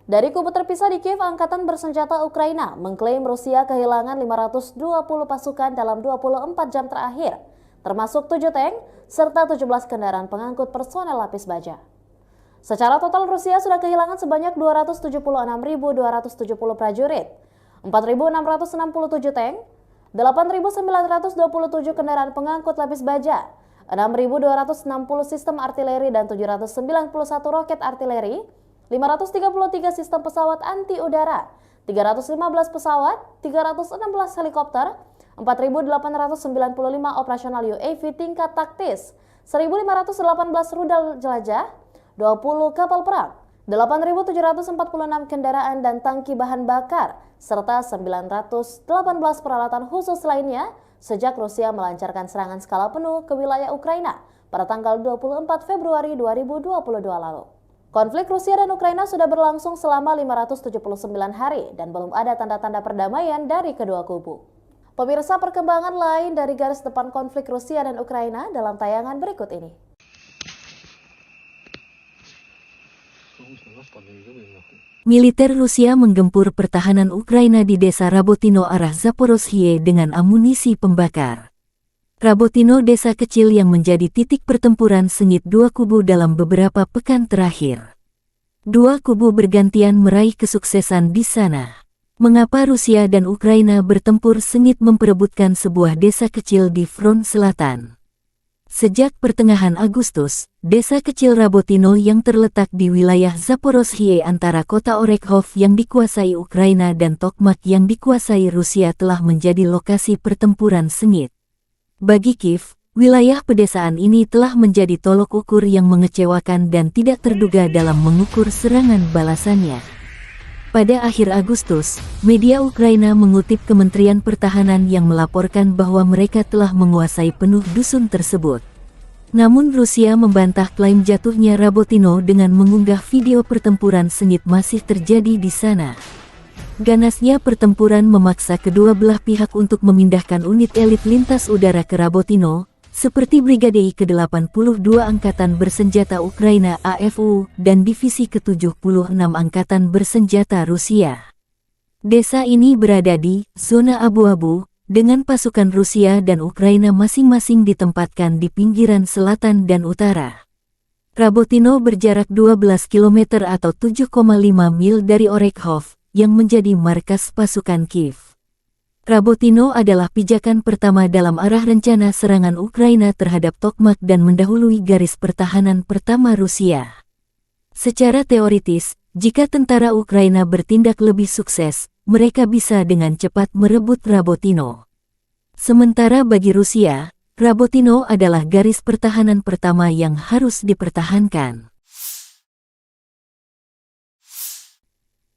Dari kubu terpisah di Kiev, Angkatan Bersenjata Ukraina mengklaim Rusia kehilangan 520 pasukan dalam 24 jam terakhir, termasuk 7 tank serta 17 kendaraan pengangkut personel lapis baja. Secara total Rusia sudah kehilangan sebanyak 276.270 prajurit, 4.667 tank, 8.927 kendaraan pengangkut lapis baja, 6.260 sistem artileri dan 791 roket artileri, 533 sistem pesawat anti udara, 315 pesawat, 316 helikopter, 4.895 operasional UAV tingkat taktis, 1.518 rudal jelajah, 20 kapal perang, 8.746 kendaraan dan tangki bahan bakar, serta 918 peralatan khusus lainnya sejak Rusia melancarkan serangan skala penuh ke wilayah Ukraina pada tanggal 24 Februari 2022 lalu. Konflik Rusia dan Ukraina sudah berlangsung selama 579 hari dan belum ada tanda-tanda perdamaian dari kedua kubu. Pemirsa, perkembangan lain dari garis depan konflik Rusia dan Ukraina dalam tayangan berikut ini. Militer Rusia menggempur pertahanan Ukraina di desa Rabotino arah Zaporozhye dengan amunisi pembakar. Rabotino desa kecil yang menjadi titik pertempuran sengit dua kubu dalam beberapa pekan terakhir. Dua kubu bergantian meraih kesuksesan di sana. Mengapa Rusia dan Ukraina bertempur sengit memperebutkan sebuah desa kecil di front selatan? Sejak pertengahan Agustus, desa kecil Rabotino yang terletak di wilayah Zaporozhye antara kota Orekhov yang dikuasai Ukraina dan Tokmak yang dikuasai Rusia telah menjadi lokasi pertempuran sengit. Bagi Kiev, wilayah pedesaan ini telah menjadi tolok ukur yang mengecewakan dan tidak terduga dalam mengukur serangan balasannya. Pada akhir Agustus, media Ukraina mengutip Kementerian Pertahanan yang melaporkan bahwa mereka telah menguasai penuh dusun tersebut. Namun Rusia membantah klaim jatuhnya Rabotino dengan mengunggah video pertempuran sengit masih terjadi di sana. Ganasnya pertempuran memaksa kedua belah pihak untuk memindahkan unit elit lintas udara ke Rabotino, seperti Brigade ke-82 Angkatan Bersenjata Ukraina AFU dan Divisi ke-76 Angkatan Bersenjata Rusia. Desa ini berada di zona abu-abu, dengan pasukan Rusia dan Ukraina masing-masing ditempatkan di pinggiran selatan dan utara. Rabotino berjarak 12 km atau 7,5 mil dari Orekhov, yang menjadi markas pasukan Kiev. Rabotino adalah pijakan pertama dalam arah rencana serangan Ukraina terhadap Tokmak dan mendahului garis pertahanan pertama Rusia. Secara teoritis, jika tentara Ukraina bertindak lebih sukses, mereka bisa dengan cepat merebut Rabotino. Sementara bagi Rusia, Rabotino adalah garis pertahanan pertama yang harus dipertahankan.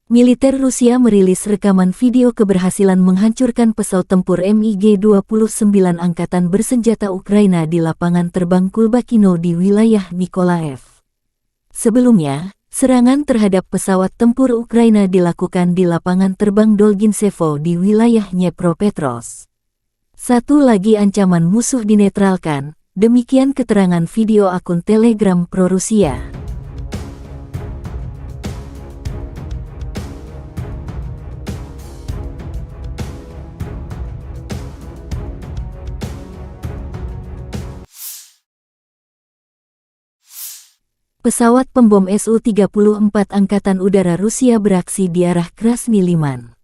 Militer Rusia merilis rekaman video keberhasilan menghancurkan pesawat tempur MiG-29 Angkatan Bersenjata Ukraina di lapangan terbang Kulbakino di wilayah Nikolaev. Sebelumnya, serangan terhadap pesawat tempur Ukraina dilakukan di lapangan terbang Dolginsevo di wilayah Dnepropetrovsk. Satu lagi ancaman musuh dinetralkan, demikian keterangan video akun Telegram pro-Rusia. Pesawat pembom Su-34 Angkatan Udara Rusia beraksi di arah Krasny Liman.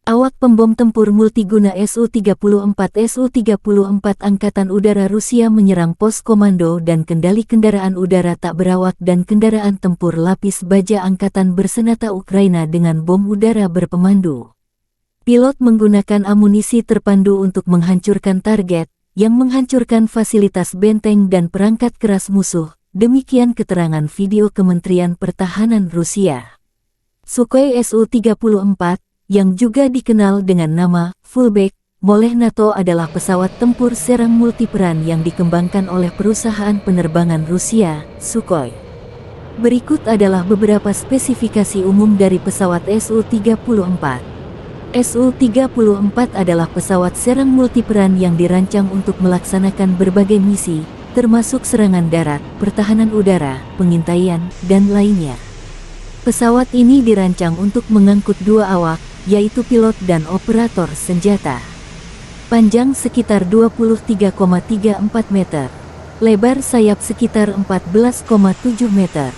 Awak pembom tempur multiguna Su-34 Angkatan Udara Rusia menyerang pos komando dan kendali kendaraan udara tak berawak dan kendaraan tempur lapis baja Angkatan Bersenjata Ukraina dengan bom udara berpemandu. Pilot menggunakan amunisi terpandu untuk menghancurkan target, yang menghancurkan fasilitas benteng dan perangkat keras musuh, demikian keterangan video Kementerian Pertahanan Rusia. Sukhoi Su-34, yang juga dikenal dengan nama Fullback oleh NATO adalah pesawat tempur serang multiperan yang dikembangkan oleh perusahaan penerbangan Rusia, Sukhoi. Berikut adalah beberapa spesifikasi umum dari pesawat Su-34. Su-34 adalah pesawat serang multiperan yang dirancang untuk melaksanakan berbagai misi, termasuk serangan darat, pertahanan udara, pengintaian, dan lainnya. Pesawat ini dirancang untuk mengangkut 2 awak, yaitu pilot dan operator senjata. Panjang sekitar 23,34 meter. Lebar sayap sekitar 14,7 meter.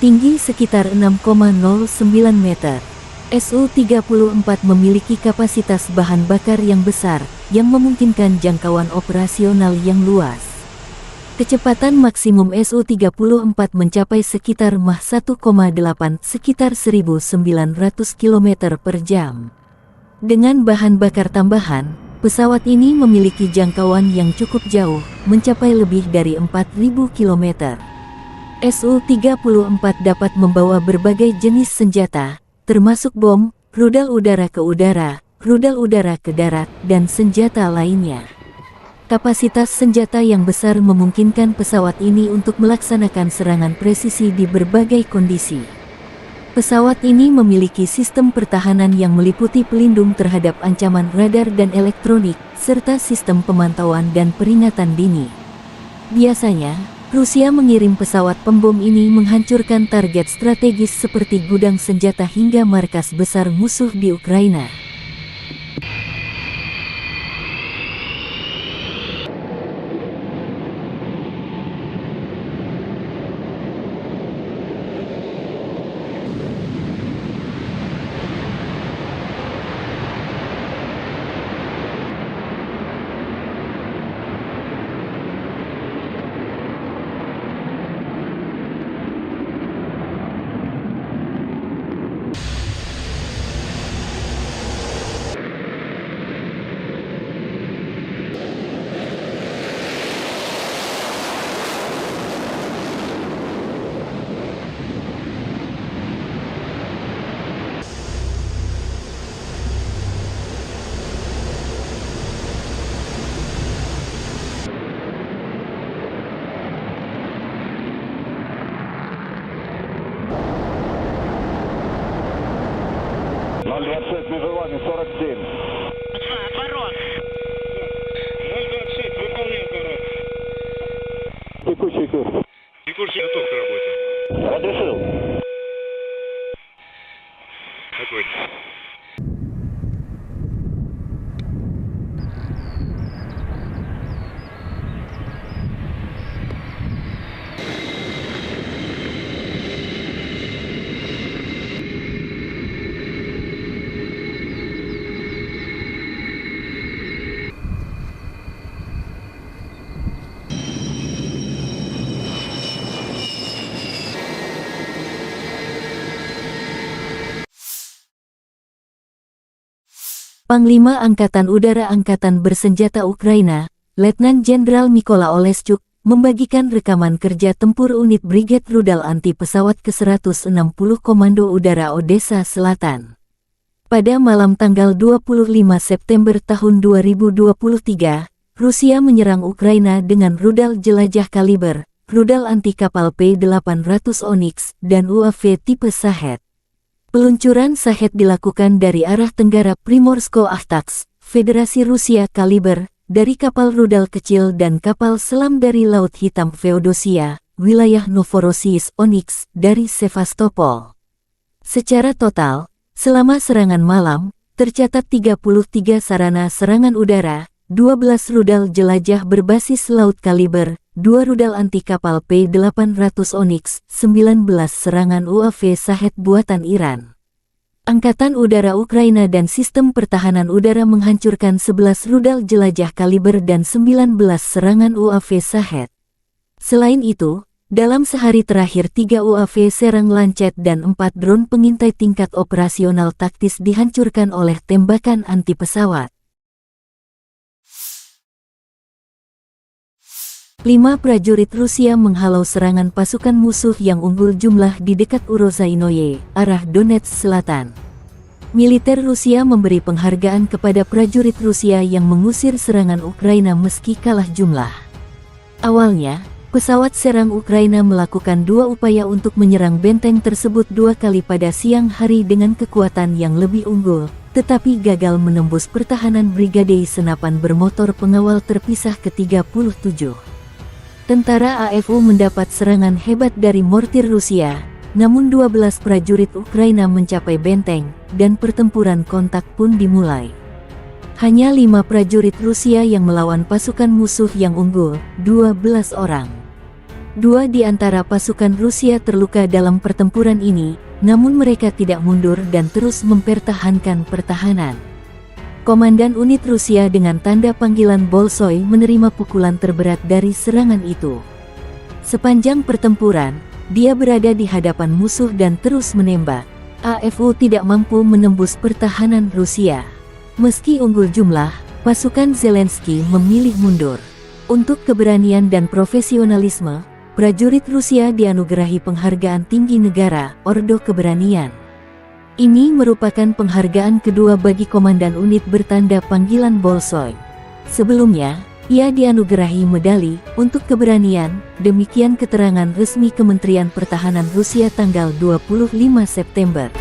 Tinggi sekitar 6,09 meter. Su-34 memiliki kapasitas bahan bakar yang besar, yang memungkinkan jangkauan operasional yang luas. Kecepatan maksimum Su-34 mencapai sekitar Mach 1,8 sekitar 1900 km per jam. Dengan bahan bakar tambahan, pesawat ini memiliki jangkauan yang cukup jauh, mencapai lebih dari 4.000 km. Su-34 dapat membawa berbagai jenis senjata, termasuk bom, rudal udara ke udara, rudal udara ke darat, dan senjata lainnya. Kapasitas senjata yang besar memungkinkan pesawat ini untuk melaksanakan serangan presisi di berbagai kondisi. Pesawat ini memiliki sistem pertahanan yang meliputi pelindung terhadap ancaman radar dan elektronik, serta sistem pemantauan dan peringatan dini. Biasanya, Rusia mengirim pesawat pembom ini menghancurkan target strategis seperti gudang senjata hingga markas besar musuh di Ukraina. Межевание 47. Отворот. 026, выполняй отворот. Текущий курс. Текущий готов к работе. Разрешил. Огонь. Panglima Angkatan Udara Angkatan Bersenjata Ukraina, Letnan Jenderal Mykola Oleschuk, membagikan rekaman kerja tempur unit Brigade Rudal Anti Pesawat ke-160 Komando Udara Odessa Selatan. Pada malam tanggal 25 September tahun 2023, Rusia menyerang Ukraina dengan rudal jelajah kaliber, rudal anti kapal P-800 Onyx, dan UAV tipe Shahed. Peluncuran Shahed dilakukan dari arah tenggara Primorsko-Akhtarsk, Federasi Rusia kaliber, dari kapal rudal kecil dan kapal selam dari Laut Hitam Feodosia, wilayah Novorossiysk Onyx, dari Sevastopol. Secara total, selama serangan malam, tercatat 33 sarana serangan udara, 12 rudal jelajah berbasis laut kaliber, 2 rudal anti kapal P-800 Onyx, 19 serangan UAV Shahed buatan Iran. Angkatan Udara Ukraina dan Sistem Pertahanan Udara menghancurkan 11 rudal jelajah kaliber dan 19 serangan UAV Shahed. Selain itu, dalam sehari terakhir 3 UAV serang Lancet dan 4 drone pengintai tingkat operasional taktis dihancurkan oleh tembakan anti pesawat. 5 prajurit Rusia menghalau serangan pasukan musuh yang unggul jumlah di dekat Urozainoye, arah Donetsk Selatan. Militer Rusia memberi penghargaan kepada prajurit Rusia yang mengusir serangan Ukraina meski kalah jumlah. Awalnya, pesawat serang Ukraina melakukan 2 upaya untuk menyerang benteng tersebut 2 kali pada siang hari dengan kekuatan yang lebih unggul, tetapi gagal menembus pertahanan Brigade Senapan Bermotor Pengawal Terpisah ke-37. Tentara AFU mendapat serangan hebat dari mortir Rusia, namun 12 prajurit Ukraina mencapai benteng, dan pertempuran kontak pun dimulai. Hanya 5 prajurit Rusia yang melawan pasukan musuh yang unggul, 12 orang. 2 di antara pasukan Rusia terluka dalam pertempuran ini, namun mereka tidak mundur dan terus mempertahankan pertahanan. Komandan unit Rusia dengan tanda panggilan Bolshoi menerima pukulan terberat dari serangan itu. Sepanjang pertempuran, dia berada di hadapan musuh dan terus menembak. AFU tidak mampu menembus pertahanan Rusia. Meski unggul jumlah, pasukan Zelensky memilih mundur. Untuk keberanian dan profesionalisme, prajurit Rusia dianugerahi penghargaan tinggi negara, Ordo Keberanian. Ini merupakan penghargaan kedua bagi komandan unit bertanda panggilan Bolshoi. Sebelumnya, ia dianugerahi medali untuk keberanian, demikian keterangan resmi Kementerian Pertahanan Rusia tanggal 25 September.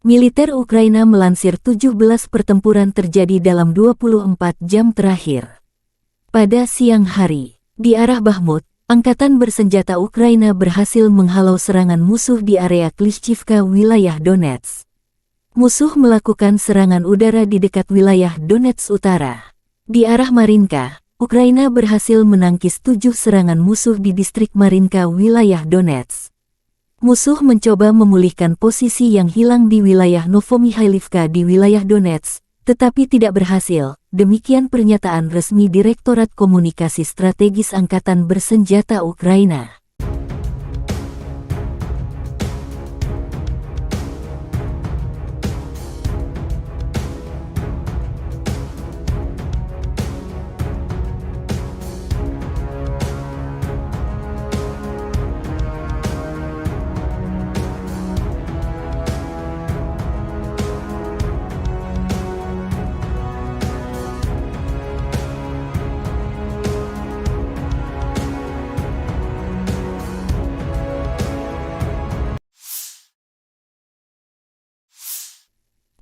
Militer Ukraina melansir 17 pertempuran terjadi dalam 24 jam terakhir. Pada siang hari, di arah Bakhmut, Angkatan Bersenjata Ukraina berhasil menghalau serangan musuh di area Klishchivka, wilayah Donetsk. Musuh melakukan serangan udara di dekat wilayah Donetsk Utara. Di arah Marinka, Ukraina berhasil menangkis 7 serangan musuh di distrik Marinka, wilayah Donetsk. Musuh mencoba memulihkan posisi yang hilang di wilayah Novomikhailivka di wilayah Donetsk, tetapi tidak berhasil. Demikian pernyataan resmi Direktorat Komunikasi Strategis Angkatan Bersenjata Ukraina.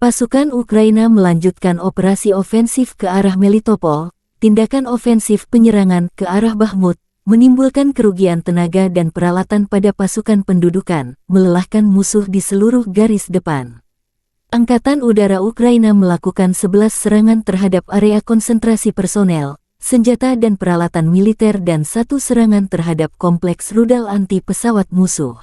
Pasukan Ukraina melanjutkan operasi ofensif ke arah Melitopol. Tindakan ofensif penyerangan ke arah Bakhmut menimbulkan kerugian tenaga dan peralatan pada pasukan pendudukan, melelahkan musuh di seluruh garis depan. Angkatan Udara Ukraina melakukan 11 serangan terhadap area konsentrasi personel, senjata dan peralatan militer dan 1 serangan terhadap kompleks rudal anti pesawat musuh.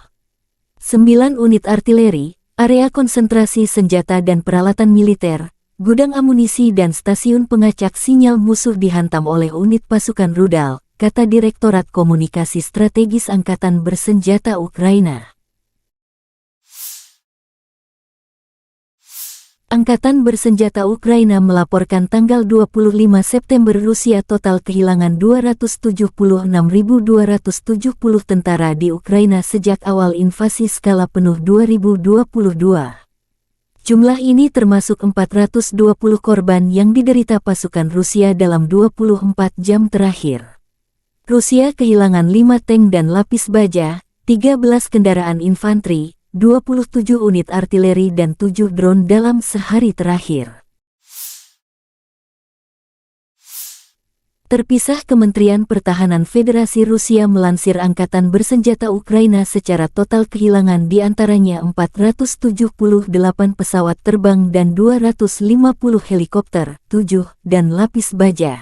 9 unit artileri, area konsentrasi senjata dan peralatan militer, gudang amunisi dan stasiun pengacak sinyal musuh dihantam oleh unit pasukan rudal, kata Direktorat Komunikasi Strategis Angkatan Bersenjata Ukraina. Angkatan bersenjata Ukraina melaporkan tanggal 25 September Rusia total kehilangan 276.270 tentara di Ukraina sejak awal invasi skala penuh 2022. Jumlah ini termasuk 420 korban yang diderita pasukan Rusia dalam 24 jam terakhir. Rusia kehilangan 5 tank dan lapis baja, 13 kendaraan infanteri, 27 unit artileri dan 7 drone dalam sehari terakhir. Terpisah, Kementerian Pertahanan Federasi Rusia melansir angkatan bersenjata Ukraina secara total kehilangan diantaranya 478 pesawat terbang dan 250 helikopter, 7, dan lapis baja.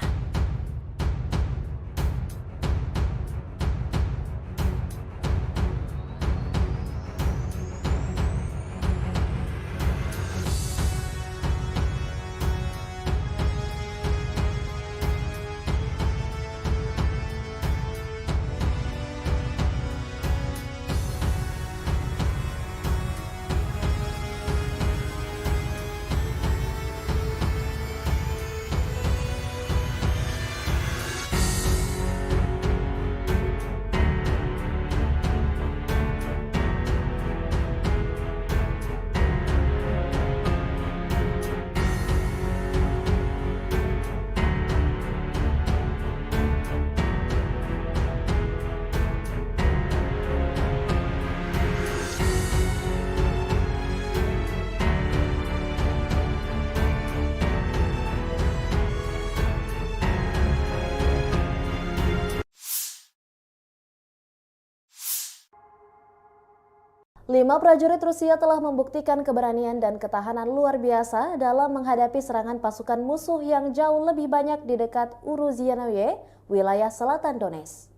Lima prajurit Rusia telah membuktikan keberanian dan ketahanan luar biasa dalam menghadapi serangan pasukan musuh yang jauh lebih banyak di dekat Uruzianoye, wilayah selatan Donetsk.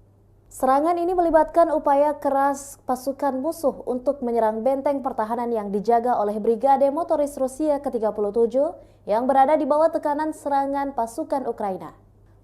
Serangan ini melibatkan upaya keras pasukan musuh untuk menyerang benteng pertahanan yang dijaga oleh Brigade Motoris Rusia ke-37 yang berada di bawah tekanan serangan pasukan Ukraina.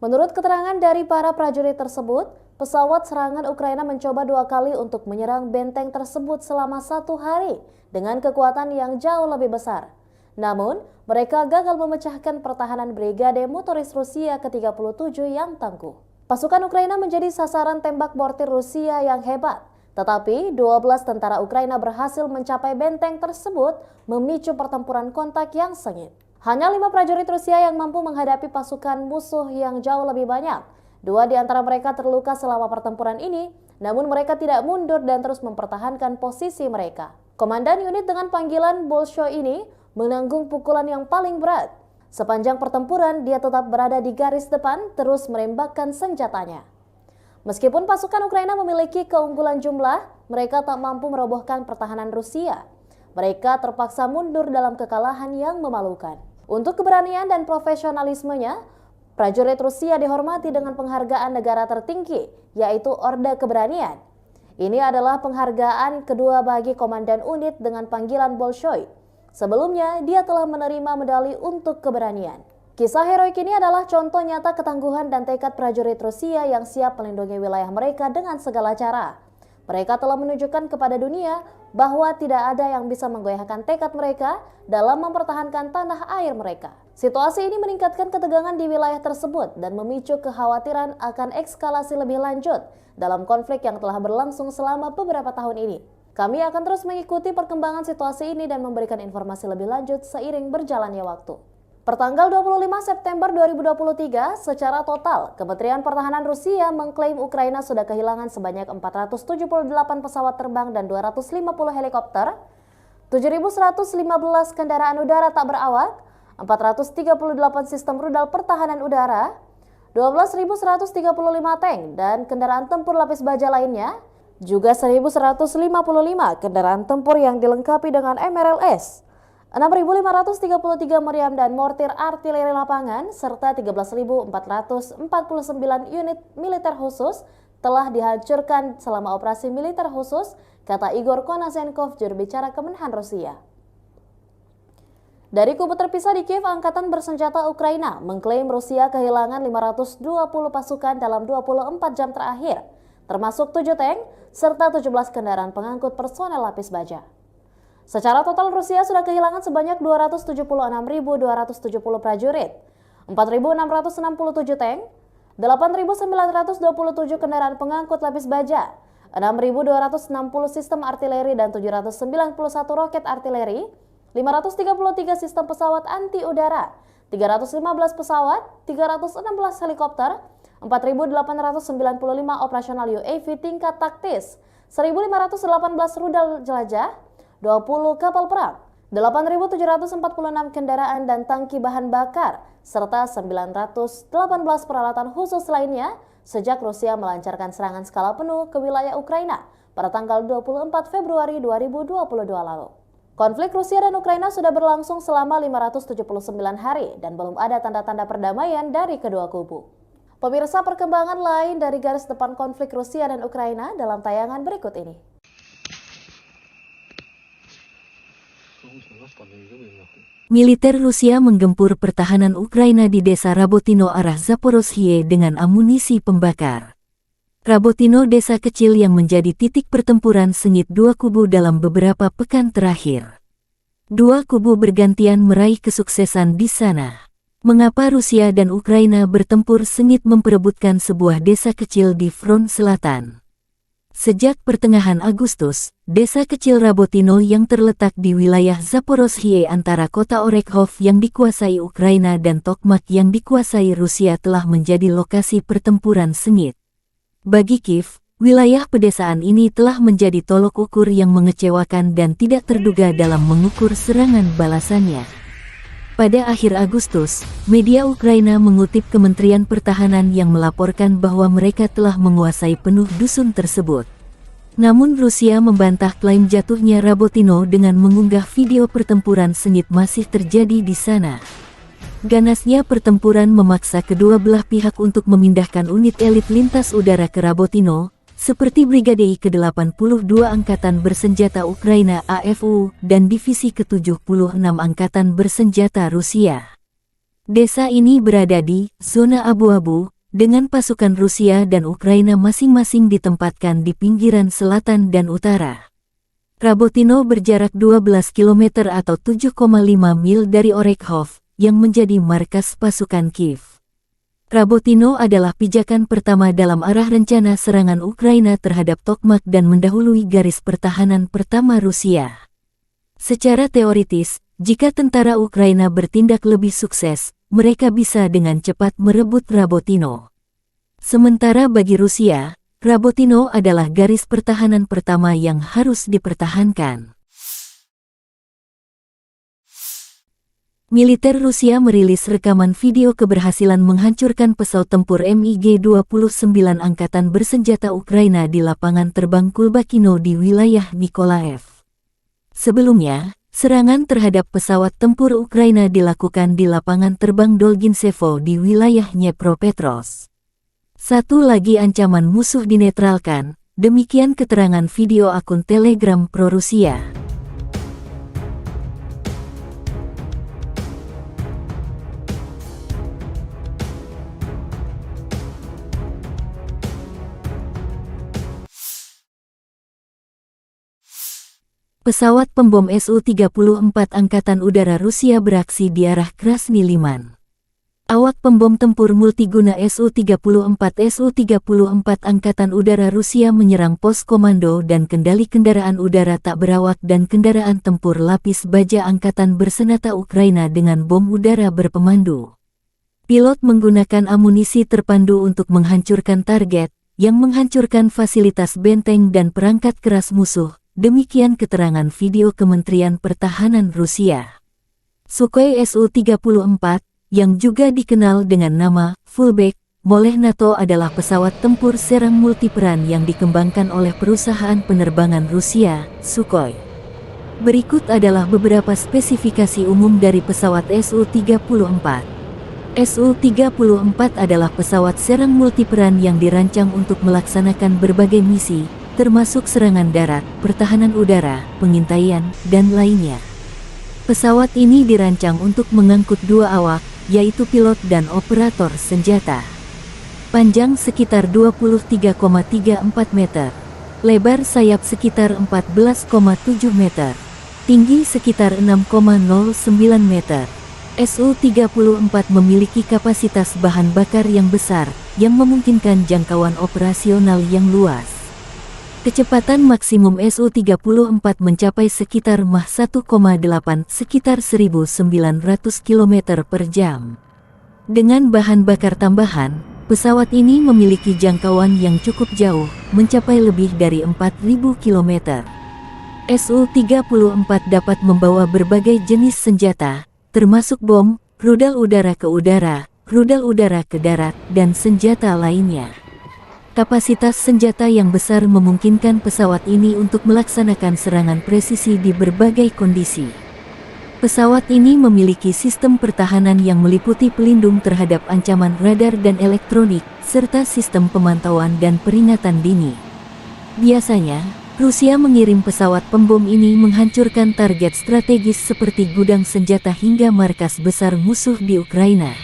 Menurut keterangan dari para prajurit tersebut, pesawat serangan Ukraina mencoba 2 kali untuk menyerang benteng tersebut selama 1 hari dengan kekuatan yang jauh lebih besar. Namun, mereka gagal memecahkan pertahanan Brigade Motoris Rusia ke-37 yang tangguh. Pasukan Ukraina menjadi sasaran tembak mortir Rusia yang hebat, tetapi 12 tentara Ukraina berhasil mencapai benteng tersebut, memicu pertempuran kontak yang sengit. Hanya 5 prajurit Rusia yang mampu menghadapi pasukan musuh yang jauh lebih banyak. 2 di antara mereka terluka selama pertempuran ini, namun mereka tidak mundur dan terus mempertahankan posisi mereka. Komandan unit dengan panggilan Bolshoi ini menanggung pukulan yang paling berat. Sepanjang pertempuran, dia tetap berada di garis depan, terus menembakkan senjatanya. Meskipun pasukan Ukraina memiliki keunggulan jumlah, mereka tak mampu merobohkan pertahanan Rusia. Mereka terpaksa mundur dalam kekalahan yang memalukan. Untuk keberanian dan profesionalismenya, prajurit Rusia dihormati dengan penghargaan negara tertinggi, yaitu Orde Keberanian. Ini adalah penghargaan kedua bagi komandan unit dengan panggilan Bolshoi. Sebelumnya, dia telah menerima medali untuk keberanian. Kisah heroik ini adalah contoh nyata ketangguhan dan tekad prajurit Rusia yang siap melindungi wilayah mereka dengan segala cara. Mereka telah menunjukkan kepada dunia bahwa tidak ada yang bisa menggoyahkan tekad mereka dalam mempertahankan tanah air mereka. Situasi ini meningkatkan ketegangan di wilayah tersebut dan memicu kekhawatiran akan eskalasi lebih lanjut dalam konflik yang telah berlangsung selama beberapa tahun ini. Kami akan terus mengikuti perkembangan situasi ini dan memberikan informasi lebih lanjut seiring berjalannya waktu. Pertanggal 25 September 2023, secara total, Kementerian Pertahanan Rusia mengklaim Ukraina sudah kehilangan sebanyak 478 pesawat terbang dan 250 helikopter, 7.115 kendaraan udara tak berawak, 438 sistem rudal pertahanan udara, 12.135 tank dan kendaraan tempur lapis baja lainnya, juga 1.155 kendaraan tempur yang dilengkapi dengan MRLS, 6.533 meriam dan mortir artileri lapangan, serta 13.449 unit militer khusus telah dihancurkan selama operasi militer khusus, kata Igor Konasenkov, juru bicara Kemenhan Rusia. Dari kubu terpisah di Kiev, Angkatan Bersenjata Ukraina mengklaim Rusia kehilangan 520 pasukan dalam 24 jam terakhir, termasuk 7 tank serta 17 kendaraan pengangkut personel lapis baja. Secara total Rusia sudah kehilangan sebanyak 276.270 prajurit, 4.667 tank, 8.927 kendaraan pengangkut lapis baja, 6.260 sistem artileri dan 791 roket artileri, 533 sistem pesawat anti udara, 315 pesawat, 316 helikopter, 4.895 operasional UAV tingkat taktis, 1.518 rudal jelajah, 20 kapal perang, 8.746 kendaraan dan tangki bahan bakar, serta 918 peralatan khusus lainnya sejak Rusia melancarkan serangan skala penuh ke wilayah Ukraina pada tanggal 24 Februari 2022 lalu. Konflik Rusia dan Ukraina sudah berlangsung selama 579 hari dan belum ada tanda-tanda perdamaian dari kedua kubu. Pemirsa, perkembangan lain dari garis depan konflik Rusia dan Ukraina dalam tayangan berikut ini. Militer Rusia menggempur pertahanan Ukraina di desa Rabotino arah Zaporozhye dengan amunisi pembakar. Rabotino desa kecil yang menjadi titik pertempuran sengit dua kubu dalam beberapa pekan terakhir. Dua kubu bergantian meraih kesuksesan di sana. Mengapa Rusia dan Ukraina bertempur sengit memperebutkan sebuah desa kecil di front selatan? Sejak pertengahan Agustus, desa kecil Rabotino yang terletak di wilayah Zaporozhye antara kota Orekhov yang dikuasai Ukraina dan Tokmak yang dikuasai Rusia telah menjadi lokasi pertempuran sengit. Bagi Kiev, wilayah pedesaan ini telah menjadi tolok ukur yang mengecewakan dan tidak terduga dalam mengukur serangan balasannya. Pada akhir Agustus, media Ukraina mengutip Kementerian Pertahanan yang melaporkan bahwa mereka telah menguasai penuh dusun tersebut. Namun Rusia membantah klaim jatuhnya Rabotino dengan mengunggah video pertempuran sengit masih terjadi di sana. Ganasnya pertempuran memaksa kedua belah pihak untuk memindahkan unit elit lintas udara ke Rabotino, seperti Brigade ke-82 Angkatan Bersenjata Ukraina AFU dan Divisi ke-76 Angkatan Bersenjata Rusia. Desa ini berada di zona abu-abu, dengan pasukan Rusia dan Ukraina masing-masing ditempatkan di pinggiran selatan dan utara. Rabotino berjarak 12 km atau 7,5 mil dari Orekhov, yang menjadi markas pasukan Kiev. Rabotino adalah pijakan pertama dalam arah rencana serangan Ukraina terhadap Tokmak dan mendahului garis pertahanan pertama Rusia. Secara teoritis, jika tentara Ukraina bertindak lebih sukses, mereka bisa dengan cepat merebut Rabotino. Sementara bagi Rusia, Rabotino adalah garis pertahanan pertama yang harus dipertahankan. Militer Rusia merilis rekaman video keberhasilan menghancurkan pesawat tempur MiG-29 Angkatan Bersenjata Ukraina di lapangan terbang Kulbakino di wilayah Nikolaev. Sebelumnya, serangan terhadap pesawat tempur Ukraina dilakukan di lapangan terbang Dolginsevo di wilayah Dnepropetrovsk. Satu lagi ancaman musuh dinetralkan, demikian keterangan video akun Telegram pro-Rusia. Pesawat pembom Su-34 Angkatan Udara Rusia beraksi di arah Krasny Liman. Awak pembom tempur multiguna Su-34 Angkatan Udara Rusia menyerang pos komando dan kendali kendaraan udara tak berawak dan kendaraan tempur lapis baja Angkatan Bersenjata Ukraina dengan bom udara berpemandu. Pilot menggunakan amunisi terpandu untuk menghancurkan target, yang menghancurkan fasilitas benteng dan perangkat keras musuh. Demikian keterangan video Kementerian Pertahanan Rusia. Sukhoi Su-34, yang juga dikenal dengan nama Fullback oleh NATO adalah pesawat tempur serang multiperan yang dikembangkan oleh perusahaan penerbangan Rusia, Sukhoi. Berikut adalah beberapa spesifikasi umum dari pesawat Su-34. Su-34 adalah pesawat serang multiperan yang dirancang untuk melaksanakan berbagai misi, termasuk serangan darat, pertahanan udara, pengintaian, dan lainnya. Pesawat ini dirancang untuk mengangkut dua awak, yaitu pilot dan operator senjata. Panjang sekitar 23,34 meter. Lebar sayap sekitar 14,7 meter. tinggi sekitar 6,09 meter. Su-34 memiliki kapasitas bahan bakar yang besar, yang memungkinkan jangkauan operasional yang luas. Kecepatan maksimum Su-34 mencapai sekitar Mach 1,8 sekitar 1.900 km per jam. Dengan bahan bakar tambahan, pesawat ini memiliki jangkauan yang cukup jauh, mencapai lebih dari 4.000 km. Su-34 dapat membawa berbagai jenis senjata, termasuk bom, rudal udara ke udara, rudal udara ke darat, dan senjata lainnya. Kapasitas senjata yang besar memungkinkan pesawat ini untuk melaksanakan serangan presisi di berbagai kondisi. Pesawat ini memiliki sistem pertahanan yang meliputi pelindung terhadap ancaman radar dan elektronik, serta sistem pemantauan dan peringatan dini. Biasanya, Rusia mengirim pesawat pembom ini menghancurkan target strategis seperti gudang senjata hingga markas besar musuh di Ukraina.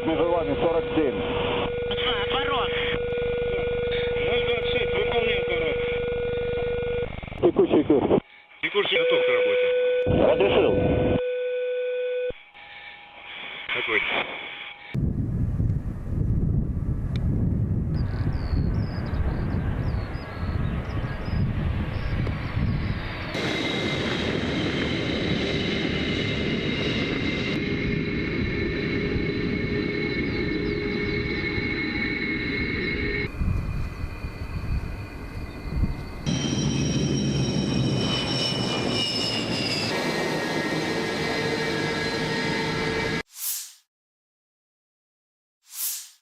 Вызывание 47. Отворот. 026, выполняй отворот. Текущий курс. Текущий готов к работе. Разрешил. Огонь.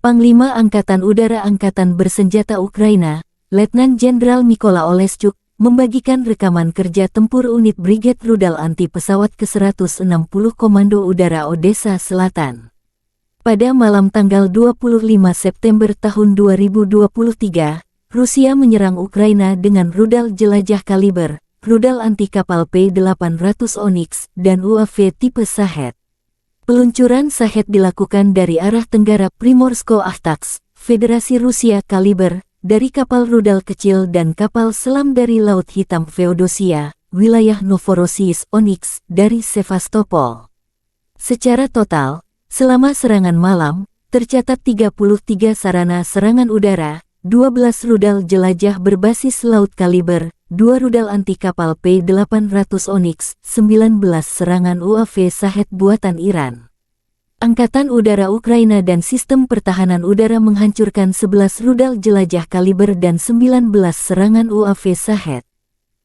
Panglima Angkatan Udara Angkatan Bersenjata Ukraina, Letnan Jenderal Mykola Oleschuk, membagikan rekaman kerja tempur unit Brigade Rudal Anti Pesawat ke-160 Komando Udara Odessa Selatan. Pada malam tanggal 25 September tahun 2023, Rusia menyerang Ukraina dengan rudal jelajah kaliber, rudal anti kapal P-800 Onyx, dan UAV tipe Shahed. Peluncuran Shahed dilakukan dari arah tenggara Primorsko-Ahtaks, Federasi Rusia kaliber, dari kapal rudal kecil dan kapal selam dari Laut Hitam Feodosia, wilayah Novorossiysk Onyx, dari Sevastopol. Secara total, selama serangan malam, tercatat 33 sarana serangan udara, 12 rudal jelajah berbasis laut kaliber, 2 rudal anti kapal P-800 Onyx, 19 serangan UAV Shahed buatan Iran. Angkatan Udara Ukraina dan Sistem Pertahanan Udara menghancurkan 11 rudal jelajah kaliber dan 19 serangan UAV Shahed.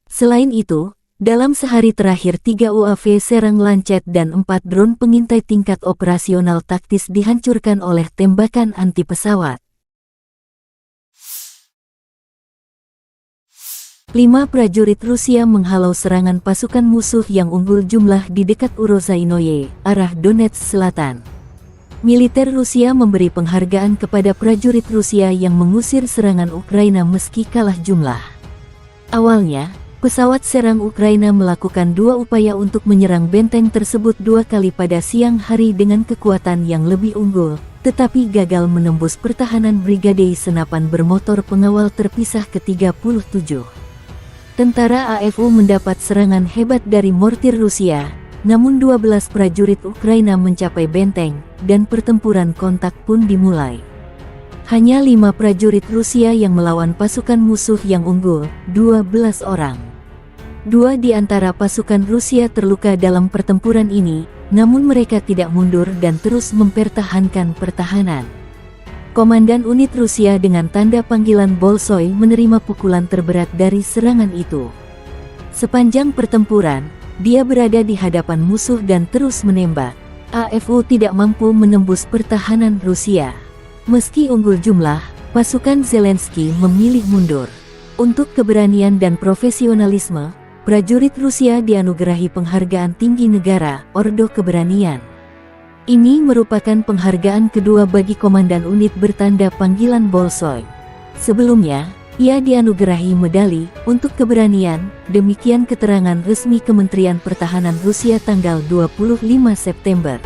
Selain itu, dalam sehari terakhir 3 UAV serang Lancet dan 4 drone pengintai tingkat operasional taktis dihancurkan oleh tembakan anti pesawat. 5 prajurit Rusia menghalau serangan pasukan musuh yang unggul jumlah di dekat Urozainoye, arah Donetsk Selatan. Militer Rusia memberi penghargaan kepada prajurit Rusia yang mengusir serangan Ukraina meski kalah jumlah. Awalnya, pesawat serang Ukraina melakukan 2 upaya untuk menyerang benteng tersebut 2 kali pada siang hari dengan kekuatan yang lebih unggul, tetapi gagal menembus pertahanan Brigade Senapan Bermotor Pengawal Terpisah ke-37. Tentara AFU mendapat serangan hebat dari mortir Rusia, namun 12 prajurit Ukraina mencapai benteng, dan pertempuran kontak pun dimulai. Hanya 5 prajurit Rusia yang melawan pasukan musuh yang unggul, 12 orang. 2 di antara pasukan Rusia terluka dalam pertempuran ini, namun mereka tidak mundur dan terus mempertahankan pertahanan. Komandan unit Rusia dengan tanda panggilan Bolshoi menerima pukulan terberat dari serangan itu. Sepanjang pertempuran, dia berada di hadapan musuh dan terus menembak. AFU tidak mampu menembus pertahanan Rusia. Meski unggul jumlah, pasukan Zelensky memilih mundur. Untuk keberanian dan profesionalisme, prajurit Rusia dianugerahi penghargaan tinggi negara, Ordo Keberanian. Ini merupakan penghargaan kedua bagi komandan unit bertanda panggilan Bolshoi. Sebelumnya, ia dianugerahi medali untuk keberanian, demikian keterangan resmi Kementerian Pertahanan Rusia tanggal 25 September.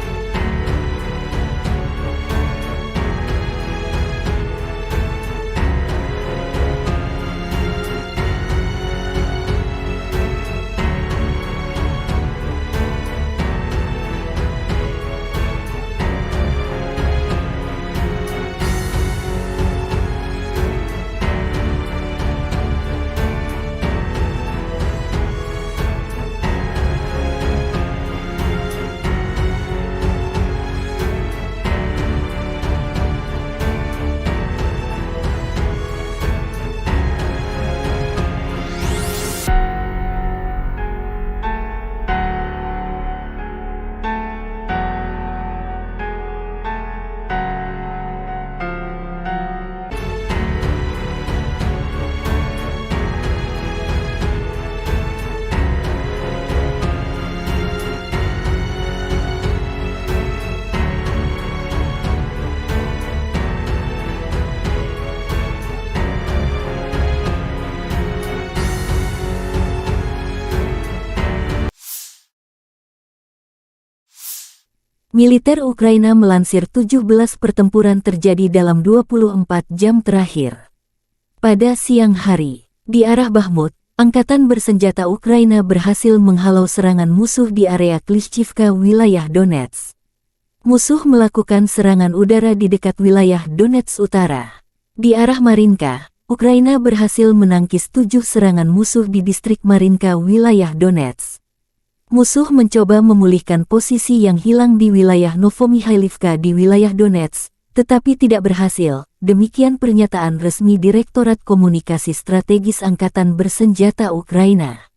Militer Ukraina melansir 17 pertempuran terjadi dalam 24 jam terakhir. Pada siang hari, di arah Bakhmut, angkatan bersenjata Ukraina berhasil menghalau serangan musuh di area Klishchivka, wilayah Donetsk. Musuh melakukan serangan udara di dekat wilayah Donetsk Utara. Di arah Marinka, Ukraina berhasil menangkis 7 serangan musuh di distrik Marinka, wilayah Donetsk. Musuh mencoba memulihkan posisi yang hilang di wilayah Novomikhailivka di wilayah Donetsk, tetapi tidak berhasil. Demikian pernyataan resmi Direktorat Komunikasi Strategis Angkatan Bersenjata Ukraina.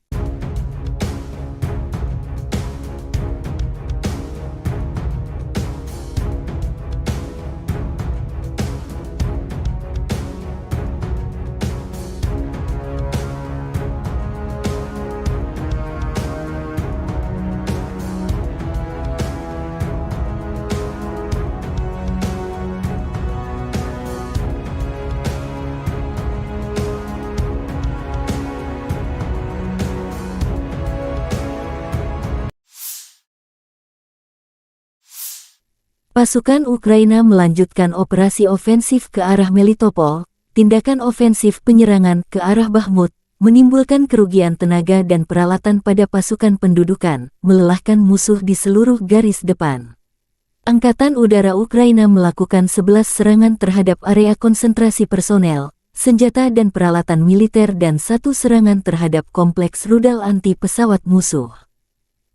Pasukan Ukraina melanjutkan operasi ofensif ke arah Melitopol. Tindakan ofensif penyerangan ke arah Bakhmut menimbulkan kerugian tenaga dan peralatan pada pasukan pendudukan, melelahkan musuh di seluruh garis depan. Angkatan Udara Ukraina melakukan 11 serangan terhadap area konsentrasi personel, senjata dan peralatan militer dan 1 serangan terhadap kompleks rudal anti pesawat musuh.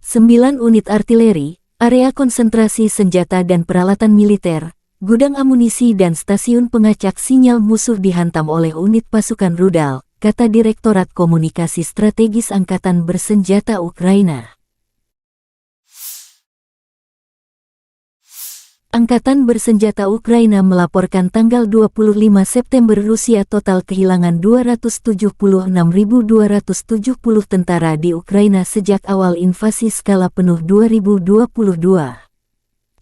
9 unit artileri, area konsentrasi senjata dan peralatan militer, gudang amunisi dan stasiun pengacak sinyal musuh dihantam oleh unit pasukan rudal, kata Direktorat Komunikasi Strategis Angkatan Bersenjata Ukraina. Angkatan Bersenjata Ukraina melaporkan tanggal 25 September Rusia total kehilangan 276.270 tentara di Ukraina sejak awal invasi skala penuh 2022.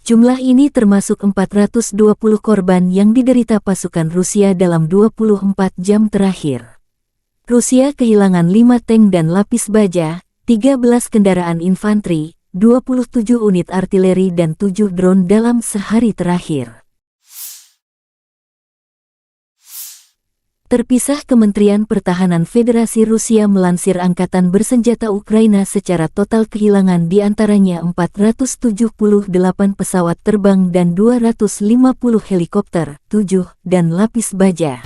Jumlah ini termasuk 420 korban yang diderita pasukan Rusia dalam 24 jam terakhir. Rusia kehilangan 5 tank dan lapis baja, 13 kendaraan infanteri, 27 unit artileri dan 7 drone dalam sehari terakhir. Terpisah, Kementerian Pertahanan Federasi Rusia melansir Angkatan Bersenjata Ukraina secara total kehilangan di antaranya 478 pesawat terbang dan 250 helikopter, 7, dan lapis baja.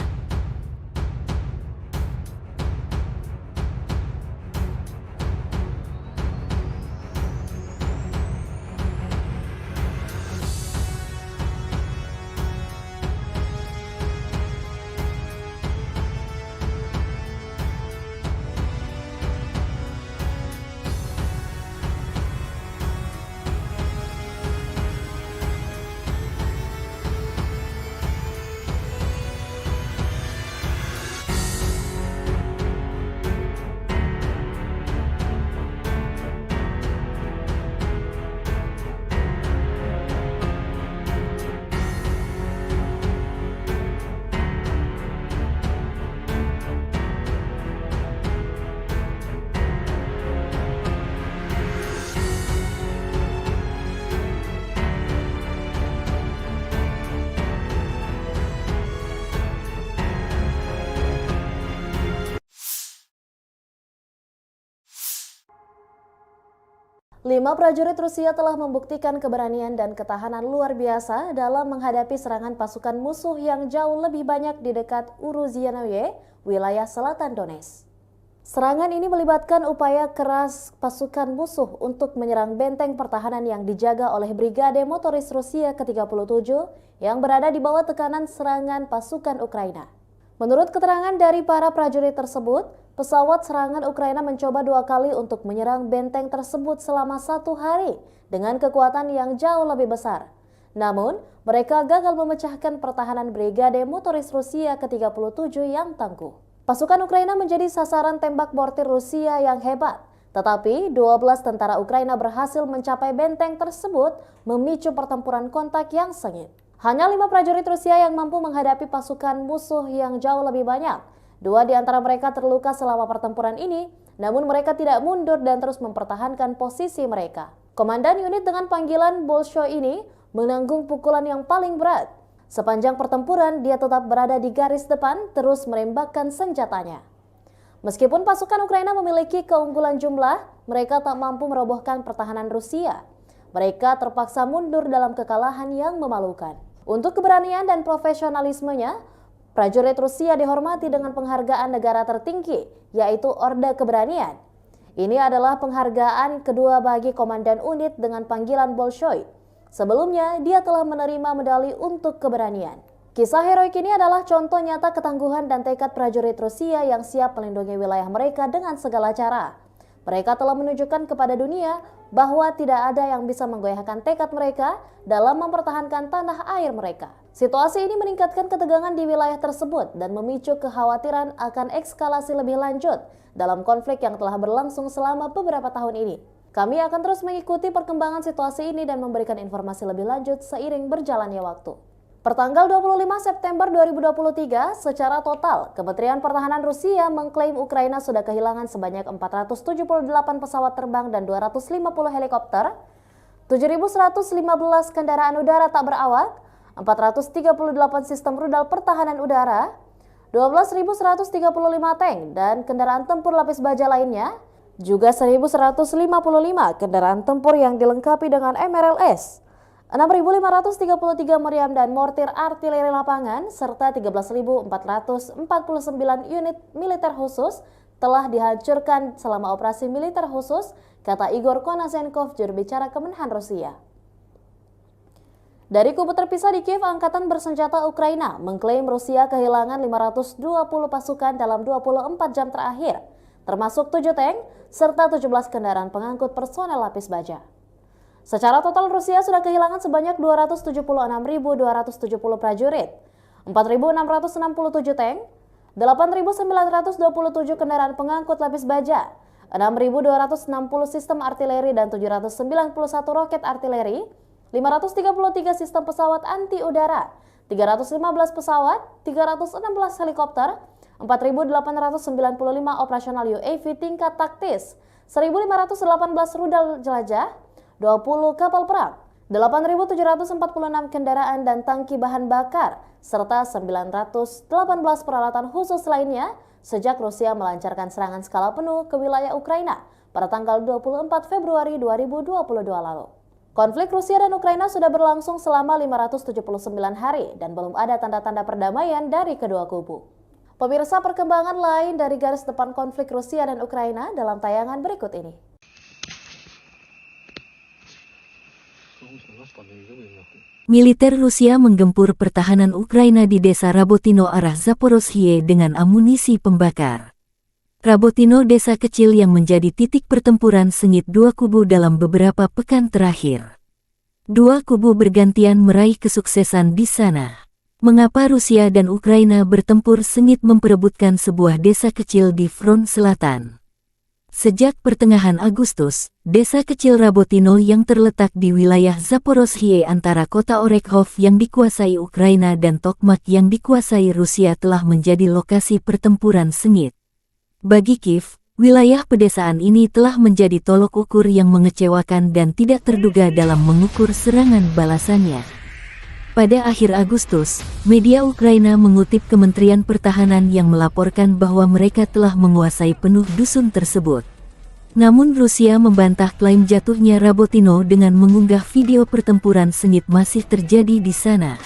5 prajurit Rusia telah membuktikan keberanian dan ketahanan luar biasa dalam menghadapi serangan pasukan musuh yang jauh lebih banyak di dekat Uruzianoye, wilayah selatan Donetsk. Serangan ini melibatkan upaya keras pasukan musuh untuk menyerang benteng pertahanan yang dijaga oleh Brigade Motoris Rusia ke-37 yang berada di bawah tekanan serangan pasukan Ukraina. Menurut keterangan dari para prajurit tersebut, pesawat serangan Ukraina mencoba 2 kali untuk menyerang benteng tersebut selama 1 hari dengan kekuatan yang jauh lebih besar. Namun, mereka gagal memecahkan pertahanan Brigade Motoris Rusia ke-37 yang tangguh. Pasukan Ukraina menjadi sasaran tembak mortir Rusia yang hebat, tetapi 12 tentara Ukraina berhasil mencapai benteng tersebut, memicu pertempuran kontak yang sengit. Hanya 5 prajurit Rusia yang mampu menghadapi pasukan musuh yang jauh lebih banyak. 2 di antara mereka terluka selama pertempuran ini, namun mereka tidak mundur dan terus mempertahankan posisi mereka. Komandan unit dengan panggilan Bolshoi ini menanggung pukulan yang paling berat. Sepanjang pertempuran, dia tetap berada di garis depan, terus menembakkan senjatanya. Meskipun pasukan Ukraina memiliki keunggulan jumlah, mereka tak mampu merobohkan pertahanan Rusia. Mereka terpaksa mundur dalam kekalahan yang memalukan. Untuk keberanian dan profesionalismenya, prajurit Rusia dihormati dengan penghargaan negara tertinggi, yaitu Orde Keberanian. Ini adalah penghargaan kedua bagi komandan unit dengan panggilan Bolshoi. Sebelumnya, dia telah menerima medali untuk keberanian. Kisah heroik ini adalah contoh nyata ketangguhan dan tekad prajurit Rusia yang siap melindungi wilayah mereka dengan segala cara. Mereka telah menunjukkan kepada dunia bahwa tidak ada yang bisa menggoyahkan tekad mereka dalam mempertahankan tanah air mereka. Situasi ini meningkatkan ketegangan di wilayah tersebut dan memicu kekhawatiran akan eskalasi lebih lanjut dalam konflik yang telah berlangsung selama beberapa tahun ini. Kami akan terus mengikuti perkembangan situasi ini dan memberikan informasi lebih lanjut seiring berjalannya waktu. Pertanggal 25 September 2023, secara total, Kementerian Pertahanan Rusia mengklaim Ukraina sudah kehilangan sebanyak 478 pesawat terbang dan 250 helikopter, 7.115 kendaraan udara tak berawak, 438 sistem rudal pertahanan udara, 12.135 tank dan kendaraan tempur lapis baja lainnya, juga 1.155 kendaraan tempur yang dilengkapi dengan MRLS, 6.533 meriam dan mortir artileri lapangan, serta 13.449 unit militer khusus telah dihancurkan selama operasi militer khusus, kata Igor Konasenkov, juru bicara Kemenhan Rusia. Dari kubu terpisah di Kiev, Angkatan Bersenjata Ukraina mengklaim Rusia kehilangan 520 pasukan dalam 24 jam terakhir, termasuk 7 tank serta 17 kendaraan pengangkut personel lapis baja. Secara total Rusia sudah kehilangan sebanyak 276.270 prajurit, 4.667 tank, 8.927 kendaraan pengangkut lapis baja, 6.260 sistem artileri dan 791 roket artileri, 533 sistem pesawat anti udara, 315 pesawat, 316 helikopter, 4.895 operasional UAV tingkat taktis, 1.518 rudal jelajah, 20 kapal perang, 8.746 kendaraan dan tangki bahan bakar, serta 918 peralatan khusus lainnya sejak Rusia melancarkan serangan skala penuh ke wilayah Ukraina pada tanggal 24 Februari 2022 lalu. Konflik Rusia dan Ukraina sudah berlangsung selama 579 hari dan belum ada tanda-tanda perdamaian dari kedua kubu. Pemirsa, perkembangan lain dari garis depan konflik Rusia dan Ukraina dalam tayangan berikut ini. Militer Rusia menggempur pertahanan Ukraina di desa Rabotino arah Zaporozhye dengan amunisi pembakar. Rabotino desa kecil yang menjadi titik pertempuran sengit dua kubu dalam beberapa pekan terakhir. Dua kubu bergantian meraih kesuksesan di sana. Mengapa Rusia dan Ukraina bertempur sengit memperebutkan sebuah desa kecil di front selatan? Sejak pertengahan Agustus, desa kecil Rabotino yang terletak di wilayah Zaporozhye antara kota Orekhov yang dikuasai Ukraina dan Tokmak yang dikuasai Rusia telah menjadi lokasi pertempuran sengit. Bagi Kiev, wilayah pedesaan ini telah menjadi tolok ukur yang mengecewakan dan tidak terduga dalam mengukur serangan balasannya. Pada akhir Agustus, media Ukraina mengutip Kementerian Pertahanan yang melaporkan bahwa mereka telah menguasai penuh dusun tersebut. Namun Rusia membantah klaim jatuhnya Rabotino dengan mengunggah video pertempuran sengit masih terjadi di sana.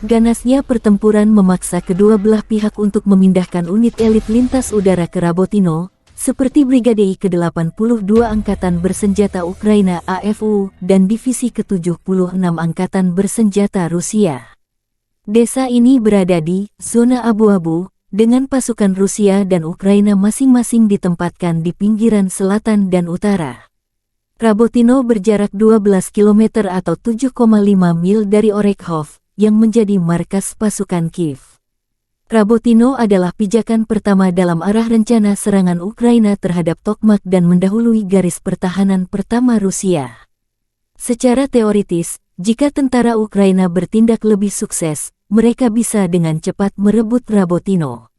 Ganasnya pertempuran memaksa kedua belah pihak untuk memindahkan unit elit lintas udara ke Rabotino, seperti Brigade ke-82 Angkatan Bersenjata Ukraina AFU dan Divisi ke-76 Angkatan Bersenjata Rusia. Desa ini berada di zona abu-abu, dengan pasukan Rusia dan Ukraina masing-masing ditempatkan di pinggiran selatan dan utara. Rabotino berjarak 12 km atau 7,5 mil dari Orekhov, yang menjadi markas pasukan Kiev. Rabotino adalah pijakan pertama dalam arah rencana serangan Ukraina terhadap Tokmak dan mendahului garis pertahanan pertama Rusia. Secara teoritis, jika tentara Ukraina bertindak lebih sukses, mereka bisa dengan cepat merebut Rabotino.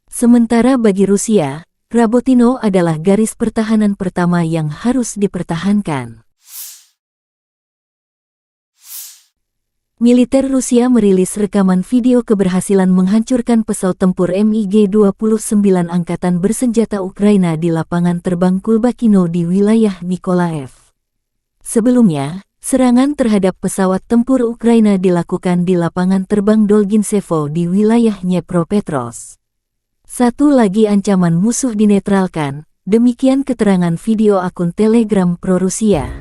Sementara bagi Rusia, Rabotino adalah garis pertahanan pertama yang harus dipertahankan. Militer Rusia merilis rekaman video keberhasilan menghancurkan pesawat tempur MiG-29 Angkatan Bersenjata Ukraina di lapangan terbang Kulbakino di wilayah Nikolaev. Sebelumnya, serangan terhadap pesawat tempur Ukraina dilakukan di lapangan terbang Dolginsevo di wilayah Dnepropetrovsk. Satu lagi ancaman musuh dinetralkan, demikian keterangan video akun Telegram pro-Rusia.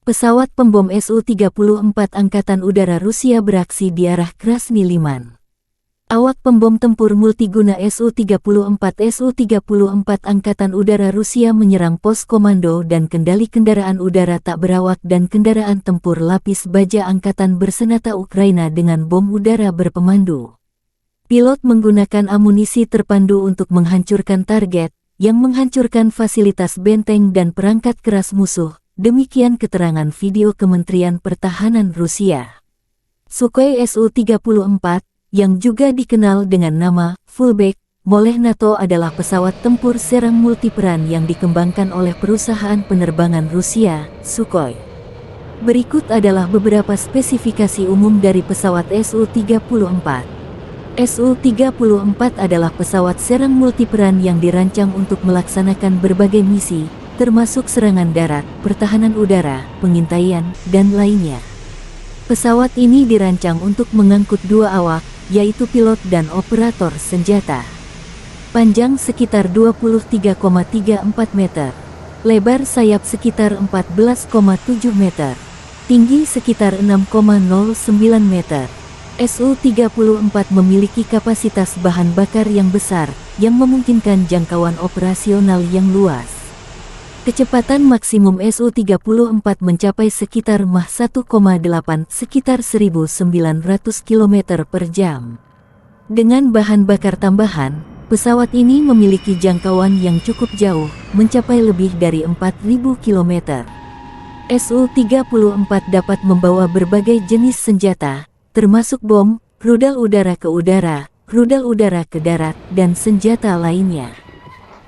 Pesawat pembom Su-34 Angkatan Udara Rusia beraksi di arah Krasny Liman. Awak pembom tempur multiguna Su-34 Angkatan Udara Rusia menyerang pos komando dan kendali kendaraan udara tak berawak dan kendaraan tempur lapis baja Angkatan Bersenjata Ukraina dengan bom udara berpemandu. Pilot menggunakan amunisi terpandu untuk menghancurkan target, yang menghancurkan fasilitas benteng dan perangkat keras musuh. Demikian keterangan video Kementerian Pertahanan Rusia. Sukhoi Su-34, yang juga dikenal dengan nama Fullback Moleh NATO adalah pesawat tempur serang multiperan yang dikembangkan oleh perusahaan penerbangan Rusia, Sukhoi. Berikut adalah beberapa spesifikasi umum dari pesawat Su-34. Su-34 adalah pesawat serang multiperan yang dirancang untuk melaksanakan berbagai misi, termasuk serangan darat, pertahanan udara, pengintaian, dan lainnya. Pesawat ini dirancang untuk mengangkut dua awak, yaitu pilot dan operator senjata. Panjang sekitar 23,34 meter. Lebar sayap sekitar 14,7 meter. Tinggi sekitar 6,09 meter. Su-34 memiliki kapasitas bahan bakar yang besar, yang memungkinkan jangkauan operasional yang luas. Kecepatan maksimum Su-34 mencapai sekitar Mach 1,8 sekitar 1.900 km per jam. Dengan bahan bakar tambahan, pesawat ini memiliki jangkauan yang cukup jauh, mencapai lebih dari 4.000 km. Su-34 dapat membawa berbagai jenis senjata, termasuk bom, rudal udara ke udara, rudal udara ke darat, dan senjata lainnya.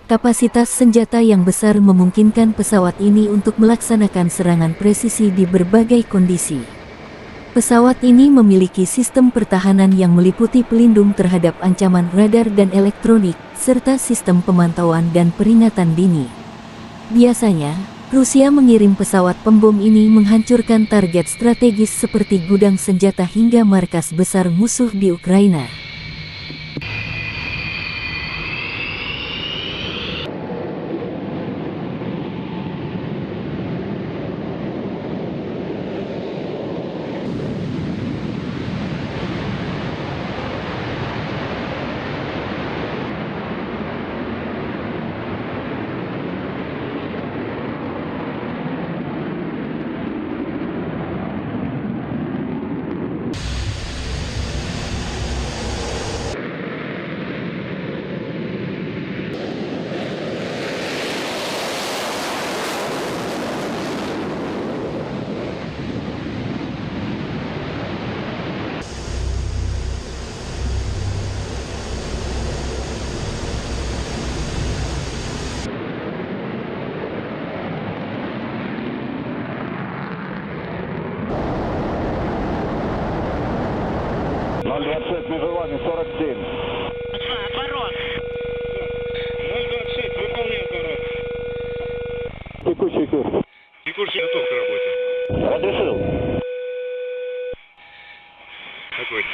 Kapasitas senjata yang besar memungkinkan pesawat ini untuk melaksanakan serangan presisi di berbagai kondisi. Pesawat ini memiliki sistem pertahanan yang meliputi pelindung terhadap ancaman radar dan elektronik, serta sistem pemantauan dan peringatan dini. Biasanya, Rusia mengirim pesawat pembom ini menghancurkan target strategis seperti gudang senjata hingga markas besar musuh di Ukraina. 026, вызывание 47. Отворот. 026, выполняю отворот. Текущий курс. Текущий готов к работе. Разрешил. Огонь.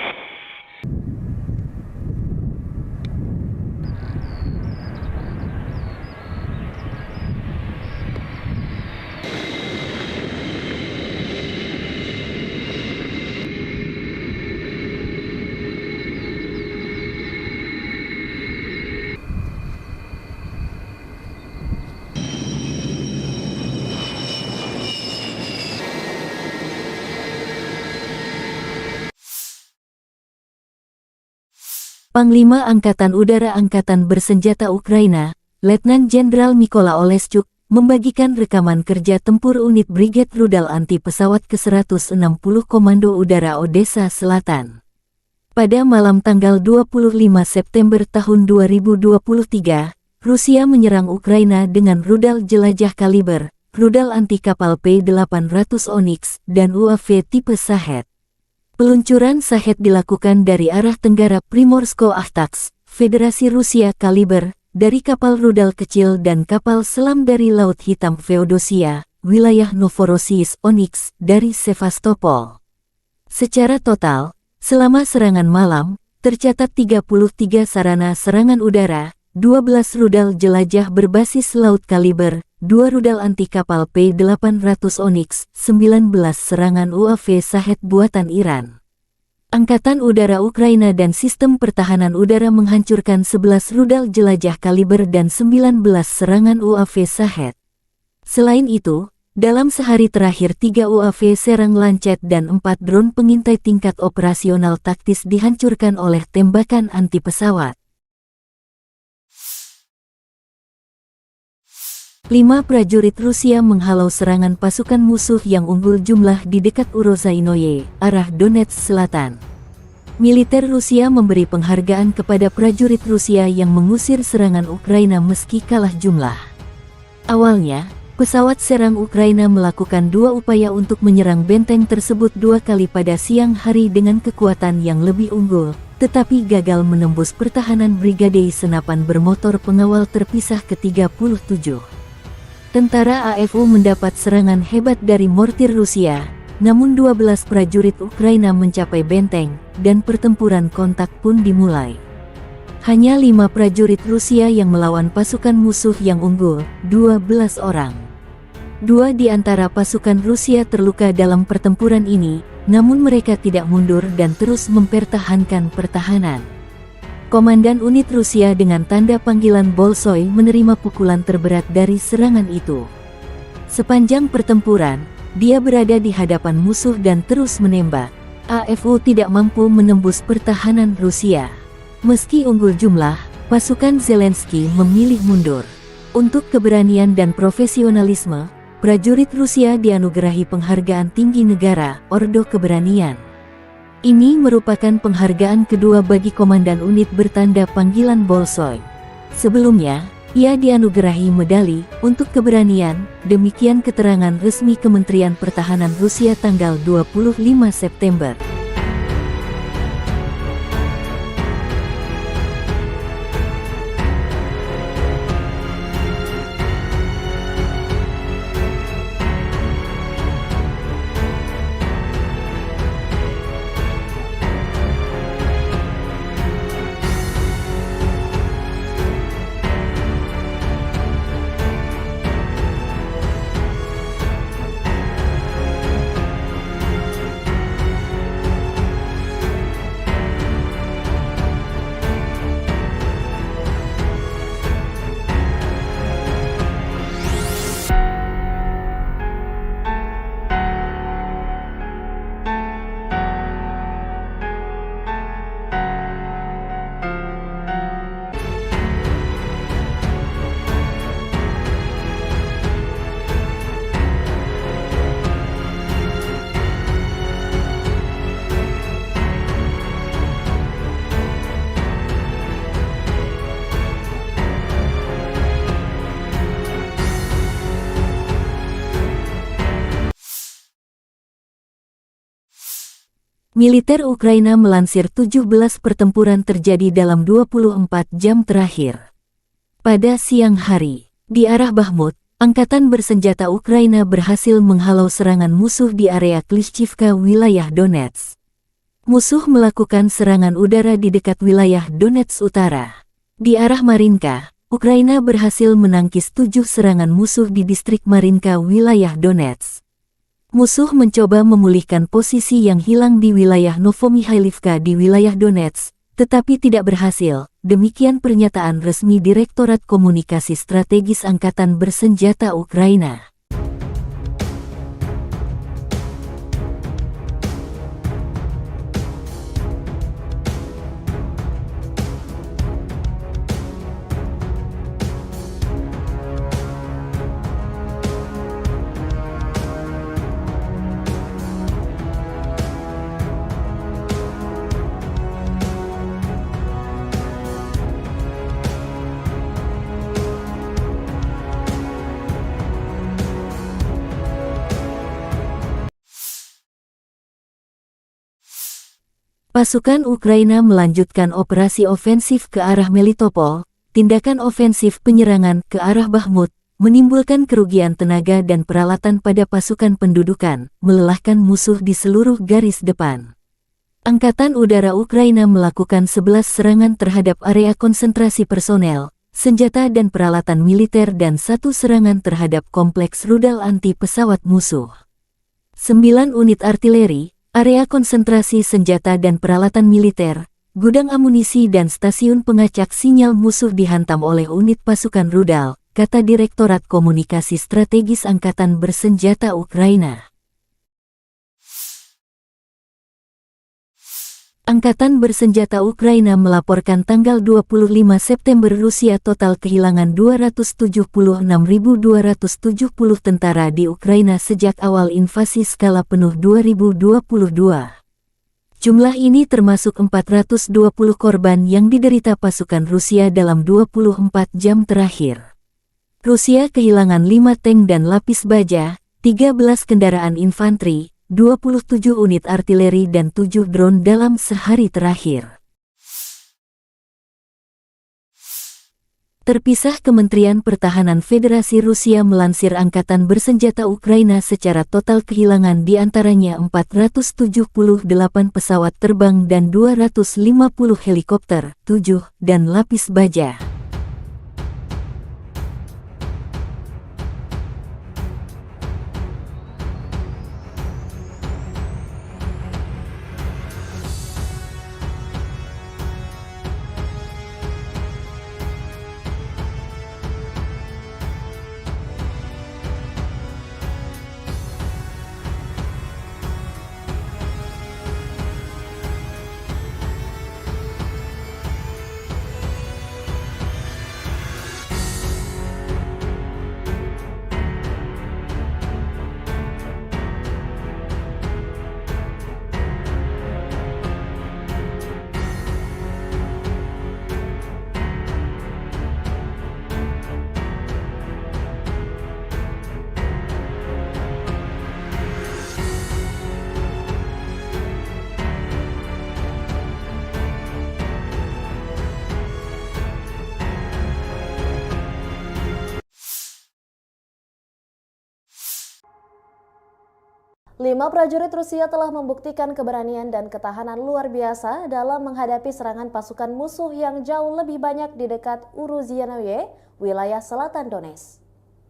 Panglima Angkatan Udara Angkatan Bersenjata Ukraina, Letnan Jenderal Mykola Oleschuk, membagikan rekaman kerja tempur unit Brigade Rudal Anti Pesawat ke-160 Komando Udara Odessa Selatan. Pada malam tanggal 25 September tahun 2023, Rusia menyerang Ukraina dengan rudal jelajah kaliber, rudal anti kapal P-800 Onyx, dan UAV tipe Shahed. Peluncuran Shahed dilakukan dari arah tenggara Primorsko-Ahtaks, Federasi Rusia kaliber, dari kapal rudal kecil dan kapal selam dari Laut Hitam Feodosia, wilayah Novorossiysk Onyx, dari Sevastopol. Secara total, selama serangan malam, tercatat 33 sarana serangan udara, 12 rudal jelajah berbasis laut kaliber, 2 rudal anti kapal P-800 Onyx, 19 serangan UAV Shahed buatan Iran. Angkatan Udara Ukraina dan Sistem Pertahanan Udara menghancurkan 11 rudal jelajah kaliber dan 19 serangan UAV Shahed. Selain itu, dalam sehari terakhir 3 UAV serang Lancet dan 4 drone pengintai tingkat operasional taktis dihancurkan oleh tembakan anti pesawat. 5 prajurit Rusia menghalau serangan pasukan musuh yang unggul jumlah di dekat Urozainoye, arah Donetsk Selatan. Militer Rusia memberi penghargaan kepada prajurit Rusia yang mengusir serangan Ukraina meski kalah jumlah. Awalnya, pesawat serang Ukraina melakukan 2 upaya untuk menyerang benteng tersebut 2 kali pada siang hari dengan kekuatan yang lebih unggul, tetapi gagal menembus pertahanan Brigade Senapan Bermotor Pengawal Terpisah ke-37. Tentara AFU mendapat serangan hebat dari mortir Rusia, namun 12 prajurit Ukraina mencapai benteng, dan pertempuran kontak pun dimulai. Hanya 5 prajurit Rusia yang melawan pasukan musuh yang unggul, 12 orang. 2 di antara pasukan Rusia terluka dalam pertempuran ini, namun mereka tidak mundur dan terus mempertahankan pertahanan. Komandan unit Rusia dengan tanda panggilan Bolshoi menerima pukulan terberat dari serangan itu. Sepanjang pertempuran, dia berada di hadapan musuh dan terus menembak. AFU tidak mampu menembus pertahanan Rusia. Meski unggul jumlah, pasukan Zelensky memilih mundur. Untuk keberanian dan profesionalisme, prajurit Rusia dianugerahi penghargaan tinggi negara, Ordo Keberanian. Ini merupakan penghargaan kedua bagi komandan unit bertanda panggilan Bolshoi. Sebelumnya, ia dianugerahi medali untuk keberanian, demikian keterangan resmi Kementerian Pertahanan Rusia tanggal 25 September. Militer Ukraina melansir 17 pertempuran terjadi dalam 24 jam terakhir. Pada siang hari, di arah Bakhmut, Angkatan bersenjata Ukraina berhasil menghalau serangan musuh di area Klishchivka, wilayah Donetsk. Musuh melakukan serangan udara di dekat wilayah Donetsk Utara. Di arah Marinka, Ukraina berhasil menangkis 7 serangan musuh di distrik Marinka, wilayah Donetsk. Musuh mencoba memulihkan posisi yang hilang di wilayah Novomikhailivka di wilayah Donetsk, tetapi tidak berhasil. Demikian pernyataan resmi Direktorat Komunikasi Strategis Angkatan Bersenjata Ukraina. Pasukan Ukraina melanjutkan operasi ofensif ke arah Melitopol. Tindakan ofensif penyerangan ke arah Bakhmut menimbulkan kerugian tenaga dan peralatan pada pasukan pendudukan, melelahkan musuh di seluruh garis depan. Angkatan Udara Ukraina melakukan 11 serangan terhadap area konsentrasi personel, senjata dan peralatan militer dan 1 serangan terhadap kompleks rudal anti pesawat musuh. 9 unit artileri, area konsentrasi senjata dan peralatan militer, gudang amunisi dan stasiun pengacak sinyal musuh dihantam oleh unit pasukan rudal, kata Direktorat Komunikasi Strategis Angkatan Bersenjata Ukraina. Angkatan Bersenjata Ukraina melaporkan tanggal 25 September Rusia total kehilangan 276.270 tentara di Ukraina sejak awal invasi skala penuh 2022. Jumlah ini termasuk 420 korban yang diderita pasukan Rusia dalam 24 jam terakhir. Rusia kehilangan 5 tank dan lapis baja, 13 kendaraan infanteri, 27 unit artileri dan 7 drone dalam sehari terakhir. Terpisah, Kementerian Pertahanan Federasi Rusia melansir Angkatan Bersenjata Ukraina secara total kehilangan diantaranya 478 pesawat terbang dan 250 helikopter, 7, dan lapis baja. Lima prajurit Rusia telah membuktikan keberanian dan ketahanan luar biasa dalam menghadapi serangan pasukan musuh yang jauh lebih banyak di dekat Uruzianoye, wilayah selatan Donetsk.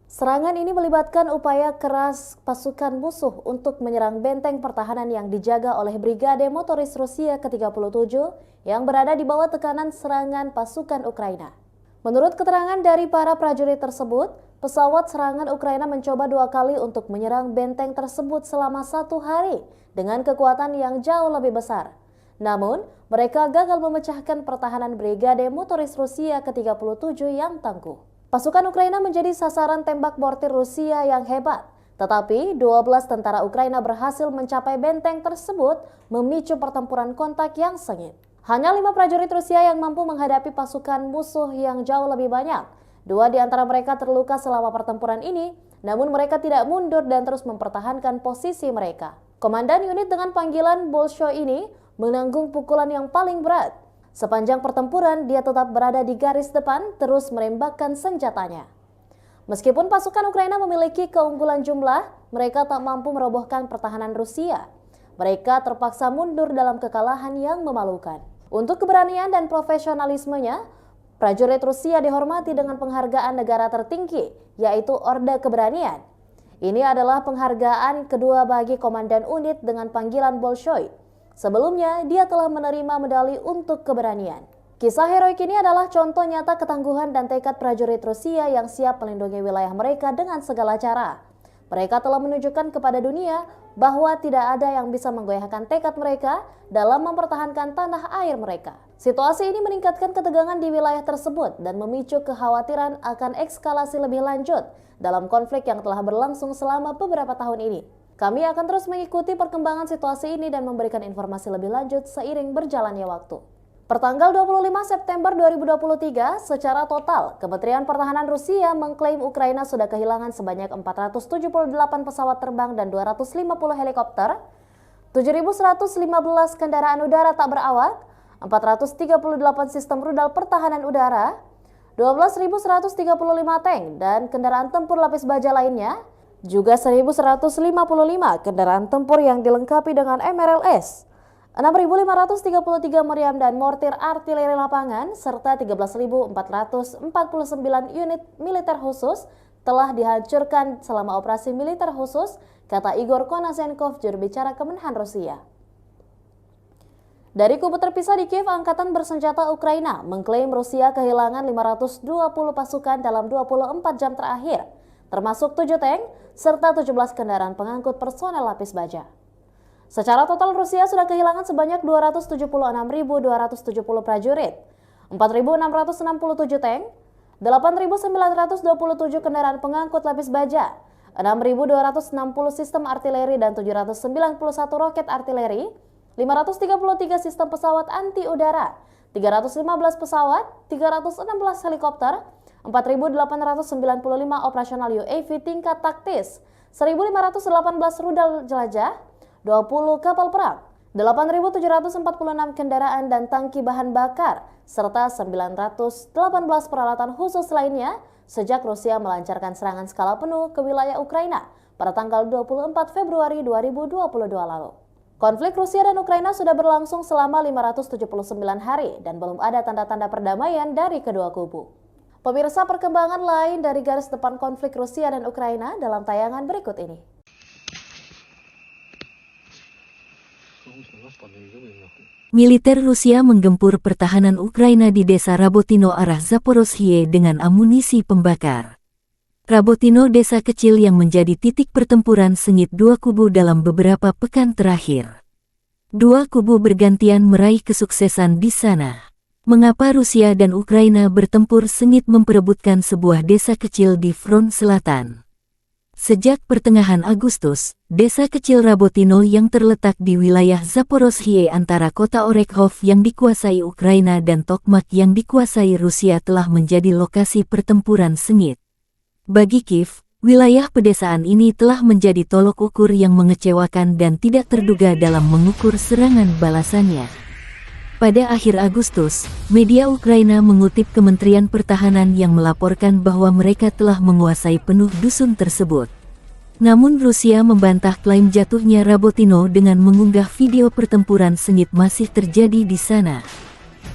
Serangan ini melibatkan upaya keras pasukan musuh untuk menyerang benteng pertahanan yang dijaga oleh Brigade Motoris Rusia ke-37 yang berada di bawah tekanan serangan pasukan Ukraina. Menurut keterangan dari para prajurit tersebut, pesawat serangan Ukraina mencoba 2 kali untuk menyerang benteng tersebut selama 1 hari dengan kekuatan yang jauh lebih besar. Namun, mereka gagal memecahkan pertahanan Brigade Motoris Rusia ke-37 yang tangguh. Pasukan Ukraina menjadi sasaran tembak mortir Rusia yang hebat, tetapi 12 tentara Ukraina berhasil mencapai benteng tersebut, memicu pertempuran kontak yang sengit. Hanya 5 prajurit Rusia yang mampu menghadapi pasukan musuh yang jauh lebih banyak. 2 di antara mereka terluka selama pertempuran ini, namun mereka tidak mundur dan terus mempertahankan posisi mereka. Komandan unit dengan panggilan Bolshoi ini menanggung pukulan yang paling berat. Sepanjang pertempuran, dia tetap berada di garis depan, terus menembakkan senjatanya. Meskipun pasukan Ukraina memiliki keunggulan jumlah, mereka tak mampu merobohkan pertahanan Rusia. Mereka terpaksa mundur dalam kekalahan yang memalukan. Untuk keberanian dan profesionalismenya, prajurit Rusia dihormati dengan penghargaan negara tertinggi, yaitu Orde Keberanian. Ini adalah penghargaan kedua bagi komandan unit dengan panggilan Bolshoi. Sebelumnya, dia telah menerima medali untuk keberanian. Kisah heroik ini adalah contoh nyata ketangguhan dan tekad prajurit Rusia yang siap melindungi wilayah mereka dengan segala cara. Mereka telah menunjukkan kepada dunia bahwa tidak ada yang bisa menggoyahkan tekad mereka dalam mempertahankan tanah air mereka. Situasi ini meningkatkan ketegangan di wilayah tersebut dan memicu kekhawatiran akan eskalasi lebih lanjut dalam konflik yang telah berlangsung selama beberapa tahun ini. Kami akan terus mengikuti perkembangan situasi ini dan memberikan informasi lebih lanjut seiring berjalannya waktu. Pertanggal 25 September 2023, secara total, Kementerian Pertahanan Rusia mengklaim Ukraina sudah kehilangan sebanyak 478 pesawat terbang dan 250 helikopter, 7.115 kendaraan udara tak berawak, 438 sistem rudal pertahanan udara, 12.135 tank dan kendaraan tempur lapis baja lainnya, juga 1.155 kendaraan tempur yang dilengkapi dengan MRLS, 6.533 meriam dan mortir artileri lapangan, serta 13.449 unit militer khusus telah dihancurkan selama operasi militer khusus, kata Igor Konasenkov, juru bicara Kemenhan Rusia. Dari kubu terpisah di Kiev, Angkatan Bersenjata Ukraina mengklaim Rusia kehilangan 520 pasukan dalam 24 jam terakhir, termasuk 7 tank serta 17 kendaraan pengangkut personel lapis baja. Secara total Rusia sudah kehilangan sebanyak 276.270 prajurit, 4.667 tank, 8.927 kendaraan pengangkut lapis baja, 6.260 sistem artileri dan 791 roket artileri, 533 sistem pesawat anti udara, 315 pesawat, 316 helikopter, 4.895 operasional UAV tingkat taktis, 1.518 rudal jelajah, 20 kapal perang, 8.746 kendaraan dan tangki bahan bakar, serta 918 peralatan khusus lainnya sejak Rusia melancarkan serangan skala penuh ke wilayah Ukraina pada tanggal 24 Februari 2022 lalu. Konflik Rusia dan Ukraina sudah berlangsung selama 579 hari dan belum ada tanda-tanda perdamaian dari kedua kubu. Pemirsa, perkembangan lain dari garis depan konflik Rusia dan Ukraina dalam tayangan berikut ini. Militer Rusia menggempur pertahanan Ukraina di desa Rabotino arah Zaporozhye dengan amunisi pembakar. Rabotino desa kecil yang menjadi titik pertempuran sengit dua kubu dalam beberapa pekan terakhir. Dua kubu bergantian meraih kesuksesan di sana. Mengapa Rusia dan Ukraina bertempur sengit memperebutkan sebuah desa kecil di front selatan? Sejak pertengahan Agustus, desa kecil Rabotino yang terletak di wilayah Zaporozhye antara kota Orekhov yang dikuasai Ukraina dan Tokmak yang dikuasai Rusia telah menjadi lokasi pertempuran sengit. Bagi Kiev, wilayah pedesaan ini telah menjadi tolok ukur yang mengecewakan dan tidak terduga dalam mengukur serangan balasannya. Pada akhir Agustus, media Ukraina mengutip Kementerian Pertahanan yang melaporkan bahwa mereka telah menguasai penuh dusun tersebut. Namun Rusia membantah klaim jatuhnya Rabotino dengan mengunggah video pertempuran sengit masih terjadi di sana.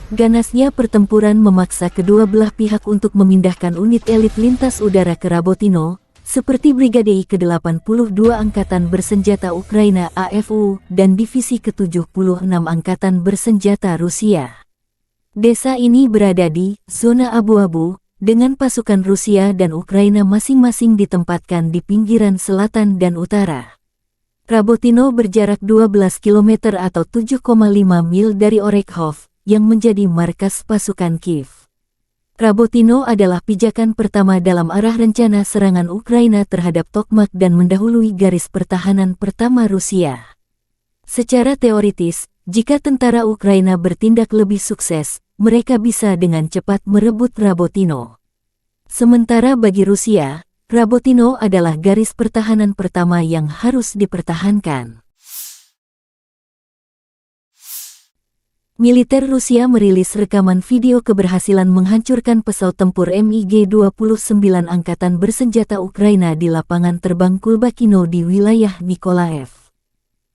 Ganasnya pertempuran memaksa kedua belah pihak untuk memindahkan unit elit lintas udara ke Rabotino, seperti Brigade ke-82 Angkatan Bersenjata Ukraina AFU dan Divisi ke-76 Angkatan Bersenjata Rusia. Desa ini berada di zona abu-abu, dengan pasukan Rusia dan Ukraina masing-masing ditempatkan di pinggiran selatan dan utara. Rabotino berjarak 12 km atau 7,5 mil dari Orekhov, yang menjadi markas pasukan Kiev. Rabotino adalah pijakan pertama dalam arah rencana serangan Ukraina terhadap Tokmak dan mendahului garis pertahanan pertama Rusia. Secara teoritis, jika tentara Ukraina bertindak lebih sukses, mereka bisa dengan cepat merebut Rabotino. Sementara bagi Rusia, Rabotino adalah garis pertahanan pertama yang harus dipertahankan. Militer Rusia merilis rekaman video keberhasilan menghancurkan pesawat tempur MiG-29 Angkatan Bersenjata Ukraina di lapangan terbang Kulbakino di wilayah Nikolaev.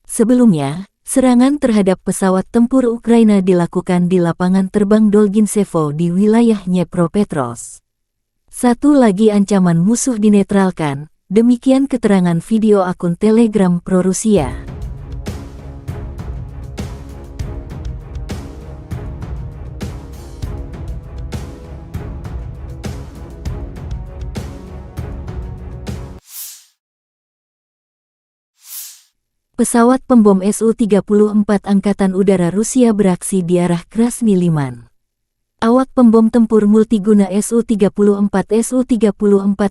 Sebelumnya, serangan terhadap pesawat tempur Ukraina dilakukan di lapangan terbang Dolginsevo di wilayah Dnepropetrovsk. Satu lagi ancaman musuh dinetralkan, demikian keterangan video akun Telegram pro-Rusia. Pesawat pembom Su-34 Angkatan Udara Rusia beraksi di arah Krasny Liman. Awak pembom tempur multiguna Su-34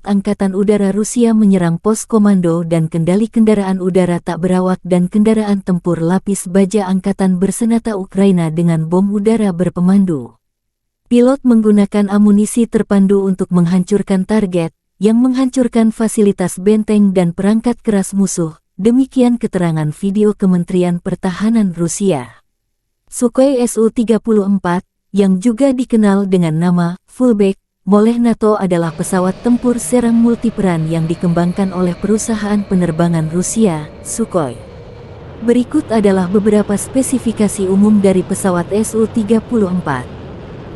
Angkatan Udara Rusia menyerang pos komando dan kendali kendaraan udara tak berawak dan kendaraan tempur lapis baja Angkatan Bersenjata Ukraina dengan bom udara berpemandu. Pilot menggunakan amunisi terpandu untuk menghancurkan target, yang menghancurkan fasilitas benteng dan perangkat keras musuh. Demikian keterangan video Kementerian Pertahanan Rusia. Sukhoi Su-34, yang juga dikenal dengan nama Fullback oleh NATO adalah pesawat tempur serang multiperan yang dikembangkan oleh perusahaan penerbangan Rusia, Sukhoi. Berikut adalah beberapa spesifikasi umum dari pesawat Su-34.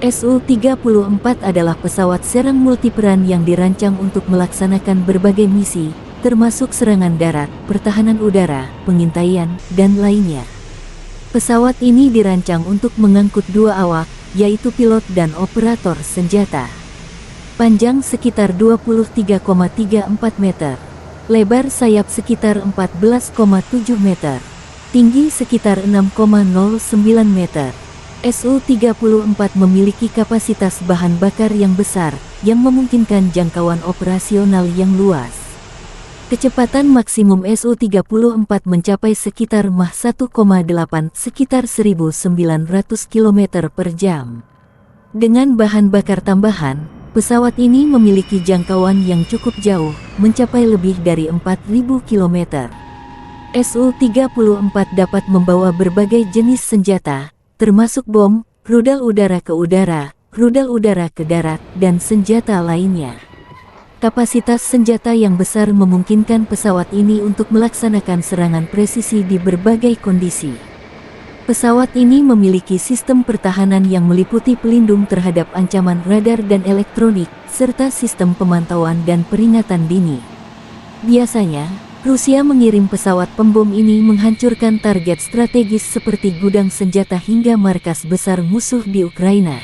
Su-34 adalah pesawat serang multiperan yang dirancang untuk melaksanakan berbagai misi, termasuk serangan darat, pertahanan udara, pengintaian, dan lainnya. Pesawat ini dirancang untuk mengangkut dua awak, yaitu pilot dan operator senjata. Panjang sekitar 23,34 meter, lebar sayap sekitar 14,7 meter, tinggi sekitar 6,09 meter. Su-34 memiliki kapasitas bahan bakar yang besar, yang memungkinkan jangkauan operasional yang luas. Kecepatan maksimum Su-34 mencapai sekitar Mach 1,8 sekitar 1900 km per jam. Dengan bahan bakar tambahan, pesawat ini memiliki jangkauan yang cukup jauh, mencapai lebih dari 4000 km. Su-34 dapat membawa berbagai jenis senjata, termasuk bom, rudal udara ke udara, rudal udara ke darat, dan senjata lainnya. Kapasitas senjata yang besar memungkinkan pesawat ini untuk melaksanakan serangan presisi di berbagai kondisi. Pesawat ini memiliki sistem pertahanan yang meliputi pelindung terhadap ancaman radar dan elektronik, serta sistem pemantauan dan peringatan dini. Biasanya, Rusia mengirim pesawat pembom ini menghancurkan target strategis seperti gudang senjata hingga markas besar musuh di Ukraina.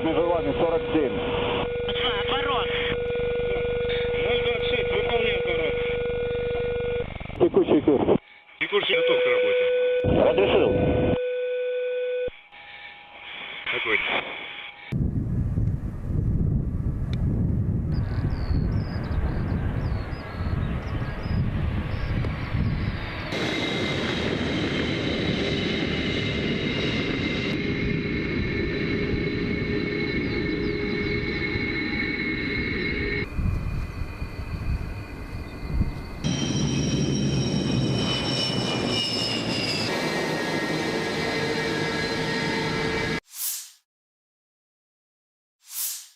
Вызывание 47. Отворот. 026, выполняю отворот. Текущий курс. Текущий готов к работе. Разрешил. Огонь.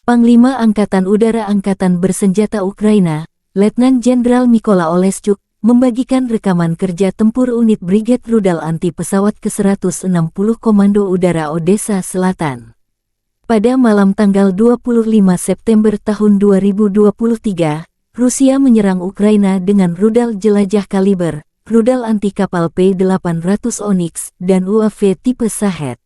Panglima Angkatan Udara Angkatan Bersenjata Ukraina, Letnan Jenderal Mykola Oleschuk, membagikan rekaman kerja tempur unit Brigade Rudal Anti Pesawat ke-160 Komando Udara Odessa Selatan. Pada malam tanggal 25 September tahun 2023, Rusia menyerang Ukraina dengan rudal jelajah kaliber, rudal anti kapal P-800 Onyx, dan UAV tipe Shahed.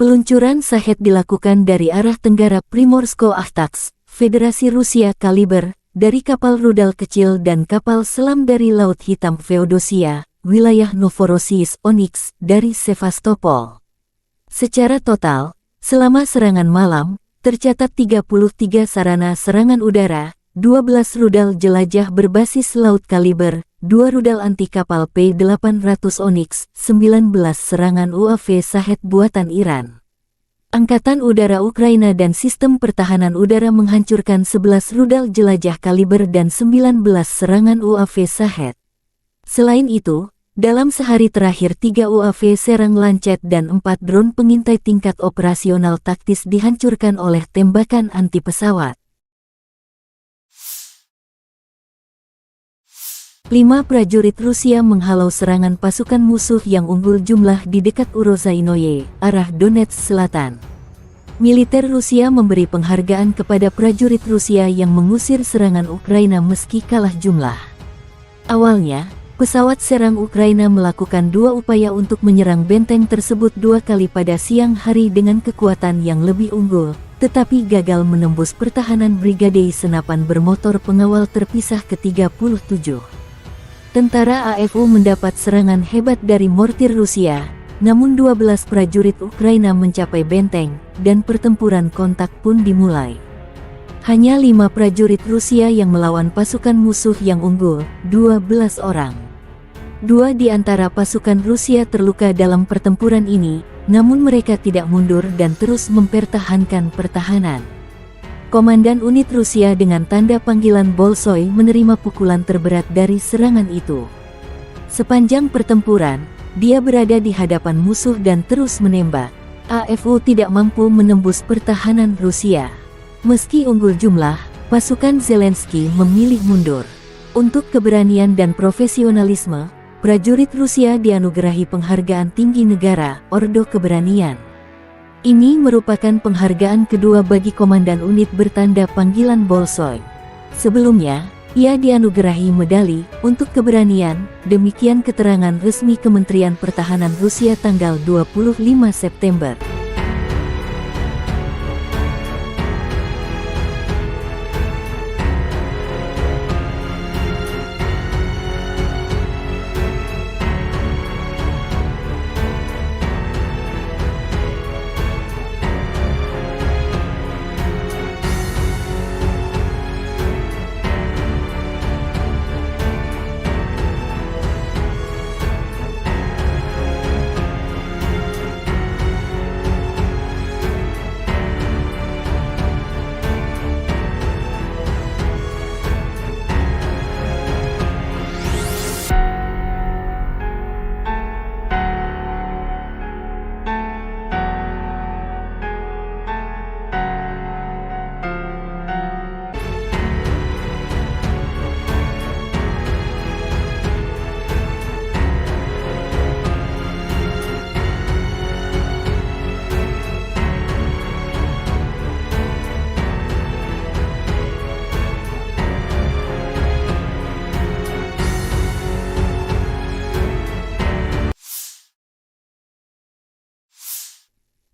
Peluncuran Shahed dilakukan dari arah tenggara Primorsko-Akhtarsk, Federasi Rusia kaliber, dari kapal rudal kecil dan kapal selam dari Laut Hitam Feodosia, wilayah Novorossiysk Onyx, dari Sevastopol. Secara total, selama serangan malam, tercatat 33 sarana serangan udara, 12 rudal jelajah berbasis laut kaliber, 2 rudal anti kapal P-800 Onyx, 19 serangan UAV Shahed buatan Iran. Angkatan Udara Ukraina dan Sistem Pertahanan Udara menghancurkan 11 rudal jelajah kaliber dan 19 serangan UAV Shahed. Selain itu, dalam sehari terakhir 3 UAV Serang Lancet dan 4 drone pengintai tingkat operasional taktis dihancurkan oleh tembakan anti pesawat. 5 prajurit Rusia menghalau serangan pasukan musuh yang unggul jumlah di dekat Urozainoye, arah Donetsk Selatan. Militer Rusia memberi penghargaan kepada prajurit Rusia yang mengusir serangan Ukraina meski kalah jumlah. Awalnya, pesawat serang Ukraina melakukan 2 upaya untuk menyerang benteng tersebut 2 kali pada siang hari dengan kekuatan yang lebih unggul, tetapi gagal menembus pertahanan Brigade Senapan Bermotor Pengawal Terpisah ke-37. Tentara AFU mendapat serangan hebat dari mortir Rusia, namun 12 prajurit Ukraina mencapai benteng, dan pertempuran kontak pun dimulai. Hanya 5 prajurit Rusia yang melawan pasukan musuh yang unggul, 12 orang. 2 di antara pasukan Rusia terluka dalam pertempuran ini, namun mereka tidak mundur dan terus mempertahankan pertahanan. Komandan unit Rusia dengan tanda panggilan Bolshoi menerima pukulan terberat dari serangan itu. Sepanjang pertempuran, dia berada di hadapan musuh dan terus menembak. AFU tidak mampu menembus pertahanan Rusia. Meski unggul jumlah, pasukan Zelensky memilih mundur. Untuk keberanian dan profesionalisme, prajurit Rusia dianugerahi penghargaan tinggi negara, Ordo Keberanian. Ini merupakan penghargaan kedua bagi komandan unit bertanda panggilan Bolshoi. Sebelumnya, ia dianugerahi medali untuk keberanian. Demikian keterangan resmi Kementerian Pertahanan Rusia tanggal 25 September.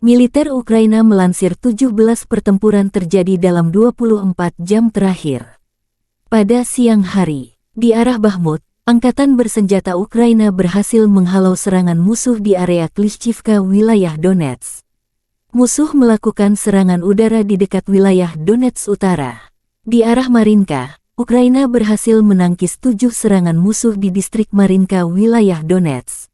Militer Ukraina melansir 17 pertempuran terjadi dalam 24 jam terakhir. Pada siang hari, di arah Bakhmut, Angkatan Bersenjata Ukraina berhasil menghalau serangan musuh di area Klishchivka, wilayah Donetsk. Musuh melakukan serangan udara di dekat wilayah Donetsk Utara. Di arah Marinka, Ukraina berhasil menangkis 7 serangan musuh di distrik Marinka, wilayah Donetsk.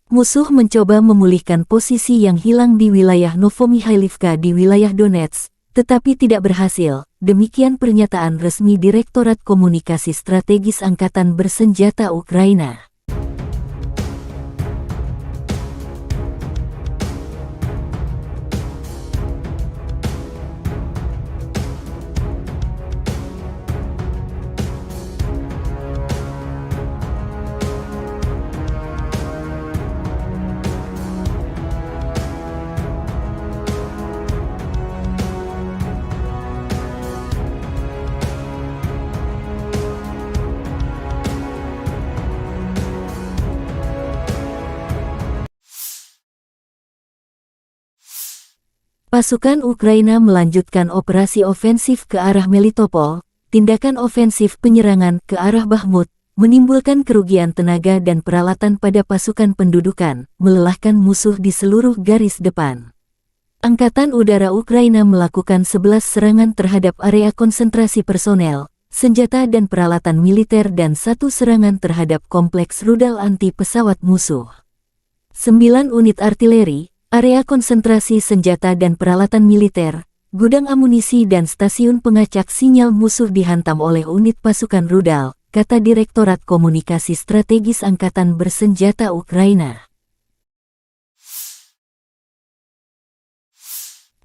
Musuh mencoba memulihkan posisi yang hilang di wilayah Novomikhailivka di wilayah Donetsk, tetapi tidak berhasil. Demikian pernyataan resmi Direktorat Komunikasi Strategis Angkatan Bersenjata Ukraina. Pasukan Ukraina melanjutkan operasi ofensif ke arah Melitopol. Tindakan ofensif penyerangan ke arah Bakhmut menimbulkan kerugian tenaga dan peralatan pada pasukan pendudukan, melelahkan musuh di seluruh garis depan. Angkatan Udara Ukraina melakukan 11 serangan terhadap area konsentrasi personel, senjata dan peralatan militer dan 1 serangan terhadap kompleks rudal anti pesawat musuh. 9 unit artileri, area konsentrasi senjata dan peralatan militer, gudang amunisi dan stasiun pengacak sinyal musuh dihantam oleh unit pasukan rudal, kata Direktorat Komunikasi Strategis Angkatan Bersenjata Ukraina.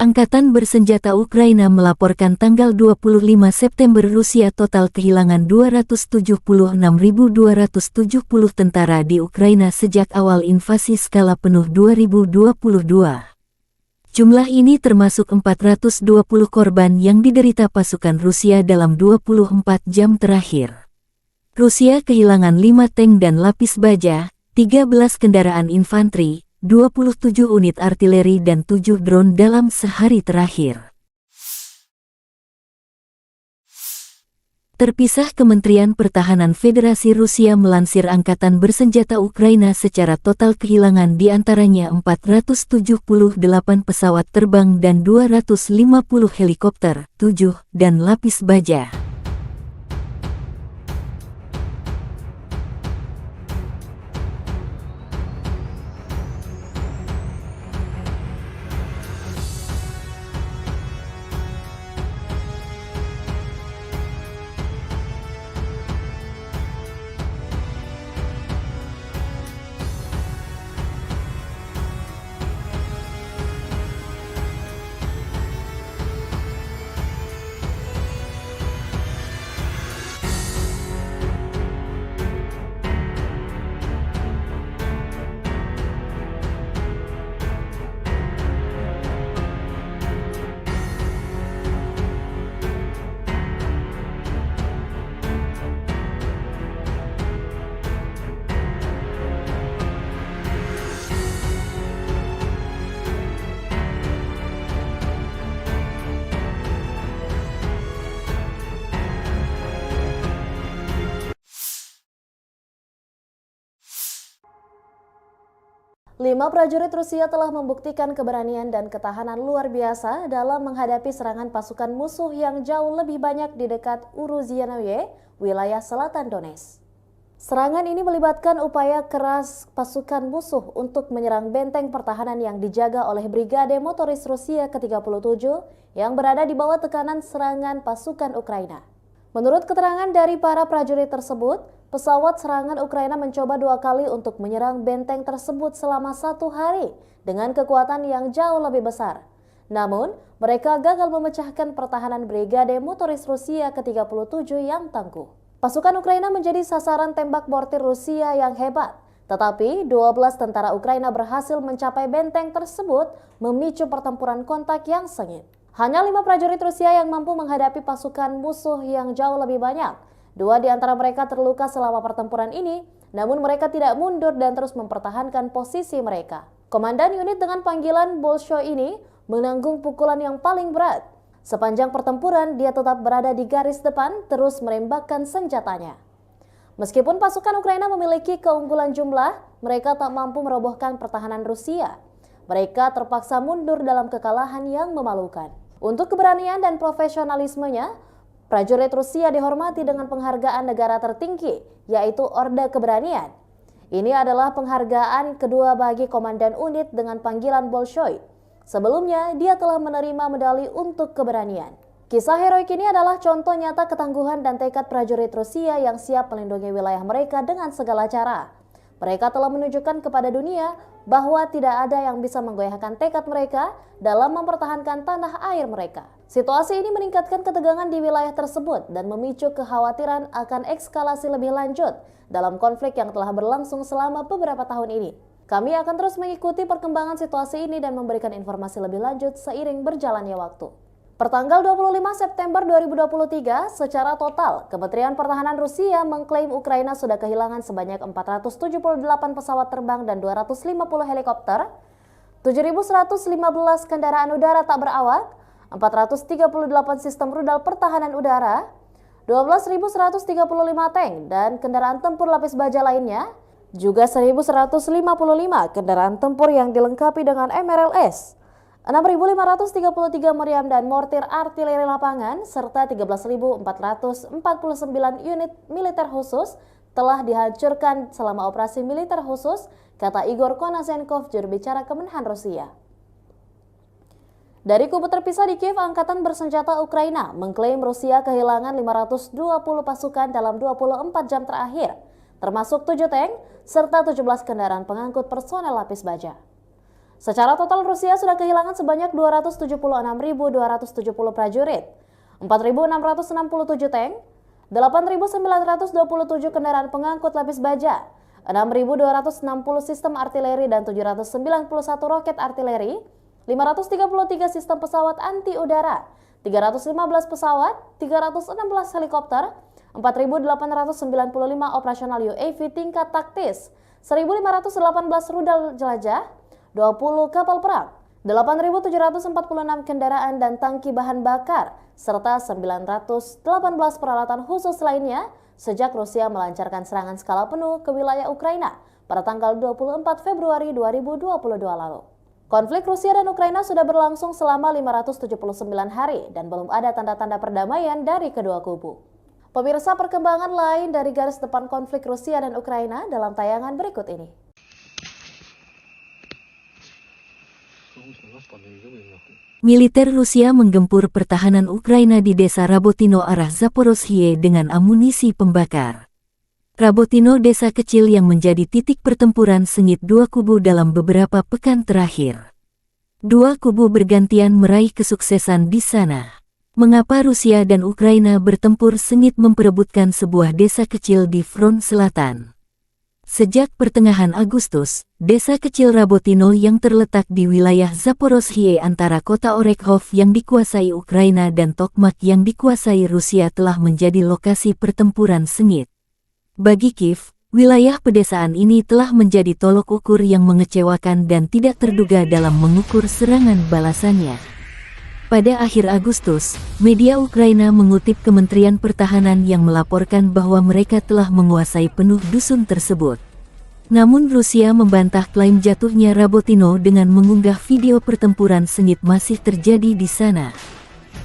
Angkatan Bersenjata Ukraina melaporkan tanggal 25 September Rusia total kehilangan 276.270 tentara di Ukraina sejak awal invasi skala penuh 2022. Jumlah ini termasuk 420 korban yang diderita pasukan Rusia dalam 24 jam terakhir. Rusia kehilangan 5 tank dan lapis baja, 13 kendaraan infanteri, 27 unit artileri dan 7 drone dalam sehari terakhir. Terpisah, Kementerian Pertahanan Federasi Rusia melansir Angkatan Bersenjata Ukraina secara total kehilangan diantaranya 478 pesawat terbang dan 250 helikopter, 7, dan lapis baja. Lima prajurit Rusia telah membuktikan keberanian dan ketahanan luar biasa dalam menghadapi serangan pasukan musuh yang jauh lebih banyak di dekat Uruzianoye, wilayah selatan Donetsk. Serangan ini melibatkan upaya keras pasukan musuh untuk menyerang benteng pertahanan yang dijaga oleh Brigade Motoris Rusia ke-37 yang berada di bawah tekanan serangan pasukan Ukraina. Menurut keterangan dari para prajurit tersebut, pesawat serangan Ukraina mencoba 2 kali untuk menyerang benteng tersebut selama 1 hari dengan kekuatan yang jauh lebih besar. Namun, mereka gagal memecahkan pertahanan Brigade Motoris Rusia ke-37 yang tangguh. Pasukan Ukraina menjadi sasaran tembak mortir Rusia yang hebat, tetapi 12 tentara Ukraina berhasil mencapai benteng tersebut, memicu pertempuran kontak yang sengit. Hanya 5 prajurit Rusia yang mampu menghadapi pasukan musuh yang jauh lebih banyak. 2 di antara mereka terluka selama pertempuran ini, namun mereka tidak mundur dan terus mempertahankan posisi mereka. Komandan unit dengan panggilan Bolshoi ini menanggung pukulan yang paling berat. Sepanjang pertempuran, dia tetap berada di garis depan, terus menembakkan senjatanya. Meskipun pasukan Ukraina memiliki keunggulan jumlah, mereka tak mampu merobohkan pertahanan Rusia. Mereka terpaksa mundur dalam kekalahan yang memalukan. Untuk keberanian dan profesionalismenya, prajurit Rusia dihormati dengan penghargaan negara tertinggi, yaitu Orde Keberanian. Ini adalah penghargaan kedua bagi komandan unit dengan panggilan Bolshoi. Sebelumnya, dia telah menerima medali untuk keberanian. Kisah heroik ini adalah contoh nyata ketangguhan dan tekad prajurit Rusia yang siap melindungi wilayah mereka dengan segala cara. Mereka telah menunjukkan kepada dunia bahwa tidak ada yang bisa menggoyahkan tekad mereka dalam mempertahankan tanah air mereka. Situasi ini meningkatkan ketegangan di wilayah tersebut dan memicu kekhawatiran akan eskalasi lebih lanjut dalam konflik yang telah berlangsung selama beberapa tahun ini. Kami akan terus mengikuti perkembangan situasi ini dan memberikan informasi lebih lanjut seiring berjalannya waktu. Pertanggal 25 September 2023, secara total, Kementerian Pertahanan Rusia mengklaim Ukraina sudah kehilangan sebanyak 478 pesawat terbang dan 250 helikopter, 7.115 kendaraan udara tak berawak, 438 sistem rudal pertahanan udara, 12.135 tank dan kendaraan tempur lapis baja lainnya, juga 1.155 kendaraan tempur yang dilengkapi dengan MRLS, 6.533 meriam dan mortir artileri lapangan, serta 13.449 unit militer khusus telah dihancurkan selama operasi militer khusus, kata Igor Konasenkov, juru bicara Kemenhan Rusia. Dari kubu terpisah di Kiev, Angkatan Bersenjata Ukraina mengklaim Rusia kehilangan 520 pasukan dalam 24 jam terakhir, termasuk 7 tank serta 17 kendaraan pengangkut personel lapis baja. Secara total Rusia sudah kehilangan sebanyak 276.270 prajurit, 4.667 tank, 8.927 kendaraan pengangkut lapis baja, 6.260 sistem artileri dan 791 roket artileri, 533 sistem pesawat anti udara, 315 pesawat, 316 helikopter, 4.895 operasional UAV tingkat taktis, 1.518 rudal jelajah, 20 kapal perang, 8.746 kendaraan dan tangki bahan bakar, serta 918 peralatan khusus lainnya sejak Rusia melancarkan serangan skala penuh ke wilayah Ukraina pada tanggal 24 Februari 2022 lalu. Konflik Rusia dan Ukraina sudah berlangsung selama 579 hari dan belum ada tanda-tanda perdamaian dari kedua kubu. Pemirsa, perkembangan lain dari garis depan konflik Rusia dan Ukraina dalam tayangan berikut ini. Militer Rusia menggempur pertahanan Ukraina di desa Rabotino arah Zaporozhye dengan amunisi pembakar. Rabotino desa kecil yang menjadi titik pertempuran sengit dua kubu dalam beberapa pekan terakhir. Dua kubu bergantian meraih kesuksesan di sana. Mengapa Rusia dan Ukraina bertempur sengit memperebutkan sebuah desa kecil di front selatan? Sejak pertengahan Agustus, desa kecil Rabotino yang terletak di wilayah Zaporozhye antara kota Orekhov yang dikuasai Ukraina dan Tokmak yang dikuasai Rusia telah menjadi lokasi pertempuran sengit. Bagi Kiev, wilayah pedesaan ini telah menjadi tolok ukur yang mengecewakan dan tidak terduga dalam mengukur serangan balasannya. Pada akhir Agustus, media Ukraina mengutip Kementerian Pertahanan yang melaporkan bahwa mereka telah menguasai penuh dusun tersebut. Namun Rusia membantah klaim jatuhnya Rabotino dengan mengunggah video pertempuran sengit masih terjadi di sana.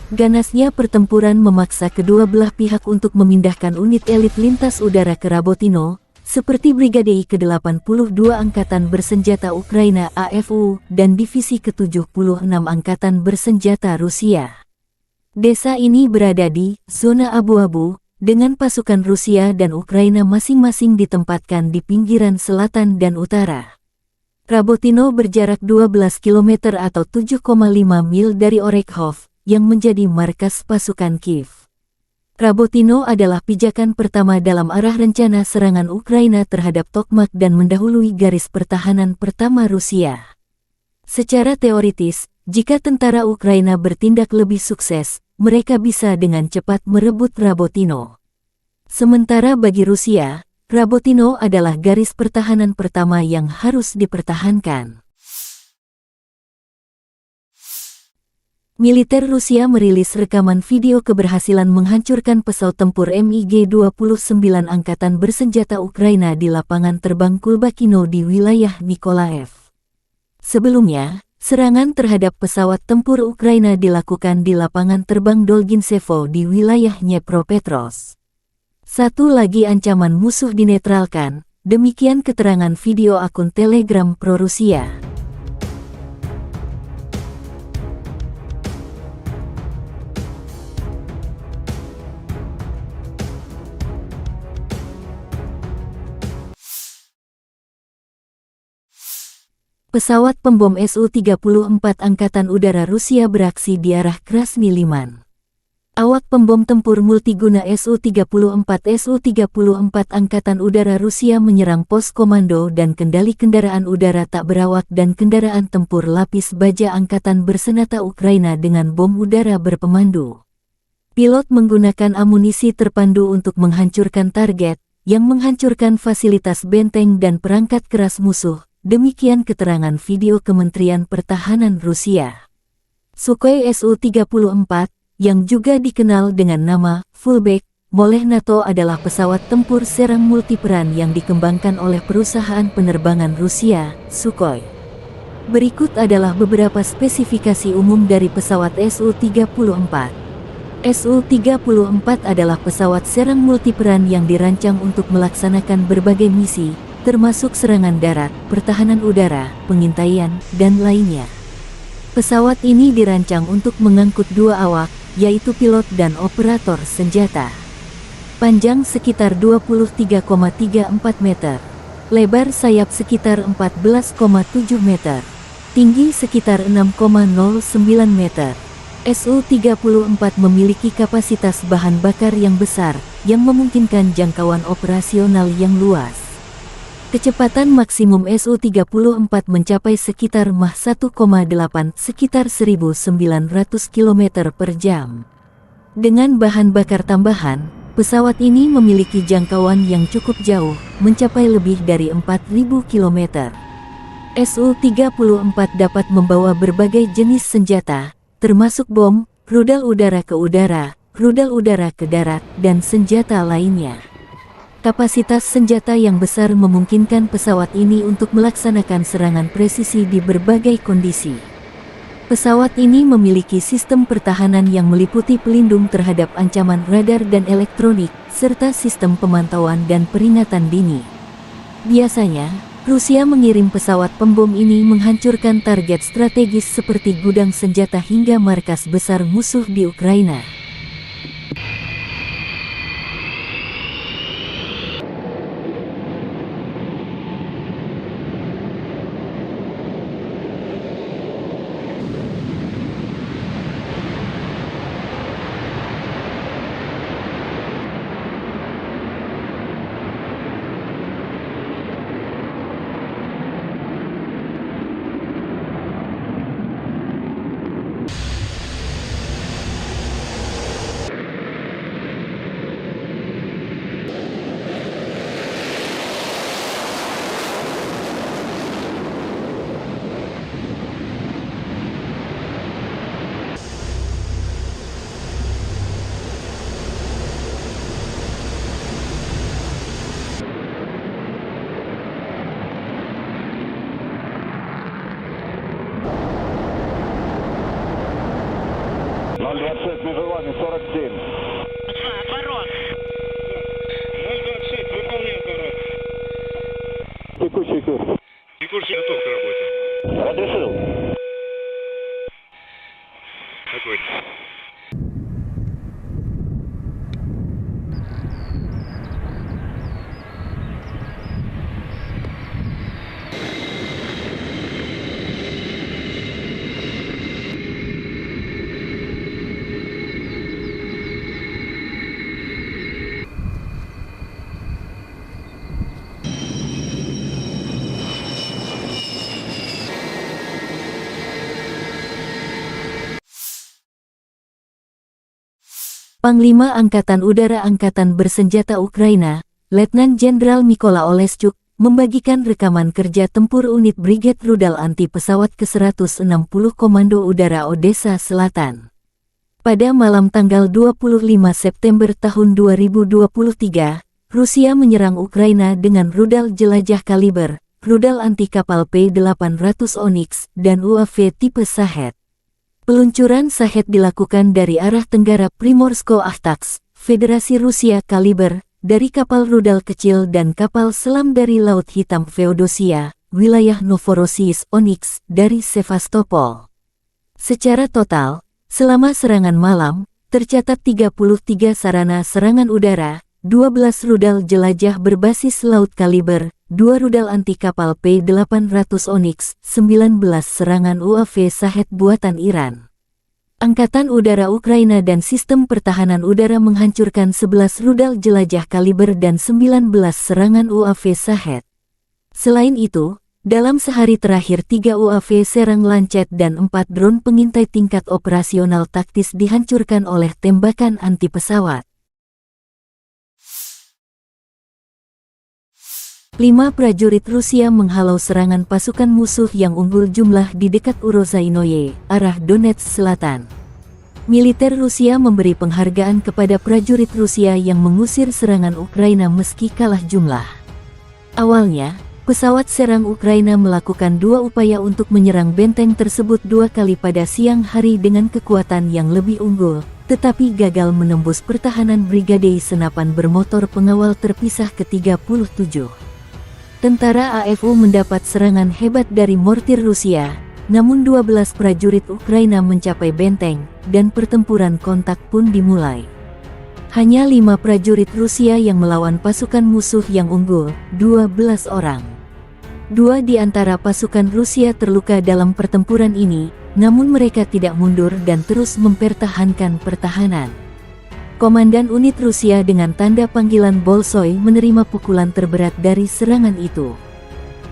Ganasnya pertempuran memaksa kedua belah pihak untuk memindahkan unit elit lintas udara ke Rabotino, seperti Brigade ke-82 Angkatan Bersenjata Ukraina AFU dan Divisi ke-76 Angkatan Bersenjata Rusia. Desa ini berada di zona abu-abu, dengan pasukan Rusia dan Ukraina masing-masing ditempatkan di pinggiran selatan dan utara. Rabotino berjarak 12 km atau 7,5 mil dari Orekhov, yang menjadi markas pasukan Kiev. Rabotino adalah pijakan pertama dalam arah rencana serangan Ukraina terhadap Tokmak dan mendahului garis pertahanan pertama Rusia. Secara teoritis, jika tentara Ukraina bertindak lebih sukses, mereka bisa dengan cepat merebut Rabotino. Sementara bagi Rusia, Rabotino adalah garis pertahanan pertama yang harus dipertahankan. Militer Rusia merilis rekaman video keberhasilan menghancurkan pesawat tempur MiG-29 Angkatan Bersenjata Ukraina di lapangan terbang Kulbakino di wilayah Nikolaev. Sebelumnya, serangan terhadap pesawat tempur Ukraina dilakukan di lapangan terbang Dolginsevo di wilayah Dnepropetrovsk. Satu lagi ancaman musuh dinetralkan, demikian keterangan video akun Telegram pro-Rusia. Pesawat pembom Su-34 Angkatan Udara Rusia beraksi di arah Krasny Liman. Awak pembom tempur multiguna Su-34 Angkatan Udara Rusia menyerang pos komando dan kendali kendaraan udara tak berawak dan kendaraan tempur lapis baja Angkatan Bersenjata Ukraina dengan bom udara berpemandu. Pilot menggunakan amunisi terpandu untuk menghancurkan target, yang menghancurkan fasilitas benteng dan perangkat keras musuh, demikian keterangan video Kementerian Pertahanan Rusia. Sukhoi Su-34, yang juga dikenal dengan nama Fullback oleh NATO adalah pesawat tempur serang multiperan yang dikembangkan oleh perusahaan penerbangan Rusia, Sukhoi. Berikut adalah beberapa spesifikasi umum dari pesawat Su-34. Su-34 adalah pesawat serang multiperan yang dirancang untuk melaksanakan berbagai misi, termasuk serangan darat, pertahanan udara, pengintaian, dan lainnya. Pesawat ini dirancang untuk mengangkut dua awak, yaitu pilot dan operator senjata. Panjang sekitar 23,34 meter. Lebar sayap sekitar 14,7 meter. Tinggi sekitar 6,09 meter. Su-34 memiliki kapasitas bahan bakar yang besar, yang memungkinkan jangkauan operasional yang luas. Kecepatan maksimum Su-34 mencapai sekitar Mach 1,8 sekitar 1900 km per jam. Dengan bahan bakar tambahan, pesawat ini memiliki jangkauan yang cukup jauh, mencapai lebih dari 4000 km. Su-34 dapat membawa berbagai jenis senjata, termasuk bom, rudal udara ke udara, rudal udara ke darat, dan senjata lainnya. Kapasitas senjata yang besar memungkinkan pesawat ini untuk melaksanakan serangan presisi di berbagai kondisi. Pesawat ini memiliki sistem pertahanan yang meliputi pelindung terhadap ancaman radar dan elektronik, serta sistem pemantauan dan peringatan dini. Biasanya, Rusia mengirim pesawat pembom ini menghancurkan target strategis seperti gudang senjata hingga markas besar musuh di Ukraina. Ответственность вызывания 47. Отворот. 026, выполняем парад. Текущий курс. Текущий готов к работе. Разрешил. Огонь. Panglima Angkatan Udara Angkatan Bersenjata Ukraina, Letnan Jenderal Mykola Oleschuk, membagikan rekaman kerja tempur unit Brigade Rudal Anti Pesawat ke-160 Komando Udara Odessa Selatan. Pada malam tanggal 25 September tahun 2023, Rusia menyerang Ukraina dengan rudal jelajah kaliber, rudal anti kapal P-800 Onyx, dan UAV tipe Shahed. Peluncuran Shahed dilakukan dari arah tenggara Primorsko-Akhtarsk, Federasi Rusia kaliber, dari kapal rudal kecil dan kapal selam dari Laut Hitam Feodosia, wilayah Novorossiysk Onyx, dari Sevastopol. Secara total, selama serangan malam, tercatat 33 sarana serangan udara, 12 rudal jelajah berbasis laut kaliber, 2 rudal anti kapal P-800 Onyx, 19 serangan UAV Shahed buatan Iran. Angkatan Udara Ukraina dan Sistem Pertahanan Udara menghancurkan 11 rudal jelajah kaliber dan 19 serangan UAV Shahed. Selain itu, dalam sehari terakhir 3 UAV serang Lancet dan 4 drone pengintai tingkat operasional taktis dihancurkan oleh tembakan anti pesawat. 5 prajurit Rusia menghalau serangan pasukan musuh yang unggul jumlah di dekat Urozainoye, arah Donetsk Selatan. Militer Rusia memberi penghargaan kepada prajurit Rusia yang mengusir serangan Ukraina meski kalah jumlah. Awalnya, pesawat serang Ukraina melakukan 2 upaya untuk menyerang benteng tersebut 2 kali pada siang hari dengan kekuatan yang lebih unggul, tetapi gagal menembus pertahanan Brigade Senapan Bermotor Pengawal Terpisah ke-37. Tentara AFU mendapat serangan hebat dari mortir Rusia, namun 12 prajurit Ukraina mencapai benteng, dan pertempuran kontak pun dimulai. Hanya 5 prajurit Rusia yang melawan pasukan musuh yang unggul, 12 orang. 2 di antara pasukan Rusia terluka dalam pertempuran ini, namun mereka tidak mundur dan terus mempertahankan pertahanan. Komandan unit Rusia dengan tanda panggilan Bolshoi menerima pukulan terberat dari serangan itu.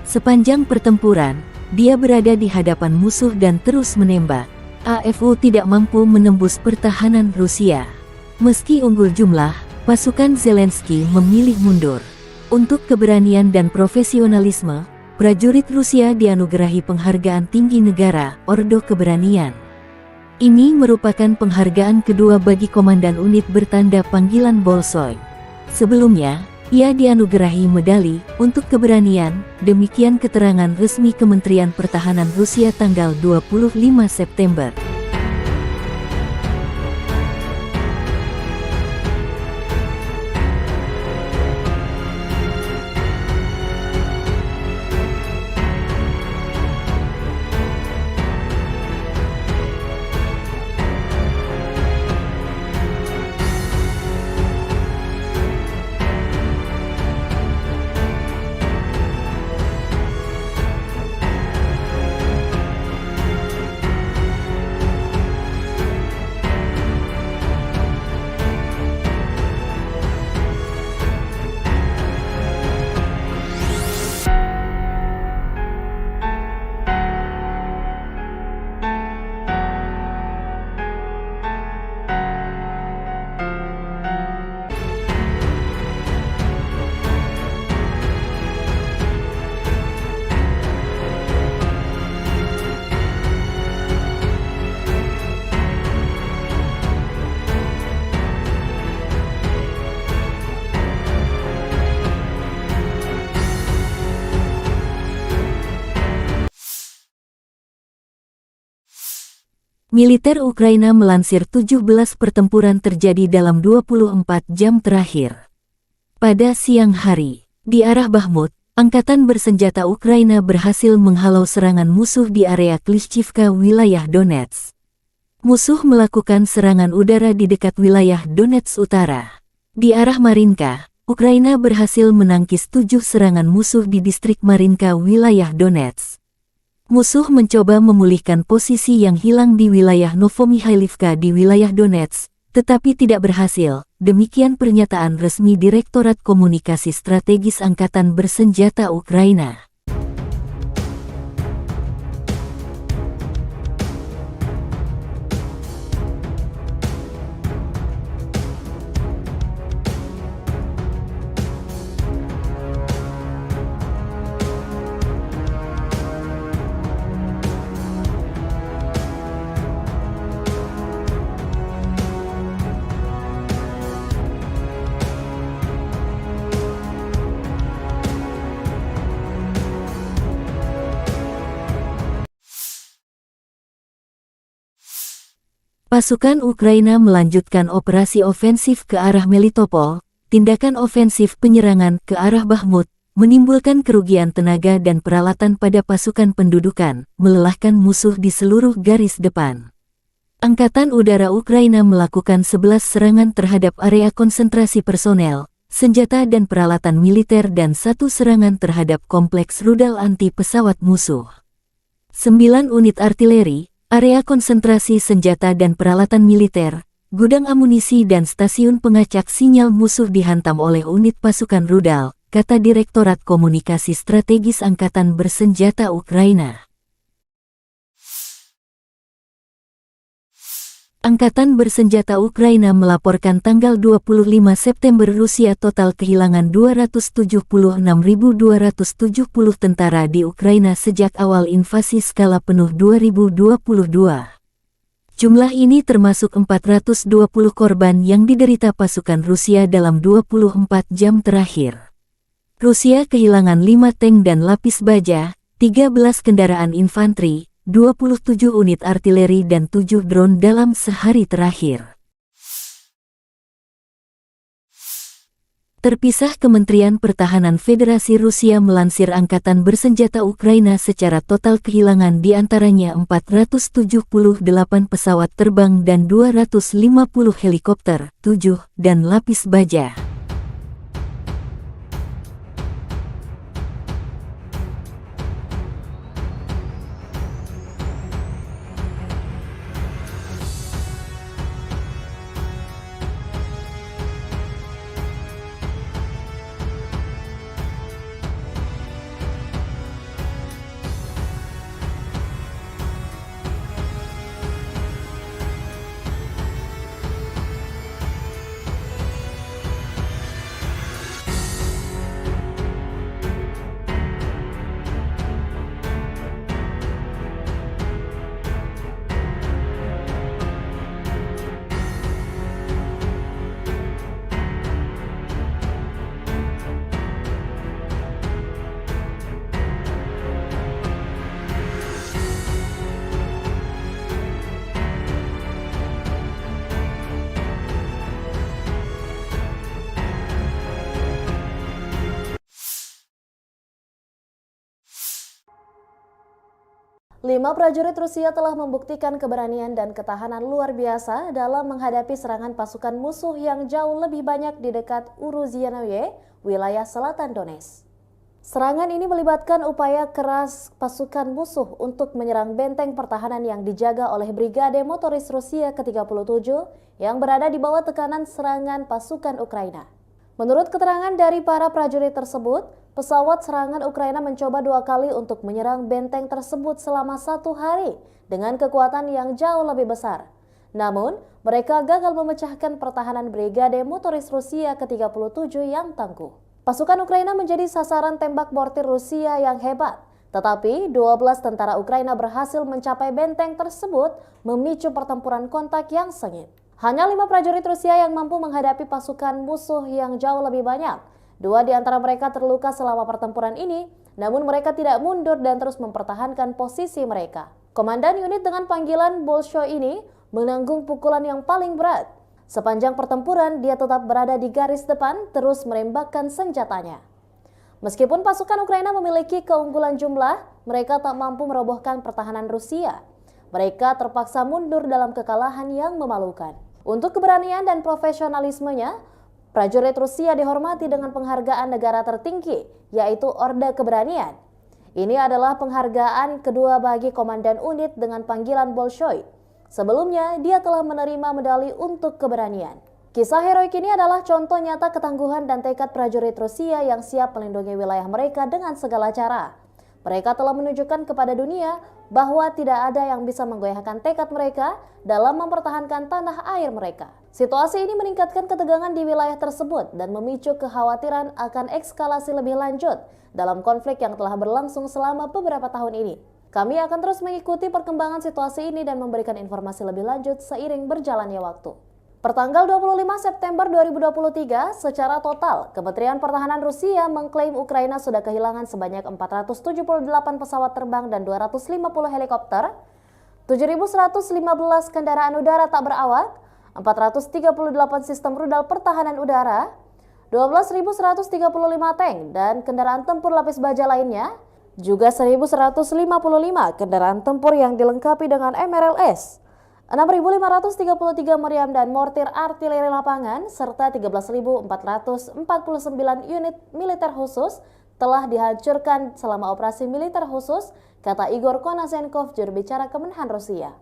Sepanjang pertempuran, dia berada di hadapan musuh dan terus menembak. AFU tidak mampu menembus pertahanan Rusia. Meski unggul jumlah, pasukan Zelensky memilih mundur. Untuk keberanian dan profesionalisme, prajurit Rusia dianugerahi penghargaan tinggi negara, Ordo Keberanian. Ini merupakan penghargaan kedua bagi komandan unit bertanda panggilan Bolshoi. Sebelumnya, ia dianugerahi medali untuk keberanian, demikian keterangan resmi Kementerian Pertahanan Rusia tanggal 25 September. Militer Ukraina melansir 17 pertempuran terjadi dalam 24 jam terakhir. Pada siang hari, di arah Bakhmut, Angkatan Bersenjata Ukraina berhasil menghalau serangan musuh di area Klishchivka, wilayah Donetsk. Musuh melakukan serangan udara di dekat wilayah Donetsk Utara. Di arah Marinka, Ukraina berhasil menangkis 7 serangan musuh di distrik Marinka, wilayah Donetsk. Musuh mencoba memulihkan posisi yang hilang di wilayah Novomikhailivka di wilayah Donetsk, tetapi tidak berhasil. Demikian pernyataan resmi Direktorat Komunikasi Strategis Angkatan Bersenjata Ukraina. Pasukan Ukraina melanjutkan operasi ofensif ke arah Melitopol. Tindakan ofensif penyerangan ke arah Bakhmut menimbulkan kerugian tenaga dan peralatan pada pasukan pendudukan, melelahkan musuh di seluruh garis depan. Angkatan Udara Ukraina melakukan 11 serangan terhadap area konsentrasi personel, senjata dan peralatan militer dan 1 serangan terhadap kompleks rudal anti pesawat musuh. 9 unit artileri, area konsentrasi senjata dan peralatan militer, gudang amunisi dan stasiun pengacak sinyal musuh dihantam oleh unit pasukan rudal, kata Direktorat Komunikasi Strategis Angkatan Bersenjata Ukraina. Angkatan bersenjata Ukraina melaporkan tanggal 25 September Rusia total kehilangan 276.270 tentara di Ukraina sejak awal invasi skala penuh 2022. Jumlah ini termasuk 420 korban yang diderita pasukan Rusia dalam 24 jam terakhir. Rusia kehilangan 5 tank dan lapis baja, 13 kendaraan infanteri, 27 unit artileri dan 7 drone dalam sehari terakhir. Terpisah, Kementerian Pertahanan Federasi Rusia melansir Angkatan Bersenjata Ukraina secara total kehilangan diantaranya 478 pesawat terbang dan 250 helikopter, 7, dan lapis baja. Lima prajurit Rusia telah membuktikan keberanian dan ketahanan luar biasa dalam menghadapi serangan pasukan musuh yang jauh lebih banyak di dekat Uruzianoye, wilayah selatan Donetsk. Serangan ini melibatkan upaya keras pasukan musuh untuk menyerang benteng pertahanan yang dijaga oleh Brigade Motoris Rusia ke-37 yang berada di bawah tekanan serangan pasukan Ukraina. Menurut keterangan dari para prajurit tersebut, pesawat serangan Ukraina mencoba 2 kali untuk menyerang benteng tersebut selama 1 hari dengan kekuatan yang jauh lebih besar. Namun, mereka gagal memecahkan pertahanan Brigade Motoris Rusia ke-37 yang tangguh. Pasukan Ukraina menjadi sasaran tembak mortir Rusia yang hebat, tetapi 12 tentara Ukraina berhasil mencapai benteng tersebut, memicu pertempuran kontak yang sengit. Hanya 5 prajurit Rusia yang mampu menghadapi pasukan musuh yang jauh lebih banyak. 2 di antara mereka terluka selama pertempuran ini, namun mereka tidak mundur dan terus mempertahankan posisi mereka. Komandan unit dengan panggilan Bolshoi ini menanggung pukulan yang paling berat. Sepanjang pertempuran, dia tetap berada di garis depan, terus menembakkan senjatanya. Meskipun pasukan Ukraina memiliki keunggulan jumlah, mereka tak mampu merobohkan pertahanan Rusia. Mereka terpaksa mundur dalam kekalahan yang memalukan. Untuk keberanian dan profesionalismenya, prajurit Rusia dihormati dengan penghargaan negara tertinggi, yaitu Orde Keberanian. Ini adalah penghargaan kedua bagi komandan unit dengan panggilan Bolshoi. Sebelumnya, dia telah menerima medali untuk keberanian. Kisah heroik ini adalah contoh nyata ketangguhan dan tekad prajurit Rusia yang siap melindungi wilayah mereka dengan segala cara. Mereka telah menunjukkan kepada dunia bahwa tidak ada yang bisa menggoyahkan tekad mereka dalam mempertahankan tanah air mereka. Situasi ini meningkatkan ketegangan di wilayah tersebut dan memicu kekhawatiran akan eskalasi lebih lanjut dalam konflik yang telah berlangsung selama beberapa tahun ini. Kami akan terus mengikuti perkembangan situasi ini dan memberikan informasi lebih lanjut seiring berjalannya waktu. Pertanggal 25 September 2023, secara total, Kementerian Pertahanan Rusia mengklaim Ukraina sudah kehilangan sebanyak 478 pesawat terbang dan 250 helikopter, 7.115 kendaraan udara tak berawak, 438 sistem rudal pertahanan udara, 12.135 tank dan kendaraan tempur lapis baja lainnya, juga 1.155 kendaraan tempur yang dilengkapi dengan MRLS, 6.533 meriam dan mortir artileri lapangan, serta 13.449 unit militer khusus telah dihancurkan selama operasi militer khusus, kata Igor Konasenkov, juru bicara Kemenhan Rusia.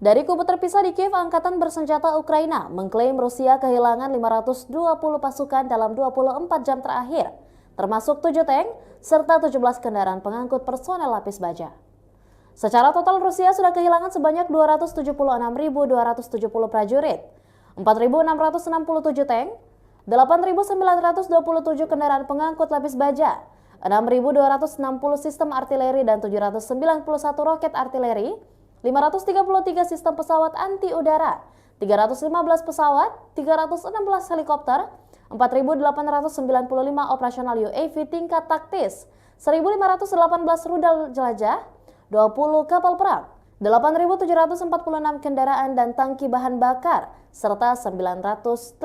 Dari kubu terpisah di Kiev, Angkatan Bersenjata Ukraina mengklaim Rusia kehilangan 520 pasukan dalam 24 jam terakhir, termasuk 7 tank serta 17 kendaraan pengangkut personel lapis baja. Secara total Rusia sudah kehilangan sebanyak 276.270 prajurit, 4.667 tank, 8.927 kendaraan pengangkut lapis baja, 6.260 sistem artileri dan 791 roket artileri, 533 sistem pesawat anti udara, 315 pesawat, 316 helikopter, 4.895 operasional UAV tingkat taktis, 1.518 rudal jelajah, 20 kapal perang, 8.746 kendaraan dan tangki bahan bakar, serta 918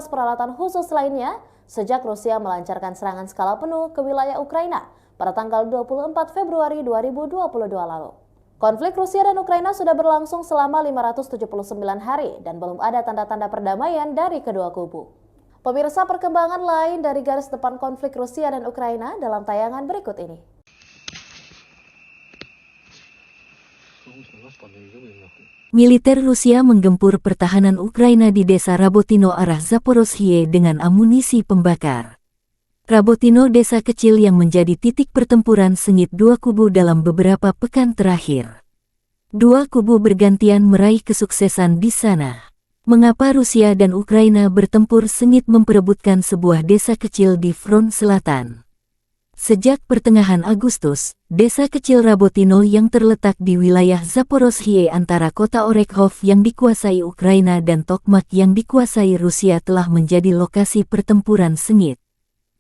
peralatan khusus lainnya sejak Rusia melancarkan serangan skala penuh ke wilayah Ukraina pada tanggal 24 Februari 2022 lalu. Konflik Rusia dan Ukraina sudah berlangsung selama 579 hari dan belum ada tanda-tanda perdamaian dari kedua kubu. Pemirsa, perkembangan lain dari garis depan konflik Rusia dan Ukraina dalam tayangan berikut ini. Militer Rusia menggempur pertahanan Ukraina di desa Rabotino arah Zaporozhye dengan amunisi pembakar. Rabotino desa kecil yang menjadi titik pertempuran sengit dua kubu dalam beberapa pekan terakhir. Dua kubu bergantian meraih kesuksesan di sana. Mengapa Rusia dan Ukraina bertempur sengit memperebutkan sebuah desa kecil di front selatan? Sejak pertengahan Agustus, desa kecil Rabotino yang terletak di wilayah Zaporozhye antara kota Orekhov yang dikuasai Ukraina dan Tokmak yang dikuasai Rusia telah menjadi lokasi pertempuran sengit.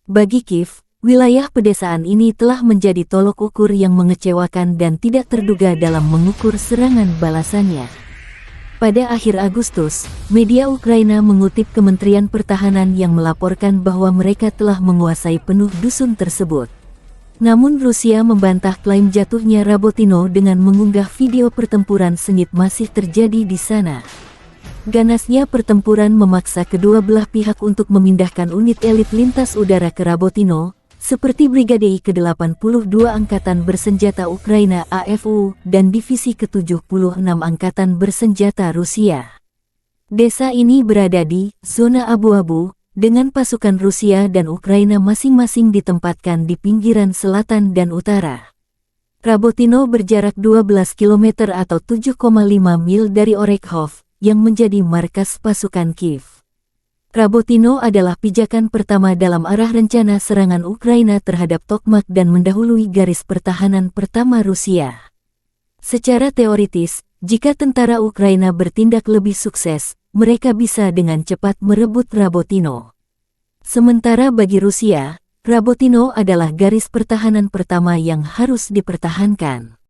Bagi Kiev, wilayah pedesaan ini telah menjadi tolok ukur yang mengecewakan dan tidak terduga dalam mengukur serangan balasannya. Pada akhir Agustus, media Ukraina mengutip Kementerian Pertahanan yang melaporkan bahwa mereka telah menguasai penuh dusun tersebut. Namun Rusia membantah klaim jatuhnya Rabotino dengan mengunggah video pertempuran sengit masih terjadi di sana. Ganasnya pertempuran memaksa kedua belah pihak untuk memindahkan unit elit lintas udara ke Rabotino, seperti Brigade ke-82 Angkatan Bersenjata Ukraina AFU dan Divisi ke-76 Angkatan Bersenjata Rusia. Desa ini berada di zona abu-abu, dengan pasukan Rusia dan Ukraina masing-masing ditempatkan di pinggiran selatan dan utara. Rabotino berjarak 12 km atau 7,5 mil dari Orekhov, yang menjadi markas pasukan Kiev. Rabotino adalah pijakan pertama dalam arah rencana serangan Ukraina terhadap Tokmak dan mendahului garis pertahanan pertama Rusia. Secara teoritis, jika tentara Ukraina bertindak lebih sukses, mereka bisa dengan cepat merebut Rabotino. Sementara bagi Rusia, Rabotino adalah garis pertahanan pertama yang harus dipertahankan.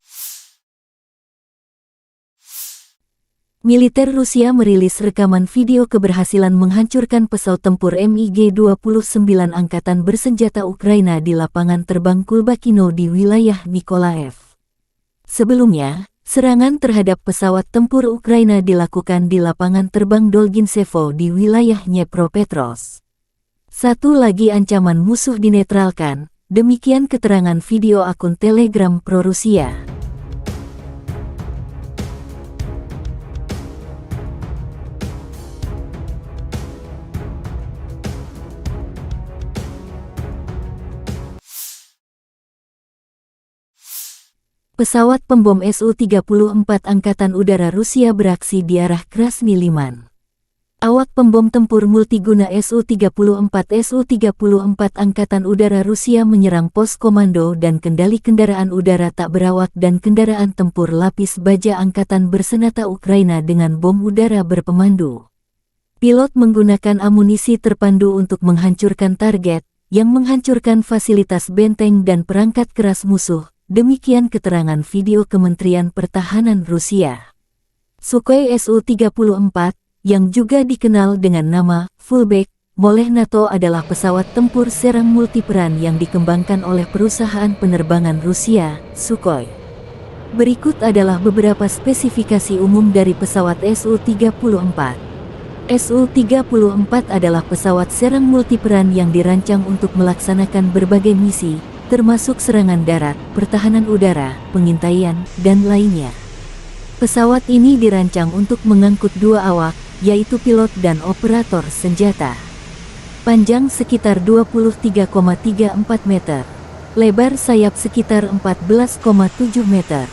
Militer Rusia merilis rekaman video keberhasilan menghancurkan pesawat tempur MiG-29 Angkatan Bersenjata Ukraina di lapangan terbang Kulbakino di wilayah Nikolaev. Sebelumnya, serangan terhadap pesawat tempur Ukraina dilakukan di lapangan terbang Dolginsevo di wilayah Dnepropetrovsk. Satu lagi ancaman musuh dinetralkan, demikian keterangan video akun Telegram pro-Rusia. Pesawat pembom Su-34 Angkatan Udara Rusia beraksi di arah Krasny Liman. Awak pembom tempur multiguna Su-34 Angkatan Udara Rusia menyerang pos komando dan kendali kendaraan udara tak berawak dan kendaraan tempur lapis baja Angkatan Bersenjata Ukraina dengan bom udara berpemandu. Pilot menggunakan amunisi terpandu untuk menghancurkan target, yang menghancurkan fasilitas benteng dan perangkat keras musuh. Demikian keterangan video Kementerian Pertahanan Rusia. Sukhoi Su-34, yang juga dikenal dengan nama Fullback oleh NATO adalah pesawat tempur serang multiperan yang dikembangkan oleh perusahaan penerbangan Rusia, Sukhoi. Berikut adalah beberapa spesifikasi umum dari pesawat Su-34. Su-34 adalah pesawat serang multiperan yang dirancang untuk melaksanakan berbagai misi, termasuk serangan darat, pertahanan udara, pengintaian, dan lainnya. Pesawat ini dirancang untuk mengangkut dua awak, yaitu pilot dan operator senjata. Panjang sekitar 23,34 meter. Lebar sayap sekitar 14,7 meter.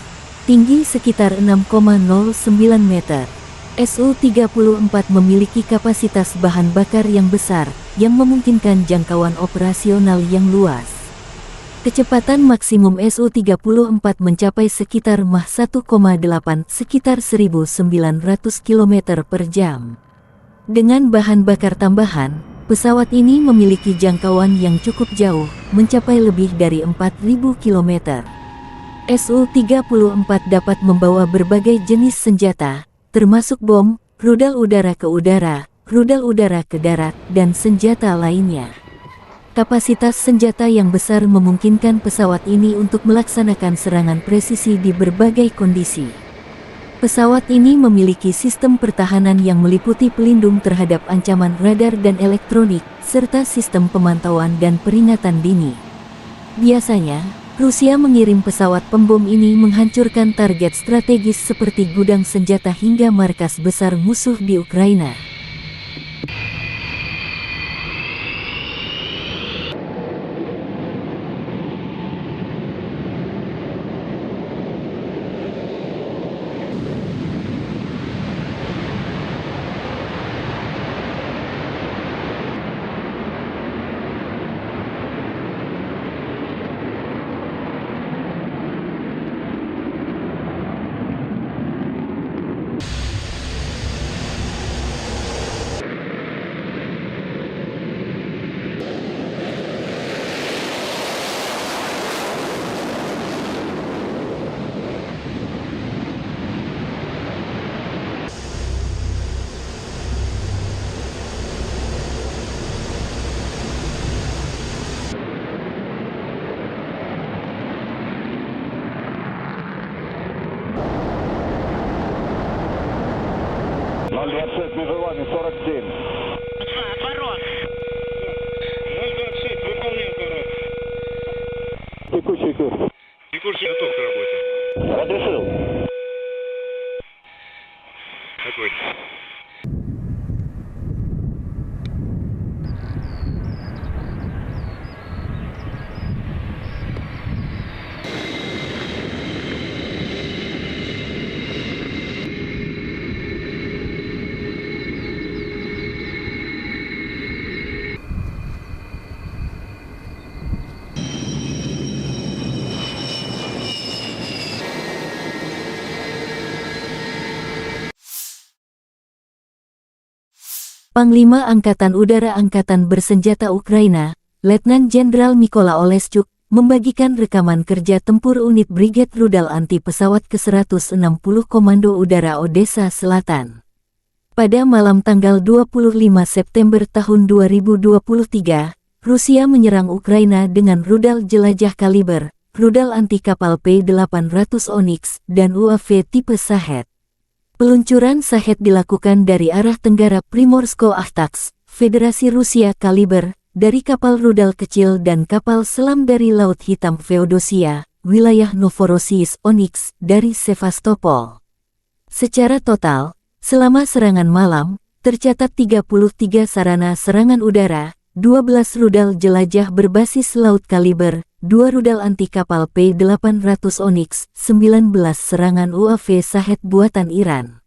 tinggi sekitar 6,09 meter. Su-34 memiliki kapasitas bahan bakar yang besar, yang memungkinkan jangkauan operasional yang luas. Kecepatan maksimum Su-34 mencapai sekitar Mach 1,8 sekitar 1900 km per jam. Dengan bahan bakar tambahan, pesawat ini memiliki jangkauan yang cukup jauh, mencapai lebih dari 4.000 km. Su-34 dapat membawa berbagai jenis senjata, termasuk bom, rudal udara ke udara, rudal udara ke darat, dan senjata lainnya. Kapasitas senjata yang besar memungkinkan pesawat ini untuk melaksanakan serangan presisi di berbagai kondisi. Pesawat ini memiliki sistem pertahanan yang meliputi pelindung terhadap ancaman radar dan elektronik, serta sistem pemantauan dan peringatan dini. Biasanya, Rusia mengirim pesawat pembom ini menghancurkan target strategis seperti gudang senjata hingga markas besar musuh di Ukraina. Вызывание 47. Отворот. 026, выполняю аппарат. Текущий курс. Текущий готов к работе. Разрешил. Огонь. Panglima Angkatan Udara Angkatan Bersenjata Ukraina, Letnan Jenderal Mykola Oleschuk, membagikan rekaman kerja tempur unit Brigade Rudal Anti Pesawat ke-160 Komando Udara Odessa Selatan. Pada malam tanggal 25 September tahun 2023, Rusia menyerang Ukraina dengan rudal jelajah kaliber, rudal anti kapal P-800 Onyx, dan UAV tipe Shahed. Peluncuran Shahed dilakukan dari arah tenggara Primorsko-Ahtaks, Federasi Rusia kaliber, dari kapal rudal kecil dan kapal selam dari Laut Hitam Feodosia, wilayah Novorossiysk Onyx, dari Sevastopol. Secara total, selama serangan malam, tercatat 33 sarana serangan udara, 12 rudal jelajah berbasis laut kaliber, 2 rudal anti kapal P-800 Onyx, 19 serangan UAV Shahed buatan Iran.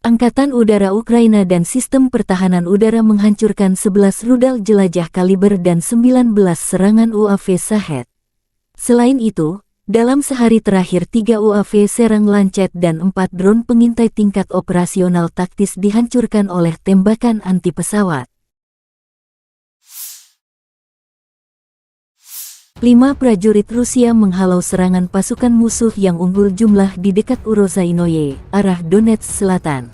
Angkatan Udara Ukraina dan Sistem Pertahanan Udara menghancurkan 11 rudal jelajah kaliber dan 19 serangan UAV Shahed. Selain itu, dalam sehari terakhir 3 UAV serang Lancet dan 4 drone pengintai tingkat operasional taktis dihancurkan oleh tembakan anti pesawat. 5 prajurit Rusia menghalau serangan pasukan musuh yang unggul jumlah di dekat Urozainoye, arah Donetsk Selatan.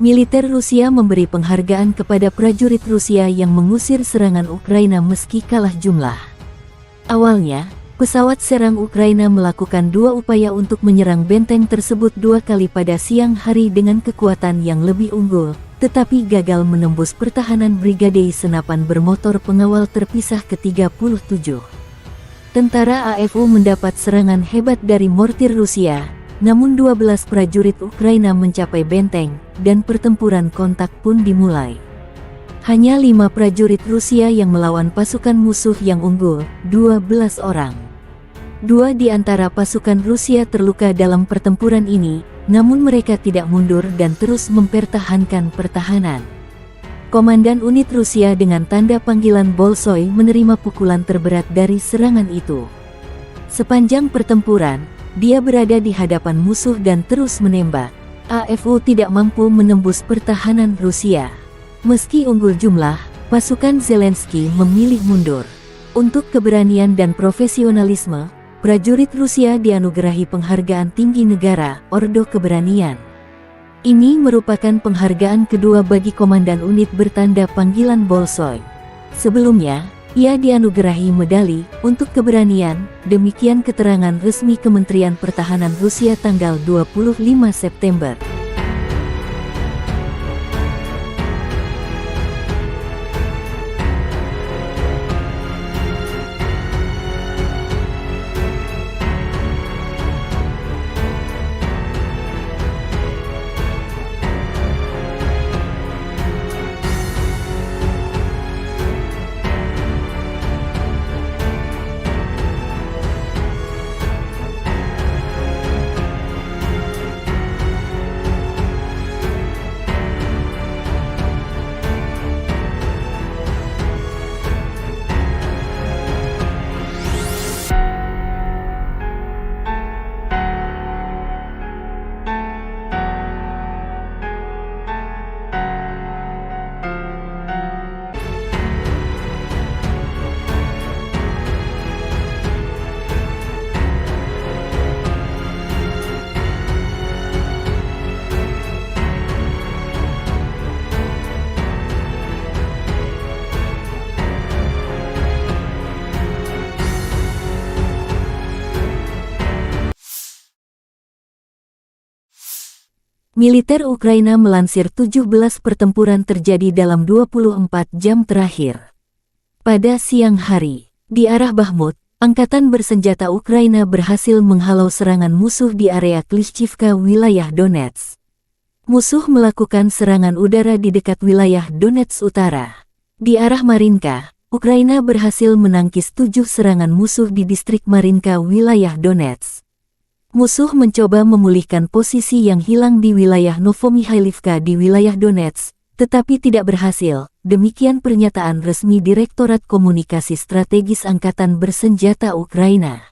Militer Rusia memberi penghargaan kepada prajurit Rusia yang mengusir serangan Ukraina meski kalah jumlah. Awalnya, pesawat serang Ukraina melakukan 2 upaya untuk menyerang benteng tersebut 2 kali pada siang hari dengan kekuatan yang lebih unggul, tetapi gagal menembus pertahanan Brigade Senapan Bermotor Pengawal Terpisah ke-37. Tentara AFU mendapat serangan hebat dari mortir Rusia, namun 12 prajurit Ukraina mencapai benteng, dan pertempuran kontak pun dimulai. Hanya 5 prajurit Rusia yang melawan pasukan musuh yang unggul, 12 orang. Dua di antara pasukan Rusia terluka dalam pertempuran ini, namun mereka tidak mundur dan terus mempertahankan pertahanan. Komandan unit Rusia dengan tanda panggilan Bolshoi menerima pukulan terberat dari serangan itu. Sepanjang pertempuran, dia berada di hadapan musuh dan terus menembak. AFU tidak mampu menembus pertahanan Rusia. Meski unggul jumlah, pasukan Zelensky memilih mundur. Untuk keberanian dan profesionalisme, prajurit Rusia dianugerahi penghargaan tinggi negara, Ordo Keberanian. Ini merupakan penghargaan kedua bagi komandan unit bertanda panggilan Bolshoi. Sebelumnya, ia dianugerahi medali untuk keberanian, demikian keterangan resmi Kementerian Pertahanan Rusia tanggal 25 September. Militer Ukraina melansir 17 pertempuran terjadi dalam 24 jam terakhir. Pada siang hari, di arah Bakhmut, angkatan bersenjata Ukraina berhasil menghalau serangan musuh di area Klishchivka, wilayah Donetsk. Musuh melakukan serangan udara di dekat wilayah Donetsk Utara. Di arah Marinka, Ukraina berhasil menangkis 7 serangan musuh di distrik Marinka, wilayah Donetsk. Musuh mencoba memulihkan posisi yang hilang di wilayah Novomikhailivka di wilayah Donetsk, tetapi tidak berhasil. Demikian pernyataan resmi Direktorat Komunikasi Strategis Angkatan Bersenjata Ukraina.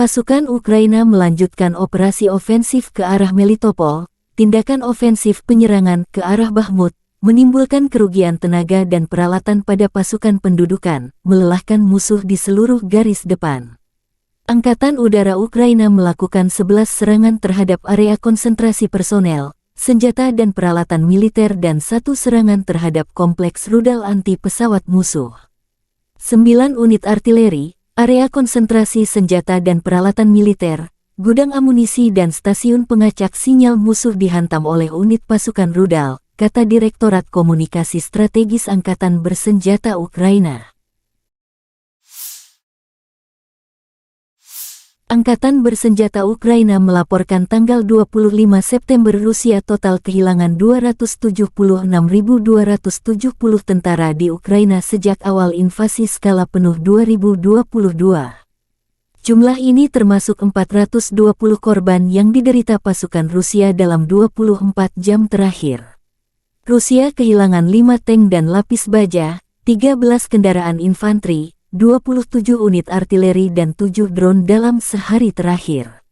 Pasukan Ukraina melanjutkan operasi ofensif ke arah Melitopol. Tindakan ofensif penyerangan ke arah Bakhmut menimbulkan kerugian tenaga dan peralatan pada pasukan pendudukan, melelahkan musuh di seluruh garis depan. Angkatan Udara Ukraina melakukan 11 serangan terhadap area konsentrasi personel, senjata dan peralatan militer dan 1 serangan terhadap kompleks rudal anti pesawat musuh. 9 unit artileri, area konsentrasi senjata dan peralatan militer, gudang amunisi dan stasiun pengacak sinyal musuh dihantam oleh unit pasukan rudal, kata Direktorat Komunikasi Strategis Angkatan Bersenjata Ukraina. Angkatan Bersenjata Ukraina melaporkan tanggal 25 September Rusia total kehilangan 276.270 tentara di Ukraina sejak awal invasi skala penuh 2022. Jumlah ini termasuk 420 korban yang diderita pasukan Rusia dalam 24 jam terakhir. Rusia kehilangan 5 tank dan lapis baja, 13 kendaraan infanteri, 27 unit artileri dan 7 drone dalam sehari terakhir.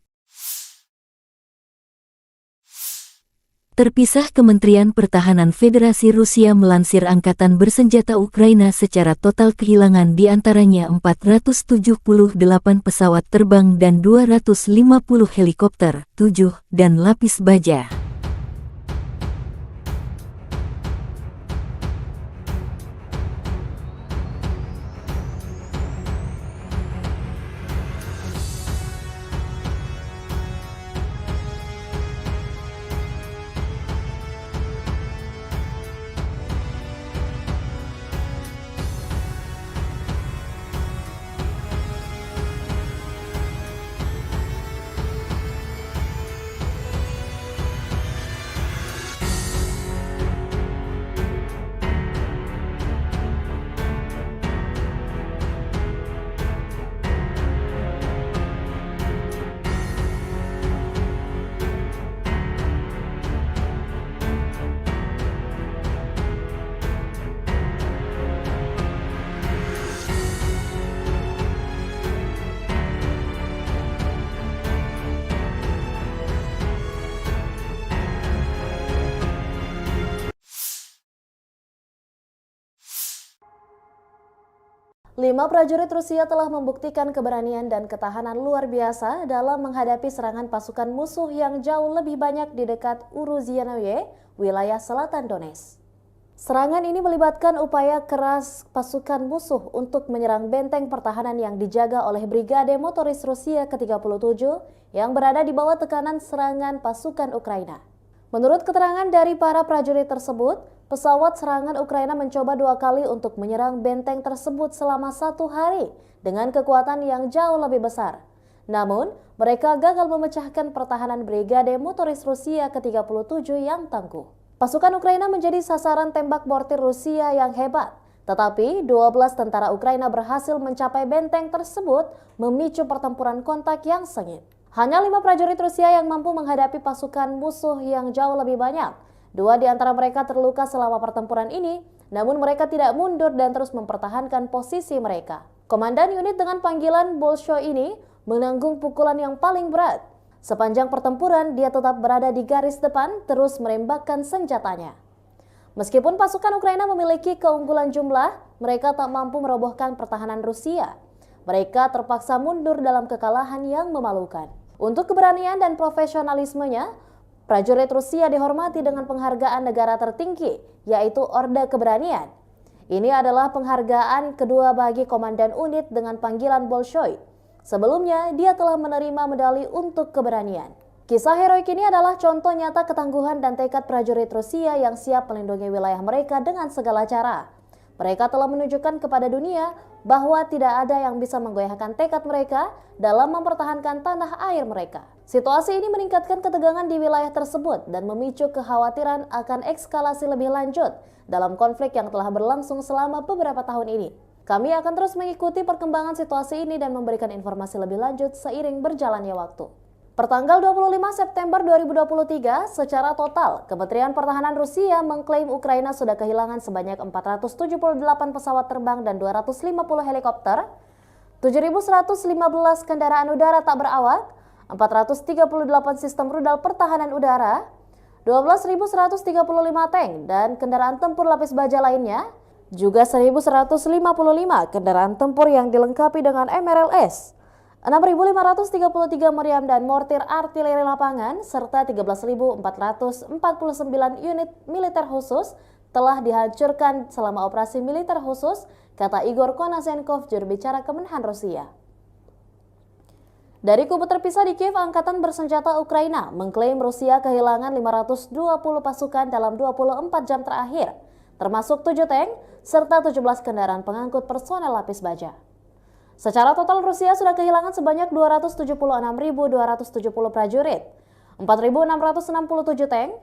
Terpisah, Kementerian Pertahanan Federasi Rusia melansir Angkatan Bersenjata Ukraina secara total kehilangan diantaranya 478 pesawat terbang dan 250 helikopter, 7, dan lapis baja. 5 prajurit Rusia telah membuktikan keberanian dan ketahanan luar biasa dalam menghadapi serangan pasukan musuh yang jauh lebih banyak di dekat Uruzianoye, wilayah selatan Donetsk. Serangan ini melibatkan upaya keras pasukan musuh untuk menyerang benteng pertahanan yang dijaga oleh Brigade Motoris Rusia ke-37 yang berada di bawah tekanan serangan pasukan Ukraina. Menurut keterangan dari para prajurit tersebut, pesawat serangan Ukraina mencoba 2 kali untuk menyerang benteng tersebut selama 1 hari dengan kekuatan yang jauh lebih besar. Namun, mereka gagal memecahkan pertahanan Brigade Motoris Rusia ke-37 yang tangguh. Pasukan Ukraina menjadi sasaran tembak mortir Rusia yang hebat, tetapi 12 tentara Ukraina berhasil mencapai benteng tersebut, memicu pertempuran kontak yang sengit. Hanya 5 prajurit Rusia yang mampu menghadapi pasukan musuh yang jauh lebih banyak. 2 di antara mereka terluka selama pertempuran ini, namun mereka tidak mundur dan terus mempertahankan posisi mereka. Komandan unit dengan panggilan Bolshoi ini menanggung pukulan yang paling berat. Sepanjang pertempuran, dia tetap berada di garis depan, terus menembakkan senjatanya. Meskipun pasukan Ukraina memiliki keunggulan jumlah, mereka tak mampu merobohkan pertahanan Rusia. Mereka terpaksa mundur dalam kekalahan yang memalukan. Untuk keberanian dan profesionalismenya, prajurit Rusia dihormati dengan penghargaan negara tertinggi, yaitu Orde Keberanian. Ini adalah penghargaan kedua bagi komandan unit dengan panggilan Bolshoi. Sebelumnya, dia telah menerima medali untuk keberanian. Kisah heroik ini adalah contoh nyata ketangguhan dan tekad prajurit Rusia yang siap melindungi wilayah mereka dengan segala cara. Mereka telah menunjukkan kepada dunia bahwa tidak ada yang bisa menggoyahkan tekad mereka dalam mempertahankan tanah air mereka. Situasi ini meningkatkan ketegangan di wilayah tersebut dan memicu kekhawatiran akan eskalasi lebih lanjut dalam konflik yang telah berlangsung selama beberapa tahun ini. Kami akan terus mengikuti perkembangan situasi ini dan memberikan informasi lebih lanjut seiring berjalannya waktu. Pertanggal 25 September 2023, secara total, Kementerian Pertahanan Rusia mengklaim Ukraina sudah kehilangan sebanyak 478 pesawat terbang dan 250 helikopter, 7.115 kendaraan udara tak berawak, 438 sistem rudal pertahanan udara, 12.135 tank dan kendaraan tempur lapis baja lainnya, juga 1.155 kendaraan tempur yang dilengkapi dengan MRLS, 6.533 meriam dan mortir artileri lapangan, serta 13.449 unit militer khusus telah dihancurkan selama operasi militer khusus, kata Igor Konasenkov, juru bicara Kemenhan Rusia. Dari kubu terpisah di Kiev, Angkatan Bersenjata Ukraina mengklaim Rusia kehilangan 520 pasukan dalam 24 jam terakhir, termasuk 7 tank serta 17 kendaraan pengangkut personel lapis baja. Secara total Rusia sudah kehilangan sebanyak 276.270 prajurit, 4.667 tank,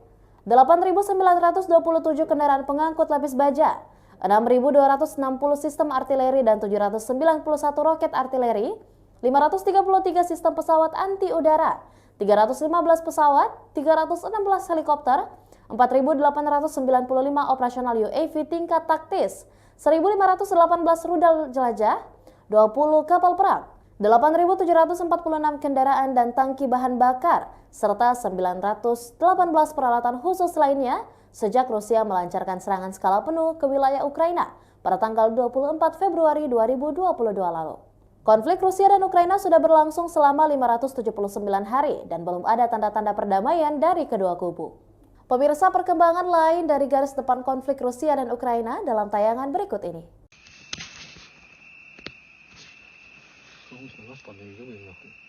8.927 kendaraan pengangkut lapis baja, 6.260 sistem artileri dan 791 roket artileri, 533 sistem pesawat anti udara, 315 pesawat, 316 helikopter, 4.895 operasional UAV tingkat taktis, 1.518 rudal jelajah, 20 kapal perang, 8.746 kendaraan dan tangki bahan bakar, serta 918 peralatan khusus lainnya sejak Rusia melancarkan serangan skala penuh ke wilayah Ukraina pada tanggal 24 Februari 2022 lalu. Konflik Rusia dan Ukraina sudah berlangsung selama 579 hari dan belum ada tanda-tanda perdamaian dari kedua kubu. Pemirsa, perkembangan lain dari garis depan konflik Rusia dan Ukraina dalam tayangan berikut ini.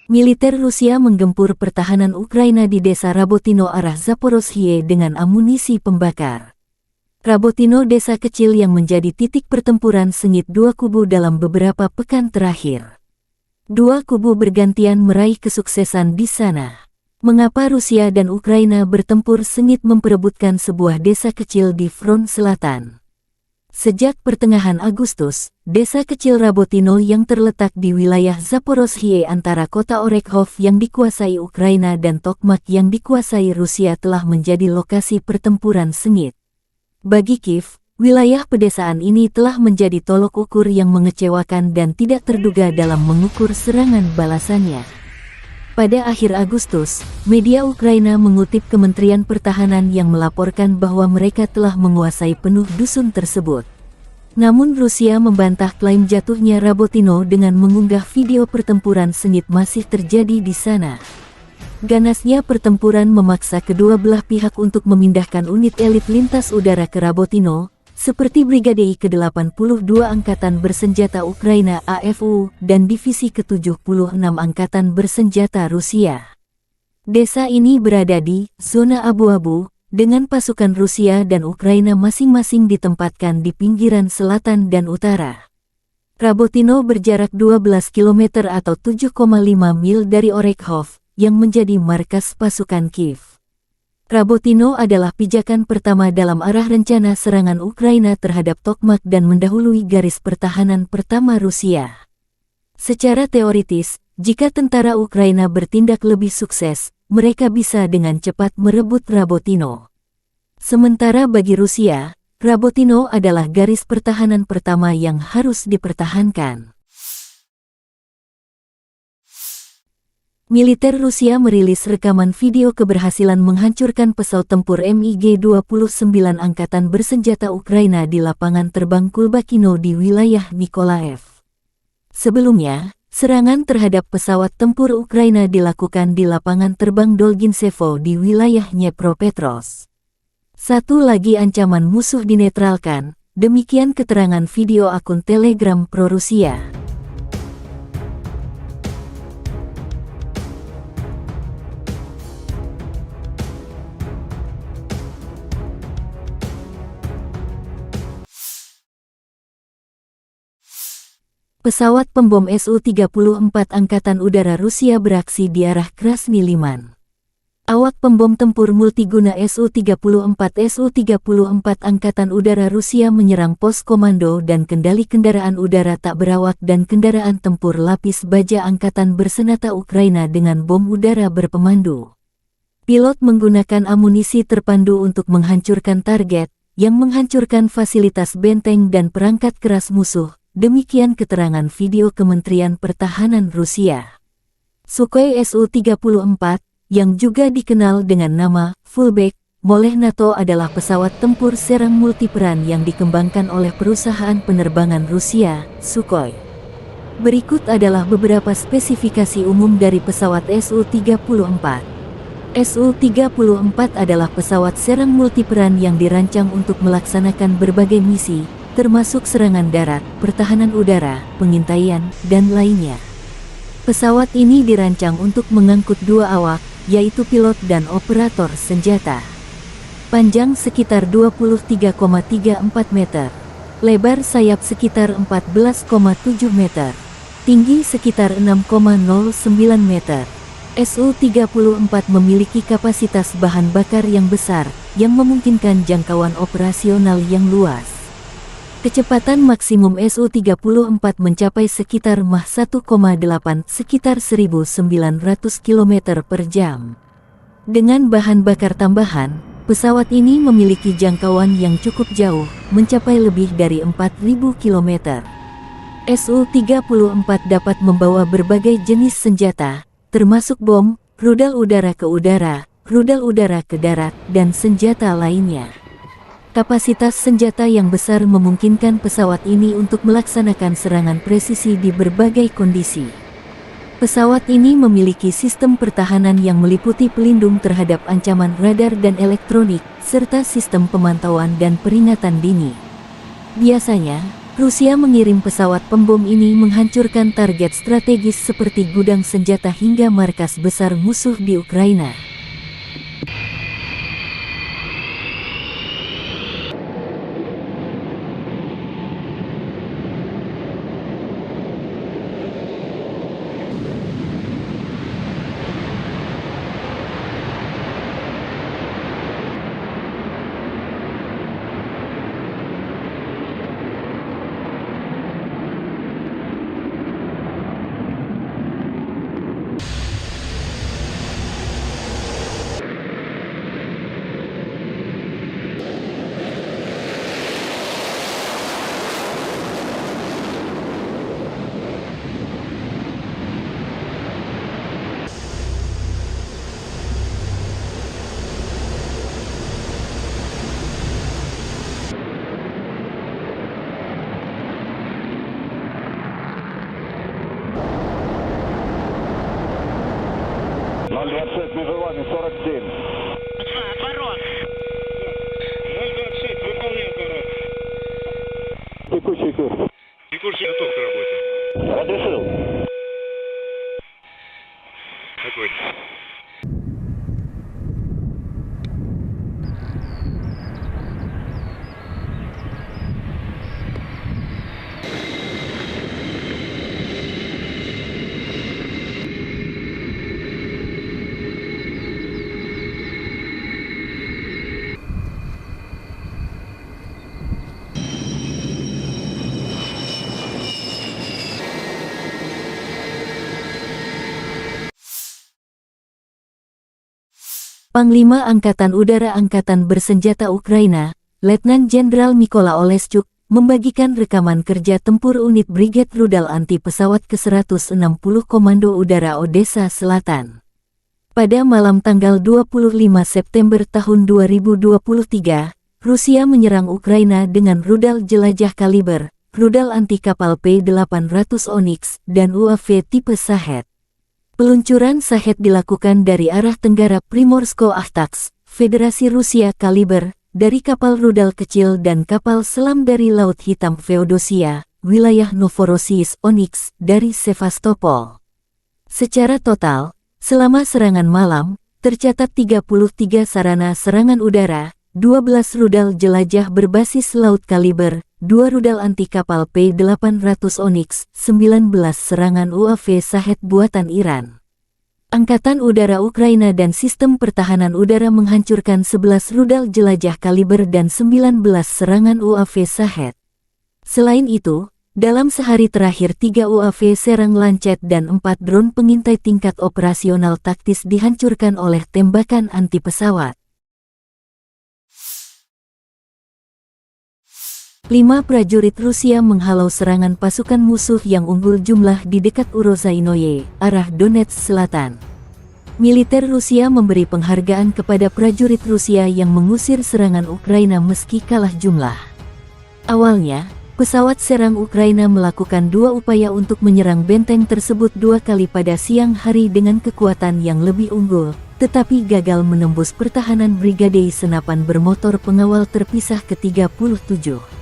Militer Rusia menggempur pertahanan Ukraina di desa Rabotino arah Zaporozhye dengan amunisi pembakar. Rabotino desa kecil yang menjadi titik pertempuran sengit dua kubu dalam beberapa pekan terakhir. Dua kubu bergantian meraih kesuksesan di sana. Mengapa Rusia dan Ukraina bertempur sengit memperebutkan sebuah desa kecil di front selatan? Sejak pertengahan Agustus, desa kecil Rabotino yang terletak di wilayah Zaporozhye antara kota Orekhov yang dikuasai Ukraina dan Tokmak yang dikuasai Rusia telah menjadi lokasi pertempuran sengit. Bagi Kiev, wilayah pedesaan ini telah menjadi tolok ukur yang mengecewakan dan tidak terduga dalam mengukur serangan balasannya. Pada akhir Agustus, media Ukraina mengutip Kementerian Pertahanan yang melaporkan bahwa mereka telah menguasai penuh dusun tersebut. Namun Rusia membantah klaim jatuhnya Rabotino dengan mengunggah video pertempuran sengit masih terjadi di sana. Ganasnya pertempuran memaksa kedua belah pihak untuk memindahkan unit elit lintas udara ke Rabotino, seperti Brigade I ke-82 Angkatan Bersenjata Ukraina AFU dan Divisi ke-76 Angkatan Bersenjata Rusia. Desa ini berada di zona abu-abu, dengan pasukan Rusia dan Ukraina masing-masing ditempatkan di pinggiran selatan dan utara. Rabotino berjarak 12 km atau 7,5 mil dari Orekhov, yang menjadi markas pasukan Kiev. Rabotino adalah pijakan pertama dalam arah rencana serangan Ukraina terhadap Tokmak dan mendahului garis pertahanan pertama Rusia. Secara teoritis, jika tentara Ukraina bertindak lebih sukses, mereka bisa dengan cepat merebut Rabotino. Sementara bagi Rusia, Rabotino adalah garis pertahanan pertama yang harus dipertahankan. Militer Rusia merilis rekaman video keberhasilan menghancurkan pesawat tempur MiG-29 Angkatan Bersenjata Ukraina di lapangan terbang Kulbakino di wilayah Nikolaev. Sebelumnya, serangan terhadap pesawat tempur Ukraina dilakukan di lapangan terbang Dolginsevo di wilayah Dnepropetrovsk. Satu lagi ancaman musuh dinetralkan, demikian keterangan video akun Telegram pro-Rusia. Pesawat pembom Su-34 Angkatan Udara Rusia beraksi di arah Krasny Liman. Awak pembom tempur multiguna Su-34 Angkatan Udara Rusia menyerang pos komando dan kendali kendaraan udara tak berawak dan kendaraan tempur lapis baja Angkatan Bersenjata Ukraina dengan bom udara berpemandu. Pilot menggunakan amunisi terpandu untuk menghancurkan target, yang menghancurkan fasilitas benteng dan perangkat keras musuh. Demikian keterangan video Kementerian Pertahanan Rusia. Sukhoi Su-34, yang juga dikenal dengan nama Fullback oleh NATO adalah pesawat tempur serang multiperan yang dikembangkan oleh perusahaan penerbangan Rusia, Sukhoi. Berikut adalah beberapa spesifikasi umum dari pesawat Su-34. Su-34 adalah pesawat serang multiperan yang dirancang untuk melaksanakan berbagai misi, termasuk serangan darat, pertahanan udara, pengintaian, dan lainnya. Pesawat ini dirancang untuk mengangkut dua awak, yaitu pilot dan operator senjata. Panjang sekitar 23,34 meter. Lebar sayap sekitar 14,7 meter. Tinggi sekitar 6,09 meter. Su-34 memiliki kapasitas bahan bakar yang besar, yang memungkinkan jangkauan operasional yang luas. Kecepatan maksimum Su-34 mencapai sekitar Mach 1,8 sekitar 1.900 km per jam. Dengan bahan bakar tambahan, pesawat ini memiliki jangkauan yang cukup jauh, mencapai lebih dari 4.000 km. Su-34 dapat membawa berbagai jenis senjata, termasuk bom, rudal udara ke udara, rudal udara ke darat, dan senjata lainnya. Kapasitas senjata yang besar memungkinkan pesawat ini untuk melaksanakan serangan presisi di berbagai kondisi. Pesawat ini memiliki sistem pertahanan yang meliputi pelindung terhadap ancaman radar dan elektronik, serta sistem pemantauan dan peringatan dini. Biasanya, Rusia mengirim pesawat pembom ini menghancurkan target strategis seperti gudang senjata hingga markas besar musuh di Ukraina. 026 между вами 47. Отворот. 026, выполняю отворот. Текущий курс. Текущий готов к работе. Разрешил. Огонь. Panglima Angkatan Udara Angkatan Bersenjata Ukraina, Letnan Jenderal Mykola Oleschuk, membagikan rekaman kerja tempur unit Brigade Rudal Anti Pesawat ke-160 Komando Udara Odessa Selatan. Pada malam tanggal 25 September tahun 2023, Rusia menyerang Ukraina dengan rudal jelajah kaliber, rudal anti kapal P-800 Onyx, dan UAV tipe Shahed. Peluncuran Shahed dilakukan dari arah tenggara Primorsko-Ahtaks, Federasi Rusia kaliber, dari kapal rudal kecil dan kapal selam dari Laut Hitam Feodosia, wilayah Novorossiysk Onyx, dari Sevastopol. Secara total, selama serangan malam, tercatat 33 sarana serangan udara, 12 rudal jelajah berbasis laut kaliber, 2 rudal anti kapal P-800 Onyx, 19 serangan UAV Shahed buatan Iran. Angkatan Udara Ukraina dan Sistem Pertahanan Udara menghancurkan 11 rudal jelajah kaliber dan 19 serangan UAV Shahed. Selain itu, dalam sehari terakhir 3 UAV serang Lancet dan 4 drone pengintai tingkat operasional taktis dihancurkan oleh tembakan anti pesawat. 5 prajurit Rusia menghalau serangan pasukan musuh yang unggul jumlah di dekat Urozainoye, arah Donetsk Selatan. Militer Rusia memberi penghargaan kepada prajurit Rusia yang mengusir serangan Ukraina meski kalah jumlah. Awalnya, pesawat serang Ukraina melakukan 2 upaya untuk menyerang benteng tersebut 2 kali pada siang hari dengan kekuatan yang lebih unggul, tetapi gagal menembus pertahanan Brigade Senapan Bermotor Pengawal Terpisah ke-37.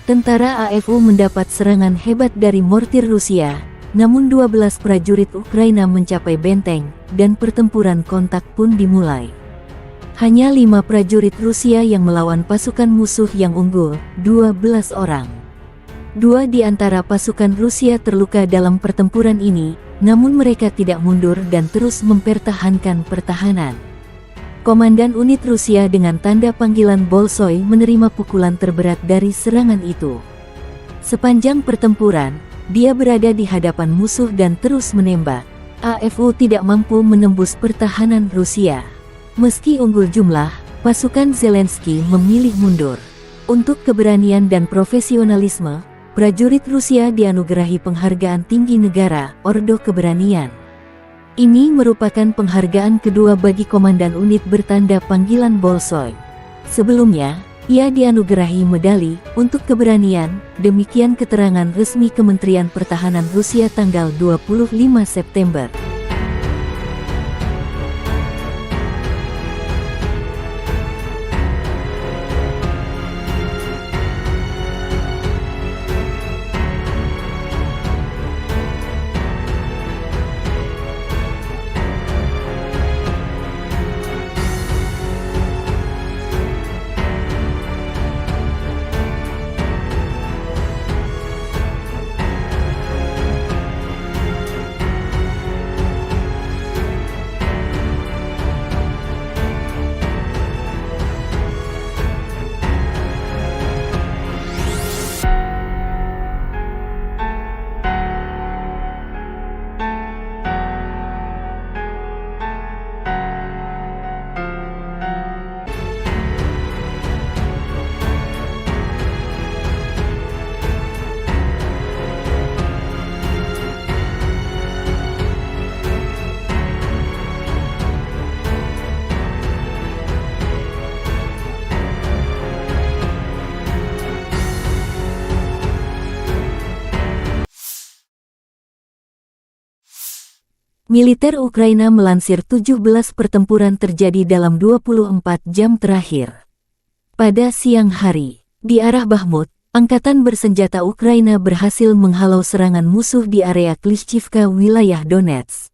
Tentara AFU mendapat serangan hebat dari mortir Rusia, namun 12 prajurit Ukraina mencapai benteng, dan pertempuran kontak pun dimulai. Hanya 5 prajurit Rusia yang melawan pasukan musuh yang unggul, 12 orang. 2 di antara pasukan Rusia terluka dalam pertempuran ini, namun mereka tidak mundur dan terus mempertahankan pertahanan. Komandan unit Rusia dengan tanda panggilan Bolshoi menerima pukulan terberat dari serangan itu. Sepanjang pertempuran, dia berada di hadapan musuh dan terus menembak. AFU tidak mampu menembus pertahanan Rusia. Meski unggul jumlah, pasukan Zelensky memilih mundur. Untuk keberanian dan profesionalisme, prajurit Rusia dianugerahi penghargaan tinggi negara, Ordo Keberanian. Ini merupakan penghargaan kedua bagi komandan unit bertanda panggilan Bolshoi. Sebelumnya, ia dianugerahi medali untuk keberanian, demikian keterangan resmi Kementerian Pertahanan Rusia tanggal 25 September. Militer Ukraina melansir 17 pertempuran terjadi dalam 24 jam terakhir. Pada siang hari, di arah Bakhmut, Angkatan bersenjata Ukraina berhasil menghalau serangan musuh di area Klishchivka, wilayah Donetsk.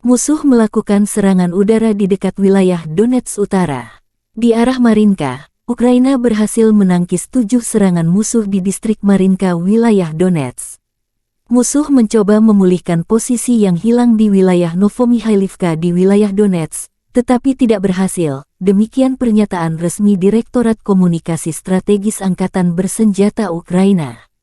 Musuh melakukan serangan udara di dekat wilayah Donetsk Utara. Di arah Marinka, Ukraina berhasil menangkis 7 serangan musuh di distrik Marinka, wilayah Donetsk. Musuh mencoba memulihkan posisi yang hilang di wilayah Novomikhailivka di wilayah Donetsk, tetapi tidak berhasil. Demikian pernyataan resmi Direktorat Komunikasi Strategis Angkatan Bersenjata Ukraina.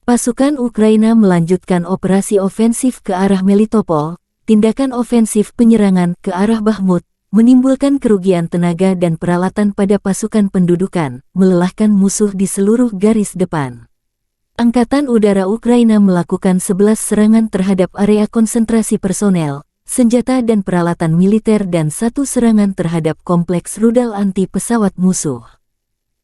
Pasukan Ukraina melanjutkan operasi ofensif ke arah Melitopol. Tindakan ofensif penyerangan ke arah Bakhmut menimbulkan kerugian tenaga dan peralatan pada pasukan pendudukan, melelahkan musuh di seluruh garis depan. Angkatan Udara Ukraina melakukan 11 serangan terhadap area konsentrasi personel, senjata dan peralatan militer dan 1 serangan terhadap kompleks rudal anti pesawat musuh.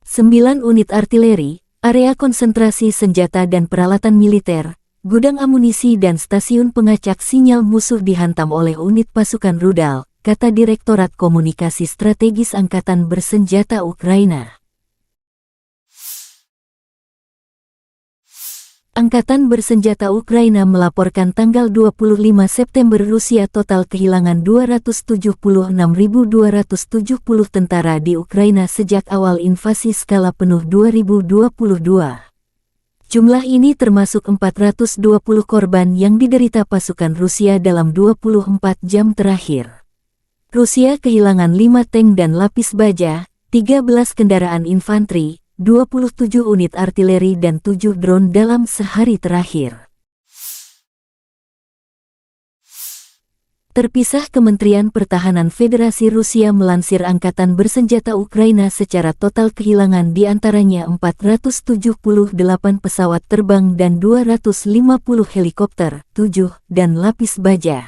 9 unit artileri, area konsentrasi senjata dan peralatan militer, gudang amunisi dan stasiun pengacak sinyal musuh dihantam oleh unit pasukan rudal, kata Direktorat Komunikasi Strategis Angkatan Bersenjata Ukraina. Angkatan Bersenjata Ukraina melaporkan tanggal 25 September Rusia total kehilangan 276.270 tentara di Ukraina sejak awal invasi skala penuh 2022. Jumlah ini termasuk 420 korban yang diderita pasukan Rusia dalam 24 jam terakhir. Rusia kehilangan 5 tank dan lapis baja, 13 kendaraan infanteri, 27 unit artileri dan 7 drone dalam sehari terakhir. Terpisah, Kementerian Pertahanan Federasi Rusia melansir Angkatan Bersenjata Ukraina secara total kehilangan diantaranya 478 pesawat terbang dan 250 helikopter, 7, dan lapis baja.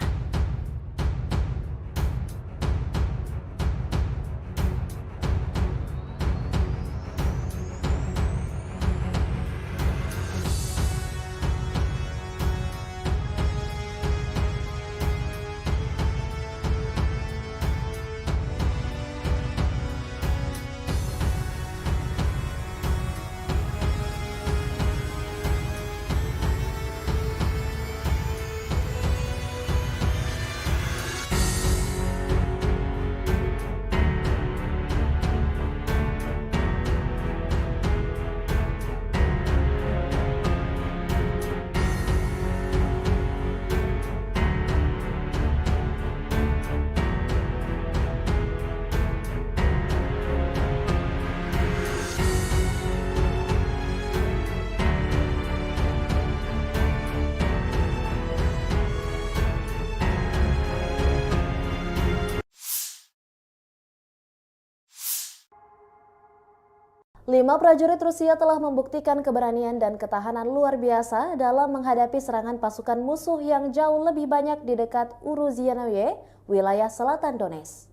Lima prajurit Rusia telah membuktikan keberanian dan ketahanan luar biasa dalam menghadapi serangan pasukan musuh yang jauh lebih banyak di dekat Uruzianoye, wilayah selatan Donetsk.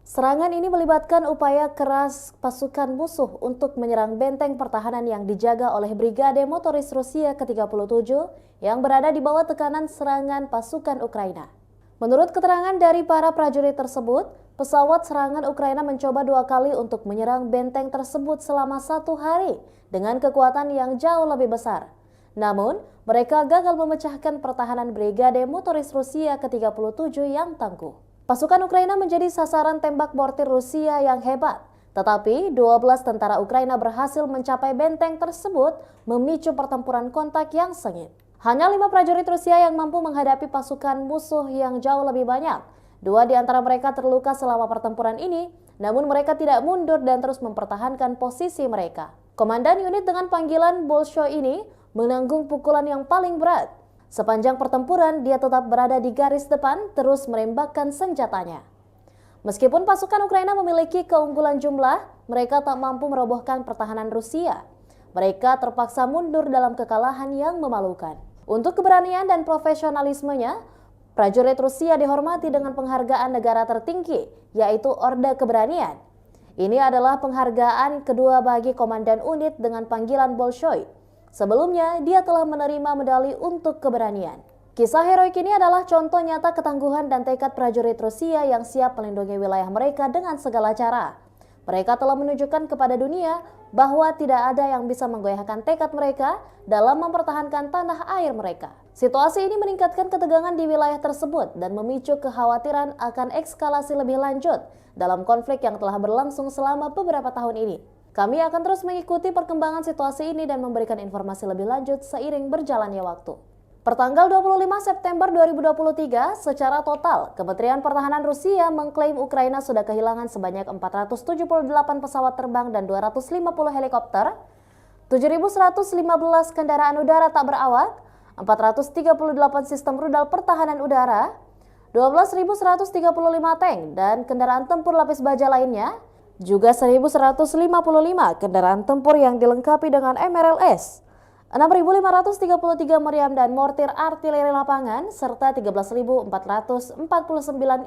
Serangan ini melibatkan upaya keras pasukan musuh untuk menyerang benteng pertahanan yang dijaga oleh Brigade Motoris Rusia ke-37 yang berada di bawah tekanan serangan pasukan Ukraina. Menurut keterangan dari para prajurit tersebut, pesawat serangan Ukraina mencoba 2 kali untuk menyerang benteng tersebut selama 1 hari dengan kekuatan yang jauh lebih besar. Namun, mereka gagal memecahkan pertahanan Brigade Motoris Rusia ke-37 yang tangguh. Pasukan Ukraina menjadi sasaran tembak mortir Rusia yang hebat, tetapi 12 tentara Ukraina berhasil mencapai benteng tersebut, memicu pertempuran kontak yang sengit. Hanya 5 prajurit Rusia yang mampu menghadapi pasukan musuh yang jauh lebih banyak. 2 di antara mereka terluka selama pertempuran ini, namun mereka tidak mundur dan terus mempertahankan posisi mereka. Komandan unit dengan panggilan Bolshoi ini menanggung pukulan yang paling berat. Sepanjang pertempuran, dia tetap berada di garis depan, terus menembakkan senjatanya. Meskipun pasukan Ukraina memiliki keunggulan jumlah, mereka tak mampu merobohkan pertahanan Rusia. Mereka terpaksa mundur dalam kekalahan yang memalukan. Untuk keberanian dan profesionalismenya, prajurit Rusia dihormati dengan penghargaan negara tertinggi, yaitu Orde Keberanian. Ini adalah penghargaan kedua bagi komandan unit dengan panggilan Bolshoi. Sebelumnya, dia telah menerima medali untuk keberanian. Kisah heroik ini adalah contoh nyata ketangguhan dan tekad prajurit Rusia yang siap melindungi wilayah mereka dengan segala cara. Mereka telah menunjukkan kepada dunia bahwa tidak ada yang bisa menggoyahkan tekad mereka dalam mempertahankan tanah air mereka. Situasi ini meningkatkan ketegangan di wilayah tersebut dan memicu kekhawatiran akan eskalasi lebih lanjut dalam konflik yang telah berlangsung selama beberapa tahun ini. Kami akan terus mengikuti perkembangan situasi ini dan memberikan informasi lebih lanjut seiring berjalannya waktu. Pertanggal 25 September 2023, secara total, Kementerian Pertahanan Rusia mengklaim Ukraina sudah kehilangan sebanyak 478 pesawat terbang dan 250 helikopter, 7.115 kendaraan udara tak berawak, 438 sistem rudal pertahanan udara, 12.135 tank dan kendaraan tempur lapis baja lainnya, juga 1.155 kendaraan tempur yang dilengkapi dengan MRLS, 6.533 meriam dan mortir artileri lapangan, serta 13.449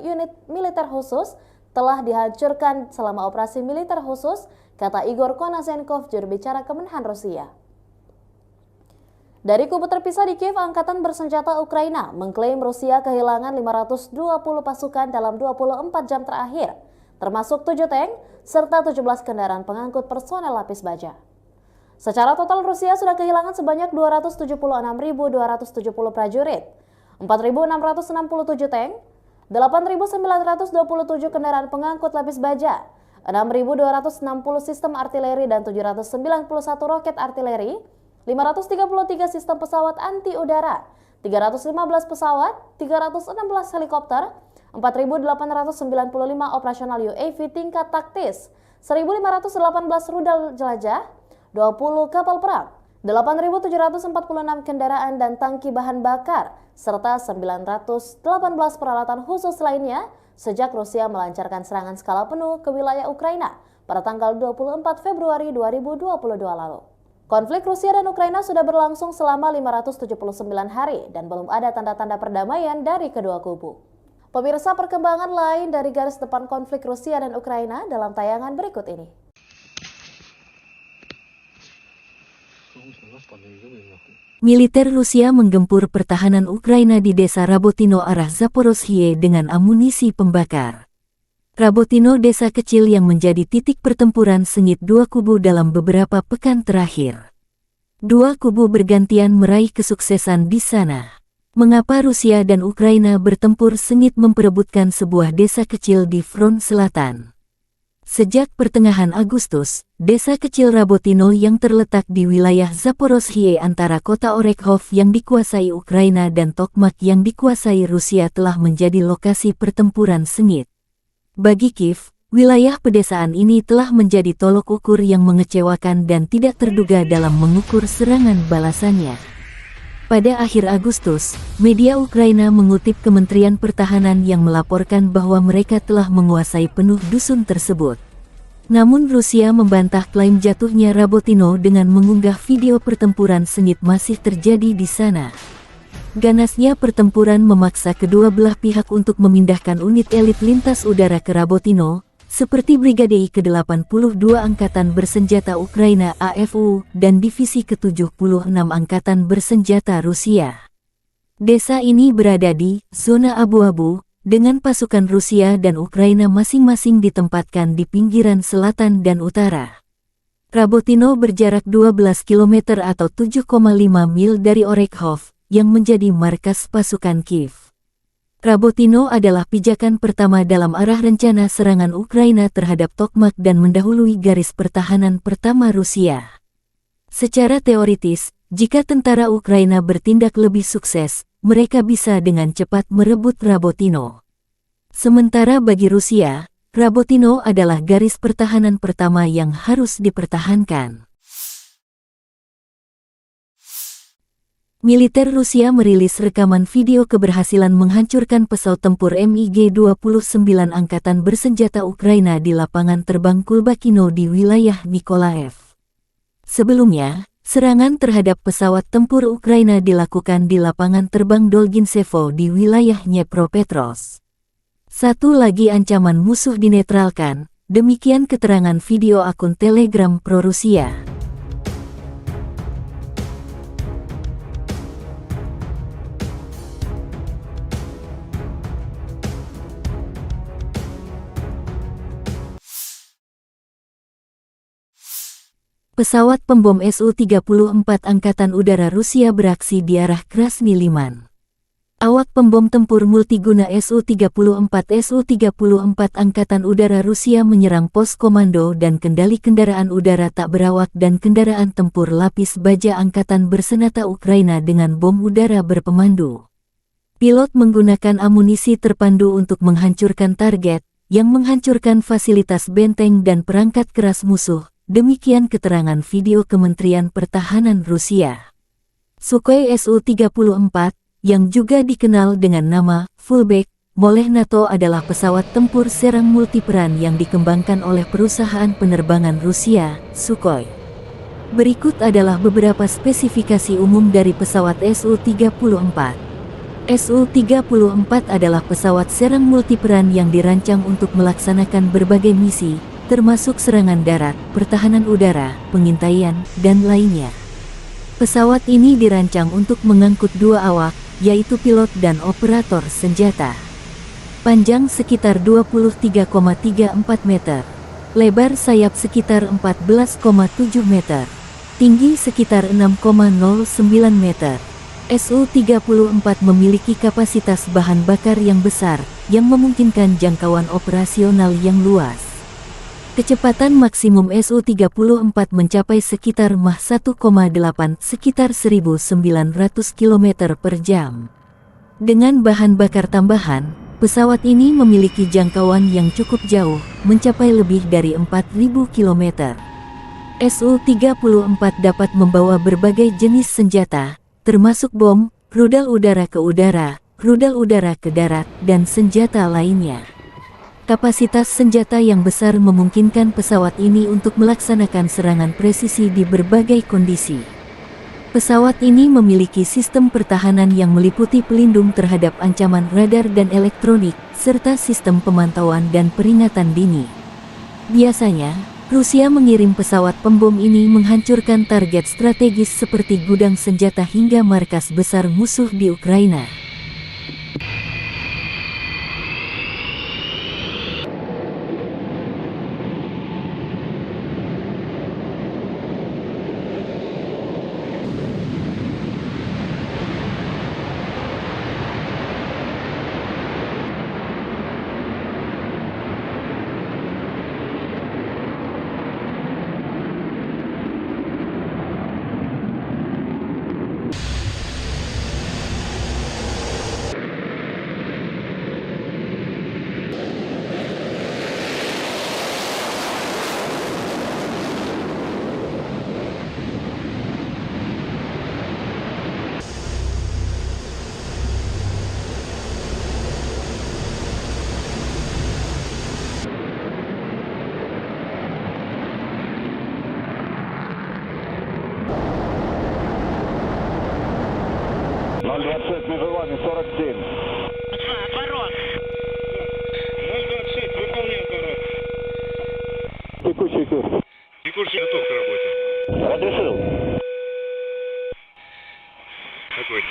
unit militer khusus telah dihancurkan selama operasi militer khusus, kata Igor Konasenkov, juru bicara Kemenhan Rusia. Dari kubu terpisah di Kiev, Angkatan Bersenjata Ukraina mengklaim Rusia kehilangan 520 pasukan dalam 24 jam terakhir, termasuk 7 tank serta 17 kendaraan pengangkut personel lapis baja. Secara total Rusia sudah kehilangan sebanyak 276.270 prajurit, 4.667 tank, 8.927 kendaraan pengangkut lapis baja, 6.260 sistem artileri dan 791 roket artileri, 533 sistem pesawat anti-udara, 315 pesawat, 316 helikopter, 4.895 operasional UAV tingkat taktis, 1.518 rudal jelajah, 20 kapal perang, 8.746 kendaraan dan tangki bahan bakar, serta 918 peralatan khusus lainnya sejak Rusia melancarkan serangan skala penuh ke wilayah Ukraina pada tanggal 24 Februari 2022 lalu. Konflik Rusia dan Ukraina sudah berlangsung selama 579 hari dan belum ada tanda-tanda perdamaian dari kedua kubu. Pemirsa, perkembangan lain dari garis depan konflik Rusia dan Ukraina dalam tayangan berikut ini. Militer Rusia menggempur pertahanan Ukraina di desa Rabotino arah Zaporozhye dengan amunisi pembakar. Rabotino desa kecil yang menjadi titik pertempuran sengit dua kubu dalam beberapa pekan terakhir. Dua kubu bergantian meraih kesuksesan di sana. Mengapa Rusia dan Ukraina bertempur sengit memperebutkan sebuah desa kecil di front selatan? Sejak pertengahan Agustus, desa kecil Rabotino yang terletak di wilayah Zaporozhye antara kota Orekhov yang dikuasai Ukraina dan Tokmak yang dikuasai Rusia telah menjadi lokasi pertempuran sengit. Bagi Kiev, wilayah pedesaan ini telah menjadi tolok ukur yang mengecewakan dan tidak terduga dalam mengukur serangan balasannya. Pada akhir Agustus, media Ukraina mengutip Kementerian Pertahanan yang melaporkan bahwa mereka telah menguasai penuh dusun tersebut. Namun Rusia membantah klaim jatuhnya Rabotino dengan mengunggah video pertempuran sengit masih terjadi di sana. Ganasnya pertempuran memaksa kedua belah pihak untuk memindahkan unit elit lintas udara ke Rabotino, seperti Brigade ke-82 Angkatan Bersenjata Ukraina AFU dan Divisi ke-76 Angkatan Bersenjata Rusia. Desa ini berada di zona abu-abu, dengan pasukan Rusia dan Ukraina masing-masing ditempatkan di pinggiran selatan dan utara. Rabotino berjarak 12 km atau 7,5 mil dari Orekhov, yang menjadi markas pasukan Kiev. Rabotino adalah pijakan pertama dalam arah rencana serangan Ukraina terhadap Tokmak dan mendahului garis pertahanan pertama Rusia. Secara teoritis, jika tentara Ukraina bertindak lebih sukses, mereka bisa dengan cepat merebut Rabotino. Sementara bagi Rusia, Rabotino adalah garis pertahanan pertama yang harus dipertahankan. Militer Rusia merilis rekaman video keberhasilan menghancurkan pesawat tempur MiG-29 Angkatan Bersenjata Ukraina di lapangan terbang Kulbakino di wilayah Nikolaev. Sebelumnya, serangan terhadap pesawat tempur Ukraina dilakukan di lapangan terbang Dolgintsevo di wilayah Dnepropetrovsk. Satu lagi ancaman musuh dinetralkan, demikian keterangan video akun Telegram pro-Rusia. Pesawat pembom Su-34 Angkatan Udara Rusia beraksi di arah Krasny Liman. Awak pembom tempur multiguna Su-34 Angkatan Udara Rusia menyerang pos komando dan kendali kendaraan udara tak berawak dan kendaraan tempur lapis baja Angkatan Bersenjata Ukraina dengan bom udara berpemandu. Pilot menggunakan amunisi terpandu untuk menghancurkan target, yang menghancurkan fasilitas benteng dan perangkat keras musuh. Demikian keterangan video Kementerian Pertahanan Rusia. Sukhoi Su-34, yang juga dikenal dengan nama Fullback oleh NATO adalah pesawat tempur serang multiperan yang dikembangkan oleh perusahaan penerbangan Rusia, Sukhoi. Berikut adalah beberapa spesifikasi umum dari pesawat Su-34. Su-34 adalah pesawat serang multiperan yang dirancang untuk melaksanakan berbagai misi, termasuk serangan darat, pertahanan udara, pengintaian, dan lainnya. Pesawat ini dirancang untuk mengangkut dua awak, yaitu pilot dan operator senjata. Panjang sekitar 23,34 meter, lebar sayap sekitar 14,7 meter, tinggi sekitar 6,09 meter. Su-34 memiliki kapasitas bahan bakar yang besar, yang memungkinkan jangkauan operasional yang luas. Kecepatan maksimum Su-34 mencapai sekitar Mach 1,8 sekitar 1.900 km per jam. Dengan bahan bakar tambahan, pesawat ini memiliki jangkauan yang cukup jauh, mencapai lebih dari 4.000 km. Su-34 dapat membawa berbagai jenis senjata, termasuk bom, rudal udara ke udara, rudal udara ke darat, dan senjata lainnya. Kapasitas senjata yang besar memungkinkan pesawat ini untuk melaksanakan serangan presisi di berbagai kondisi. Pesawat ini memiliki sistem pertahanan yang meliputi pelindung terhadap ancaman radar dan elektronik, serta sistem pemantauan dan peringatan dini. Biasanya, Rusia mengirim pesawat pembom ini menghancurkan target strategis seperti gudang senjata hingga markas besar musuh di Ukraina. Межевание 47. Отворот. 026, выполняй отворот. Текущий курс. Текущий готов к работе. Разрешил. Огонь.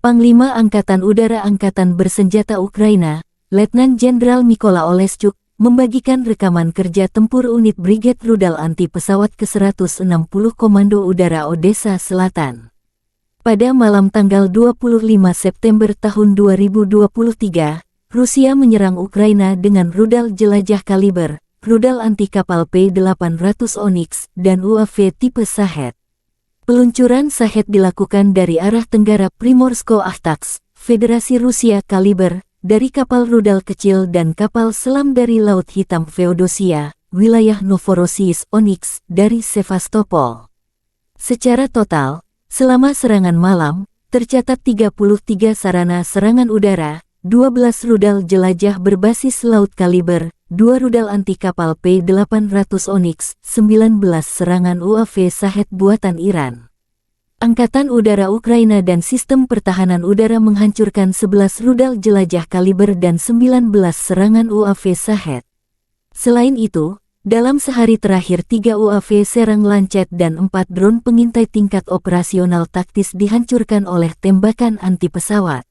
Panglima Angkatan Udara Angkatan Bersenjata Ukraina, Letnan Jenderal Mykola Oleschuk, membagikan rekaman kerja tempur unit Brigade Rudal Anti Pesawat ke-160 Komando Udara Odessa Selatan. Pada malam tanggal 25 September tahun 2023, Rusia menyerang Ukraina dengan rudal jelajah kaliber, rudal anti kapal P-800 Onyx, dan UAV tipe Shahed. Peluncuran Shahed dilakukan dari arah tenggara Primorsko-Akhtarsk, Federasi Rusia kaliber, dari kapal rudal kecil dan kapal selam dari Laut Hitam Feodosia, wilayah Novorossiysk Onyx, dari Sevastopol. Secara total, selama serangan malam, tercatat 33 sarana serangan udara, 12 rudal jelajah berbasis laut kaliber, 2 rudal anti kapal P-800 Onyx, 19 serangan UAV Shahed buatan Iran. Angkatan Udara Ukraina dan Sistem Pertahanan Udara menghancurkan 11 rudal jelajah kaliber dan 19 serangan UAV Shahed. Selain itu, dalam sehari terakhir 3 UAV serang Lancet dan 4 drone pengintai tingkat operasional taktis dihancurkan oleh tembakan anti pesawat.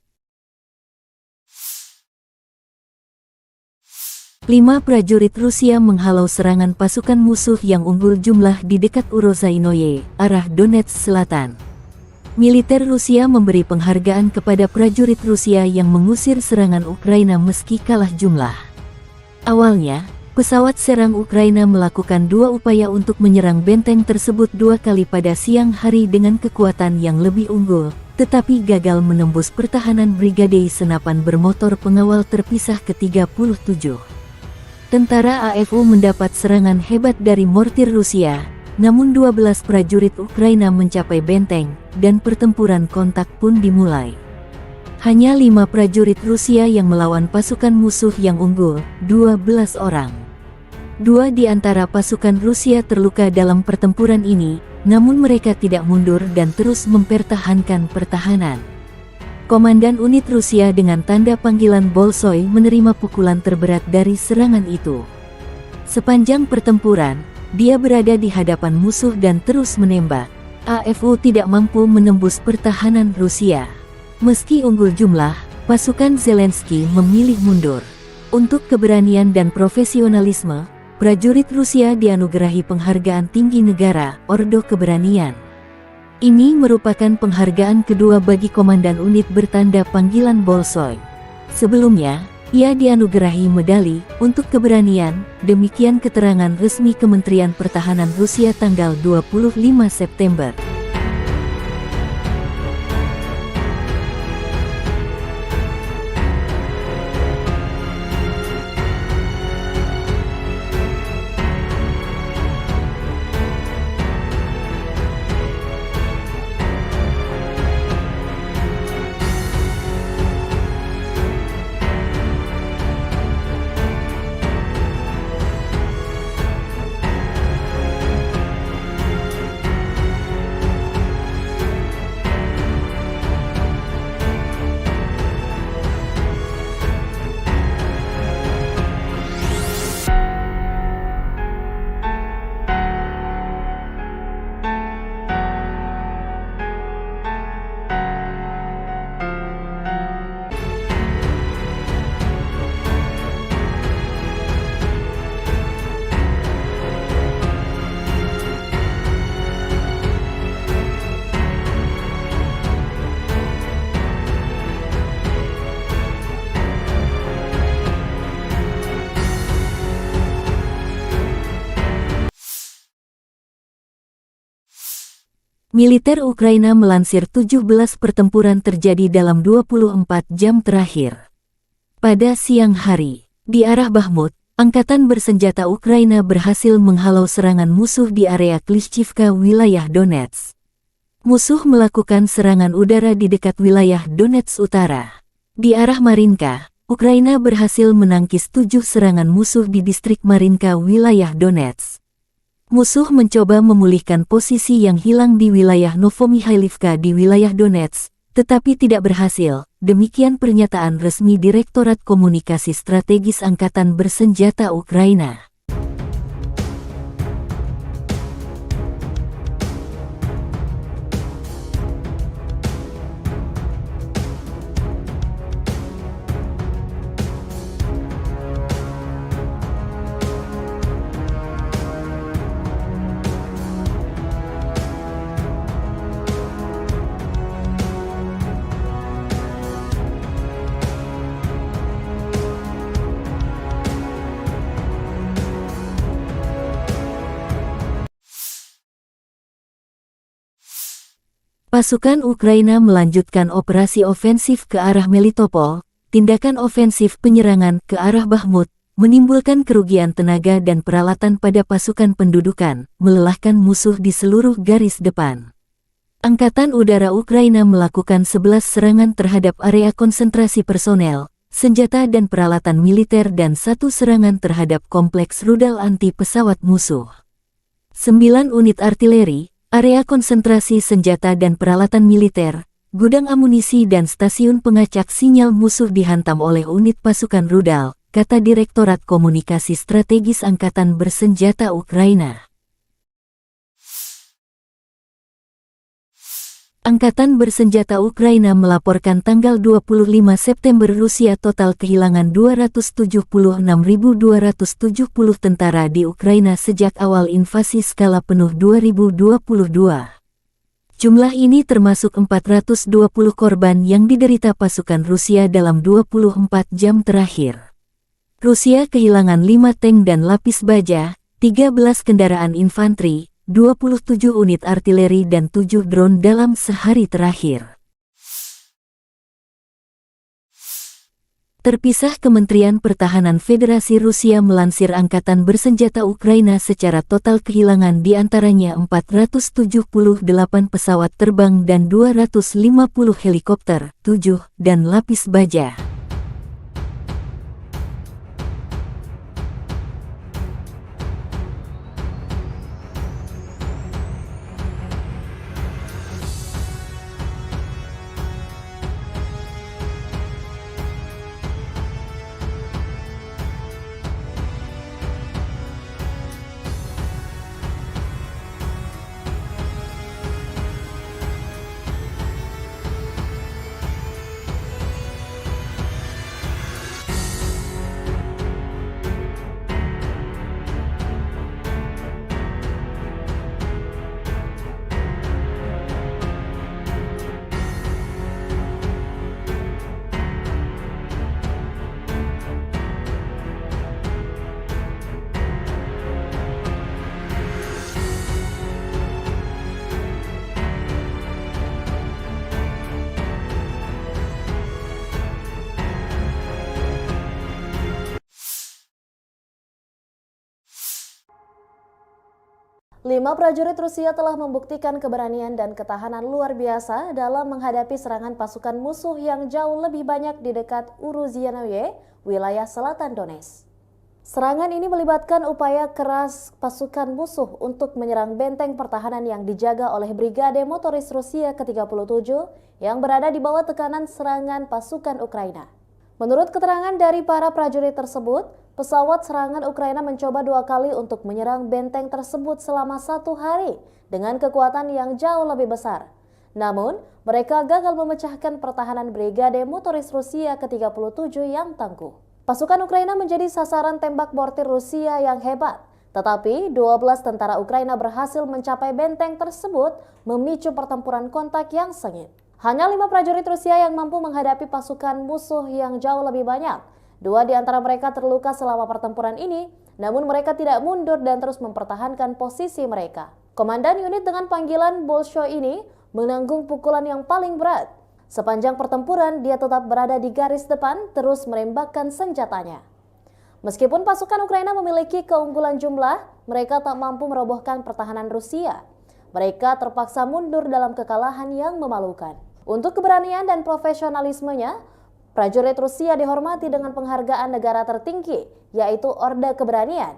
5 prajurit Rusia menghalau serangan pasukan musuh yang unggul jumlah di dekat Urozainoye, arah Donetsk Selatan. Militer Rusia memberi penghargaan kepada prajurit Rusia yang mengusir serangan Ukraina meski kalah jumlah. Awalnya, pesawat serang Ukraina melakukan 2 upaya untuk menyerang benteng tersebut 2 kali pada siang hari dengan kekuatan yang lebih unggul, tetapi gagal menembus pertahanan Brigade Senapan Bermotor Pengawal Terpisah ke-37. Tentara AFU mendapat serangan hebat dari mortir Rusia, namun 12 prajurit Ukraina mencapai benteng, dan pertempuran kontak pun dimulai. Hanya 5 prajurit Rusia yang melawan pasukan musuh yang unggul, 12 orang. 2 di antara pasukan Rusia terluka dalam pertempuran ini, namun mereka tidak mundur dan terus mempertahankan pertahanan. Komandan unit Rusia dengan tanda panggilan Bolshoi menerima pukulan terberat dari serangan itu. Sepanjang pertempuran, dia berada di hadapan musuh dan terus menembak. AFU tidak mampu menembus pertahanan Rusia. Meski unggul jumlah, pasukan Zelensky memilih mundur. Untuk keberanian dan profesionalisme, prajurit Rusia dianugerahi penghargaan tinggi negara, Ordo Keberanian. Ini merupakan penghargaan kedua bagi komandan unit bertanda panggilan Bolshoi. Sebelumnya, ia dianugerahi medali untuk keberanian, demikian keterangan resmi Kementerian Pertahanan Rusia tanggal 25 September. Militer Ukraina melansir 17 pertempuran terjadi dalam 24 jam terakhir. Pada siang hari, di arah Bakhmut, angkatan bersenjata Ukraina berhasil menghalau serangan musuh di area Klishchivka, wilayah Donetsk. Musuh melakukan serangan udara di dekat wilayah Donetsk Utara. Di arah Marinka, Ukraina berhasil menangkis 7 serangan musuh di distrik Marinka, wilayah Donetsk. Musuh mencoba memulihkan posisi yang hilang di wilayah Novomikhailivka di wilayah Donetsk, tetapi tidak berhasil. Demikian pernyataan resmi Direktorat Komunikasi Strategis Angkatan Bersenjata Ukraina. Pasukan Ukraina melanjutkan operasi ofensif ke arah Melitopol. Tindakan ofensif penyerangan ke arah Bakhmut menimbulkan kerugian tenaga dan peralatan pada pasukan pendudukan, melelahkan musuh di seluruh garis depan. Angkatan Udara Ukraina melakukan 11 serangan terhadap area konsentrasi personel, senjata dan peralatan militer dan 1 serangan terhadap kompleks rudal anti pesawat musuh. 9 unit artileri, area konsentrasi senjata dan peralatan militer, gudang amunisi dan stasiun pengacak sinyal musuh dihantam oleh unit pasukan rudal, kata Direktorat Komunikasi Strategis Angkatan Bersenjata Ukraina. Angkatan Bersenjata Ukraina melaporkan tanggal 25 September Rusia total kehilangan 276.270 tentara di Ukraina sejak awal invasi skala penuh 2022. Jumlah ini termasuk 420 korban yang diderita pasukan Rusia dalam 24 jam terakhir. Rusia kehilangan 5 tank dan lapis baja, 13 kendaraan infanteri, 27 unit artileri dan 7 drone dalam sehari terakhir. Terpisah, Kementerian Pertahanan Federasi Rusia melansir Angkatan Bersenjata Ukraina secara total kehilangan diantaranya 478 pesawat terbang dan 250 helikopter, 7, dan lapis baja. Lima prajurit Rusia telah membuktikan keberanian dan ketahanan luar biasa dalam menghadapi serangan pasukan musuh yang jauh lebih banyak di dekat Uruzianoye, wilayah selatan Donetsk. Serangan ini melibatkan upaya keras pasukan musuh untuk menyerang benteng pertahanan yang dijaga oleh Brigade Motoris Rusia ke-37 yang berada di bawah tekanan serangan pasukan Ukraina. Menurut keterangan dari para prajurit tersebut, pesawat serangan Ukraina mencoba 2 kali untuk menyerang benteng tersebut selama 1 hari dengan kekuatan yang jauh lebih besar. Namun, mereka gagal memecahkan pertahanan Brigade Motoris Rusia ke-37 yang tangguh. Pasukan Ukraina menjadi sasaran tembak mortir Rusia yang hebat, tetapi 12 tentara Ukraina berhasil mencapai benteng tersebut, memicu pertempuran kontak yang sengit. Hanya 5 prajurit Rusia yang mampu menghadapi pasukan musuh yang jauh lebih banyak. 2 di antara mereka terluka selama pertempuran ini, namun mereka tidak mundur dan terus mempertahankan posisi mereka. Komandan unit dengan panggilan Bolshoi ini menanggung pukulan yang paling berat. Sepanjang pertempuran, dia tetap berada di garis depan, terus menembakkan senjatanya. Meskipun pasukan Ukraina memiliki keunggulan jumlah, mereka tak mampu merobohkan pertahanan Rusia. Mereka terpaksa mundur dalam kekalahan yang memalukan. Untuk keberanian dan profesionalismenya, prajurit Rusia dihormati dengan penghargaan negara tertinggi, yaitu Orde Keberanian.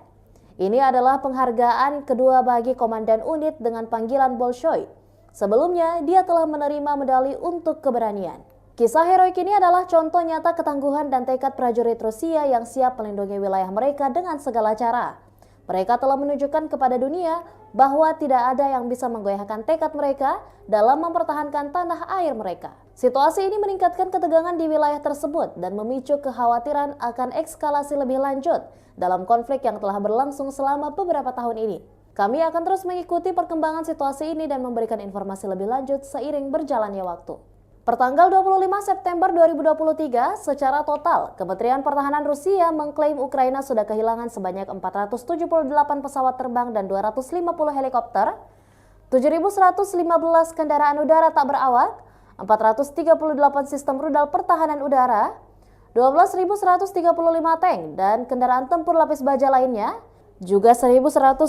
Ini adalah penghargaan kedua bagi komandan unit dengan panggilan Bolshoi. Sebelumnya, dia telah menerima medali untuk keberanian. Kisah heroik ini adalah contoh nyata ketangguhan dan tekad prajurit Rusia yang siap melindungi wilayah mereka dengan segala cara. Mereka telah menunjukkan kepada dunia bahwa tidak ada yang bisa menggoyahkan tekad mereka dalam mempertahankan tanah air mereka. Situasi ini meningkatkan ketegangan di wilayah tersebut dan memicu kekhawatiran akan eskalasi lebih lanjut dalam konflik yang telah berlangsung selama beberapa tahun ini. Kami akan terus mengikuti perkembangan situasi ini dan memberikan informasi lebih lanjut seiring berjalannya waktu. Pertanggal 25 September 2023, secara total, Kementerian Pertahanan Rusia mengklaim Ukraina sudah kehilangan sebanyak 478 pesawat terbang dan 250 helikopter, 7.115 kendaraan udara tak berawak, 438 sistem rudal pertahanan udara, 12.135 tank dan kendaraan tempur lapis baja lainnya, juga 1.155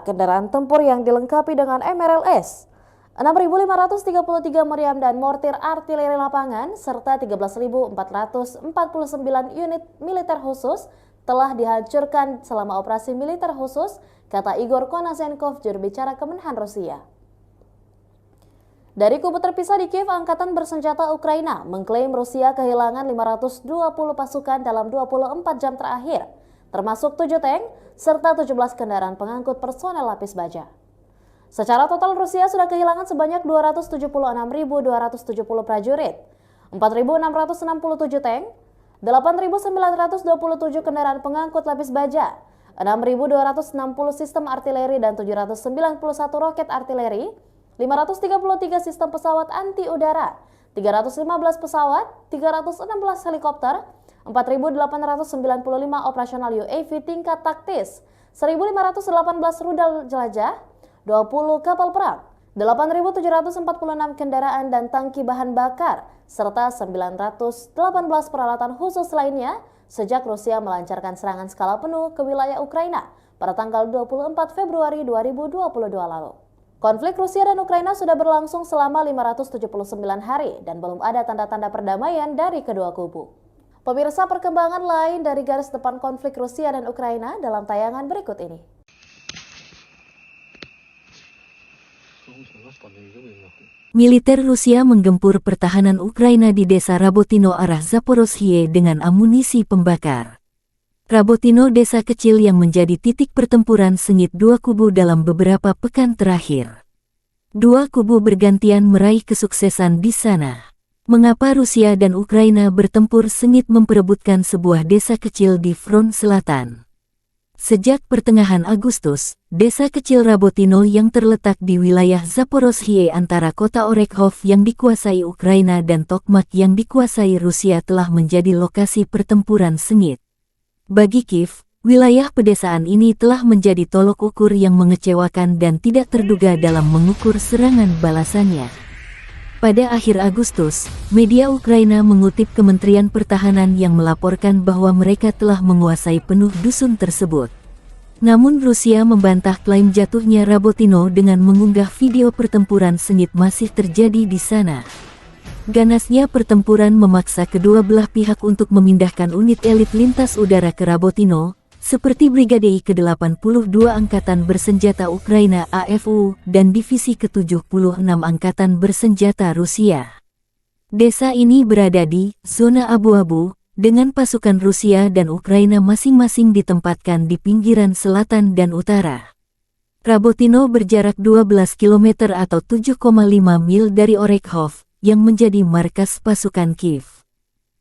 kendaraan tempur yang dilengkapi dengan MRLS, 6.533 meriam dan mortir artileri lapangan, serta 13.449 unit militer khusus telah dihancurkan selama operasi militer khusus, kata Igor Konasenkov, juru bicara Kemenhan Rusia. Dari kubu terpisah di Kiev, Angkatan Bersenjata Ukraina mengklaim Rusia kehilangan 520 pasukan dalam 24 jam terakhir, termasuk 7 tank serta 17 kendaraan pengangkut personel lapis baja. Secara total Rusia sudah kehilangan sebanyak 276.270 prajurit, 4.667 tank, 8.927 kendaraan pengangkut lapis baja, 6.260 sistem artileri dan 791 roket artileri, 533 sistem pesawat anti udara, 315 pesawat, 316 helikopter, 4.895 operasional UAV tingkat taktis, 1.518 rudal jelajah, 20 kapal perang, 8.746 kendaraan dan tangki bahan bakar, serta 918 peralatan khusus lainnya sejak Rusia melancarkan serangan skala penuh ke wilayah Ukraina pada tanggal 24 Februari 2022 lalu. Konflik Rusia dan Ukraina sudah berlangsung selama 579 hari dan belum ada tanda-tanda perdamaian dari kedua kubu. Pemirsa, perkembangan lain dari garis depan konflik Rusia dan Ukraina dalam tayangan berikut ini. Militer Rusia menggempur pertahanan Ukraina di desa Rabotino arah Zaporozhye dengan amunisi pembakar. Rabotino desa kecil yang menjadi titik pertempuran sengit dua kubu dalam beberapa pekan terakhir. Dua kubu bergantian meraih kesuksesan di sana. Mengapa Rusia dan Ukraina bertempur sengit memperebutkan sebuah desa kecil di front selatan? Sejak pertengahan Agustus, desa kecil Rabotino yang terletak di wilayah Zaporozhye antara kota Orekhov yang dikuasai Ukraina dan Tokmak yang dikuasai Rusia telah menjadi lokasi pertempuran sengit. Bagi Kiev, wilayah pedesaan ini telah menjadi tolok ukur yang mengecewakan dan tidak terduga dalam mengukur serangan balasannya. Pada akhir Agustus, media Ukraina mengutip Kementerian Pertahanan yang melaporkan bahwa mereka telah menguasai penuh dusun tersebut. Namun Rusia membantah klaim jatuhnya Rabotino dengan mengunggah video pertempuran sengit masih terjadi di sana. Ganasnya pertempuran memaksa kedua belah pihak untuk memindahkan unit elit lintas udara ke Rabotino, seperti Brigade ke-82 Angkatan Bersenjata Ukraina AFU dan Divisi ke-76 Angkatan Bersenjata Rusia. Desa ini berada di zona abu-abu, dengan pasukan Rusia dan Ukraina masing-masing ditempatkan di pinggiran selatan dan utara. Rabotino berjarak 12 km atau 7,5 mil dari Orekhov, yang menjadi markas pasukan Kiev.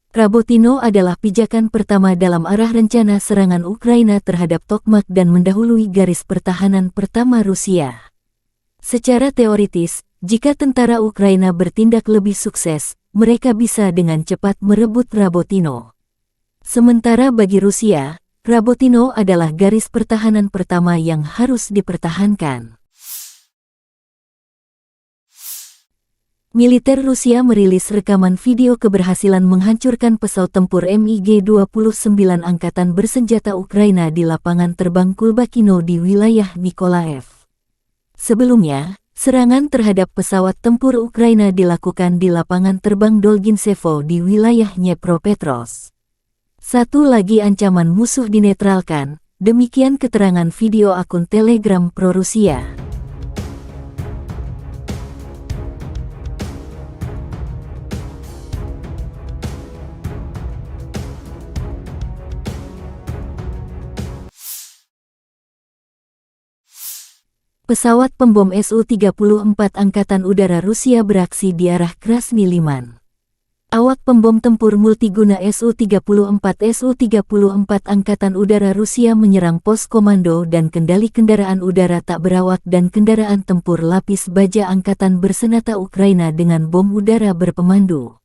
Rabotino adalah pijakan pertama dalam arah rencana serangan Ukraina terhadap Tokmak dan mendahului garis pertahanan pertama Rusia. Secara teoritis, jika tentara Ukraina bertindak lebih sukses, mereka bisa dengan cepat merebut Rabotino. Sementara bagi Rusia, Rabotino adalah garis pertahanan pertama yang harus dipertahankan. Militer Rusia merilis rekaman video keberhasilan menghancurkan pesawat tempur MiG-29 Angkatan Bersenjata Ukraina di lapangan terbang Kulbakino di wilayah Nikolaev. Sebelumnya, serangan terhadap pesawat tempur Ukraina dilakukan di lapangan terbang Dolginsevo di wilayah Dnepropetrovsk. Satu lagi ancaman musuh dinetralkan, demikian keterangan video akun Telegram pro-Rusia. Pesawat pembom Su-34 Angkatan Udara Rusia beraksi di arah Krasny Liman. Awak pembom tempur multiguna Su-34 Angkatan Udara Rusia menyerang pos komando dan kendali kendaraan udara tak berawak dan kendaraan tempur lapis baja Angkatan Bersenjata Ukraina dengan bom udara berpemandu.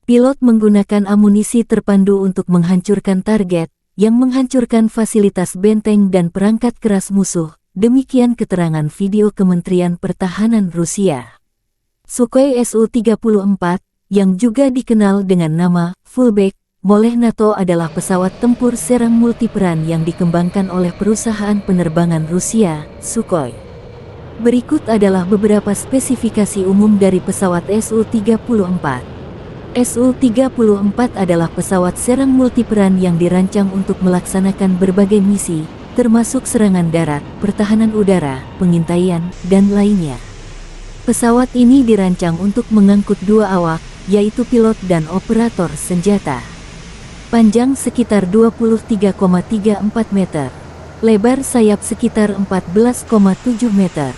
Pilot menggunakan amunisi terpandu untuk menghancurkan target, yang menghancurkan fasilitas benteng dan perangkat keras musuh, demikian keterangan video Kementerian Pertahanan Rusia. Sukhoi Su-34, yang juga dikenal dengan nama Fullback Moleh NATO adalah pesawat tempur serang multiperan yang dikembangkan oleh perusahaan penerbangan Rusia, Sukhoi. Berikut adalah beberapa spesifikasi umum dari pesawat Su-34. Su-34 adalah pesawat serang multiperan yang dirancang untuk melaksanakan berbagai misi, termasuk serangan darat, pertahanan udara, pengintaian, dan lainnya. Pesawat ini dirancang untuk mengangkut 2 awak, yaitu pilot dan operator senjata. Panjang sekitar 23,34 meter. Lebar sayap sekitar 14,7 meter.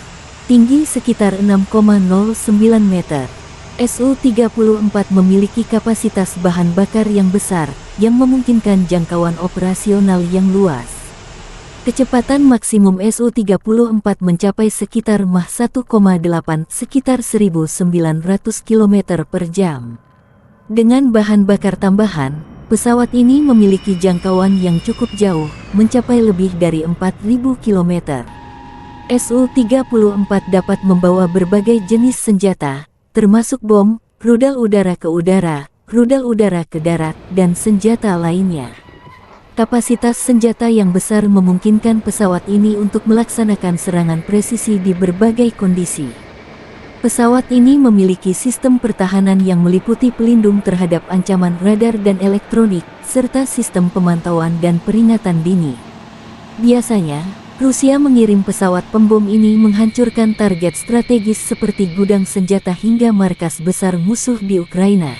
Tinggi sekitar 6,09 meter. Su-34 memiliki kapasitas bahan bakar yang besar, yang memungkinkan jangkauan operasional yang luas. Kecepatan maksimum Su-34 mencapai sekitar Mach 1,8 sekitar 1900 km per jam. Dengan bahan bakar tambahan, pesawat ini memiliki jangkauan yang cukup jauh, mencapai lebih dari 4.000 km. Su-34 dapat membawa berbagai jenis senjata, termasuk bom, rudal udara ke udara, rudal udara ke darat, dan senjata lainnya. Kapasitas senjata yang besar memungkinkan pesawat ini untuk melaksanakan serangan presisi di berbagai kondisi. Pesawat ini memiliki sistem pertahanan yang meliputi pelindung terhadap ancaman radar dan elektronik, serta sistem pemantauan dan peringatan dini. Biasanya, Rusia mengirim pesawat pembom ini menghancurkan target strategis seperti gudang senjata hingga markas besar musuh di Ukraina.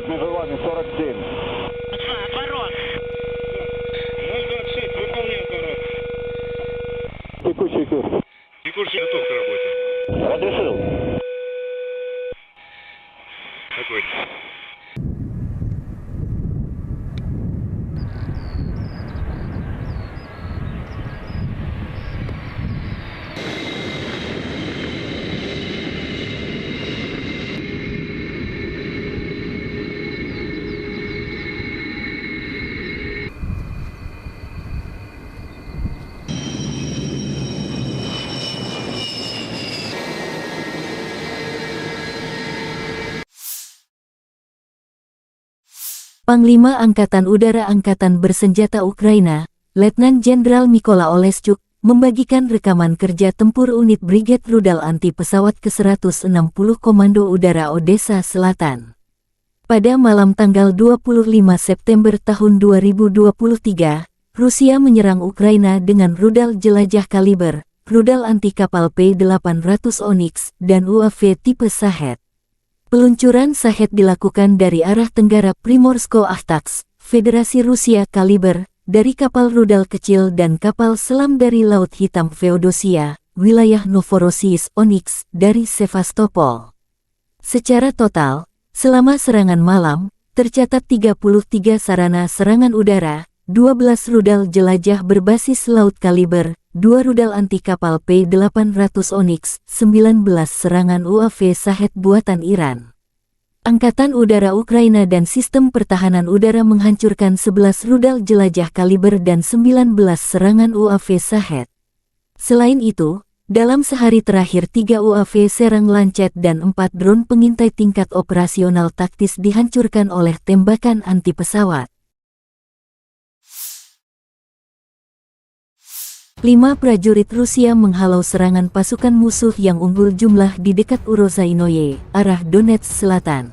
Между вами 47. Отворот. 026, выполняю отворот. Текущий курс. Текущий готов к работе. Разрешил. Огонь. Panglima Angkatan Udara Angkatan Bersenjata Ukraina, Letnan Jenderal Mykola Oleschuk, membagikan rekaman kerja tempur unit Brigade Rudal Anti Pesawat ke-160 Komando Udara Odessa Selatan. Pada malam tanggal 25 September tahun 2023, Rusia menyerang Ukraina dengan rudal jelajah kaliber, rudal anti kapal P-800 Onyx, dan UAV tipe Shahed. Peluncuran Shahed dilakukan dari arah tenggara Primorsko-Ahtaks, Federasi Rusia kaliber, dari kapal rudal kecil dan kapal selam dari Laut Hitam Feodosia, wilayah Novorossiysk Onyx, dari Sevastopol. Secara total, selama serangan malam, tercatat 33 sarana serangan udara, 12 rudal jelajah berbasis laut kaliber, 2 rudal anti kapal P-800 Onyx, 19 serangan UAV Shahed buatan Iran. Angkatan Udara Ukraina dan Sistem Pertahanan Udara menghancurkan 11 rudal jelajah kaliber dan 19 serangan UAV Shahed. Selain itu, dalam sehari terakhir 3 UAV serang Lancet dan 4 drone pengintai tingkat operasional taktis dihancurkan oleh tembakan anti pesawat. 5 prajurit Rusia menghalau serangan pasukan musuh yang unggul jumlah di dekat Urozainoye, arah Donetsk Selatan.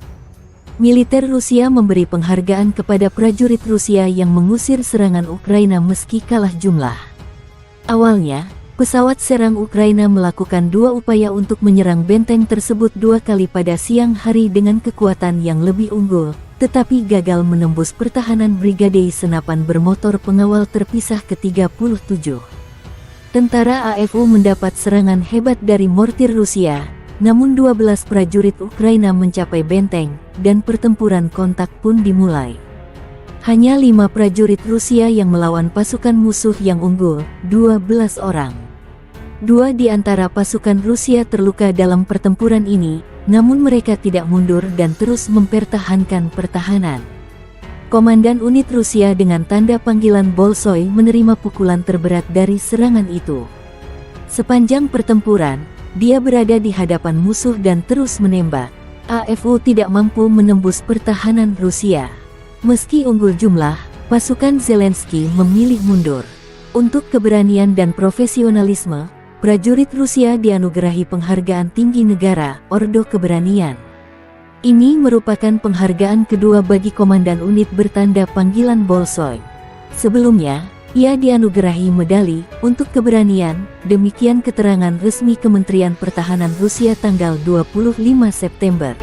Militer Rusia memberi penghargaan kepada prajurit Rusia yang mengusir serangan Ukraina meski kalah jumlah. Awalnya, pesawat serang Ukraina melakukan 2 upaya untuk menyerang benteng tersebut 2 kali pada siang hari dengan kekuatan yang lebih unggul, tetapi gagal menembus pertahanan Brigade Senapan Bermotor Pengawal Terpisah ke-37. Tentara AFU mendapat serangan hebat dari mortir Rusia, namun 12 prajurit Ukraina mencapai benteng, dan pertempuran kontak pun dimulai. Hanya 5 prajurit Rusia yang melawan pasukan musuh yang unggul, 12 orang. 2 di antara pasukan Rusia terluka dalam pertempuran ini, namun mereka tidak mundur dan terus mempertahankan pertahanan. Komandan unit Rusia dengan tanda panggilan Bolshoi menerima pukulan terberat dari serangan itu. Sepanjang pertempuran, dia berada di hadapan musuh dan terus menembak. AFU tidak mampu menembus pertahanan Rusia. Meski unggul jumlah, pasukan Zelensky memilih mundur. Untuk keberanian dan profesionalisme, prajurit Rusia dianugerahi penghargaan tinggi negara, Ordo Keberanian. Ini merupakan penghargaan kedua bagi komandan unit bertanda panggilan Bolshoi. Sebelumnya, ia dianugerahi medali untuk keberanian, demikian keterangan resmi Kementerian Pertahanan Rusia tanggal 25 September.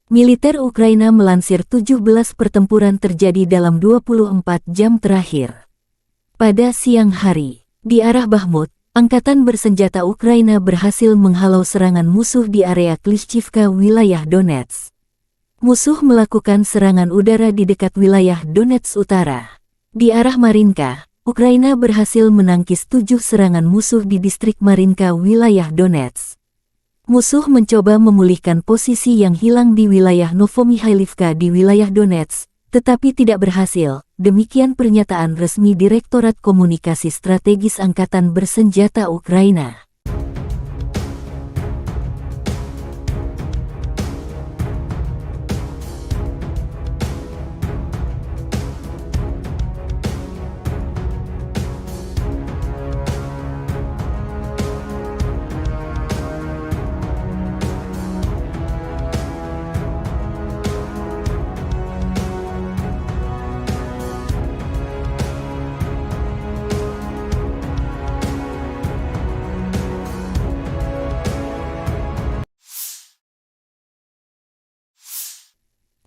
Militer Ukraina melansir 17 pertempuran terjadi dalam 24 jam terakhir. Pada siang hari, di arah Bakhmut, angkatan bersenjata Ukraina berhasil menghalau serangan musuh di area Klishchivka, wilayah Donetsk. Musuh melakukan serangan udara di dekat wilayah Donetsk Utara. Di arah Marinka, Ukraina berhasil menangkis 7 serangan musuh di distrik Marinka, wilayah Donetsk. Musuh mencoba memulihkan posisi yang hilang di wilayah Novomikhailivka di wilayah Donetsk, tetapi tidak berhasil. Demikian pernyataan resmi Direktorat Komunikasi Strategis Angkatan Bersenjata Ukraina.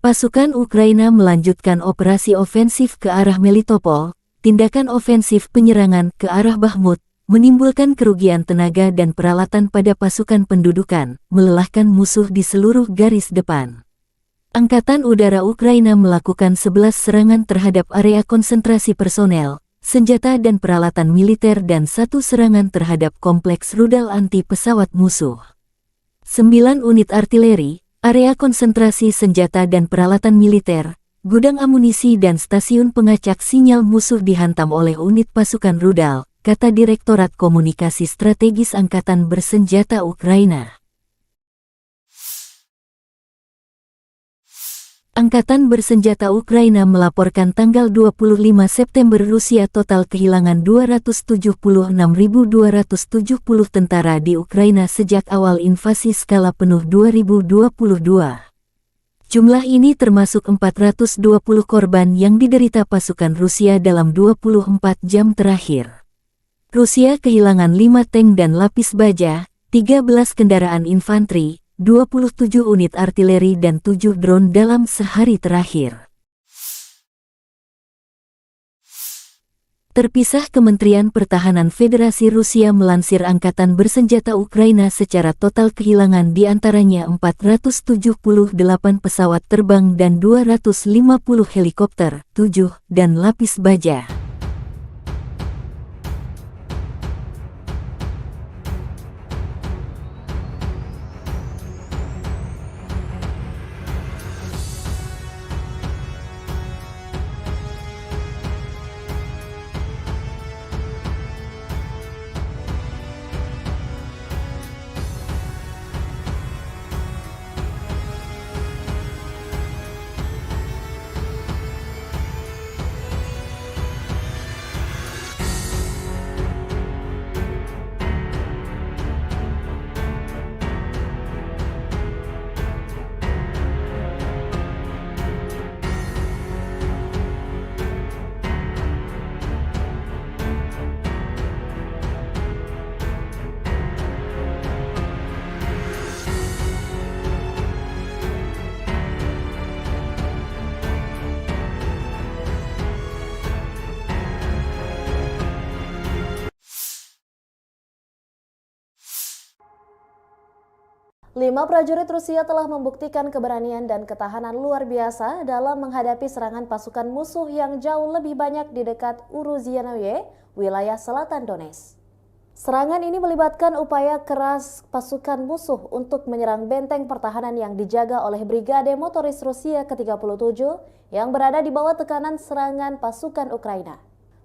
Pasukan Ukraina melanjutkan operasi ofensif ke arah Melitopol. Tindakan ofensif penyerangan ke arah Bakhmut menimbulkan kerugian tenaga dan peralatan pada pasukan pendudukan, melelahkan musuh di seluruh garis depan. Angkatan Udara Ukraina melakukan 11 serangan terhadap area konsentrasi personel, senjata dan peralatan militer dan 1 serangan terhadap kompleks rudal anti pesawat musuh. 9 unit artileri, area konsentrasi senjata dan peralatan militer, gudang amunisi dan stasiun pengacak sinyal musuh dihantam oleh unit pasukan rudal, kata Direktorat Komunikasi Strategis Angkatan Bersenjata Ukraina. Angkatan bersenjata Ukraina melaporkan tanggal 25 September Rusia total kehilangan 276.270 tentara di Ukraina sejak awal invasi skala penuh 2022. Jumlah ini termasuk 420 korban yang diderita pasukan Rusia dalam 24 jam terakhir. Rusia kehilangan 5 tank dan lapis baja, 13 kendaraan infanteri, 27 unit artileri dan 7 drone dalam sehari terakhir. Terpisah, Kementerian Pertahanan Federasi Rusia melansir angkatan bersenjata Ukraina secara total kehilangan diantaranya 478 pesawat terbang dan 250 helikopter, 7, dan lapis baja. Lima prajurit Rusia telah membuktikan keberanian dan ketahanan luar biasa dalam menghadapi serangan pasukan musuh yang jauh lebih banyak di dekat Uruzianoye, wilayah selatan Donetsk. Serangan ini melibatkan upaya keras pasukan musuh untuk menyerang benteng pertahanan yang dijaga oleh Brigade Motoris Rusia ke-37 yang berada di bawah tekanan serangan pasukan Ukraina.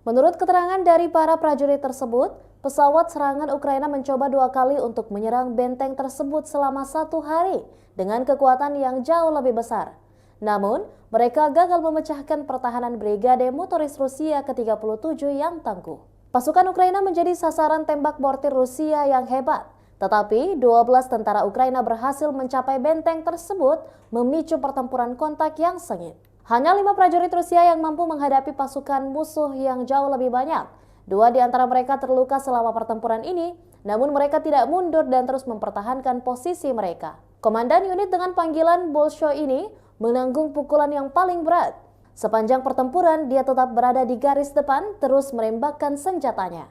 Menurut keterangan dari para prajurit tersebut, pesawat serangan Ukraina mencoba 2 kali untuk menyerang benteng tersebut selama 1 hari dengan kekuatan yang jauh lebih besar. Namun, mereka gagal memecahkan pertahanan Brigade Motoris Rusia ke-37 yang tangguh. Pasukan Ukraina menjadi sasaran tembak mortir Rusia yang hebat, tetapi 12 tentara Ukraina berhasil mencapai benteng tersebut, memicu pertempuran kontak yang sengit. Hanya 5 prajurit Rusia yang mampu menghadapi pasukan musuh yang jauh lebih banyak. 2 di antara mereka terluka selama pertempuran ini, namun mereka tidak mundur dan terus mempertahankan posisi mereka. Komandan unit dengan panggilan Bolshoi ini menanggung pukulan yang paling berat. Sepanjang pertempuran, dia tetap berada di garis depan, terus menembakkan senjatanya.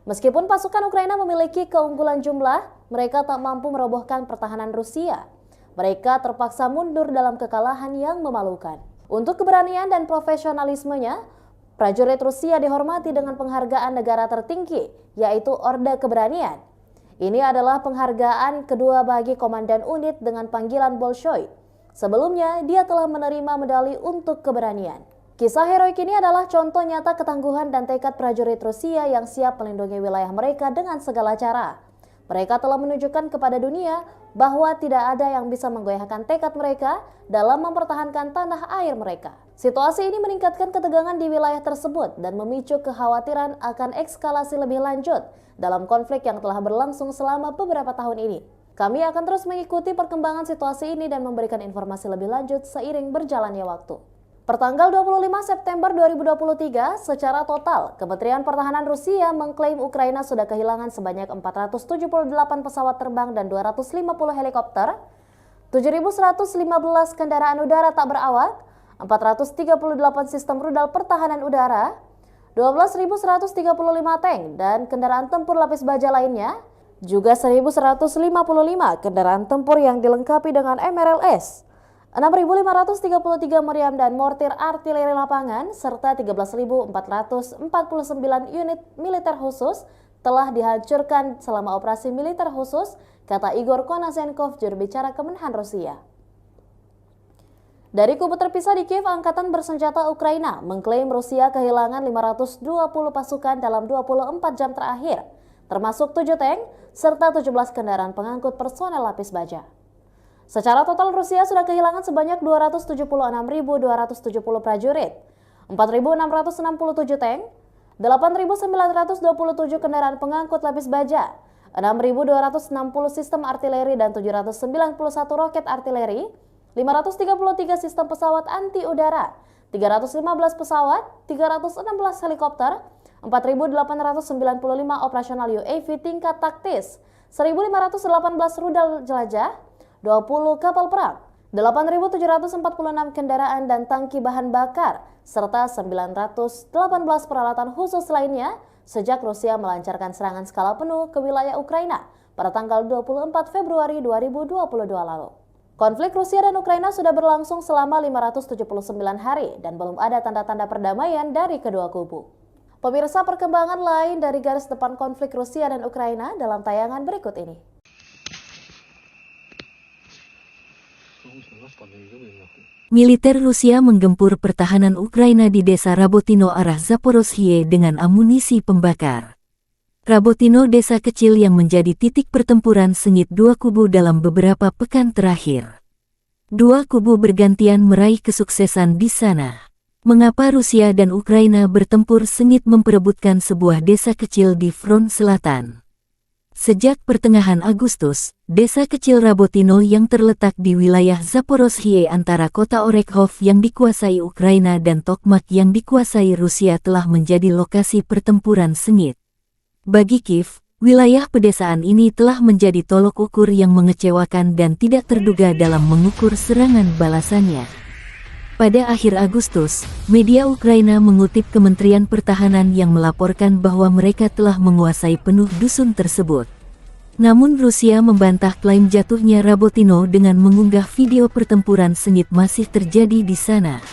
Meskipun pasukan Ukraina memiliki keunggulan jumlah, mereka tak mampu merobohkan pertahanan Rusia. Mereka terpaksa mundur dalam kekalahan yang memalukan. Untuk keberanian dan profesionalismenya, prajurit Rusia dihormati dengan penghargaan negara tertinggi, yaitu Orde Keberanian. Ini adalah penghargaan kedua bagi komandan unit dengan panggilan Bolshoi. Sebelumnya, dia telah menerima medali untuk keberanian. Kisah heroik ini adalah contoh nyata ketangguhan dan tekad prajurit Rusia yang siap melindungi wilayah mereka dengan segala cara. Mereka telah menunjukkan kepada dunia bahwa tidak ada yang bisa menggoyahkan tekad mereka dalam mempertahankan tanah air mereka. Situasi ini meningkatkan ketegangan di wilayah tersebut dan memicu kekhawatiran akan eskalasi lebih lanjut dalam konflik yang telah berlangsung selama beberapa tahun ini. Kami akan terus mengikuti perkembangan situasi ini dan memberikan informasi lebih lanjut seiring berjalannya waktu. Pertanggal 25 September 2023, secara total, Kementerian Pertahanan Rusia mengklaim Ukraina sudah kehilangan sebanyak 478 pesawat terbang dan 250 helikopter, 7.115 kendaraan udara tak berawak, 438 sistem rudal pertahanan udara, 12.135 tank dan kendaraan tempur lapis baja lainnya, juga 1.155 kendaraan tempur yang dilengkapi dengan MRLS, 6.533 meriam dan mortir artileri lapangan, serta 13.449 unit militer khusus telah dihancurkan selama operasi militer khusus, kata Igor Konasenkov, juru bicara Kemenhan Rusia. Dari kubu terpisah di Kiev, Angkatan Bersenjata Ukraina mengklaim Rusia kehilangan 520 pasukan dalam 24 jam terakhir, termasuk 7 tank serta 17 kendaraan pengangkut personel lapis baja. Secara total Rusia sudah kehilangan sebanyak 276.270 prajurit, 4.667 tank, 8.927 kendaraan pengangkut lapis baja, 6.260 sistem artileri dan 791 roket artileri, 533 sistem pesawat anti udara, 315 pesawat, 316 helikopter, 4.895 operasional UAV tingkat taktis, 1.518 rudal jelajah, 20 kapal perang, 8.746 kendaraan dan tangki bahan bakar, serta 918 peralatan khusus lainnya sejak Rusia melancarkan serangan skala penuh ke wilayah Ukraina pada tanggal 24 Februari 2022 lalu. Konflik Rusia dan Ukraina sudah berlangsung selama 579 hari dan belum ada tanda-tanda perdamaian dari kedua kubu. Pemirsa, perkembangan lain dari garis depan konflik Rusia dan Ukraina dalam tayangan berikut ini. Militer Rusia menggempur pertahanan Ukraina di desa Rabotino arah Zaporozhye dengan amunisi pembakar. Rabotino desa kecil yang menjadi titik pertempuran sengit dua kubu dalam beberapa pekan terakhir. Dua kubu bergantian meraih kesuksesan di sana. Mengapa Rusia dan Ukraina bertempur sengit memperebutkan sebuah desa kecil di front selatan? Sejak pertengahan Agustus, desa kecil Rabotino yang terletak di wilayah Zaporozhye antara kota Orekhov yang dikuasai Ukraina dan Tokmak yang dikuasai Rusia telah menjadi lokasi pertempuran sengit. Bagi Kiev, wilayah pedesaan ini telah menjadi tolok ukur yang mengecewakan dan tidak terduga dalam mengukur serangan balasannya. Pada akhir Agustus, media Ukraina mengutip Kementerian Pertahanan yang melaporkan bahwa mereka telah menguasai penuh dusun tersebut. Namun Rusia membantah klaim jatuhnya Rabotino dengan mengunggah video pertempuran sengit masih terjadi di sana.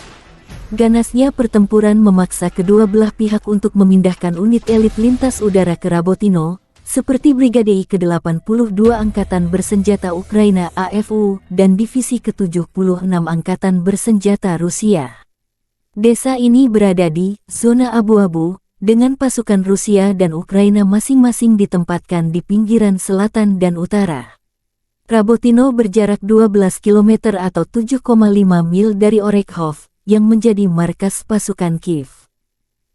Ganasnya pertempuran memaksa kedua belah pihak untuk memindahkan unit elit lintas udara ke Rabotino, seperti Brigade ke-82 Angkatan Bersenjata Ukraina AFU dan Divisi ke-76 Angkatan Bersenjata Rusia. Desa ini berada di zona abu-abu, dengan pasukan Rusia dan Ukraina masing-masing ditempatkan di pinggiran selatan dan utara. Rabotino berjarak 12 km atau 7,5 mil dari Orekhov, yang menjadi markas pasukan Kiev.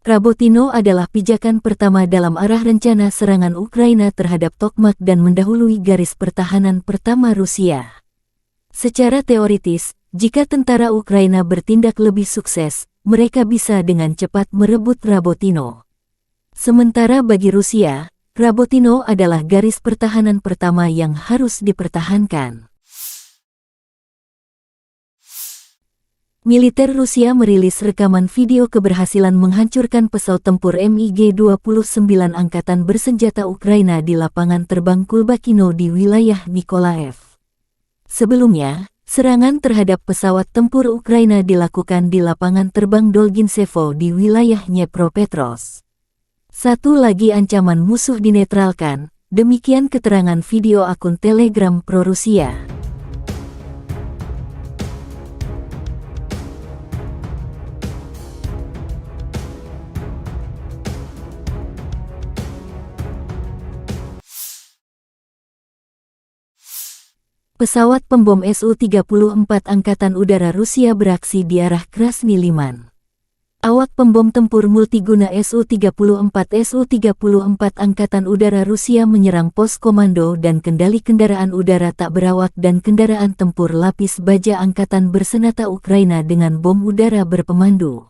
Rabotino adalah pijakan pertama dalam arah rencana serangan Ukraina terhadap Tokmak dan mendahului garis pertahanan pertama Rusia. Secara teoritis, jika tentara Ukraina bertindak lebih sukses, mereka bisa dengan cepat merebut Rabotino. Sementara bagi Rusia, Rabotino adalah garis pertahanan pertama yang harus dipertahankan. Militer Rusia merilis rekaman video keberhasilan menghancurkan pesawat tempur MiG-29 Angkatan Bersenjata Ukraina di lapangan terbang Kulbakino di wilayah Nikolaev. Sebelumnya, serangan terhadap pesawat tempur Ukraina dilakukan di lapangan terbang Dolginsevo di wilayah Dnepropetrovsk. Satu lagi ancaman musuh dinetralkan, demikian keterangan video akun Telegram pro-Rusia. Pesawat pembom Su-34 Angkatan Udara Rusia beraksi di arah Krasny Liman. Awak pembom tempur multiguna Su-34 Angkatan Udara Rusia menyerang pos komando dan kendali kendaraan udara tak berawak dan kendaraan tempur lapis baja Angkatan Bersenjata Ukraina dengan bom udara berpemandu.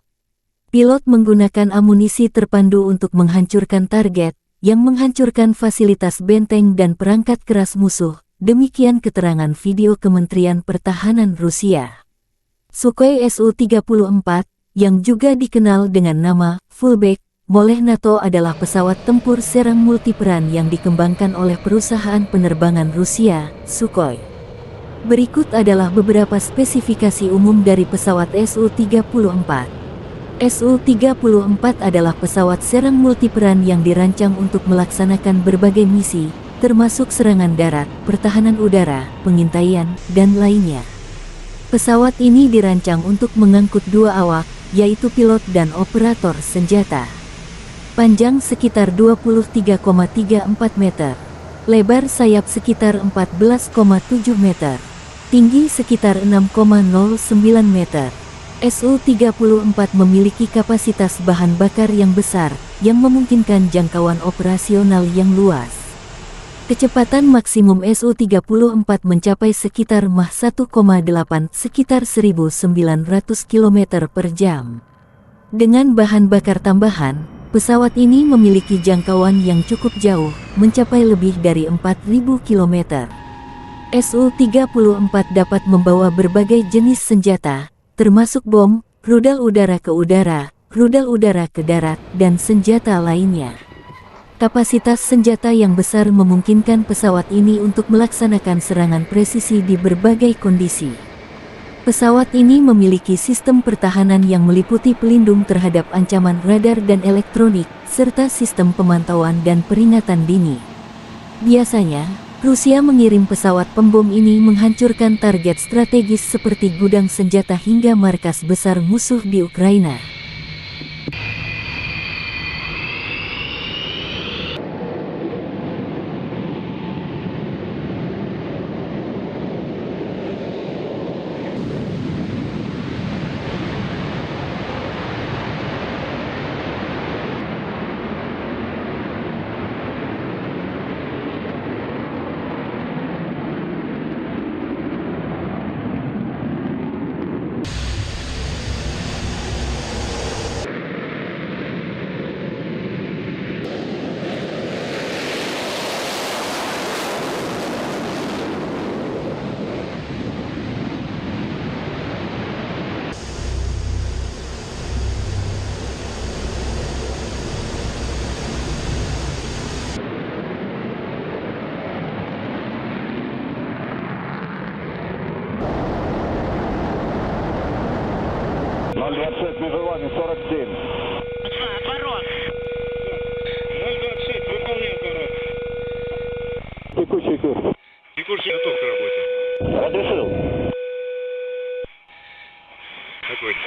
Pilot menggunakan amunisi terpandu untuk menghancurkan target, yang menghancurkan fasilitas benteng dan perangkat keras musuh. Demikian keterangan video Kementerian Pertahanan Rusia. Sukhoi Su-34, yang juga dikenal dengan nama Fullback Moleh NATO adalah pesawat tempur serang multiperan yang dikembangkan oleh perusahaan penerbangan Rusia, Sukhoi. Berikut adalah beberapa spesifikasi umum dari pesawat Su-34. Su-34 adalah pesawat serang multiperan yang dirancang untuk melaksanakan berbagai misi, termasuk serangan darat, pertahanan udara, pengintaian, dan lainnya. Pesawat ini dirancang untuk mengangkut dua awak, yaitu pilot dan operator senjata. Panjang sekitar 23,34 meter. Lebar sayap sekitar 14,7 meter. tinggi sekitar 6,09 meter. Su-34 memiliki kapasitas bahan bakar yang besar, yang memungkinkan jangkauan operasional yang luas. Kecepatan maksimum Su-34 mencapai sekitar Mach 1,8 sekitar 1.900 km per jam. Dengan bahan bakar tambahan, pesawat ini memiliki jangkauan yang cukup jauh, mencapai lebih dari 4.000 km. Su-34 dapat membawa berbagai jenis senjata, termasuk bom, rudal udara ke udara, rudal udara ke darat, dan senjata lainnya. Kapasitas senjata yang besar memungkinkan pesawat ini untuk melaksanakan serangan presisi di berbagai kondisi. Pesawat ini memiliki sistem pertahanan yang meliputi pelindung terhadap ancaman radar dan elektronik, serta sistem pemantauan dan peringatan dini. Biasanya, Rusia mengirim pesawat pembom ini menghancurkan target strategis seperti gudang senjata hingga markas besar musuh di Ukraina. Между вами 47. Отворот. 026, выполняю отворот. Текущий курс. Текущий готов к работе. Разрешил. Огонь.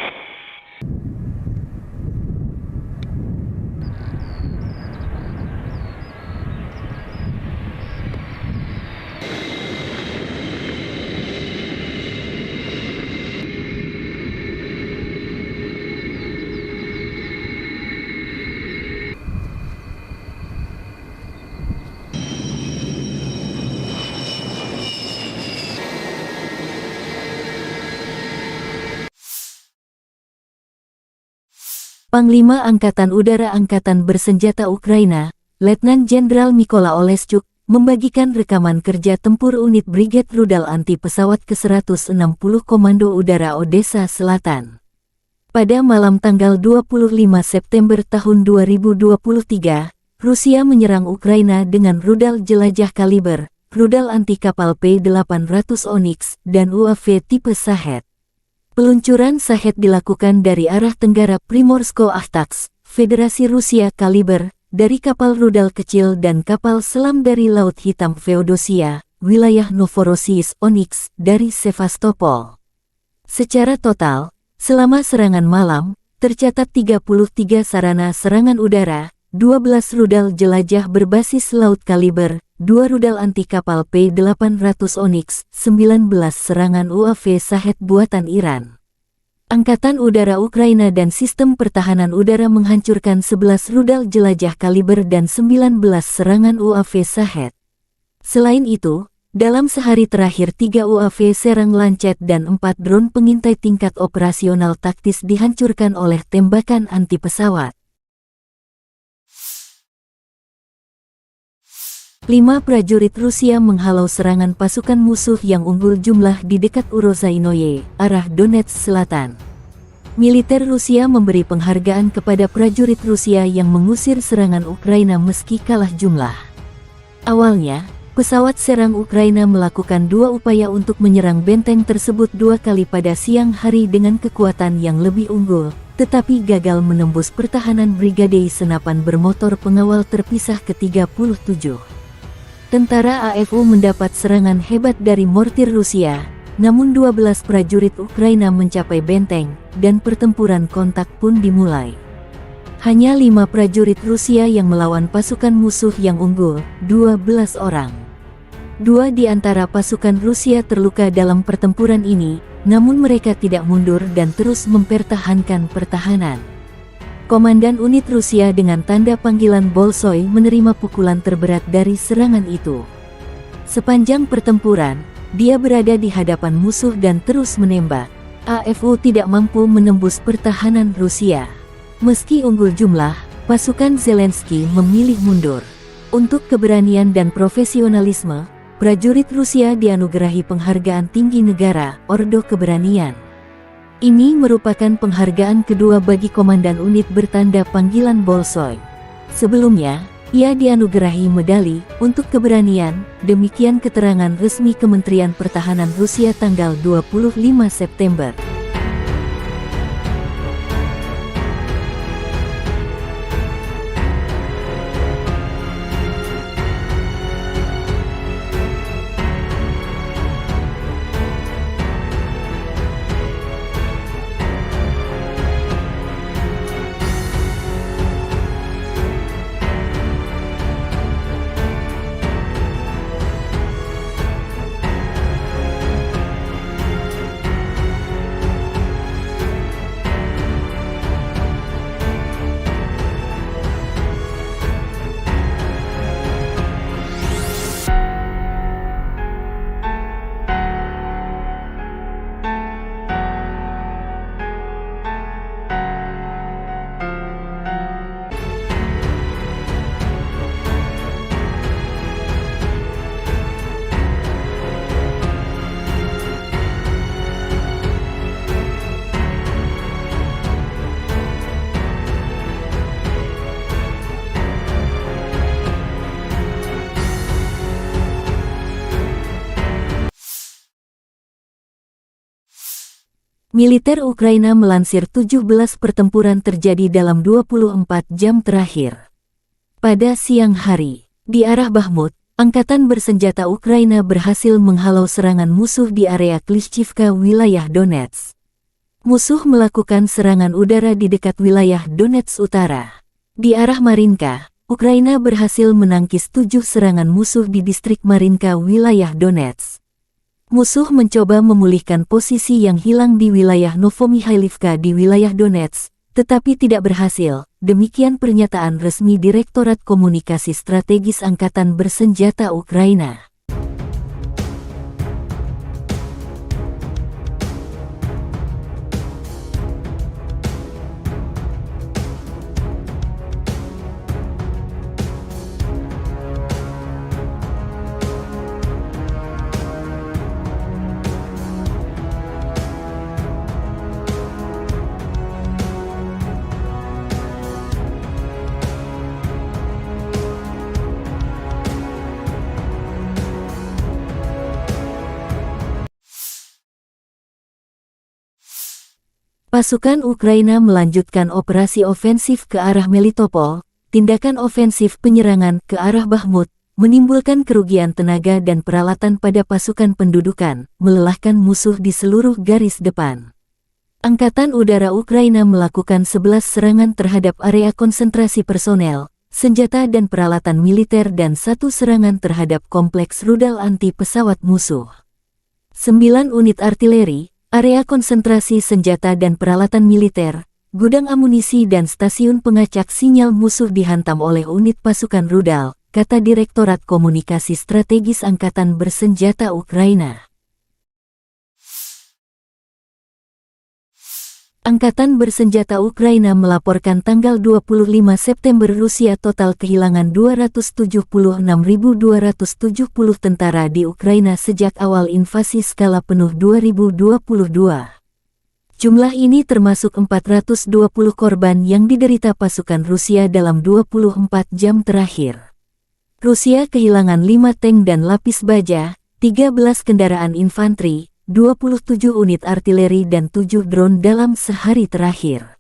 Panglima Angkatan Udara Angkatan Bersenjata Ukraina, Letnan Jenderal Mykola Oleschuk, membagikan rekaman kerja tempur unit Brigade Rudal Anti Pesawat ke-160 Komando Udara Odessa Selatan. Pada malam tanggal 25 September tahun 2023, Rusia menyerang Ukraina dengan rudal jelajah kaliber, rudal anti kapal P-800 Onyx, dan UAV tipe Shahed. Peluncuran Shahed dilakukan dari arah tenggara Primorsko-Ahtaks, Federasi Rusia kaliber, dari kapal rudal kecil dan kapal selam dari Laut Hitam Feodosia, wilayah Novorossiysk Onyx, dari Sevastopol. Secara total, selama serangan malam, tercatat 33 sarana serangan udara, 12 rudal jelajah berbasis laut kaliber, 2 rudal anti kapal P-800 Onyx, 19 serangan UAV Shahed buatan Iran. Angkatan Udara Ukraina dan Sistem Pertahanan Udara menghancurkan 11 rudal jelajah kaliber dan 19 serangan UAV Shahed. Selain itu, dalam sehari terakhir 3 UAV serang Lancet dan 4 drone pengintai tingkat operasional taktis dihancurkan oleh tembakan anti pesawat. 5 prajurit Rusia menghalau serangan pasukan musuh yang unggul jumlah di dekat Urozainoye, arah Donetsk Selatan. Militer Rusia memberi penghargaan kepada prajurit Rusia yang mengusir serangan Ukraina meski kalah jumlah. Awalnya, pesawat serang Ukraina melakukan 2 upaya untuk menyerang benteng tersebut 2 kali pada siang hari dengan kekuatan yang lebih unggul, tetapi gagal menembus pertahanan Brigade Senapan Bermotor Pengawal Terpisah ke-37. Tentara AFU mendapat serangan hebat dari mortir Rusia, namun 12 prajurit Ukraina mencapai benteng, dan pertempuran kontak pun dimulai. Hanya 5 prajurit Rusia yang melawan pasukan musuh yang unggul, 12 orang. 2 di antara pasukan Rusia terluka dalam pertempuran ini, namun mereka tidak mundur dan terus mempertahankan pertahanan. Komandan unit Rusia dengan tanda panggilan Bolshoi menerima pukulan terberat dari serangan itu. Sepanjang pertempuran, dia berada di hadapan musuh dan terus menembak. AFU tidak mampu menembus pertahanan Rusia. Meski unggul jumlah, pasukan Zelensky memilih mundur. Untuk keberanian dan profesionalisme, prajurit Rusia dianugerahi penghargaan tinggi negara, Ordo Keberanian. Ini merupakan penghargaan kedua bagi komandan unit bertanda panggilan Bolshoi. Sebelumnya, ia dianugerahi medali untuk keberanian, demikian keterangan resmi Kementerian Pertahanan Rusia tanggal 25 September. Militer Ukraina melansir 17 pertempuran terjadi dalam 24 jam terakhir. Pada siang hari, di arah Bakhmut, angkatan bersenjata Ukraina berhasil menghalau serangan musuh di area Klishchivka, wilayah Donetsk. Musuh melakukan serangan udara di dekat wilayah Donetsk Utara. Di arah Marinka, Ukraina berhasil menangkis 7 serangan musuh di distrik Marinka, wilayah Donetsk. Musuh mencoba memulihkan posisi yang hilang di wilayah Novomikhailivka di wilayah Donetsk, tetapi tidak berhasil. Demikian pernyataan resmi Direktorat Komunikasi Strategis Angkatan Bersenjata Ukraina. Pasukan Ukraina melanjutkan operasi ofensif ke arah Melitopol. Tindakan ofensif penyerangan ke arah Bakhmut menimbulkan kerugian tenaga dan peralatan pada pasukan pendudukan, melelahkan musuh di seluruh garis depan. Angkatan Udara Ukraina melakukan 11 serangan terhadap area konsentrasi personel, senjata dan peralatan militer dan 1 serangan terhadap kompleks rudal anti pesawat musuh. 9 unit artileri, area konsentrasi senjata dan peralatan militer, gudang amunisi dan stasiun pengacak sinyal musuh dihantam oleh unit pasukan rudal, kata Direktorat Komunikasi Strategis Angkatan Bersenjata Ukraina. Angkatan Bersenjata Ukraina melaporkan tanggal 25 September Rusia total kehilangan 276.270 tentara di Ukraina sejak awal invasi skala penuh 2022. Jumlah ini termasuk 420 korban yang diderita pasukan Rusia dalam 24 jam terakhir. Rusia kehilangan 5 tank dan lapis baja, 13 kendaraan infanteri, 27 unit artileri dan 7 drone dalam sehari terakhir.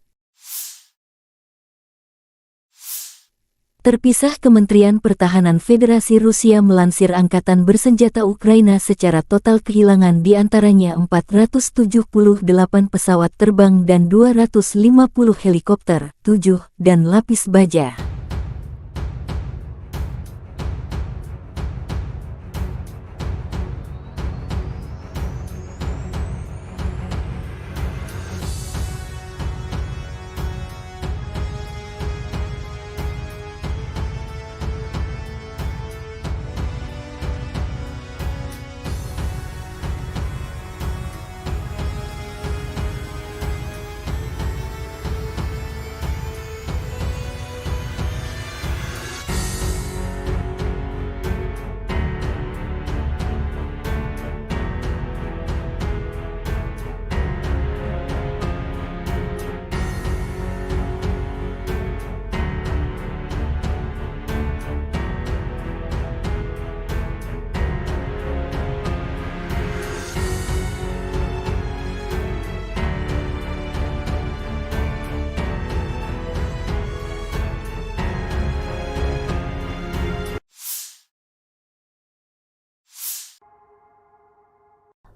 Terpisah, Kementerian Pertahanan Federasi Rusia melansir Angkatan Bersenjata Ukraina secara total kehilangan diantaranya 478 pesawat terbang dan 250 helikopter, 7, dan lapis baja.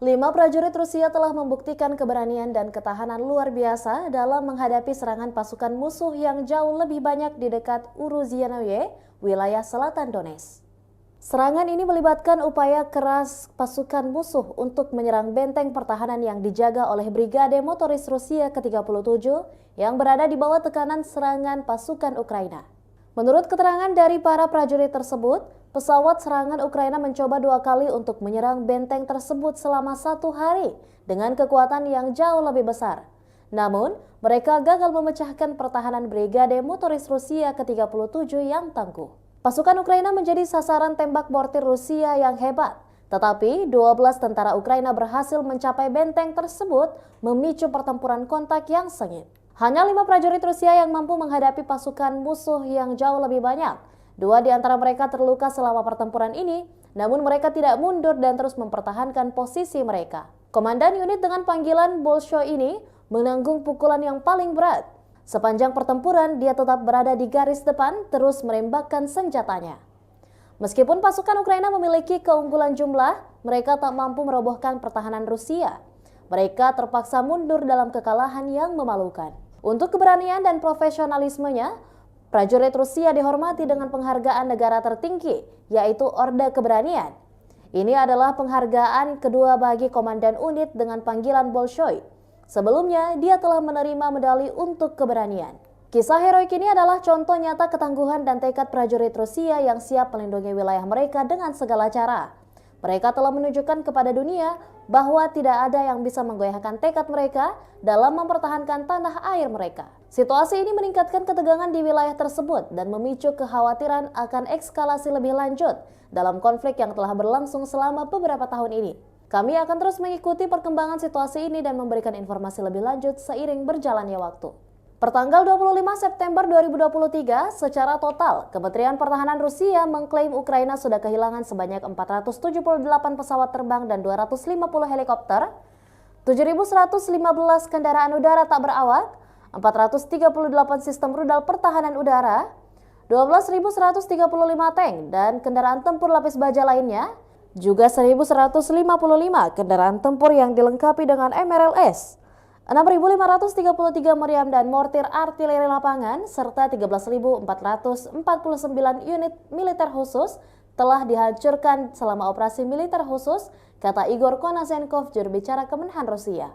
5 prajurit Rusia telah membuktikan keberanian dan ketahanan luar biasa dalam menghadapi serangan pasukan musuh yang jauh lebih banyak di dekat Uruzianoye, wilayah selatan Donetsk. Serangan ini melibatkan upaya keras pasukan musuh untuk menyerang benteng pertahanan yang dijaga oleh Brigade Motoris Rusia ke-37 yang berada di bawah tekanan serangan pasukan Ukraina. Menurut keterangan dari para prajurit tersebut, pesawat serangan Ukraina mencoba 2 kali untuk menyerang benteng tersebut selama 1 hari dengan kekuatan yang jauh lebih besar. Namun, mereka gagal memecahkan pertahanan Brigade Motoris Rusia ke-37 yang tangguh. Pasukan Ukraina menjadi sasaran tembak mortir Rusia yang hebat, tetapi 12 tentara Ukraina berhasil mencapai benteng tersebut, memicu pertempuran kontak yang sengit. Hanya 5 prajurit Rusia yang mampu menghadapi pasukan musuh yang jauh lebih banyak. 2 di antara mereka terluka selama pertempuran ini, namun mereka tidak mundur dan terus mempertahankan posisi mereka. Komandan unit dengan panggilan Bolshoi ini menanggung pukulan yang paling berat. Sepanjang pertempuran, dia tetap berada di garis depan, terus menembakkan senjatanya. Meskipun pasukan Ukraina memiliki keunggulan jumlah, mereka tak mampu merobohkan pertahanan Rusia. Mereka terpaksa mundur dalam kekalahan yang memalukan. Untuk keberanian dan profesionalismenya, prajurit Rusia dihormati dengan penghargaan negara tertinggi, yaitu Orde Keberanian. Ini adalah penghargaan kedua bagi komandan unit dengan panggilan Bolshoi. Sebelumnya, dia telah menerima medali untuk keberanian. Kisah heroik ini adalah contoh nyata ketangguhan dan tekad prajurit Rusia yang siap melindungi wilayah mereka dengan segala cara. Mereka telah menunjukkan kepada dunia bahwa tidak ada yang bisa menggoyahkan tekad mereka dalam mempertahankan tanah air mereka. Situasi ini meningkatkan ketegangan di wilayah tersebut dan memicu kekhawatiran akan eskalasi lebih lanjut dalam konflik yang telah berlangsung selama beberapa tahun ini. Kami akan terus mengikuti perkembangan situasi ini dan memberikan informasi lebih lanjut seiring berjalannya waktu. Pertanggal 25 September 2023, secara total, Kementerian Pertahanan Rusia mengklaim Ukraina sudah kehilangan sebanyak 478 pesawat terbang dan 250 helikopter, 7.115 kendaraan udara tak berawak, 438 sistem rudal pertahanan udara, 12.135 tank dan kendaraan tempur lapis baja lainnya, juga 1.155 kendaraan tempur yang dilengkapi dengan MRLS, 6.533 meriam dan mortir artileri lapangan, serta 13.449 unit militer khusus telah dihancurkan selama operasi militer khusus, kata Igor Konasenkov, juru bicara Kemenhan Rusia.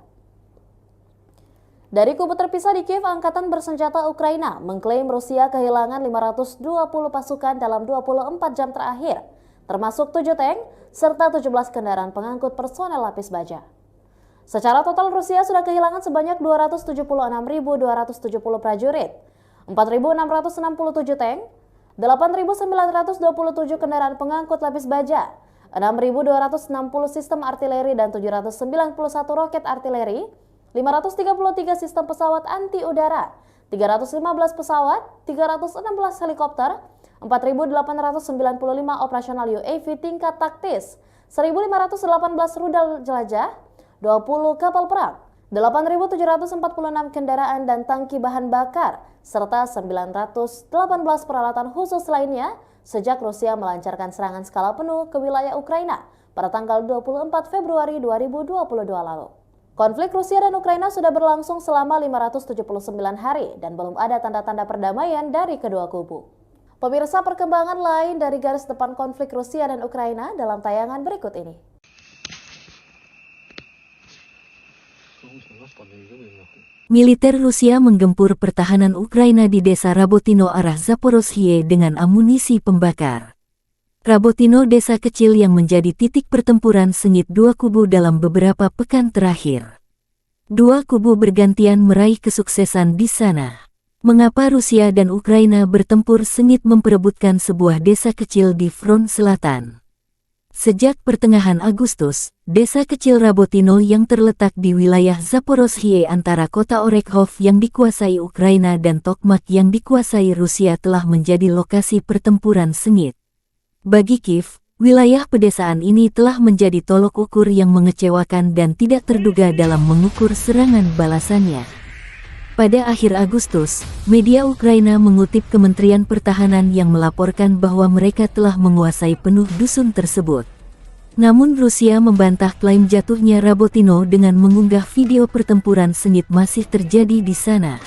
Dari kubu terpisah di Kiev, Angkatan Bersenjata Ukraina mengklaim Rusia kehilangan 520 pasukan dalam 24 jam terakhir, termasuk 7 tank serta 17 kendaraan pengangkut personel lapis baja. Secara total Rusia sudah kehilangan sebanyak 276.270 prajurit, 4.667 tank, 8.927 kendaraan pengangkut lapis baja, 6.260 sistem artileri dan 791 roket artileri, 533 sistem pesawat anti udara, 315 pesawat, 316 helikopter, 4.895 operasional UAV tingkat taktis, 1.518 rudal jelajah, 20 kapal perang, 8.746 kendaraan dan tangki bahan bakar, serta 918 peralatan khusus lainnya sejak Rusia melancarkan serangan skala penuh ke wilayah Ukraina pada tanggal 24 Februari 2022 lalu. Konflik Rusia dan Ukraina sudah berlangsung selama 579 hari dan belum ada tanda-tanda perdamaian dari kedua kubu. Pemirsa, perkembangan lain dari garis depan konflik Rusia dan Ukraina dalam tayangan berikut ini. Militer Rusia menggempur pertahanan Ukraina di desa Rabotino arah Zaporozhye dengan amunisi pembakar. Rabotino desa kecil yang menjadi titik pertempuran sengit dua kubu dalam beberapa pekan terakhir. Dua kubu bergantian meraih kesuksesan di sana. Mengapa Rusia dan Ukraina bertempur sengit memperebutkan sebuah desa kecil di front selatan? Sejak pertengahan Agustus, desa kecil Rabotino yang terletak di wilayah Zaporozhye antara kota Orekhov yang dikuasai Ukraina dan Tokmak yang dikuasai Rusia telah menjadi lokasi pertempuran sengit. Bagi Kiev, wilayah pedesaan ini telah menjadi tolok ukur yang mengecewakan dan tidak terduga dalam mengukur serangan balasannya. Pada akhir Agustus, media Ukraina mengutip Kementerian Pertahanan yang melaporkan bahwa mereka telah menguasai penuh dusun tersebut. Namun Rusia membantah klaim jatuhnya Rabotino dengan mengunggah video pertempuran sengit masih terjadi di sana.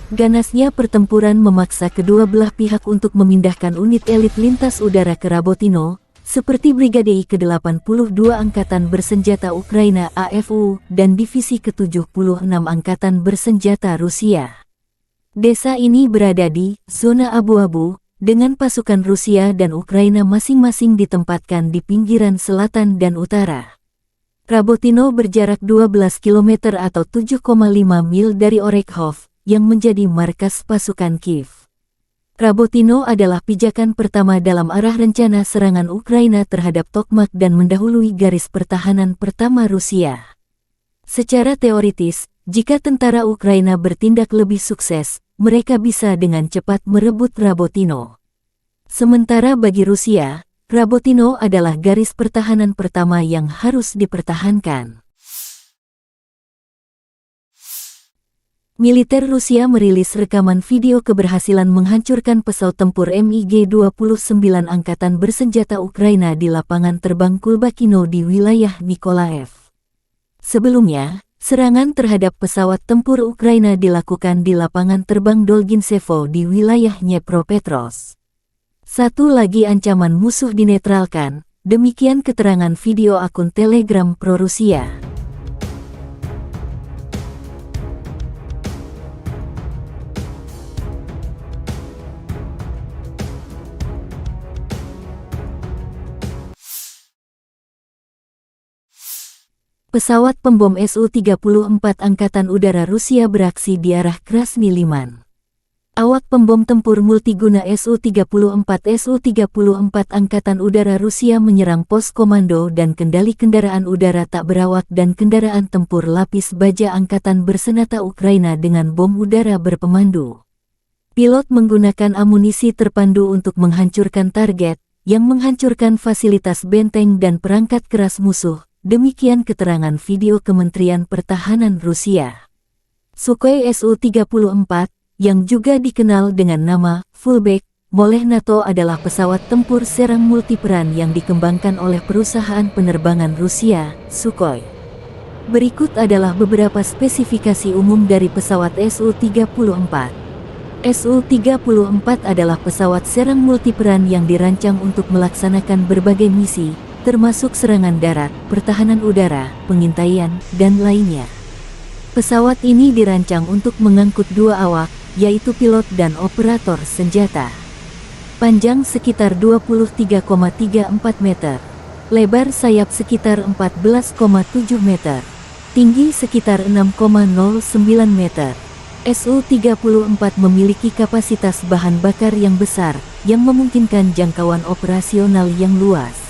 Ganasnya pertempuran memaksa kedua belah pihak untuk memindahkan unit elit lintas udara ke Rabotino, seperti Brigade I ke-82 Angkatan Bersenjata Ukraina AFU dan Divisi ke-76 Angkatan Bersenjata Rusia. Desa ini berada di zona abu-abu, dengan pasukan Rusia dan Ukraina masing-masing ditempatkan di pinggiran selatan dan utara. Rabotino berjarak 12 km atau 7,5 mil dari Orekhov, yang menjadi markas pasukan Kiev. Rabotino adalah pijakan pertama dalam arah rencana serangan Ukraina terhadap Tokmak dan mendahului garis pertahanan pertama Rusia. Secara teoritis, jika tentara Ukraina bertindak lebih sukses, mereka bisa dengan cepat merebut Rabotino. Sementara bagi Rusia, Rabotino adalah garis pertahanan pertama yang harus dipertahankan. Militer Rusia merilis rekaman video keberhasilan menghancurkan pesawat tempur MiG-29 Angkatan Bersenjata Ukraina di lapangan terbang Kulbakino di wilayah Nikolaev. Sebelumnya, serangan terhadap pesawat tempur Ukraina dilakukan di lapangan terbang Dolginsevo di wilayah Dnepropetrovsk. Satu lagi ancaman musuh dinetralkan, demikian keterangan video akun Telegram pro-Rusia. Pesawat pembom Su-34 Angkatan Udara Rusia beraksi di arah Krasny Liman. Awak pembom tempur multiguna Su-34 Angkatan Udara Rusia menyerang pos komando dan kendali kendaraan udara tak berawak dan kendaraan tempur lapis baja Angkatan Bersenjata Ukraina dengan bom udara berpemandu. Pilot menggunakan amunisi terpandu untuk menghancurkan target, yang menghancurkan fasilitas benteng dan perangkat keras musuh. Demikian keterangan video Kementerian Pertahanan Rusia. Sukhoi Su-34, yang juga dikenal dengan nama Fullback oleh NATO adalah pesawat tempur serang multiperan yang dikembangkan oleh perusahaan penerbangan Rusia, Sukhoi. Berikut adalah beberapa spesifikasi umum dari pesawat Su-34. Su-34 adalah pesawat serang multiperan yang dirancang untuk melaksanakan berbagai misi, termasuk serangan darat, pertahanan udara, pengintaian, dan lainnya. Pesawat ini dirancang untuk mengangkut dua awak, yaitu pilot dan operator senjata. Panjang sekitar 23,34 meter, lebar sayap sekitar 14,7 meter, tinggi sekitar 6,09 meter. Su-34 memiliki kapasitas bahan bakar yang besar, yang memungkinkan jangkauan operasional yang luas.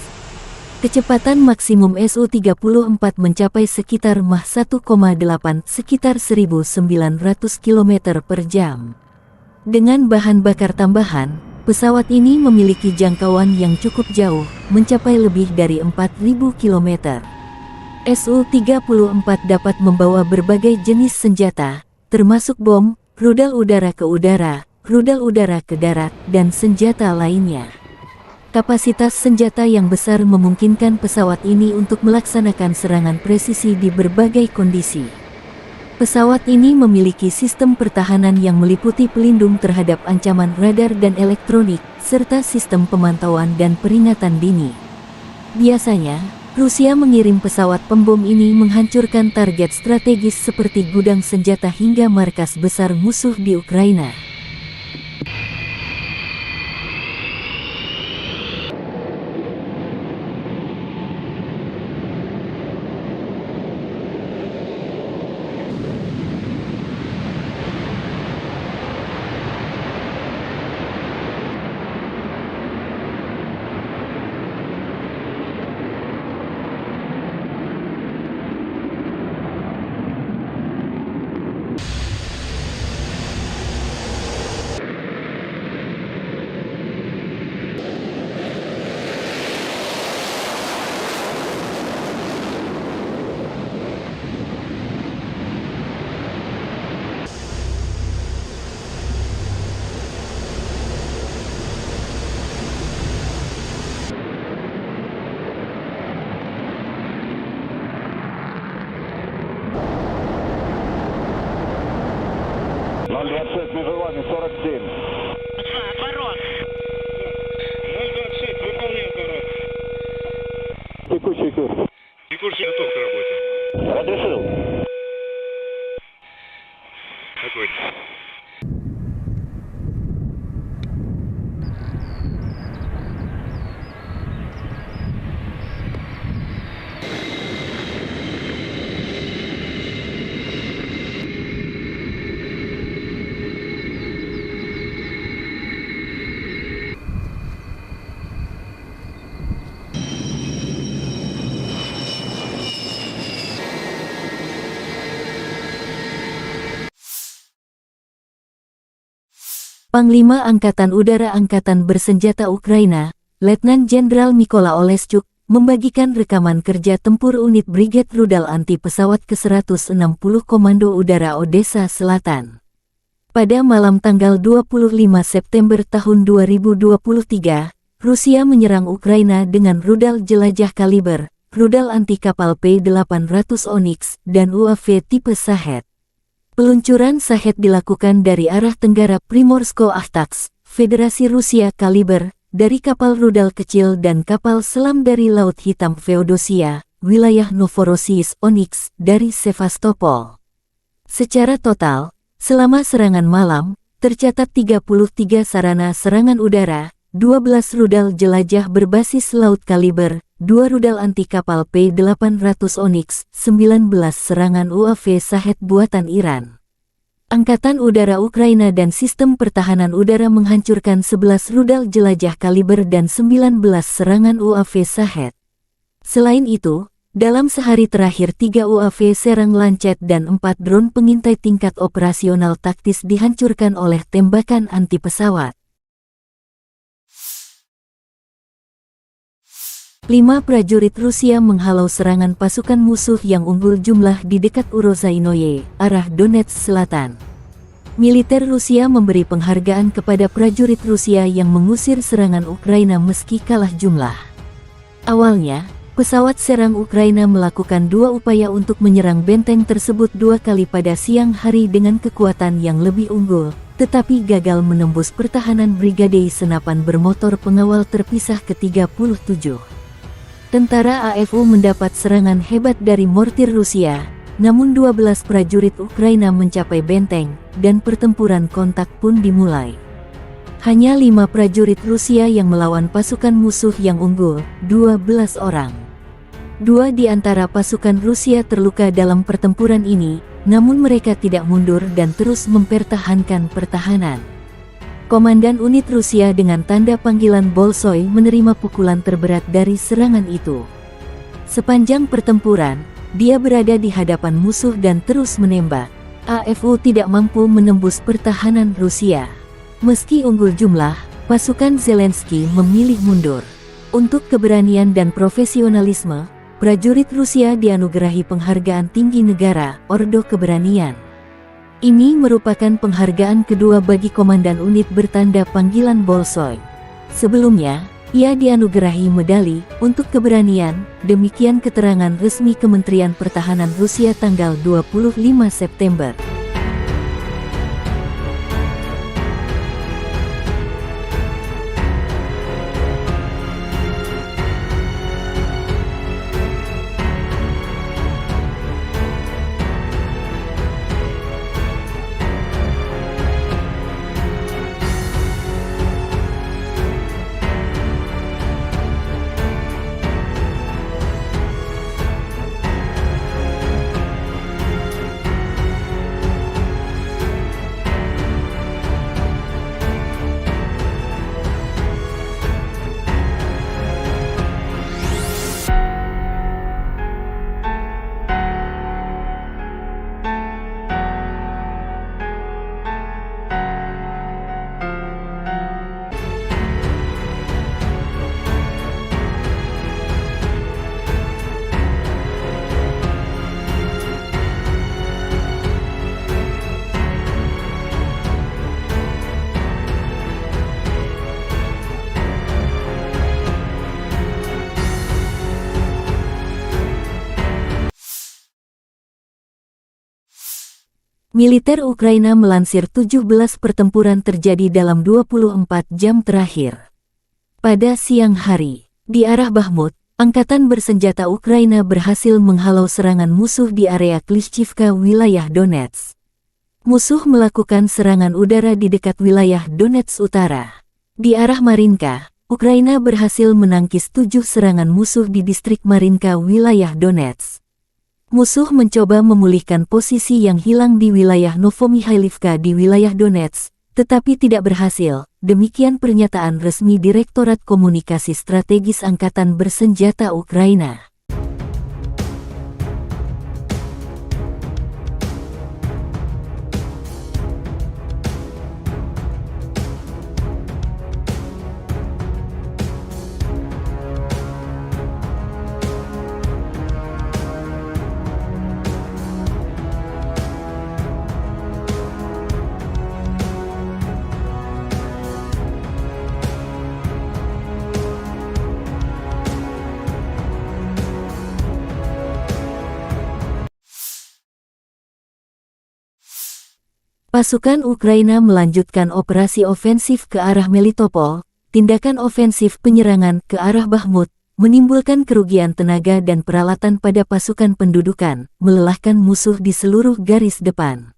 Kecepatan maksimum Su-34 mencapai sekitar Mach 1,8 sekitar 1.900 km per jam. Dengan bahan bakar tambahan, pesawat ini memiliki jangkauan yang cukup jauh, mencapai lebih dari 4.000 km. Su-34 dapat membawa berbagai jenis senjata, termasuk bom, rudal udara ke udara, rudal udara ke darat, dan senjata lainnya. Kapasitas senjata yang besar memungkinkan pesawat ini untuk melaksanakan serangan presisi di berbagai kondisi. Pesawat ini memiliki sistem pertahanan yang meliputi pelindung terhadap ancaman radar dan elektronik, serta sistem pemantauan dan peringatan dini. Biasanya, Rusia mengirim pesawat pembom ini menghancurkan target strategis seperti gudang senjata hingga markas besar musuh di Ukraina. 026 пребывание 47. Отворот. 026, выполняй отворот. Текущий курс. Текущий готов к работе. Разрешил. Огонь. Panglima Angkatan Udara Angkatan Bersenjata Ukraina, Letnan Jenderal Mykola Oleschuk, membagikan rekaman kerja tempur unit Brigade Rudal Anti Pesawat ke-160 Komando Udara Odessa Selatan. Pada malam tanggal 25 September tahun 2023, Rusia menyerang Ukraina dengan rudal jelajah kaliber, rudal anti kapal P-800 Onyx, dan UAV tipe Shahed. Peluncuran Shahed dilakukan dari arah tenggara Primorsko-Ahtaks, Federasi Rusia kaliber, dari kapal rudal kecil dan kapal selam dari Laut Hitam Feodosia, wilayah Novorossiysk Onyx, dari Sevastopol. Secara total, selama serangan malam, tercatat 33 sarana serangan udara, 12 rudal jelajah berbasis laut kaliber, 2 rudal anti kapal P-800 Onyx, 19 serangan UAV Shahed buatan Iran. Angkatan Udara Ukraina dan Sistem Pertahanan Udara menghancurkan 11 rudal jelajah kaliber dan 19 serangan UAV Shahed. Selain itu, dalam sehari terakhir 3 UAV Serang Lancet dan 4 drone pengintai tingkat operasional taktis dihancurkan oleh tembakan anti pesawat. 5 prajurit Rusia menghalau serangan pasukan musuh yang unggul jumlah di dekat Urozhainoye, arah Donetsk Selatan. Militer Rusia memberi penghargaan kepada prajurit Rusia yang mengusir serangan Ukraina meski kalah jumlah. Awalnya, pesawat serang Ukraina melakukan 2 upaya untuk menyerang benteng tersebut 2 kali pada siang hari dengan kekuatan yang lebih unggul, tetapi gagal menembus pertahanan Brigade Senapan Bermotor Pengawal Terpisah ke-37. Tentara AFU mendapat serangan hebat dari mortir Rusia, namun 12 prajurit Ukraina mencapai benteng, dan pertempuran kontak pun dimulai. Hanya 5 prajurit Rusia yang melawan pasukan musuh yang unggul, 12 orang. 2 di antara pasukan Rusia terluka dalam pertempuran ini, namun mereka tidak mundur dan terus mempertahankan pertahanan. Komandan unit Rusia dengan tanda panggilan Bolshoi menerima pukulan terberat dari serangan itu. Sepanjang pertempuran, dia berada di hadapan musuh dan terus menembak. AFU tidak mampu menembus pertahanan Rusia. Meski unggul jumlah, pasukan Zelensky memilih mundur. Untuk keberanian dan profesionalisme, prajurit Rusia dianugerahi penghargaan tinggi negara, Ordo Keberanian. Ini merupakan penghargaan kedua bagi komandan unit bertanda panggilan Bolshoi. Sebelumnya, ia dianugerahi medali untuk keberanian, demikian keterangan resmi Kementerian Pertahanan Rusia tanggal 25 September. Militer Ukraina melansir 17 pertempuran terjadi dalam 24 jam terakhir. Pada siang hari, di arah Bakhmut, Angkatan bersenjata Ukraina berhasil menghalau serangan musuh di area Klishchivka, wilayah Donetsk. Musuh melakukan serangan udara di dekat wilayah Donetsk Utara. Di arah Marinka, Ukraina berhasil menangkis 7 serangan musuh di distrik Marinka, wilayah Donetsk. Musuh mencoba memulihkan posisi yang hilang di wilayah Novomikhailivka di wilayah Donetsk, tetapi tidak berhasil. Demikian pernyataan resmi Direktorat Komunikasi Strategis Angkatan Bersenjata Ukraina. Pasukan Ukraina melanjutkan operasi ofensif ke arah Melitopol. Tindakan ofensif penyerangan ke arah Bakhmut menimbulkan kerugian tenaga dan peralatan pada pasukan pendudukan, melelahkan musuh di seluruh garis depan.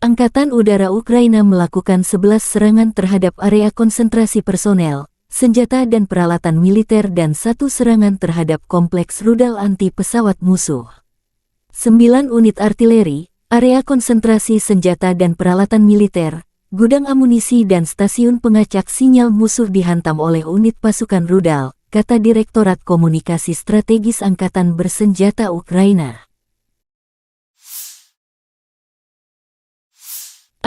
Angkatan Udara Ukraina melakukan 11 serangan terhadap area konsentrasi personel, senjata dan peralatan militer dan 1 serangan terhadap kompleks rudal anti pesawat musuh. 9 unit artileri, area konsentrasi senjata dan peralatan militer, gudang amunisi dan stasiun pengacak sinyal musuh dihantam oleh unit pasukan rudal, kata Direktorat Komunikasi Strategis Angkatan Bersenjata Ukraina.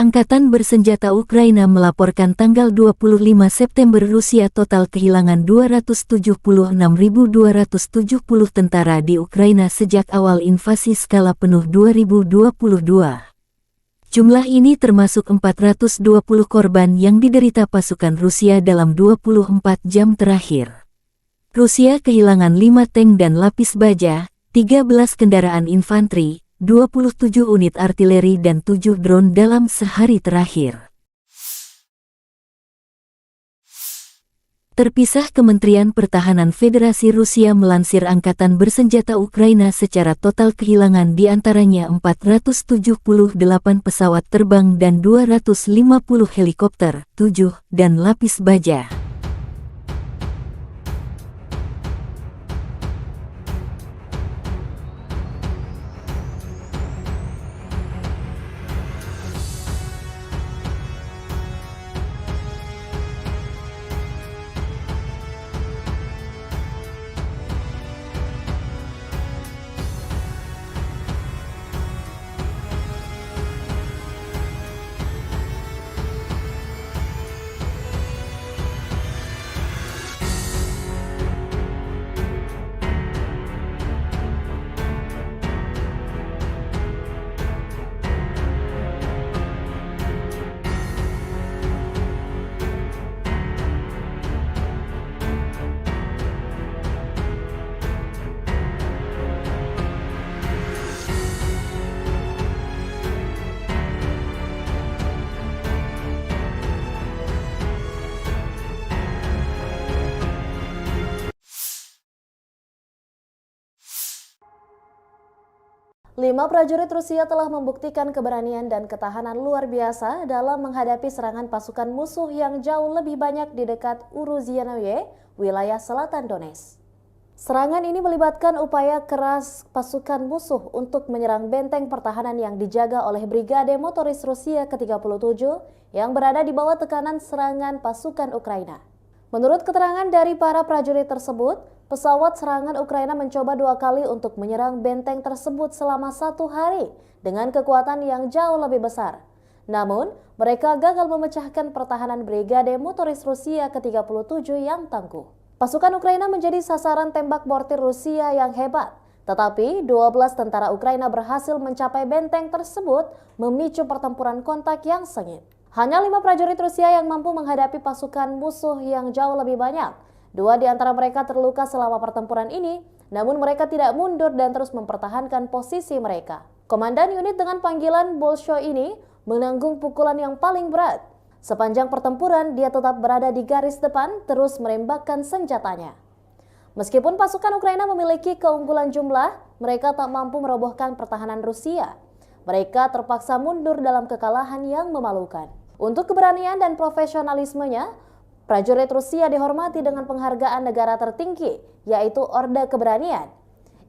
Angkatan Bersenjata Ukraina melaporkan tanggal 25 September Rusia total kehilangan 276.270 tentara di Ukraina sejak awal invasi skala penuh 2022. Jumlah ini termasuk 420 korban yang diderita pasukan Rusia dalam 24 jam terakhir. Rusia kehilangan 5 tank dan lapis baja, 13 kendaraan infanteri, 27 unit artileri dan 7 drone dalam sehari terakhir. Terpisah, Kementerian Pertahanan Federasi Rusia melansir Angkatan Bersenjata Ukraina secara total kehilangan diantaranya 478 pesawat terbang dan 250 helikopter, 7, dan lapis baja. Lima prajurit Rusia telah membuktikan keberanian dan ketahanan luar biasa dalam menghadapi serangan pasukan musuh yang jauh lebih banyak di dekat Uruzianoye, wilayah selatan Donetsk. Serangan ini melibatkan upaya keras pasukan musuh untuk menyerang benteng pertahanan yang dijaga oleh Brigade Motoris Rusia ke-37 yang berada di bawah tekanan serangan pasukan Ukraina. Menurut keterangan dari para prajurit tersebut, pesawat serangan Ukraina mencoba 2 kali untuk menyerang benteng tersebut selama 1 hari dengan kekuatan yang jauh lebih besar. Namun, mereka gagal memecahkan pertahanan Brigade Motoris Rusia ke-37 yang tangguh. Pasukan Ukraina menjadi sasaran tembak mortir Rusia yang hebat, tetapi 12 tentara Ukraina berhasil mencapai benteng tersebut, memicu pertempuran kontak yang sengit. Hanya 5 prajurit Rusia yang mampu menghadapi pasukan musuh yang jauh lebih banyak. 2 di antara mereka terluka selama pertempuran ini, namun mereka tidak mundur dan terus mempertahankan posisi mereka. Komandan unit dengan panggilan Bolshoi ini menanggung pukulan yang paling berat. Sepanjang pertempuran, dia tetap berada di garis depan, terus menembakkan senjatanya. Meskipun pasukan Ukraina memiliki keunggulan jumlah, mereka tak mampu merobohkan pertahanan Rusia. Mereka terpaksa mundur dalam kekalahan yang memalukan. Untuk keberanian dan profesionalismenya, prajurit Rusia dihormati dengan penghargaan negara tertinggi, yaitu Orde Keberanian.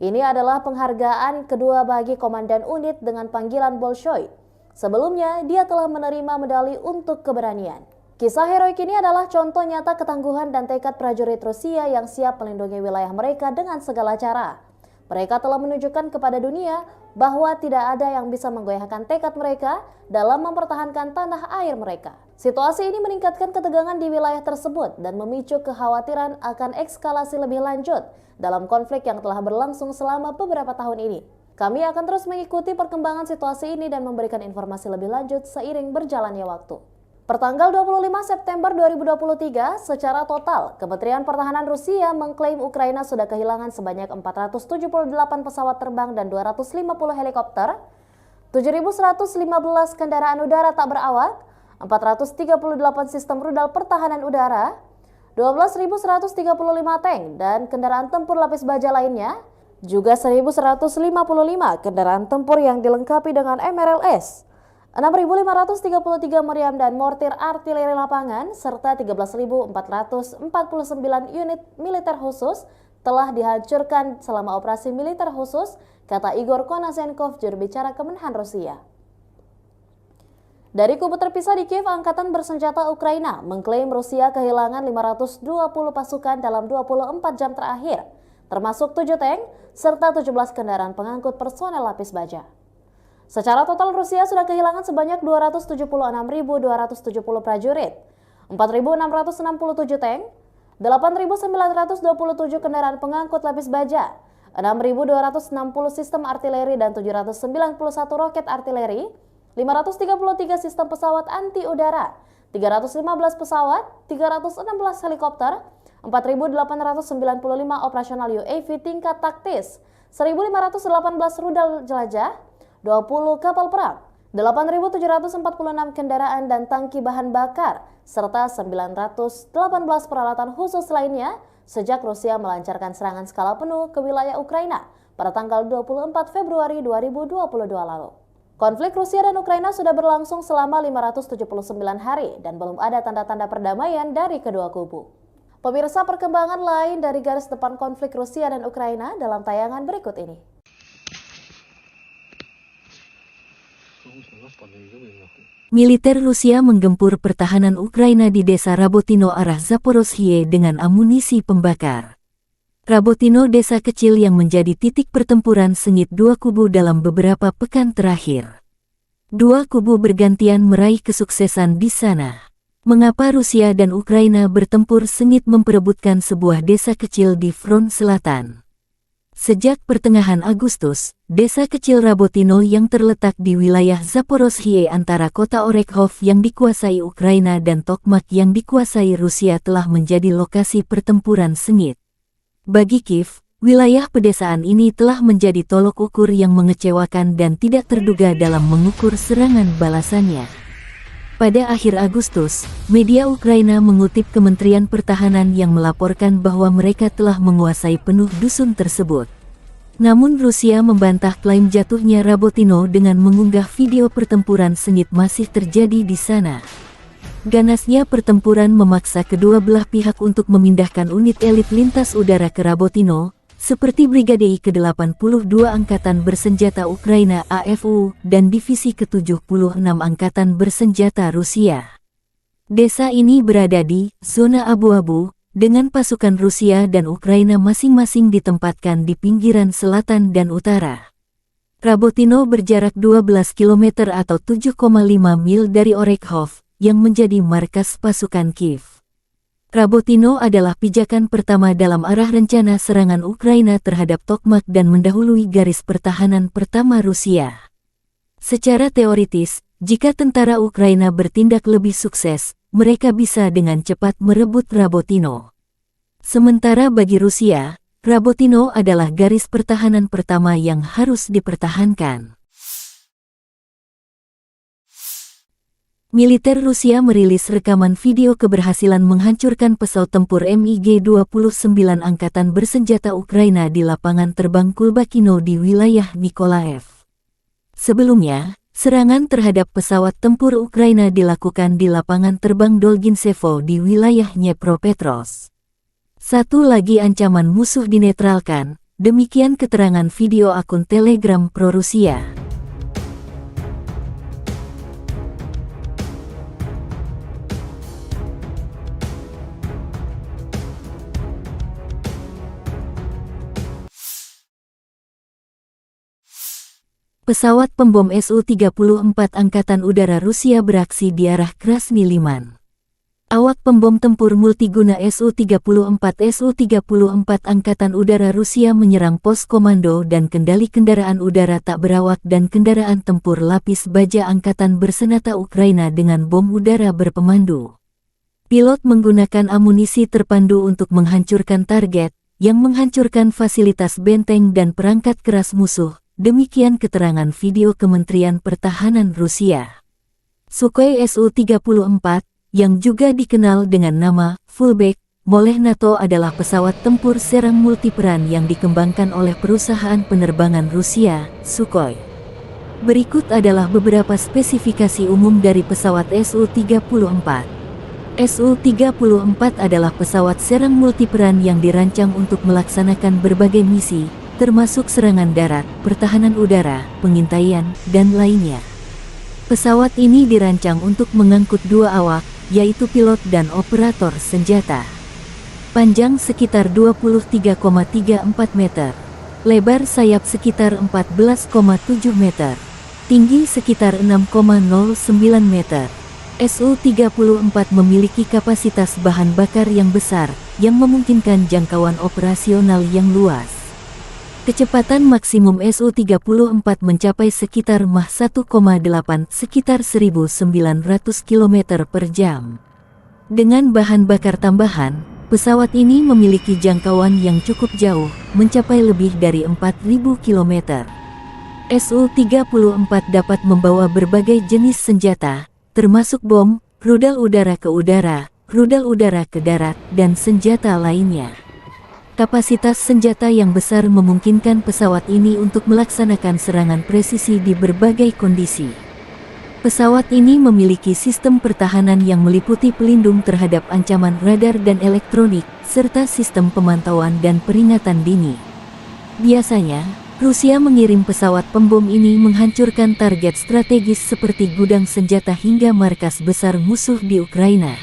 Ini adalah penghargaan kedua bagi komandan unit dengan panggilan Bolshoi. Sebelumnya, dia telah menerima medali untuk keberanian. Kisah heroik ini adalah contoh nyata ketangguhan dan tekad prajurit Rusia yang siap melindungi wilayah mereka dengan segala cara. Mereka telah menunjukkan kepada dunia bahwa tidak ada yang bisa menggoyahkan tekad mereka dalam mempertahankan tanah air mereka. Situasi ini meningkatkan ketegangan di wilayah tersebut dan memicu kekhawatiran akan eskalasi lebih lanjut dalam konflik yang telah berlangsung selama beberapa tahun ini. Kami akan terus mengikuti perkembangan situasi ini dan memberikan informasi lebih lanjut seiring berjalannya waktu. Pertanggal 25 September 2023, secara total, Kementerian Pertahanan Rusia mengklaim Ukraina sudah kehilangan sebanyak 478 pesawat terbang dan 250 helikopter, 7.115 kendaraan udara tak berawak, 438 sistem rudal pertahanan udara, 12.135 tank dan kendaraan tempur lapis baja lainnya, juga 1.155 kendaraan tempur yang dilengkapi dengan MRLS, 6.533 meriam dan mortir artileri lapangan, serta 13.449 unit militer khusus telah dihancurkan selama operasi militer khusus, kata Igor Konasenkov, juru bicara Kemenhan Rusia. Dari kubu terpisah di Kiev, Angkatan Bersenjata Ukraina mengklaim Rusia kehilangan 520 pasukan dalam 24 jam terakhir, termasuk 7 tank serta 17 kendaraan pengangkut personel lapis baja. Secara total Rusia sudah kehilangan sebanyak 276.270 prajurit, 4.667 tank, 8.927 kendaraan pengangkut lapis baja, 6.260 sistem artileri dan 791 roket artileri, 533 sistem pesawat anti udara, 315 pesawat, 316 helikopter, 4.895 operasional UAV tingkat taktis, 1.518 rudal jelajah, 20 kapal perang, 8.746 kendaraan dan tangki bahan bakar, serta 918 peralatan khusus lainnya sejak Rusia melancarkan serangan skala penuh ke wilayah Ukraina pada tanggal 24 Februari 2022 lalu. Konflik Rusia dan Ukraina sudah berlangsung selama 579 hari dan belum ada tanda-tanda perdamaian dari kedua kubu. Pemirsa, perkembangan lain dari garis depan konflik Rusia dan Ukraina dalam tayangan berikut ini. Militer Rusia menggempur pertahanan Ukraina di desa Rabotino arah Zaporozhye dengan amunisi pembakar. Rabotino, desa kecil yang menjadi titik pertempuran sengit dua kubu dalam beberapa pekan terakhir. Dua kubu bergantian meraih kesuksesan di sana. Mengapa Rusia dan Ukraina bertempur sengit memperebutkan sebuah desa kecil di front selatan? Sejak pertengahan Agustus, desa kecil Rabotino yang terletak di wilayah Zaporozhye antara kota Orekhov yang dikuasai Ukraina dan Tokmak yang dikuasai Rusia telah menjadi lokasi pertempuran sengit. Bagi Kiev, wilayah pedesaan ini telah menjadi tolok ukur yang mengecewakan dan tidak terduga dalam mengukur serangan balasannya. Pada akhir Agustus, media Ukraina mengutip Kementerian Pertahanan yang melaporkan bahwa mereka telah menguasai penuh dusun tersebut. Namun Rusia membantah klaim jatuhnya Rabotino dengan mengunggah video pertempuran sengit masih terjadi di sana. Ganasnya pertempuran memaksa kedua belah pihak untuk memindahkan unit elit lintas udara ke Rabotino, seperti Brigade ke-82 Angkatan Bersenjata Ukraina AFU dan Divisi ke-76 Angkatan Bersenjata Rusia. Desa ini berada di zona abu-abu, dengan pasukan Rusia dan Ukraina masing-masing ditempatkan di pinggiran selatan dan utara. Rabotino berjarak 12 km atau 7,5 mil dari Orekhov, yang menjadi markas pasukan Kiev. Rabotino adalah pijakan pertama dalam arah rencana serangan Ukraina terhadap Tokmak dan mendahului garis pertahanan pertama Rusia. Secara teoritis, jika tentara Ukraina bertindak lebih sukses, mereka bisa dengan cepat merebut Rabotino. Sementara bagi Rusia, Rabotino adalah garis pertahanan pertama yang harus dipertahankan. Militer Rusia merilis rekaman video keberhasilan menghancurkan pesawat tempur MiG-29 Angkatan Bersenjata Ukraina di lapangan terbang Kulbakino di wilayah Nikolaev. Sebelumnya, serangan terhadap pesawat tempur Ukraina dilakukan di lapangan terbang Dolginsevo di wilayah Dnepropetrovsk. Satu lagi ancaman musuh dinetralkan, demikian keterangan video akun Telegram pro-Rusia. Pesawat pembom Su-34 Angkatan Udara Rusia beraksi di arah Krasny Liman. Awak pembom tempur multiguna Su-34 Angkatan Udara Rusia menyerang pos komando dan kendali kendaraan udara tak berawak dan kendaraan tempur lapis baja Angkatan Bersenjata Ukraina dengan bom udara berpemandu. Pilot menggunakan amunisi terpandu untuk menghancurkan target, yang menghancurkan fasilitas benteng dan perangkat keras musuh. Demikian keterangan video Kementerian Pertahanan Rusia. Sukhoi Su-34, yang juga dikenal dengan nama Fullback oleh NATO adalah pesawat tempur serang multiperan yang dikembangkan oleh perusahaan penerbangan Rusia, Sukhoi. Berikut adalah beberapa spesifikasi umum dari pesawat Su-34. Su-34 adalah pesawat serang multiperan yang dirancang untuk melaksanakan berbagai misi, termasuk serangan darat, pertahanan udara, pengintaian, dan lainnya. Pesawat ini dirancang untuk mengangkut dua awak, yaitu pilot dan operator senjata. Panjang sekitar 23,34 meter, lebar sayap sekitar 14,7 meter, tinggi sekitar 6,09 meter. Su-34 memiliki kapasitas bahan bakar yang besar, yang memungkinkan jangkauan operasional yang luas. Kecepatan maksimum Su-34 mencapai sekitar Mach 1,8 sekitar 1900 km per jam. Dengan bahan bakar tambahan, pesawat ini memiliki jangkauan yang cukup jauh, mencapai lebih dari 4000 km. Su-34 dapat membawa berbagai jenis senjata, termasuk bom, rudal udara ke udara, rudal udara ke darat, dan senjata lainnya. Kapasitas senjata yang besar memungkinkan pesawat ini untuk melaksanakan serangan presisi di berbagai kondisi. Pesawat ini memiliki sistem pertahanan yang meliputi pelindung terhadap ancaman radar dan elektronik, serta sistem pemantauan dan peringatan dini. Biasanya, Rusia mengirim pesawat pembom ini menghancurkan target strategis seperti gudang senjata hingga markas besar musuh di Ukraina.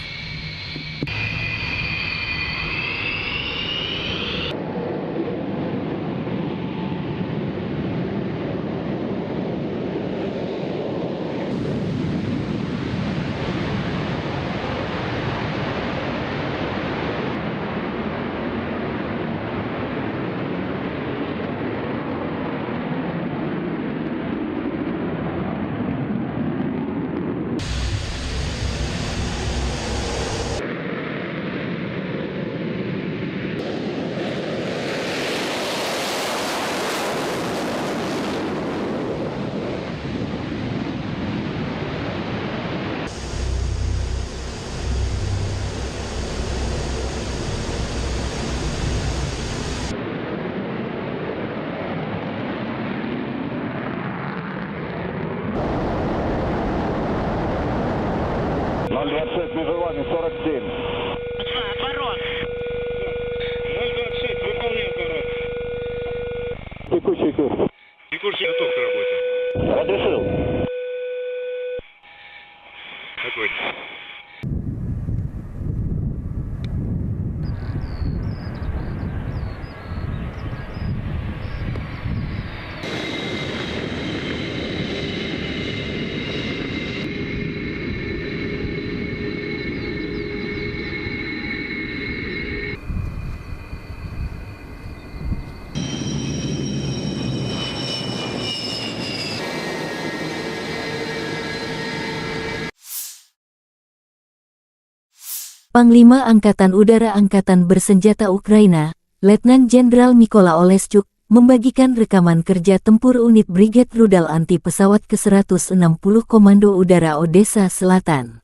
Между вами 47. Отворот. 026, выполняем парад. Текущий курс. Текущий готов к работе. Разрешил. Огонь. Panglima Angkatan Udara Angkatan Bersenjata Ukraina, Letnan Jenderal Mykola Oleschuk, membagikan rekaman kerja tempur unit Brigade Rudal Anti Pesawat ke-160 Komando Udara Odessa Selatan.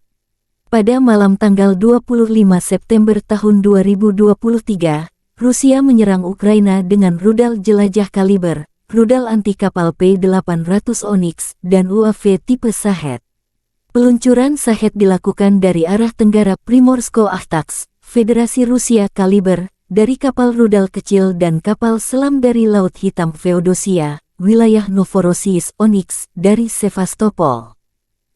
Pada malam tanggal 25 September tahun 2023, Rusia menyerang Ukraina dengan rudal jelajah kaliber, rudal anti kapal P-800 Onyx, dan UAV tipe Shahed. Peluncuran Shahed dilakukan dari arah tenggara Primorsko-Akhtarsk, Federasi Rusia kaliber, dari kapal rudal kecil dan kapal selam dari Laut Hitam Feodosia, wilayah Novorossiysk Onyx, dari Sevastopol.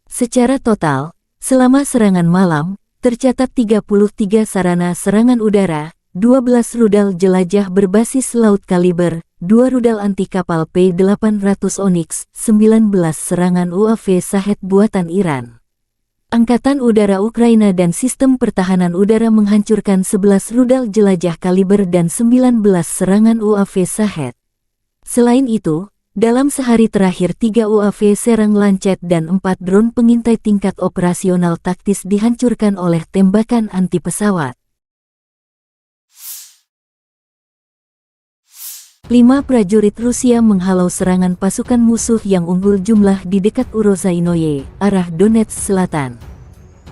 Secara total, selama serangan malam, tercatat 33 sarana serangan udara, 12 rudal jelajah berbasis laut kaliber, 2 rudal anti kapal P-800 Onyx, 19 serangan UAV Shahed buatan Iran. Angkatan Udara Ukraina dan Sistem Pertahanan Udara menghancurkan 11 rudal jelajah kaliber dan 19 serangan UAV Shahed. Selain itu, dalam sehari terakhir 3 UAV Serang Lancet dan 4 drone pengintai tingkat operasional taktis dihancurkan oleh tembakan anti pesawat. 5 prajurit Rusia menghalau serangan pasukan musuh yang unggul jumlah di dekat Urozainoye, arah Donetsk Selatan.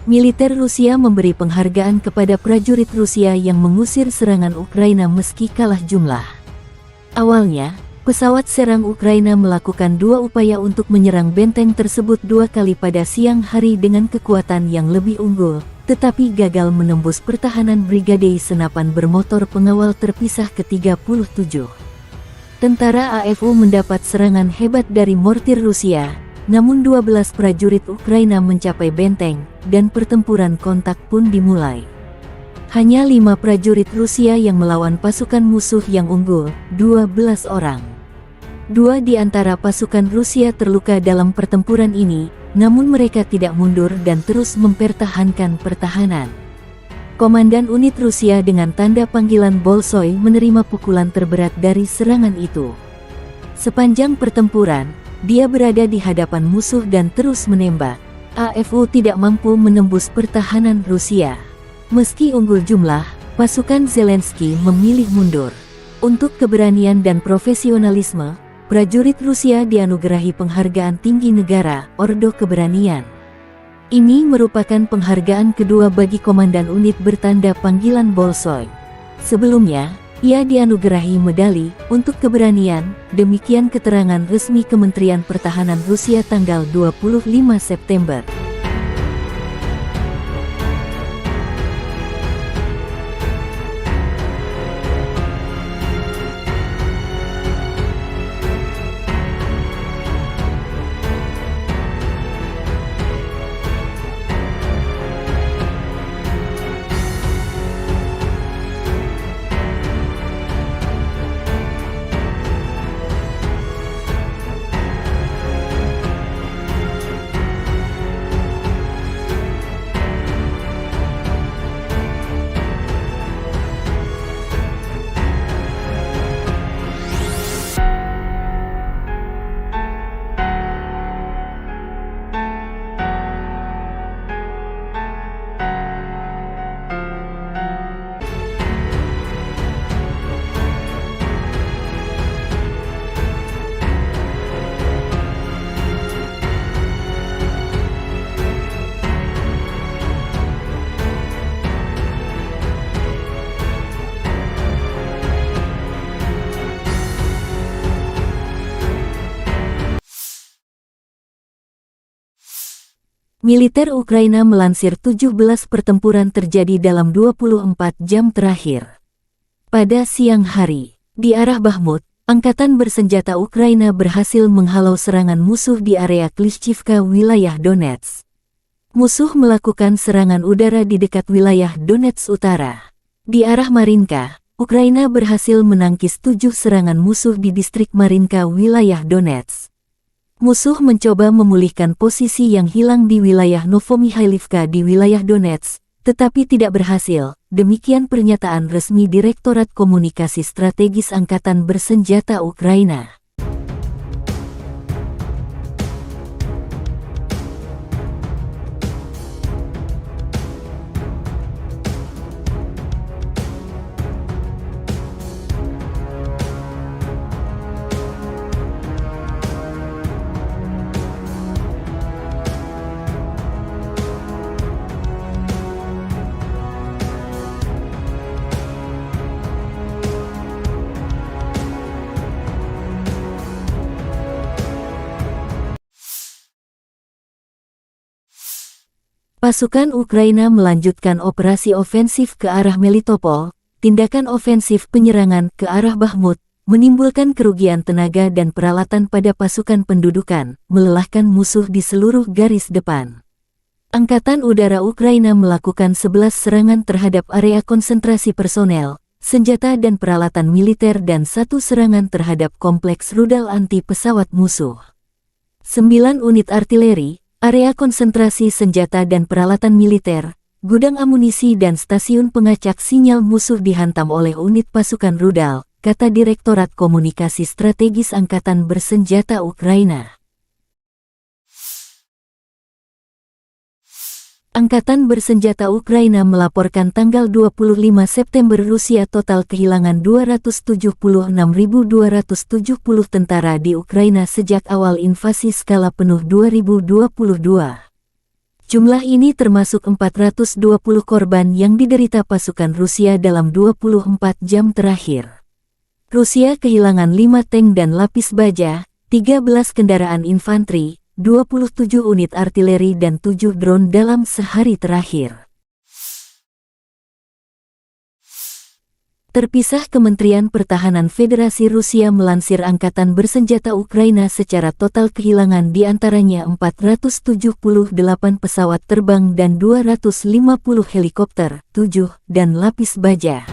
Militer Rusia memberi penghargaan kepada prajurit Rusia yang mengusir serangan Ukraina meski kalah jumlah. Awalnya, pesawat serang Ukraina melakukan 2 upaya untuk menyerang benteng tersebut 2 kali pada siang hari dengan kekuatan yang lebih unggul, tetapi gagal menembus pertahanan Brigade Senapan Bermotor Pengawal Terpisah ke-37. Tentara AFU mendapat serangan hebat dari mortir Rusia, namun 12 prajurit Ukraina mencapai benteng, dan pertempuran kontak pun dimulai. Hanya 5 prajurit Rusia yang melawan pasukan musuh yang unggul, 12 orang. 2 di antara pasukan Rusia terluka dalam pertempuran ini, namun mereka tidak mundur dan terus mempertahankan pertahanan. Komandan unit Rusia dengan tanda panggilan Bolshoi menerima pukulan terberat dari serangan itu. Sepanjang pertempuran, dia berada di hadapan musuh dan terus menembak. AFU tidak mampu menembus pertahanan Rusia. Meski unggul jumlah, pasukan Zelensky memilih mundur. Untuk keberanian dan profesionalisme, prajurit Rusia dianugerahi penghargaan tinggi negara, Ordo Keberanian. Ini merupakan penghargaan kedua bagi komandan unit bertanda panggilan Bolshoi. Sebelumnya, ia dianugerahi medali untuk keberanian, demikian keterangan resmi Kementerian Pertahanan Rusia tanggal 25 September. Militer Ukraina melansir 17 pertempuran terjadi dalam 24 jam terakhir. Pada siang hari, di arah Bakhmut, Angkatan Bersenjata Ukraina berhasil menghalau serangan musuh di area Klishchivka, wilayah Donetsk. Musuh melakukan serangan udara di dekat wilayah Donetsk Utara. Di arah Marinka, Ukraina berhasil menangkis 7 serangan musuh di distrik Marinka, wilayah Donetsk. Musuh mencoba memulihkan posisi yang hilang di wilayah Novomikhailivka di wilayah Donetsk, tetapi tidak berhasil. Demikian pernyataan resmi Direktorat Komunikasi Strategis Angkatan Bersenjata Ukraina. Pasukan Ukraina melanjutkan operasi ofensif ke arah Melitopol. Tindakan ofensif penyerangan ke arah Bakhmut menimbulkan kerugian tenaga dan peralatan pada pasukan pendudukan, melelahkan musuh di seluruh garis depan. Angkatan Udara Ukraina melakukan 11 serangan terhadap area konsentrasi personel, senjata dan peralatan militer dan 1 serangan terhadap kompleks rudal anti-pesawat musuh. 9 unit artileri, area konsentrasi senjata dan peralatan militer, gudang amunisi dan stasiun pengacak sinyal musuh dihantam oleh unit pasukan rudal, kata Direktorat Komunikasi Strategis Angkatan Bersenjata Ukraina. Angkatan Bersenjata Ukraina melaporkan tanggal 25 September Rusia total kehilangan 276.270 tentara di Ukraina sejak awal invasi skala penuh 2022. Jumlah ini termasuk 420 korban yang diderita pasukan Rusia dalam 24 jam terakhir. Rusia kehilangan 5 tank dan lapis baja, 13 kendaraan infanteri, 27 unit artileri dan 7 drone dalam sehari terakhir. Terpisah, Kementerian Pertahanan Federasi Rusia melansir Angkatan Bersenjata Ukraina secara total kehilangan diantaranya 478 pesawat terbang dan 250 helikopter, 7, dan lapis baja.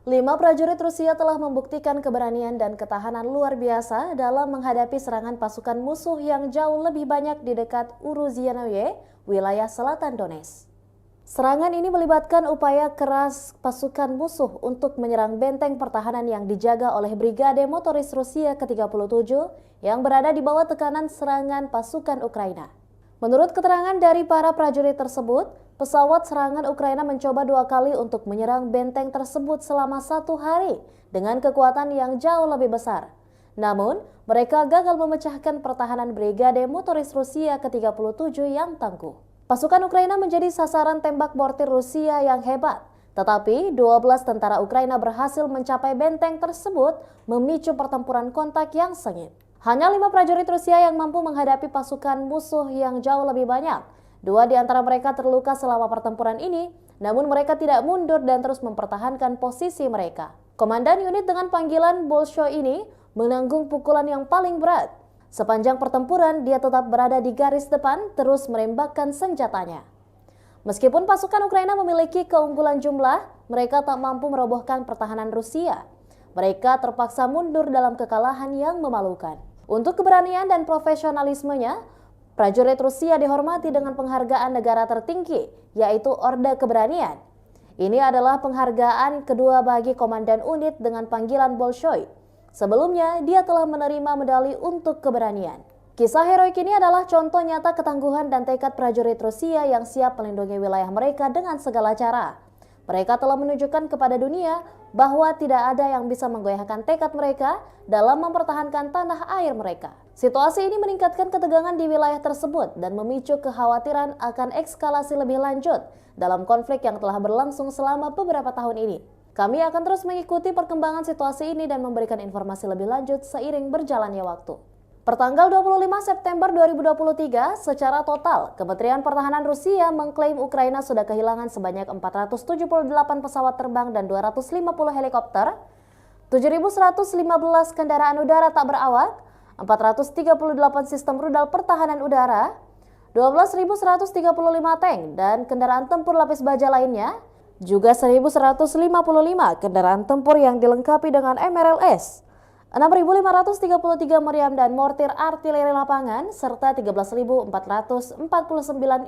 Lima prajurit Rusia telah membuktikan keberanian dan ketahanan luar biasa dalam menghadapi serangan pasukan musuh yang jauh lebih banyak di dekat Uruzianoye, wilayah selatan Donetsk. Serangan ini melibatkan upaya keras pasukan musuh untuk menyerang benteng pertahanan yang dijaga oleh Brigade Motoris Rusia ke-37 yang berada di bawah tekanan serangan pasukan Ukraina. Menurut keterangan dari para prajurit tersebut, pesawat serangan Ukraina mencoba 2 kali untuk menyerang benteng tersebut selama 1 hari dengan kekuatan yang jauh lebih besar. Namun, mereka gagal memecahkan pertahanan Brigade Motoris Rusia ke-37 yang tangguh. Pasukan Ukraina menjadi sasaran tembak mortir Rusia yang hebat, tetapi 12 tentara Ukraina berhasil mencapai benteng tersebut, memicu pertempuran kontak yang sengit. Hanya 5 prajurit Rusia yang mampu menghadapi pasukan musuh yang jauh lebih banyak. 2 di antara mereka terluka selama pertempuran ini, namun mereka tidak mundur dan terus mempertahankan posisi mereka. Komandan unit dengan panggilan Bolshoi ini menanggung pukulan yang paling berat. Sepanjang pertempuran, dia tetap berada di garis depan, terus menembakkan senjatanya. Meskipun pasukan Ukraina memiliki keunggulan jumlah, mereka tak mampu merobohkan pertahanan Rusia. Mereka terpaksa mundur dalam kekalahan yang memalukan. Untuk keberanian dan profesionalismenya, prajurit Rusia dihormati dengan penghargaan negara tertinggi, yaitu Orde Keberanian. Ini adalah penghargaan kedua bagi komandan unit dengan panggilan Bolshoi. Sebelumnya, dia telah menerima medali untuk keberanian. Kisah heroik ini adalah contoh nyata ketangguhan dan tekad prajurit Rusia yang siap melindungi wilayah mereka dengan segala cara. Mereka telah menunjukkan kepada dunia bahwa tidak ada yang bisa menggoyahkan tekad mereka dalam mempertahankan tanah air mereka. Situasi ini meningkatkan ketegangan di wilayah tersebut dan memicu kekhawatiran akan eskalasi lebih lanjut dalam konflik yang telah berlangsung selama beberapa tahun ini. Kami akan terus mengikuti perkembangan situasi ini dan memberikan informasi lebih lanjut seiring berjalannya waktu. Pertanggal 25 September 2023, secara total, Kementerian Pertahanan Rusia mengklaim Ukraina sudah kehilangan sebanyak 478 pesawat terbang dan 250 helikopter. 7.115 kendaraan udara tak berawak, 438 sistem rudal pertahanan udara, 12.135 tank dan kendaraan tempur lapis baja lainnya, juga 1.155 kendaraan tempur yang dilengkapi dengan MRLS, 6.533 meriam dan mortir artileri lapangan, serta 13.449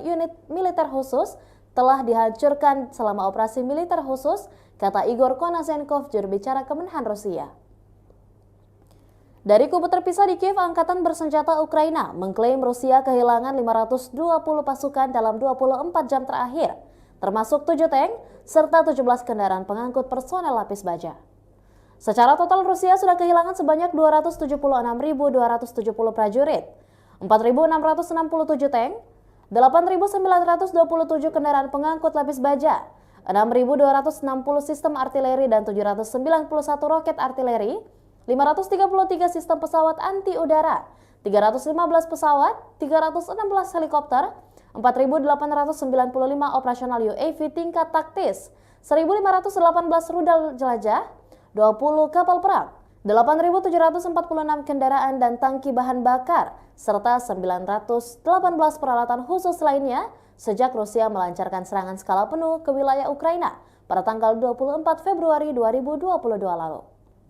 unit militer khusus telah dihancurkan selama operasi militer khusus, kata Igor Konasenkov, juru bicara Kemenhan Rusia. Dari kubu terpisah di Kiev, Angkatan Bersenjata Ukraina mengklaim Rusia kehilangan 520 pasukan dalam 24 jam terakhir, termasuk 7 tank serta 17 kendaraan pengangkut personel lapis baja. Secara total Rusia sudah kehilangan sebanyak 276.270 prajurit, 4.667 tank, 8.927 kendaraan pengangkut lapis baja, 6.260 sistem artileri dan 791 roket artileri, 533 sistem pesawat anti udara, 315 pesawat, 316 helikopter, 4.895 operasional UAV tingkat taktis, 1.518 rudal jelajah, 20 kapal perang, 8.746 kendaraan dan tangki bahan bakar, serta 918 peralatan khusus lainnya sejak Rusia melancarkan serangan skala penuh ke wilayah Ukraina pada tanggal 24 Februari 2022 lalu.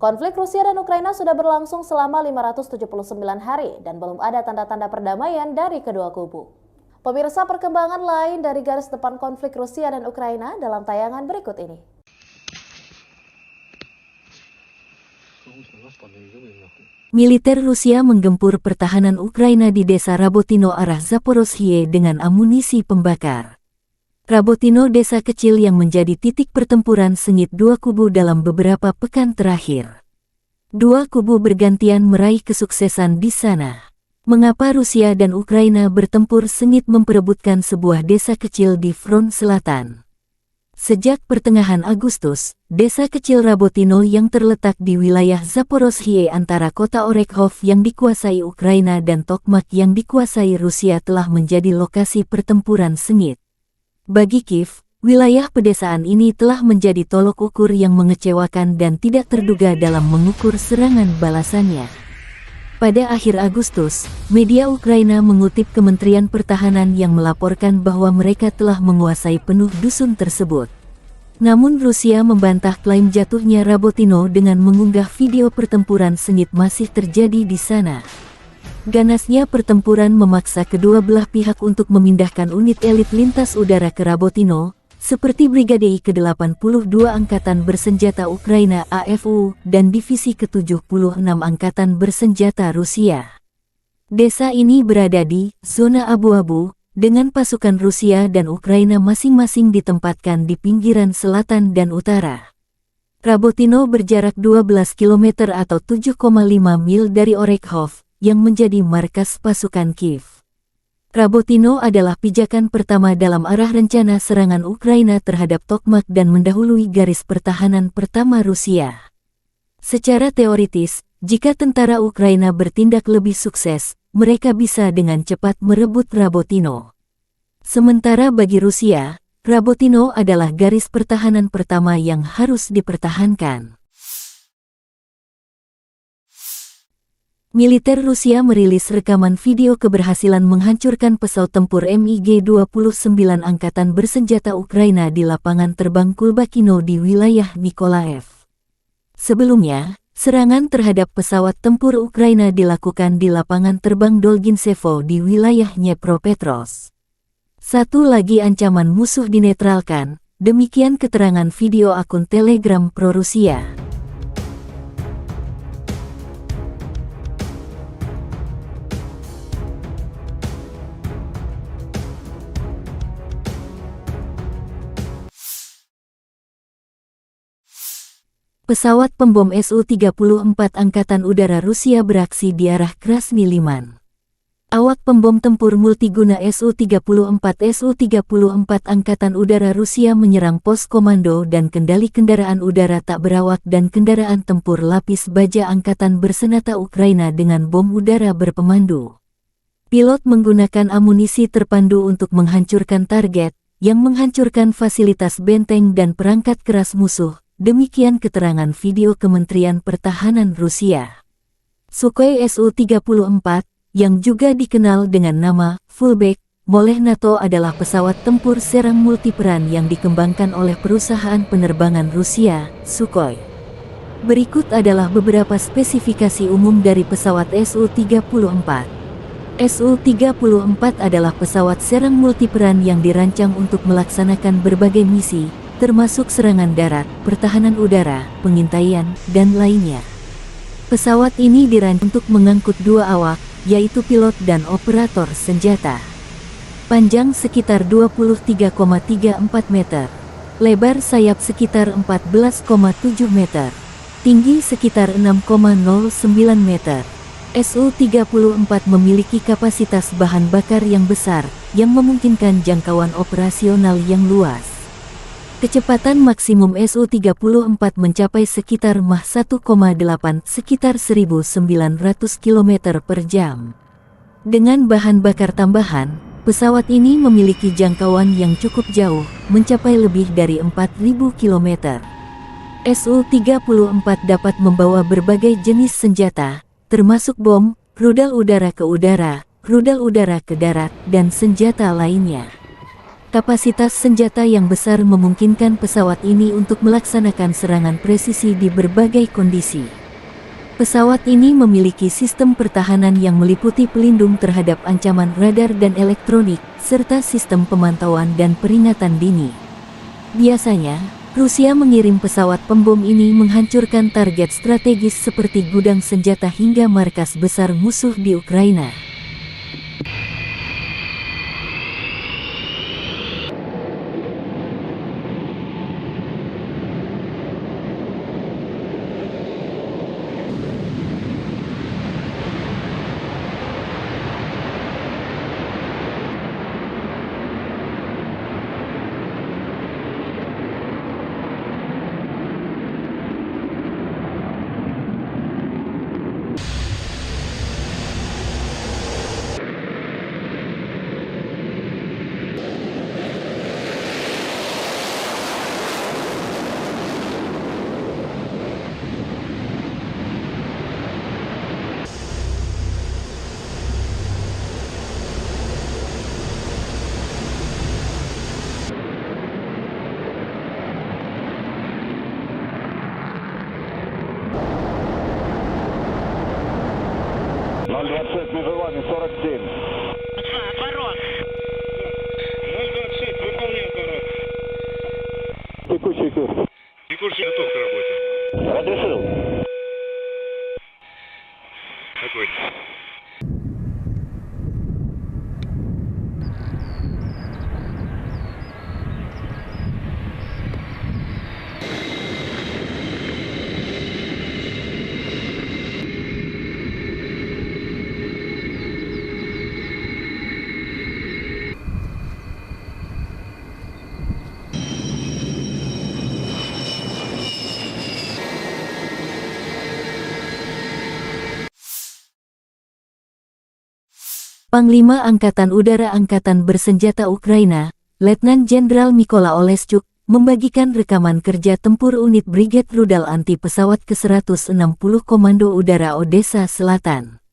Konflik Rusia dan Ukraina sudah berlangsung selama 579 hari dan belum ada tanda-tanda perdamaian dari kedua kubu. Pemirsa, perkembangan lain dari garis depan konflik Rusia dan Ukraina dalam tayangan berikut ini. Militer Rusia menggempur pertahanan Ukraina di desa Rabotino arah Zaporozhye dengan amunisi pembakar. Rabotino desa kecil yang menjadi titik pertempuran sengit dua kubu dalam beberapa pekan terakhir. Dua kubu bergantian meraih kesuksesan di sana. Mengapa Rusia dan Ukraina bertempur sengit memperebutkan sebuah desa kecil di front selatan? Sejak pertengahan Agustus, desa kecil Rabotino yang terletak di wilayah Zaporozhye antara kota Orekhov yang dikuasai Ukraina dan Tokmak yang dikuasai Rusia telah menjadi lokasi pertempuran sengit. Bagi Kiev, wilayah pedesaan ini telah menjadi tolok ukur yang mengecewakan dan tidak terduga dalam mengukur serangan balasannya. Pada akhir Agustus, media Ukraina mengutip Kementerian Pertahanan yang melaporkan bahwa mereka telah menguasai penuh dusun tersebut. Namun Rusia membantah klaim jatuhnya Rabotino dengan mengunggah video pertempuran sengit masih terjadi di sana. Ganasnya pertempuran memaksa kedua belah pihak untuk memindahkan unit elit lintas udara ke Rabotino, seperti Brigade ke-82 Angkatan Bersenjata Ukraina AFU dan Divisi ke-76 Angkatan Bersenjata Rusia. Desa ini berada di zona abu-abu, dengan pasukan Rusia dan Ukraina masing-masing ditempatkan di pinggiran selatan dan utara. Rabotino berjarak 12 km atau 7,5 mil dari Orekhov, yang menjadi markas pasukan Kiev. Rabotino adalah pijakan pertama dalam arah rencana serangan Ukraina terhadap Tokmak dan mendahului garis pertahanan pertama Rusia. Secara teoritis, jika tentara Ukraina bertindak lebih sukses, mereka bisa dengan cepat merebut Rabotino. Sementara bagi Rusia, Rabotino adalah garis pertahanan pertama yang harus dipertahankan. Militer Rusia merilis rekaman video keberhasilan menghancurkan pesawat tempur MiG-29 Angkatan Bersenjata Ukraina di lapangan terbang Kulbakino di wilayah Nikolaev. Sebelumnya, serangan terhadap pesawat tempur Ukraina dilakukan di lapangan terbang Dolgintsevo di wilayah Dnepropetrovsk. Satu lagi ancaman musuh dinetralkan, demikian keterangan video akun Telegram pro-Rusia. Pesawat pembom Su-34 Angkatan Udara Rusia beraksi di arah Krasny Liman. Awak pembom tempur multiguna Su-34 Angkatan Udara Rusia menyerang pos komando dan kendali kendaraan udara tak berawak dan kendaraan tempur lapis baja Angkatan Bersenjata Ukraina dengan bom udara berpemandu. Pilot menggunakan amunisi terpandu untuk menghancurkan target, yang menghancurkan fasilitas benteng dan perangkat keras musuh, demikian keterangan video Kementerian Pertahanan Rusia. Sukhoi Su-34, yang juga dikenal dengan nama Fullback oleh NATO adalah pesawat tempur serang multiperan yang dikembangkan oleh perusahaan penerbangan Rusia, Sukhoi. Berikut adalah beberapa spesifikasi umum dari pesawat Su-34. Su-34 adalah pesawat serang multiperan yang dirancang untuk melaksanakan berbagai misi, termasuk serangan darat, pertahanan udara, pengintaian, dan lainnya. Pesawat ini dirancang untuk mengangkut dua awak, yaitu pilot dan operator senjata. Panjang sekitar 23,34 meter, lebar sayap sekitar 14,7 meter, tinggi sekitar 6,09 meter. Su-34 memiliki kapasitas bahan bakar yang besar, yang memungkinkan jangkauan operasional yang luas. Kecepatan maksimum Su-34 mencapai sekitar Mach 1,8 sekitar 1.900 km per jam. Dengan bahan bakar tambahan, pesawat ini memiliki jangkauan yang cukup jauh, mencapai lebih dari 4.000 km. Su-34 dapat membawa berbagai jenis senjata, termasuk bom, rudal udara ke udara, rudal udara ke darat, dan senjata lainnya. Kapasitas senjata yang besar memungkinkan pesawat ini untuk melaksanakan serangan presisi di berbagai kondisi. Pesawat ini memiliki sistem pertahanan yang meliputi pelindung terhadap ancaman radar dan elektronik, serta sistem pemantauan dan peringatan dini. Biasanya, Rusia mengirim pesawat pembom ini menghancurkan target strategis seperti gudang senjata hingga markas besar musuh di Ukraina. Межевание 47. Отворот. 026, выполняю отворот. Текущий курс. Текущий готов к работе. Разрешил. Огонь. Panglima Angkatan Udara Angkatan Bersenjata Ukraina, Letnan Jenderal Mykola Oleschuk, membagikan rekaman kerja tempur unit Brigade Rudal Anti Pesawat ke-160 Komando Udara Odessa Selatan.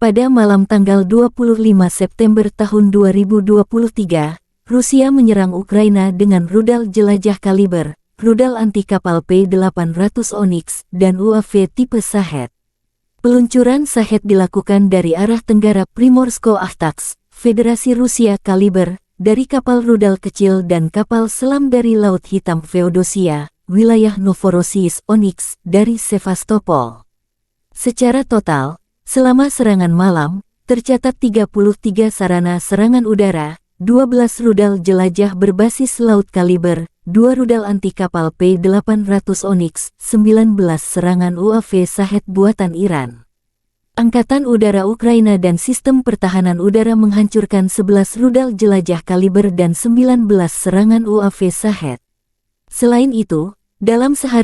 Pada malam tanggal 25 September tahun 2023, Rusia menyerang Ukraina dengan rudal jelajah kaliber, rudal anti kapal P-800 Onyx, dan UAV tipe Shahed. Peluncuran Shahed dilakukan dari arah tenggara Primorsko-Akhtarsk, Federasi Rusia kaliber, dari kapal rudal kecil dan kapal selam dari Laut Hitam Feodosia, wilayah Novorossiysk Onyx, dari Sevastopol. Secara total, selama serangan malam, tercatat 33 sarana serangan udara, 12 rudal jelajah berbasis laut kaliber, 2 rudal anti kapal P-800 Onyx, 19 serangan UAV Shahed buatan Iran. Angkatan Udara Ukraina dan Sistem Pertahanan Udara menghancurkan 11 rudal jelajah kaliber dan 19 serangan UAV Shahed. Selain itu, dalam sehari